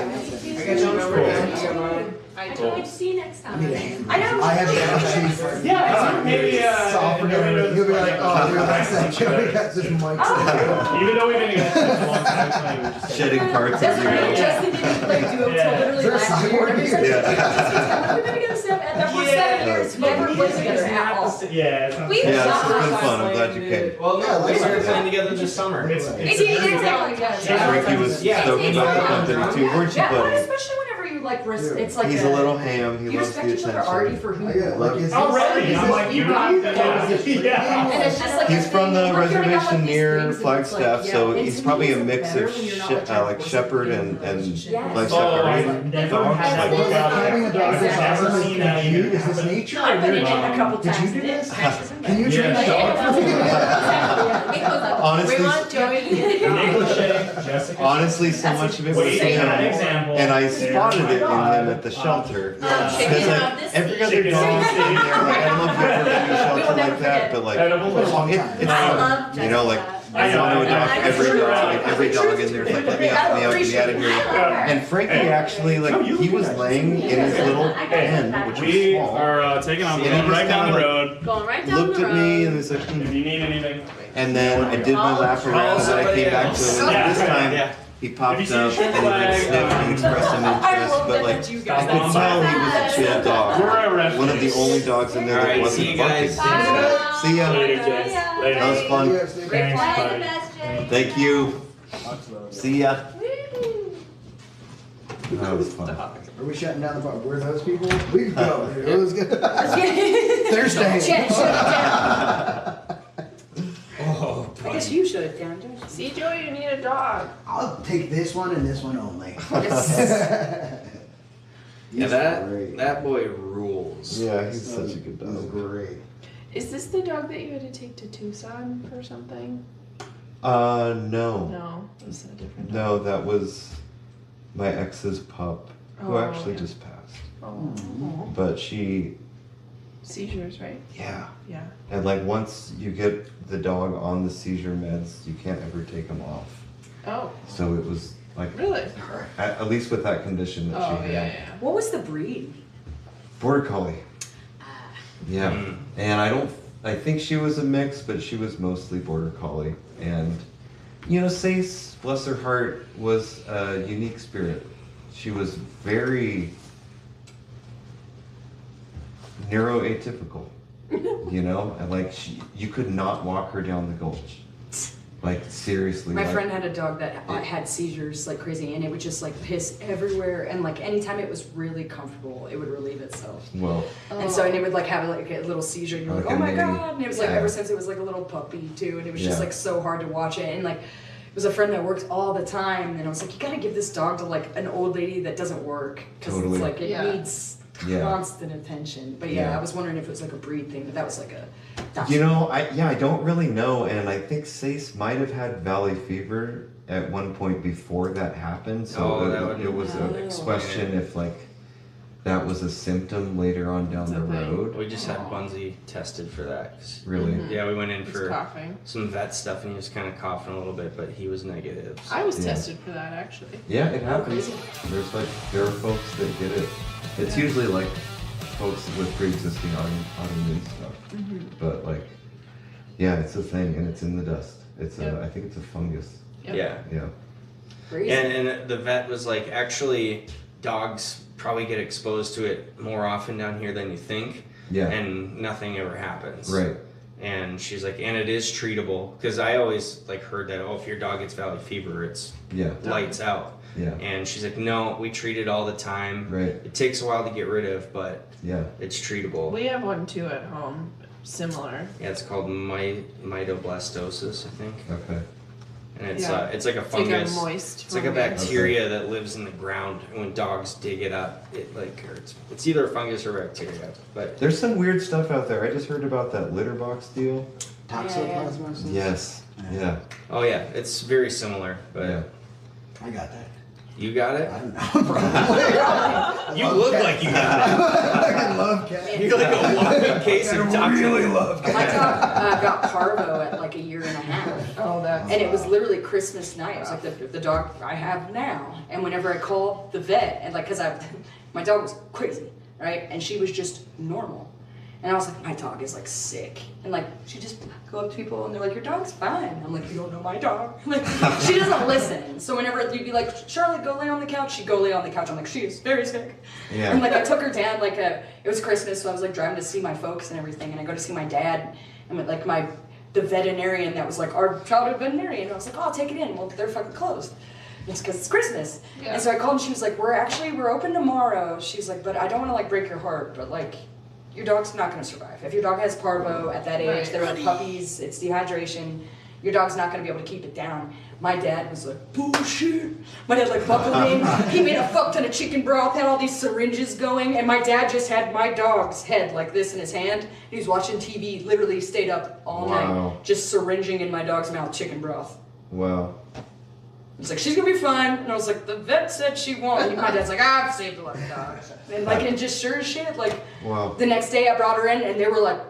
[SPEAKER 18] I got you.
[SPEAKER 16] I
[SPEAKER 19] can't wait to see you next time.
[SPEAKER 11] I know. I have energy.
[SPEAKER 17] Yeah, maybe
[SPEAKER 11] You'll be like, oh, dude, that's that Joey got this mic.
[SPEAKER 17] Even though we've been together for a long time,
[SPEAKER 1] shedding parts of you.
[SPEAKER 16] Justin didn't play duo till literally last year. We've been together 7 years. Never played together at all.
[SPEAKER 17] Yeah,
[SPEAKER 16] We've
[SPEAKER 1] this
[SPEAKER 16] not
[SPEAKER 1] has been fun. I'm glad you came.
[SPEAKER 18] Well, no, we started playing together this summer.
[SPEAKER 1] Frankie was stoked about the company too, weren't you, buddy?
[SPEAKER 16] Especially whenever you like, it's like
[SPEAKER 1] He's a little ham. He
[SPEAKER 16] you
[SPEAKER 1] loves
[SPEAKER 16] respect
[SPEAKER 1] the
[SPEAKER 16] each other already
[SPEAKER 1] attention.
[SPEAKER 16] for who you are.
[SPEAKER 17] Already, I'm like, you got
[SPEAKER 16] Yeah. And it's just like
[SPEAKER 1] He's from the
[SPEAKER 16] we're hearing about
[SPEAKER 1] reservation
[SPEAKER 16] these
[SPEAKER 1] near
[SPEAKER 16] things, and it's
[SPEAKER 1] Flagstaff,
[SPEAKER 16] like,
[SPEAKER 1] so
[SPEAKER 16] yeah,
[SPEAKER 1] he's
[SPEAKER 16] and
[SPEAKER 1] probably
[SPEAKER 16] to
[SPEAKER 1] a
[SPEAKER 16] me,
[SPEAKER 1] mix
[SPEAKER 16] it's better
[SPEAKER 1] of
[SPEAKER 16] when you're not
[SPEAKER 1] like shepherd and like
[SPEAKER 17] Oh, I've
[SPEAKER 1] shepherd
[SPEAKER 17] never
[SPEAKER 1] dogs.
[SPEAKER 17] had that book out
[SPEAKER 11] Having a
[SPEAKER 17] there.
[SPEAKER 11] dog
[SPEAKER 17] I've never seen that either.
[SPEAKER 11] Is this nature?
[SPEAKER 16] No, I've been in it a couple
[SPEAKER 11] Did
[SPEAKER 16] times.
[SPEAKER 11] you do this?
[SPEAKER 16] Can
[SPEAKER 11] Can you train a dog for me?
[SPEAKER 1] Honestly, so much of it was him, and I spotted it in him at the shelter. Because like every other dog in there, like I don't know if you've ever been to a shelter like that, but like it's fun. You know, like I want to adopt every dog in there. It's like let me out, get me out of here. And Frankie actually, like he was laying in his little pen, which was
[SPEAKER 17] We
[SPEAKER 1] small.
[SPEAKER 17] are taking off,
[SPEAKER 1] And he
[SPEAKER 17] going
[SPEAKER 1] just
[SPEAKER 17] right down the
[SPEAKER 1] kinda,
[SPEAKER 17] road.
[SPEAKER 19] Going right down
[SPEAKER 1] looked
[SPEAKER 19] the
[SPEAKER 1] at
[SPEAKER 19] road.
[SPEAKER 1] me and was like,
[SPEAKER 17] If you need anything.
[SPEAKER 1] and then I did my lap around, and then I came back to him. And this time he popped up and he would sniff and express some interest, but like I could tell he was a chill dog. One of the only dogs in there that wasn't barking. See ya. That was fun.
[SPEAKER 17] Thanks, buddy.
[SPEAKER 1] Thank you. See ya. That was fun.
[SPEAKER 11] Are we shutting down the bar? Where are those people? We can go. Dude. It was good. Thursday.
[SPEAKER 16] Oh, I guess you shut it down, don't you?
[SPEAKER 8] See, Joey, you need a dog.
[SPEAKER 11] I'll take this one and this one only.
[SPEAKER 18] Yeah, that boy rules.
[SPEAKER 1] Yeah, he's such a good dog.
[SPEAKER 11] He's great.
[SPEAKER 8] Is this the dog that you had to take to Tucson for something?
[SPEAKER 1] No.
[SPEAKER 8] No, this is a different dog.
[SPEAKER 1] No, that was my ex's pup, who
[SPEAKER 8] Oh,
[SPEAKER 1] actually
[SPEAKER 8] yeah.
[SPEAKER 1] just passed.
[SPEAKER 8] Oh.
[SPEAKER 1] But she,
[SPEAKER 8] Seizures, right?
[SPEAKER 1] yeah.
[SPEAKER 8] Yeah.
[SPEAKER 1] And like once you get the dog on the seizure meds, you can't ever take them off.
[SPEAKER 8] Oh.
[SPEAKER 1] So it was like
[SPEAKER 8] Really?
[SPEAKER 1] at least with that condition that
[SPEAKER 8] Oh,
[SPEAKER 1] she had.
[SPEAKER 8] yeah.
[SPEAKER 16] What was the breed?
[SPEAKER 1] Border collie. Yeah. And I think she was a mix, but she was mostly border collie. And you know, Sace, bless her heart, was a unique spirit. She was very neuroatypical, you know, and like you could not walk her down the gulch. Like seriously.
[SPEAKER 16] My
[SPEAKER 1] like,
[SPEAKER 16] friend had a dog that had seizures like crazy, and it would just like piss everywhere. And like anytime it was really comfortable, it would relieve itself.
[SPEAKER 1] Well.
[SPEAKER 16] And so and it would like have like a little seizure, and you're like,
[SPEAKER 1] Like
[SPEAKER 16] oh
[SPEAKER 1] a
[SPEAKER 16] my
[SPEAKER 1] mini-
[SPEAKER 16] god! And it was like
[SPEAKER 1] yeah.
[SPEAKER 16] ever since it was like a little puppy too, and it was just
[SPEAKER 1] Yeah.
[SPEAKER 16] like so hard to watch it. And like it was a friend that worked all the time, and I was like, you gotta give this dog to like an old lady that doesn't work because
[SPEAKER 1] Totally.
[SPEAKER 16] it's like it
[SPEAKER 8] Yeah.
[SPEAKER 16] needs
[SPEAKER 1] Yeah.
[SPEAKER 16] constant attention. But yeah,
[SPEAKER 1] Yeah.
[SPEAKER 16] I was wondering if it was like a breed thing, but that was like a.
[SPEAKER 1] You know, I don't really know, and I think Sace might have had valley fever at one point before that happened. So it was a question if like that was a symptom later on down the road.
[SPEAKER 18] We just had Bunsey tested for that.
[SPEAKER 1] Really?
[SPEAKER 18] Yeah, we went in
[SPEAKER 8] He's
[SPEAKER 18] for
[SPEAKER 8] coughing.
[SPEAKER 18] some vet stuff and he was kind of coughing a little bit, but he was negative. So.
[SPEAKER 8] I was tested for that actually.
[SPEAKER 1] Yeah, it happens. There are folks that get it. It's usually like folks with pre-existing autoimmune stuff. But like, yeah, it's a thing and it's in the dust. It's I think it's a fungus.
[SPEAKER 18] Yeah.
[SPEAKER 1] Yeah.
[SPEAKER 18] And the vet was like, actually, dogs probably get exposed to it more often down here than you think.
[SPEAKER 1] Yeah.
[SPEAKER 18] And nothing ever happens.
[SPEAKER 1] Right.
[SPEAKER 18] And she's like, and it is treatable. Because I always like heard that, oh, if your dog gets valley fever, it's lights out.
[SPEAKER 1] Yeah.
[SPEAKER 18] And she's like, no, we treat it all the time.
[SPEAKER 1] Right.
[SPEAKER 18] It takes a while to get rid of, but
[SPEAKER 1] yeah,
[SPEAKER 18] it's treatable.
[SPEAKER 8] We have one too at home, similar.
[SPEAKER 18] Yeah, it's called mytoblastosis, I think.
[SPEAKER 1] Okay.
[SPEAKER 18] And it's
[SPEAKER 8] Yeah.
[SPEAKER 18] It's like a
[SPEAKER 8] It's like a
[SPEAKER 18] fungus.
[SPEAKER 8] moist
[SPEAKER 18] It's like a
[SPEAKER 8] fungus.
[SPEAKER 18] bacteria that lives in the ground, and when dogs dig it up, it like hurts. It's either a fungus or bacteria, but
[SPEAKER 1] There's some weird stuff out there. I just heard about that litter box deal.
[SPEAKER 11] Toxoplasmosis?
[SPEAKER 1] Yes. Yeah.
[SPEAKER 18] oh yeah, it's very similar. But
[SPEAKER 11] I got that.
[SPEAKER 18] you got it.
[SPEAKER 11] I don't know.
[SPEAKER 18] You look like you got
[SPEAKER 11] I love cats.
[SPEAKER 18] it. You're like a walking case of
[SPEAKER 11] I really
[SPEAKER 18] toxin.
[SPEAKER 11] love
[SPEAKER 16] My dog got parvo at like a year and a half. Oh, that's. And it was literally Christmas night. It was like the dog I have now. And whenever I called the vet, and like, cause my dog was crazy, right? And she was just normal. And I was like, my dog is like sick. And like, she just go up to people and they're like, your dog's fine. I'm like, you don't know my dog. Like, she doesn't listen. So whenever you'd be like, Charlotte, go lay on the couch, she'd go lay on the couch. I'm like, she is very sick. Yeah. And like, I took her down, like, it was Christmas, so I was like driving to see my folks and everything. And I go to see my dad and with like the veterinarian that was like our childhood veterinarian. And I was like, oh, I'll take it in. Well, they're fucking closed. It's because it's Christmas. Yeah. And so I called and she was like, we're open tomorrow. She's like, but I don't want to like break your heart, but like, your dog's not going to survive. If your dog has parvo at that age, they're like puppies, it's dehydration, your dog's not going to be able to keep it down. My dad was like, bullshit. My dad like buckled in, he made a fuck ton of chicken broth, had all these syringes going, and my dad just had my dog's head like this in his hand. He was watching TV, literally stayed up all night, just syringing in my dog's mouth chicken broth.
[SPEAKER 1] Wow.
[SPEAKER 16] He's like, she's gonna be fine. And I was like, the vet said she won't. And my dad's like, I've saved a lot of dogs. And like, and just sure as shit, like, the next day I brought her in and they were like,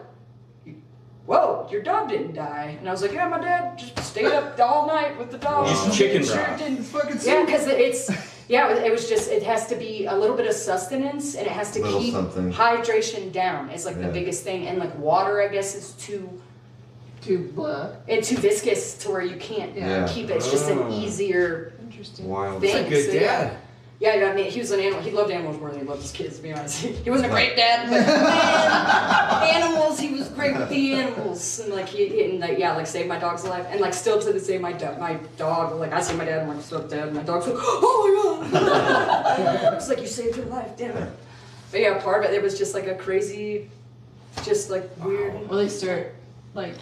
[SPEAKER 16] whoa, your dog didn't die. And I was like, yeah, my dad just stayed up all night with the dog.
[SPEAKER 18] Just chicken broth.
[SPEAKER 16] Yeah, because it was just, it has to be a little bit of sustenance and it has to keep hydration down. It's like the biggest thing. And like water, I guess, is too viscous to where you can't keep it. It's just an easier thing.
[SPEAKER 18] It's a good dad.
[SPEAKER 16] Yeah, I mean, he was an animal. He loved animals more than he loved his kids, to be honest. He wasn't a great dad, but man, animals, he was great with the animals. And like, like saved my dog's life. And like, still to this day, my dog, like, I see my dad, I'm like, what's up, Dad? And my dog's like, oh my God. It's like, you saved her life, damn it. But yeah, part of it was just like a crazy, just like weird.
[SPEAKER 8] Well, they start like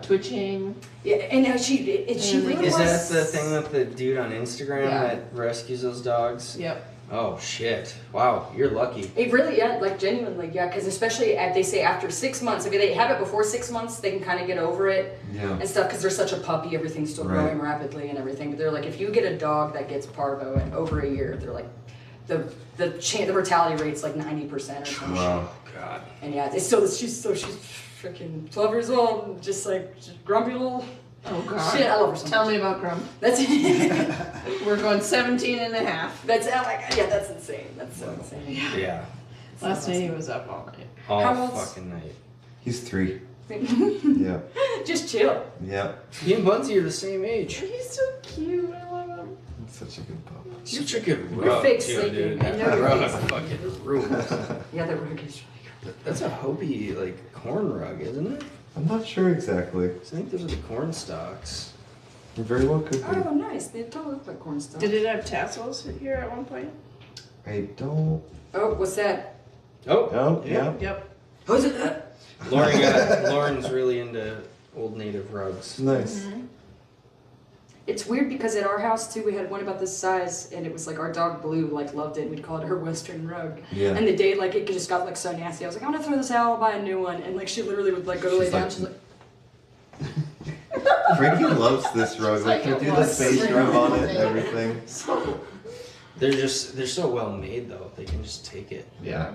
[SPEAKER 8] twitching.
[SPEAKER 16] Yeah, and she really
[SPEAKER 18] Is
[SPEAKER 16] was.
[SPEAKER 18] that the thing with the dude on Instagram that rescues those dogs?
[SPEAKER 8] Yep.
[SPEAKER 18] Oh shit! Wow, you're lucky.
[SPEAKER 16] It really, like genuinely, because especially they say after 6 months, if they have it before 6 months, they can kind of get over it and stuff because they're such a puppy, everything's still growing rapidly and everything. But they're like, if you get a dog that gets parvo in over a year, they're like, the mortality rate's like 90% or something.
[SPEAKER 18] Wow, God.
[SPEAKER 16] And yeah, she's freaking 12 years old, and just grumpy little.
[SPEAKER 8] Oh God.
[SPEAKER 16] Shit, I love her so much.
[SPEAKER 8] Tell me about Grump.
[SPEAKER 16] That's
[SPEAKER 8] We're going 17 and a half.
[SPEAKER 16] That's that's insane. That's so insane.
[SPEAKER 18] Yeah.
[SPEAKER 8] Last night he was up all night.
[SPEAKER 18] All fucking night.
[SPEAKER 1] He's 3. Yeah.
[SPEAKER 16] Just chill.
[SPEAKER 1] Yeah.
[SPEAKER 18] He and Bunsy are the same age.
[SPEAKER 8] He's so cute. I love him.
[SPEAKER 1] Such a good pup.
[SPEAKER 18] Such a good rug.
[SPEAKER 16] You're fake
[SPEAKER 18] too,
[SPEAKER 16] sleeping.
[SPEAKER 18] dude.
[SPEAKER 16] I know you're
[SPEAKER 18] Rug
[SPEAKER 16] fake
[SPEAKER 18] fucking rules.
[SPEAKER 16] Yeah, the rug is really
[SPEAKER 18] That's a Hopi corn rug, isn't it?
[SPEAKER 1] I'm not sure exactly.
[SPEAKER 18] I think those are the corn stalks.
[SPEAKER 1] You're very well could be.
[SPEAKER 16] Oh, nice. They totally look like corn stalks.
[SPEAKER 8] Did it have tassels here at one point?
[SPEAKER 1] I don't.
[SPEAKER 16] Oh, what's that?
[SPEAKER 1] Oh, yeah.
[SPEAKER 8] Yep.
[SPEAKER 16] Who's it?
[SPEAKER 18] Lauren's really into old native rugs.
[SPEAKER 1] Nice.
[SPEAKER 16] Mm-hmm. It's weird because at our house too, we had one about this size, and it was like our dog Blue loved it. We'd call it her Western rug.
[SPEAKER 1] Yeah.
[SPEAKER 16] And the day it just got so nasty, I was like, I'm gonna throw this out, I'll buy a new one. And she literally would go lay down. She's like.
[SPEAKER 1] Frankie loves this rug. Like you do the face rub on it, everything.
[SPEAKER 18] They're so well made though. They can just take it.
[SPEAKER 1] Yeah.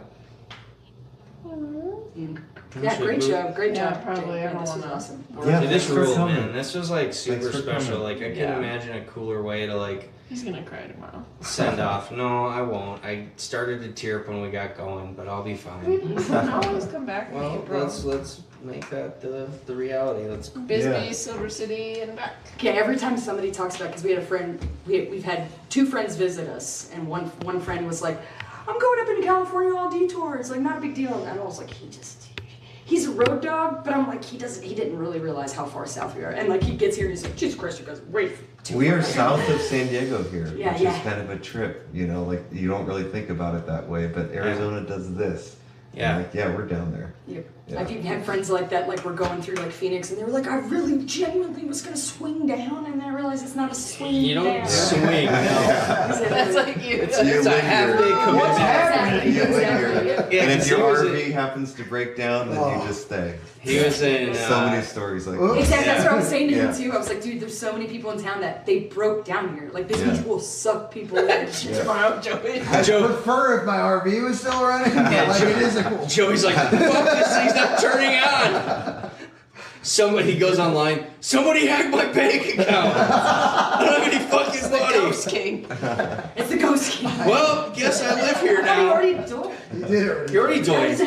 [SPEAKER 16] Yeah, great job. Great job.
[SPEAKER 8] Probably.
[SPEAKER 16] Yeah, this was awesome.
[SPEAKER 1] Yeah,
[SPEAKER 18] this
[SPEAKER 1] thanks for
[SPEAKER 18] rule,
[SPEAKER 1] coming.
[SPEAKER 18] man. This was super special.
[SPEAKER 1] coming.
[SPEAKER 18] I can't imagine a cooler way to
[SPEAKER 8] He's gonna cry tomorrow.
[SPEAKER 18] send off. No, I won't. I started to tear up when we got going, but I'll be fine.
[SPEAKER 8] We can always come back.
[SPEAKER 18] Well, let's make that the reality. Let's
[SPEAKER 8] Bisbee, Silver City, and back.
[SPEAKER 16] Yeah, every time somebody talks about, because we had a friend, we've had 2 friends visit us, and one friend was like, I'm going up into California all detour. It's not a big deal. And I was like, he's a road dog, but I'm like, he didn't really realize how far south we are. And he gets here and he's like, Jesus Christ, you guys are way too
[SPEAKER 1] We
[SPEAKER 16] far.
[SPEAKER 1] are south of San Diego here,
[SPEAKER 16] Yeah,
[SPEAKER 1] which
[SPEAKER 16] yeah.
[SPEAKER 1] is kind of a trip, you don't really think about it that way, but Arizona does this.
[SPEAKER 18] Yeah.
[SPEAKER 1] And we're down there.
[SPEAKER 16] Yep.
[SPEAKER 1] Yeah.
[SPEAKER 16] I've even had friends like that, we're going through Phoenix, and they were like, I really genuinely was gonna swing down, and then I realized it's not a swing
[SPEAKER 18] You don't
[SPEAKER 16] down.
[SPEAKER 18] swing. No.
[SPEAKER 8] That's like you.
[SPEAKER 18] It's a half-day commitment.
[SPEAKER 16] Exactly.
[SPEAKER 1] And if your RV happens to break down, then you just stay.
[SPEAKER 18] He was in
[SPEAKER 1] so many stories like that.
[SPEAKER 16] Exactly, that's what I was saying to him too. I was like, dude, there's so many people in town that they broke down here. Bisbee will suck people in.
[SPEAKER 8] Tomorrow, Joey.
[SPEAKER 11] I prefer if my RV was still running. It is a cool.
[SPEAKER 18] Joey's like, fuck, this thing's not turning on. somebody goes online, somebody hacked my bank account. I don't have any fucking money.
[SPEAKER 8] Ghost King.
[SPEAKER 16] It's the Ghost King.
[SPEAKER 18] Well, guess I live here
[SPEAKER 16] You
[SPEAKER 18] now.
[SPEAKER 16] already doing it.
[SPEAKER 11] You did already.
[SPEAKER 18] You already doing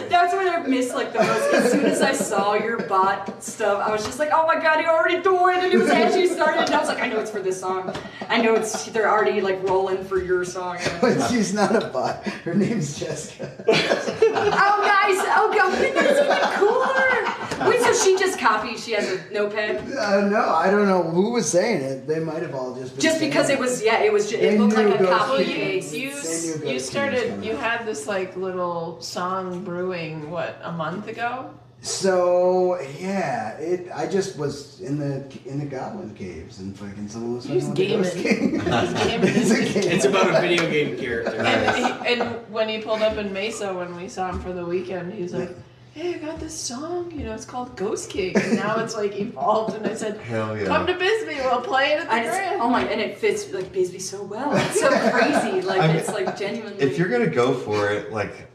[SPEAKER 16] That's what I missed like the most. As soon as I saw your bot stuff, I was just like, oh my god, you already doing it. And it was actually started, and I was like, I know it's for this song. I know they're already like rolling for your song.
[SPEAKER 11] But she's not a bot. Her name's Jessica.
[SPEAKER 16] Oh guys, oh god, that's even cooler. Wait, so she just copied? She has a notepad?
[SPEAKER 11] No, I don't know who was saying it. They might have all just been
[SPEAKER 16] Just
[SPEAKER 11] saying
[SPEAKER 16] because it was, yeah, it was. It looked like a copy paste.
[SPEAKER 8] You started. You had this like little song brewing a month ago.
[SPEAKER 11] So yeah, I just was in the goblin caves and fucking someone was
[SPEAKER 8] He's
[SPEAKER 11] fucking
[SPEAKER 8] gaming.
[SPEAKER 11] with the Ghost King.
[SPEAKER 8] He's
[SPEAKER 11] It's a game.
[SPEAKER 18] It's about a video game character.
[SPEAKER 8] And when he pulled up in Mesa when we saw him for the weekend, he's like, hey, I got this song, it's called Ghost King, and now it's like evolved, and I said,
[SPEAKER 1] Hell yeah.
[SPEAKER 8] come to Bisbee, we'll play it at the Grand.
[SPEAKER 16] Oh my, and it fits like Bisbee so well. It's so crazy, like
[SPEAKER 1] I mean,
[SPEAKER 16] it's like genuinely.
[SPEAKER 1] If you're gonna go for it, like,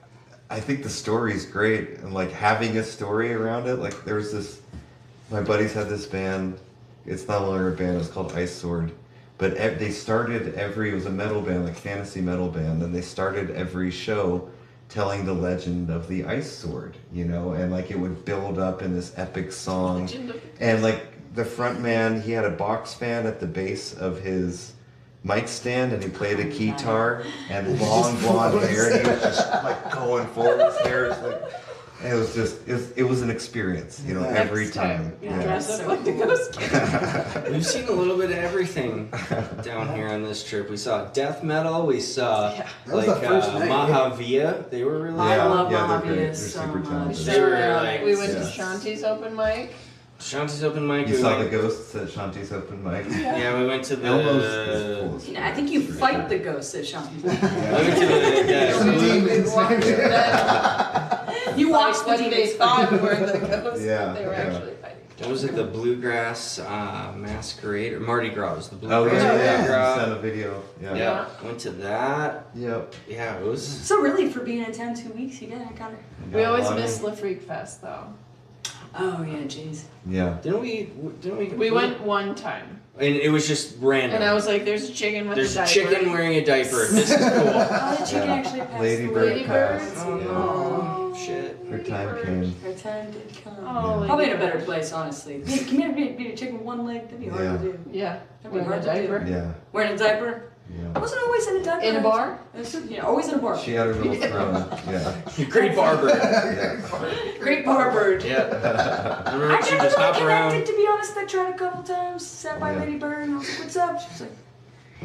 [SPEAKER 1] I think the story's great, and like having a story around it. Like there was this, my buddies had this band. It's no longer a band. It's called Ice Sword, but they started it was a metal band, like fantasy metal band, and they started every show telling the legend of the Ice Sword, and like it would build up in this epic song, and like the front man, he had a box fan at the base of his mic stand, and he played a guitar and long blonde hair, and he was just like going forward. His hair was like, and it was just it was an experience, every time.
[SPEAKER 8] Dress up like the Ghost King.
[SPEAKER 18] We've seen a little bit of everything down here on this trip. We saw death metal. We saw
[SPEAKER 11] That was the first night.
[SPEAKER 18] Mahavia. They were really
[SPEAKER 16] I love
[SPEAKER 1] they're
[SPEAKER 16] Mahavia
[SPEAKER 1] great. They're
[SPEAKER 16] so
[SPEAKER 1] super
[SPEAKER 16] much.
[SPEAKER 1] talented.
[SPEAKER 18] They were like,
[SPEAKER 8] we went to Shanti's open mic.
[SPEAKER 18] Shanti's open mic.
[SPEAKER 1] You
[SPEAKER 18] we
[SPEAKER 1] saw
[SPEAKER 18] went-
[SPEAKER 1] the ghosts at Shanti's open mic.
[SPEAKER 18] Yeah, we went to the.
[SPEAKER 1] Elmo's is full of
[SPEAKER 16] I think you fight the ghosts at Shanti.
[SPEAKER 18] We went to the.
[SPEAKER 16] You watched the
[SPEAKER 8] what they
[SPEAKER 16] demons
[SPEAKER 8] thought
[SPEAKER 16] fight.
[SPEAKER 8] were the ghosts,
[SPEAKER 1] Yeah,
[SPEAKER 8] but they were
[SPEAKER 1] yeah.
[SPEAKER 8] actually fighting.
[SPEAKER 18] That was at the Bluegrass Masquerade, or Mardi Gras. It was the
[SPEAKER 1] Oh
[SPEAKER 18] Bluegrass
[SPEAKER 1] yeah,
[SPEAKER 18] Mardi
[SPEAKER 1] yeah.
[SPEAKER 18] Gras.
[SPEAKER 1] You sent a video. Yeah.
[SPEAKER 18] Yeah, went to that.
[SPEAKER 1] Yep.
[SPEAKER 18] Yeah, it was.
[SPEAKER 16] So really, for being in town 2 weeks, you got it.
[SPEAKER 8] We always miss La Freak Fest though.
[SPEAKER 16] Oh yeah, jeez.
[SPEAKER 1] Yeah.
[SPEAKER 18] Didn't we?
[SPEAKER 8] We went one time.
[SPEAKER 18] And it was just random.
[SPEAKER 8] And I was like, there's a chicken with
[SPEAKER 18] There's
[SPEAKER 8] a
[SPEAKER 18] a
[SPEAKER 8] diaper.
[SPEAKER 18] chicken wearing a diaper. This is cool.
[SPEAKER 16] Oh, the chicken actually passed
[SPEAKER 1] Lady
[SPEAKER 16] away.
[SPEAKER 1] Bird passed.
[SPEAKER 18] Oh, shit.
[SPEAKER 1] Her time came.
[SPEAKER 16] Her time did come.
[SPEAKER 8] Oh,
[SPEAKER 16] Probably in a better place, honestly. Can you be a chicken with one leg? That'd be hard to do.
[SPEAKER 8] Yeah.
[SPEAKER 16] That'd be
[SPEAKER 8] Wearing
[SPEAKER 16] hard
[SPEAKER 8] a
[SPEAKER 16] to do.
[SPEAKER 8] diaper.
[SPEAKER 1] Yeah.
[SPEAKER 16] Wearing a diaper?
[SPEAKER 1] Yeah.
[SPEAKER 16] I wasn't always in a diaper.
[SPEAKER 8] In a bar?
[SPEAKER 16] Yeah, always in a bar.
[SPEAKER 1] She had her little throne. Yeah.
[SPEAKER 18] Great barber.
[SPEAKER 1] Yeah.
[SPEAKER 16] Great bar bird.
[SPEAKER 18] Yeah.
[SPEAKER 16] I
[SPEAKER 18] Remember, she
[SPEAKER 16] never
[SPEAKER 18] just
[SPEAKER 16] really
[SPEAKER 18] hop around.
[SPEAKER 16] connected, to be honest. I tried a couple times, sat by
[SPEAKER 1] Yeah.
[SPEAKER 16] Lady Bird, and I was like, what's up? She was like,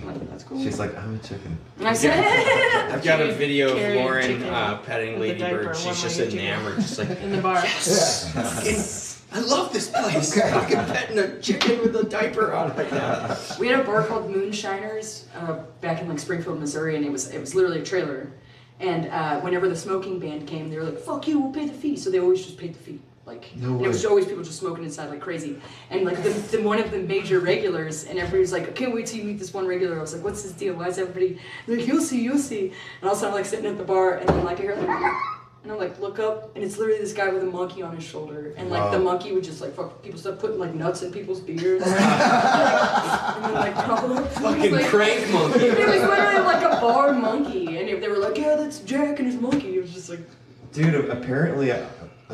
[SPEAKER 16] "Well, that's cool.
[SPEAKER 1] She's like, I'm a chicken.
[SPEAKER 16] And I said,
[SPEAKER 18] I've got a video of
[SPEAKER 8] Carried
[SPEAKER 18] Lauren
[SPEAKER 8] chicken
[SPEAKER 18] petting
[SPEAKER 8] with a
[SPEAKER 18] Lady
[SPEAKER 8] diaper,
[SPEAKER 18] Bird.
[SPEAKER 8] one
[SPEAKER 18] She's just
[SPEAKER 8] on YouTube.
[SPEAKER 18] enamored, just like
[SPEAKER 8] In the bar.
[SPEAKER 18] yes. I love this place. I'm petting a chicken with a diaper on right now.
[SPEAKER 16] we had a bar called Moonshiners back in like Springfield, Missouri, and it was literally a trailer. And whenever the smoking ban came, they were like, "Fuck you, we'll pay the fee." So they always just paid the fee. Like,
[SPEAKER 1] No
[SPEAKER 16] and it was
[SPEAKER 1] way.
[SPEAKER 16] always people just smoking inside like crazy. And like the one of the major regulars, and everybody was like, "I can't wait till you meet this one regular." I was like, "What's his deal? Why is everybody like, you'll see, you'll see?" And also I'm like sitting at the bar, and then like I hear like. And I like look up, and it's literally this guy with a monkey on his shoulder, and like the
[SPEAKER 1] Wow.
[SPEAKER 16] monkey would just like fuck people, start putting like nuts in people's beers, and then like
[SPEAKER 18] Fucking crank monkey.
[SPEAKER 16] It was literally like a bar monkey, and if they were like, yeah, that's Jack and his monkey, it was just like.
[SPEAKER 1] Dude, apparently, I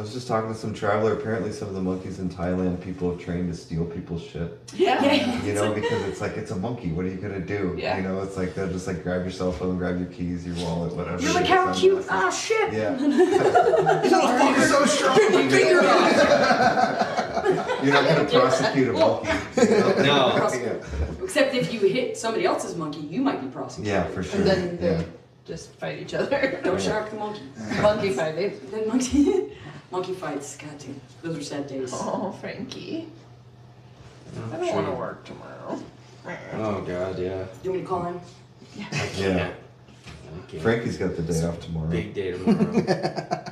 [SPEAKER 1] was just talking to some traveler. Apparently, some of the monkeys in Thailand, people have trained to steal people's shit.
[SPEAKER 8] Yeah.
[SPEAKER 1] Because it's like, it's a monkey. What are you gonna do?
[SPEAKER 8] Yeah.
[SPEAKER 1] It's like they'll just like grab your cell phone, grab your keys, your wallet, whatever.
[SPEAKER 16] You're like, how cute! Ah, shit!
[SPEAKER 1] Yeah.
[SPEAKER 11] You're so strong.
[SPEAKER 18] Finger off.
[SPEAKER 1] You're not gonna prosecute a monkey.
[SPEAKER 18] No.
[SPEAKER 16] Except if you hit somebody else's monkey, you might be prosecuted.
[SPEAKER 1] Yeah, for sure.
[SPEAKER 8] And then they
[SPEAKER 1] Yeah.
[SPEAKER 8] just fight each other.
[SPEAKER 16] Don't shock the monkey.
[SPEAKER 8] Monkey fighting.
[SPEAKER 16] Then monkey fights. God damn, those are sad days.
[SPEAKER 8] Oh, Frankie. I don't want to work tomorrow.
[SPEAKER 18] Oh god, yeah.
[SPEAKER 16] You want me to call him?
[SPEAKER 1] Yeah. Frankie's got the day off tomorrow.
[SPEAKER 18] Big day tomorrow.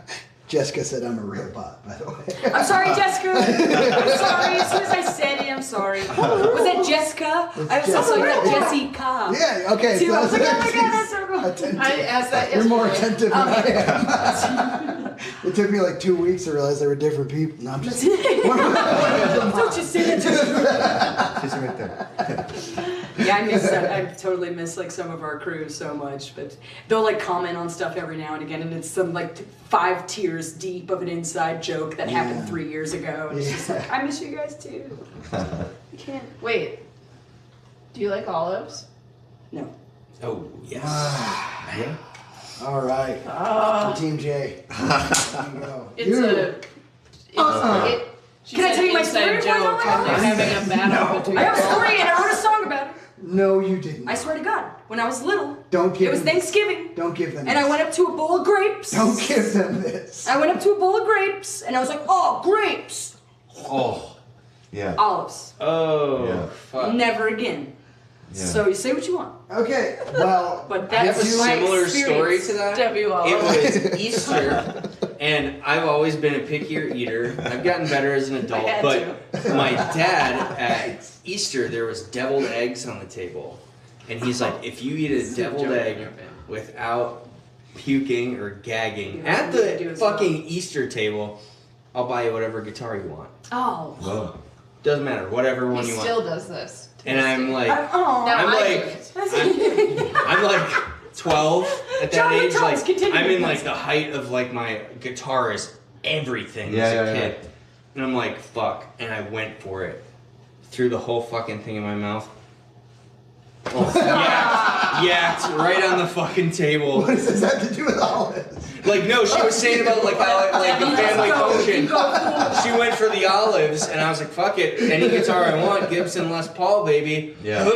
[SPEAKER 11] Jessica said I'm a real bot, by the way.
[SPEAKER 16] I'm sorry, Jessica. I'm sorry. As soon as I said it, I'm sorry. Was that Jessica? I was also like Jessica.
[SPEAKER 11] Yeah, okay.
[SPEAKER 16] Too. I was like, oh my
[SPEAKER 11] she's
[SPEAKER 16] god, that's so cool.
[SPEAKER 11] attentive.
[SPEAKER 8] I asked that
[SPEAKER 11] You're
[SPEAKER 8] yesterday.
[SPEAKER 11] more attentive than I am. It took me like 2 weeks to realize they were different people. No, I'm just.
[SPEAKER 16] Don't you say that?
[SPEAKER 11] She's right there.
[SPEAKER 16] Yeah, I miss that. I totally miss like some of our crews so much, but they'll like comment on stuff every now and again, and it's some like 5 tiers deep of an inside joke that happened 3 years ago, and it's just like, I miss you guys too. I can't.
[SPEAKER 8] Wait. Do you like olives?
[SPEAKER 16] No.
[SPEAKER 18] Oh yes.
[SPEAKER 11] Yeah. All right. For Team J. There you go.
[SPEAKER 8] It's a.
[SPEAKER 16] Can I tell you my story?
[SPEAKER 8] Joke and they're having a battle between.
[SPEAKER 16] I have a story and I wrote a song about it.
[SPEAKER 11] No, you didn't.
[SPEAKER 16] I swear to God, when I was little,
[SPEAKER 11] Don't give
[SPEAKER 16] it was
[SPEAKER 11] them this.
[SPEAKER 16] Thanksgiving.
[SPEAKER 11] Don't give them
[SPEAKER 16] And
[SPEAKER 11] this.
[SPEAKER 16] I went up to a bowl of grapes.
[SPEAKER 11] Don't give them this.
[SPEAKER 16] I went up to a bowl of grapes and I was like, oh, grapes.
[SPEAKER 1] Oh. Yeah.
[SPEAKER 16] Olives.
[SPEAKER 18] Oh.
[SPEAKER 1] Yeah.
[SPEAKER 18] Fuck.
[SPEAKER 16] Never again.
[SPEAKER 1] Yeah.
[SPEAKER 16] So you say what you want.
[SPEAKER 11] Okay, well,
[SPEAKER 16] But
[SPEAKER 18] I have a
[SPEAKER 16] that's my
[SPEAKER 18] similar story
[SPEAKER 16] experience.
[SPEAKER 18] to that.
[SPEAKER 8] W.
[SPEAKER 18] It was Easter, and I've always been a pickier eater. I've gotten better as an adult, but my dad at Easter there was deviled eggs on the table, and he's like, if you eat a deviled egg without puking or gagging at the fucking Easter table, I'll buy you whatever guitar you want.
[SPEAKER 16] Oh.
[SPEAKER 1] Whoa.
[SPEAKER 18] Doesn't matter, whatever one
[SPEAKER 8] He
[SPEAKER 18] you want.
[SPEAKER 8] still does this.
[SPEAKER 18] And I'm like,
[SPEAKER 16] Oh.
[SPEAKER 8] Now
[SPEAKER 18] I'm
[SPEAKER 8] I
[SPEAKER 18] like, I'm like 12 at that
[SPEAKER 16] Johnny
[SPEAKER 18] age.
[SPEAKER 16] Thomas,
[SPEAKER 18] Like
[SPEAKER 16] continue.
[SPEAKER 18] I'm in like the height of like my guitar is everything
[SPEAKER 1] Yeah,
[SPEAKER 18] as a
[SPEAKER 1] yeah,
[SPEAKER 18] kid, and I'm like fuck, and I went for it, threw the whole fucking thing in my mouth. Oh, yacked right on the fucking table.
[SPEAKER 11] What does this have to do with olives?
[SPEAKER 18] Like no, she was saying about like how like the family function. She went for the olives, and I was like, "Fuck it, any guitar I want, Gibson Les Paul, baby."
[SPEAKER 1] Yeah.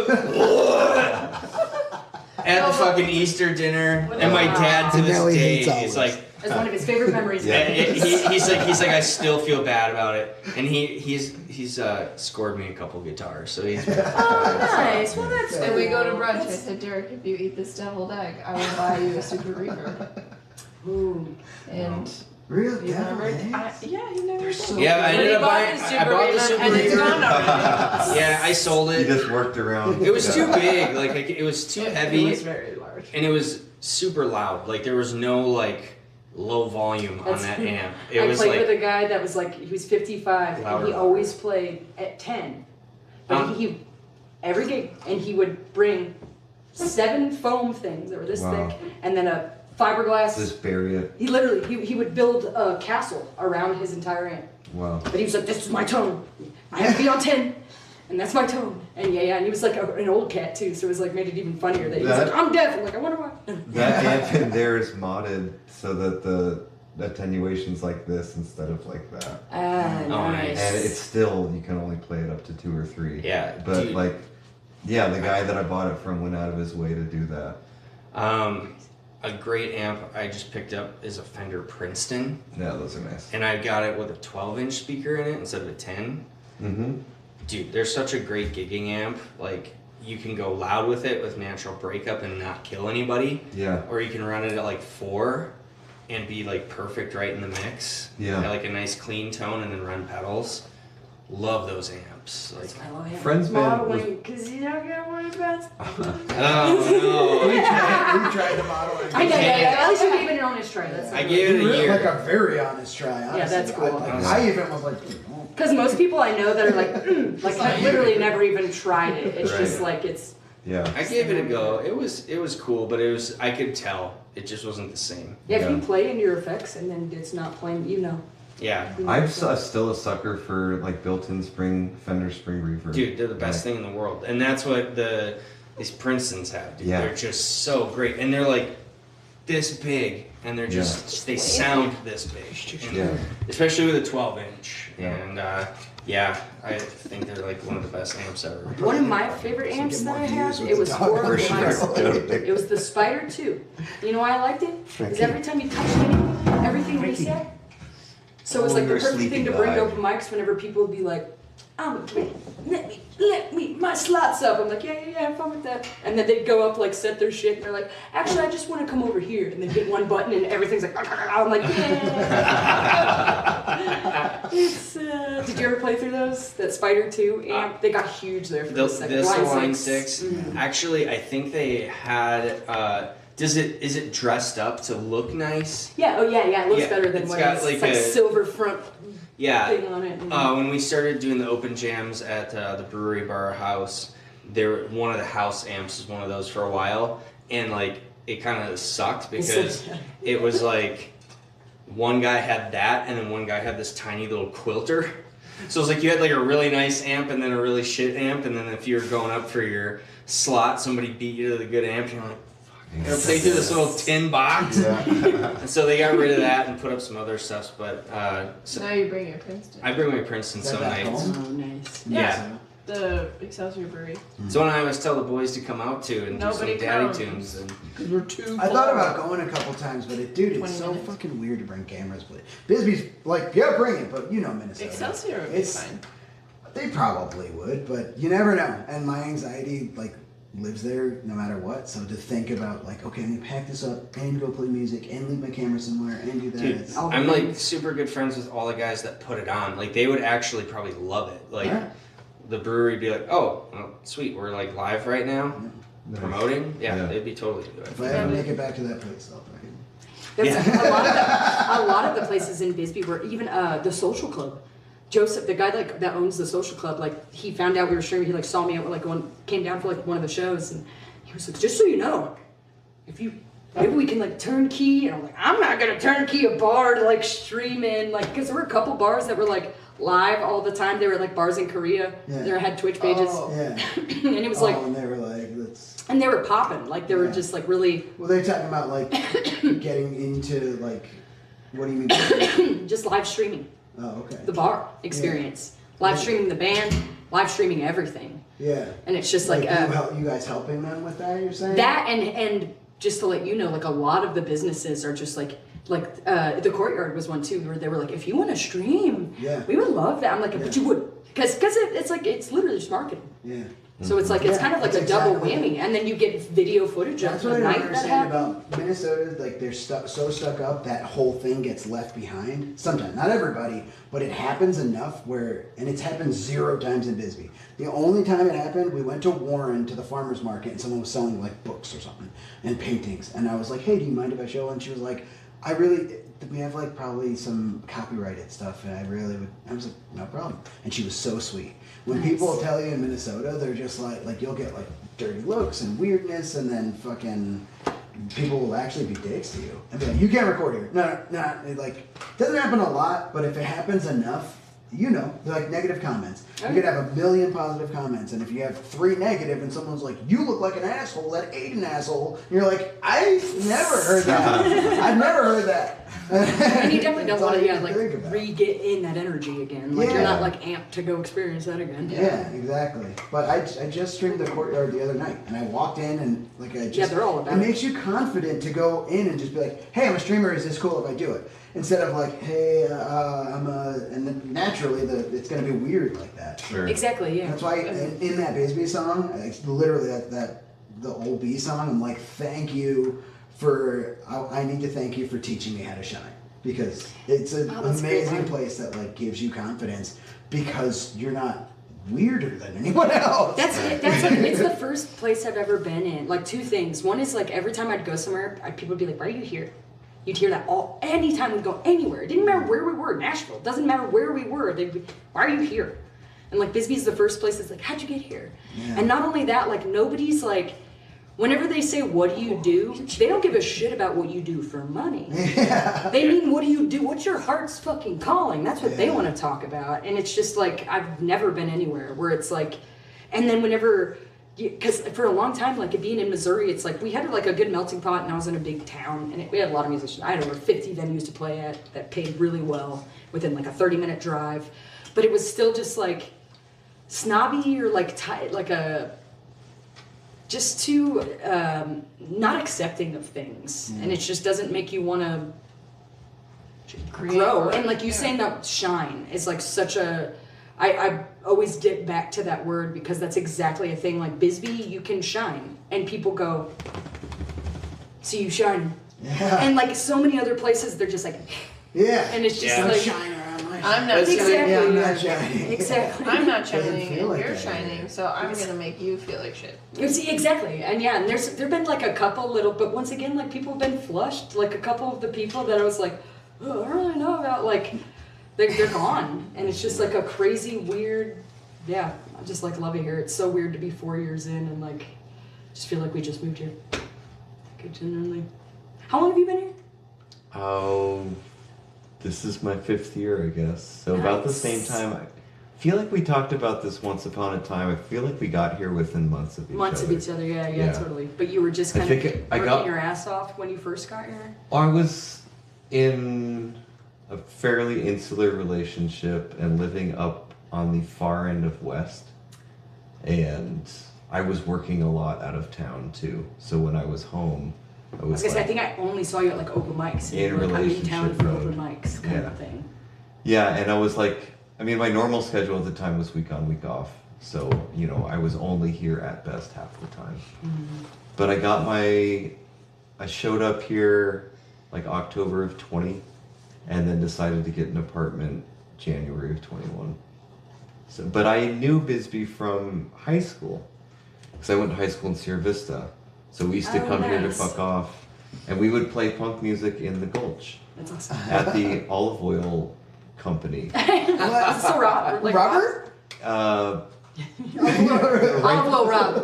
[SPEAKER 18] At the fucking Easter dinner, and my dad to this
[SPEAKER 11] Now he
[SPEAKER 18] day
[SPEAKER 11] hates
[SPEAKER 18] is like,
[SPEAKER 16] That's one of his favorite memories.
[SPEAKER 18] he's like, I still feel bad about it, and he's scored me a couple guitars, so he's.
[SPEAKER 16] Oh, nice. Well, that's
[SPEAKER 8] And we go to brunch. I said, Derek, if you eat this deviled egg, I will buy you a Super Reaver.
[SPEAKER 16] Ooh.
[SPEAKER 8] And
[SPEAKER 11] Real
[SPEAKER 8] you
[SPEAKER 11] deviled
[SPEAKER 8] remember?
[SPEAKER 11] eggs?
[SPEAKER 8] Yeah, he never.
[SPEAKER 11] so
[SPEAKER 18] Yeah, I ended up buying. I bought the Super
[SPEAKER 8] and it's
[SPEAKER 18] Reaver.
[SPEAKER 8] gone already.
[SPEAKER 18] Yeah, I sold
[SPEAKER 1] You
[SPEAKER 18] it.
[SPEAKER 1] just worked around.
[SPEAKER 18] It was too big. Like it was too heavy.
[SPEAKER 8] It was very large.
[SPEAKER 18] And it was super loud. Like there was no like low volume on that amp. It
[SPEAKER 16] I
[SPEAKER 18] was
[SPEAKER 16] played
[SPEAKER 18] like
[SPEAKER 16] with a guy that was like, he was 55
[SPEAKER 18] Louder.
[SPEAKER 16] and he always played at 10. But he every gig, and he would bring 7 foam things that were this
[SPEAKER 1] Wow.
[SPEAKER 16] thick, and then a fiberglass.
[SPEAKER 1] Just bury it.
[SPEAKER 16] He literally, he would build a castle around his entire amp.
[SPEAKER 1] Wow.
[SPEAKER 16] But he was like, this is my tone. I have to be on 10. And that's my tone. And yeah, and he was like an old cat too, so it was like made it even funnier that he was like, I'm deaf. I'm like, I wonder why.
[SPEAKER 1] That amp in there is modded so that the attenuation's like this instead of like that.
[SPEAKER 16] Ah, nice.
[SPEAKER 1] And it's still, you can only play it up to 2 or 3.
[SPEAKER 18] Yeah,
[SPEAKER 1] But
[SPEAKER 18] dude.
[SPEAKER 1] like, yeah, the guy that I bought it from went out of his way to do that.
[SPEAKER 18] A great amp I just picked up is a Fender Princeton.
[SPEAKER 1] Yeah, those are nice.
[SPEAKER 18] And I got it with a 12-inch speaker in it instead of a 10.
[SPEAKER 1] Mm-hmm.
[SPEAKER 18] Dude, they're such a great gigging amp. Like, you can go loud with it with natural breakup and not kill anybody.
[SPEAKER 1] Yeah.
[SPEAKER 18] Or you can run it at like 4 and be like perfect right in the mix.
[SPEAKER 1] Yeah.
[SPEAKER 18] At like a nice clean tone and then run pedals. Love those amps. Like,
[SPEAKER 1] Friends band was...
[SPEAKER 16] Modeling, because you don't get one best.
[SPEAKER 18] Oh no.
[SPEAKER 11] We tried the modeling.
[SPEAKER 16] I know, yeah. At least you gave it an honest try. That's
[SPEAKER 18] I gave it a year.
[SPEAKER 11] Like a very honest try, honestly.
[SPEAKER 16] Yeah, that's cool.
[SPEAKER 11] I even was like,
[SPEAKER 16] Because most people I know that are like, like have literally never even tried it. It's just
[SPEAKER 1] Right.
[SPEAKER 16] like, it's.
[SPEAKER 1] Yeah.
[SPEAKER 18] I gave it a go. It was cool, but I could tell it just wasn't the same.
[SPEAKER 16] Yeah, if you play in your effects and then it's not playing, you know.
[SPEAKER 18] Yeah.
[SPEAKER 1] I'm still a sucker for like built-in Fender Spring Reverb.
[SPEAKER 18] Dude, they're the best thing in the world, and that's what these Princetons have. Dude.
[SPEAKER 1] Yeah.
[SPEAKER 18] They're just so great, and they're like this big, and they're just they sound this big. And
[SPEAKER 1] Yeah.
[SPEAKER 18] especially with a 12-inch.
[SPEAKER 1] Yeah.
[SPEAKER 18] And yeah, I think they're like one of the best amps ever.
[SPEAKER 16] One of my favorite amps that I have, it was horrible. It was the Spider 2. You know why I liked it? Because every time you touched it, everything reset. So it was like the perfect thing to bring to open mics whenever people would be like, let me, my slot's up. I'm like, yeah, have fun with that. And then they'd go up, like, set their shit, and they're like, actually, I just want to come over here. And they hit one button, and everything's like, I'm like, yeah. Did you ever play through those? That Spider 2 amp? They got huge there for the second.
[SPEAKER 18] Line 6. Actually, I think they had is it dressed up to look nice?
[SPEAKER 16] Yeah. Oh yeah. It looks better than
[SPEAKER 18] it's
[SPEAKER 16] what
[SPEAKER 18] got
[SPEAKER 16] it is.
[SPEAKER 18] like
[SPEAKER 16] It's like
[SPEAKER 18] a
[SPEAKER 16] silver front.
[SPEAKER 18] Yeah.
[SPEAKER 16] Thing on it.
[SPEAKER 18] When we started doing the open jams at the brewery bar house, one of the house amps was one of those for a while, and like it kind of sucked because it was like one guy had that, and then one guy had this tiny little quilter. So it was like you had like a really nice amp and then a really shit amp, and then if you were going up for your slot, somebody beat you to the good amp, and you're like, I gotta play through this little tin box. And so they got rid of that and put up some other stuff. But
[SPEAKER 8] so now you bring your Princeton.
[SPEAKER 18] I bring my Princeton some nights.
[SPEAKER 16] Oh, nice.
[SPEAKER 8] Yeah. The Excelsior Brewery.
[SPEAKER 18] So when I always tell the boys to come out to and do some daddy tunes, and
[SPEAKER 11] we're too. I thought about going a couple times, but it's so fucking weird to bring cameras. But Bisbee's like, yeah, bring it, but you know Minnesota.
[SPEAKER 8] Excelsior would be fine.
[SPEAKER 11] They probably would, but you never know. And my anxiety like lives there no matter what. So to think about like, okay, I'm gonna pack this up and go play music and leave my camera somewhere and do that.
[SPEAKER 18] Dude, I'm like super good friends with all the guys that put it on. Like they would actually probably love it. Like the brewery would be like, oh, well, sweet, we're like live right now, promoting. Yeah, they'd be totally good.
[SPEAKER 11] If I ever make it back to that place, though.
[SPEAKER 16] A lot of the places in Bisbee were even the social club. Joseph, the guy like that owns the social club, like he found out we were streaming. He like saw me at like came down for like one of the shows, and he was like, "Just so you know, maybe we can like turnkey." And I'm like, "I'm not gonna turnkey a bar to like stream in, like because there were a couple bars that were like live all the time. They were like bars in Korea. They had Twitch pages, and it was like,
[SPEAKER 11] and they were like, let's.
[SPEAKER 16] And they were popping, like they were just like really.
[SPEAKER 11] Well, they're talking about like getting into like, what do you mean?
[SPEAKER 16] Just live streaming.
[SPEAKER 11] Oh, okay.
[SPEAKER 16] The bar experience, live streaming the band, live streaming everything.
[SPEAKER 11] Yeah.
[SPEAKER 16] And it's just like
[SPEAKER 11] you guys helping them with that. You're saying
[SPEAKER 16] that, and just to let you know, like a lot of the businesses are just like the Courtyard was one too, where they were like, if you want to stream, we would love that. I'm like, but you would, because it's like it's literally just marketing.
[SPEAKER 11] Yeah.
[SPEAKER 16] So it's like it's kind of like a double whammy, and then you get video footage of the night that happened. That's what I don't understand
[SPEAKER 11] about Minnesota. Like they're so stuck up that whole thing gets left behind. Sometimes, not everybody, but it happens enough and it's happened 0 times in Bisbee. The only time it happened, we went to Warren to the farmers market, and someone was selling like books or something and paintings, and I was like, "Hey, do you mind if I show?" And she was like, we have like probably some copyrighted stuff, and I was like, no problem. And she was so sweet. When people tell you in Minnesota, they're just like you'll get like dirty looks and weirdness, and then fucking people will actually be dicks to you and be like, you can't record here. No. It like doesn't happen a lot, but if it happens enough, they're like negative comments. You could have 1 million positive comments, and if you have 3 negative and someone's like, you look like an asshole that ate an asshole, and you're like, I've never heard that. I've never heard that.
[SPEAKER 16] And you definitely don't want to re-get in that energy again. Like you're not like amped to go experience that again.
[SPEAKER 11] Yeah, exactly. But I just streamed the Courtyard the other night, and I walked in and like
[SPEAKER 16] they're all about
[SPEAKER 11] it. Makes you confident to go in and just be like, hey, I'm a streamer. Is this cool if I do it? Instead of like, hey, and then naturally it's gonna be weird like that.
[SPEAKER 16] Sure. Exactly. Yeah.
[SPEAKER 11] That's why in that Bisbee song, literally that the old B song, I'm like, thank you. I need to thank you for teaching me how to shine, because it's an amazing place that like gives you confidence because you're not weirder than anyone else.
[SPEAKER 16] That's like, it's the first place I've ever been in. Like 2 things. One is like every time I'd go somewhere, people would be like, "Why are you here?" You'd hear that anytime we'd go anywhere. It didn't matter where we were. Nashville. It doesn't matter where we were. They'd be, "Why are you here?" And like Bisbee's the first place that's like, "How'd you get here?" Yeah. And not only that, like nobody's like. Whenever they say, what do you do? They don't give a shit about what you do for money. Yeah. They mean, what do you do? What's your heart's fucking calling? That's what they want to talk about. And it's just like, I've never been anywhere where it's like, and then whenever, because for a long time, like being in Missouri, it's like, we had like a good melting pot, and I was in a big town, and we had a lot of musicians. I had over 50 venues to play at that paid really well within like a 30-minute drive. But it was still just like snobby or like just too not accepting of things, and it just doesn't make you want to grow. And like you saying that shine is like such a, I always dip back to that word because that's exactly a thing. Like Bisbee, you can shine, and people go, "So you shine," and like so many other places, they're just like, and it's just like.
[SPEAKER 8] I'm not
[SPEAKER 16] Exactly.
[SPEAKER 8] shining.
[SPEAKER 11] Yeah, I'm not shining.
[SPEAKER 16] Exactly.
[SPEAKER 8] I'm not
[SPEAKER 11] Doesn't
[SPEAKER 8] shining
[SPEAKER 11] feel
[SPEAKER 8] and
[SPEAKER 11] like
[SPEAKER 8] you're
[SPEAKER 11] that.
[SPEAKER 8] shining, so I'm gonna make you feel like shit.
[SPEAKER 16] You see, exactly, and yeah, and there've been like a couple little, but once again, like people have been flushed. Like a couple of the people that I was like, oh, I don't really know about, like they're gone, and it's just like a crazy, weird. Yeah, I just like love it here. It's so weird to be 4 years in and like just feel like we just moved here. Like, genuinely. How long have you been here?
[SPEAKER 1] Oh, this is my 5th year, I guess. So about the same time. I feel like we talked about this once upon a time. I feel like we got here within months of each other.
[SPEAKER 16] Yeah, totally. But you were just
[SPEAKER 1] I
[SPEAKER 16] kind of
[SPEAKER 1] think I
[SPEAKER 16] working
[SPEAKER 1] got-
[SPEAKER 16] your ass off when you first got here?
[SPEAKER 1] I was in a fairly insular relationship and living up on the far end of West. And I was working a lot out of town too. So when I was home, I was
[SPEAKER 16] I
[SPEAKER 1] like,
[SPEAKER 16] think I only saw you at like open mics.
[SPEAKER 1] in
[SPEAKER 16] Like, I'm in town
[SPEAKER 1] relationship
[SPEAKER 16] for
[SPEAKER 1] mode.
[SPEAKER 16] open mics kind of thing.
[SPEAKER 1] Yeah, and I was like, I mean, my normal schedule at the time was week on, week off. So, you know, I was only here at best half the time. But I showed up here like October of 20 and then decided to get an apartment January of 21. So, but I knew Bisbee from high school because I went to high school in Sierra Vista. So we used to come here to fuck off, and we would play punk music in the Gulch.
[SPEAKER 16] That's awesome.
[SPEAKER 1] At the olive oil company.
[SPEAKER 16] So
[SPEAKER 11] Robert?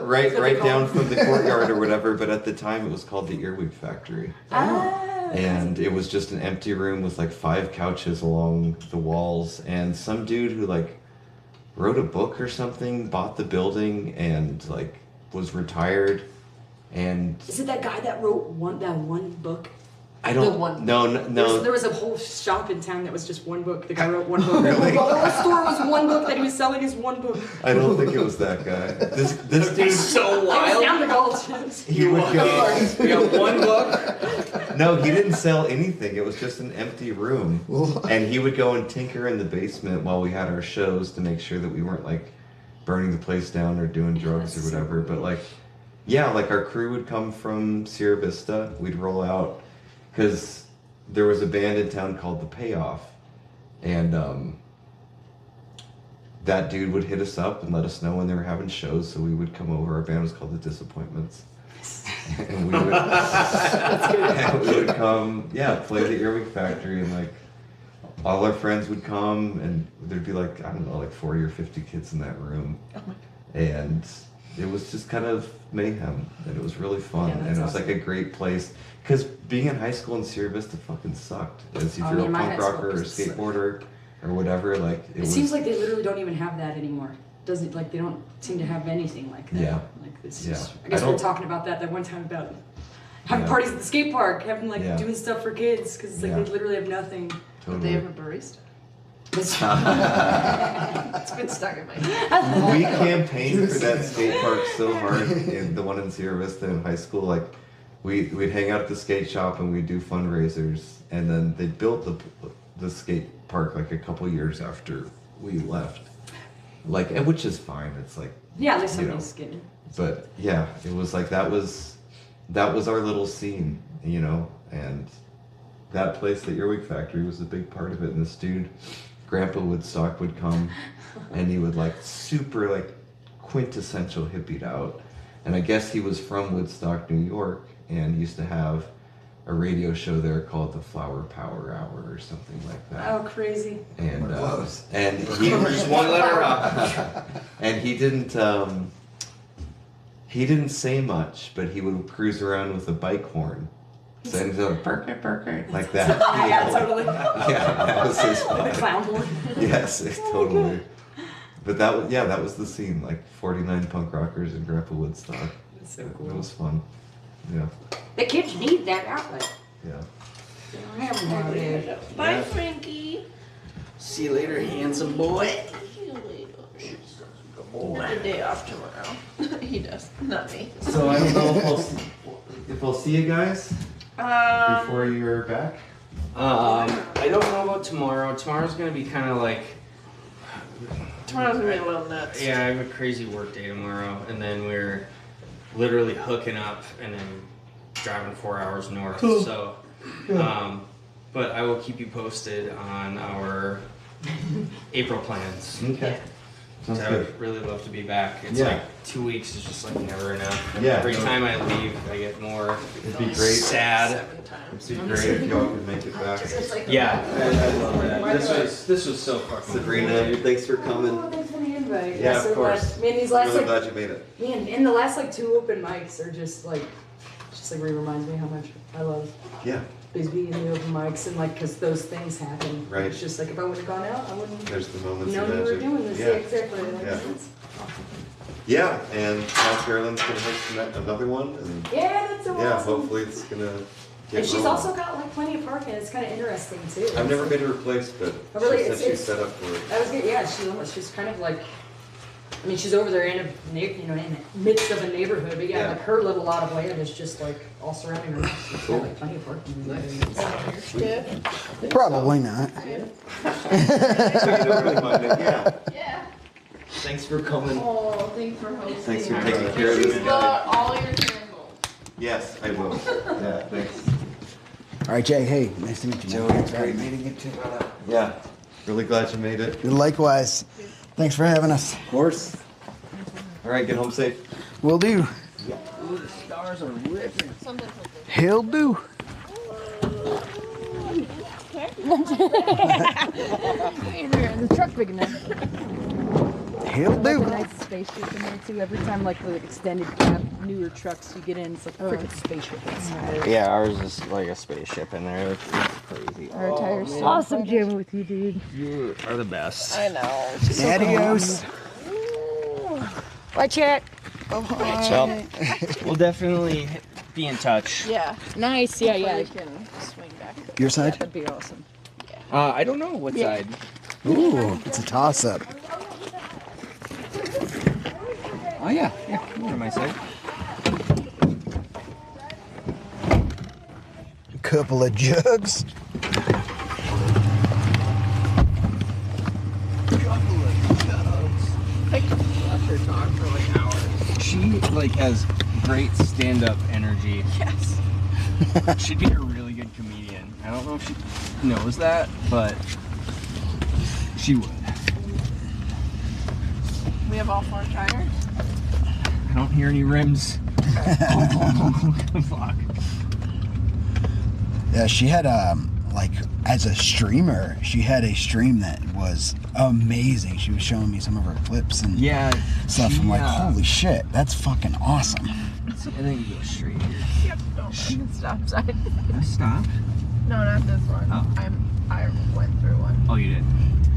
[SPEAKER 1] Right down from the courtyard or whatever, but at the time it was called the Earwig Factory. And it was just an empty room with like 5 couches along the walls, and some dude who like wrote a book or something bought the building and like was retired. And
[SPEAKER 16] Is it that guy that wrote that one book?
[SPEAKER 1] I don't no.
[SPEAKER 16] There was a whole shop in town that was just one book. The guy wrote one book.
[SPEAKER 1] Really?
[SPEAKER 16] The whole store was one book that he was selling is one book.
[SPEAKER 1] I don't think it was that guy. This dude
[SPEAKER 18] so
[SPEAKER 16] It was down the gulch.
[SPEAKER 1] He would go.
[SPEAKER 18] We got one book.
[SPEAKER 1] No, he didn't sell anything. It was just an empty room. And he would go and tinker in the basement while we had our shows to make sure that we weren't like burning the place down or doing drugs or whatever. But like, yeah, like our crew would come from Sierra Vista. We'd roll out because there was a band in town called The Payoff. And that dude would hit us up and let us know when they were having shows. So we would come over. Our band was called The Disappointments. And we would come, play the Earwig Factory, and like all our friends would come, and there'd be like, I don't know, like 40 or 50 kids in that room. And it was just kind of mayhem, and it was really fun, and it was like a great place. Because being in high school in Sierra Vista fucking sucked. As if you're a punk rocker or a skateboarder or whatever, like
[SPEAKER 16] It seems like they literally don't even have that anymore. Doesn't like they don't seem to have anything like that.
[SPEAKER 1] Yeah.
[SPEAKER 16] Like it's
[SPEAKER 1] Yeah.
[SPEAKER 16] just, I guess we were talking about that one time about having parties at the skate park, having like doing stuff for kids because like they literally have nothing.
[SPEAKER 8] But they have a barista.
[SPEAKER 16] It's
[SPEAKER 8] been stuck in my head.
[SPEAKER 1] We campaigned for that skate park so hard, in the one in Sierra Vista in high school. Like, we'd hang out at the skate shop and we'd do fundraisers, and then they built the skate park like a couple years after we left. Like, and which is fine. It's like,
[SPEAKER 16] yeah, there's somebody's getting.
[SPEAKER 1] But yeah, it was like that was our little scene, you know, and that place, the Earwig Factory, was a big part of it. And this dude, Grandpa Woodstock, would come and he would like super like quintessential hippied out. And I guess he was from Woodstock, New York, and used to have a radio show there called the Flower Power Hour or something like that.
[SPEAKER 16] Oh, crazy.
[SPEAKER 1] And he
[SPEAKER 18] just one letter up.
[SPEAKER 1] And he didn't say much, but he would cruise around with a bike horn. So he'd go, perk it, like that.
[SPEAKER 16] Yeah, totally.
[SPEAKER 1] Yeah, that was his
[SPEAKER 16] The clown horn.
[SPEAKER 1] Yes, totally. But that was the scene, like 49 punk rockers in Grandpa Woodstock.
[SPEAKER 16] That's so cool.
[SPEAKER 1] It was fun. Yeah.
[SPEAKER 16] The kids need that outlet.
[SPEAKER 1] Yeah.
[SPEAKER 16] They don't have them nowadays.
[SPEAKER 8] Bye, Frankie.
[SPEAKER 18] See you later, handsome boy.
[SPEAKER 8] See you later. Boy. The day off tomorrow. He does, not me.
[SPEAKER 1] So I don't know if I'll see you guys before you're back.
[SPEAKER 18] I don't know about tomorrow. Tomorrow's gonna be kind of like.
[SPEAKER 8] Tomorrow's gonna be a little nuts.
[SPEAKER 18] Yeah, I have a crazy work day tomorrow, and then we're literally hooking up and then driving 4 hours north. So, but I will keep you posted on our
[SPEAKER 6] April plans.
[SPEAKER 1] Okay. Sounds
[SPEAKER 6] I
[SPEAKER 1] good.
[SPEAKER 6] would really love to be back. It's
[SPEAKER 1] Yeah.
[SPEAKER 6] like 2 weeks is just like never enough.
[SPEAKER 1] Yeah.
[SPEAKER 6] Every time I leave, I get more
[SPEAKER 1] It'd be great.
[SPEAKER 6] sad.
[SPEAKER 1] It'd be great if y'all could make it back.
[SPEAKER 6] Yeah, I love that. This was so fucking
[SPEAKER 1] Sabrina, thanks for coming.
[SPEAKER 16] Oh, thanks for the invite.
[SPEAKER 1] Yeah, of
[SPEAKER 16] so
[SPEAKER 1] course.
[SPEAKER 16] Man, these last
[SPEAKER 1] Really
[SPEAKER 16] like,
[SPEAKER 1] glad you made it.
[SPEAKER 16] Man, and the last like 2 open mics are just like really reminds me how much I love
[SPEAKER 1] Yeah.
[SPEAKER 16] Bisbee and the open mics and like because those things happen.
[SPEAKER 1] Right.
[SPEAKER 16] It's just like if I would have gone out, I wouldn't.
[SPEAKER 1] There's the moments
[SPEAKER 16] know
[SPEAKER 1] of
[SPEAKER 16] you were
[SPEAKER 1] magic.
[SPEAKER 16] doing this.
[SPEAKER 1] Yeah.
[SPEAKER 16] Yeah, exactly. That
[SPEAKER 1] Yeah.
[SPEAKER 16] makes sense.
[SPEAKER 1] Yeah, and now Carolyn's gonna host another one, and
[SPEAKER 16] Yeah, that's so
[SPEAKER 1] yeah,
[SPEAKER 16] awesome.
[SPEAKER 1] hopefully it's gonna get
[SPEAKER 16] And she's
[SPEAKER 1] rolling.
[SPEAKER 16] also got like plenty of parking. It's kind of interesting too.
[SPEAKER 1] I've never been to her place, but
[SPEAKER 16] Oh, really?
[SPEAKER 1] she said
[SPEAKER 16] It's-
[SPEAKER 1] she's set up for it.
[SPEAKER 16] I was gonna, yeah, she's kind of like, I mean, she's over there in in the midst of a neighborhood, but yeah,
[SPEAKER 1] Yeah.
[SPEAKER 16] like her little lot of land is just like all surrounding her. She's got like plenty of parking.
[SPEAKER 11] Probably not.
[SPEAKER 16] Yeah.
[SPEAKER 1] Thanks for coming.
[SPEAKER 5] Oh, thanks for hosting.
[SPEAKER 1] Thanks for taking care of
[SPEAKER 5] She's
[SPEAKER 1] this.
[SPEAKER 5] got all your candles.
[SPEAKER 1] Yes, I will. Yeah, thanks.
[SPEAKER 11] All right, Jay. Hey, nice to meet you.
[SPEAKER 1] Joey, it's great meeting you too, brother. Yeah, really glad you made it.
[SPEAKER 11] Likewise. Thanks for having us.
[SPEAKER 1] Of course. All right, get home safe.
[SPEAKER 11] Will do.
[SPEAKER 6] Ooh, the stars are ripping.
[SPEAKER 11] He'll do.
[SPEAKER 8] The truck big enough.
[SPEAKER 11] He'll
[SPEAKER 8] Like
[SPEAKER 11] do.
[SPEAKER 8] a nice spaceship in there too. Every time like the extended cab, newer trucks you get in, it's like a freaking spaceship inside.
[SPEAKER 6] Yeah, ours is like a spaceship in there. It's crazy.
[SPEAKER 8] Our tires so
[SPEAKER 7] Awesome jamming with you, dude.
[SPEAKER 6] You are the best.
[SPEAKER 8] I know.
[SPEAKER 11] Adios.
[SPEAKER 7] Bye, Chet.
[SPEAKER 6] Well, we'll definitely be in touch.
[SPEAKER 8] Yeah.
[SPEAKER 7] Nice. Yeah,
[SPEAKER 8] Hopefully
[SPEAKER 7] yeah.
[SPEAKER 8] we can swing back.
[SPEAKER 11] Your side?
[SPEAKER 8] That'd be awesome.
[SPEAKER 6] I don't know what
[SPEAKER 8] Yeah.
[SPEAKER 6] side.
[SPEAKER 11] Ooh, it's a toss-up.
[SPEAKER 6] Oh yeah, come over to my side.
[SPEAKER 11] Couple of jugs.
[SPEAKER 6] Talk for like hours. She like has great stand-up energy.
[SPEAKER 8] Yes.
[SPEAKER 6] She'd be a really good comedian. I don't know if she knows that, but she would.
[SPEAKER 8] We have all 4 tires.
[SPEAKER 6] I don't hear any rims. Oh, fuck.
[SPEAKER 11] Yeah, she had like as a streamer, she had a stream that was amazing. She was showing me some of her clips and stuff. I'm like, holy shit, that's fucking awesome.
[SPEAKER 6] I think you go straight here.
[SPEAKER 8] Yep. Don't stop sign.
[SPEAKER 6] Did I stop?
[SPEAKER 8] No, not this one.
[SPEAKER 6] Oh.
[SPEAKER 8] I went through one.
[SPEAKER 6] Oh, you did.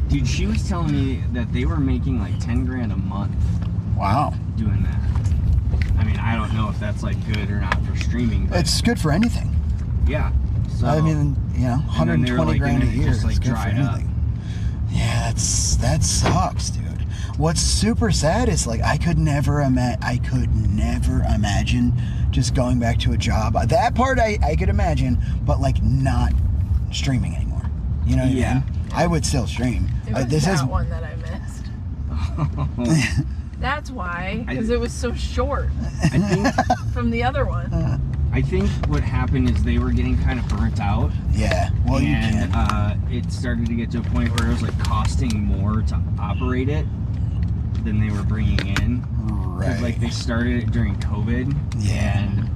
[SPEAKER 6] Dude, she was telling me that they were making like 10 grand a month.
[SPEAKER 11] Wow.
[SPEAKER 6] Doing that. I mean, I don't know if that's like good or not for streaming. But
[SPEAKER 11] It's good for anything.
[SPEAKER 6] yeah. So,
[SPEAKER 11] I mean, you know,
[SPEAKER 6] and then they were,
[SPEAKER 11] 120
[SPEAKER 6] like,
[SPEAKER 11] grand a
[SPEAKER 6] and it
[SPEAKER 11] year
[SPEAKER 6] just,
[SPEAKER 11] is
[SPEAKER 6] like,
[SPEAKER 11] good for
[SPEAKER 6] dried up.
[SPEAKER 11] anything. Yeah, that sucks, dude. What's super sad is like I could never imagine just going back to a job. That part I could imagine, but like not streaming anymore. You know what I mean? I would still stream.
[SPEAKER 8] It was
[SPEAKER 11] This
[SPEAKER 8] that
[SPEAKER 11] is
[SPEAKER 8] one that I missed. That's why, because it was so short
[SPEAKER 6] I think
[SPEAKER 8] from the other one.
[SPEAKER 6] I think what happened is they were getting kind of burnt out.
[SPEAKER 11] Yeah, well, you
[SPEAKER 6] and
[SPEAKER 11] can.
[SPEAKER 6] It started to get to a point where it was like costing more to operate it than they were bringing in.
[SPEAKER 11] Right.
[SPEAKER 6] 'Cause, like they started it during COVID.
[SPEAKER 11] Yeah.
[SPEAKER 6] And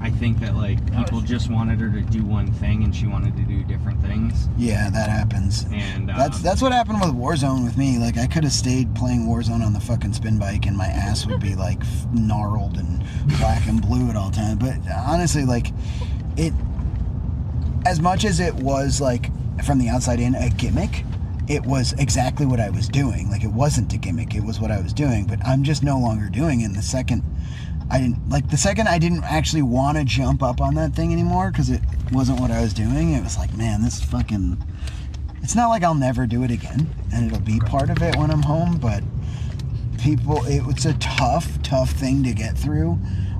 [SPEAKER 6] I think that like people just wanted her to do one thing and she wanted to do different things.
[SPEAKER 11] Yeah, that happens.
[SPEAKER 6] And
[SPEAKER 11] That's what happened with Warzone with me. Like I could have stayed playing Warzone on the fucking spin bike, and my ass would be like gnarled and black and blue at all times. But honestly, like it, as much as it was like from the outside in a gimmick, it was exactly what I was doing. Like it wasn't a gimmick; it was what I was doing. But I'm just no longer doing it. And the second I didn't actually want to jump up on that thing anymore because it wasn't what I was doing. It was like, man, this fucking. It's not like I'll never do it again, and it'll be part of it when I'm home. But it's a tough thing to get through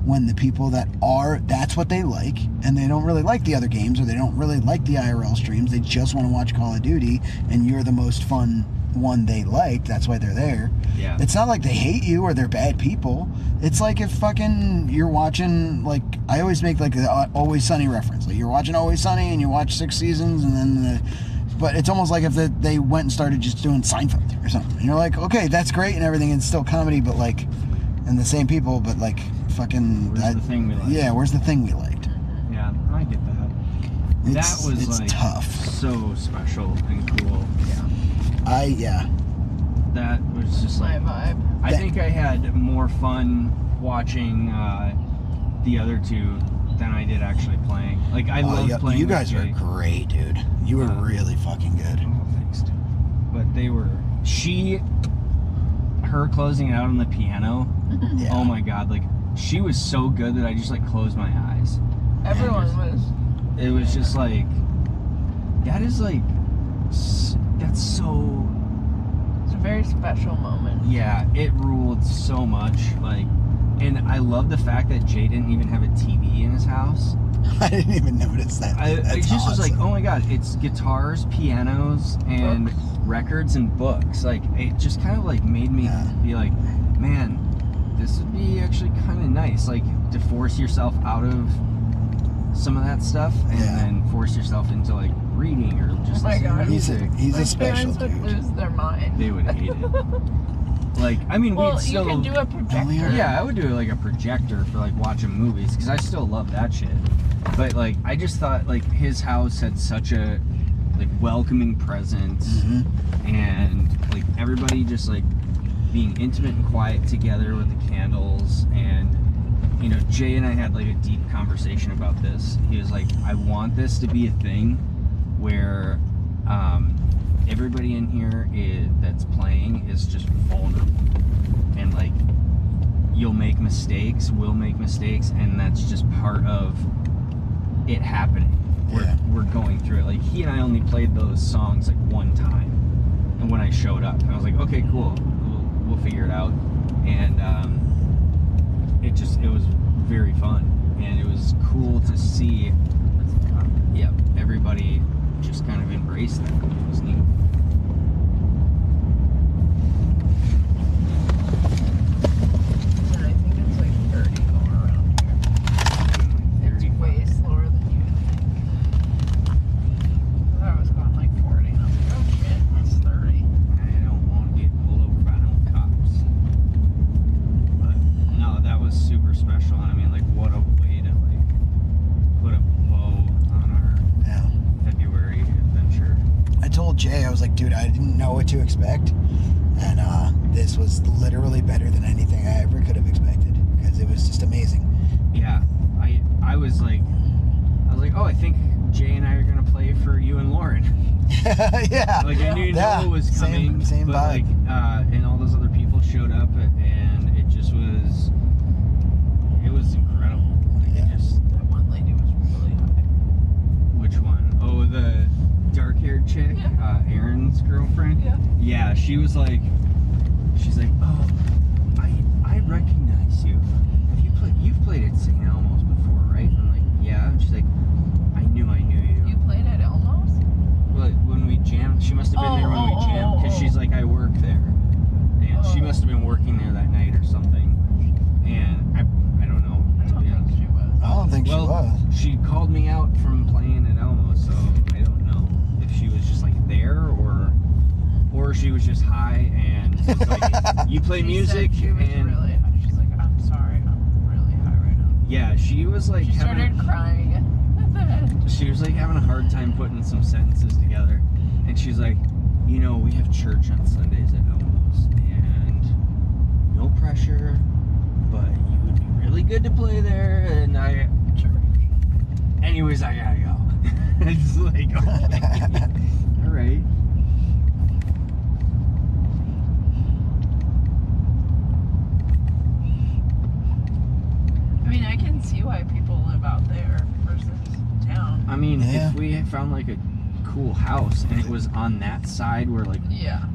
[SPEAKER 11] when the people that's what they like, and they don't really like the other games, or they don't really like the IRL streams. They just want to watch Call of Duty, and you're the most fun one they like. That's why they're there.
[SPEAKER 6] Yeah.
[SPEAKER 11] It's not like they hate you or they're bad people. It's like if fucking you're watching, like, I always make like the Always Sunny reference. Like you're watching Always Sunny and you watch 6 seasons, and then the But it's almost like if they went and started just doing Seinfeld or something. And you're like, okay, that's great and everything, and it's still comedy, but like, and the same people, but like, fucking.
[SPEAKER 6] Where's the thing we liked?
[SPEAKER 11] Yeah, where's the thing we liked?
[SPEAKER 6] Yeah, I get that. That was
[SPEAKER 11] it's
[SPEAKER 6] like
[SPEAKER 11] tough.
[SPEAKER 6] So special and cool.
[SPEAKER 11] Yeah.
[SPEAKER 6] That was just like
[SPEAKER 8] my vibe.
[SPEAKER 6] I think I had more fun watching the other two than I did actually playing. Like I love playing.
[SPEAKER 11] You guys
[SPEAKER 6] with
[SPEAKER 11] were
[SPEAKER 6] Jay.
[SPEAKER 11] great, dude. You were really fucking good.
[SPEAKER 6] Oh, thanks, dude. But they were. Her closing it out on the piano.
[SPEAKER 11] Yeah.
[SPEAKER 6] Oh my god! Like she was so good that I just like closed my eyes.
[SPEAKER 8] Everyone was.
[SPEAKER 6] It was just like that is like that's so.
[SPEAKER 8] It's a very special moment.
[SPEAKER 6] Yeah, it ruled so much. Like, and I love the fact that Jay didn't even have a TV in his house.
[SPEAKER 11] I didn't even notice that.
[SPEAKER 6] I
[SPEAKER 11] That's
[SPEAKER 6] just was like,
[SPEAKER 11] awesome.
[SPEAKER 6] oh my god, it's guitars, pianos, and records and books. Like, it just kind of like made me be like, man, this would be actually kind of nice. Like, to force yourself out of some of that stuff and then force yourself into like reading or just listening to music.
[SPEAKER 11] He's
[SPEAKER 8] My
[SPEAKER 11] a special
[SPEAKER 8] parents would lose their mind.
[SPEAKER 6] They would hate it. Like, I mean,
[SPEAKER 8] Well,
[SPEAKER 6] we'd still.
[SPEAKER 8] you can do a projector.
[SPEAKER 6] Yeah, I would do like a projector for like watching movies because I still love that shit. But like, I just thought like his house had such a like welcoming presence, and like everybody just like being intimate and quiet together with the candles. And you know, Jay and I had like a deep conversation about this. He was like, I want this to be a thing where everybody in here that's playing is just vulnerable, and like you'll make mistakes, we'll make mistakes, and that's just part of it happening. We're going through it. Like he and I only played those songs like one time, and when I showed up, I was like, okay, cool, we'll figure it out. And it was very fun, and it was cool to see. Yeah, everybody just kind of embraced that. It was neat.
[SPEAKER 8] And I think it's like 30 going around here. It's way slower than you would think. I thought it was going like 40, and I was like, oh shit, it's 30.
[SPEAKER 6] I don't want to get pulled over by no cops. But no, that was super special. I mean, like, what a way to like put a bow on our February adventure.
[SPEAKER 11] I told Jay, I was like, dude, I didn't know what to expect, and this was literally better than anything I ever could have expected because it was just amazing.
[SPEAKER 6] Yeah, I was like, oh, I think Jay and I are gonna play for you and Lauren.
[SPEAKER 11] Yeah.
[SPEAKER 6] Like I knew Noah was coming,
[SPEAKER 11] same
[SPEAKER 6] but
[SPEAKER 11] vibe.
[SPEAKER 6] like, and all those other people showed up, and it just was, it was incredible. Like it just.
[SPEAKER 8] That one lady was really high.
[SPEAKER 6] Which one? Oh, the dark-haired chick, Aaron's girlfriend.
[SPEAKER 8] Yeah.
[SPEAKER 6] Yeah, she was like, she's like, oh, I recognize you. You've played at St. Elmo's before, right? I'm like, yeah. And she's like, I knew you.
[SPEAKER 8] You played at Elmo's?
[SPEAKER 6] Well, when we jammed, she must have been there when we jammed, because she's like, I work there. And she must have been working there that night or something. And I don't know.
[SPEAKER 8] I don't think she was.
[SPEAKER 11] I don't think she was.
[SPEAKER 6] She called me out from playing at Elmo's, so I don't know if she was just like there or she was just high and was like, you play music
[SPEAKER 8] She was
[SPEAKER 6] and
[SPEAKER 8] really high. She's like, I'm sorry, I'm really high right now.
[SPEAKER 6] yeah, she was like
[SPEAKER 8] She started crying at the end.
[SPEAKER 6] she was like having a hard time putting some sentences together, and she's like, you know, we have church on Sundays at Elmo's, and no pressure, but you would be really good to play there, and anyways, I gotta go. It's like, okay. All right.
[SPEAKER 8] I mean, I can see why people live out there versus town.
[SPEAKER 6] I mean, if we had found like a cool house and it was on that side where like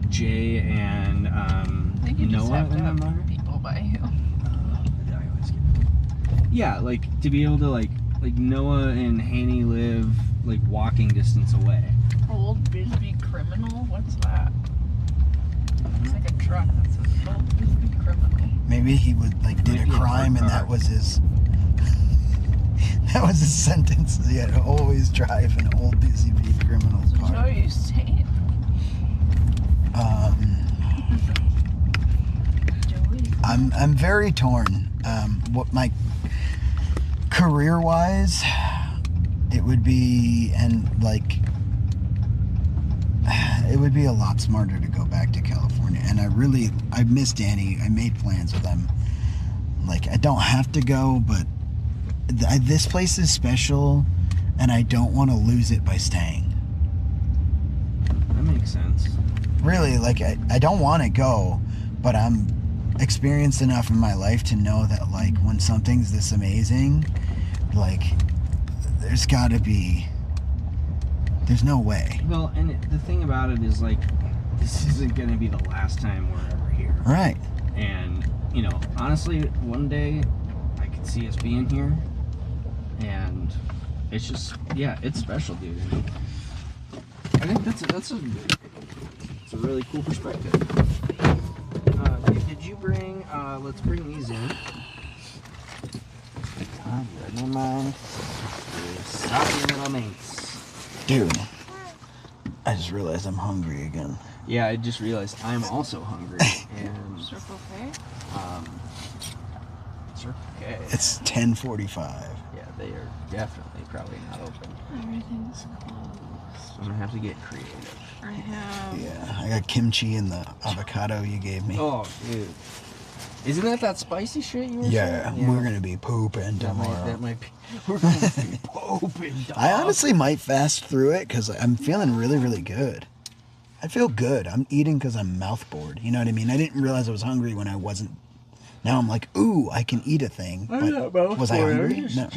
[SPEAKER 6] Jay and
[SPEAKER 8] I think you just
[SPEAKER 6] Noah
[SPEAKER 8] have to
[SPEAKER 6] and them
[SPEAKER 8] have
[SPEAKER 6] are.
[SPEAKER 8] people by you.
[SPEAKER 6] Yeah, like to be able to like Noah and Hanny live like walking distance away.
[SPEAKER 8] Old Bisbee criminal? What's that? It's like a truck that says Old Bisbee criminal.
[SPEAKER 11] Maybe he would like did a crime and that was his. That was a sentence. Yeah, always drive an old Bisbee criminal's car.
[SPEAKER 8] What are you saying?
[SPEAKER 11] I'm very torn. What my career-wise, it would be, and like, it would be a lot smarter to go back to California. And I miss Danny. I made plans with him. Like, I don't have to go, but this place is special, and I don't want to lose it by staying.
[SPEAKER 6] That makes sense.
[SPEAKER 11] Really, like, I don't want to go, but I'm experienced enough in my life to know that, like, when something's this amazing, like, there's no way.
[SPEAKER 6] Well, and the thing about it is, like, this isn't going to be the last time we're ever here.
[SPEAKER 11] Right.
[SPEAKER 6] And, you know, honestly, one day I could see us being here, and it's just, yeah, it's special, dude. And I think that's a really cool perspective. Did you bring, let's bring these in. Never mind. Sorry, little mates.
[SPEAKER 11] Dude, I just realized I'm hungry again.
[SPEAKER 6] Yeah, I just realized I'm also hungry. And
[SPEAKER 8] Circle K?
[SPEAKER 6] Circle K.
[SPEAKER 11] It's 10:45.
[SPEAKER 6] Yeah, they are definitely probably not open.
[SPEAKER 8] Everything's closed.
[SPEAKER 6] I'm gonna have to get creative.
[SPEAKER 8] I have.
[SPEAKER 11] Yeah, I got kimchi and the avocado you gave me.
[SPEAKER 6] Oh, dude. Isn't that spicy shit you were
[SPEAKER 11] Yeah,
[SPEAKER 6] saying?
[SPEAKER 11] we're gonna be pooping tomorrow.
[SPEAKER 6] That might be. We're gonna be pooping.
[SPEAKER 11] I honestly might fast through it because I'm feeling really, really good. I feel good. I'm eating because I'm mouth bored. You know what I mean? I didn't realize I was hungry when I wasn't. Now I'm like, ooh, I can eat a thing. But was I hungry? No.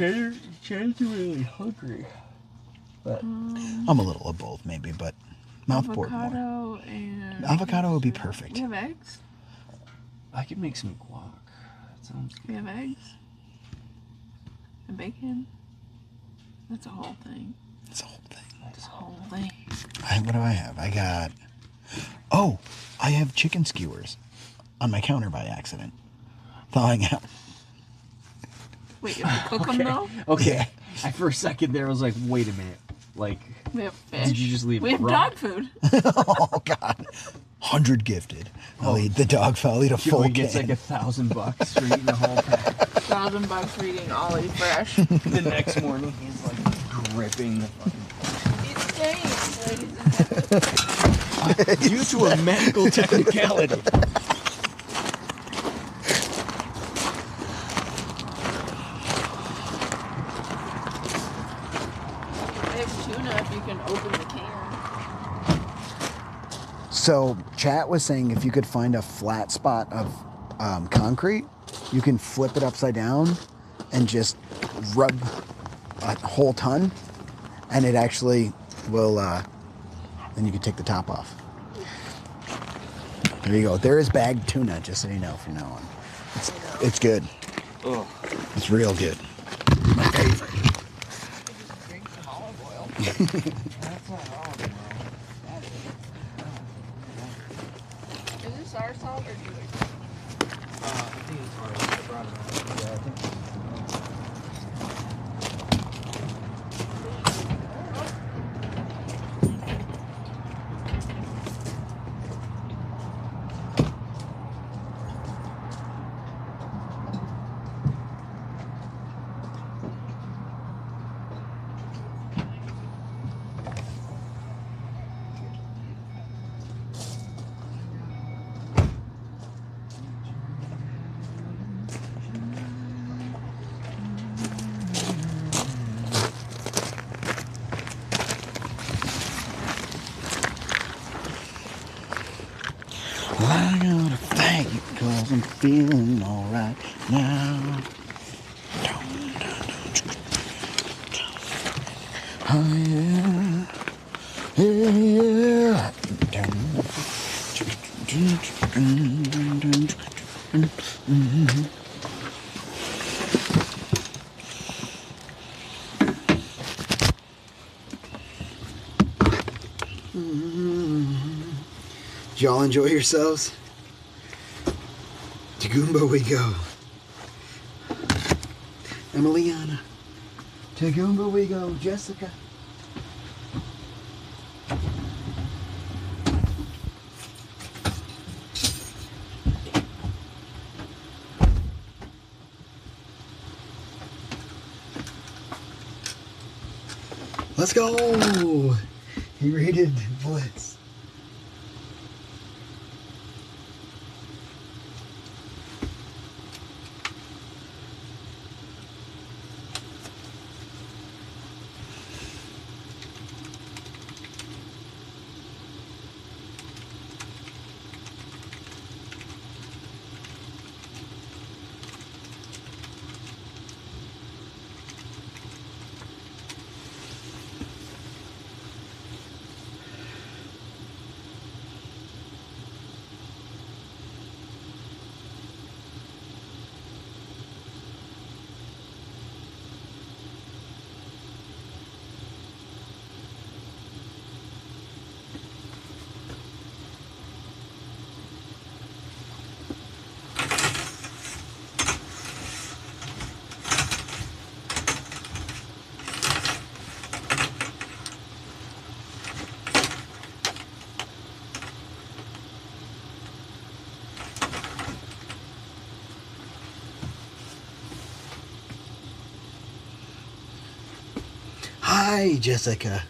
[SPEAKER 6] Genuinely hungry. But
[SPEAKER 11] I'm a little of both, maybe, but mouth bored more.
[SPEAKER 8] Avocado and.
[SPEAKER 11] Avocado would be perfect.
[SPEAKER 8] You have eggs?
[SPEAKER 6] I could make some guac. That sounds good.
[SPEAKER 8] We have eggs. And bacon. That's a whole thing.
[SPEAKER 11] It's a whole thing.
[SPEAKER 8] That's a whole thing.
[SPEAKER 11] What do I have? I have chicken skewers on my counter by accident. Thawing out.
[SPEAKER 8] Wait, you have to cook them though?
[SPEAKER 6] Okay. For a second there, I was like, wait a minute. Like,
[SPEAKER 8] We have fish.
[SPEAKER 6] did you just leave
[SPEAKER 8] We have
[SPEAKER 6] raw?
[SPEAKER 8] dog food.
[SPEAKER 11] Oh, God. 100 gifted. I'll eat the dog food. I'll eat a full
[SPEAKER 6] Joey gets
[SPEAKER 11] can.
[SPEAKER 6] like $1,000 for eating the whole pack.
[SPEAKER 8] $1,000 for eating Ollie fresh.
[SPEAKER 6] The next morning, he's like gripping the fucking.
[SPEAKER 8] It's ladies and
[SPEAKER 6] Due to a medical technicality.
[SPEAKER 8] I have tuna if you can open the can.
[SPEAKER 11] So, chat was saying if you could find a flat spot of concrete, you can flip it upside down and just rub a whole ton, and it actually will, then you can take the top off. There you go. There is bagged tuna, just so you know from now on. It's good.
[SPEAKER 6] Oh.
[SPEAKER 11] It's real good. My favorite.
[SPEAKER 8] Drink some olive oil.
[SPEAKER 6] That's not olive oil.
[SPEAKER 8] Is this our salt or do
[SPEAKER 6] I think it's ours. I brought it out. Yeah, I think it's
[SPEAKER 11] I gotta thank you because I'm feeling alright now. Oh yeah, yeah. Did y'all enjoy yourselves? To Goomba we go. Emiliana. To Goomba we go, Jessica. Let's go! He rated Blitz. Hi, Jessica.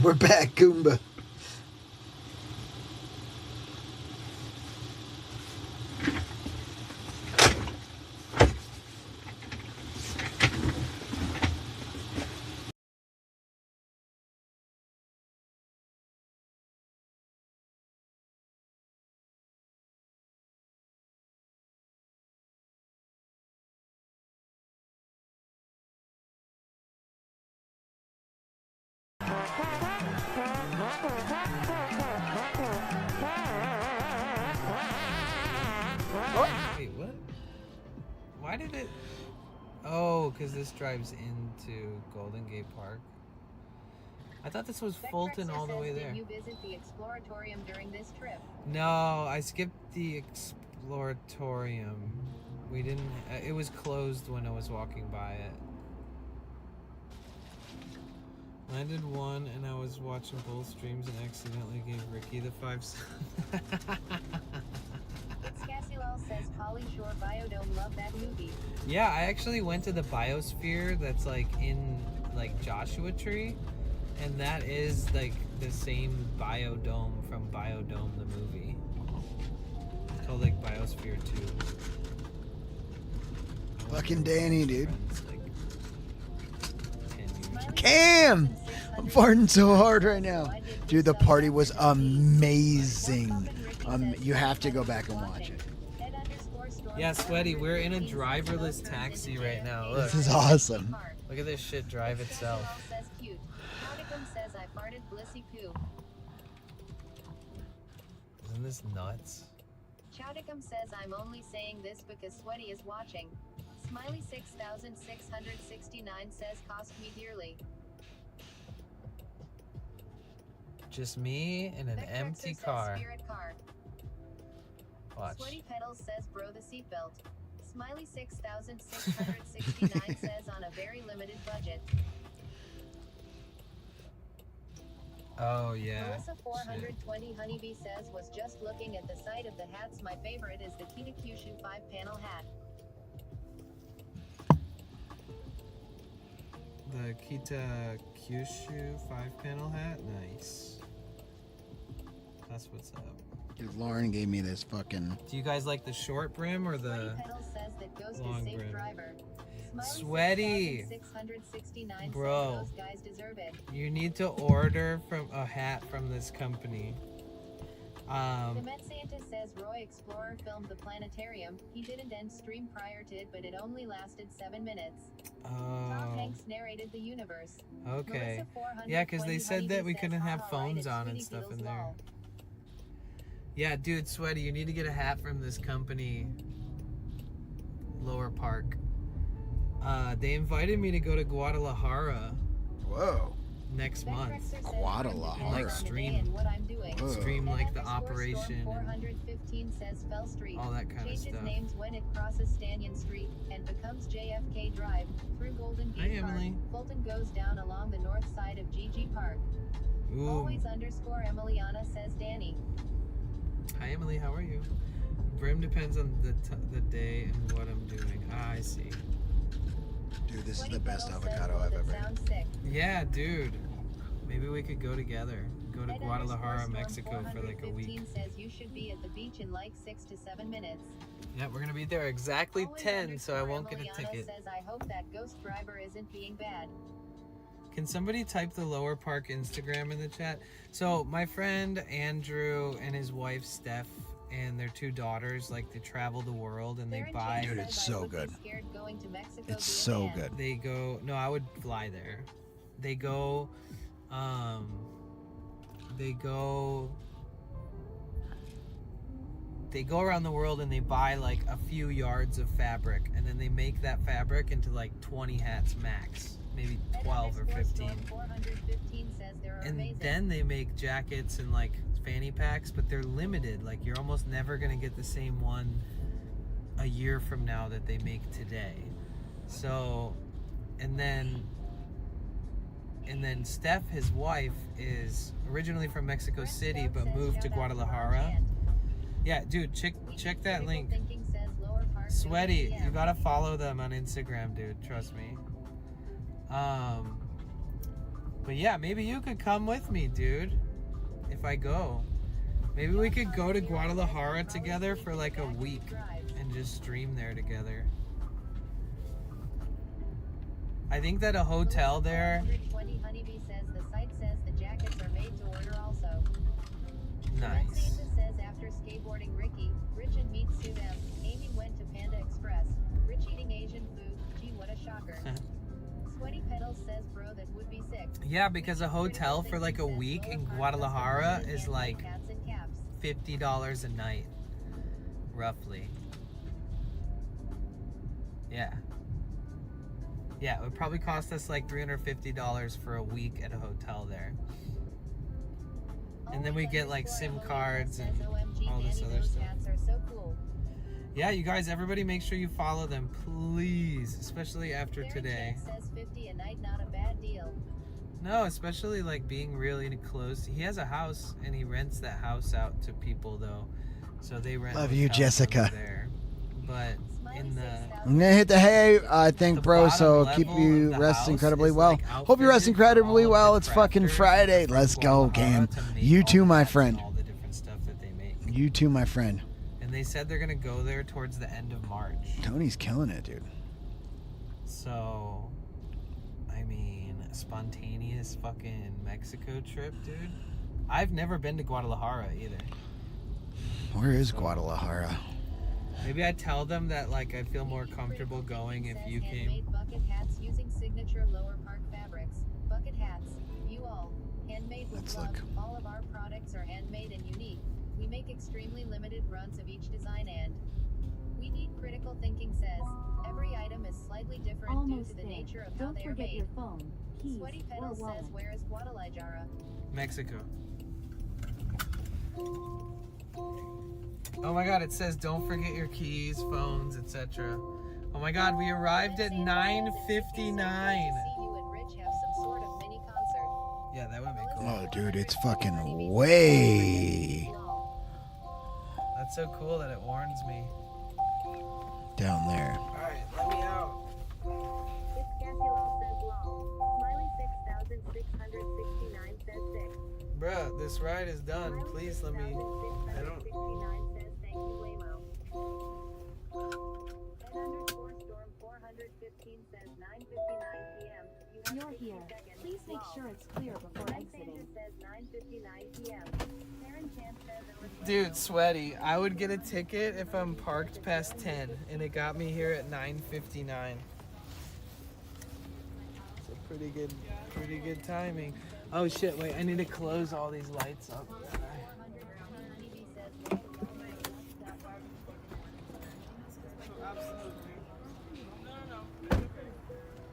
[SPEAKER 11] We're back, Goomba.
[SPEAKER 14] Wait, what? Why did it? Oh, because this drives into Golden Gate Park. I thought this was Fulton all the way there.
[SPEAKER 2] Did you visit the Exploratorium during this trip?
[SPEAKER 14] No, I skipped the Exploratorium. We didn't. It was closed when I was walking by it. I did one, and I was watching both streams and accidentally gave Ricky the 5 stars.
[SPEAKER 2] Scassilal says Holly Shore Biodome, love that movie.
[SPEAKER 14] Yeah, I actually went to the biosphere that's like in like Joshua Tree, and that is like the same biodome from Biodome the movie. It's called like Biosphere 2.
[SPEAKER 11] Fucking Danny, dude. Cam! I'm farting so hard right now. Dude, the party was amazing. You have to go back and watch it.
[SPEAKER 14] Yeah, Sweaty, we're in a driverless taxi right now. Look.
[SPEAKER 11] This is awesome.
[SPEAKER 14] Look at this shit drive itself.
[SPEAKER 2] Says I farted blissy poo.
[SPEAKER 14] Isn't this nuts?
[SPEAKER 2] Chowdicum says I'm only saying this because Sweaty is watching. Smiley 6669 says cost me dearly.
[SPEAKER 14] Just me in an empty car.
[SPEAKER 2] Spirit car.
[SPEAKER 14] Watch.
[SPEAKER 2] Sweaty Pedals says bro the seatbelt. Smiley 6669 says on a very limited budget.
[SPEAKER 14] Oh yeah.
[SPEAKER 2] Melissa 420 Honeybee says was just looking at the side of the hats. My favorite is the Kita Kyushu 5-panel hat.
[SPEAKER 14] The Kita Kyushu 5-panel hat? Nice. That's what's up.
[SPEAKER 11] Dude, Lauren gave me this fucking...
[SPEAKER 14] Do you guys like the short brim or the
[SPEAKER 2] Says that Ghost
[SPEAKER 14] long
[SPEAKER 2] is safe
[SPEAKER 14] brim?
[SPEAKER 2] driver.
[SPEAKER 14] Sweaty!
[SPEAKER 2] 669
[SPEAKER 14] Bro,
[SPEAKER 2] those guys deserve it.
[SPEAKER 14] you need to order from a hat from this company.
[SPEAKER 2] The Met Santa says Roy Explorer filmed the planetarium. He didn't end stream prior to it, but it only lasted 7 minutes. Tom Hanks narrated the universe.
[SPEAKER 14] Okay. Yeah, because they said that we couldn't have phones on and stuff in there. Yeah, dude, Sweaty, you need to get a hat from this company. Lower Park. They invited me to go to Guadalajara.
[SPEAKER 11] Whoa.
[SPEAKER 14] next month.
[SPEAKER 11] Guadalajara.
[SPEAKER 14] And like stream like the operation
[SPEAKER 2] and says Fell Street.
[SPEAKER 14] all that kind of
[SPEAKER 2] Changes
[SPEAKER 14] stuff.
[SPEAKER 2] names when it crosses Stanyan Street and becomes JFK Drive through Golden
[SPEAKER 14] Hi,
[SPEAKER 2] Gate Park.
[SPEAKER 14] Emily.
[SPEAKER 2] Fulton goes down along the north side of GG Park.
[SPEAKER 14] Ooh.
[SPEAKER 2] Always _ Emiliana says Danny.
[SPEAKER 14] Hi Emily, how are you? Brim depends on the day and what I'm doing. Ah, I see.
[SPEAKER 11] Dude, this is the best avocado I've ever had.
[SPEAKER 14] Yeah, dude. Maybe we could go together. Go to Guadalajara, Mexico for like a week.
[SPEAKER 2] Says you should be at the beach in like 6 to 7 minutes.
[SPEAKER 14] Yeah, we're gonna be there exactly 10, so I won't get a
[SPEAKER 2] Emiliana
[SPEAKER 14] ticket.
[SPEAKER 2] says I hope that ghost driver isn't being bad.
[SPEAKER 14] Can somebody type the Lower Park Instagram in the chat? So my friend Andrew and his wife Steph and their 2 daughters, like they travel the world and they buy.
[SPEAKER 11] Dude, it's so good. It's so good.
[SPEAKER 14] They go. No, I would fly there. They go. They go around the world and they buy like a few yards of fabric, and then they make that fabric into like 20 hats max, maybe 12 or 15. And then they make jackets and like fanny packs, but they're limited. Like you're almost never gonna get the same one a year from now that they make today. So, and then Steph, his wife, is originally from Mexico City but moved to Guadalajara. Yeah, dude, check that link. Sweaty, you gotta follow them on Instagram, dude. Trust me. But yeah, maybe you could come with me, dude. If I go, maybe we could go to Guadalajara together for like a week and just stream there together. I think that a hotel there.
[SPEAKER 2] Honeybee says the site says the jackets are made to order also.
[SPEAKER 14] Nice.
[SPEAKER 2] Says after skateboarding Ricky, Rich and meets Sue M. Amy went to Panda Express. Rich eating Asian food. Gee, what a shocker. Sweaty Pedals says bro that would be sick.
[SPEAKER 14] Yeah, because a hotel for like a week in Guadalajara is like $50 a night, roughly. Yeah. Yeah, it would probably cost us like $350 for a week at a hotel there. And then we get like SIM cards and all this other stuff. Yeah, you guys, everybody make sure you follow them, please, especially after today.
[SPEAKER 2] Says 50 a night, not a bad deal.
[SPEAKER 14] No, especially like being really close. He has a house and he rents that house out to people though. So they rent.
[SPEAKER 11] Love you, Jessica.
[SPEAKER 14] There. But in the
[SPEAKER 11] I'm gonna hit the hay, I think, bro. So keep you rest incredibly well. Hope you rest incredibly well. It's fucking Friday. Let's go, game. You too, my friend.
[SPEAKER 14] all the different stuff that they make.
[SPEAKER 11] You too, my friend.
[SPEAKER 14] And they said they're gonna go there towards the end of March.
[SPEAKER 11] Tony's killing it, dude.
[SPEAKER 14] So, I mean, spontaneous fucking Mexico trip, dude. I've never been to Guadalajara either.
[SPEAKER 11] Where is Guadalajara?
[SPEAKER 14] Maybe I tell them that like I feel more comfortable going if you came.
[SPEAKER 2] Handmade bucket hats using signature Lower Park fabrics. Bucket hats, you all, handmade with love. All of our products are handmade and unique. We make extremely limited runs of each design and we need critical thinking says every item is slightly different due to the nature of how they are made.
[SPEAKER 13] Your phone, keys,
[SPEAKER 2] Sweaty Pedals says where is Guadalajara?
[SPEAKER 14] Mexico. Oh my god, it says don't forget your keys, phones, etc. Oh my god, we arrived at 9:59. Yeah, that would be cool.
[SPEAKER 11] Oh, dude, it's fucking way
[SPEAKER 14] That's so cool that it warns me.
[SPEAKER 11] down there.
[SPEAKER 14] Alright, let me out. Bruh, this ride is done. Please let me. I don't.
[SPEAKER 13] You're here. Please make sure it's clear before exiting.
[SPEAKER 14] Dude, Sweaty, I would get a ticket if I'm parked past 10, and it got me here at 9:59. So pretty good timing. Oh shit, wait, I need to close all these lights up.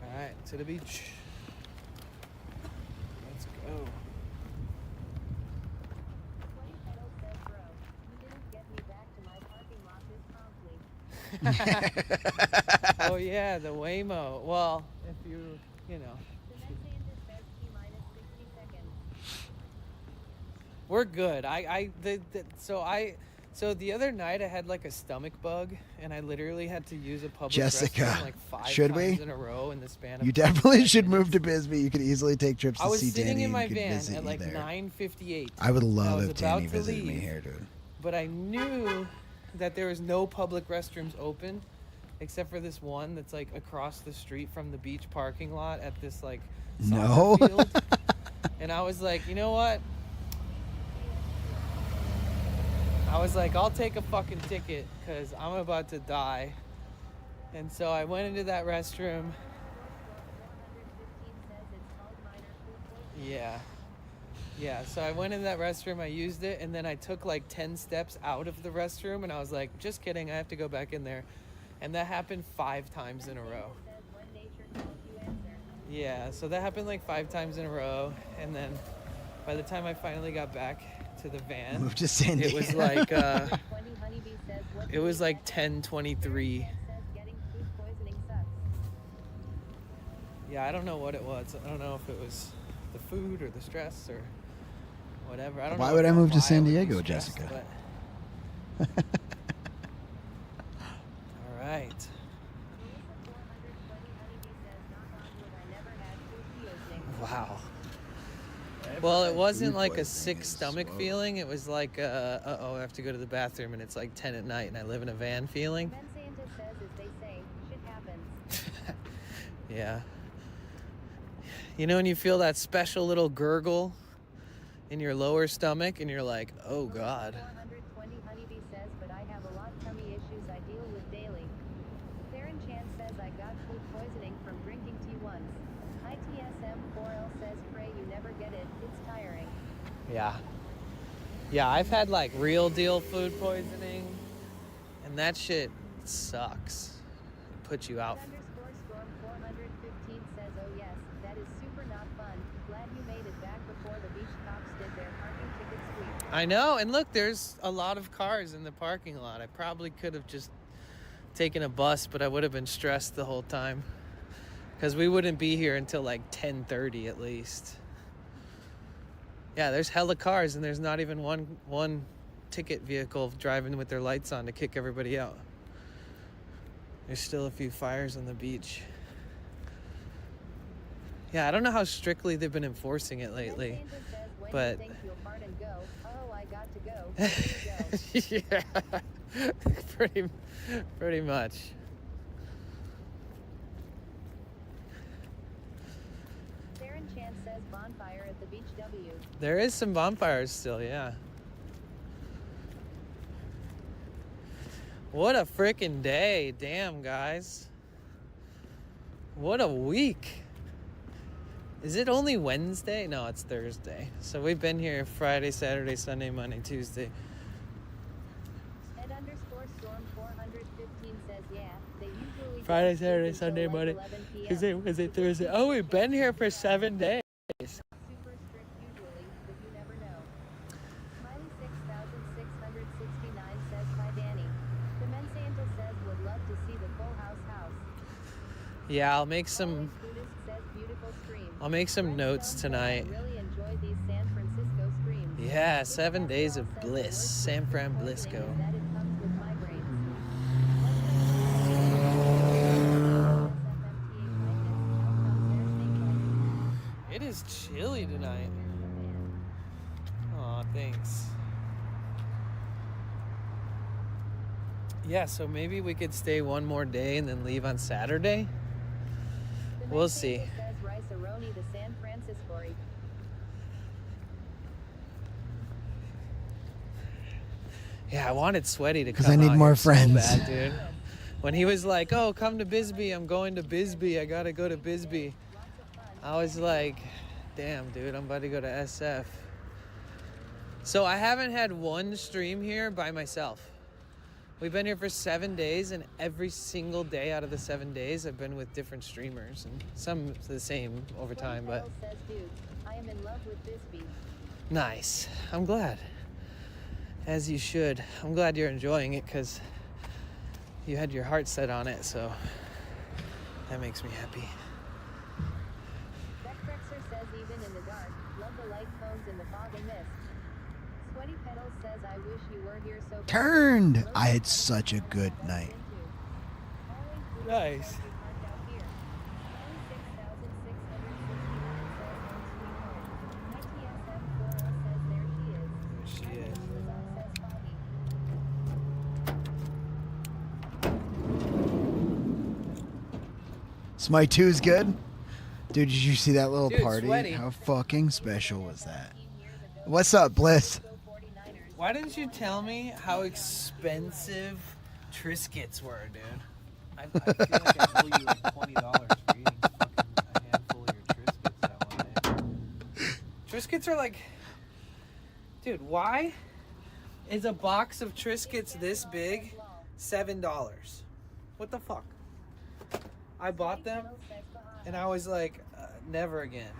[SPEAKER 14] Alright, to the beach. Oh yeah, the Waymo. Well, if you know. We're good. So the other night I had like a stomach bug, and I literally had to use a public
[SPEAKER 11] Jessica,
[SPEAKER 14] restroom like 5
[SPEAKER 11] should
[SPEAKER 14] times
[SPEAKER 11] we?
[SPEAKER 14] in a row in the span of
[SPEAKER 11] You definitely should move to Bisbee. You could easily take trips
[SPEAKER 14] I
[SPEAKER 11] to
[SPEAKER 14] was
[SPEAKER 11] see
[SPEAKER 14] sitting
[SPEAKER 11] Danny
[SPEAKER 14] in
[SPEAKER 11] and
[SPEAKER 14] my
[SPEAKER 11] he could
[SPEAKER 14] van
[SPEAKER 11] visit
[SPEAKER 14] at
[SPEAKER 11] you
[SPEAKER 14] like
[SPEAKER 11] there.
[SPEAKER 14] 9:58.
[SPEAKER 11] I would
[SPEAKER 14] and
[SPEAKER 11] love
[SPEAKER 14] was
[SPEAKER 11] if
[SPEAKER 14] about
[SPEAKER 11] Danny
[SPEAKER 14] to
[SPEAKER 11] visited me
[SPEAKER 14] leave,
[SPEAKER 11] here, dude.
[SPEAKER 14] But I knew that there was no public restrooms open, except for this one that's like across the street from the beach parking lot at this like
[SPEAKER 11] No.
[SPEAKER 14] soccer field. And I was like, you know what? I was like, I'll take a fucking ticket because I'm about to die. And so I went into that restroom. Yeah, so I went in that restroom, I used it, and then I took like 10 steps out of the restroom, and I was like, just kidding, I have to go back in there. And that happened 5 times in a row. Yeah, so that happened like 5 times in a row, and then by the time I finally got back to the van,
[SPEAKER 11] Moved to San
[SPEAKER 14] it was
[SPEAKER 11] Diego.
[SPEAKER 14] like it was like 10:23. Yeah, I don't know what it was. I don't know if it was the food or the stress or whatever. I don't
[SPEAKER 11] Why
[SPEAKER 14] know
[SPEAKER 11] would I move to
[SPEAKER 14] why
[SPEAKER 11] San
[SPEAKER 14] would be
[SPEAKER 11] Diego,
[SPEAKER 14] stressed,
[SPEAKER 11] Jessica?
[SPEAKER 14] but- All right. Wow. Well, it wasn't like a sick stomach feeling. It was like, uh-oh, I have to go to the bathroom and it's like 10 at night and I live in a van feeling. Yeah. You know when you feel that special little gurgle in your lower stomach and you're like, oh God. Yeah, I've had like real deal food poisoning, and that shit sucks. It puts you out. I know, and look, there's a lot of cars in the parking lot. I probably could have just taken a bus, but I would have been stressed the whole time because we wouldn't be here until like 10:30 at least. Yeah, there's hella cars, and there's not even one ticket vehicle driving with their lights on to kick everybody out. There's still a few fires on the beach. Yeah, I don't know how strictly they've been enforcing it lately, but yeah, pretty much. There is some bonfires still, yeah. What a freaking day. Damn, guys. What a week. Is it only Wednesday? No, it's Thursday. So we've been here Friday, Saturday, Sunday, Monday, Tuesday. Friday, Saturday, Sunday, Monday, Tuesday, Wednesday, Thursday. Oh, we've been here for 7 days. Yeah, I'll make some notes tonight. Yeah, 7 days of bliss. San Fran Blisco. It is chilly tonight. Aw, thanks. Yeah, so maybe we could stay one more day and then leave on Saturday. We'll see. Yeah, I wanted Sweaty to come.
[SPEAKER 11] Because I need
[SPEAKER 14] out
[SPEAKER 11] more
[SPEAKER 14] here
[SPEAKER 11] friends.
[SPEAKER 14] So bad, dude. When he was like, "Oh, come to Bisbee. I'm going to Bisbee. I gotta go to Bisbee." I was like, "Damn, dude, I'm about to go to SF." So I haven't had one stream here by myself. We've been here for 7 days, and every single day out of the 7 days, I've been with different streamers, and some the same over time, but
[SPEAKER 2] I am in love with Bisbee.
[SPEAKER 14] nice. I'm glad. As you should. I'm glad you're enjoying it, because, you had your heart set on it, so that makes me happy.
[SPEAKER 2] Vectrexer says even in the dark, love the light cones in the fog and mist. Sweaty Petals says I wish you were here so bad.
[SPEAKER 11] Turned. I had such a good night.
[SPEAKER 14] Nice. She is.
[SPEAKER 11] Smite 2 is good. Dude, did you see that little
[SPEAKER 14] Dude,
[SPEAKER 11] party?
[SPEAKER 14] Sweaty.
[SPEAKER 11] How fucking special was that? What's up, Bliss?
[SPEAKER 14] Why didn't you tell me how expensive Triscuits were, dude? I feel like I owe you like $20 for eating fucking a handful of your Triscuits that one day. Triscuits are like, dude, why is a box of Triscuits this big $7? What the fuck? I bought them and I was like, never again.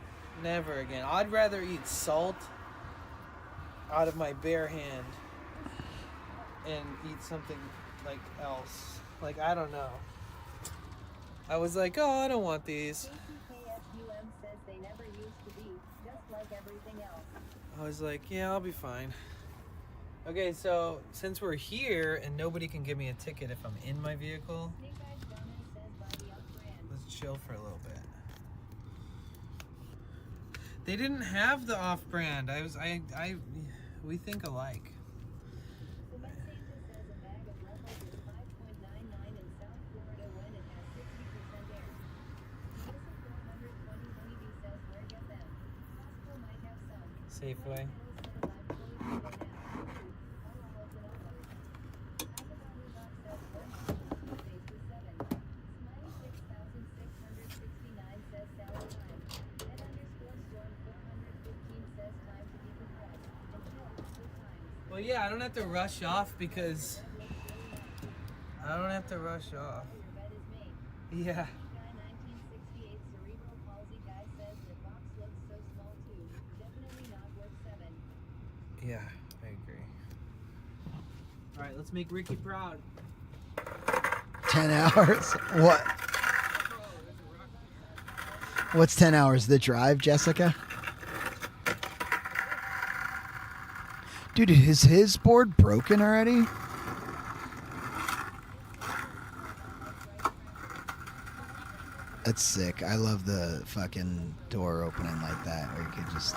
[SPEAKER 14] Never again. I'd rather eat salt out of my bare hand and eat something like else. Like, I don't know. I was like, oh, I don't want these. I was like, yeah, I'll be fine. Okay, so since we're here and nobody can give me a ticket if I'm in my vehicle, let's chill for a little bit. They didn't have the off-brand. We think alike. Safeway. Well, yeah, I don't have to rush off because I don't have to rush off. Yeah. Yeah, I agree. All right, let's make Ricky proud.
[SPEAKER 11] 10 hours? What? What's 10 hours? The drive, Jessica? Dude, is his board broken already? That's sick. I love the fucking door opening like that, where you could just...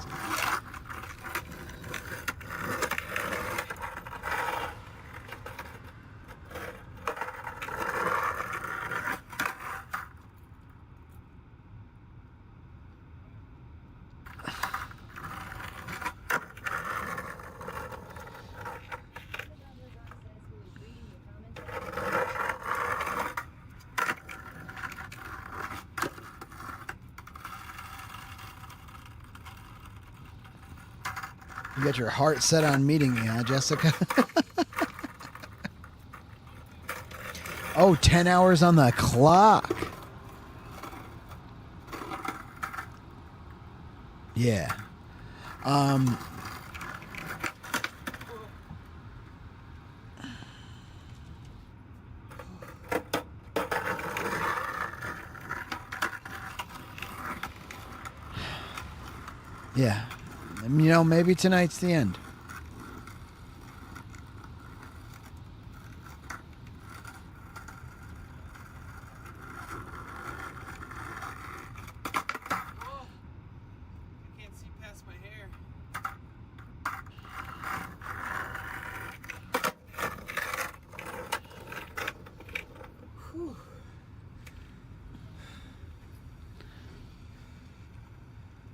[SPEAKER 11] You got your heart set on meeting me, huh, Jessica? Oh, 10 hours on the clock. Yeah. Yeah. You know, maybe tonight's the end.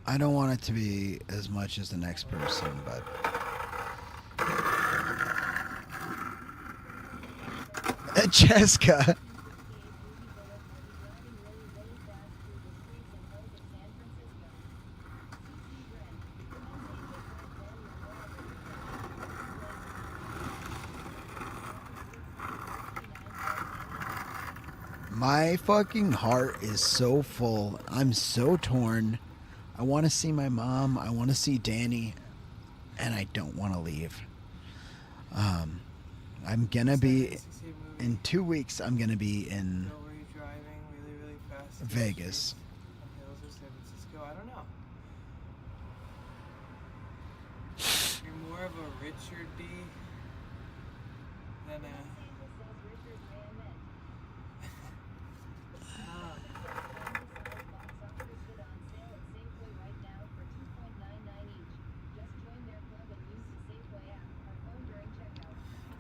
[SPEAKER 11] I don't want it to be as much as the next person, but Jessica. My fucking heart is so full. I'm so torn. I want to see my mom. I want to see Danny. And I don't want to leave. I'm gonna be in 2 weeks. I'm gonna be in Vegas.
[SPEAKER 14] Hills or San Francisco, I don't know. You're more of a Richard D than a.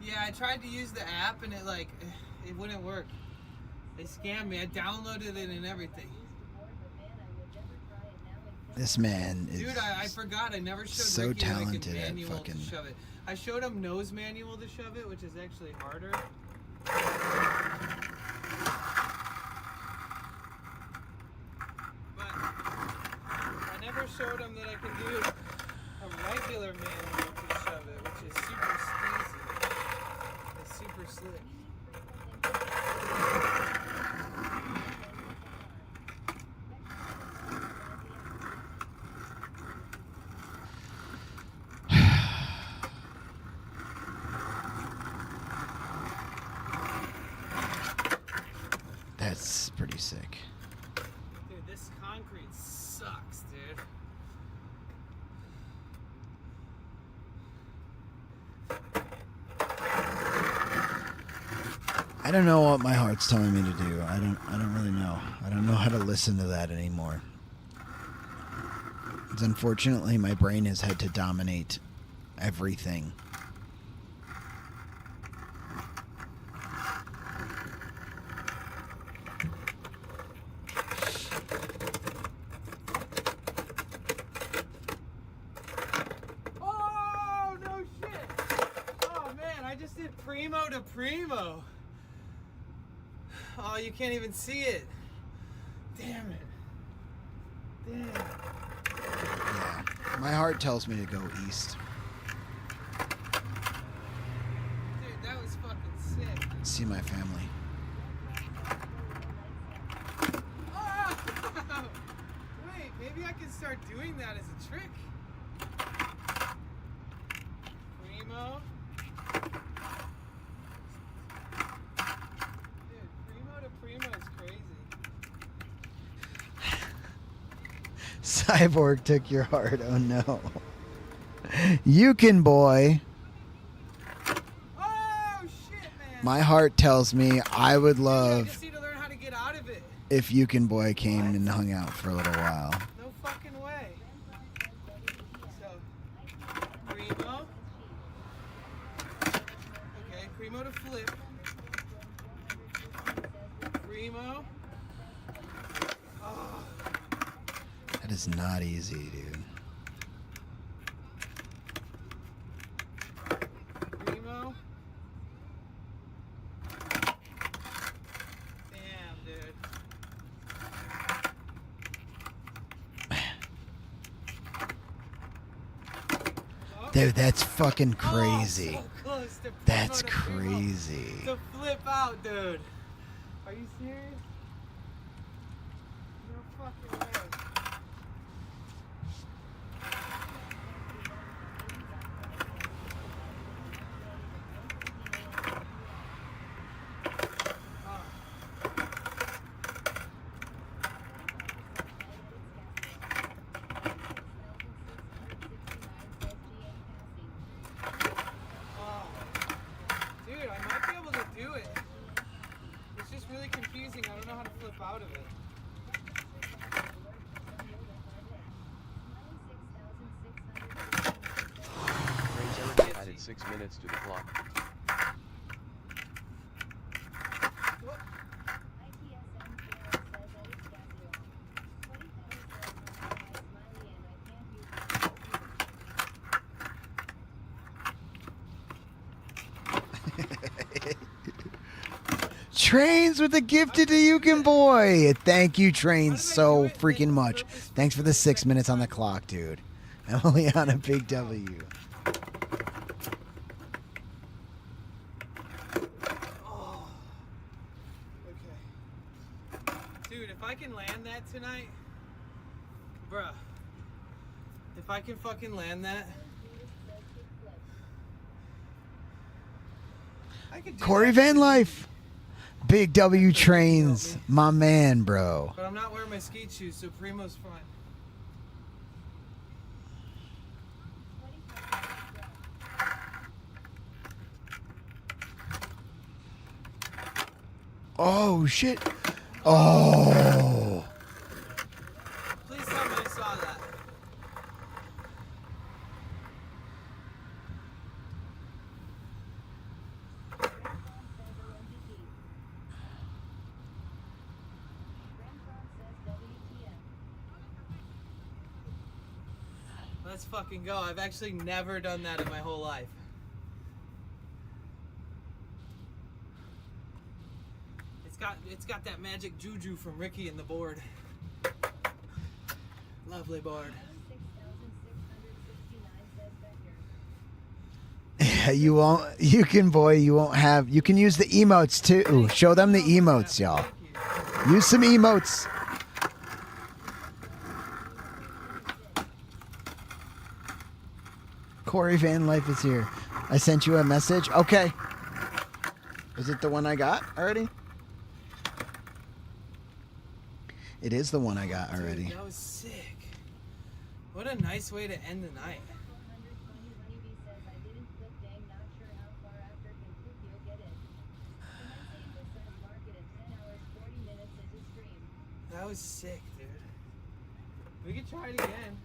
[SPEAKER 14] Yeah, I tried to use the app and it wouldn't work. They scammed me. I downloaded it and everything.
[SPEAKER 11] This man is
[SPEAKER 14] Dude, I forgot. I never showed
[SPEAKER 11] so
[SPEAKER 14] Ricky
[SPEAKER 11] talented
[SPEAKER 14] like a
[SPEAKER 11] at
[SPEAKER 14] manual
[SPEAKER 11] fucking.
[SPEAKER 14] to shove it. I showed him nose manual to shove it, which is actually harder. But I never showed him that I can do a regular manual to shove it, which is super steezy. It's super slick.
[SPEAKER 11] That's pretty sick.
[SPEAKER 14] Dude, this concrete sucks, dude.
[SPEAKER 11] I don't know what my heart's telling me to do. I don't really know. I don't know how to listen to that anymore. Because unfortunately my brain has had to dominate everything.
[SPEAKER 14] Oh, no shit. Oh, man, I just did primo to primo. Oh, you can't even see it. Damn it. Damn.
[SPEAKER 11] Yeah. My heart tells me to go east.
[SPEAKER 14] Dude, that was fucking sick.
[SPEAKER 11] See my family.
[SPEAKER 14] Oh! Wait, maybe I can start doing that as a trick. Primo. Dude, primo to primo is crazy.
[SPEAKER 11] Cyborg took your heart. Oh no. You can, boy.
[SPEAKER 14] Oh shit, man.
[SPEAKER 11] My heart tells me I would
[SPEAKER 14] I
[SPEAKER 11] love
[SPEAKER 14] just need to learn how to get out of it.
[SPEAKER 11] if You Can Boy came and hung out for a little while.
[SPEAKER 14] No fucking way. So, primo. Okay, primo to flip. Primo. Oh.
[SPEAKER 11] That is not easy, dude.
[SPEAKER 14] Primo. Damn, dude.
[SPEAKER 11] Dude, that's fucking crazy.
[SPEAKER 14] Oh, so close to
[SPEAKER 11] That's
[SPEAKER 14] primo to primo.
[SPEAKER 11] crazy.
[SPEAKER 14] To flip out, dude. Are you serious? No fucking way. Dude, I might be able to do it. It's just really confusing. I don't know how to flip out of it.
[SPEAKER 20] Added 6 minutes to the clock.
[SPEAKER 11] Trains with the gifted to You Can Boy. Thank you, Trains, so freaking much. Thanks for the 6 minutes on the clock, dude. Emily on a big W.
[SPEAKER 14] Oh. Okay. Dude, if I can land that tonight, bruh. If I can fucking land that.
[SPEAKER 11] Corey Van Life. Big W Trains. My man, bro.
[SPEAKER 14] But I'm not wearing my skate shoes, so Primo's fine.
[SPEAKER 11] Oh, shit. Oh.
[SPEAKER 14] Please tell me I saw that. Let's fucking go. I've actually never done that in my whole life. It's got that magic juju from Ricky and the board. Lovely board.
[SPEAKER 11] Yeah, you won't. You can use the emotes too. Show them the emotes, y'all. Use some emotes. Corey Van Life is here. I sent you a message. Okay. Is it the one I got already? It is the one I got already.
[SPEAKER 14] Dude, that was sick. What a nice way to end the night. That was sick, dude. We could try it again.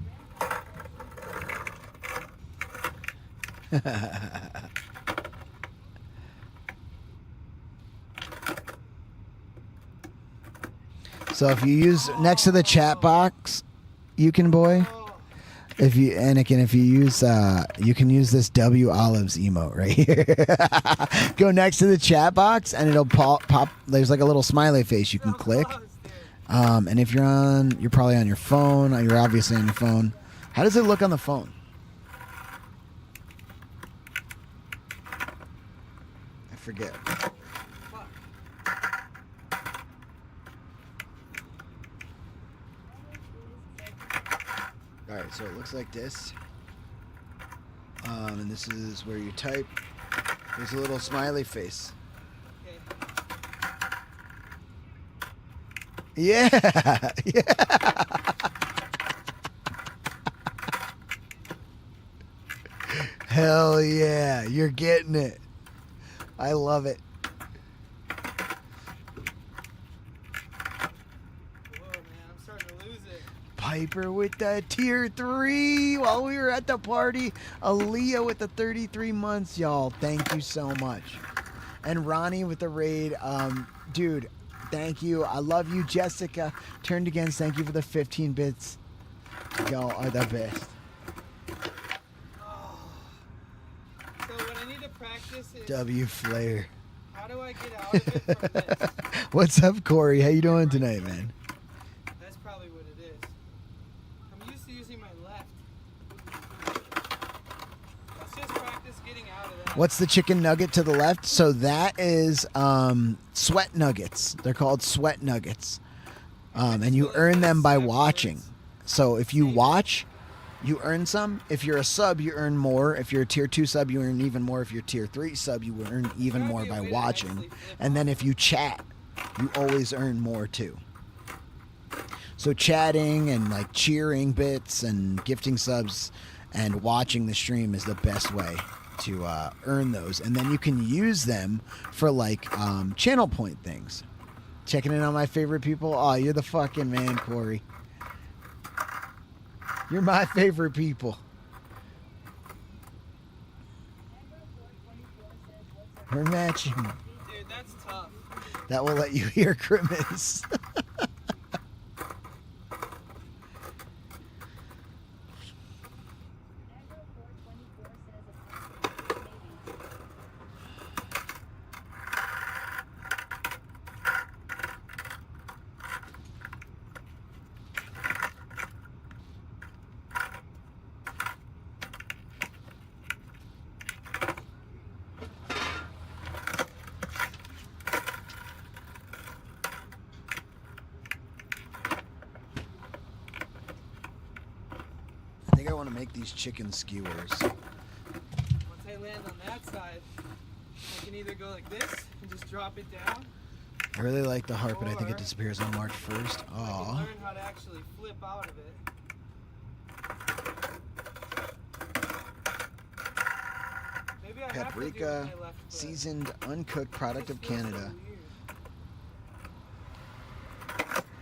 [SPEAKER 11] So if you use next to the chat box, you can boy. If you Anakin, if you use you can use this W Olives emote right here. Go next to the chat box and it'll pop. There's like a little smiley face you can click. And if you're probably on your phone. You're obviously on your phone. How does it look on the phone? I forget. Alright, so it looks like this. And this is where you type. There's a little smiley face. Yeah! Yeah! Hell yeah! You're getting it. I love it. Piper with the tier 3 while we were at the party. Aaliyah with the 33 months, y'all. Thank you so much. And Ronnie with the raid. Dude, thank you. I love you, Jessica. Turned Against, thank you for the 15 bits. Y'all are the best.
[SPEAKER 14] So what I need to practice is
[SPEAKER 11] W Flair.
[SPEAKER 14] how do I get out of it from this?
[SPEAKER 11] What's up, Corey? How you doing tonight, man?
[SPEAKER 14] That's probably what it is. I'm used to using my left. Let's just practice getting out of that.
[SPEAKER 11] What's the chicken nugget to the left? So that is sweat nuggets. They're called sweat nuggets. And you earn them by watching. So if you watch, you earn some. If you're a sub, you earn more. If you're a tier 2 sub, you earn even more. If you're a tier 3 sub, you earn even more by watching. And then if you chat, you always earn more too. So chatting and like cheering bits and gifting subs and watching the stream is the best way to earn those. And then you can use them for like channel point things. Checking in on my favorite people. Oh, you're the fucking man, Corey. You're my favorite people. We're matching.
[SPEAKER 14] Dude, that's tough.
[SPEAKER 11] That will let you hear Grimace. I think I want to make these chicken skewers.
[SPEAKER 14] Once I land on that side. I can either go like this and just drop it down.
[SPEAKER 11] I really like the harp, but I think it disappears on March 1st.
[SPEAKER 14] I
[SPEAKER 11] Aww.
[SPEAKER 14] can learn how to actually flip out of it. Maybe I have to do it
[SPEAKER 11] Paprika,
[SPEAKER 14] with my left foot.
[SPEAKER 11] seasoned, uncooked product of Canada.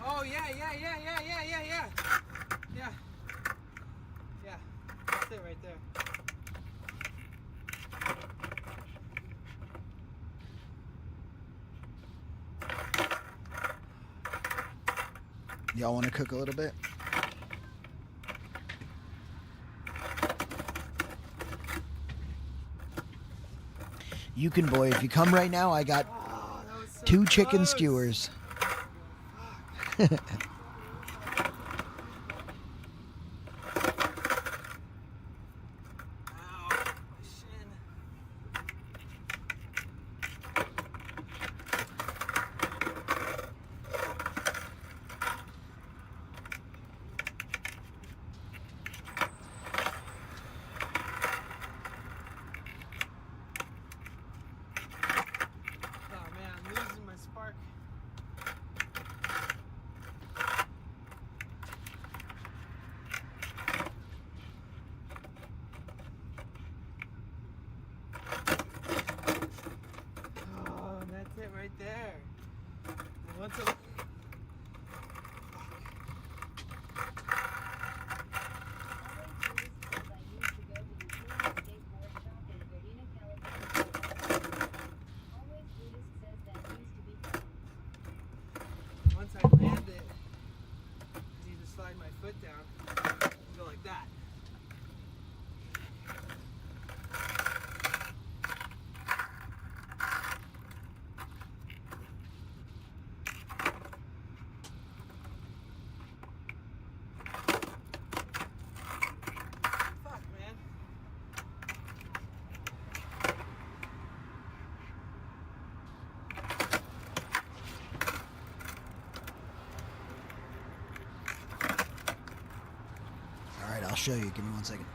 [SPEAKER 14] Oh yeah. Yeah. That's it right there.
[SPEAKER 11] Y'all want to cook a little bit? You can, boy. If you come right now, I got 2 chicken skewers.
[SPEAKER 14] Right there. And once I land it, I need to slide my foot down and go like that.
[SPEAKER 11] Alright, I'll show you. Give me 1 second.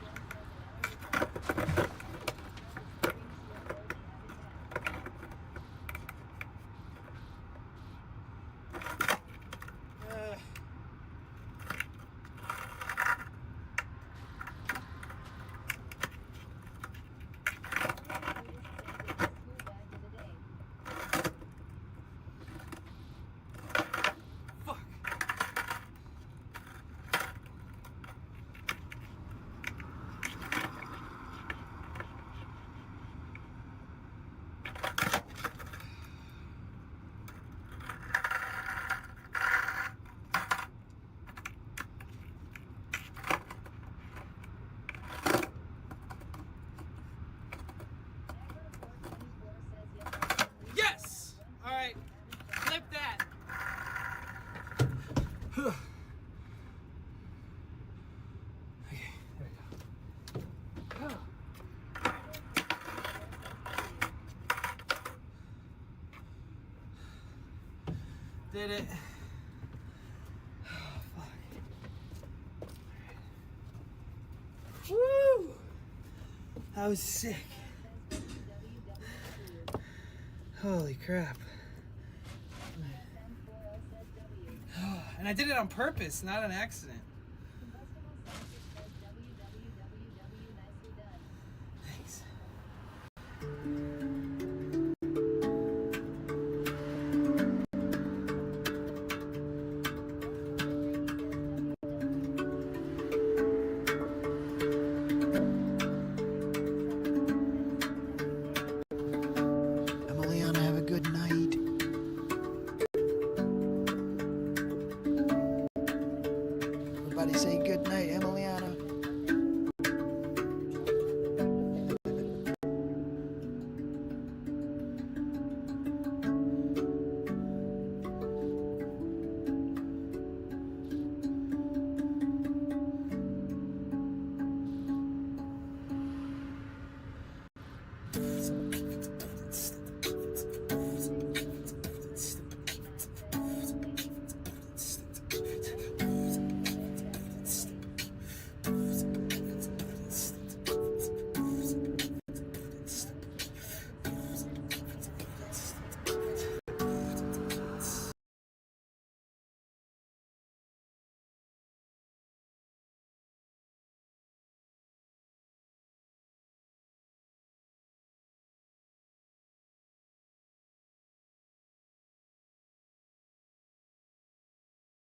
[SPEAKER 14] Yes! Alright. Flip that. Okay, there we go. Did it. Oh, fuck. Woo! That was sick. Holy crap. And I did it on purpose, not an accident. Thanks.
[SPEAKER 11] Emiliana, have a good night.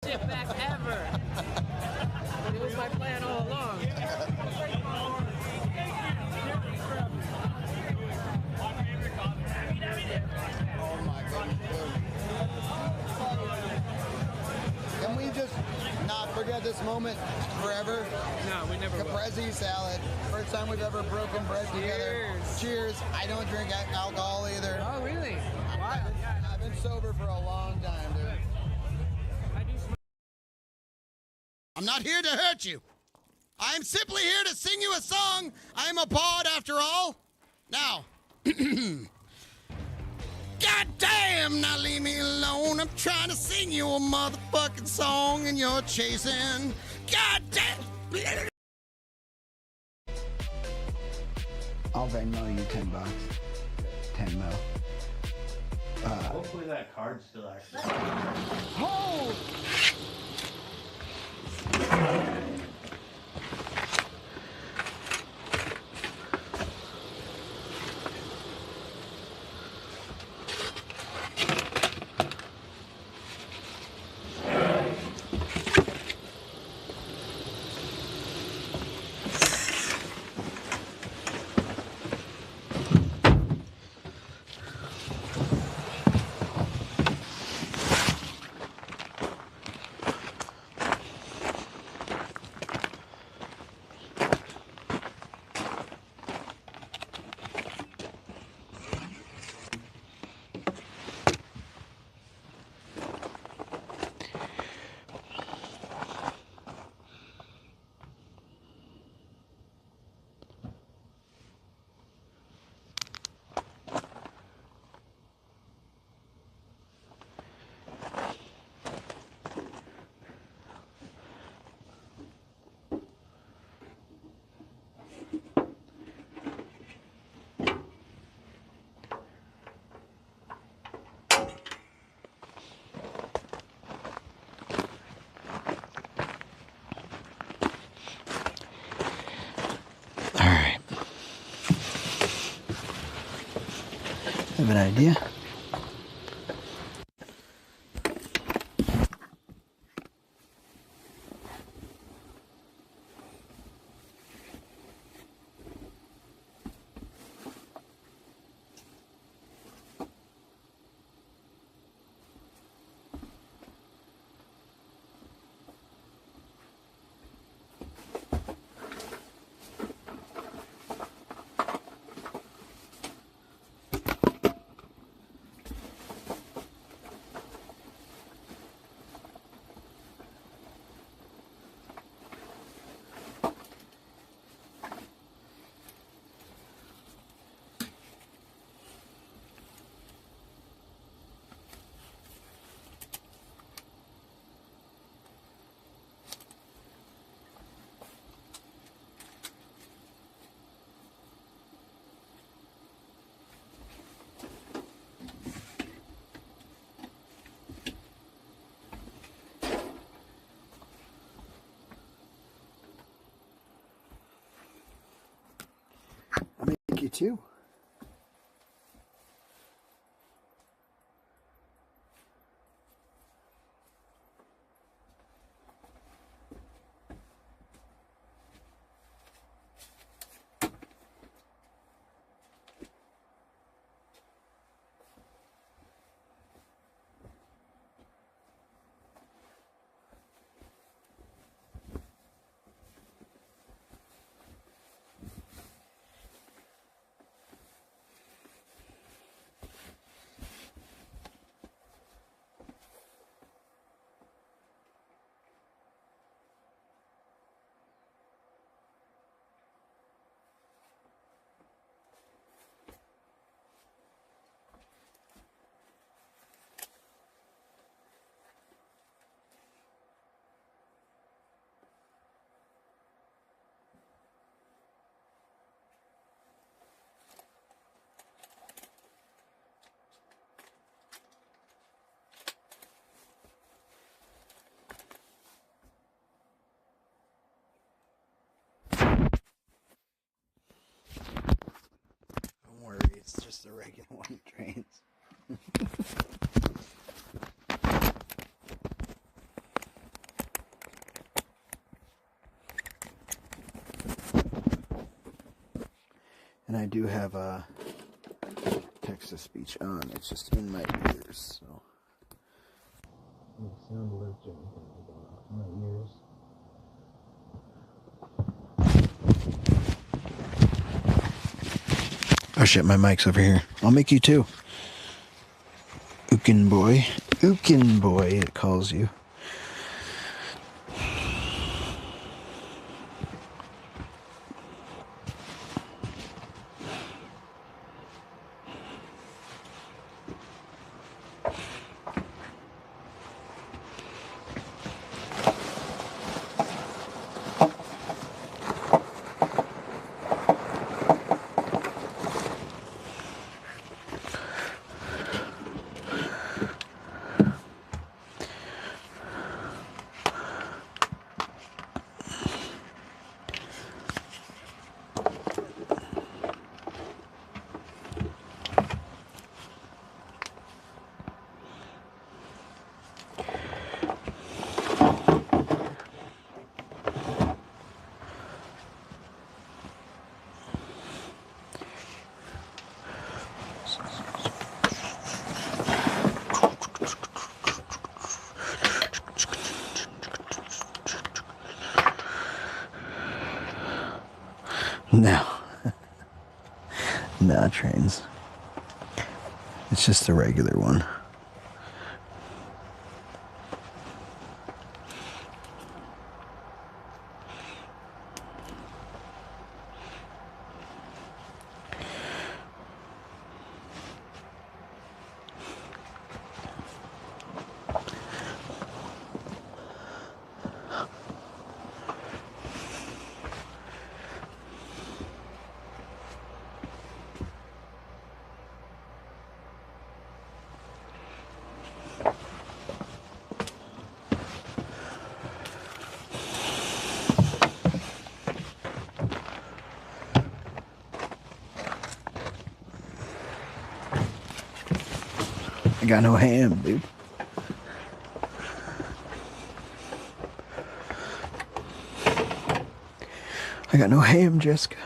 [SPEAKER 14] dip back ever. But it was my plan all along.
[SPEAKER 3] Oh my goodness. Can we just not forget this moment forever?
[SPEAKER 14] No, we never will.
[SPEAKER 3] Caprese salad. First time we've ever broken bread together. Cheers. I don't drink alcohol either.
[SPEAKER 14] Oh, really? Wow.
[SPEAKER 3] I've been sober for a long time, dude. I'm not here to hurt you. I'm simply here to sing you a song. I'm a bard after all. Now, goddamn, now leave me alone. I'm trying to sing you a motherfucking song and you're chasing. Goddamn. I'll Venmo you $10. 10 mil.
[SPEAKER 17] Hopefully that card's still active.
[SPEAKER 3] Oh! I have an idea. Make you too. Don't worry, it's just a regular one trains.
[SPEAKER 11] And I do have a text-to-speech on. It's just in my ears, so. Sound alert going off in my ears. Oh shit, my mic's over here. I'll make you too. Ukin boy, it calls you. No. No trains. It's just a regular one. I got no ham, dude. I got no ham, Jessica.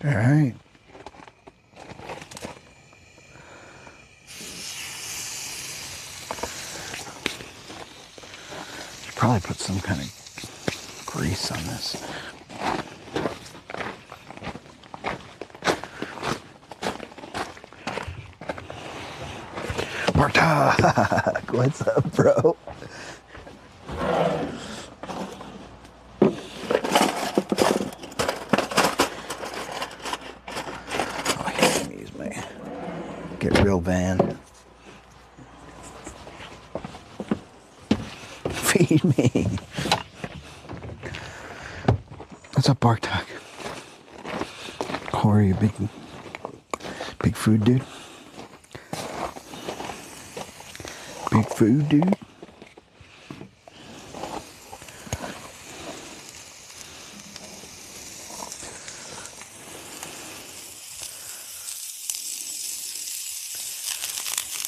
[SPEAKER 11] All right. Should probably put some kind of grease on this. Bartok, what's up, bro? Get real van. Feed me. What's up, Bartok? Corey, you big food dude? Big food dude?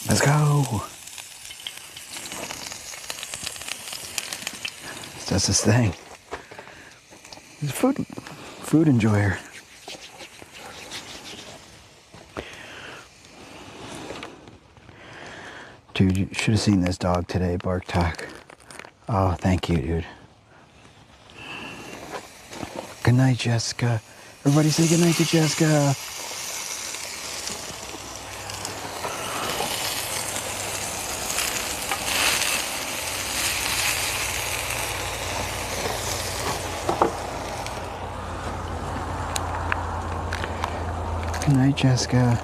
[SPEAKER 11] Let's go. That's his thing. He's a food enjoyer. Dude, you should have seen this dog today, Bartok. Oh, thank you, dude. Good night, Jessica. Everybody say good night to Jessica. Good night, Jessica.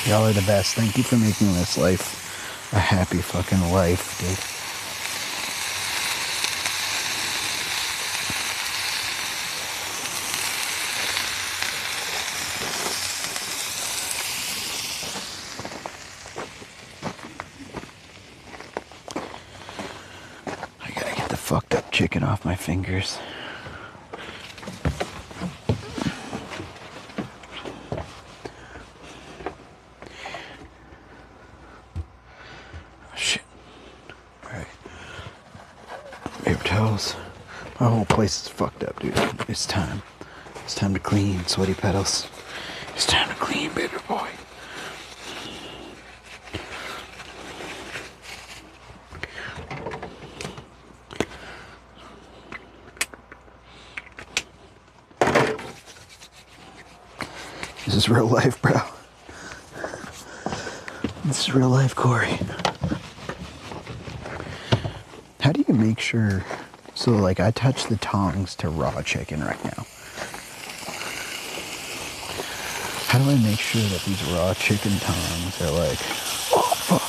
[SPEAKER 11] Y'all are the best. Thank you for making this life a happy fucking life, dude. I gotta get the fucked up chicken off my fingers. My whole place is fucked up, dude. It's time. It's time to clean, sweaty petals. It's time to clean, baby boy. This is real life, bro. This is real life, Corey. How do you make sure... So, like, I touch the tongs to raw chicken right now. How do I make sure that these raw chicken tongs are like, oh, fuck.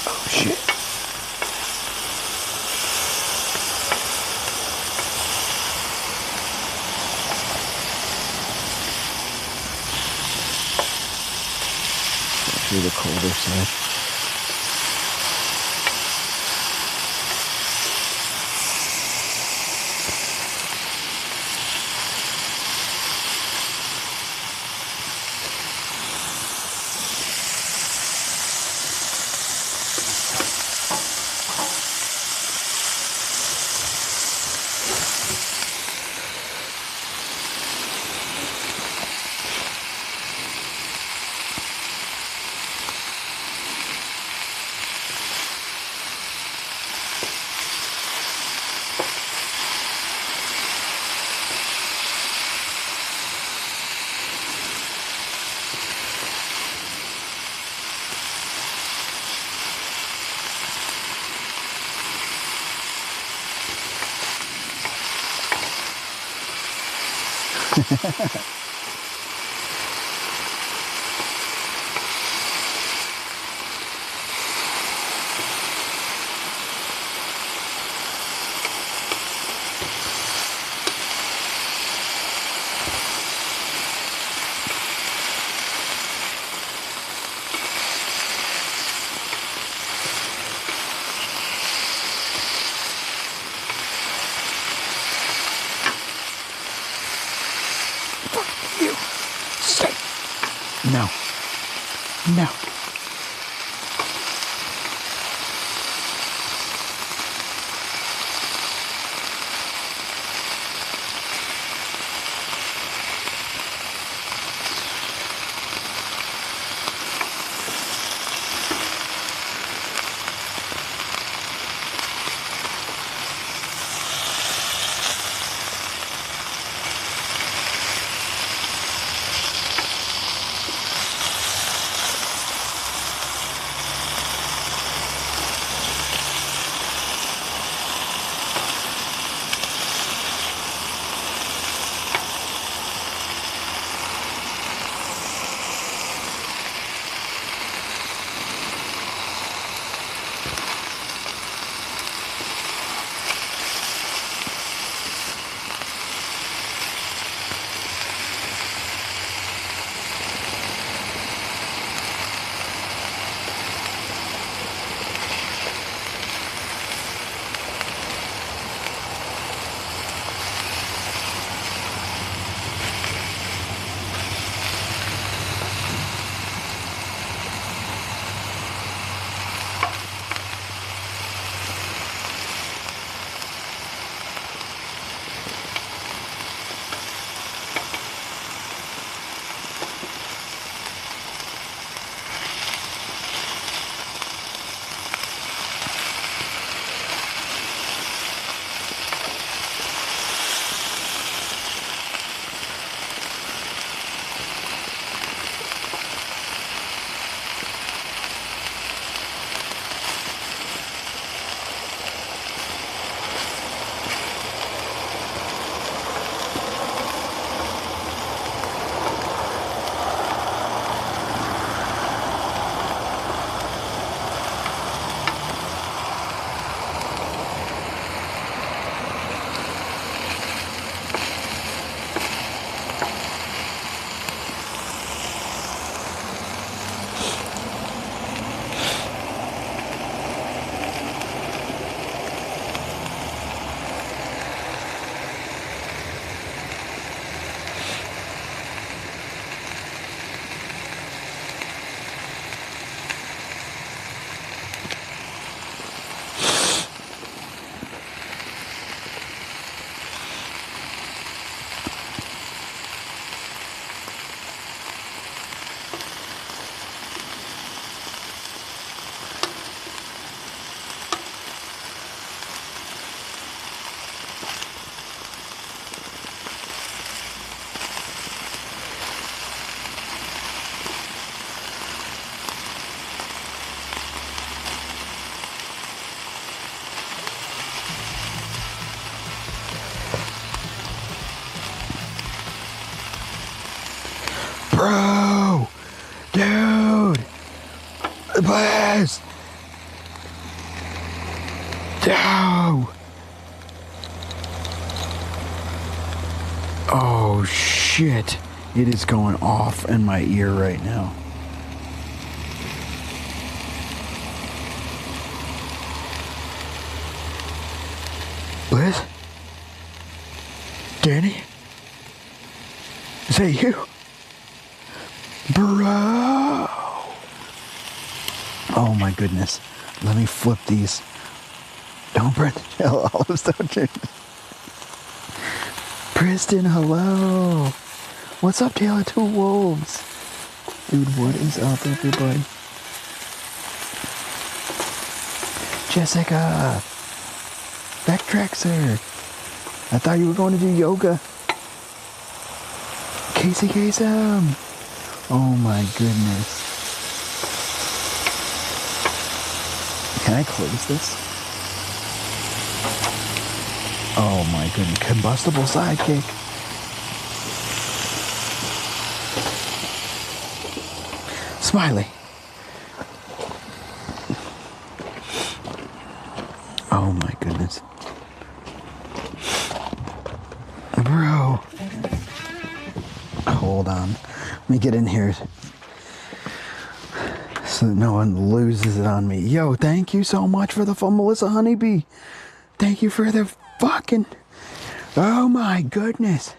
[SPEAKER 11] Oh, shit. Actually, the colder side. No. Bro! Dude! Please! No! Oh shit. It is going off in my ear right now. Liz? Danny? Is that you? Bro! Oh my goodness. Let me flip these. Don't burn the tail olives, don't you? Kristen, hello. What's up, Tale of Two Wolves? Dude, what is up, everybody? Jessica! Backtrack, sir. I thought you were going to do yoga. Casey Kasem! Oh my goodness. Can I close this? Oh my goodness. Combustible sidekick. Smiley. Oh my goodness. Bro. Hold on. Let me get in here so that no one loses it on me. Yo, thank you so much for the phone, Melissa Honeybee. Thank you for the fucking... Oh my goodness.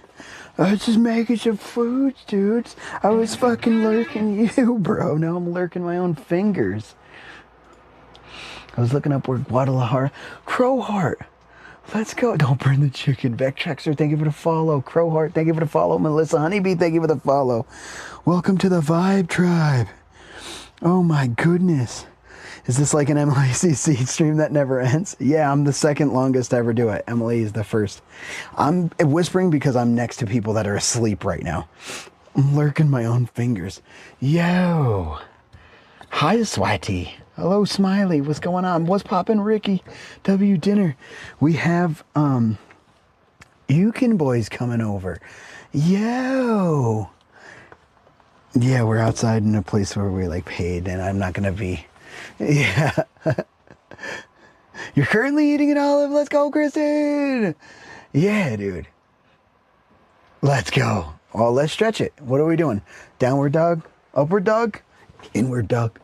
[SPEAKER 11] I was just making some food, dudes. I was fucking lurking you, bro. Now I'm lurking my own fingers. I was looking up where Guadalajara. Crowheart. Let's go. Don't burn the chicken. Vectrexer, thank you for the follow. Crowheart, thank you for the follow. Melissa Honeybee, thank you for the follow. Welcome to the Vibe Tribe. Oh my goodness. Is this like an MLACC stream that never ends? Yeah, I'm the second longest to ever do it. Emily is the first. I'm whispering because I'm next to people that are asleep right now. I'm lurking my own fingers. Yo. Hi, Swati. Hello, Smiley. What's going on? What's poppin', Ricky? W dinner. We have, Ukin boys coming over. Yo. Yeah, we're outside in a place where we're like paid and I'm not gonna be. Yeah. You're currently eating an olive. Let's go, Kristen. Yeah, dude. Let's go. Oh, let's stretch it. What are we doing? Downward dog? Upward dog? Inward dog.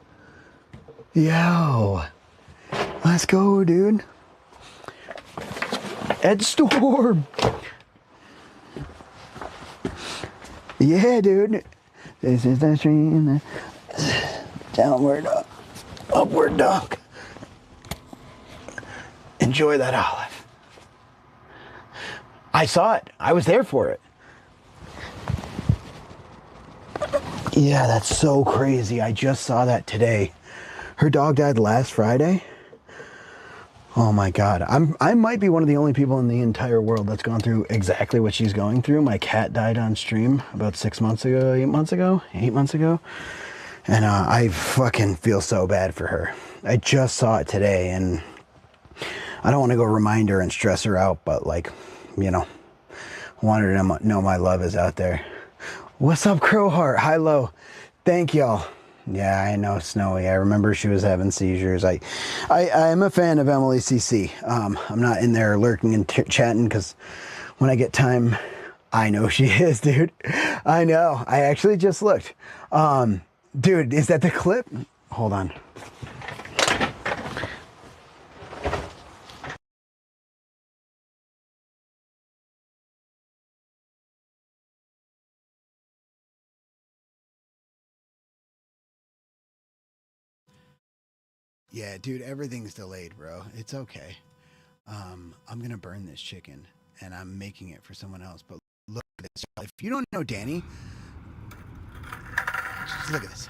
[SPEAKER 11] Yo. Let's go, dude. Ed Storm. Yeah, dude. This is the stream. Downward dog. Upward dog. Enjoy that olive. I saw it. I was there for it. Yeah, that's so crazy. I just saw that today. Her dog died last Friday. Oh my God. I might be one of the only people in the entire world that's gone through exactly what she's going through. My cat died on stream about 8 months ago. And I fucking feel so bad for her. I just saw it today and I don't want to go remind her and stress her out, but like, you know, I want her to know my love is out there. What's up, Crowheart? Hi, low. Thank y'all. Yeah, I know, Snowy. I remember she was having seizures. I am a fan of Emily CC. I'm not in there lurking and chatting because when I get time, I know she is, dude. I know. I actually just looked. Dude, is that the clip? Hold on. Yeah, dude, everything's delayed, bro. It's okay. I'm gonna burn this chicken, and I'm making it for someone else. But look at this. If you don't know Danny, just look at this.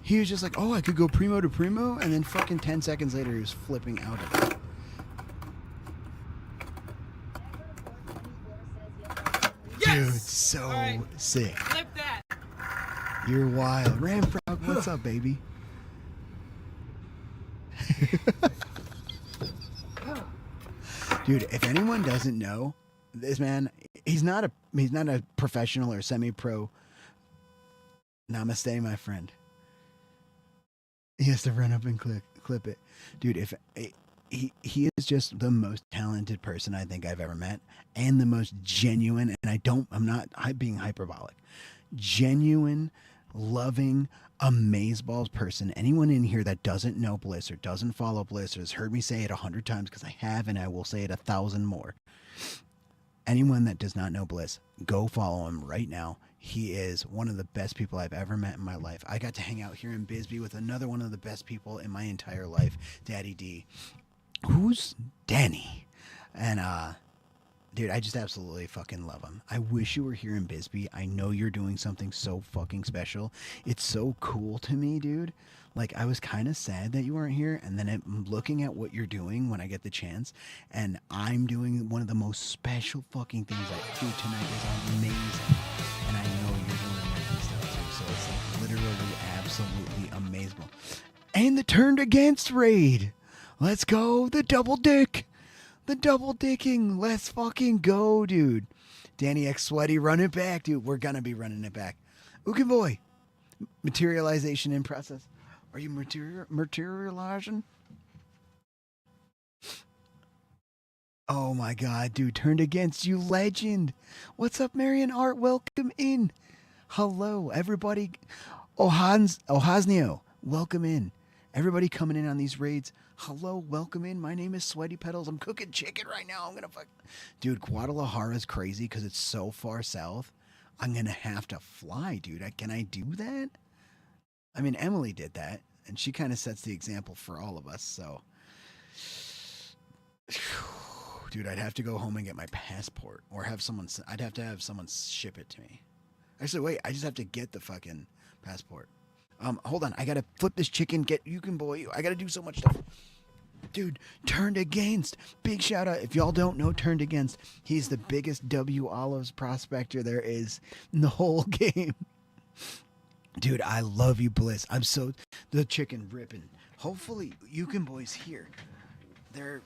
[SPEAKER 11] He was just like, oh, I could go primo to primo, and then fucking 10 seconds later, he was flipping out of it. Yes! Dude, so right. Sick. Flip that. You're wild. Ramfrog, what's up, baby? Dude, if anyone doesn't know, this man, he's not a professional or semi-pro. Namaste, my friend. He has to run up and clip it. Dude, if he is just the most talented person I think I've ever met and the most genuine, and I'm not being hyperbolic. Genuine, loving, amazeballs person. Anyone in here that doesn't know Bliss or doesn't follow Bliss or has heard me say it 100 times, because I have, and I will say it 1,000 more. Anyone that does not know Bliss, go follow him right now. He is one of the best people I've ever met in my life. I got to hang out here in Bisbee with another one of the best people in my entire life, Daddy D. Who's Danny? And dude, I just absolutely fucking love him. I wish you were here in Bisbee. I know you're doing something so fucking special. It's so cool to me, dude. Like, I was kind of sad that you weren't here, and then I'm looking at what you're doing when I get the chance, and I'm doing one of the most special fucking things I do tonight is amazing. And I know you're doing amazing stuff too, so it's like literally absolutely amazing. And the turned against raid. Let's go, the double dick. The double dicking. Let's fucking go, dude. Danny X Sweaty, run it back, dude. We're gonna be running it back. Ukin boy. Materialization in process. Are you materializing? Oh my God, dude. Turned against you, legend. What's up, Marion Art? Welcome in. Hello, everybody. Ohasnio, welcome in. Everybody coming in on these raids. Hello, welcome in. My name is Sweaty Petals. I'm cooking chicken right now. I'm gonna fuck. Dude, Guadalajara is crazy because it's so far south. I'm gonna have to fly, dude. Can I do that? I mean, Emily did that, and she kind of sets the example for all of us. So, dude, I'd have to go home and get my passport, or have someone. I'd have to have someone ship it to me. Actually, wait. I just have to get the fucking passport. Hold on. I gotta flip this chicken. Get Unkle Boy. I gotta do so much stuff. Dude, Turned Against. Big shout out. If y'all don't know Turned Against, he's the biggest W Olives prospector there is in the whole game. Dude, I love you, Bliss. I'm so the chicken ripping. Hopefully, Unkle Boy's here. They're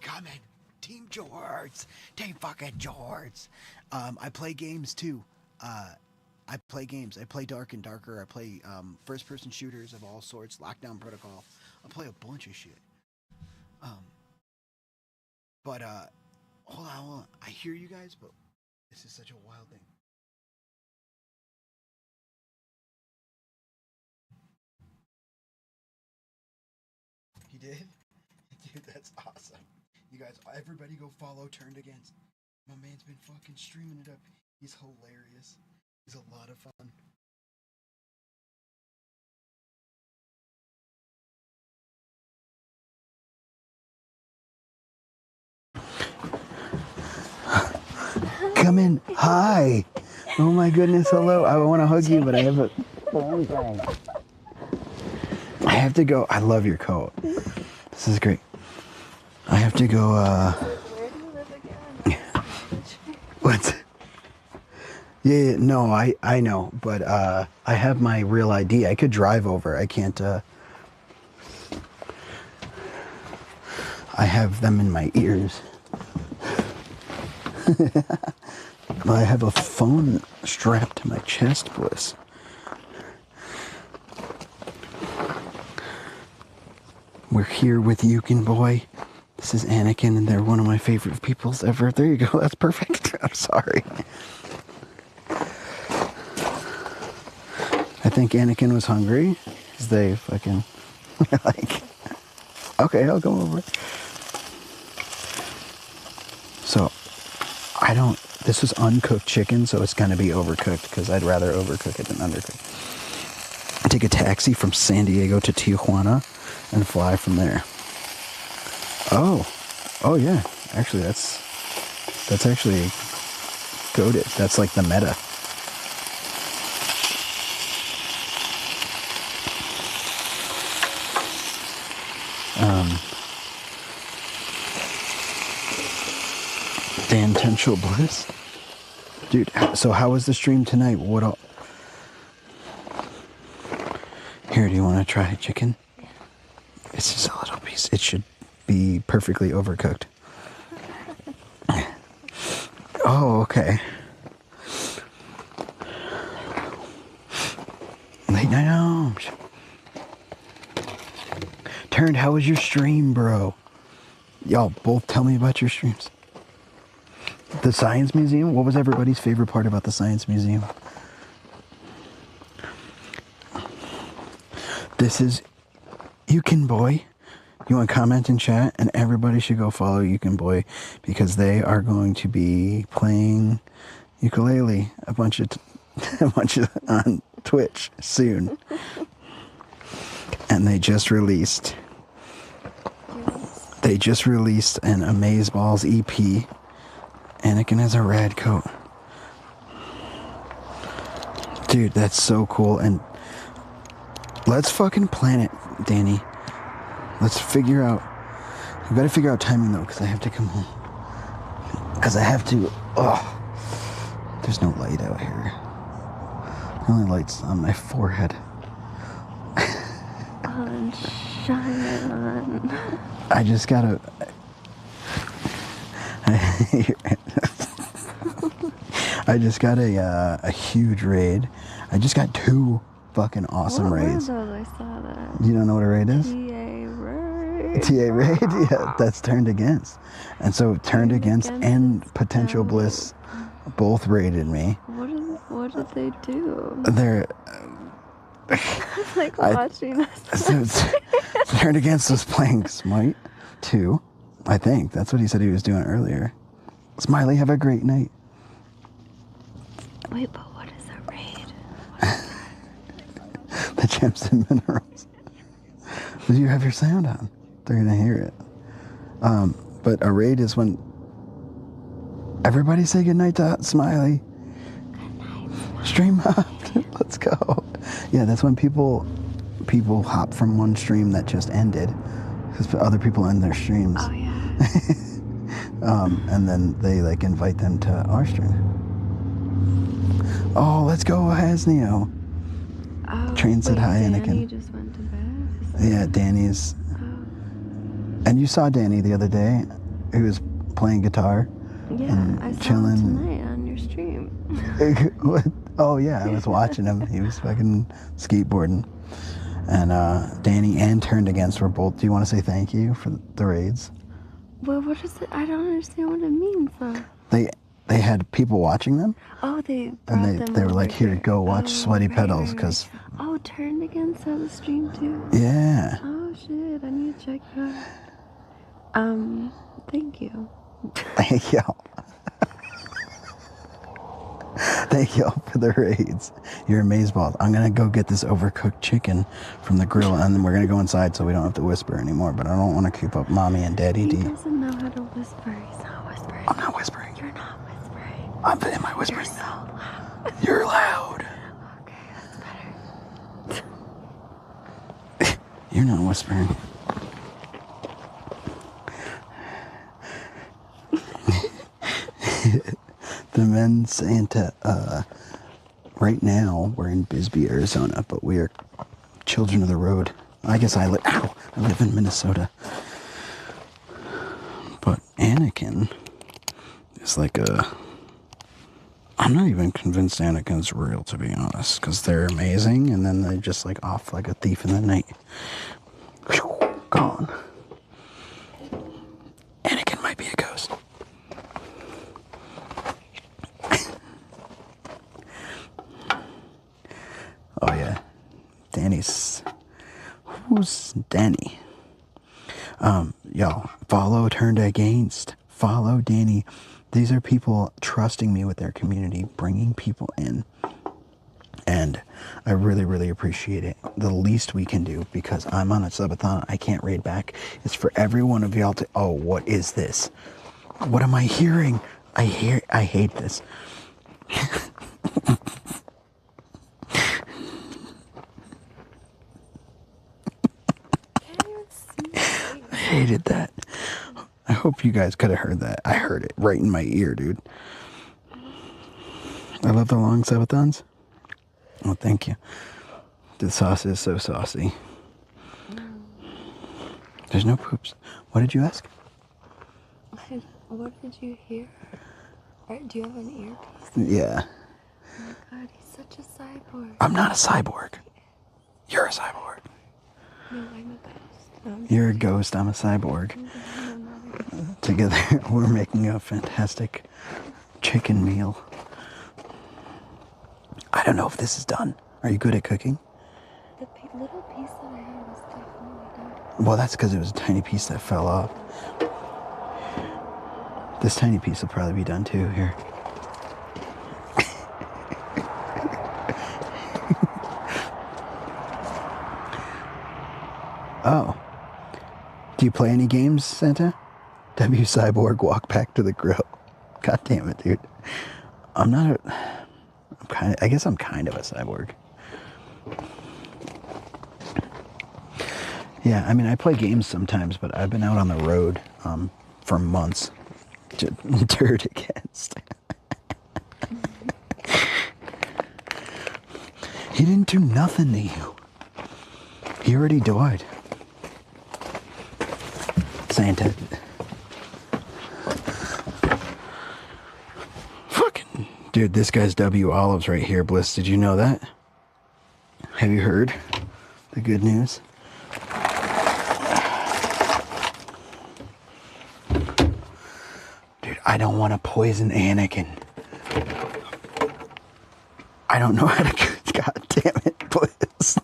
[SPEAKER 11] coming. Team Jords. Team fucking Jords. I play games too. I play games. I play Dark and Darker. I play first-person shooters of all sorts. Lockdown Protocol. I play a bunch of shit. Hold on. I hear you guys, but this is such a wild thing. He did? Dude, that's awesome. You guys, everybody go follow Turned Against. My man's been fucking streaming it up. He's hilarious. He's a lot of fun. Come in. Hi. Oh my goodness. Hello. I want to hug you, but I have a phone call. I have to go. I love your coat. This is great. I have to go.
[SPEAKER 8] Where do you live again?
[SPEAKER 11] What? Yeah, no, I know, but I have my real ID. I could drive over. I can't. I have them in my ears. I have a phone strapped to my chest, Bliss. We're here with Unkle Boy. This is Anakin, and they're one of my favorite peoples ever. There you go. That's perfect. I'm sorry. I think Anakin was hungry, because they fucking, like, okay, I'll go over. So, this was uncooked chicken, so it's going to be overcooked, because I'd rather overcook it than undercook. I take a taxi from San Diego to Tijuana, and fly from there. Oh yeah, actually that's actually goated. That's like the meta. Tangential Bliss. Dude, so how was the stream tonight? What all? Here, do you want to try chicken? Yeah. It's just a little piece. It should be perfectly overcooked. Oh, okay. Late night homes. Turned, how was your stream, bro? Y'all both tell me about your streams. The Science Museum? What was everybody's favorite part about the Science Museum? This is Unkle Boy. You want to comment in chat? And everybody should go follow Unkle Boy, because they are going to be playing ukulele a bunch of on Twitch soon. And they just released an Amazeballs EP. Anakin has a rad coat. Dude, that's so cool. And let's fucking plan it, Danny. Let's figure out. We gotta figure out timing though, because I have to come home. Because I have to. Oh, there's no light out here. The only light's on my forehead.
[SPEAKER 8] Shine on.
[SPEAKER 11] I just gotta. I just got a huge raid. I just got 2 fucking awesome raids.
[SPEAKER 8] What were those? I saw that.
[SPEAKER 11] You don't know what a raid is?
[SPEAKER 8] TA raid.
[SPEAKER 11] TA raid? Yeah, that's Turned Against. And so Turned Against and Potential Bliss both raided me.
[SPEAKER 8] What did they do? like
[SPEAKER 11] I-
[SPEAKER 8] watching us.
[SPEAKER 11] So Turned Against was playing Smite 2. I think. That's what he said he was doing earlier. Smiley, have a great night.
[SPEAKER 8] Wait, but what is a raid?
[SPEAKER 11] The gems and minerals. But you have your sound on. They're going to hear it. But a raid is when everybody say goodnight to Smiley. Good night. Stream hopped. Let's go. Yeah, that's when people hop from one stream that just ended because other people end their streams.
[SPEAKER 8] Oh yeah.
[SPEAKER 11] And then they like invite them to our stream. Oh, let's go, Hasneo.
[SPEAKER 8] Oh,
[SPEAKER 11] Train said hi,
[SPEAKER 8] Danny
[SPEAKER 11] Anakin.
[SPEAKER 8] just went to bed.
[SPEAKER 11] Yeah, Danny's. And you saw Danny the other day. He was playing guitar.
[SPEAKER 8] Yeah,
[SPEAKER 11] and
[SPEAKER 8] I saw
[SPEAKER 11] chilling.
[SPEAKER 8] him tonight on your stream.
[SPEAKER 11] What? Oh yeah, I was watching him. He was fucking skateboarding. And Danny and Turned Against were both. Do you want to say thank you for the raids?
[SPEAKER 8] Well, what is it? I don't understand what it means though.
[SPEAKER 11] They had people watching them.
[SPEAKER 8] Oh, they brought
[SPEAKER 11] And
[SPEAKER 8] them
[SPEAKER 11] they were
[SPEAKER 8] over
[SPEAKER 11] like, here, go watch Sweaty Pedals, because
[SPEAKER 8] Oh, Turned Against has a stream too.
[SPEAKER 11] yeah.
[SPEAKER 8] Oh shit, I need to check it out. Thank you.
[SPEAKER 11] Thank y'all. Thank y'all for the raids. You're amazeballs. I'm gonna go get this overcooked chicken from the grill, and then we're gonna go inside so we don't have to whisper anymore. But I don't want to keep up Mommy and Daddy
[SPEAKER 8] He
[SPEAKER 11] D.
[SPEAKER 8] doesn't know how to whisper. He's not whispering.
[SPEAKER 11] I'm not whispering.
[SPEAKER 8] You're not whispering.
[SPEAKER 11] Am I whispering?
[SPEAKER 8] You're so loud.
[SPEAKER 11] You're loud.
[SPEAKER 8] Okay, that's better.
[SPEAKER 11] You're not whispering. The men Santa, right now we're in Bisbee, Arizona, but we are children of the road. I guess I live in Minnesota. But Anakin is like I'm not even convinced Anakin's real, to be honest, because they're amazing, and then they're just like off like a thief in the night. Gone. Anakin might be a ghost. Oh yeah, who's Danny? Y'all, follow Turned Against. Follow Danny. These are people trusting me with their community, bringing people in. And I really, really appreciate it. The least we can do, because I'm on a subathon, I can't raid back, is for every one of y'all to, oh, what is this? What am I hearing? I hate this. I hated that. I hope you guys could have heard that. I heard it right in my ear, dude. I love the long subathons. Oh, thank you. The sauce is so saucy. There's no poops. What did you ask?
[SPEAKER 8] What did you hear? Do you have an earpiece?
[SPEAKER 11] Yeah.
[SPEAKER 8] Oh my god, he's such a cyborg.
[SPEAKER 11] I'm not a cyborg. You're a cyborg.
[SPEAKER 8] No, I'm a ghost. No,
[SPEAKER 11] You're a ghost. I'm a cyborg. Together, we're making a fantastic chicken meal. I don't know if this is done. Are you good at cooking?
[SPEAKER 8] The little piece that I had was definitely done.
[SPEAKER 11] Well, that's because it was a tiny piece that fell off. This tiny piece will probably be done too here. Oh. Do you play any games, Santa? W Cyborg, walk back to the grill. God damn it, dude. I guess I'm kind of a cyborg. Yeah, I mean, I play games sometimes, but I've been out on the road for months. Turned Against. He didn't do nothing to you. He already died. Santa. Fucking dude, this guy's W Olives right here, Bliss. Did you know that? Have you heard the good news? Dude, I don't want to poison Anakin. I don't know how to. God damn it, Bliss.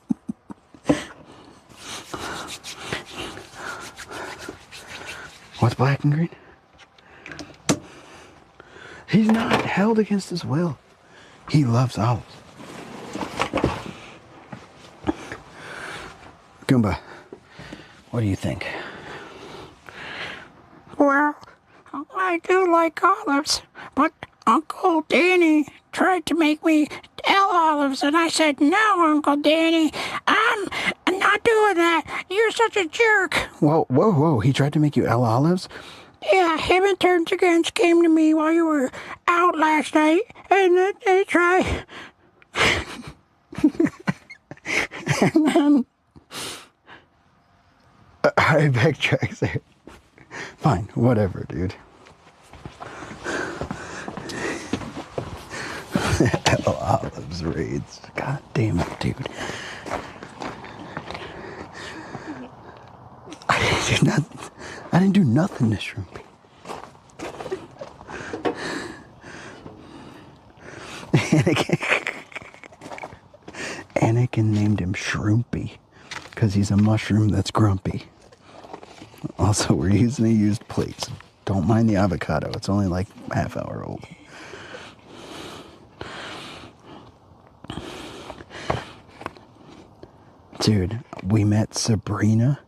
[SPEAKER 11] black and green. He's not held against his will. He loves olives. Goomba, what do you think?
[SPEAKER 9] Well, I do like olives, but Uncle Danny tried to make me L olives, and I said, no, Uncle Danny, I'm not doing that. You're such a jerk.
[SPEAKER 11] Whoa, whoa, whoa. He tried to make you L olives?
[SPEAKER 9] Yeah, him and Turns Against came to me while you were out last night, and they tried.
[SPEAKER 11] And then I backtrack there. Fine, whatever, dude. L olives raids. God damn it, dude. I didn't do nothing to Shrimpy. Anakin named him Shrimpy because he's a mushroom that's grumpy. Also, we're using a used plate. So don't mind the avocado. It's only like half hour old. Dude, we met Sabrina,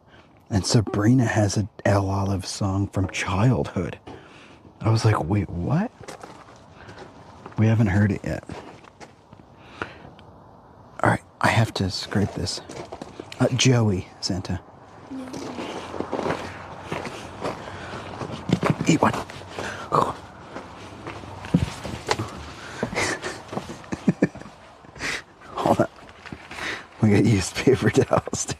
[SPEAKER 11] and Sabrina has a L Olive song from childhood. I was like, wait, what? We haven't heard it yet. All right, I have to scrape this. Joey, Santa. Eat one. Oh. Hold on. We got used paper towels, too.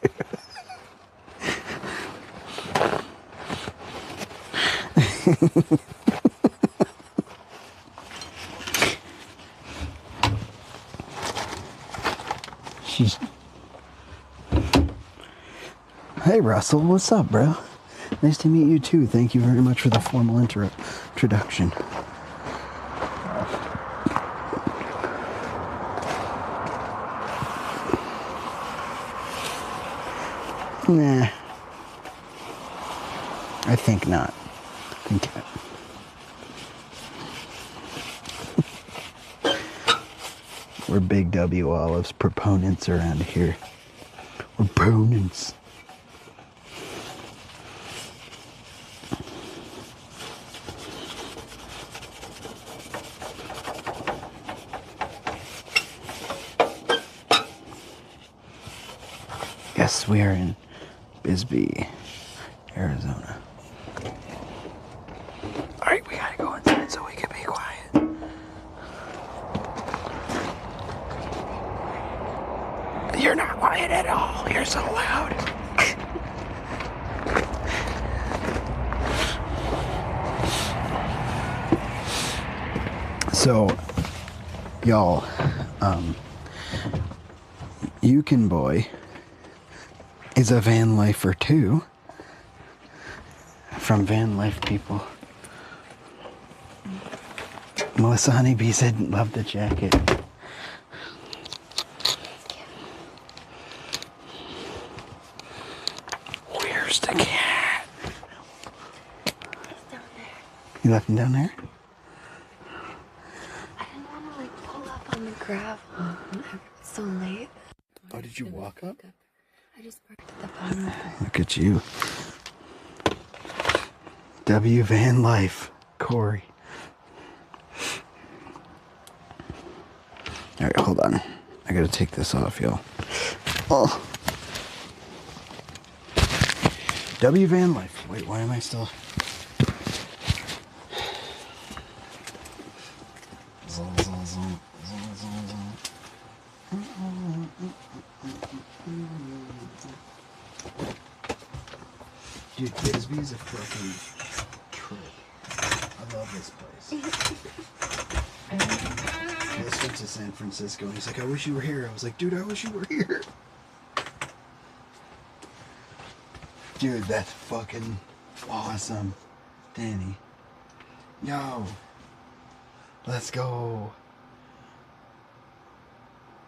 [SPEAKER 11] Hey Russell, what's up, bro? Nice to meet you too. Thank you very much for the formal introduction. Nah. I think not. We're big W Olives proponents around here. We're proponents. Yes, we are in Bisbee, Arizona. Alright, we gotta go inside so we can be quiet. You're not quiet at all. You're so loud. So, y'all, Unkle Boy is a van lifer too. From Van Life People. Melissa Honeybee said, love the jacket. Where's the cat?
[SPEAKER 22] Down there.
[SPEAKER 11] You left him down there?
[SPEAKER 22] I didn't want to like pull up on the gravel. It's so late.
[SPEAKER 11] Oh, did you walk up?
[SPEAKER 22] I just parked at the bottom.
[SPEAKER 11] Look at you. W Van Life, Corey. All right, hold on. I gotta take this off, y'all. Oh. W Van Life. Wait, why am I still? Dude, Bisbee's a fucking trip. I love this place. This went to San Francisco and he's like, I wish you were here. I was like, dude, I wish you were here. Dude, that's fucking awesome. Danny. Yo. Let's go.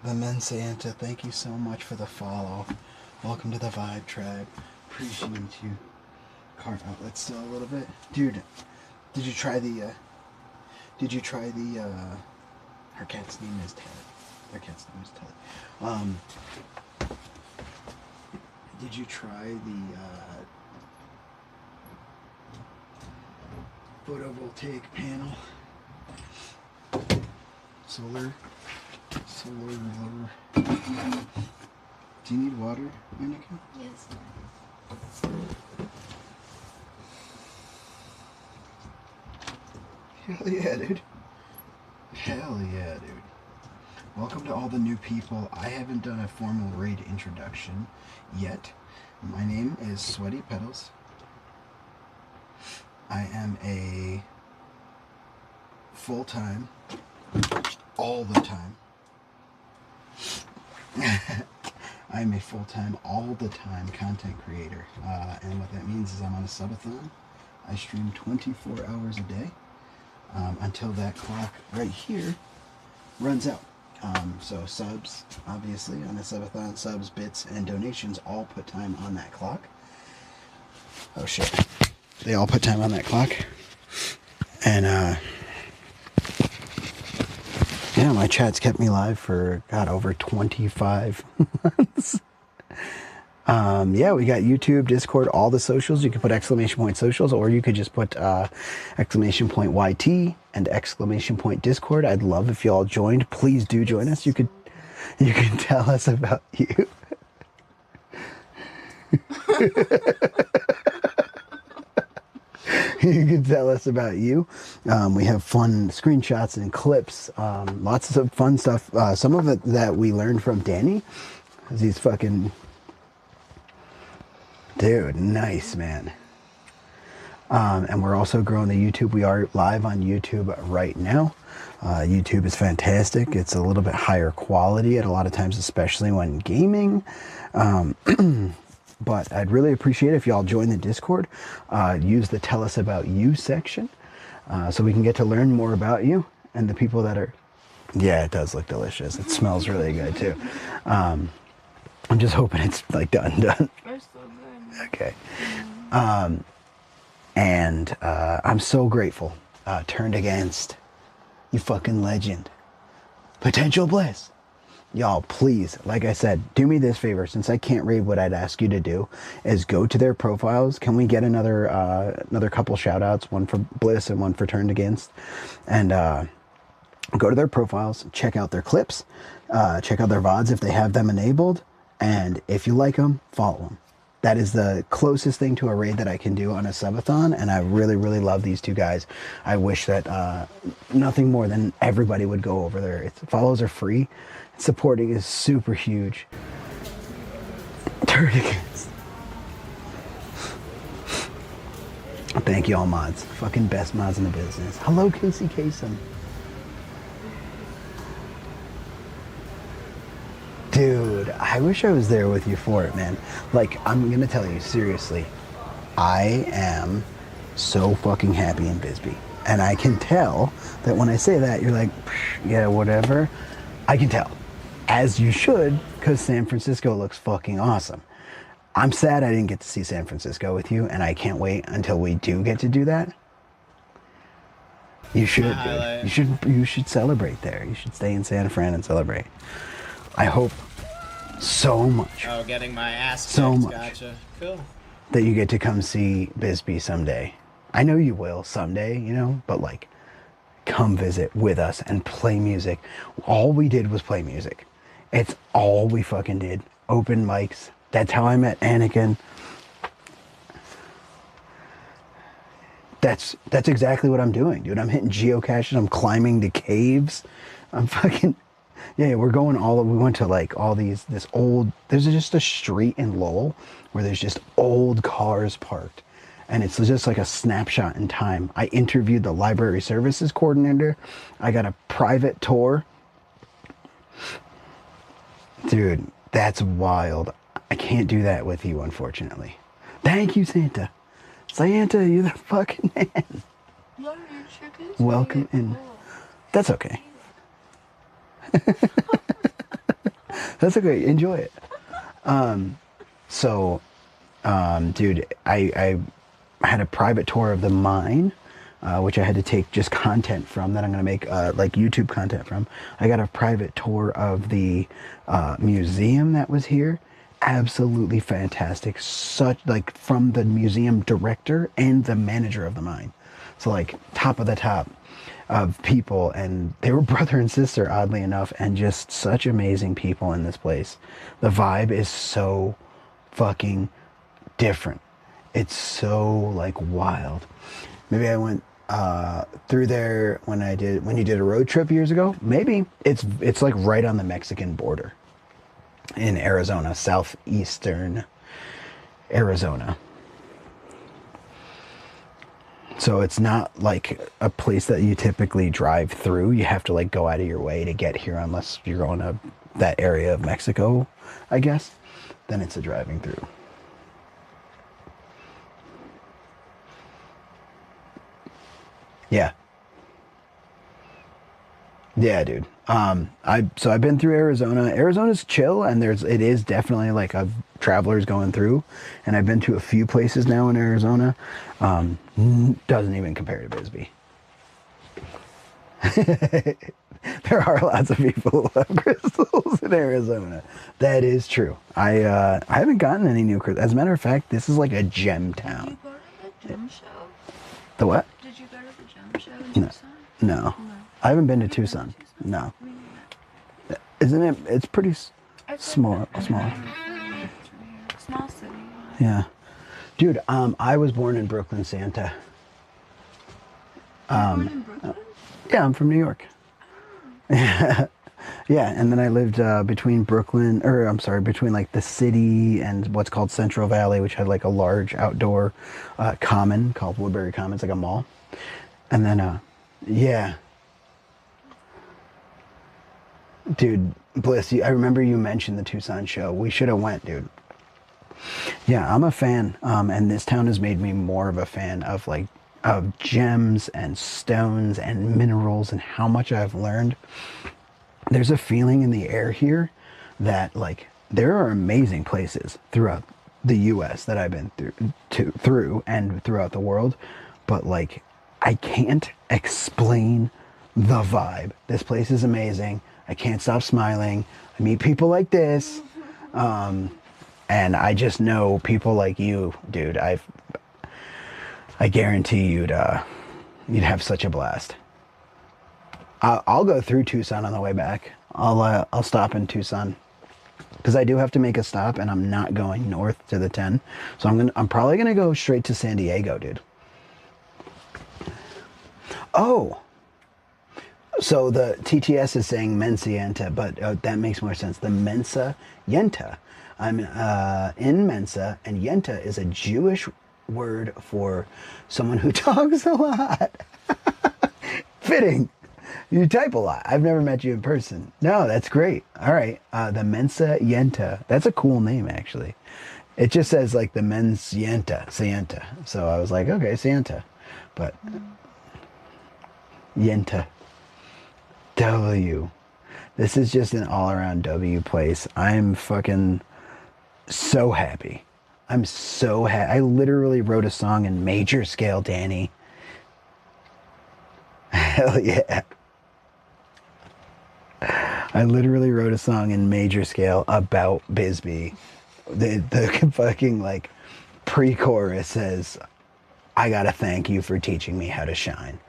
[SPEAKER 11] The Men Santa, thank you so much for the follow. Welcome to the Vibe Tribe. Appreciate you. car outlet still a little bit. Dude, did you try the, her cat's name is Ted. Her cat's name is Ted. Did you try the, photovoltaic panel? Solar. Do you need water, Monica?
[SPEAKER 22] Yes.
[SPEAKER 11] Hell yeah, dude. Hell yeah, dude. Welcome to all the new people. I haven't done a formal raid introduction yet. My name is Sweaty Petals. I am a full-time, all the time. I'm a full-time, all the time content creator. And what that means is I'm on a subathon. I stream 24 hours a day until that clock right here runs out. So subs, obviously, on the subathon, subs, bits, and donations all put time on that clock. Oh shit. They all put time on that clock. And yeah, my chat's kept me live for, God, over 25 months. Yeah, we got YouTube, Discord, all the socials. You can put !socials, or you could just put !YT and !Discord. I'd love if you all joined. Please do join us. You can tell us about you. You can tell us about you. We have fun screenshots and clips, lots of fun stuff. Some of it that we learned from Danny, because he's fucking, dude, nice, man. And we're also growing the YouTube. We are live on YouTube right now. YouTube is fantastic. It's a little bit higher quality at a lot of times, especially when gaming. But I'd really appreciate it if y'all join the Discord. Use the Tell Us About You section so we can get to learn more about you and the people that are... Yeah, it does look delicious. It smells really good, too. I'm just hoping it's, like, done.
[SPEAKER 22] They're so good.
[SPEAKER 11] Okay. And I'm so grateful. Turned Against, you fucking legend. Potential Bliss. Y'all, please, like I said, do me this favor. Since I can't read, what I'd ask you to do is go to their profiles. Can we get another couple shout outs, one for Bliss and one for Turned Against? And go to their profiles, check out their clips, check out their VODs if they have them enabled. And if you like them, follow them. That is the closest thing to a raid that I can do on a subathon, and I really, really love these two guys. I wish that nothing more than everybody would go over there. Follows are free. Supporting is super huge. Turn Against. Thank you all mods. Fucking best mods in the business. Hello, Casey Kasem. Dude, I wish I was there with you for it, man. Like, I'm gonna tell you, seriously, I am so fucking happy in Bisbee. And I can tell that when I say that, you're like, yeah, whatever. I can tell. As you should, because San Francisco looks fucking awesome. I'm sad I didn't get to see San Francisco with you, and I can't wait until we do get to do that. You should, dude. You should celebrate there. You should stay in San Fran and celebrate. I hope so much.
[SPEAKER 6] Oh, getting my ass kicked.
[SPEAKER 11] So much.
[SPEAKER 6] Gotcha. Cool.
[SPEAKER 11] That you get to come see Bisbee someday. I know you will someday, you know, but like, come visit with us and play music. All we did was play music. It's all we fucking did. Open mics. That's how I met Anakin. That's exactly what I'm doing, dude. I'm hitting geocaches. I'm climbing the caves. I'm fucking... Yeah, we're going we went to like all there's just a street in Lowell where there's just old cars parked. And it's just like a snapshot in time. I interviewed the library services coordinator. I got a private tour. Dude, that's wild. I can't do that with you, unfortunately. Thank you, Santa. Santa, you're the fucking man. Welcome in. That's okay. That's okay. Enjoy it. Dude, I had a private tour of the mine, which I had to take just content from that I'm going to make like YouTube content from. I got a private tour of the museum that was here. Absolutely fantastic. Such like from the museum director and the manager of the mine. So like top of the top of people, and they were brother and sister, oddly enough, and just such amazing people in this place. The vibe is so fucking different. It's so like wild. Maybe I went through there when you did a road trip years ago. Maybe it's like right on the Mexican border in Arizona, southeastern Arizona. So it's not like a place that you typically drive through. You have to like go out of your way to get here, unless you're going to that area of Mexico, I guess. Then it's a driving through. Yeah. Yeah, dude. I've been through Arizona. Arizona's chill, and it is definitely like a travelers going through. And I've been to a few places now in Arizona. Doesn't even compare to Bisbee. There are lots of people who love crystals in Arizona. That is true. I haven't gotten any new crystals. As a matter of fact, this is like a gem town.
[SPEAKER 22] Did you go to the gem show?
[SPEAKER 11] The what?
[SPEAKER 22] Did you go to the gem show in Tucson?
[SPEAKER 11] No. I haven't been to Tucson. No. Isn't it? It's pretty small. Small.
[SPEAKER 22] Small city.
[SPEAKER 11] Yeah. Dude, I was born in Brooklyn, Santa.
[SPEAKER 22] Born in Brooklyn?
[SPEAKER 11] Yeah, I'm from New York. Yeah, and then I lived between between like the city and what's called Central Valley, which had like a large outdoor common called Woodbury Commons, like a mall. And then, yeah. Dude, Bliss, I remember you mentioned the Tucson show. We should have went, dude. Yeah, I'm a fan, and this town has made me more of a fan of of gems and stones and minerals and how much I've learned. There's a feeling in the air here that like there are amazing places throughout the US that I've been through and throughout the world, but like I can't explain the vibe. This place is amazing. I can't stop smiling. I meet people like this. And I just know people like you, dude. I guarantee you'd have such a blast. I'll go through Tucson on the way back. I'll stop in Tucson because I do have to make a stop, and I'm not going north to the 10. So I'm probably gonna go straight to San Diego, dude. Oh, so the TTS is saying Mensa Yenta, but that makes more sense. The Mensa Yenta. I'm in Mensa, and Yenta is a Jewish word for someone who talks a lot. Fitting. You type a lot. I've never met you in person. No, that's great. All right. The Mensa Yenta. That's a cool name, actually. It just says like the Men's Yenta, Santa. So I was like, okay, Santa. But Yenta. W. This is just an all-around W place. I'm fucking so happy. I'm so happy. I literally wrote a song in major scale, Danny. Hell yeah. I literally wrote a song in major scale about Bisbee. The fucking like pre-chorus says, I gotta thank you for teaching me how to shine.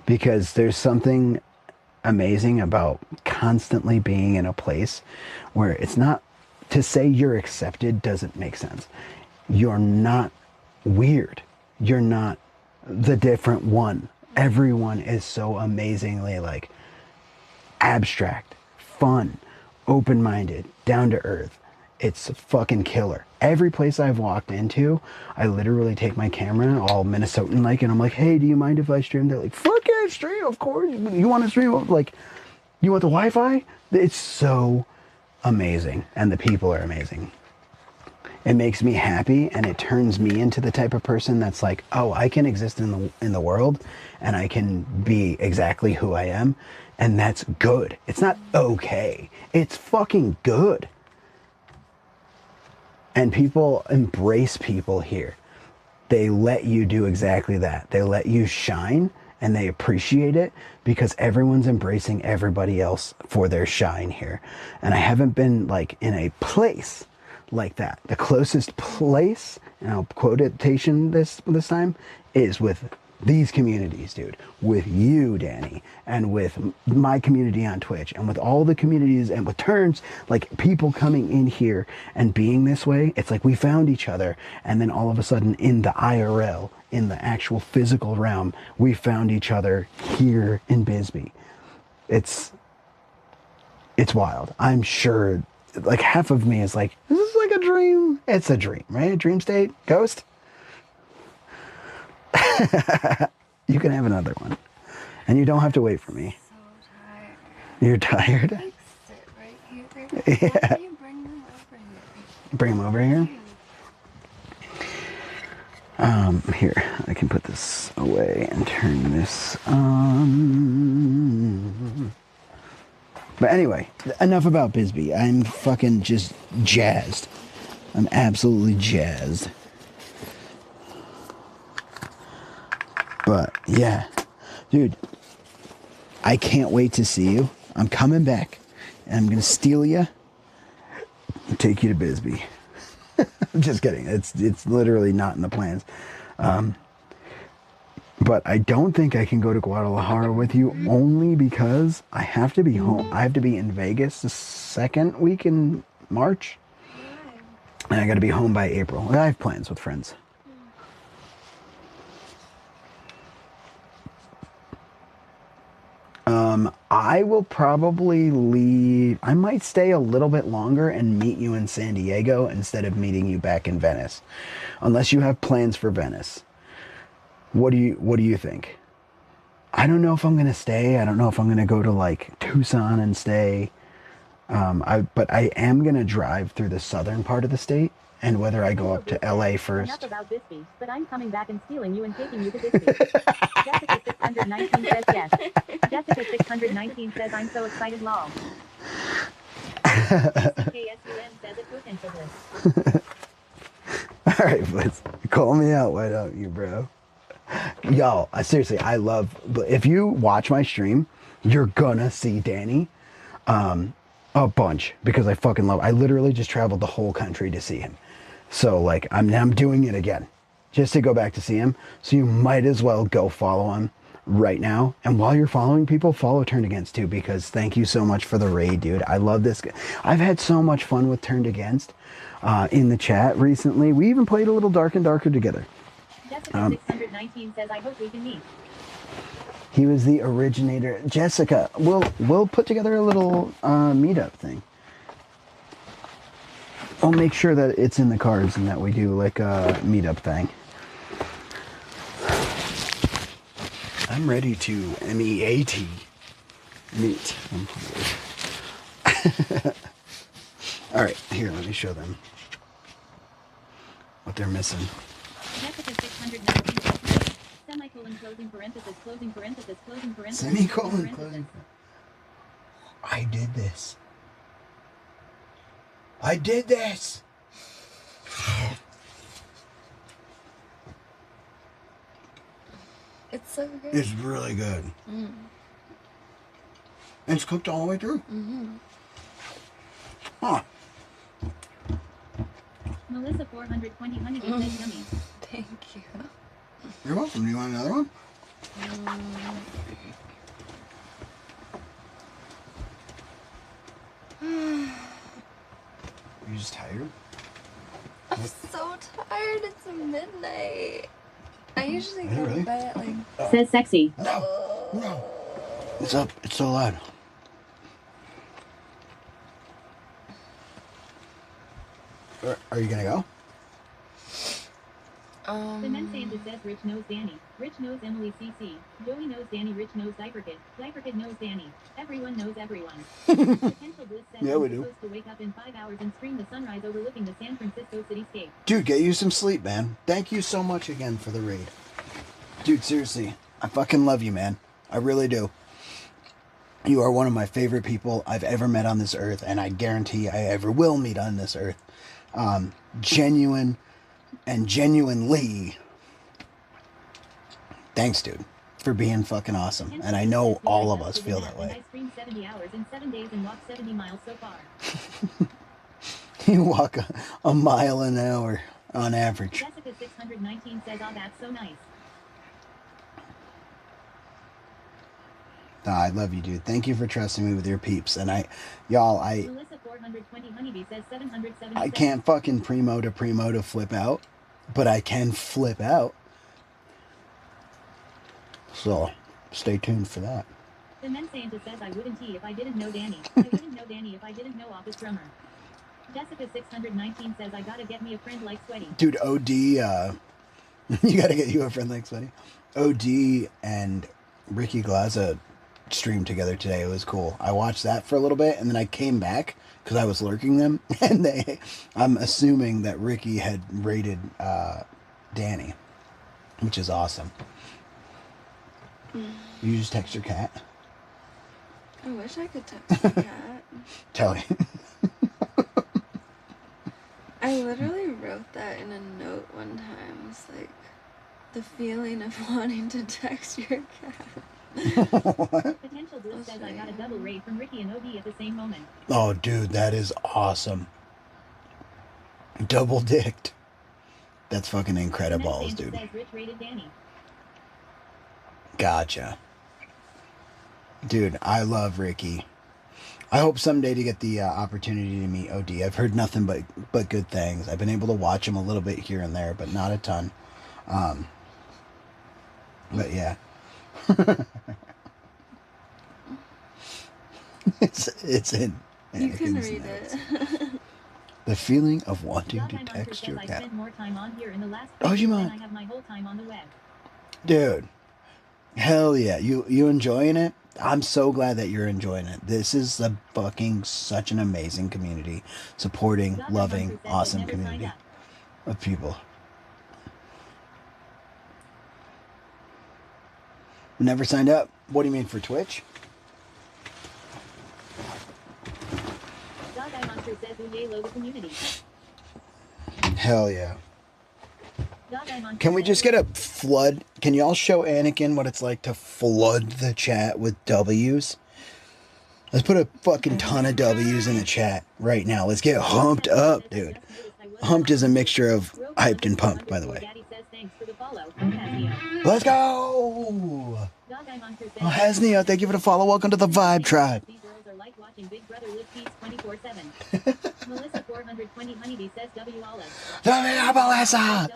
[SPEAKER 11] Because there's something amazing about constantly being in a place where it's not, to say you're accepted doesn't make sense. You're not weird. You're not the different one. Everyone is so amazingly like abstract, fun, open-minded, down to earth. It's fucking killer. Every place I've walked into, I literally take my camera, all Minnesotan like, and I'm like, hey, do you mind if I stream? They're like, fuck yeah, stream, of course. You want to stream? Like, you want the Wi-Fi? It's so amazing, and the people are amazing. It makes me happy, and it turns me into the type of person that's like, oh, I can exist in the world, and I can be exactly who I am, and that's good. It's not okay. It's fucking good. And people embrace people here. they let you do exactly that. They let you shine, and they appreciate it because everyone's embracing everybody else for their shine here. And I haven't been like in a place like that. The closest place, and I'll quotation this time, is with these communities, dude, with you, Danny, and with my community on Twitch, and with all the communities, and with Turns, like people coming in here and being this way. It's like we found each other, and then all of a sudden in the IRL, in the actual physical realm, we found each other here in Bisbee. It's wild. I'm sure like half of me is like, this is like a dream. It's a dream, right? A dream state, ghost. You can have another one, and you don't have to wait for me. You're tired?
[SPEAKER 22] Like, sit right here.
[SPEAKER 11] Yeah.
[SPEAKER 22] Why don't you bring them over here?
[SPEAKER 11] Bring them over here. Here, I can put this away and turn this on. But anyway, enough about Bisbee. I'm fucking just jazzed. I'm absolutely jazzed. But yeah, dude, I can't wait to see you. I'm coming back, and I'm gonna steal you and take you to Bisbee. I'm just kidding. It's literally not in the plans. But I don't think I can go to Guadalajara with you, only because I have to be home. I have to be in Vegas the second week in March, and I got to be home by April. I have plans with friends. I will probably leave. I might stay a little bit longer and meet you in San Diego instead of meeting you back in Venice, unless you have plans for Venice. What do you think? I don't know if I'm gonna stay. I don't know if I'm gonna go to like Tucson and stay. But I am gonna drive through the southern part of the state, and whether I go up to LA first.
[SPEAKER 13] Enough about Bisbee, but I'm coming back and stealing you and taking you to Bisbee. Jessica 619 says yes. Jessica 619 says I'm so excited, lol. KSUM says it's looking for this.
[SPEAKER 11] All right, Blitz, call me out. Why don't you, bro? Yo, seriously, I love. If you watch my stream, you're gonna see Danny a bunch because I fucking love. I literally just traveled the whole country to see him. So like, I'm doing it again, just to go back to see him. So you might as well go follow him right now. And while you're following people, follow Turned Against too, because thank you so much for the raid, dude. I love this. I've had so much fun with Turned Against in the chat recently. We even played a little Dark and Darker together.
[SPEAKER 13] Jessica 619 says I hope we can meet.
[SPEAKER 11] He was the originator. Jessica, we'll put together a little meetup thing. I'll make sure that it's in the cards and that we do like a meetup thing. I'm ready to M-E-A-T. Meet. All right, here, let me show them what they're missing.
[SPEAKER 13] Jessica 619 semicolon closing parenthesis closing parenthesis closing parenthesis
[SPEAKER 11] Semicolon closing. I did this. I did this.
[SPEAKER 22] It's so good.
[SPEAKER 11] It's really good.
[SPEAKER 22] Mm.
[SPEAKER 11] And it's cooked all the way through.
[SPEAKER 22] Mm-hmm.
[SPEAKER 11] Huh.
[SPEAKER 13] Melissa 420 honeydew says yummy.
[SPEAKER 22] Thank you.
[SPEAKER 11] You're welcome. Do you want another one? You're just tired?
[SPEAKER 22] I'm so tired. It's midnight. I usually
[SPEAKER 11] Is it
[SPEAKER 22] go
[SPEAKER 11] really?
[SPEAKER 22] to bed at like.
[SPEAKER 13] Says sexy.
[SPEAKER 11] No. It's up. It's so loud. Are you gonna go?
[SPEAKER 13] The men Santa says Rich knows Danny. Rich knows Emily CC. Joey knows Danny. Rich knows Diaper Kid. Diaper Kid knows Danny. Everyone knows everyone. Potential Bliss says
[SPEAKER 11] Yeah, we
[SPEAKER 13] I'm
[SPEAKER 11] do.
[SPEAKER 13] supposed to wake up in 5 hours and stream the sunrise overlooking the San Francisco cityscape.
[SPEAKER 11] Dude, get you some sleep, man. Thank you so much again for the raid. Dude, seriously, I fucking love you, man. I really do. You are one of my favorite people I've ever met on this earth, and I guarantee I ever will meet on this earth. Genuine and genuinely Thanks, dude, for being fucking awesome. And I know all of us feel that way.
[SPEAKER 13] I streamed 70 hours in 7 days and walked 70 miles so far.
[SPEAKER 11] You walk a mile an hour on average.
[SPEAKER 13] Jessica 619 says, "Oh, that's so nice."
[SPEAKER 11] Nah, I love you, dude. Thank you for trusting me with your peeps. And y'all,
[SPEAKER 13] Melissa 420 Honeybee says 777.
[SPEAKER 11] I can't fucking primo to flip out, but I can flip out. So, stay tuned for that.
[SPEAKER 13] The Men Santa says, "I wouldn't if I didn't know Danny. I wouldn't know Danny if I didn't know Office Drummer." Jessica 619 says, "I gotta get me a friend like Sweaty."
[SPEAKER 11] Dude, OD, you gotta get you a friend like Sweaty. OD and Ricky Glaza streamed together today. It was cool. I watched that for a little bit, and then I came back because I was lurking them, and I'm assuming that Ricky had raided Danny, which is awesome. You just text your cat?
[SPEAKER 8] I wish I could text my cat.
[SPEAKER 11] Tell him.
[SPEAKER 8] I literally wrote that in a note one time. It's like the feeling of wanting to text your cat.
[SPEAKER 13] Potential Bliss says, "I got a double raid from Ricky and OD at the same moment."
[SPEAKER 11] Oh, dude, that is awesome. Double dicked. That's fucking incredible, dude.
[SPEAKER 13] Says Rich raided Danny.
[SPEAKER 11] Gotcha. Dude, I love Ricky. I hope someday to get the opportunity to meet OD. I've heard nothing but good things. I've been able to watch him a little bit here and there, but not a ton. But yeah. it's in
[SPEAKER 8] You can
[SPEAKER 11] Anakin's
[SPEAKER 8] read
[SPEAKER 11] notes.
[SPEAKER 8] it.
[SPEAKER 11] The feeling of wanting to text your
[SPEAKER 13] I
[SPEAKER 11] cat.
[SPEAKER 13] spent more time on here in the last
[SPEAKER 11] Oh, you
[SPEAKER 13] than
[SPEAKER 11] mind?
[SPEAKER 13] I have my whole time on the web.
[SPEAKER 11] Dude, hell yeah. You enjoying it? I'm so glad that you're enjoying it. This is such an amazing community. Supporting, loving, awesome community of people. Never signed up? What do you mean, for Twitch?
[SPEAKER 13] Dog Eye Monster says, "Ooh, yay, the community."
[SPEAKER 11] Hell yeah.
[SPEAKER 13] Dog Eye Monster
[SPEAKER 11] Can we
[SPEAKER 13] says,
[SPEAKER 11] just get a flood? Can y'all show Anakin what it's like to flood the chat with W's? Let's put a fucking ton of W's in the chat right now. Let's get humped up, dude. Humped is a mixture of hyped and pumped, by the way.
[SPEAKER 13] Daddy says, "Thanks for the follow." Oh, Hasnio.
[SPEAKER 11] Let's go!
[SPEAKER 13] Dog Eye Monster says,
[SPEAKER 11] Oh, Hasneo, thank you for the follow. Welcome to the Vibe Tribe.
[SPEAKER 13] "These girls are like watching Big Brother live feeds 24/7. Melissa 420 Honeybee says, "W Olive."
[SPEAKER 11] Melissa!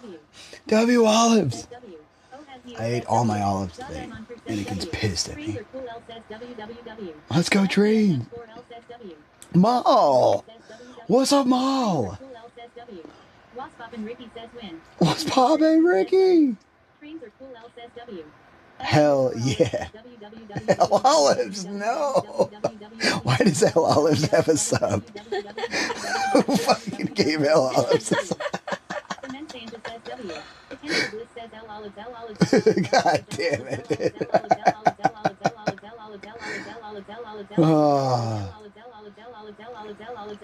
[SPEAKER 11] W Olives.
[SPEAKER 13] W. Oh, Hasnio
[SPEAKER 11] I ate
[SPEAKER 13] says,
[SPEAKER 11] all my
[SPEAKER 13] "W."
[SPEAKER 11] olives
[SPEAKER 13] Dog
[SPEAKER 11] today.
[SPEAKER 13] Eye Monster says,
[SPEAKER 11] Anakin's
[SPEAKER 13] "W."
[SPEAKER 11] pissed at
[SPEAKER 13] Trains
[SPEAKER 11] me.
[SPEAKER 13] are cool, L says WWW.
[SPEAKER 11] Let's go train.
[SPEAKER 13] 4L says W.
[SPEAKER 11] Maul. What's up, Maul?
[SPEAKER 13] Cool L says W. Wasp Pop and Ricky says win.
[SPEAKER 11] What's poppin', Ricky?
[SPEAKER 13] Trains are cool, L says W.
[SPEAKER 11] Hell yeah. Hell Olives, no. Why does Hell Olives have a sub? Who fucking gave Hell Olives a sub?
[SPEAKER 13] The Men Santa says W. Potential Bliss says L Olives, L Olives.
[SPEAKER 11] God damn it.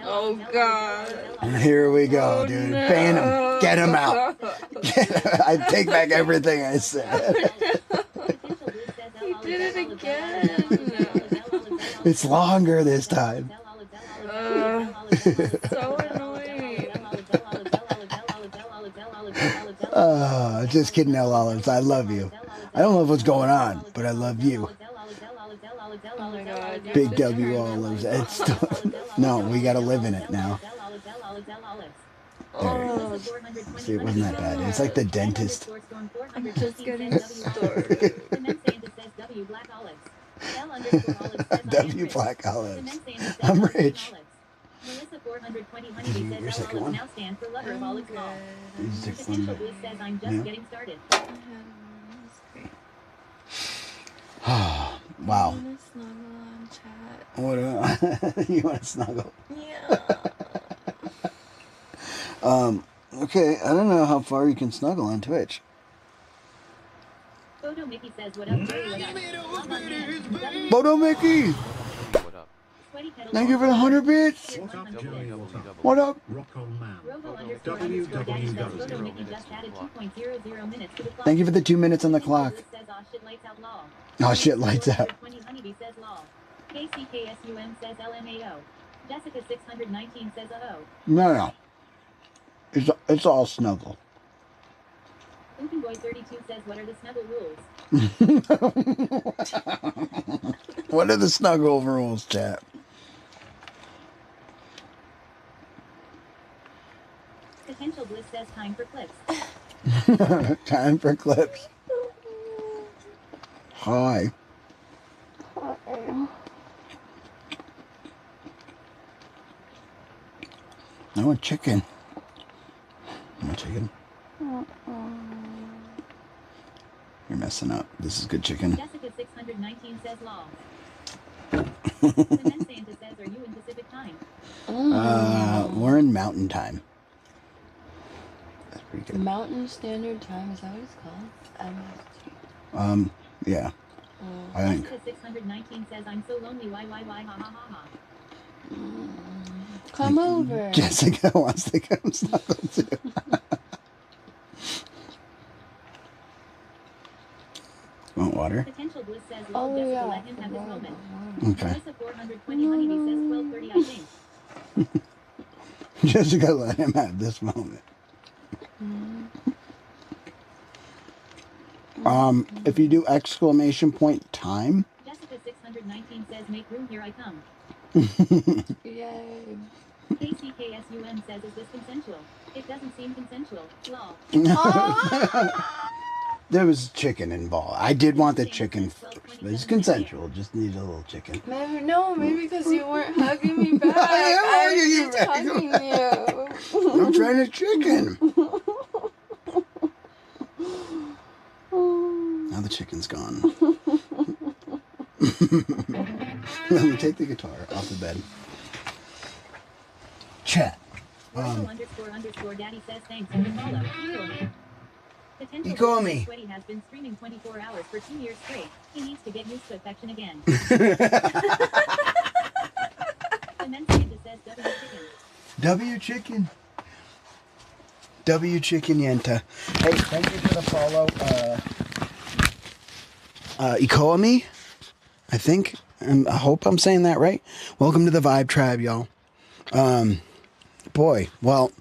[SPEAKER 8] Oh god.
[SPEAKER 11] Here we go, dude. Ban him. Get him out. I take back everything I said.
[SPEAKER 8] He did it again.
[SPEAKER 11] It's longer this time.
[SPEAKER 8] So annoying.
[SPEAKER 11] Just kidding, Hell Olives. I love you. I don't know what's going on, but I love you.
[SPEAKER 8] Oh my god.
[SPEAKER 11] Big W Olives. It's no, we gotta live in it now. There. See, it wasn't that bad. It's like the dentist.
[SPEAKER 8] I'm just getting started.
[SPEAKER 11] W Black Olives. I'm rich.
[SPEAKER 13] Melissa 420 Honeybee says
[SPEAKER 11] Your second
[SPEAKER 13] L
[SPEAKER 11] one?
[SPEAKER 13] Olives now stand for lover of all its law.
[SPEAKER 11] You just took
[SPEAKER 13] Potential
[SPEAKER 11] one.
[SPEAKER 13] Bliss says I'm just
[SPEAKER 11] Yeah.
[SPEAKER 13] getting started.
[SPEAKER 11] Wow.
[SPEAKER 8] I want to snuggle on chat.
[SPEAKER 11] What you want to snuggle?
[SPEAKER 8] Yeah.
[SPEAKER 11] Okay, I don't know how far you can snuggle on Twitch.
[SPEAKER 13] Photo Mickey says what up, Jerry, what up?
[SPEAKER 11] Photo Mickey!
[SPEAKER 20] What up?
[SPEAKER 11] Thank you for the 100 bits. What up? Thank you for the 2 minutes on the clock. Oh shit, lights out.
[SPEAKER 13] KCKSUM says LMAO. Jessica 619 says oh.
[SPEAKER 11] No. It's all snuggle.
[SPEAKER 13] Boy 32 says what are the snuggle rules?
[SPEAKER 11] What are the snuggle rules, chat?
[SPEAKER 13] Potential Bliss says time for clips.
[SPEAKER 11] Time for clips. Hi. I want chicken. I want chicken. You're messing up. This is good chicken.
[SPEAKER 13] Jessica 619 says law. Cement Santa says, are you in Pacific time?
[SPEAKER 11] We're in mountain time. That's pretty good.
[SPEAKER 8] Mountain Standard Time, is that what it's called?
[SPEAKER 11] Yeah. I think.
[SPEAKER 13] Jessica 619 says, I'm so lonely, why, ha, ha, ha, ha.
[SPEAKER 8] Come over.
[SPEAKER 11] Jessica wants to come snuggle too. Want water?
[SPEAKER 13] Potential Bliss says, oh, Jessica, let him have this moment.
[SPEAKER 11] Okay.
[SPEAKER 13] Melissa 420 Honeybee says 12:30, I think.
[SPEAKER 11] Jessica, let him have this moment. If you do exclamation point time.
[SPEAKER 13] Jessica 619 says, make room, here I come.
[SPEAKER 8] Yay.
[SPEAKER 13] KCKSUM says, is this consensual? It doesn't seem consensual. Lol.
[SPEAKER 11] There was chicken involved. I did want the chicken first, but it's consensual. Just need a little chicken.
[SPEAKER 8] Maybe because you weren't hugging me back.
[SPEAKER 11] I am
[SPEAKER 8] hugging you.
[SPEAKER 11] I'm trying to chicken. Now the chicken's gone. Let me take the guitar off the bed. Chat.
[SPEAKER 13] __ Daddy says thanks and follow. Potential
[SPEAKER 11] Eco me.
[SPEAKER 13] Sweaty has been streaming 24 hours for 2 years straight. He needs to get used to affection again. And then Santa says W chicken.
[SPEAKER 11] W chicken yenta. Hey, thank you for the follow. Ecoami, I think. I hope I'm saying that right. Welcome to the Vibe Tribe, y'all. Boy, well,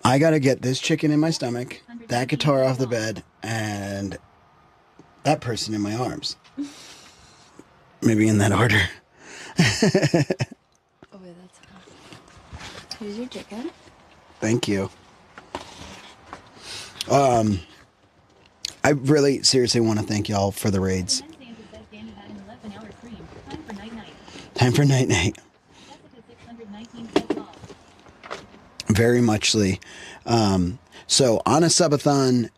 [SPEAKER 11] I gotta get this chicken in my stomach, that guitar off the bed, and that person in my arms. Maybe in that order.
[SPEAKER 8] Oh wait, that's hot. Here's your chicken.
[SPEAKER 11] Thank you. I really seriously want to thank y'all for the raids. Time for night night. Very muchly. So on a subathon,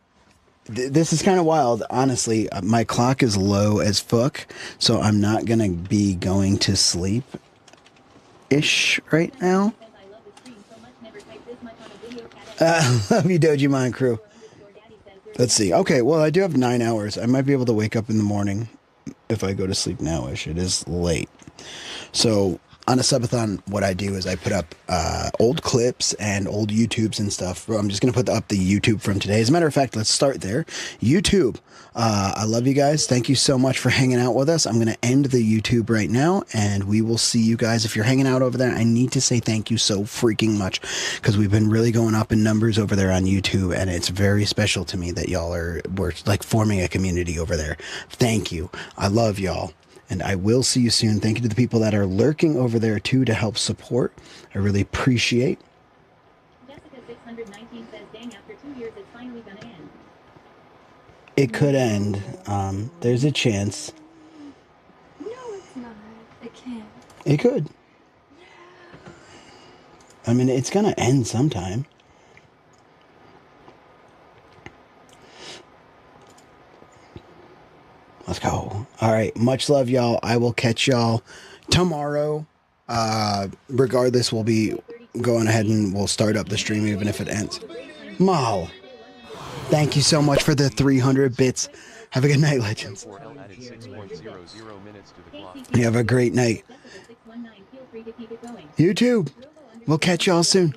[SPEAKER 11] this is kind of wild. Honestly, my clock is low as fuck, so I'm not gonna be going to sleep ish right now. Love you, Dojimon crew. Let's see. Okay, well, I do have 9 hours. I might be able to wake up in the morning if I go to sleep now-ish. It is late. So on a subathon, what I do is I put up old clips and old YouTubes and stuff. I'm just going to put up the YouTube from today. As a matter of fact, let's start there. YouTube. I love you guys. Thank you so much for hanging out with us. I'm going to end the YouTube right now, and we will see you guys. If you're hanging out over there, I need to say thank you so freaking much, because we've been really going up in numbers over there on YouTube, and it's very special to me that we're like forming a community over there. Thank you. I love y'all. And I will see you soon. Thank you to the people that are lurking over there, too, to help support. I really appreciate.
[SPEAKER 13] Jessica 619 says, dang, after 2 years, it's finally gonna end.
[SPEAKER 11] It could end. There's a chance.
[SPEAKER 8] No, it's not. It can't.
[SPEAKER 11] It could. I mean, it's going to end sometime. Let's go. All right. Much love, y'all. I will catch y'all tomorrow. Regardless, we'll be going ahead and we'll start up the stream even if it ends. Mal. Thank you so much for the 300 bits. Have a good night, legends. You have a great night. You too. We'll catch y'all soon.